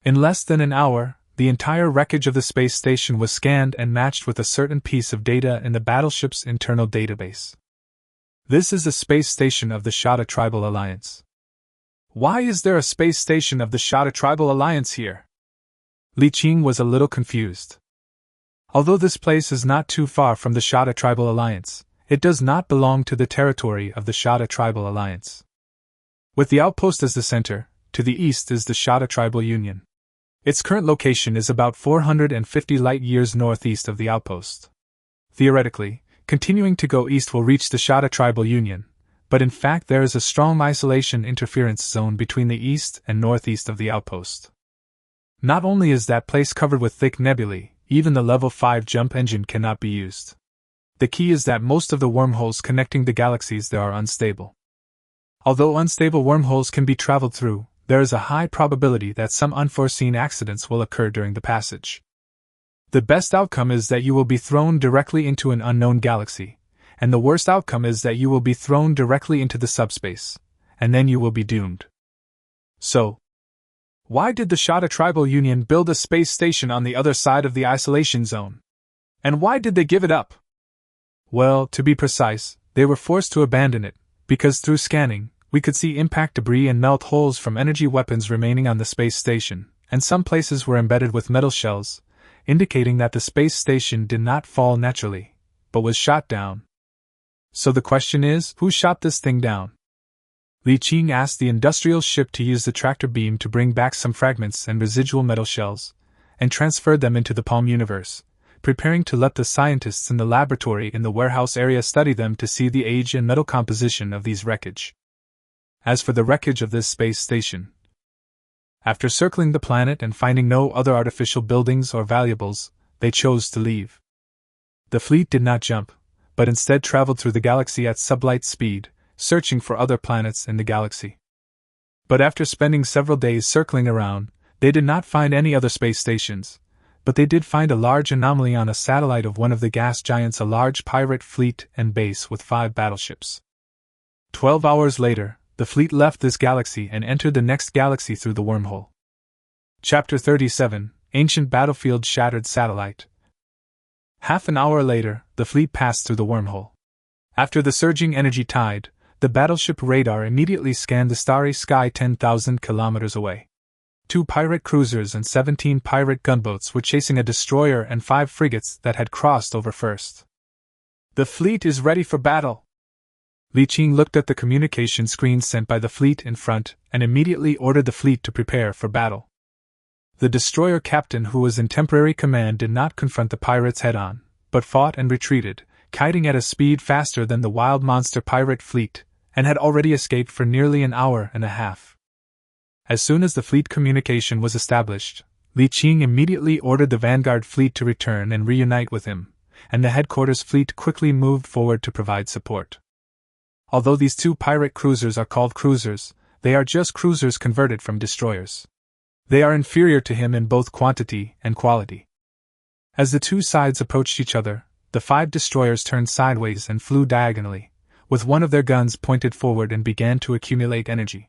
Speaker 1: In less than an hour, the entire wreckage of the space station was scanned and matched with a certain piece of data in the battleship's internal database. This is a space station of the Shada Tribal Alliance. Why is there a space station of the Shada Tribal Alliance here? Li Qing was a little confused. Although this place is not too far from the Shada Tribal Alliance, it does not belong to the territory of the Shada Tribal Alliance. With the outpost as the center, to the east is the Shada Tribal Union. Its current location is about 450 light-years northeast of the outpost. Theoretically, continuing to go east will reach the Shada Tribal Union, but in fact there is a strong isolation interference zone between the east and northeast of the outpost. Not only is that place covered with thick nebulae, even the level 5 jump engine cannot be used. The key is that most of the wormholes connecting the galaxies there are unstable. Although unstable wormholes can be traveled through, there is a high probability that some unforeseen accidents will occur during the passage. The best outcome is that you will be thrown directly into an unknown galaxy, and the worst outcome is that you will be thrown directly into the subspace, and then you will be doomed. So, why did the Shada Tribal Union build a space station on the other side of the isolation zone? And why did they give it up? Well, to be precise, they were forced to abandon it, because through scanning, we could see impact debris and melt holes from energy weapons remaining on the space station, and some places were embedded with metal shells, indicating that the space station did not fall naturally, but was shot down. So the question is, who shot this thing down? Li Qing asked the industrial ship to use the tractor beam to bring back some fragments and residual metal shells, and transferred them into the Palm universe, preparing to let the scientists in the laboratory in the warehouse area study them to see the age and metal composition of these wreckage. As for the wreckage of this space station, after circling the planet and finding no other artificial buildings or valuables, they chose to leave. The fleet did not jump, but instead traveled through the galaxy at sublight speed, searching for other planets in the galaxy. But after spending several days circling around, they did not find any other space stations, but they did find a large anomaly on a satellite of one of the gas giants, a large pirate fleet and base with 5 battleships. 12 hours later, the fleet left this galaxy and entered the next galaxy through the wormhole. Chapter 37, Ancient Battlefield Shattered Satellite. Half an hour later, the fleet passed through the wormhole. After the surging energy tide, The battleship radar immediately scanned the starry sky 10,000 kilometers away. 2 pirate cruisers and 17 pirate gunboats were chasing a destroyer and 5 frigates that had crossed over first. "The fleet is ready for battle." Li Qing looked at the communication screen sent by the fleet in front and immediately ordered the fleet to prepare for battle. The destroyer captain who was in temporary command did not confront the pirates head-on, but fought and retreated, kiting at a speed faster than the wild monster pirate fleet, and had already escaped for nearly an hour and a half. As soon as the fleet communication was established, Li Qing immediately ordered the vanguard fleet to return and reunite with him, and the headquarters fleet quickly moved forward to provide support. Although these 2 pirate cruisers are called cruisers, they are just cruisers converted from destroyers. They are inferior to him in both quantity and quality. As the 2 sides approached each other, the 5 destroyers turned sideways and flew diagonally, with one of their guns pointed forward, and began to accumulate energy.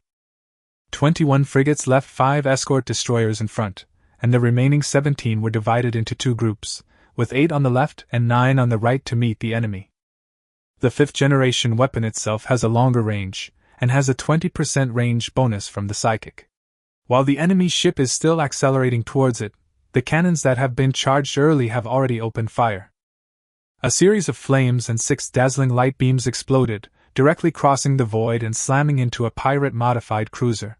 Speaker 1: 21 frigates left 5 escort destroyers in front, and the remaining 17 were divided into 2 groups, with 8 on the left and 9 on the right to meet the enemy. The 5th-generation weapon itself has a longer range, and has a 20% range bonus from the psychic. While the enemy ship is still accelerating towards it, the cannons that have been charged early have already opened fire. A series of flames and 6 dazzling light beams exploded, directly crossing the void and slamming into a pirate-modified cruiser.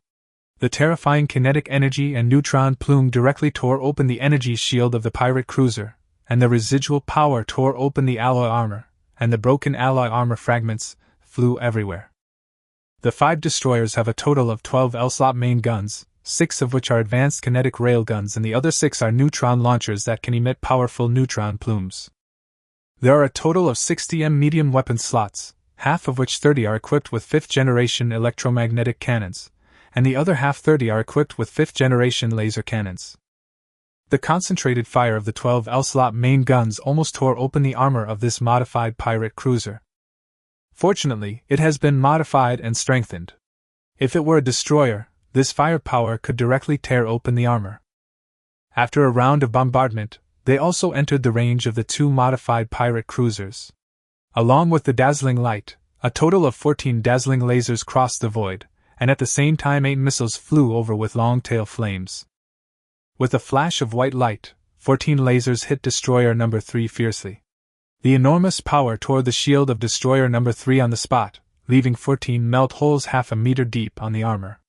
Speaker 1: The terrifying kinetic energy and neutron plume directly tore open the energy shield of the pirate cruiser, and the residual power tore open the alloy armor, and the broken alloy armor fragments flew everywhere. The 5 destroyers have a total of 12 L-slot main guns, 6 of which are advanced kinetic railguns, and the other 6 are neutron launchers that can emit powerful neutron plumes. There are a total of 60 medium weapon slots, half of which 30 are equipped with 5th-generation electromagnetic cannons, and the other half 30 are equipped with 5th-generation laser cannons. The concentrated fire of the 12 L-slot main guns almost tore open the armor of this modified pirate cruiser. Fortunately, it has been modified and strengthened. If it were a destroyer, this firepower could directly tear open the armor. After a round of bombardment, they also entered the range of the 2 modified pirate cruisers. Along with the dazzling light, a total of 14 dazzling lasers crossed the void, and at the same time 8 missiles flew over with long-tail flames. With a flash of white light, 14 lasers hit Destroyer No. 3 fiercely. The enormous power tore the shield of Destroyer No. 3 on the spot, leaving 14 melt holes half a meter deep on the armor.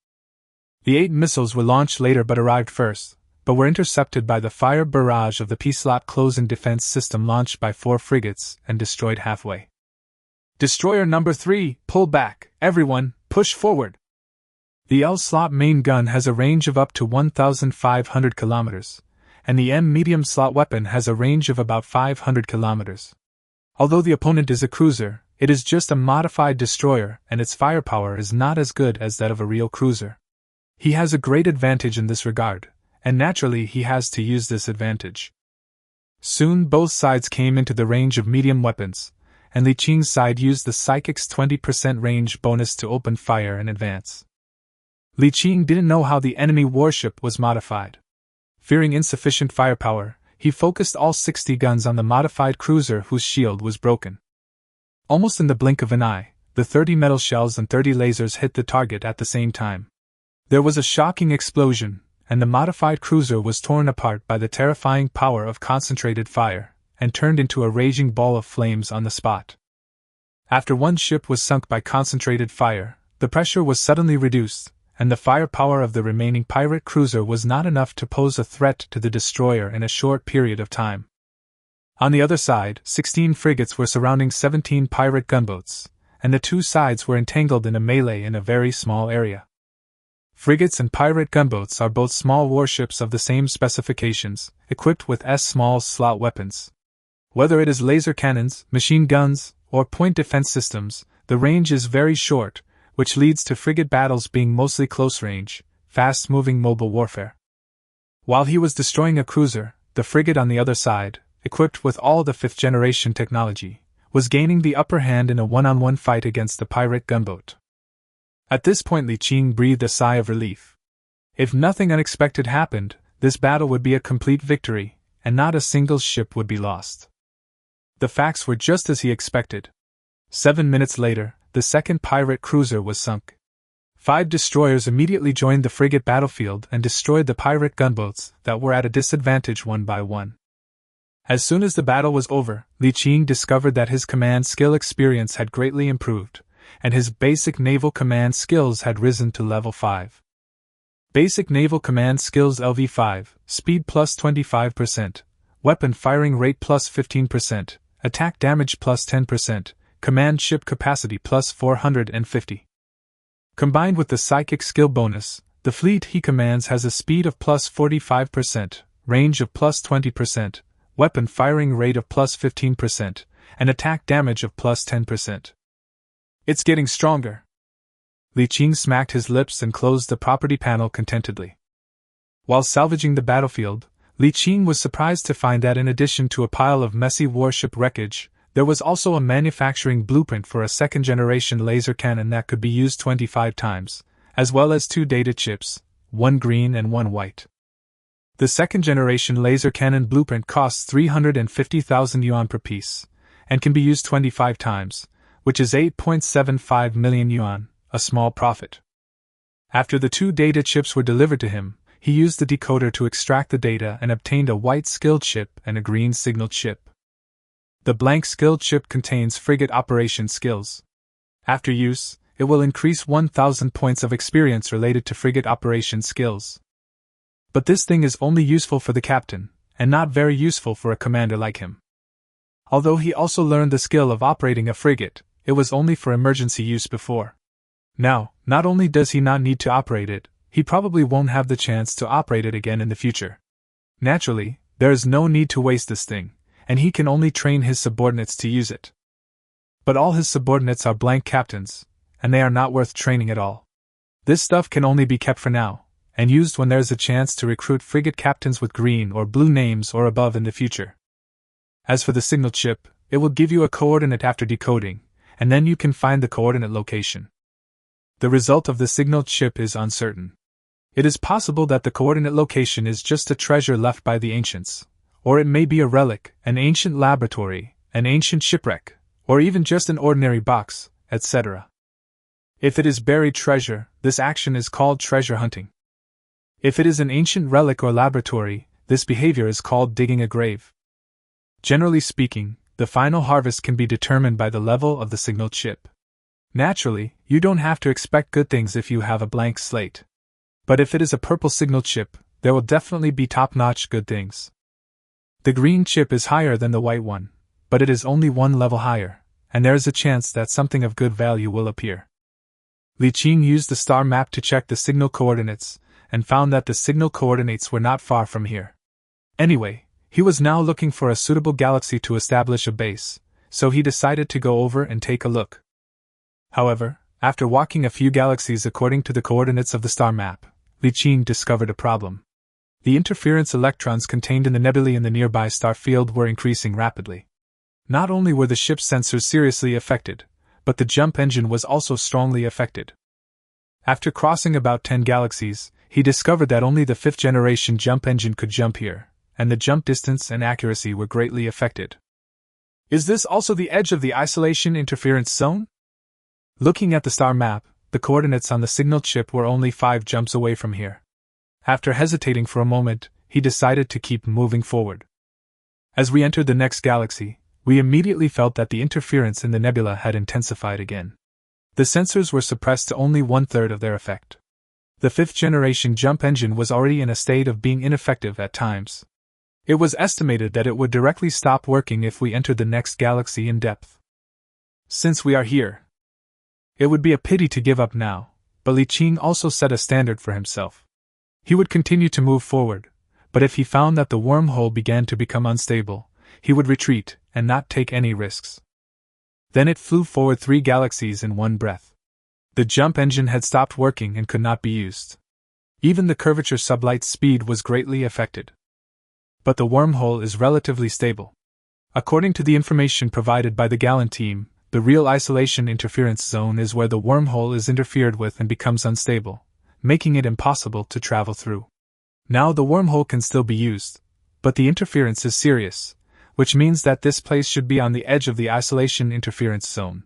Speaker 1: The 8 missiles were launched later but arrived first, but were intercepted by the fire barrage of the P-slot close-in defense system launched by 4 frigates and destroyed halfway. "Destroyer No. 3, pull back, everyone, push forward!" The L-slot main gun has a range of up to 1,500 kilometers, and the M medium slot weapon has a range of about 500 kilometers. Although the opponent is a cruiser, it is just a modified destroyer, and its firepower is not as good as that of a real cruiser. He has a great advantage in this regard, and naturally he has to use this advantage. Soon both sides came into the range of medium weapons, and Li Qing's side used the Psychic's 20% range bonus to open fire and advance. Li Qing didn't know how the enemy warship was modified. Fearing insufficient firepower, he focused all 60 guns on the modified cruiser whose shield was broken. Almost in the blink of an eye, the 30 metal shells and 30 lasers hit the target at the same time. There was a shocking explosion, and the modified cruiser was torn apart by the terrifying power of concentrated fire, and turned into a raging ball of flames on the spot. After one ship was sunk by concentrated fire, the pressure was suddenly reduced, and the firepower of the remaining pirate cruiser was not enough to pose a threat to the destroyer in a short period of time. On the other side, 16 frigates were surrounding 17 pirate gunboats, and the 2 sides were entangled in a melee in a very small area. Frigates and pirate gunboats are both small warships of the same specifications, equipped with small slot weapons. Whether it is laser cannons, machine guns, or point defense systems, the range is very short, which leads to frigate battles being mostly close-range, fast-moving mobile warfare. While he was destroying a cruiser, the frigate on the other side, equipped with all the 5th-generation technology, was gaining the upper hand in a one-on-one fight against the pirate gunboat. At this point Li Qing breathed a sigh of relief. If nothing unexpected happened, this battle would be a complete victory, and not a single ship would be lost. The facts were just as he expected. 7 minutes later, the second pirate cruiser was sunk. 5 destroyers immediately joined the frigate battlefield and destroyed the pirate gunboats that were at a disadvantage one by one. As soon as the battle was over, Li Qing discovered that his command skill experience had greatly improved, and his basic naval command skills had risen to level 5. Basic naval command skills LV5, speed plus 25%, weapon firing rate plus 15%, attack damage plus 10%, command ship capacity plus 450. Combined with the psychic skill bonus, the fleet he commands has a speed of plus 45%, range of plus 20%, weapon firing rate of plus 15%, and attack damage of plus 10%. It's getting stronger. Li Qing smacked his lips and closed the property panel contentedly. While salvaging the battlefield, Li Qing was surprised to find that in addition to a pile of messy warship wreckage, there was also a manufacturing blueprint for a second-generation laser cannon that could be used 25 times, as well as 2 data chips, 1 green and 1 white. The second-generation laser cannon blueprint costs 350,000 yuan per piece, and can be used 25 times, which is 8.75 million yuan, a small profit. After the 2 data chips were delivered to him, he used the decoder to extract the data and obtained a white skill chip and a green signal chip. The blank skill chip contains frigate operation skills. After use, it will increase 1,000 points of experience related to frigate operation skills. But this thing is only useful for the captain, and not very useful for a commander like him. Although he also learned the skill of operating a frigate, it was only for emergency use before. Now, not only does he not need to operate it, he probably won't have the chance to operate it again in the future. Naturally, there is no need to waste this thing, and he can only train his subordinates to use it. But all his subordinates are blank captains, and they are not worth training at all. This stuff can only be kept for now, and used when there's a chance to recruit frigate captains with green or blue names or above in the future. As for the signal chip, it will give you a coordinate after decoding, and then you can find the coordinate location. The result of the signal chip is uncertain. It is possible that the coordinate location is just a treasure left by the ancients, or it may be a relic, an ancient laboratory, an ancient shipwreck, or even just an ordinary box, etc. If it is buried treasure, this action is called treasure hunting. If it is an ancient relic or laboratory, this behavior is called digging a grave. Generally speaking, the final harvest can be determined by the level of the signal chip. Naturally, you don't have to expect good things if you have a blank slate. But if it is a purple signal chip, there will definitely be top-notch good things. The green chip is higher than the white one, but it is only one level higher, and there is a chance that something of good value will appear. Li Qing used the star map to check the signal coordinates, and found that the signal coordinates were not far from here. Anyway, he was now looking for a suitable galaxy to establish a base, so he decided to go over and take a look. However, after walking a few galaxies according to the coordinates of the star map, Li Qing discovered a problem. The interference electrons contained in the nebulae in the nearby star field were increasing rapidly. Not only were the ship's sensors seriously affected, but the jump engine was also strongly affected. After crossing about 10 galaxies, he discovered that only the 5th generation jump engine could jump here, and the jump distance and accuracy were greatly affected. Is this also the edge of the isolation interference zone? Looking at the star map, the coordinates on the signal chip were only 5 jumps away from here. After hesitating for a moment, he decided to keep moving forward. As we entered the next galaxy, we immediately felt that the interference in the nebula had intensified again. The sensors were suppressed to only 1/3 of their effect. The 5th generation jump engine was already in a state of being ineffective at times. It was estimated that it would directly stop working if we entered the next galaxy in depth. Since we are here, it would be a pity to give up now, but Li Qing also set a standard for himself. He would continue to move forward, but if he found that the wormhole began to become unstable, he would retreat and not take any risks. Then it flew forward 3 galaxies in one breath. The jump engine had stopped working and could not be used. Even the curvature sublight speed was greatly affected. But the wormhole is relatively stable. According to the information provided by the Gallant team, the real isolation interference zone is where the wormhole is interfered with and becomes unstable, making it impossible to travel through. Now the wormhole can still be used, but the interference is serious, which means that this place should be on the edge of the isolation interference zone.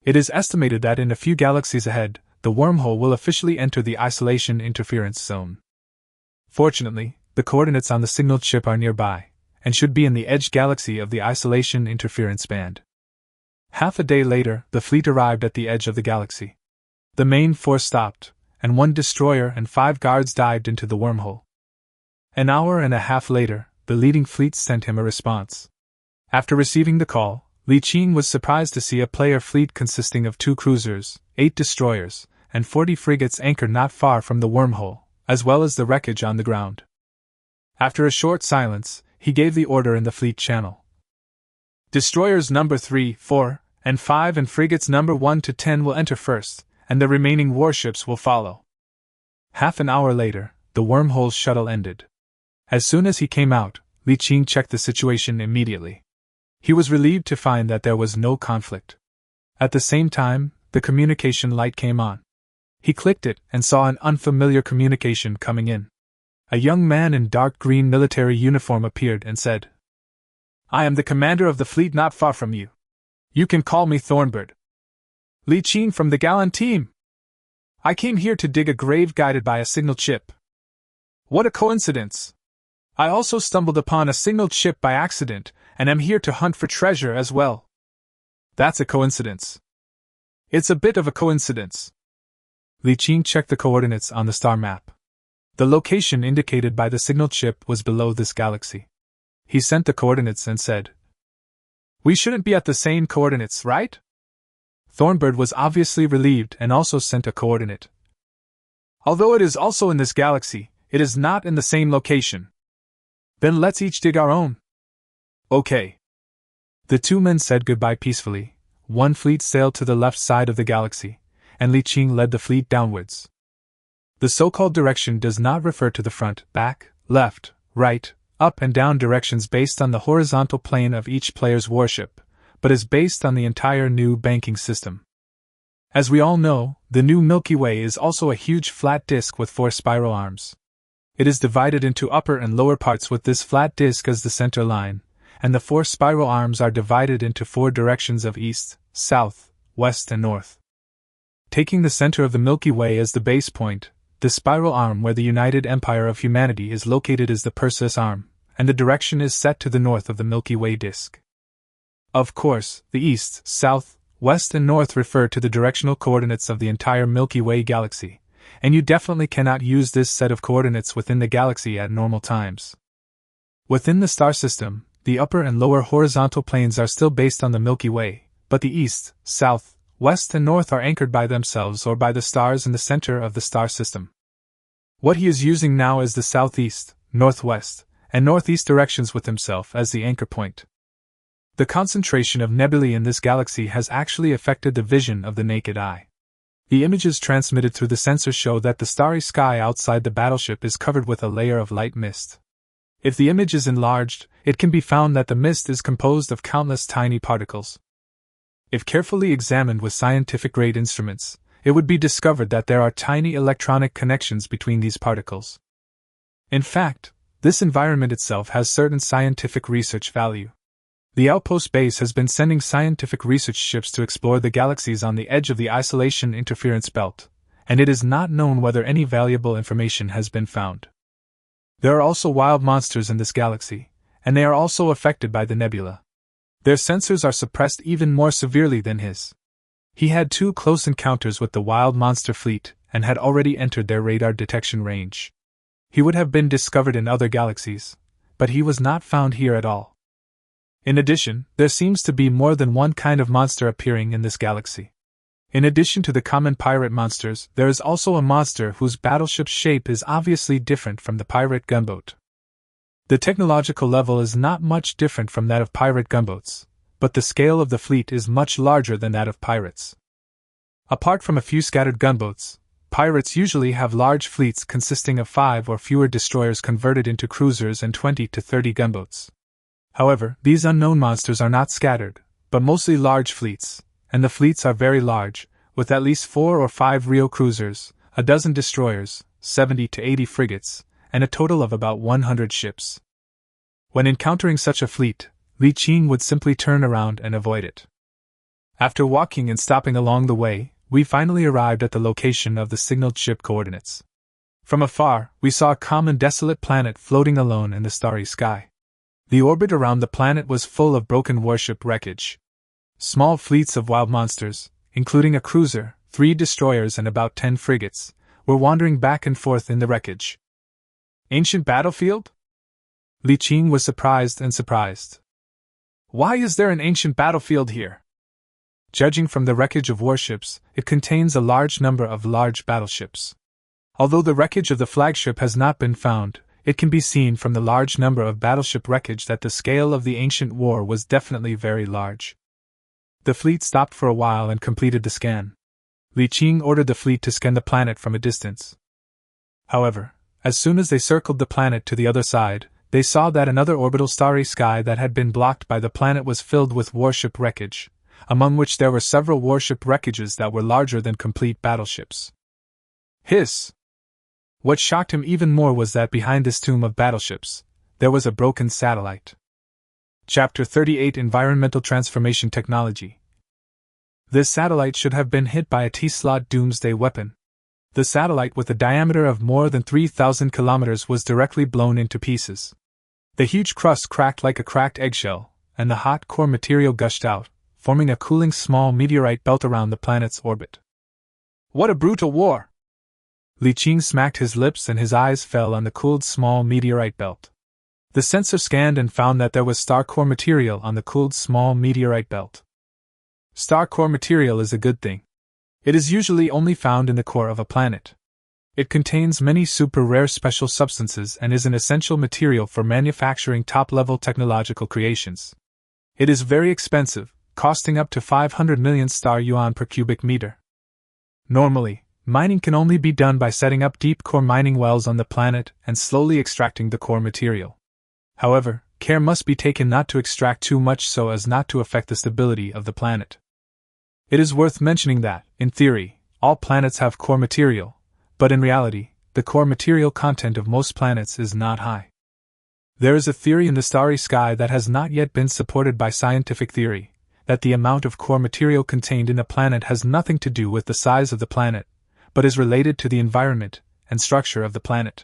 Speaker 1: It is estimated that in a few galaxies ahead, the wormhole will officially enter the isolation interference zone. Fortunately, the coordinates on the signaled ship are nearby, and should be in the edge galaxy of the isolation interference band. Half a day later, the fleet arrived at the edge of the galaxy. The main force stopped, and 1 destroyer and 5 guards dived into the wormhole. An hour and a half later, the leading fleet sent him a response. After receiving the call, Li Qing was surprised to see a player fleet consisting of 2 cruisers, 8 destroyers, and 40 frigates anchored not far from the wormhole, as well as the wreckage on the ground. After a short silence, he gave the order in the fleet channel. Destroyers number 3, 4, and 5 and frigates number 1 to 10 will enter first, and the remaining warships will follow. Half an hour later, the wormhole's shuttle ended. As soon as he came out, Li Qing checked the situation immediately. He was relieved to find that there was no conflict. At the same time, the communication light came on. He clicked it and saw an unfamiliar communication coming in. A young man in dark green military uniform appeared and said, "I am the commander of the fleet not far from you. You can call me Thornbird. Li Qing from the Galan team. I came here to dig a grave guided by a signaled ship. What a coincidence! I also stumbled upon a signaled ship by accident, and am here to hunt for treasure as well." "That's a coincidence." "It's a bit of a coincidence." Li Qing checked the coordinates on the star map. The location indicated by the signaled ship was below this galaxy. He sent the coordinates and said, "We shouldn't be at the same coordinates, right?" Thornbird was obviously relieved and also sent a coordinate. "Although it is also in this galaxy, it is not in the same location." "Then let's each dig our own." "Okay." The 2 men said goodbye peacefully. 1 fleet sailed to the left side of the galaxy, and Li Qing led the fleet downwards. The so-called direction does not refer to the front, back, left, right, up and down directions based on the horizontal plane of each player's warship, but is based on the entire new banking system. As we all know, the new Milky Way is also a huge flat disk with 4 spiral arms. It is divided into upper and lower parts with this flat disk as the center line, and the 4 spiral arms are divided into 4 directions of east, south, west and north. Taking the center of the Milky Way as the base point, the spiral arm where the United Empire of Humanity is located is the Perseus arm, and the direction is set to the north of the Milky Way disk. Of course, the east, south, west and north refer to the directional coordinates of the entire Milky Way galaxy, and you definitely cannot use this set of coordinates within the galaxy at normal times. Within the star system, the upper and lower horizontal planes are still based on the Milky Way, but the east, south, west and north are anchored by themselves or by the stars in the center of the star system. What he is using now is the southeast, northwest, and northeast directions with himself as the anchor point. The concentration of nebulae in this galaxy has actually affected the vision of the naked eye. The images transmitted through the sensor show that the starry sky outside the battleship is covered with a layer of light mist. If the image is enlarged, it can be found that the mist is composed of countless tiny particles. If carefully examined with scientific-grade instruments, it would be discovered that there are tiny electronic connections between these particles. In fact, this environment itself has certain scientific research value. The outpost base has been sending scientific research ships to explore the galaxies on the edge of the isolation interference belt, and it is not known whether any valuable information has been found. There are also wild monsters in this galaxy, and they are also affected by the nebula. Their sensors are suppressed even more severely than his. He had 2 close encounters with the wild monster fleet, and had already entered their radar detection range. He would have been discovered in other galaxies, but he was not found here at all. In addition, there seems to be more than one kind of monster appearing in this galaxy. In addition to the common pirate monsters, there is also a monster whose battleship's shape is obviously different from the pirate gunboat. The technological level is not much different from that of pirate gunboats, but the scale of the fleet is much larger than that of pirates. Apart from a few scattered gunboats, pirates usually have large fleets consisting of 5 or fewer destroyers converted into cruisers and 20 to 30 gunboats. However, these unknown monsters are not scattered, but mostly large fleets, and the fleets are very large, with at least 4 or 5 Rio cruisers, a dozen destroyers, 70 to 80 frigates, and a total of about 100 ships. When encountering such a fleet, Li Qing would simply turn around and avoid it. After walking and stopping along the way, we finally arrived at the location of the signaled ship coordinates. From afar, we saw a calm and desolate planet floating alone in the starry sky. The orbit around the planet was full of broken warship wreckage. Small fleets of wild monsters, including a cruiser, 3 destroyers and about 10 frigates, were wandering back and forth in the wreckage. Ancient battlefield? Li Qing was surprised. Why is there an ancient battlefield here? Judging from the wreckage of warships, it contains a large number of large battleships. Although the wreckage of the flagship has not been found, it can be seen from the large number of battleship wreckage that the scale of the ancient war was definitely very large. The fleet stopped for a while and completed the scan. Li Qing ordered the fleet to scan the planet from a distance. However, as soon as they circled the planet to the other side, they saw that another orbital starry sky that had been blocked by the planet was filled with warship wreckage, among which there were several warship wreckages that were larger than complete battleships. Hiss! What shocked him even more was that behind this tomb of battleships, there was a broken satellite. Chapter 38 Environmental Transformation Technology. This satellite should have been hit by a T-slot doomsday weapon. The satellite, with a diameter of more than 3,000 kilometers, was directly blown into pieces. The huge crust cracked like a cracked eggshell, and the hot core material gushed out, forming a cooling small meteorite belt around the planet's orbit. What a brutal war! Li Qing smacked his lips and his eyes fell on the cooled small meteorite belt. The sensor scanned and found that there was star core material on the cooled small meteorite belt. Star core material is a good thing. It is usually only found in the core of a planet. It contains many super rare special substances and is an essential material for manufacturing top-level technological creations. It is very expensive, costing up to 500 million star yuan per cubic meter. Normally, mining can only be done by setting up deep core mining wells on the planet and slowly extracting the core material. However, care must be taken not to extract too much so as not to affect the stability of the planet. It is worth mentioning that, in theory, all planets have core material, but in reality, the core material content of most planets is not high. There is a theory in the starry sky that has not yet been supported by scientific theory, that the amount of core material contained in a planet has nothing to do with the size of the planet, but is related to the environment and structure of the planet.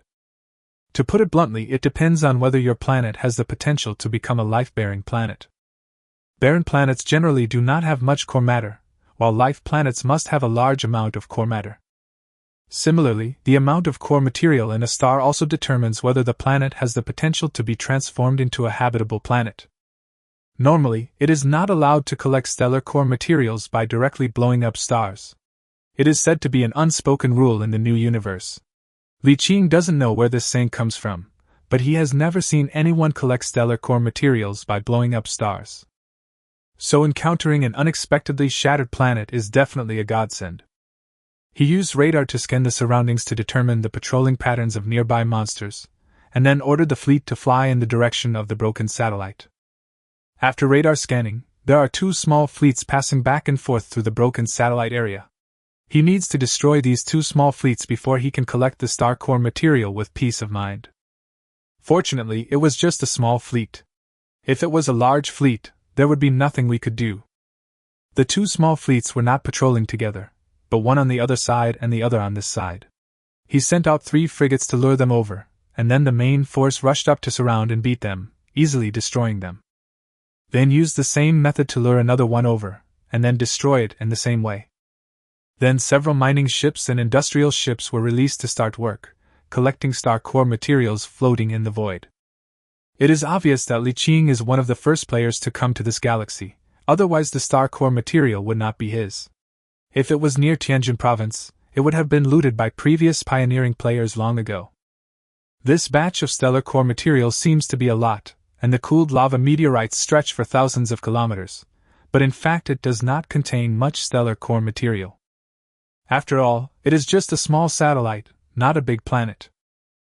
Speaker 1: To put it bluntly, it depends on whether your planet has the potential to become a life-bearing planet. Barren planets generally do not have much core matter, while life planets must have a large amount of core matter. Similarly, the amount of core material in a star also determines whether the planet has the potential to be transformed into a habitable planet. Normally, it is not allowed to collect stellar core materials by directly blowing up stars. It is said to be an unspoken rule in the new universe. Li Qing doesn't know where this saying comes from, but he has never seen anyone collect stellar core materials by blowing up stars. So encountering an unexpectedly shattered planet is definitely a godsend. He used radar to scan the surroundings to determine the patrolling patterns of nearby monsters, and then ordered the fleet to fly in the direction of the broken satellite. After radar scanning, there are 2 small fleets passing back and forth through the broken satellite area. He needs to destroy these 2 small fleets before he can collect the star core material with peace of mind. Fortunately, it was just a small fleet. If it was a large fleet, there would be nothing we could do. The 2 small fleets were not patrolling together, but one on the other side and the other on this side. He sent out 3 frigates to lure them over, and then the main force rushed up to surround and beat them, easily destroying them. Then used the same method to lure another one over, and then destroy it in the same way. Then several mining ships and industrial ships were released to start work, collecting star core materials floating in the void. It is obvious that Li Qing is one of the first players to come to this galaxy, otherwise the star core material would not be his. If it was near Tianjin province, it would have been looted by previous pioneering players long ago. This batch of stellar core material seems to be a lot, and the cooled lava meteorites stretch for thousands of kilometers, but in fact it does not contain much stellar core material. After all, it is just a small satellite, not a big planet.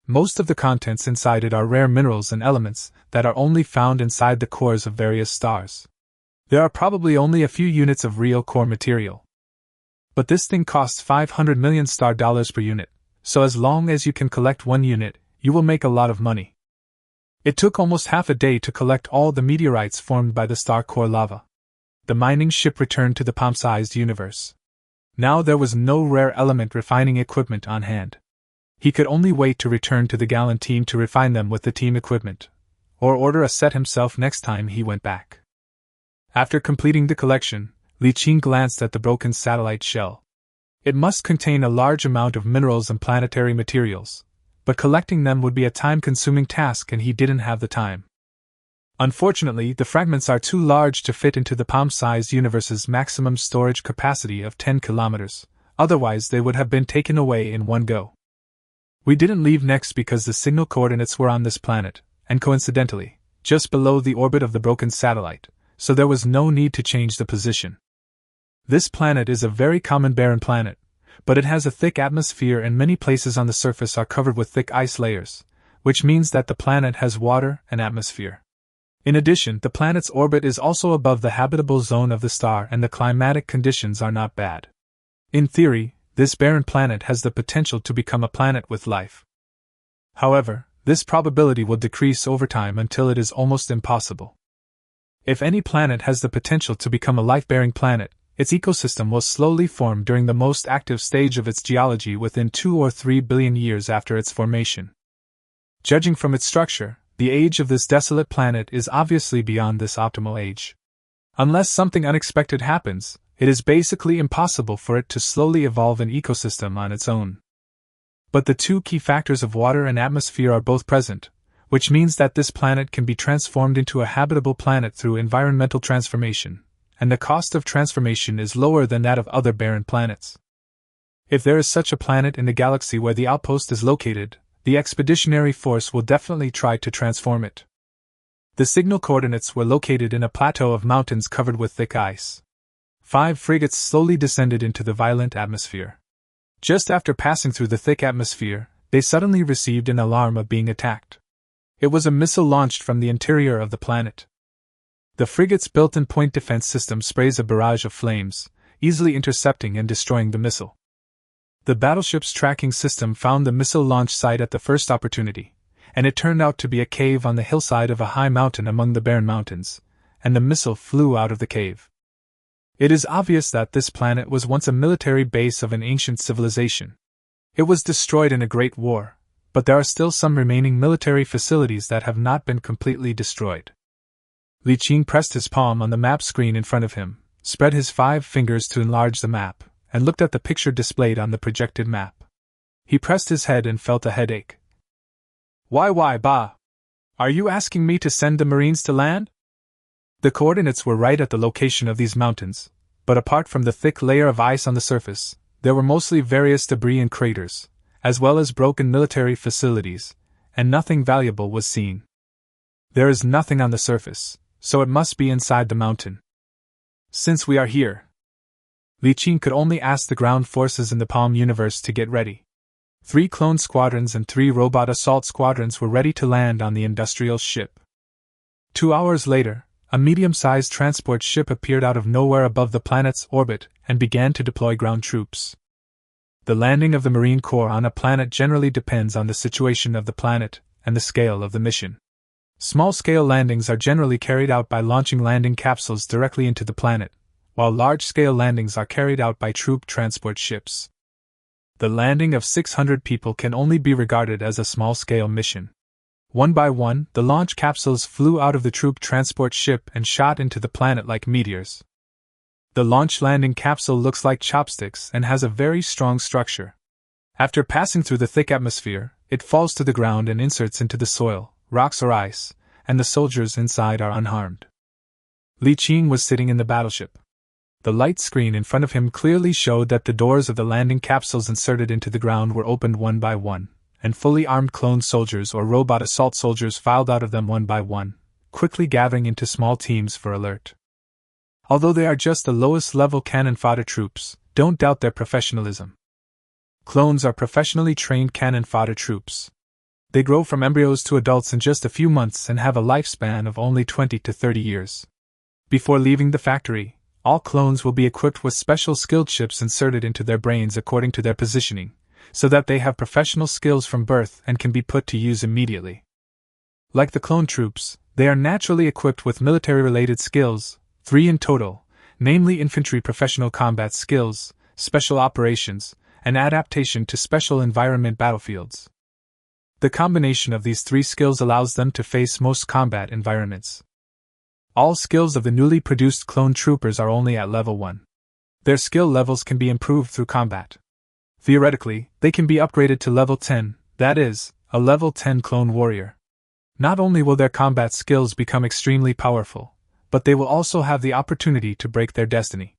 Speaker 1: Most of the contents inside it are rare minerals and elements that are only found inside the cores of various stars. There are probably only a few units of real core material. But this thing costs 500 million star dollars per unit, so as long as you can collect 1 unit, you will make a lot of money. It took almost half a day to collect all the meteorites formed by the star core lava. The mining ship returned to the palm-sized universe. Now there was no rare element refining equipment on hand. He could only wait to return to the Gallon team to refine them with the team equipment, or order a set himself next time he went back. After completing the collection, Li Qing glanced at the broken satellite shell. It must contain a large amount of minerals and planetary materials, but collecting them would be a time-consuming task and he didn't have the time. Unfortunately, the fragments are too large to fit into the palm-sized universe's maximum storage capacity of 10 kilometers, otherwise they would have been taken away in one go. We didn't leave next because the signal coordinates were on this planet, and coincidentally, just below the orbit of the broken satellite, so there was no need to change the position. This planet is a very common barren planet, but it has a thick atmosphere and many places on the surface are covered with thick ice layers, which means that the planet has water and atmosphere. In addition, the planet's orbit is also above the habitable zone of the star and the climatic conditions are not bad. In theory, this barren planet has the potential to become a planet with life. However, this probability will decrease over time until it is almost impossible. If any planet has the potential to become a life-bearing planet, its ecosystem will slowly form during the most active stage of its geology within 2 or 3 billion years after its formation. Judging from its structure, the age of this desolate planet is obviously beyond this optimal age. Unless something unexpected happens, it is basically impossible for it to slowly evolve an ecosystem on its own. But the two key factors of water and atmosphere are both present, which means that this planet can be transformed into a habitable planet through environmental transformation, and the cost of transformation is lower than that of other barren planets. If there is such a planet in the galaxy where the outpost is located, the expeditionary force will definitely try to transform it. The signal coordinates were located in a plateau of mountains covered with thick ice. 5 frigates slowly descended into the violent atmosphere. Just after passing through the thick atmosphere, they suddenly received an alarm of being attacked. It was a missile launched from the interior of the planet. The frigate's built-in point defense system sprays a barrage of flames, easily intercepting and destroying the missile. The battleship's tracking system found the missile launch site at the first opportunity, and it turned out to be a cave on the hillside of a high mountain among the barren mountains, and the missile flew out of the cave. It is obvious that this planet was once a military base of an ancient civilization. It was destroyed in a great war, but there are still some remaining military facilities that have not been completely destroyed. Li Qing pressed his palm on the map screen in front of him, spread his 5 fingers to enlarge the map, and looked at the picture displayed on the projected map. He pressed his head and felt a headache. Why, bah? Are you asking me to send the Marines to land? The coordinates were right at the location of these mountains, but apart from the thick layer of ice on the surface, there were mostly various debris and craters, as well as broken military facilities, and nothing valuable was seen. There is nothing on the surface, so it must be inside the mountain. Since we are here, Li Qing could only ask the ground forces in the Palm universe to get ready. 3 clone squadrons and 3 robot assault squadrons were ready to land on the industrial ship. 2 hours later, a medium-sized transport ship appeared out of nowhere above the planet's orbit and began to deploy ground troops. The landing of the Marine Corps on a planet generally depends on the situation of the planet and the scale of the mission. Small-scale landings are generally carried out by launching landing capsules directly into the planet, while large-scale landings are carried out by troop transport ships. The landing of 600 people can only be regarded as a small-scale mission. One by one, the launch capsules flew out of the troop transport ship and shot into the planet like meteors. The launch landing capsule looks like chopsticks and has a very strong structure. After passing through the thick atmosphere, it falls to the ground and inserts into the soil, rocks or ice, and the soldiers inside are unharmed. Li Qing was sitting in the battleship. The light screen in front of him clearly showed that the doors of the landing capsules inserted into the ground were opened one by one, and fully armed clone soldiers or robot assault soldiers filed out of them one by one, quickly gathering into small teams for alert. Although they are just the lowest level cannon fodder troops, don't doubt their professionalism. Clones are professionally trained cannon fodder troops. They grow from embryos to adults in just a few months and have a lifespan of only 20 to 30 years. Before leaving the factory, all clones will be equipped with special skill chips inserted into their brains according to their positioning, so that they have professional skills from birth and can be put to use immediately. Like the clone troops, they are naturally equipped with military-related skills, 3 in total, namely infantry professional combat skills, special operations, and adaptation to special environment battlefields. The combination of these three skills allows them to face most combat environments. All skills of the newly produced clone troopers are only at level 1. Their skill levels can be improved through combat. Theoretically, they can be upgraded to level 10, that is, a level 10 clone warrior. Not only will their combat skills become extremely powerful, but they will also have the opportunity to break their destiny.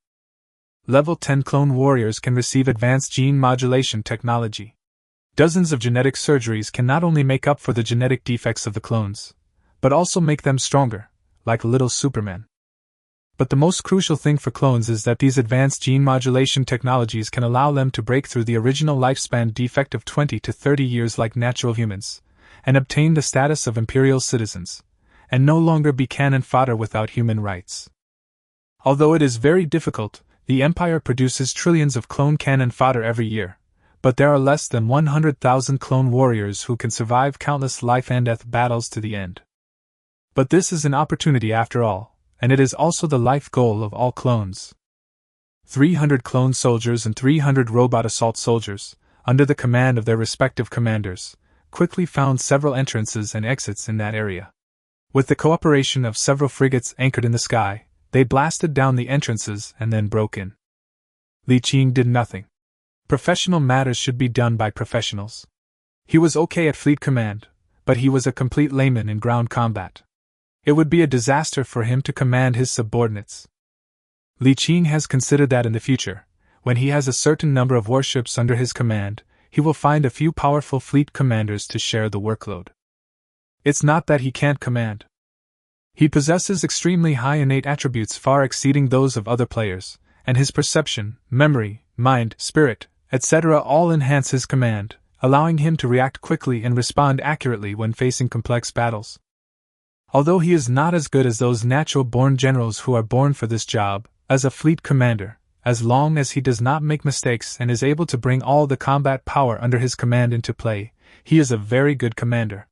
Speaker 1: Level 10 clone warriors can receive advanced gene modulation technology. Dozens of genetic surgeries can not only make up for the genetic defects of the clones, but also make them stronger, like little Superman. But the most crucial thing for clones is that these advanced gene modulation technologies can allow them to break through the original lifespan defect of 20 to 30 years like natural humans, and obtain the status of imperial citizens, and no longer be cannon fodder without human rights. Although it is very difficult, the Empire produces trillions of clone cannon fodder every year, but there are less than 100,000 clone warriors who can survive countless life-and-death battles to the end. But this is an opportunity after all, and it is also the life goal of all clones. 300 clone soldiers and 300 robot assault soldiers, under the command of their respective commanders, quickly found several entrances and exits in that area. With the cooperation of several frigates anchored in the sky, they blasted down the entrances and then broke in. Li Qing did nothing. Professional matters should be done by professionals. He was okay at fleet command, but he was a complete layman in ground combat. It would be a disaster for him to command his subordinates. Li Qing has considered that in the future, when he has a certain number of warships under his command, he will find a few powerful fleet commanders to share the workload. It's not that he can't command. He possesses extremely high innate attributes far exceeding those of other players, and his perception, memory, mind, spirit, etc. all enhance his command, allowing him to react quickly and respond accurately when facing complex battles. Although he is not as good as those natural-born generals who are born for this job, as a fleet commander, as long as he does not make mistakes and is able to bring all the combat power under his command into play, he is a very good commander.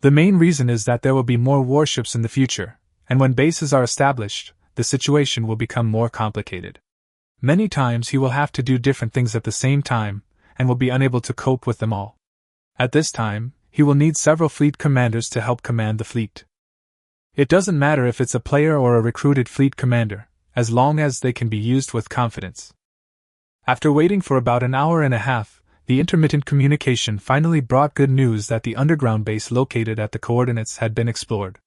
Speaker 1: The main reason is that there will be more warships in the future, and when bases are established, the situation will become more complicated. Many times he will have to do different things at the same time, and will be unable to cope with them all. At this time, he will need several fleet commanders to help command the fleet. It doesn't matter if it's a player or a recruited fleet commander, as long as they can be used with confidence. After waiting for about an hour and a half, the intermittent communication finally brought good news that the underground base located at the coordinates had been explored.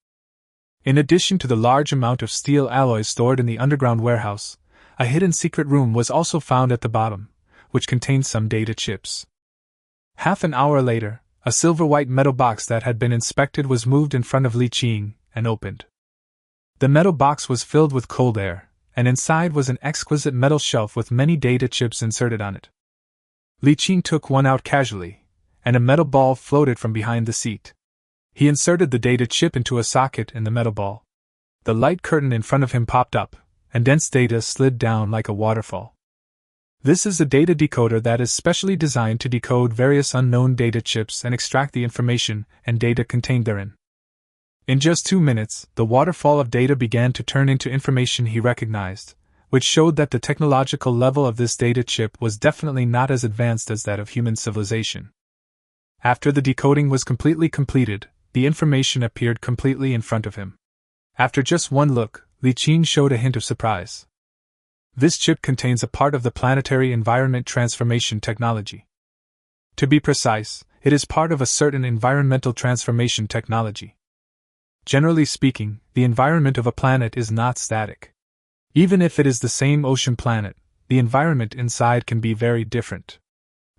Speaker 1: In addition to the large amount of steel alloys stored in the underground warehouse, a hidden secret room was also found at the bottom, which contained some data chips. Half an hour later, a silver-white metal box that had been inspected was moved in front of Li Qing and opened. The metal box was filled with cold air, and inside was an exquisite metal shelf with many data chips inserted on it. Li Qing took one out casually, and a metal ball floated from behind the seat. He inserted the data chip into a socket in the metal ball. The light curtain in front of him popped up, and dense data slid down like a waterfall. This is a data decoder that is specially designed to decode various unknown data chips and extract the information and data contained therein. In just 2 minutes, the waterfall of data began to turn into information he recognized, which showed that the technological level of this data chip was definitely not as advanced as that of human civilization. After the decoding was completely completed, the information appeared completely in front of him. After just one look, Li Qing showed a hint of surprise. This chip contains a part of the planetary environment transformation technology. To be precise, it is part of a certain environmental transformation technology. Generally speaking, the environment of a planet is not static. Even if it is the same ocean planet, the environment inside can be very different.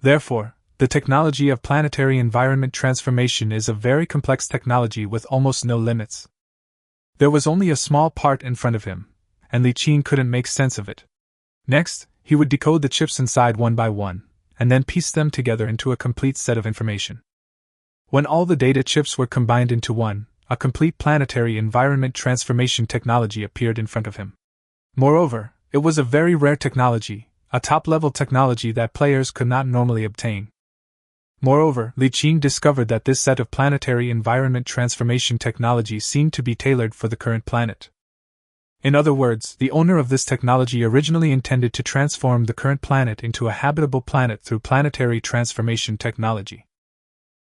Speaker 1: Therefore, the technology of planetary environment transformation is a very complex technology with almost no limits. There was only a small part in front of him, and Li Qing couldn't make sense of it. Next, he would decode the chips inside one by one, and then piece them together into a complete set of information. When all the data chips were combined into one, a complete planetary environment transformation technology appeared in front of him. Moreover, it was a very rare technology, a top-level technology that players could not normally obtain. Moreover, Li Qing discovered that this set of planetary environment transformation technology seemed to be tailored for the current planet. In other words, the owner of this technology originally intended to transform the current planet into a habitable planet through planetary transformation technology.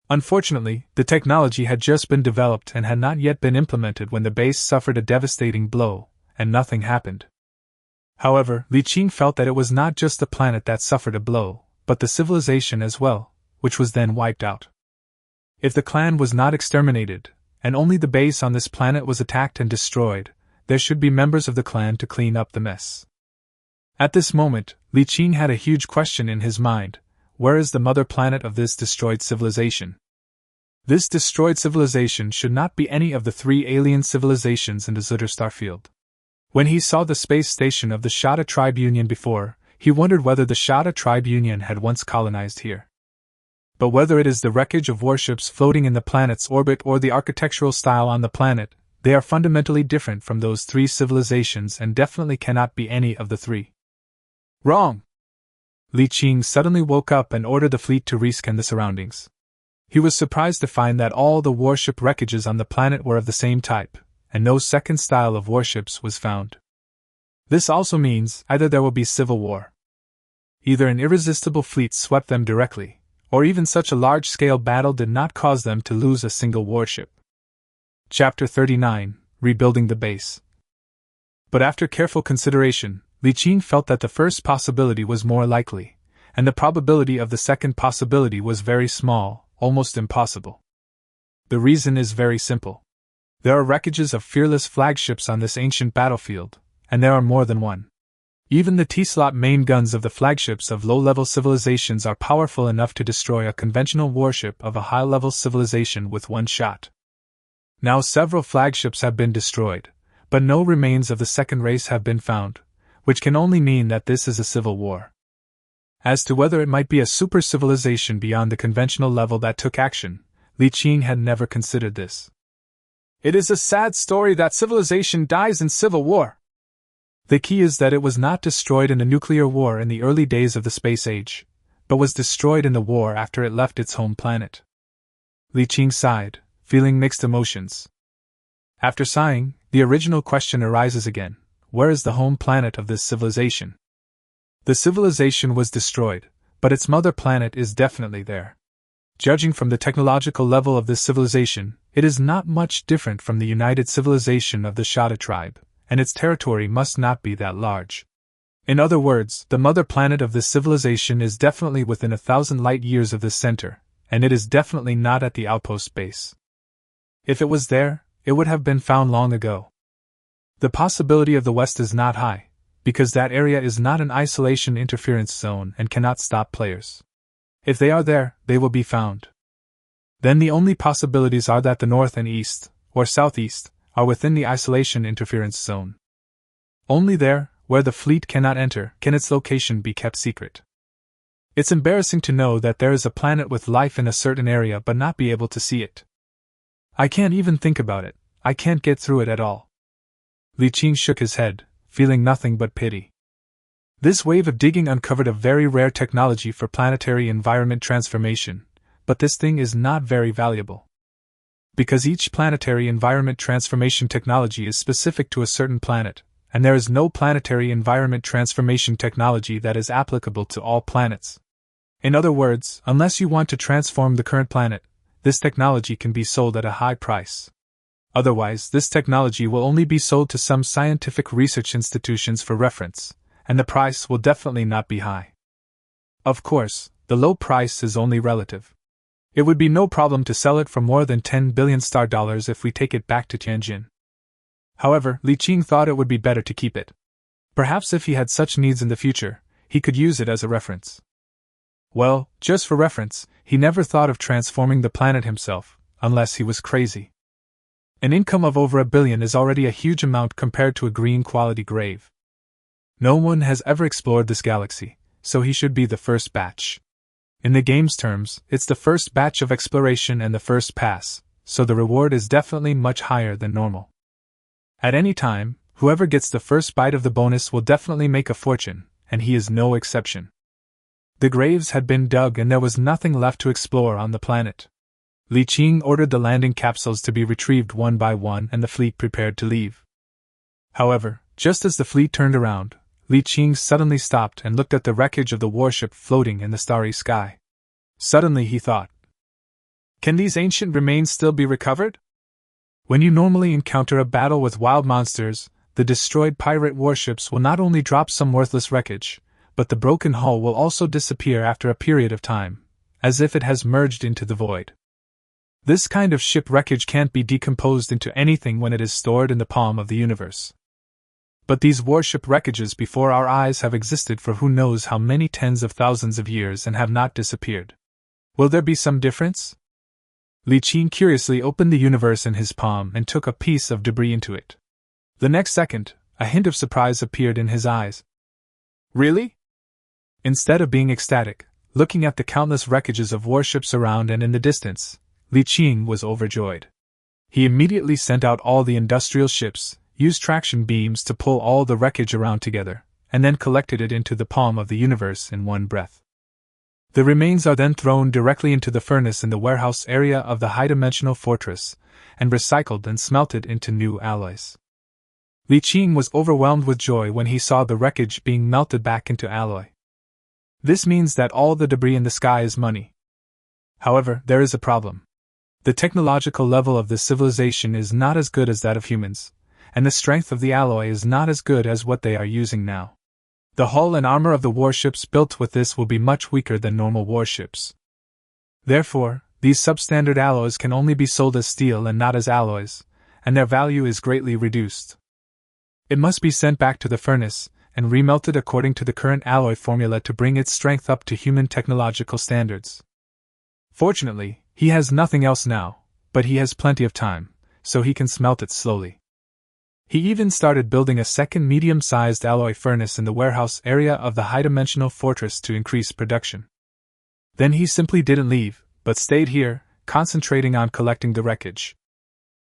Speaker 1: Unfortunately, the technology had just been developed and had not yet been implemented when the base suffered a devastating blow, and nothing happened. However, Li Qing felt that it was not just the planet that suffered a blow, but the civilization as well, which was then wiped out. If the clan was not exterminated, and only the base on this planet was attacked and destroyed, there should be members of the clan to clean up the mess. At this moment, Li Qing had a huge question in his mind: where is the mother planet of this destroyed civilization? This destroyed civilization should not be any of the 3 alien civilizations in the Zutter starfield. When he saw the space station of the Shada Tribe Union before, he wondered whether the Shada Tribe Union had once colonized here. But whether it is the wreckage of warships floating in the planet's orbit or the architectural style on the planet, they are fundamentally different from those 3 civilizations and definitely cannot be any of the 3. Wrong! Li Qing suddenly woke up and ordered the fleet to rescan the surroundings. He was surprised to find that all the warship wreckages on the planet were of the same type, and no second style of warships was found. This also means either there will be civil war. Either an irresistible fleet swept them directly, or even such a large-scale battle did not cause them to lose a single warship. Chapter 39, Rebuilding the Base. But after careful consideration, Li Qing felt that the first possibility was more likely, and the probability of the second possibility was very small, almost impossible. The reason is very simple. There are wreckages of fearless flagships on this ancient battlefield, and there are more than one. Even the T-slot main guns of the flagships of low-level civilizations are powerful enough to destroy a conventional warship of a high-level civilization with one shot. Now several flagships have been destroyed, but no remains of the second race have been found, which can only mean that this is a civil war. As to whether it might be a super-civilization beyond the conventional level that took action, Li Qing had never considered this. It is a sad story that civilization dies in civil war. The key is that it was not destroyed in the nuclear war in the early days of the space age, but was destroyed in the war after it left its home planet. Li Qing sighed, feeling mixed emotions. After sighing, the original question arises again: where is the home planet of this civilization? The civilization was destroyed, but its mother planet is definitely there. Judging from the technological level of this civilization, it is not much different from the united civilization of the Shada tribe, and its territory must not be that large. In other words, the mother planet of this civilization is definitely within 1,000 light-years of this center, and it is definitely not at the outpost base. If it was there, it would have been found long ago. The possibility of the West is not high, because that area is not an isolation interference zone and cannot stop players. If they are there, they will be found. Then the only possibilities are that the North and East, or Southeast, are within the isolation interference zone. Only there, where the fleet cannot enter, can its location be kept secret. It's embarrassing to know that there is a planet with life in a certain area but not be able to see it. I can't even think about it, I can't get through it at all. Li Qing shook his head, feeling nothing but pity. This wave of digging uncovered a very rare technology for planetary environment transformation, but this thing is not very valuable. Because each planetary environment transformation technology is specific to a certain planet, and there is no planetary environment transformation technology that is applicable to all planets. In other words, unless you want to transform the current planet, this technology can be sold at a high price. Otherwise, this technology will only be sold to some scientific research institutions for reference, and the price will definitely not be high. Of course, the low price is only relative. It would be no problem to sell it for more than 10 billion star dollars if we take it back to Tianjin. However, Li Qing thought it would be better to keep it. Perhaps if he had such needs in the future, he could use it as a reference. Well, just for reference, he never thought of transforming the planet himself, unless he was crazy. An income of over $1 billion is already a huge amount compared to a green-quality grave. No one has ever explored this galaxy, so he should be the first batch. In the game's terms, it's the first batch of exploration and the first pass, so the reward is definitely much higher than normal. At any time, whoever gets the first bite of the bonus will definitely make a fortune, and he is no exception. The graves had been dug and there was nothing left to explore on the planet. Li Qing ordered the landing capsules to be retrieved one by one and the fleet prepared to leave. However, Just as the fleet turned around, Li Qing suddenly stopped and looked at the wreckage of the warship floating in the starry sky. Suddenly he thought, can these ancient remains still be recovered? When you normally encounter a battle with wild monsters, the destroyed pirate warships will not only drop some worthless wreckage, but the broken hull will also disappear after a period of time, as if it has merged into the void. This kind of ship wreckage can't be decomposed into anything when it is stored in the palm of the universe. But these warship wreckages before our eyes have existed for who knows how many tens of thousands of years and have not disappeared. Will there be some difference? Li Qing curiously opened the universe in his palm and took a piece of debris into it. The next second, a hint of surprise appeared in his eyes. Really? Instead of being ecstatic, looking at the countless wreckages of warships around and in the distance, Li Qing was overjoyed. He immediately sent out all the industrial ships, used traction beams to pull all the wreckage around together, and then collected it into the palm of the universe in one breath. The remains are then thrown directly into the furnace in the warehouse area of the high-dimensional fortress, and recycled and smelted into new alloys. Li Qing was overwhelmed with joy when he saw the wreckage being melted back into alloy. This means that all the debris in the sky is money. However, there is a problem. The technological level of this civilization is not as good as that of humans, and the strength of the alloy is not as good as what they are using now. The hull and armor of the warships built with this will be much weaker than normal warships. Therefore, these substandard alloys can only be sold as steel and not as alloys, and their value is greatly reduced. It must be sent back to the furnace and remelted according to the current alloy formula to bring its strength up to human technological standards. Fortunately, he has nothing else now, but he has plenty of time, so he can smelt it slowly. He even started building a second medium-sized alloy furnace in the warehouse area of the high-dimensional fortress to increase production. Then he simply didn't leave, but stayed here, concentrating on collecting the wreckage.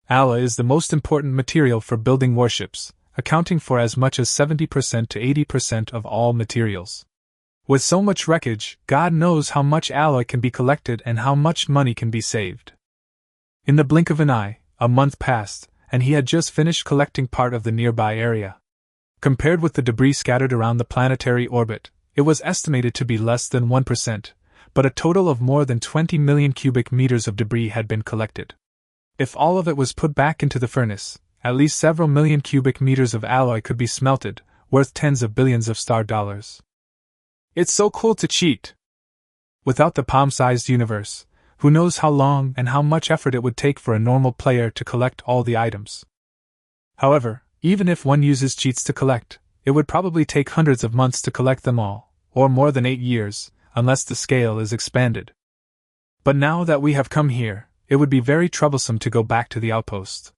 Speaker 1: Alloy is the most important material for building warships, accounting for as much as 70% to 80% of all materials. With so much wreckage, God knows how much alloy can be collected and how much money can be saved. In the blink of an eye, a month passed, and he had just finished collecting part of the nearby area. Compared with the debris scattered around the planetary orbit, it was estimated to be less than 1%, but a total of more than 20 million cubic meters of debris had been collected. If all of it was put back into the furnace, at least several million cubic meters of alloy could be smelted, worth tens of billions of star dollars. It's so cool to cheat! Without the palm-sized universe, who knows how long and how much effort it would take for a normal player to collect all the items. However, even if one uses cheats to collect, it would probably take hundreds of months to collect them all, or more than 8 years, unless the scale is expanded. But now that we have come here, it would be very troublesome to go back to the outpost.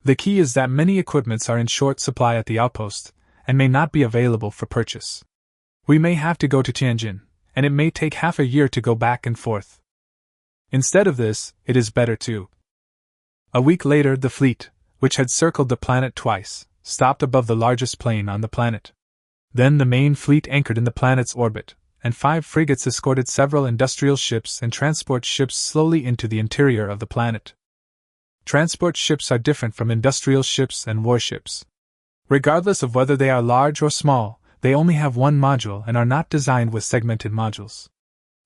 Speaker 1: The key is that many equipments are in short supply at the outpost, and may not be available for purchase. We may have to go to Tianjin, and it may take half a year to go back and forth. Instead of this, it is better to. A week later, the fleet, which had circled the planet twice, stopped above the largest plain on the planet. Then the main fleet anchored in the planet's orbit, and 5 frigates escorted several industrial ships and transport ships slowly into the interior of the planet. Transport ships are different from industrial ships and warships. Regardless of whether they are large or small, they only have one module and are not designed with segmented modules.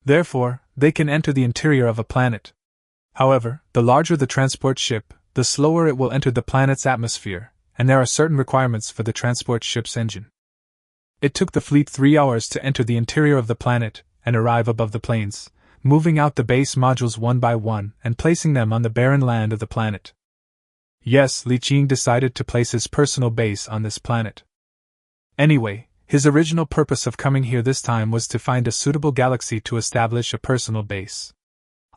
Speaker 1: Therefore, they can enter the interior of a planet. However, the larger the transport ship, the slower it will enter the planet's atmosphere, and there are certain requirements for the transport ship's engine. It took the fleet 3 hours to enter the interior of the planet and arrive above the plains, moving out the base modules one by one and placing them on the barren land of the planet. Yes, Li Qing decided to place his personal base on this planet. Anyway, his original purpose of coming here this time was to find a suitable galaxy to establish a personal base.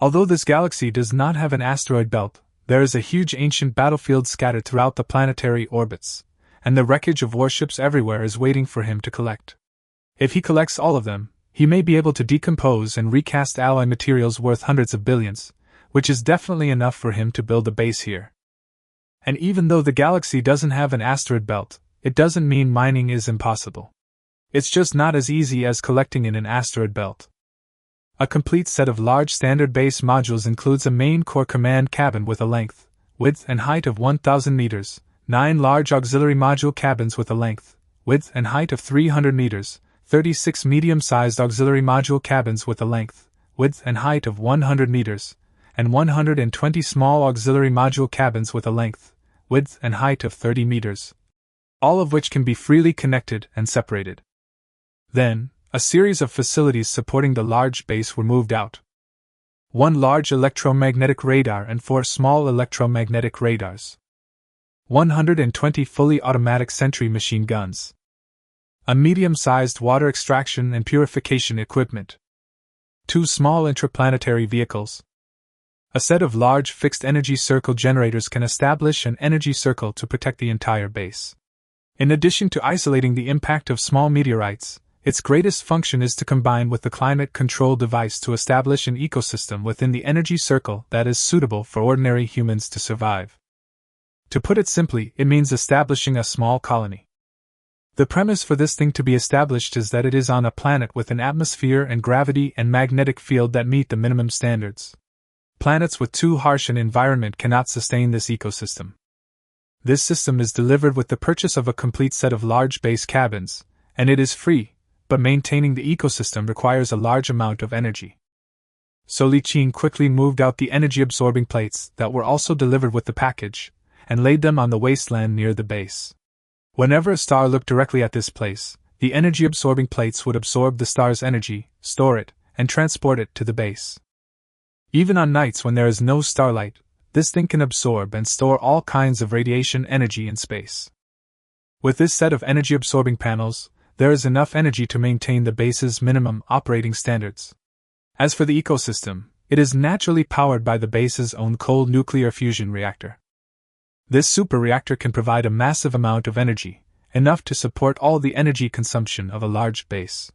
Speaker 1: Although this galaxy does not have an asteroid belt, there is a huge ancient battlefield scattered throughout the planetary orbits, and the wreckage of warships everywhere is waiting for him to collect. If he collects all of them, he may be able to decompose and recast alloy materials worth hundreds of billions, which is definitely enough for him to build a base here. And even though the galaxy doesn't have an asteroid belt, it doesn't mean mining is impossible. It's just not as easy as collecting in an asteroid belt. A complete set of large standard base modules includes a main core command cabin with a length, width and height of 1,000 meters, 9 large auxiliary module cabins with a length, width, and height of 300 meters, 36 medium-sized auxiliary module cabins with a length, width, and height of 100 meters, and 120 small auxiliary module cabins with a length, width, and height of 30 meters, all of which can be freely connected and separated. Then, a series of facilities supporting the large base were moved out. 1 large electromagnetic radar and 4 small electromagnetic radars. 120 fully automatic sentry machine guns. A medium-sized water extraction and purification equipment. 2 small interplanetary vehicles. A set of large fixed energy circle generators can establish an energy circle to protect the entire base. In addition to isolating the impact of small meteorites, its greatest function is to combine with the climate control device to establish an ecosystem within the energy circle that is suitable for ordinary humans to survive. To put it simply, it means establishing a small colony. The premise for this thing to be established is that it is on a planet with an atmosphere and gravity and magnetic field that meet the minimum standards. Planets with too harsh an environment cannot sustain this ecosystem. This system is delivered with the purchase of a complete set of large base cabins, and it is free, but maintaining the ecosystem requires a large amount of energy. So Li Qing quickly moved out the energy-absorbing plates that were also delivered with the package, and laid them on the wasteland near the base. Whenever a star looked directly at this place, the energy-absorbing plates would absorb the star's energy, store it, and transport it to the base. Even on nights when there is no starlight, this thing can absorb and store all kinds of radiation energy in space. With this set of energy-absorbing panels, there is enough energy to maintain the base's minimum operating standards. As for the ecosystem, it is naturally powered by the base's own cold nuclear fusion reactor. This super reactor can provide a massive amount of energy, enough to support all the energy consumption of a large base.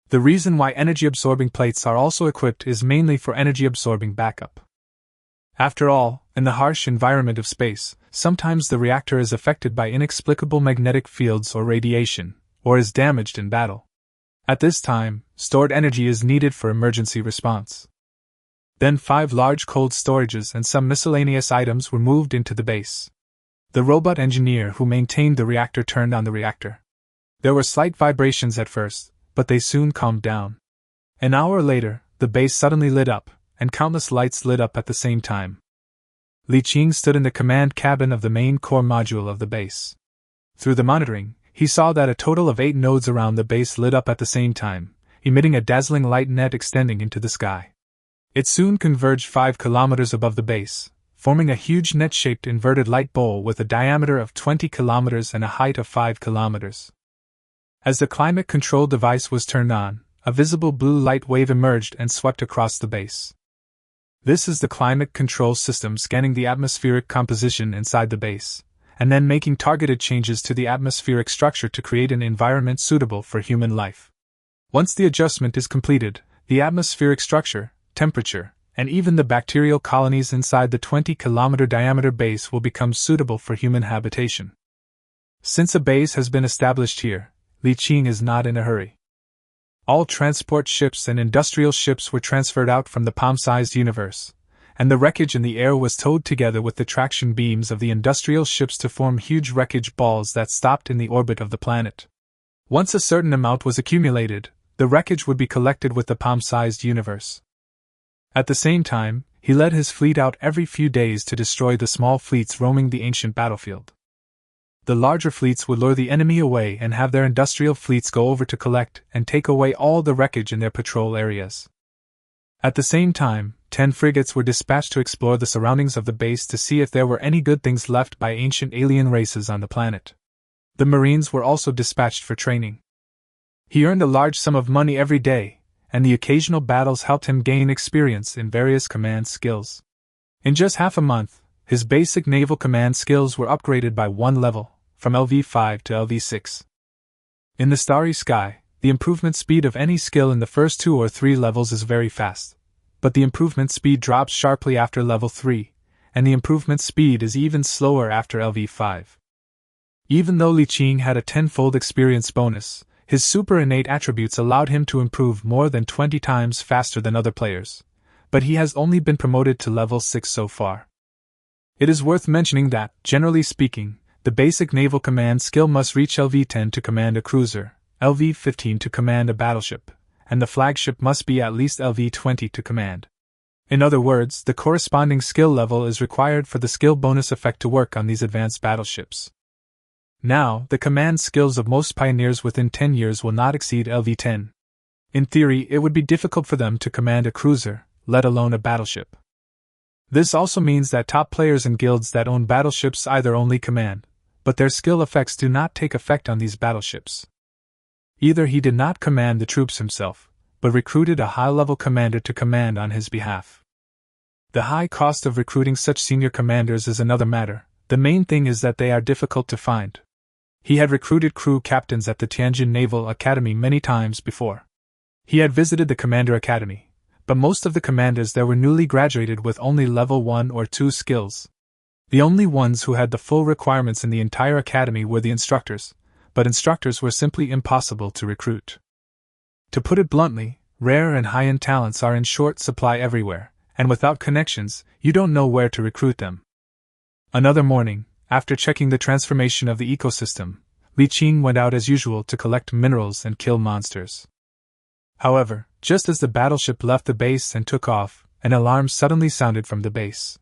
Speaker 1: The reason why energy-absorbing plates are also equipped is mainly for energy-absorbing backup. After all, in the harsh environment of space, sometimes the reactor is affected by inexplicable magnetic fields or radiation, or is damaged in battle. At this time, stored energy is needed for emergency response. Then 5 large cold storages and some miscellaneous items were moved into the base. The robot engineer who maintained the reactor turned on the reactor. There were slight vibrations at first, but they soon calmed down. An hour later, the base suddenly lit up, and countless lights lit up at the same time. Li Qing stood in the command cabin of the main core module of the base. Through the monitoring, he saw that a total of 8 nodes around the base lit up at the same time, emitting a dazzling light net extending into the sky. It soon converged 5 kilometers above the base, forming a huge net-shaped inverted light bowl with a diameter of 20 kilometers and a height of 5 kilometers. As the climate control device was turned on, a visible blue light wave emerged and swept across the base. This is the climate control system scanning the atmospheric composition inside the base, and then making targeted changes to the atmospheric structure to create an environment suitable for human life. Once the adjustment is completed, the atmospheric structure, temperature, and even the bacterial colonies inside the 20-kilometer diameter base will become suitable for human habitation. Since a base has been established here, Li Qing is not in a hurry. All transport ships and industrial ships were transferred out from the palm-sized universe, and the wreckage in the air was towed together with the traction beams of the industrial ships to form huge wreckage balls that stopped in the orbit of the planet. Once a certain amount was accumulated, the wreckage would be collected with the palm-sized universe. At the same time, he led his fleet out every few days to destroy the small fleets roaming the ancient battlefield. The larger fleets would lure the enemy away and have their industrial fleets go over to collect and take away all the wreckage in their patrol areas. At the same time, 10 frigates were dispatched to explore the surroundings of the base to see if there were any good things left by ancient alien races on the planet. The Marines were also dispatched for training. He earned a large sum of money every day, and the occasional battles helped him gain experience in various command skills. In just half a month, his basic naval command skills were upgraded by 1 level, from LV5 to LV6. In the starry sky, the improvement speed of any skill in the first 2 or 3 levels is very fast, but the improvement speed drops sharply after level 3, and the improvement speed is even slower after LV5. Even though Li Qing had a 10-fold experience bonus, his super innate attributes allowed him to improve more than 20 times faster than other players, but he has only been promoted to level 6 so far. It is worth mentioning that, generally speaking, The basic naval command skill must reach LV-10 to command a cruiser, LV-15 to command a battleship, and the flagship must be at least LV-20 to command. In other words, the corresponding skill level is required for the skill bonus effect to work on these advanced battleships. Now, the command skills of most pioneers within 10 years will not exceed LV-10. In theory, it would be difficult for them to command a cruiser, let alone a battleship. This also means that top players in guilds that own battleships either only command, but their skill effects do not take effect on these battleships. Either he did not command the troops himself, but recruited a high-level commander to command on his behalf. The high cost of recruiting such senior commanders is another matter. The main thing is that they are difficult to find. He had recruited crew captains at the Tianjin Naval Academy many times before. He had visited the Commander Academy, but most of the commanders there were newly graduated with only level 1 or 2 skills. The only ones who had the full requirements in the entire academy were the instructors, but instructors were simply impossible to recruit. To put it bluntly, rare and high-end talents are in short supply everywhere, and without connections, you don't know where to recruit them. Another morning, after checking the transformation of the ecosystem, Li Qing went out as usual to collect minerals and kill monsters. However, just as the battleship left the base and took off, an alarm suddenly sounded from the base.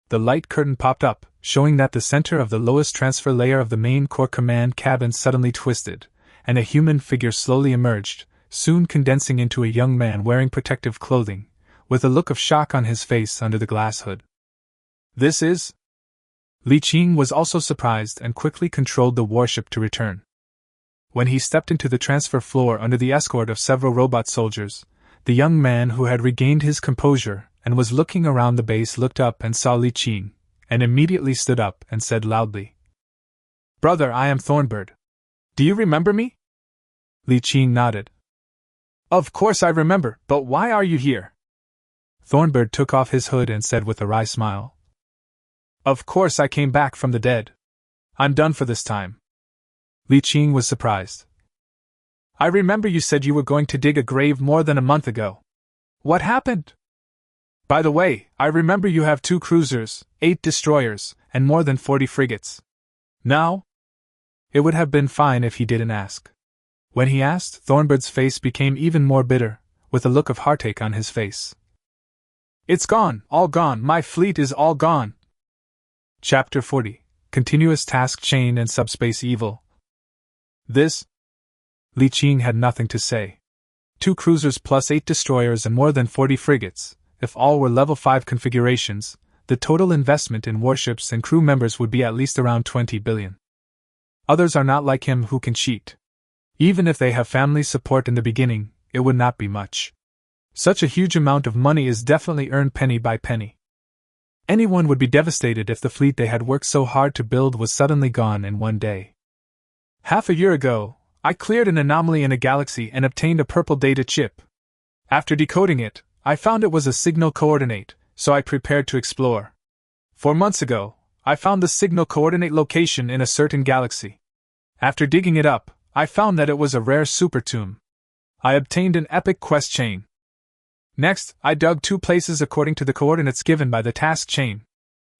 Speaker 1: The light curtain popped up, showing that the center of the lowest transfer layer of the main core command cabin suddenly twisted, and a human figure slowly emerged, soon condensing into a young man wearing protective clothing, with a look of shock on his face under the glass hood. "This is?" Li Qing was also surprised and quickly controlled the warship to return. When he stepped into the transfer floor under the escort of several robot soldiers, the young man who had regained his composure and was looking around the base looked up and saw Li Qing, and immediately stood up and said loudly, "Brother, I am Thornbird. Do you remember me?" Li Qing nodded. "Of course I remember, but why are you here?" Thornbird took off his hood and said with a wry smile, "Of course I came back from the dead. I'm done for this time." Li Qing was surprised. "I remember you said you were going to dig a grave more than a month ago. What happened? By the way, I remember you have 2 cruisers, 8 destroyers, and more than 40 frigates. Now?" It would have been fine if he didn't ask. When he asked, Thornbird's face became even more bitter, with a look of heartache on his face. "It's gone, all gone, my fleet is all gone." Chapter 40. Continuous Task Chain and Subspace Evil. This? Li Qing had nothing to say. 2 cruisers plus 8 destroyers and more than 40 frigates, if all were level 5 configurations, the total investment in warships and crew members would be at least around 20 billion. Others are not like him who can cheat. Even if they have family support in the beginning, it would not be much. Such a huge amount of money is definitely earned penny by penny. Anyone would be devastated if the fleet they had worked so hard to build was suddenly gone in one day. Half a year ago, I cleared an anomaly in a galaxy and obtained a purple data chip. After decoding it, I found it was a signal coordinate, so I prepared to explore. 4 months ago, I found the signal coordinate location in a certain galaxy. After digging it up, I found that it was a rare super tomb. I obtained an epic quest chain. Next, I dug 2 places according to the coordinates given by the task chain.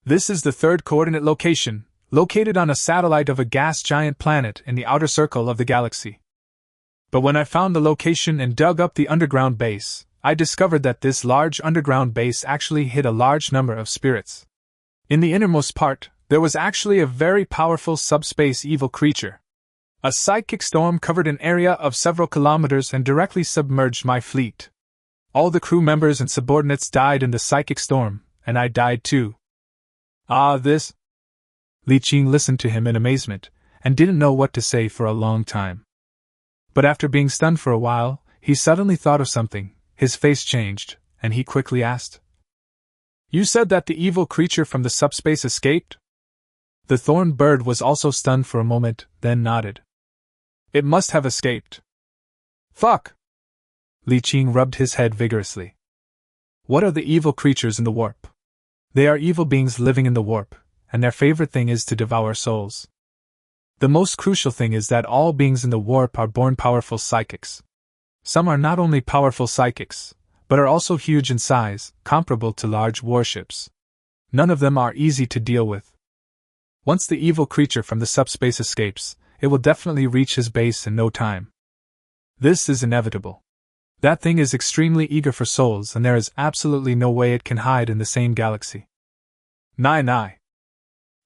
Speaker 1: This is the 3rd coordinate location, located on a satellite of a gas giant planet in the outer circle of the galaxy. But when I found the location and dug up the underground base, I discovered that this large underground base actually hid a large number of spirits. In the innermost part, there was actually a very powerful subspace evil creature. A psychic storm covered an area of several kilometers and directly submerged my fleet. All the crew members and subordinates died in the psychic storm, and I died too. Ah, this? Li Qing listened to him in amazement, and didn't know what to say for a long time. But after being stunned for a while, he suddenly thought of something, his face changed, and he quickly asked, "You said that the evil creature from the subspace escaped?" The Thornbird was also stunned for a moment, then nodded. "It must have escaped." "Fuck!" Li Qing rubbed his head vigorously. "What are the evil creatures in the warp?" "They are evil beings living in the warp, and their favorite thing is to devour souls. The most crucial thing is that all beings in the warp are born powerful psychics. Some are not only powerful psychics, but are also huge in size, comparable to large warships. None of them are easy to deal with. Once the evil creature from the subspace escapes, it will definitely reach his base in no time. This is inevitable. That thing is extremely eager for souls, and there is absolutely no way it can hide in the same galaxy. Nye.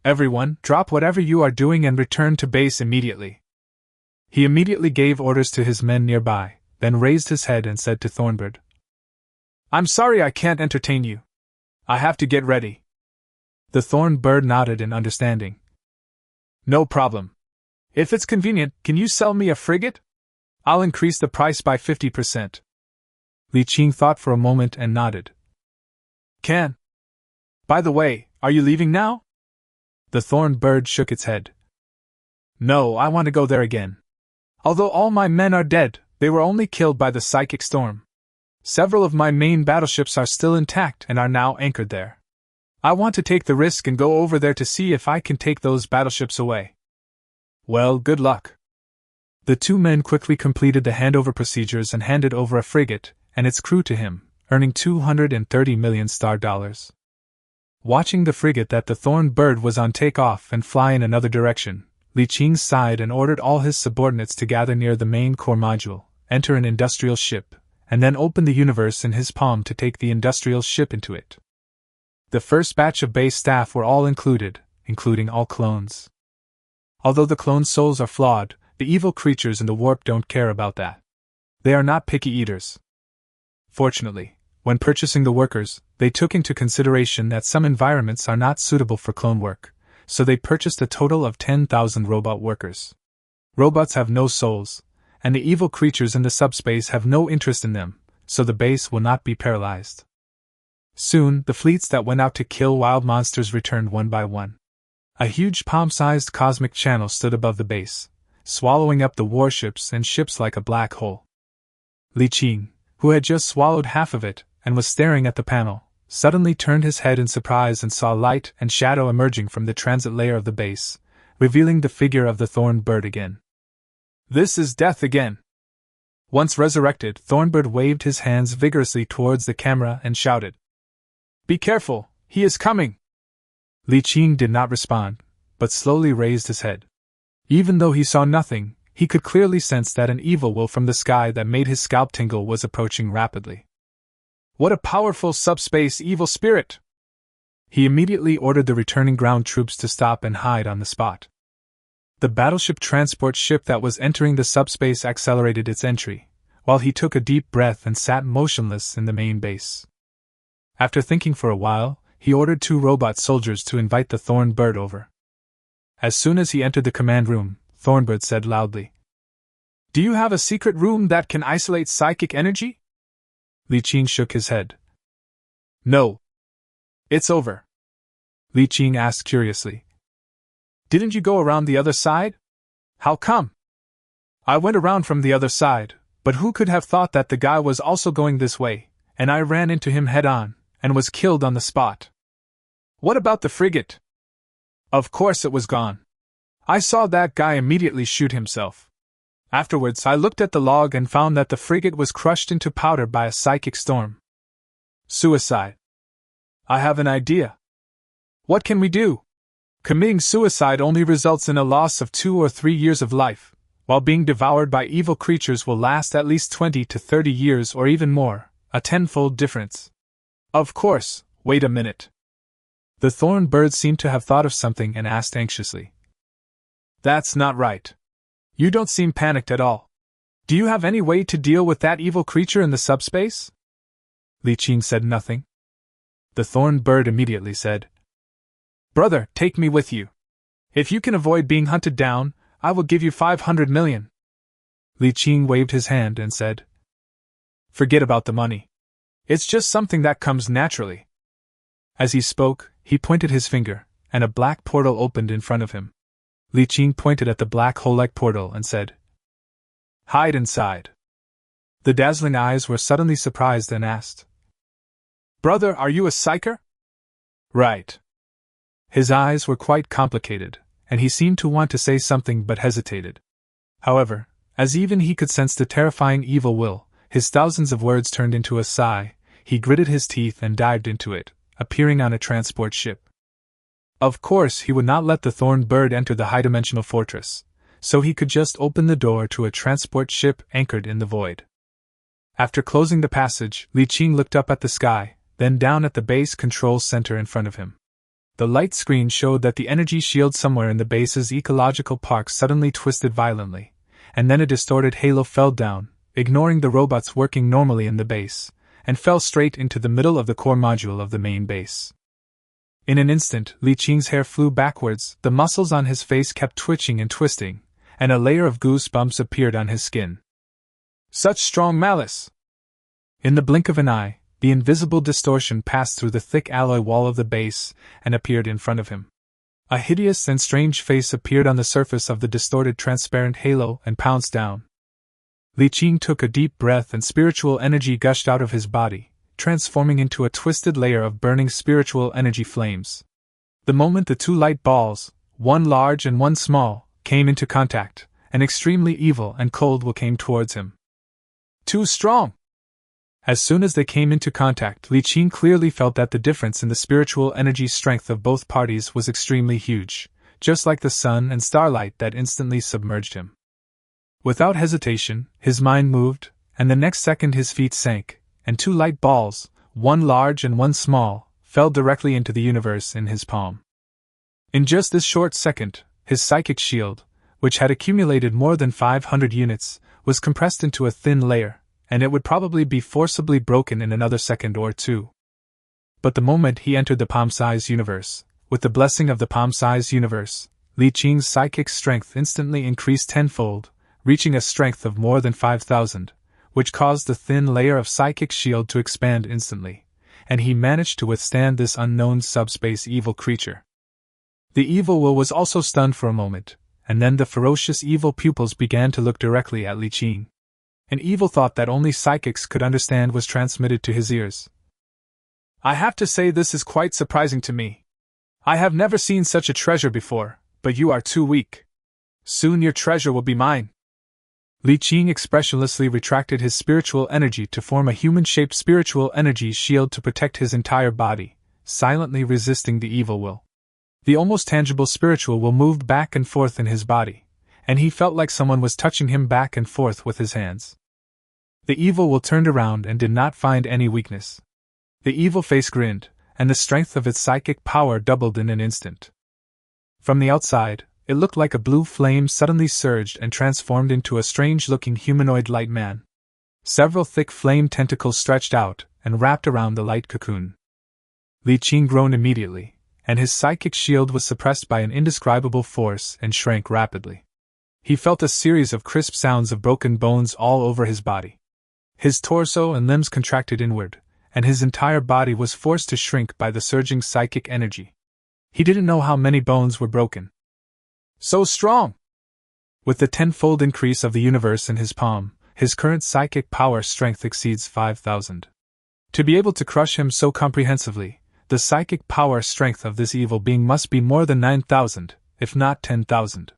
Speaker 1: Everyone, drop whatever you are doing and return to base immediately. He immediately gave orders to his men nearby, then raised his head and said to Thornbird, I'm sorry I can't entertain you. I have to get ready. The Thornbird nodded in understanding. No problem. If it's convenient, can you sell me a frigate? I'll increase the price by 50%. Li Qing thought for a moment and nodded. Can. By the way, are you leaving now? The Thornbird shook its head. No, I want to go there again. Although all my men are dead, they were only killed by the psychic storm. Several of my main battleships are still intact and are now anchored there. I want to take the risk and go over there to see if I can take those battleships away. Well, good luck. The two men quickly completed the handover procedures and handed over a frigate and its crew to him, earning 230 million star dollars. Watching the frigate that the Thornbird was on take off and fly in another direction, Li Qing sighed and ordered all his subordinates to gather near the main core module, enter an industrial ship, and then open the universe in his palm to take the industrial ship into it. The first batch of base staff were all included, including all clones. Although the clone souls are flawed, the evil creatures in the warp don't care about that. They are not picky eaters. Fortunately, when purchasing the workers, they took into consideration that some environments are not suitable for clone work, so they purchased a total of 10,000 robot workers. Robots have no souls, and the evil creatures in the subspace have no interest in them, so the base will not be paralyzed. Soon, the fleets that went out to kill wild monsters returned one by one. A huge palm-sized cosmic channel stood above the base, swallowing up the warships and ships like a black hole. Li Qing, who had just swallowed half of it and was staring at the panel, suddenly turned his head in surprise and saw light and shadow emerging from the transit layer of the base, revealing the figure of the Thornbird again. This is death again. Once resurrected, Thornbird waved his hands vigorously towards the camera and shouted, Be careful, he is coming! Li Qing did not respond, but slowly raised his head. Even though he saw nothing, he could clearly sense that an evil will from the sky that made his scalp tingle was approaching rapidly. What a powerful subspace evil spirit! He immediately ordered the returning ground troops to stop and hide on the spot. The battleship transport ship that was entering the subspace accelerated its entry, while he took a deep breath and sat motionless in the main base. After thinking for a while, he ordered 2 robot soldiers to invite the Thornbird over. As soon as he entered the command room, Thornbird said loudly, Do you have a secret room that can isolate psychic energy? Li Qing shook his head. No. It's over. Li Qing asked curiously. Didn't you go around the other side? How come? I went around from the other side, but who could have thought that the guy was also going this way, and I ran into him head-on, and was killed on the spot. What about the frigate? Of course it was gone. I saw that guy immediately shoot himself. Afterwards I looked at the log and found that the frigate was crushed into powder by a psychic storm. Suicide. I have an idea. What can we do? Committing suicide only results in a loss of 2 or 3 years of life, while being devoured by evil creatures will last at least 20 to 30 years or even more, a tenfold difference. Of course, wait a minute. The Thornbird seemed to have thought of something and asked anxiously. That's not right. You don't seem panicked at all. Do you have any way to deal with that evil creature in the subspace? Li Qing said nothing. The Thornbird immediately said, Brother, take me with you. If you can avoid being hunted down, I will give you 500 million. Li Qing waved his hand and said, Forget about the money. It's just something that comes naturally. As he spoke, he pointed his finger, and a black portal opened in front of him. Li Qing pointed at the black hole-like portal and said, Hide inside. The dazzling eyes were suddenly surprised and asked, Brother, are you a psyker? Right. His eyes were quite complicated, and he seemed to want to say something but hesitated. However, as even he could sense the terrifying evil will, his thousands of words turned into a sigh. He gritted his teeth and dived into it, appearing on a transport ship. Of course, he would not let the Thornbird enter the high-dimensional fortress, so he could just open the door to a transport ship anchored in the void. After closing the passage, Li Qing looked up at the sky, then down at the base control center in front of him. The light screen showed that the energy shield somewhere in the base's ecological park suddenly twisted violently, and then a distorted halo fell down, ignoring the robots working normally in the base, and fell straight into the middle of the core module of the main base. In an instant, Li Qing's hair flew backwards, the muscles on his face kept twitching and twisting, and a layer of goosebumps appeared on his skin. Such strong malice! In the blink of an eye, the invisible distortion passed through the thick alloy wall of the base and appeared in front of him. A hideous and strange face appeared on the surface of the distorted transparent halo and pounced down. Li Qing took a deep breath and spiritual energy gushed out of his body, transforming into a twisted layer of burning spiritual energy flames. The moment the two light balls, one large and one small, came into contact, an extremely evil and cold will came towards him. Too strong! As soon as they came into contact, Li Qing clearly felt that the difference in the spiritual energy strength of both parties was extremely huge, just like the sun and starlight that instantly submerged him. Without hesitation, his mind moved, and the next second his feet sank, and two light balls, one large and one small, fell directly into the universe in his palm. In just this short second, his psychic shield, which had accumulated more than 500 units, was compressed into a thin layer, and it would probably be forcibly broken in another second or two. But the moment he entered the palm-size universe, with the blessing of the palm-size universe, Li Qing's psychic strength instantly increased tenfold, reaching a strength of more than 5,000, which caused the thin layer of psychic shield to expand instantly, and he managed to withstand this unknown subspace evil creature. The evil will was also stunned for a moment, and then the ferocious evil pupils began to look directly at Li Qing. An evil thought that only psychics could understand was transmitted to his ears. I have to say this is quite surprising to me. I have never seen such a treasure before, but you are too weak. Soon your treasure will be mine. Li Qing expressionlessly retracted his spiritual energy to form a human-shaped spiritual energy shield to protect his entire body, silently resisting the evil will. The almost tangible spiritual will moved back and forth in his body, and he felt like someone was touching him back and forth with his hands. The evil will turned around and did not find any weakness. The evil face grinned, and the strength of its psychic power doubled in an instant. From the outside, it looked like a blue flame suddenly surged and transformed into a strange-looking humanoid light man. Several thick flame tentacles stretched out and wrapped around the light cocoon. Li Qing groaned immediately, and his psychic shield was suppressed by an indescribable force and shrank rapidly. He felt a series of crisp sounds of broken bones all over his body. His torso and limbs contracted inward, and his entire body was forced to shrink by the surging psychic energy. He didn't know how many bones were broken. So strong! With the tenfold increase of the universe in his palm, his current psychic power strength exceeds 5,000. To be able to crush him so comprehensively, the psychic power strength of this evil being must be more than 9,000, if not 10,000.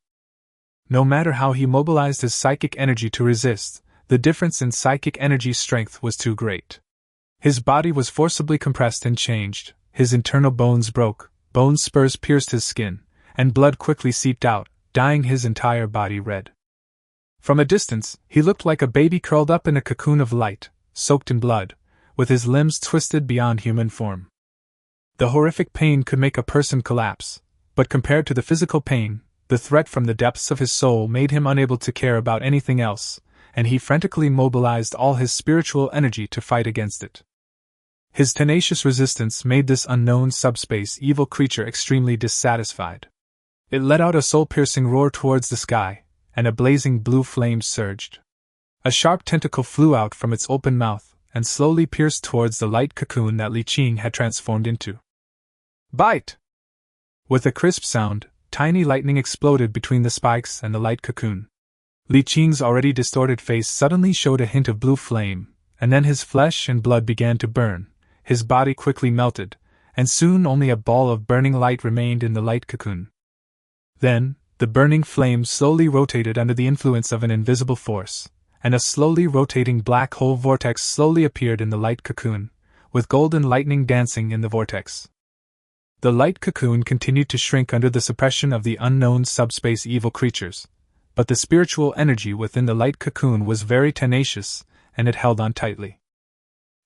Speaker 1: No matter how he mobilized his psychic energy to resist, the difference in psychic energy strength was too great. His body was forcibly compressed and changed, his internal bones broke, bone spurs pierced his skin, and blood quickly seeped out, dyeing his entire body red. From a distance, he looked like a baby curled up in a cocoon of light, soaked in blood, with his limbs twisted beyond human form. The horrific pain could make a person collapse, but compared to the physical pain, the threat from the depths of his soul made him unable to care about anything else, and he frantically mobilized all his spiritual energy to fight against it. His tenacious resistance made this unknown subspace evil creature extremely dissatisfied. It let out a soul-piercing roar towards the sky, and a blazing blue flame surged. A sharp tentacle flew out from its open mouth, and slowly pierced towards the light cocoon that Li Qing had transformed into. Bite! With a crisp sound, tiny lightning exploded between the spikes and the light cocoon. Li Qing's already distorted face suddenly showed a hint of blue flame, and then his flesh and blood began to burn, his body quickly melted, and soon only a ball of burning light remained in the light cocoon. Then, the burning flame slowly rotated under the influence of an invisible force, and a slowly rotating black hole vortex slowly appeared in the light cocoon, with golden lightning dancing in the vortex. The light cocoon continued to shrink under the suppression of the unknown subspace evil creatures, but the spiritual energy within the light cocoon was very tenacious, and it held on tightly.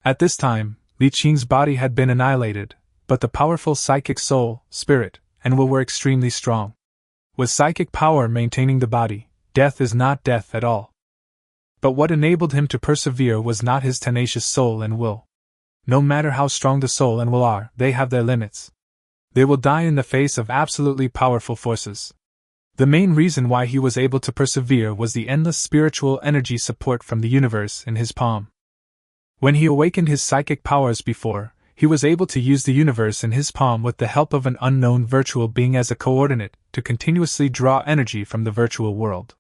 Speaker 1: At this time, Li Qing's body had been annihilated, but the powerful psychic soul, spirit, and will were extremely strong. With psychic power maintaining the body, death is not death at all. But what enabled him to persevere was not his tenacious soul and will. No matter how strong the soul and will are, they have their limits. They will die in the face of absolutely powerful forces. The main reason why he was able to persevere was the endless spiritual energy support from the universe in his palm. When he awakened his psychic powers before, he was able to use the universe in his palm with the help of an unknown virtual being as a coordinate to continuously draw energy from the virtual world.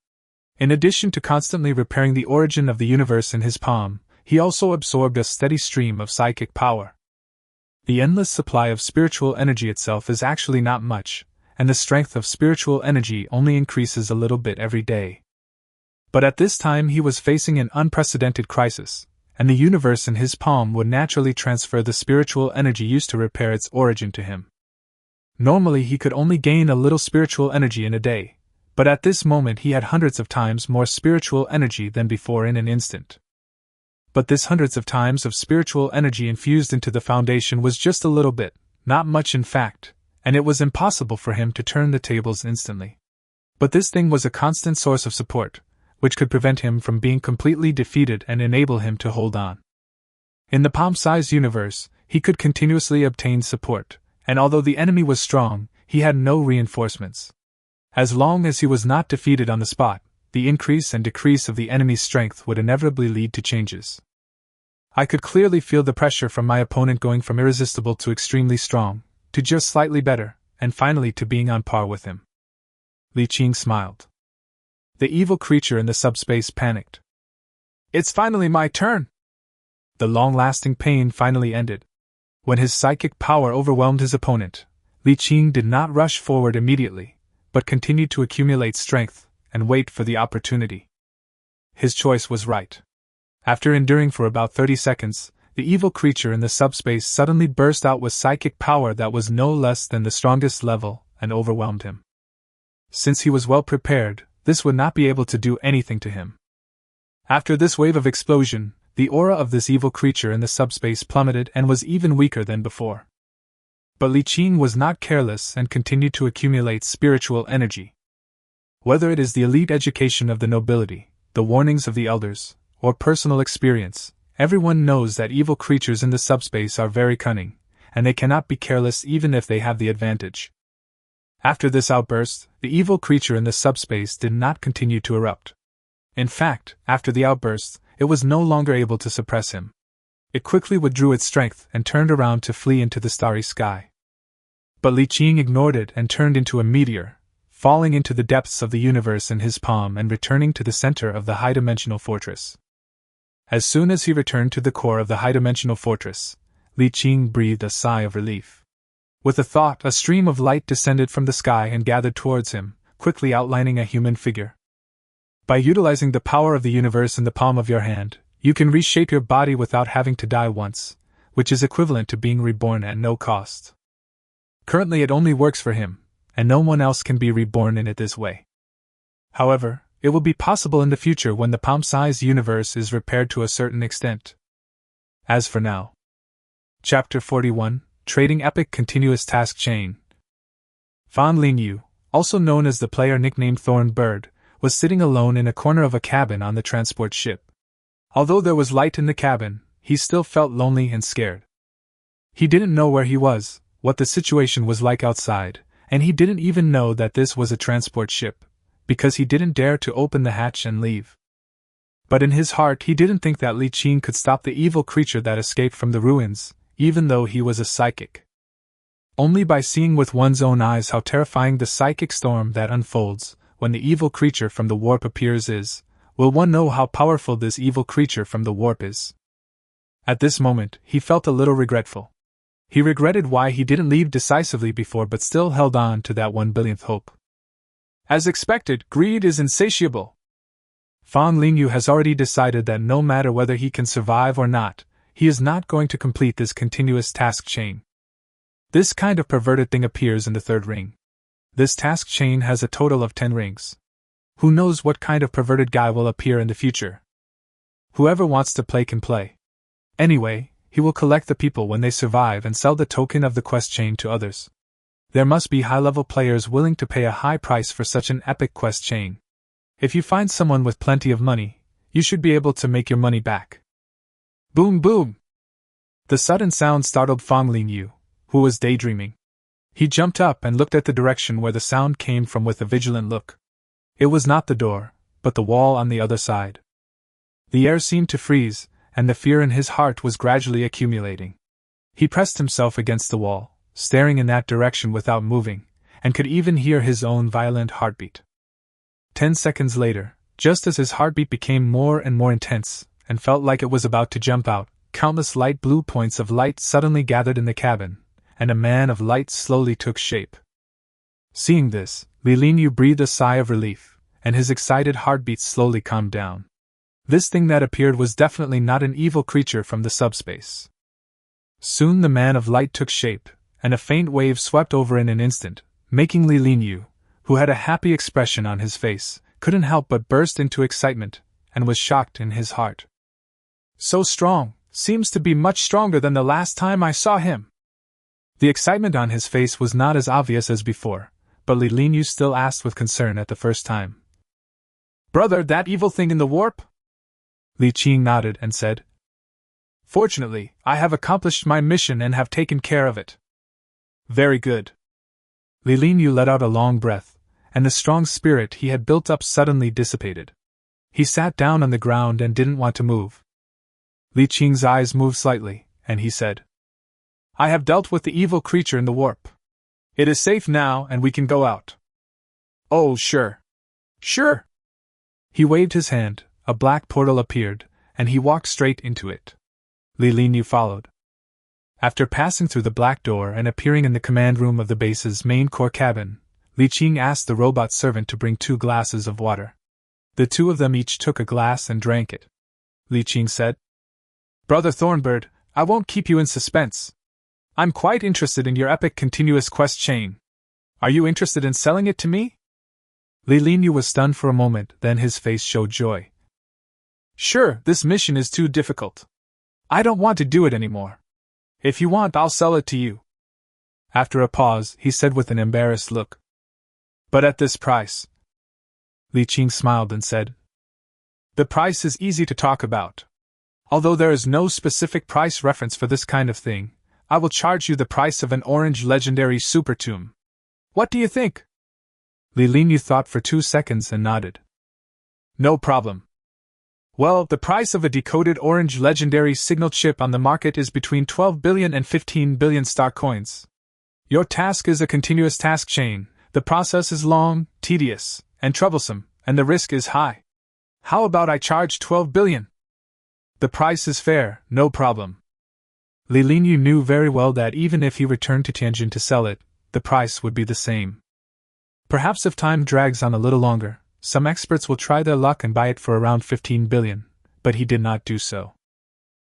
Speaker 1: In addition to constantly repairing the origin of the universe in his palm, he also absorbed a steady stream of psychic power. The endless supply of spiritual energy itself is actually not much, and the strength of spiritual energy only increases a little bit every day. But at this time he was facing an unprecedented crisis, and the universe in his palm would naturally transfer the spiritual energy used to repair its origin to him. Normally he could only gain a little spiritual energy in a day, but at this moment he had hundreds of times more spiritual energy than before in an instant. But this hundreds of times of spiritual energy infused into the foundation was just a little bit, not much in fact, and it was impossible for him to turn the tables instantly. But this thing was a constant source of support, which could prevent him from being completely defeated and enable him to hold on. In the palm-sized universe, he could continuously obtain support, and although the enemy was strong, he had no reinforcements. As long as he was not defeated on the spot, the increase and decrease of the enemy's strength would inevitably lead to changes. I could clearly feel the pressure from my opponent going from irresistible to extremely strong, to just slightly better, and finally to being on par with him. Li Qing smiled. The evil creature in the subspace panicked. It's finally my turn! The long-lasting pain finally ended. When his psychic power overwhelmed his opponent, Li Qing did not rush forward immediately, but continued to accumulate strength and wait for the opportunity. His choice was right. After enduring for about 30 seconds, the evil creature in the subspace suddenly burst out with psychic power that was no less than the strongest level and overwhelmed him. Since he was well prepared, this would not be able to do anything to him. After this wave of explosion, the aura of this evil creature in the subspace plummeted and was even weaker than before. But Li Qing was not careless and continued to accumulate spiritual energy. Whether it is the elite education of the nobility, the warnings of the elders, or personal experience, everyone knows that evil creatures in the subspace are very cunning, and they cannot be careless even if they have the advantage. After this outburst, the evil creature in the subspace did not continue to erupt. In fact, after the outburst, it was no longer able to suppress him. It quickly withdrew its strength and turned around to flee into the starry sky. But Li Qing ignored it and turned into a meteor, falling into the depths of the universe in his palm and returning to the center of the high-dimensional fortress. As soon as he returned to the core of the high-dimensional fortress, Li Qing breathed a sigh of relief. With a thought, a stream of light descended from the sky and gathered towards him, quickly outlining a human figure. By utilizing the power of the universe in the palm of your hand, you can reshape your body without having to die once, which is equivalent to being reborn at no cost. Currently it only works for him, and no one else can be reborn in it this way. However, it will be possible in the future when the palm-sized universe is repaired to a certain extent. As for now. Chapter 41, Trading Epic Continuous Task Chain. Fan Lingyu, also known as the player nicknamed Thornbird, was sitting alone in a corner of a cabin on the transport ship. Although there was light in the cabin, he still felt lonely and scared. He didn't know where he was, what the situation was like outside, and he didn't even know that this was a transport ship, because he didn't dare to open the hatch and leave. But in his heart he didn't think that Li Qing could stop the evil creature that escaped from the ruins, even though he was a psychic. Only by seeing with one's own eyes how terrifying the psychic storm that unfolds when the evil creature from the warp appears is, will one know how powerful this evil creature from the warp is. At this moment, he felt a little regretful. He regretted why he didn't leave decisively before but still held on to that 1 billionth hope. As expected, greed is insatiable. Fan Lingyu has already decided that no matter whether he can survive or not, he is not going to complete this continuous task chain. This kind of perverted thing appears in the third ring. This task chain has a total of 10 rings. Who knows what kind of perverted guy will appear in the future? Whoever wants to play can play. Anyway, he will collect the people when they survive and sell the token of the quest chain to others. There must be high-level players willing to pay a high price for such an epic quest chain. If you find someone with plenty of money, you should be able to make your money back. Boom boom! The sudden sound startled Fang Lingyu, who was daydreaming. He jumped up and looked at the direction where the sound came from with a vigilant look. It was not the door, but the wall on the other side. The air seemed to freeze, and the fear in his heart was gradually accumulating. He pressed himself against the wall, staring in that direction without moving, and could even hear his own violent heartbeat. 10 seconds later, just as his heartbeat became more and more intense, and felt like it was about to jump out, countless light blue points of light suddenly gathered in the cabin, and a man of light slowly took shape. Seeing this, Li Lingyu breathed a sigh of relief, and his excited heartbeat slowly calmed down. This thing that appeared was definitely not an evil creature from the subspace. Soon the man of light took shape, and a faint wave swept over in an instant, making Li Lingyu, who had a happy expression on his face, couldn't help but burst into excitement, and was shocked in his heart. So strong, seems to be much stronger than the last time I saw him. The excitement on his face was not as obvious as before, but Li Lingyu still asked with concern at the first time. Brother, that evil thing in the warp? Li Qing nodded and said, Fortunately, I have accomplished my mission and have taken care of it. Very good. Li Lingyu let out a long breath, and the strong spirit he had built up suddenly dissipated. He sat down on the ground and didn't want to move. Li Qing's eyes moved slightly, and he said, I have dealt with the evil creature in the warp. It is safe now and we can go out. Oh, sure. Sure. He waved his hand, a black portal appeared, and he walked straight into it. Li Lingyu followed. After passing through the black door and appearing in the command room of the base's main core cabin, Li Qing asked the robot servant to bring 2 glasses of water. The 2 of them each took a glass and drank it. Li Qing said, Brother Thornbird, I won't keep you in suspense. I'm quite interested in your epic continuous quest chain. Are you interested in selling it to me? Li Lingyu was stunned for a moment, then his face showed joy. Sure, this mission is too difficult. I don't want to do it anymore. If you want, I'll sell it to you. After a pause, he said with an embarrassed look. But at this price. Li Qing smiled and said, The price is easy to talk about. Although there is no specific price reference for this kind of thing, I will charge you the price of an orange legendary super tomb. What do you think? Li Lingyu thought for 2 seconds and nodded. No problem. Well, the price of a decoded orange legendary signal chip on the market is between 12 billion and 15 billion star coins. Your task is a continuous task chain. The process is long, tedious, and troublesome, and the risk is high. How about I charge 12 billion? The price is fair, no problem. Li Lingyu knew very well that even if he returned to Tianjin to sell it, the price would be the same. Perhaps if time drags on a little longer, some experts will try their luck and buy it for around 15 billion, but he did not do so.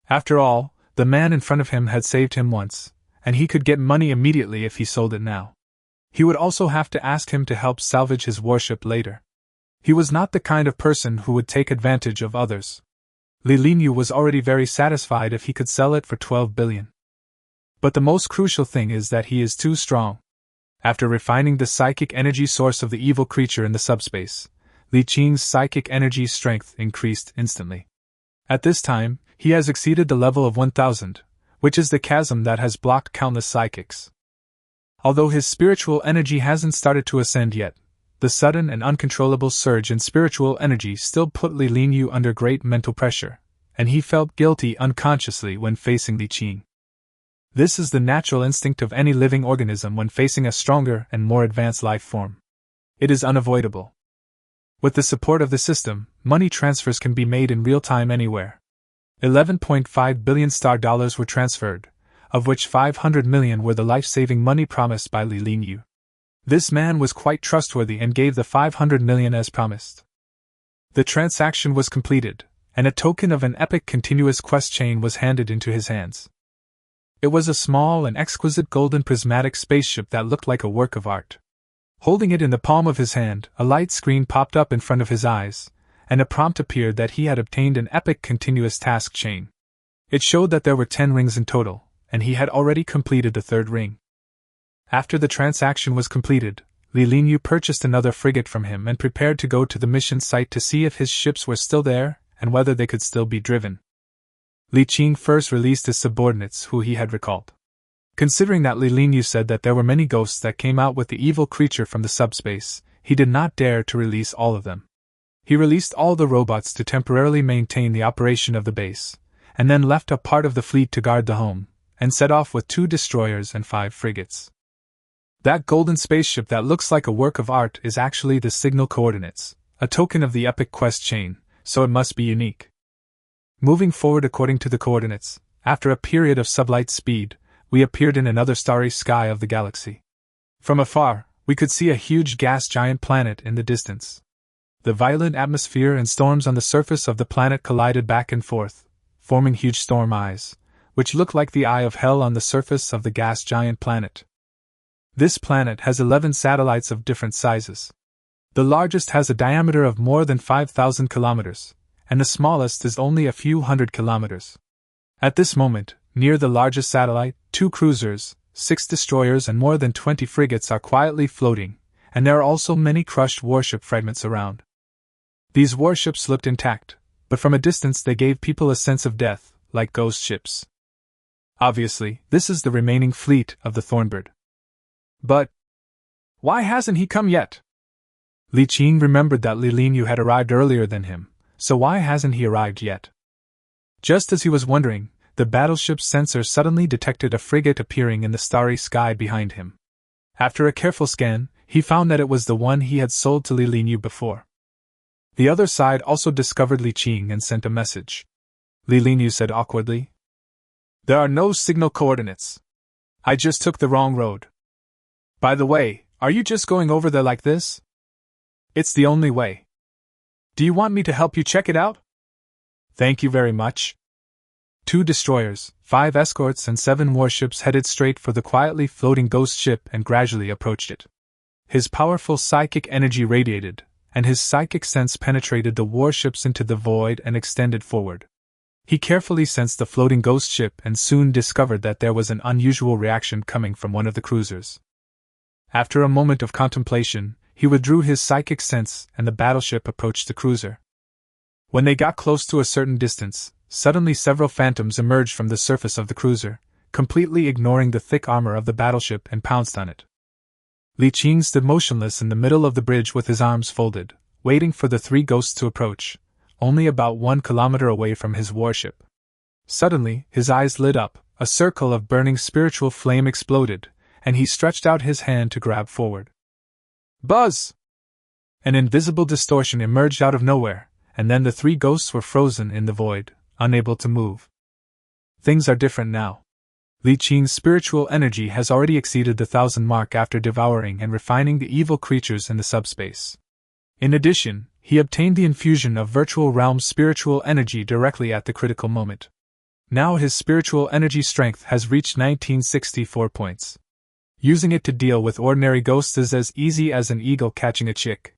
Speaker 1: After all, the man in front of him had saved him once, and he could get money immediately if he sold it now. He would also have to ask him to help salvage his warship later. He was not the kind of person who would take advantage of others. Li Lingyu was already very satisfied if he could sell it for 12 billion. But the most crucial thing is that he is too strong. After refining the psychic energy source of the evil creature in the subspace, Li Qing's psychic energy strength increased instantly. At this time, he has exceeded the level of 1000, which is the chasm that has blocked countless psychics. Although his spiritual energy hasn't started to ascend yet, the sudden and uncontrollable surge in spiritual energy still put Li Lingyu under great mental pressure, and he felt guilty unconsciously when facing Li Qing. This is the natural instinct of any living organism when facing a stronger and more advanced life form. It is unavoidable. With the support of the system, money transfers can be made in real time anywhere. 11.5 billion star dollars were transferred, of which 500 million were the life-saving money promised by Li Lingyu. This man was quite trustworthy and gave the 500 million as promised. The transaction was completed, and a token of an epic continuous quest chain was handed into his hands. It was a small and exquisite golden prismatic spaceship that looked like a work of art. Holding it in the palm of his hand, a light screen popped up in front of his eyes, and a prompt appeared that he had obtained an epic continuous task chain. It showed that there were 10 rings in total, and he had already completed the 3rd ring. After the transaction was completed, Li Linyu purchased another frigate from him and prepared to go to the mission site to see if his ships were still there and whether they could still be driven. Li Qing first released his subordinates who he had recalled. Considering that Li Linyu said that there were many ghosts that came out with the evil creature from the subspace, he did not dare to release all of them. He released all the robots to temporarily maintain the operation of the base, and then left a part of the fleet to guard the home, and set off with 2 destroyers and 5 frigates. That golden spaceship that looks like a work of art is actually the signal coordinates, a token of the epic quest chain, so it must be unique. Moving forward according to the coordinates, after a period of sublight speed, we appeared in another starry sky of the galaxy. From afar, we could see a huge gas giant planet in the distance. The violent atmosphere and storms on the surface of the planet collided back and forth, forming huge storm eyes, which looked like the eye of hell on the surface of the gas giant planet. This planet has 11 satellites of different sizes. The largest has a diameter of more than 5,000 kilometers, and the smallest is only a few hundred kilometers. At this moment, near the largest satellite, 2 cruisers, 6 destroyers and more than 20 frigates are quietly floating, and there are also many crushed warship fragments around. These warships looked intact, but from a distance they gave people a sense of death, like ghost ships. Obviously, this is the remaining fleet of the Thornbird. But why hasn't he come yet? Li Qing remembered that Li Linyu had arrived earlier than him, so why hasn't he arrived yet? Just as he was wondering, the battleship's sensor suddenly detected a frigate appearing in the starry sky behind him. After a careful scan, he found that it was the one he had sold to Li Linyu before. The other side also discovered Li Qing and sent a message. Li Linyu said awkwardly, "There are no signal coordinates. I just took the wrong road. By the way, are you just going over there like this? It's the only way. Do you want me to help you check it out?" "Thank you very much." 2 destroyers, 5 escorts and 7 warships headed straight for the quietly floating ghost ship and gradually approached it. His powerful psychic energy radiated, and his psychic sense penetrated the warships into the void and extended forward. He carefully sensed the floating ghost ship and soon discovered that there was an unusual reaction coming from one of the cruisers. After a moment of contemplation, he withdrew his psychic sense and the battleship approached the cruiser. When they got close to a certain distance, suddenly several phantoms emerged from the surface of the cruiser, completely ignoring the thick armor of the battleship and pounced on it. Li Qing stood motionless in the middle of the bridge with his arms folded, waiting for the 3 ghosts to approach, only about 1 kilometer away from his warship. Suddenly, his eyes lit up, a circle of burning spiritual flame exploded, and he stretched out his hand to grab forward. Buzz! An invisible distortion emerged out of nowhere, and then the 3 ghosts were frozen in the void, unable to move. Things are different now. Li Qing's spiritual energy has already exceeded the 1,000 mark after devouring and refining the evil creatures in the subspace. In addition, he obtained the infusion of virtual realm spiritual energy directly at the critical moment. Now his spiritual energy strength has reached 1964 points. Using it to deal with ordinary ghosts is as easy as an eagle catching a chick.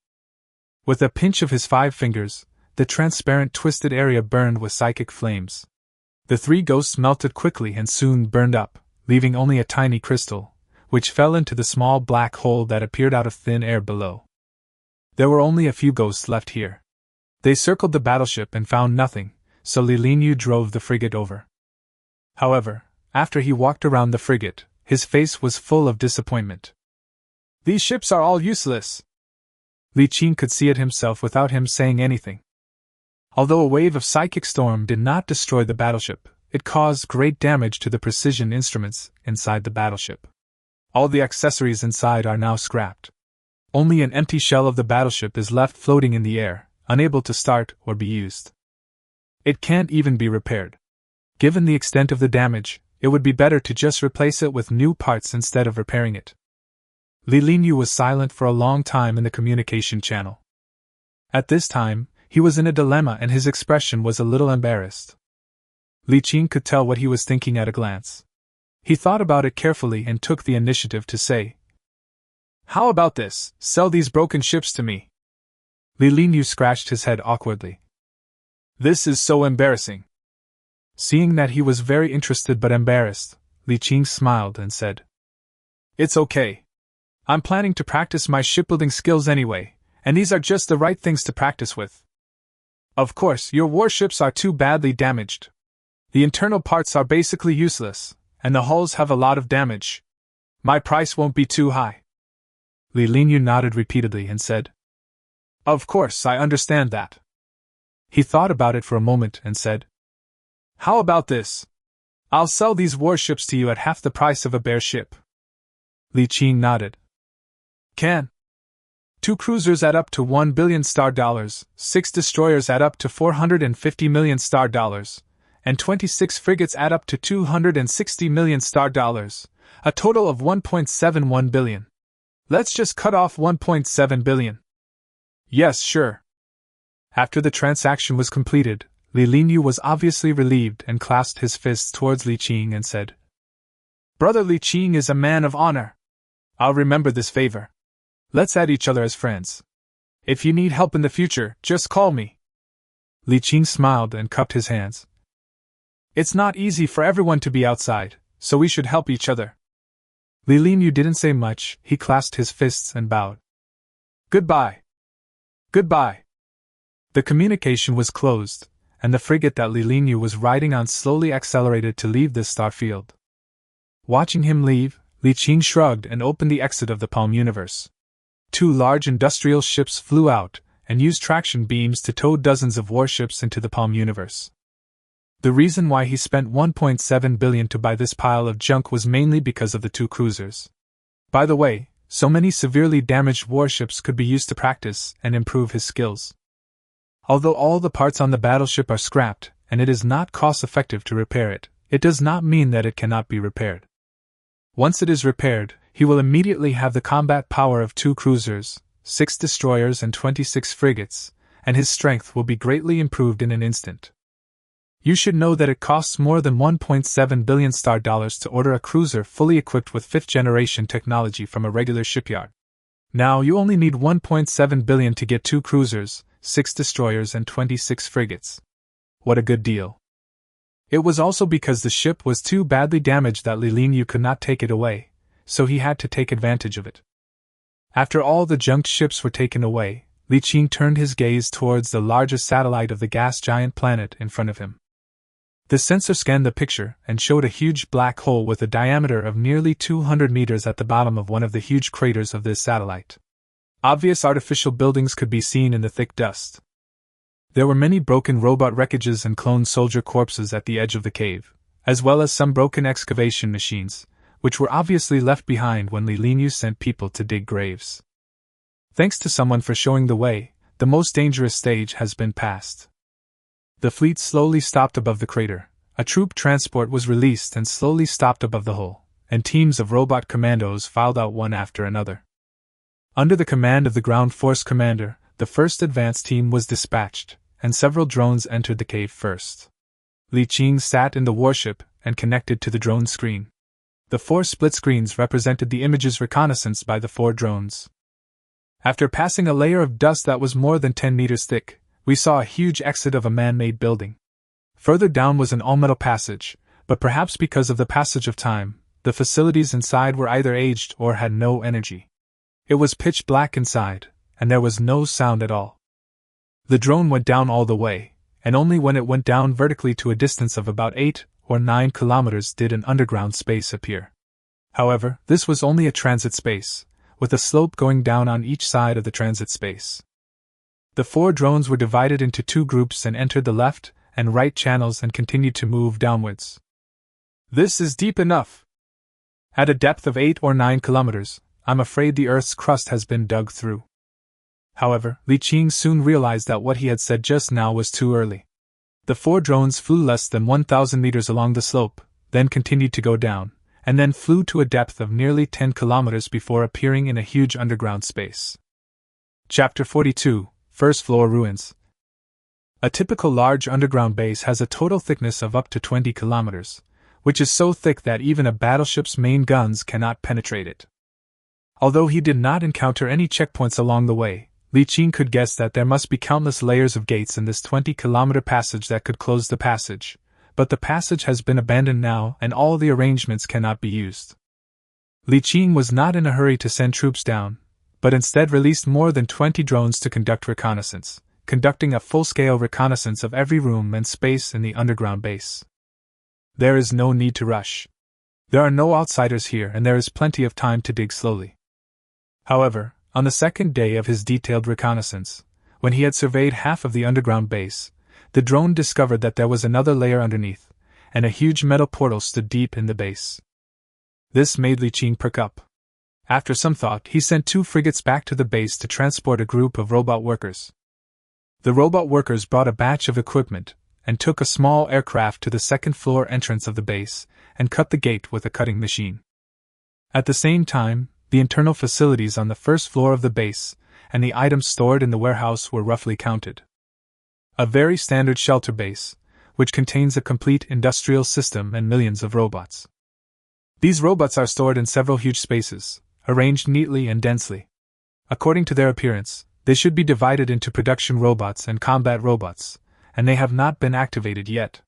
Speaker 1: With a pinch of his 5 fingers, the transparent twisted area burned with psychic flames. The 3 ghosts melted quickly and soon burned up, leaving only a tiny crystal, which fell into the small black hole that appeared out of thin air below. There were only a few ghosts left here. They circled the battleship and found nothing, so Li Linyu drove the frigate over. However, after he walked around the frigate, his face was full of disappointment. "These ships are all useless." Li Qing could see it himself without him saying anything. Although a wave of psychic storm did not destroy the battleship, it caused great damage to the precision instruments inside the battleship. All the accessories inside are now scrapped. Only an empty shell of the battleship is left floating in the air, unable to start or be used. It can't even be repaired. Given the extent of the damage, it would be better to just replace it with new parts instead of repairing it. Li Linyu was silent for a long time in the communication channel. At this time, he was in a dilemma and his expression was a little embarrassed. Li Qing could tell what he was thinking at a glance. He thought about it carefully and took the initiative to say, "How about this? Sell these broken ships to me." Li Linyu scratched his head awkwardly. "This is so embarrassing." Seeing that he was very interested but embarrassed, Li Qing smiled and said, "It's okay. I'm planning to practice my shipbuilding skills anyway, and these are just the right things to practice with. Of course, your warships are too badly damaged. The internal parts are basically useless, and the hulls have a lot of damage. My price won't be too high." Li Linyu nodded repeatedly and said, "Of course, I understand that." He thought about it for a moment and said, "How about this? I'll sell these warships to you at half the price of a bare ship." Li Qing nodded. "Can 2 cruisers add up to $1 billion star dollars, 6 destroyers add up to $450 million star dollars, and 26 frigates add up to $260 million star dollars, a total of $1.71 billion. Let's just cut off $1.7 billion. Yes, sure." After the transaction was completed, Li Linyu was obviously relieved and clasped his fists towards Li Qing and said, "Brother Li Qing is a man of honor. I'll remember this favor. Let's add each other as friends. If you need help in the future, just call me." Li Qing smiled and cupped his hands. "It's not easy for everyone to be outside, so we should help each other." Li Linyu didn't say much, he clasped his fists and bowed. "Goodbye. Goodbye." The communication was closed, and the frigate that Li Linyu was riding on slowly accelerated to leave this star field. Watching him leave, Li Qing shrugged and opened the exit of the Palm Universe. 2 large industrial ships flew out and used traction beams to tow dozens of warships into the Palm Universe. The reason why he spent $1.7 billion to buy this pile of junk was mainly because of the 2 cruisers. By the way, so many severely damaged warships could be used to practice and improve his skills. Although all the parts on the battleship are scrapped, and it is not cost-effective to repair it, it does not mean that it cannot be repaired. Once it is repaired, he will immediately have the combat power of 2 cruisers, 6 destroyers and 26 frigates, and his strength will be greatly improved in an instant. You should know that it costs more than $1.7 billion star dollars to order a cruiser fully equipped with 5th-generation technology from a regular shipyard. Now you only need $1.7 billion to get 2 cruisers, 6 destroyers and 26 frigates. What a good deal. It was also because the ship was too badly damaged that Li Linyu could not take it away, so he had to take advantage of it. After all the junked ships were taken away, Li Qing turned his gaze towards the largest satellite of the gas giant planet in front of him. The sensor scanned the picture and showed a huge black hole with a diameter of nearly 200 meters at the bottom of one of the huge craters of this satellite. Obvious artificial buildings could be seen in the thick dust. There were many broken robot wreckages and cloned soldier corpses at the edge of the cave, as well as some broken excavation machines, which were obviously left behind when Li Linyu sent people to dig graves. Thanks to someone for showing the way, the most dangerous stage has been passed. The fleet slowly stopped above the crater, a troop transport was released and slowly stopped above the hole, and teams of robot commandos filed out one after another. Under the command of the ground force commander, the first advance team was dispatched, and several drones entered the cave first. Li Qing sat in the warship and connected to the drone screen. The 4 split screens represented the images reconnaissance by the 4 drones. After passing a layer of dust that was more than 10 meters thick, we saw a huge exit of a man-made building. Further down was an all-metal passage, but perhaps because of the passage of time, the facilities inside were either aged or had no energy. It was pitch black inside, and there was no sound at all. The drone went down all the way, and only when it went down vertically to a distance of about 8 or 9 kilometers did an underground space appear. However, this was only a transit space, with a slope going down on each side of the transit space. The 4 drones were divided into 2 groups and entered the left and right channels and continued to move downwards. This is deep enough. At a depth of 8 or 9 kilometers, I'm afraid the Earth's crust has been dug through. However, Li Qing soon realized that what he had said just now was too early. The 4 drones flew less than 1,000 meters along the slope, then continued to go down, and then flew to a depth of nearly 10 kilometers before appearing in a huge underground space. Chapter 42, First Floor Ruins. A typical large underground base has a total thickness of up to 20 kilometers, which is so thick that even a battleship's main guns cannot penetrate it. Although he did not encounter any checkpoints along the way, Li Qing could guess that there must be countless layers of gates in this 20-kilometer passage that could close the passage, but the passage has been abandoned now and all the arrangements cannot be used. Li Qing was not in a hurry to send troops down, but instead released more than 20 drones to conduct reconnaissance, conducting a full-scale reconnaissance of every room and space in the underground base. There is no need to rush. There are no outsiders here and there is plenty of time to dig slowly. However, on the second day of his detailed reconnaissance, when he had surveyed half of the underground base, the drone discovered that there was another layer underneath, and a huge metal portal stood deep in the base. This made Li Qing perk up. After some thought, he sent 2 frigates back to the base to transport a group of robot workers. The robot workers brought a batch of equipment, and took a small aircraft to the second-floor entrance of the base, and cut the gate with a cutting machine. At the same time, the internal facilities on the first floor of the base, and the items stored in the warehouse were roughly counted. A very standard shelter base, which contains a complete industrial system and millions of robots. These robots are stored in several huge spaces, arranged neatly and densely. According to their appearance, they should be divided into production robots and combat robots, and they have not been activated yet.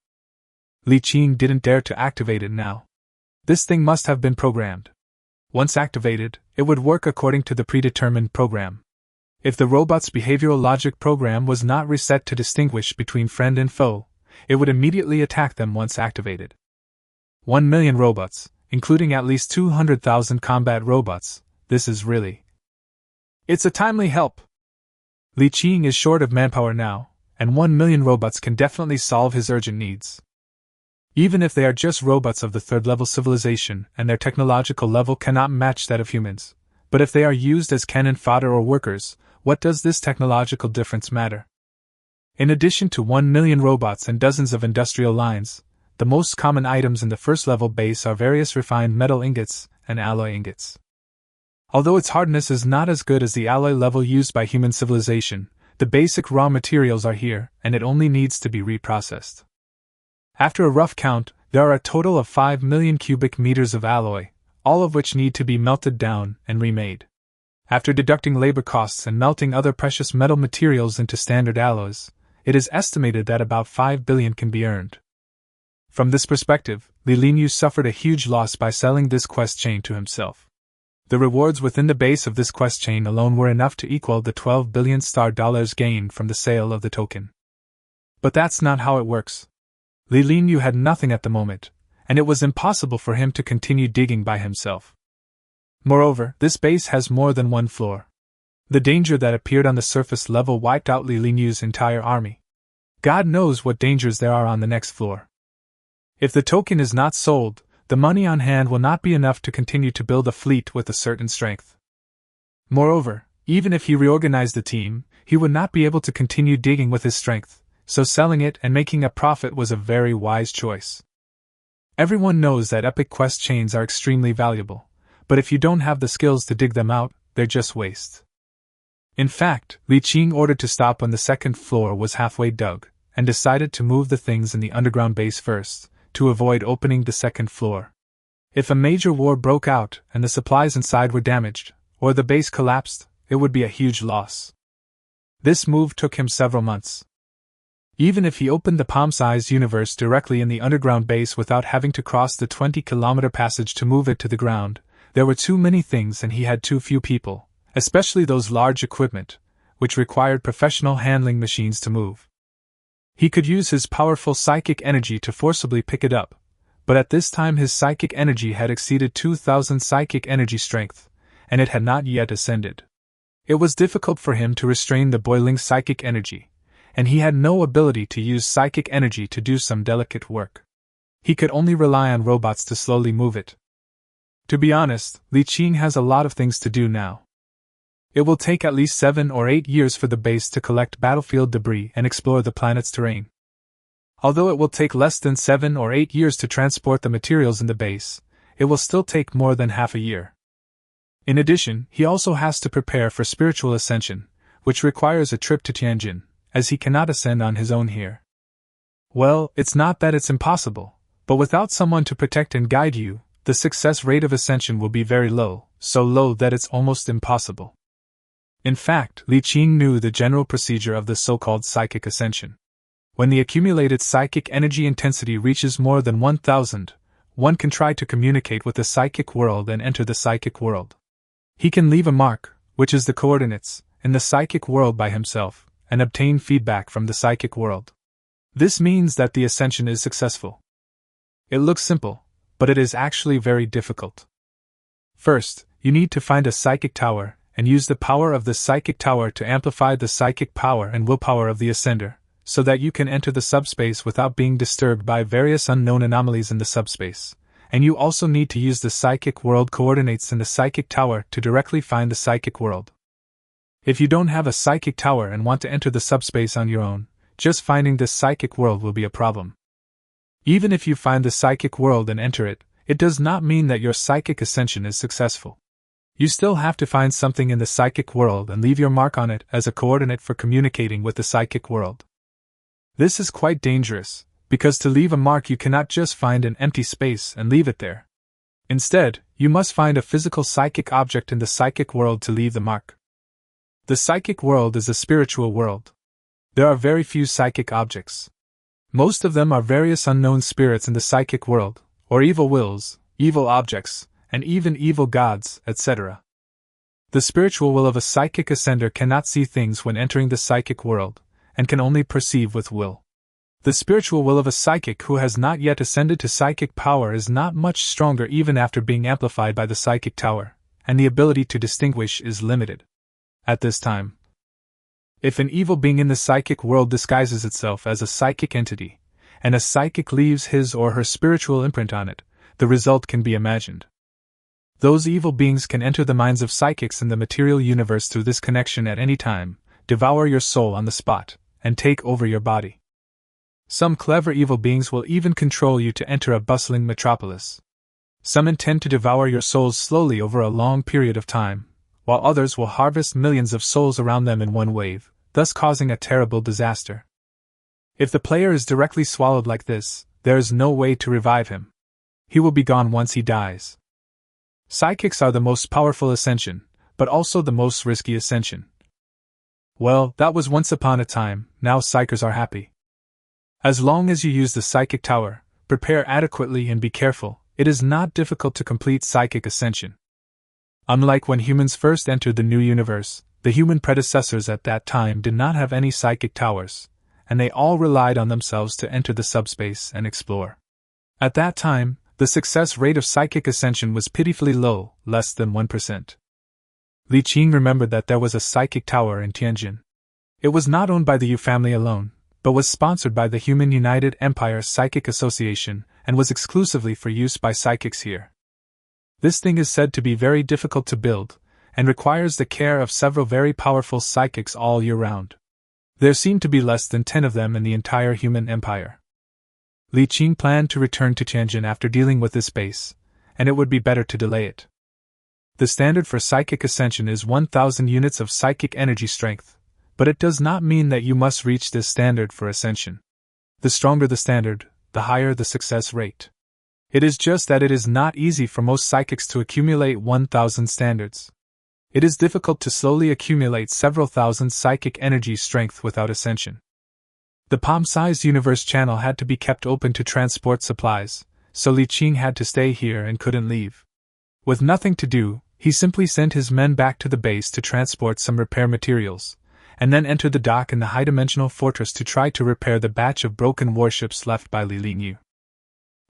Speaker 1: Li Qing didn't dare to activate it now. This thing must have been programmed. Once activated, it would work according to the predetermined program. If the robot's behavioral logic program was not reset to distinguish between friend and foe, it would immediately attack them once activated. 1 million robots, including at least 200,000 combat robots, this is really... It's a timely help! Li Qing is short of manpower now, and 1 million robots can definitely solve his urgent needs. Even if they are just robots of the third-level civilization and their technological level cannot match that of humans, but if they are used as cannon fodder or workers, what does this technological difference matter? In addition to 1 million robots and dozens of industrial lines, the most common items in the first-level base are various refined metal ingots and alloy ingots. Although its hardness is not as good as the alloy level used by human civilization, the basic raw materials are here, and it only needs to be reprocessed. After a rough count, there are a total of 5 million cubic meters of alloy, all of which need to be melted down and remade. After deducting labor costs and melting other precious metal materials into standard alloys, it is estimated that about 5 billion can be earned. From this perspective, Li Linyu suffered a huge loss by selling this quest chain to himself. The rewards within the base of this quest chain alone were enough to equal the 12 billion star dollars gained from the sale of the token. But that's not how it works. Li Linyu had nothing at the moment, and it was impossible for him to continue digging by himself. Moreover, this base has more than one floor. The danger that appeared on the surface level wiped out Li Linyu's entire army. God knows what dangers there are on the next floor. If the token is not sold, the money on hand will not be enough to continue to build a fleet with a certain strength. Moreover, even if he reorganized the team, he would not be able to continue digging with his strength, so selling it and making a profit was a very wise choice. Everyone knows that epic quest chains are extremely valuable, but if you don't have the skills to dig them out, they're just waste. In fact, Li Qing ordered to stop when the second floor was halfway dug, and decided to move the things in the underground base first, to avoid opening the second floor. If a major war broke out and the supplies inside were damaged, or the base collapsed, it would be a huge loss. This move took him several months. Even if he opened the palm-sized universe directly in the underground base without having to cross the 20-kilometer passage to move it to the ground, there were too many things and he had too few people, especially those large equipment, which required professional handling machines to move. He could use his powerful psychic energy to forcibly pick it up, but at this time his psychic energy had exceeded 2,000 psychic energy strength, and it had not yet ascended. It was difficult for him to restrain the boiling psychic energy, and he had no ability to use psychic energy to do some delicate work. He could only rely on robots to slowly move it. To be honest, Li Qing has a lot of things to do now. It will take at least 7 or 8 years for the base to collect battlefield debris and explore the planet's terrain. Although it will take less than 7 or 8 years to transport the materials in the base, it will still take more than half a year. In addition, he also has to prepare for spiritual ascension, which requires a trip to Tianjin, as he cannot ascend on his own here. Well, it's not that it's impossible, But without someone to protect and guide you, the success rate of ascension will be very low, so low that it's almost impossible. In fact, Li Qing knew the general procedure of the so-called psychic ascension. When the accumulated psychic energy intensity reaches more than 1000, one can try to communicate with the psychic world and enter the psychic world. He can leave a mark, which is the coordinates, in the psychic world by himself, and obtain feedback from the psychic world. This means that the ascension is successful. It looks simple, but it is actually very difficult. First, you need to find a psychic tower, and use the power of the psychic tower to amplify the psychic power and willpower of the ascender, so that you can enter the subspace without being disturbed by various unknown anomalies in the subspace. And you also need to use the psychic world coordinates in the psychic tower to directly find the psychic world. If you don't have a psychic tower and want to enter the subspace on your own, just finding this psychic world will be a problem. Even if you find the psychic world and enter it, it does not mean that your psychic ascension is successful. You still have to find something in the psychic world and leave your mark on it as a coordinate for communicating with the psychic world. This is quite dangerous, because to leave a mark you cannot just find an empty space and leave it there. Instead, you must find a physical psychic object in the psychic world to leave the mark. The psychic world is a spiritual world. There are very few psychic objects. Most of them are various unknown spirits in the psychic world, or evil wills, evil objects, and even evil gods, etc. The spiritual will of a psychic ascender cannot see things when entering the psychic world, and can only perceive with will. The spiritual will of a psychic who has not yet ascended to psychic power is not much stronger even after being amplified by the psychic tower, and the ability to distinguish is limited. At this time, if an evil being in the psychic world disguises itself as a psychic entity, and a psychic leaves his or her spiritual imprint on it, the result can be imagined. Those evil beings can enter the minds of psychics in the material universe through this connection at any time, devour your soul on the spot, and take over your body. Some clever evil beings will even control you to enter a bustling metropolis. Some intend to devour your souls slowly over a long period of time, while others will harvest millions of souls around them in one wave, thus causing a terrible disaster. If the player is directly swallowed like this, there is no way to revive him. He will be gone once he dies. Psychics are the most powerful ascension, but also the most risky ascension. Well, that was once upon a time, now psychers are happy. As long as you use the psychic tower, prepare adequately and be careful, it is not difficult to complete psychic ascension. Unlike when humans first entered the new universe, the human predecessors at that time did not have any psychic towers, and they all relied on themselves to enter the subspace and explore. At that time, the success rate of psychic ascension was pitifully low, less than 1%. Li Qing remembered that there was a psychic tower in Tianjin. It was not owned by the Yu family alone, but was sponsored by the Human United Empire Psychic Association and was exclusively for use by psychics here. This thing is said to be very difficult to build, and requires the care of several very powerful psychics all year round. There seemed to be less than 10 of them in the entire human empire. Li Qing planned to return to Tianjin after dealing with this base, and it would be better to delay it. The standard for psychic ascension is 1000 units of psychic energy strength, but it does not mean that you must reach this standard for ascension. The stronger the standard, the higher the success rate. It is just that it is not easy for most psychics to accumulate 1000 standards. It is difficult to slowly accumulate several thousand psychic energy strength without ascension. The palm-sized universe channel had to be kept open to transport supplies, so Li Qing had to stay here and couldn't leave. With nothing to do, he simply sent his men back to the base to transport some repair materials, and then entered the dock in the high-dimensional fortress to try to repair the batch of broken warships left by Li Lingyu.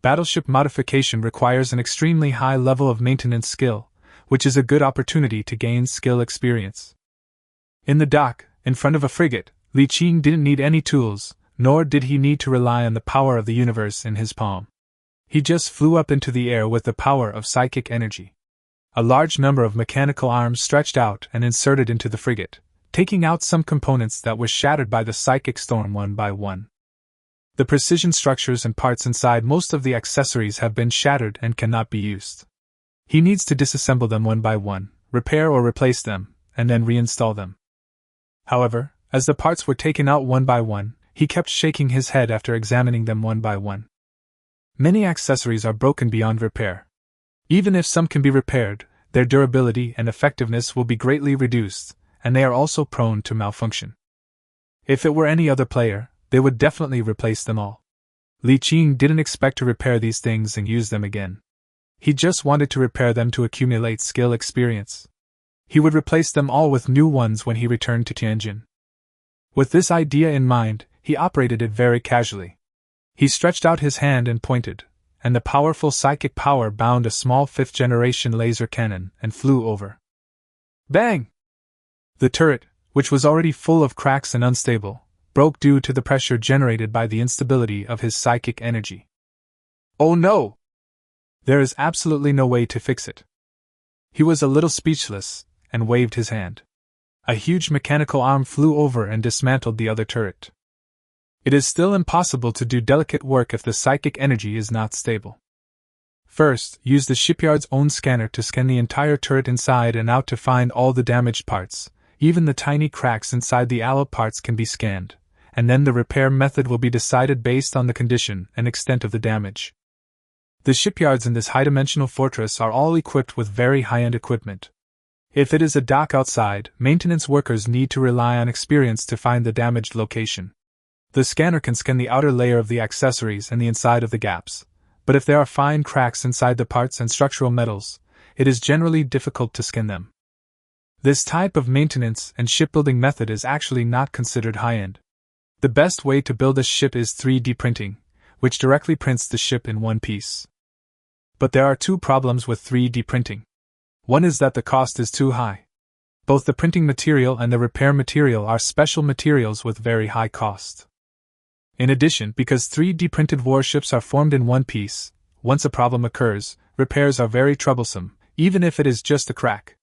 Speaker 1: Battleship modification requires an extremely high level of maintenance skill, which is a good opportunity to gain skill experience. In the dock, in front of a frigate, Li Qing didn't need any tools, nor did he need to rely on the power of the universe in his palm. He just flew up into the air with the power of psychic energy. A large number of mechanical arms stretched out and inserted into the frigate, taking out some components that were shattered by the psychic storm one by one. The precision structures and parts inside most of the accessories have been shattered and cannot be used. He needs to disassemble them one by one, repair or replace them, and then reinstall them. However, as the parts were taken out one by one, he kept shaking his head after examining them one by one. Many accessories are broken beyond repair. Even if some can be repaired, their durability and effectiveness will be greatly reduced, and they are also prone to malfunction. If it were any other player, they would definitely replace them all. Li Qing didn't expect to repair these things and use them again. He just wanted to repair them to accumulate skill experience. He would replace them all with new ones when he returned to Tianjin. With this idea in mind, he operated it very casually. He stretched out his hand and pointed, and the powerful psychic power bound a small 5th-generation laser cannon and flew over. Bang! The turret, which was already full of cracks and unstable, broke due to the pressure generated by the instability of his psychic energy. Oh no! There is absolutely no way to fix it. He was a little speechless, and waved his hand. A huge mechanical arm flew over and dismantled the other turret. It is still impossible to do delicate work if the psychic energy is not stable. First, use the shipyard's own scanner to scan the entire turret inside and out to find all the damaged parts. Even the tiny cracks inside the alloy parts can be scanned, and then the repair method will be decided based on the condition and extent of the damage. The shipyards in this high-dimensional fortress are all equipped with very high-end equipment. If it is a dock outside, maintenance workers need to rely on experience to find the damaged location. The scanner can scan the outer layer of the accessories and the inside of the gaps, but if there are fine cracks inside the parts and structural metals, it is generally difficult to scan them. This type of maintenance and shipbuilding method is actually not considered high-end. The best way to build a ship is 3D printing, which directly prints the ship in one piece. But there are two problems with 3D printing. One is that the cost is too high. Both the printing material and the repair material are special materials with very high cost. In addition, because 3D printed warships are formed in one piece, once a problem occurs, repairs are very troublesome, even if it is just a crack.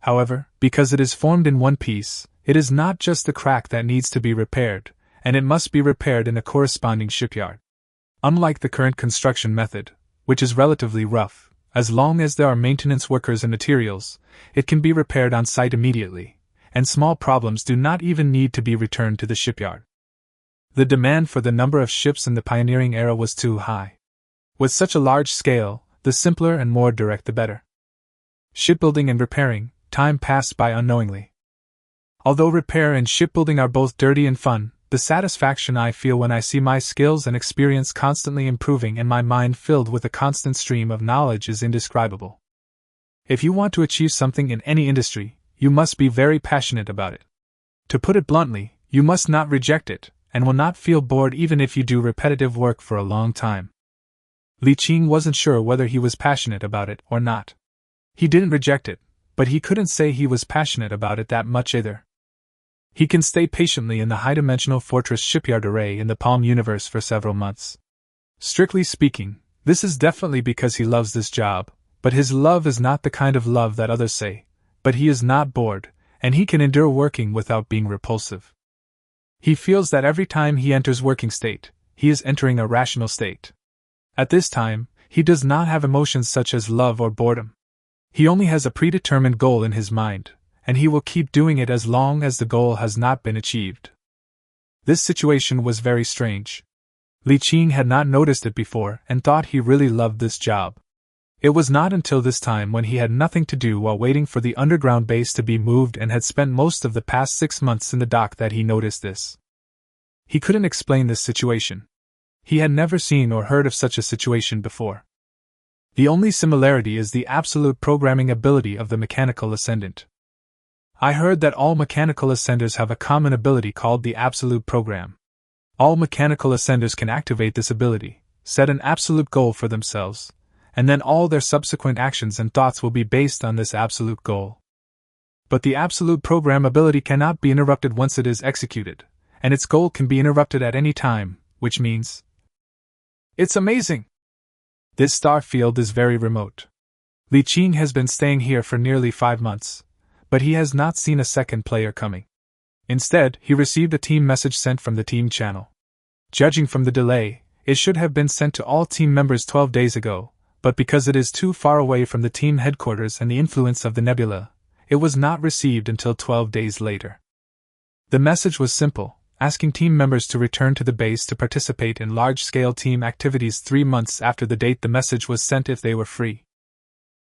Speaker 1: However, because it is formed in one piece, it is not just the crack that needs to be repaired, and it must be repaired in a corresponding shipyard. Unlike the current construction method, which is relatively rough, as long as there are maintenance workers and materials, it can be repaired on site immediately, and small problems do not even need to be returned to the shipyard. The demand for the number of ships in the pioneering era was too high. With such a large scale, the simpler and more direct the better. Shipbuilding and repairing, time passed by unknowingly. Although repair and shipbuilding are both dirty and fun, the satisfaction I feel when I see my skills and experience constantly improving and my mind filled with a constant stream of knowledge is indescribable. If you want to achieve something in any industry, you must be very passionate about it. To put it bluntly, you must not reject it, and will not feel bored even if you do repetitive work for a long time. Li Qing wasn't sure whether he was passionate about it or not. He didn't reject it, but he couldn't say he was passionate about it that much either. He can stay patiently in the high-dimensional fortress shipyard array in the Palm universe for several months. Strictly speaking, this is definitely because he loves this job, but his love is not the kind of love that others say, but he is not bored, and he can endure working without being repulsive. He feels that every time he enters working state, he is entering a rational state. At this time, he does not have emotions such as love or boredom. He only has a predetermined goal in his mind, and he will keep doing it as long as the goal has not been achieved. This situation was very strange. Li Qing had not noticed it before and thought he really loved this job. It was not until this time when he had nothing to do while waiting for the underground base to be moved and had spent most of the past 6 months in the dock that he noticed this. He couldn't explain this situation. He had never seen or heard of such a situation before. The only similarity is the absolute programming ability of the mechanical ascendant. I heard that all mechanical ascenders have a common ability called the absolute program. All mechanical ascenders can activate this ability, set an absolute goal for themselves, and then all their subsequent actions and thoughts will be based on this absolute goal. But the absolute program ability cannot be interrupted once it is executed, and its goal can be interrupted at any time, which means... It's amazing! This star field is very remote. Li Qing has been staying here for nearly 5 months, but he has not seen a second player coming. Instead, he received a team message sent from the team channel. Judging from the delay, it should have been sent to all team members 12 days ago, but because it is too far away from the team headquarters and the influence of the nebula, it was not received until 12 days later. The message was simple: asking team members to return to the base to participate in large-scale team activities 3 months after the date the message was sent if they were free.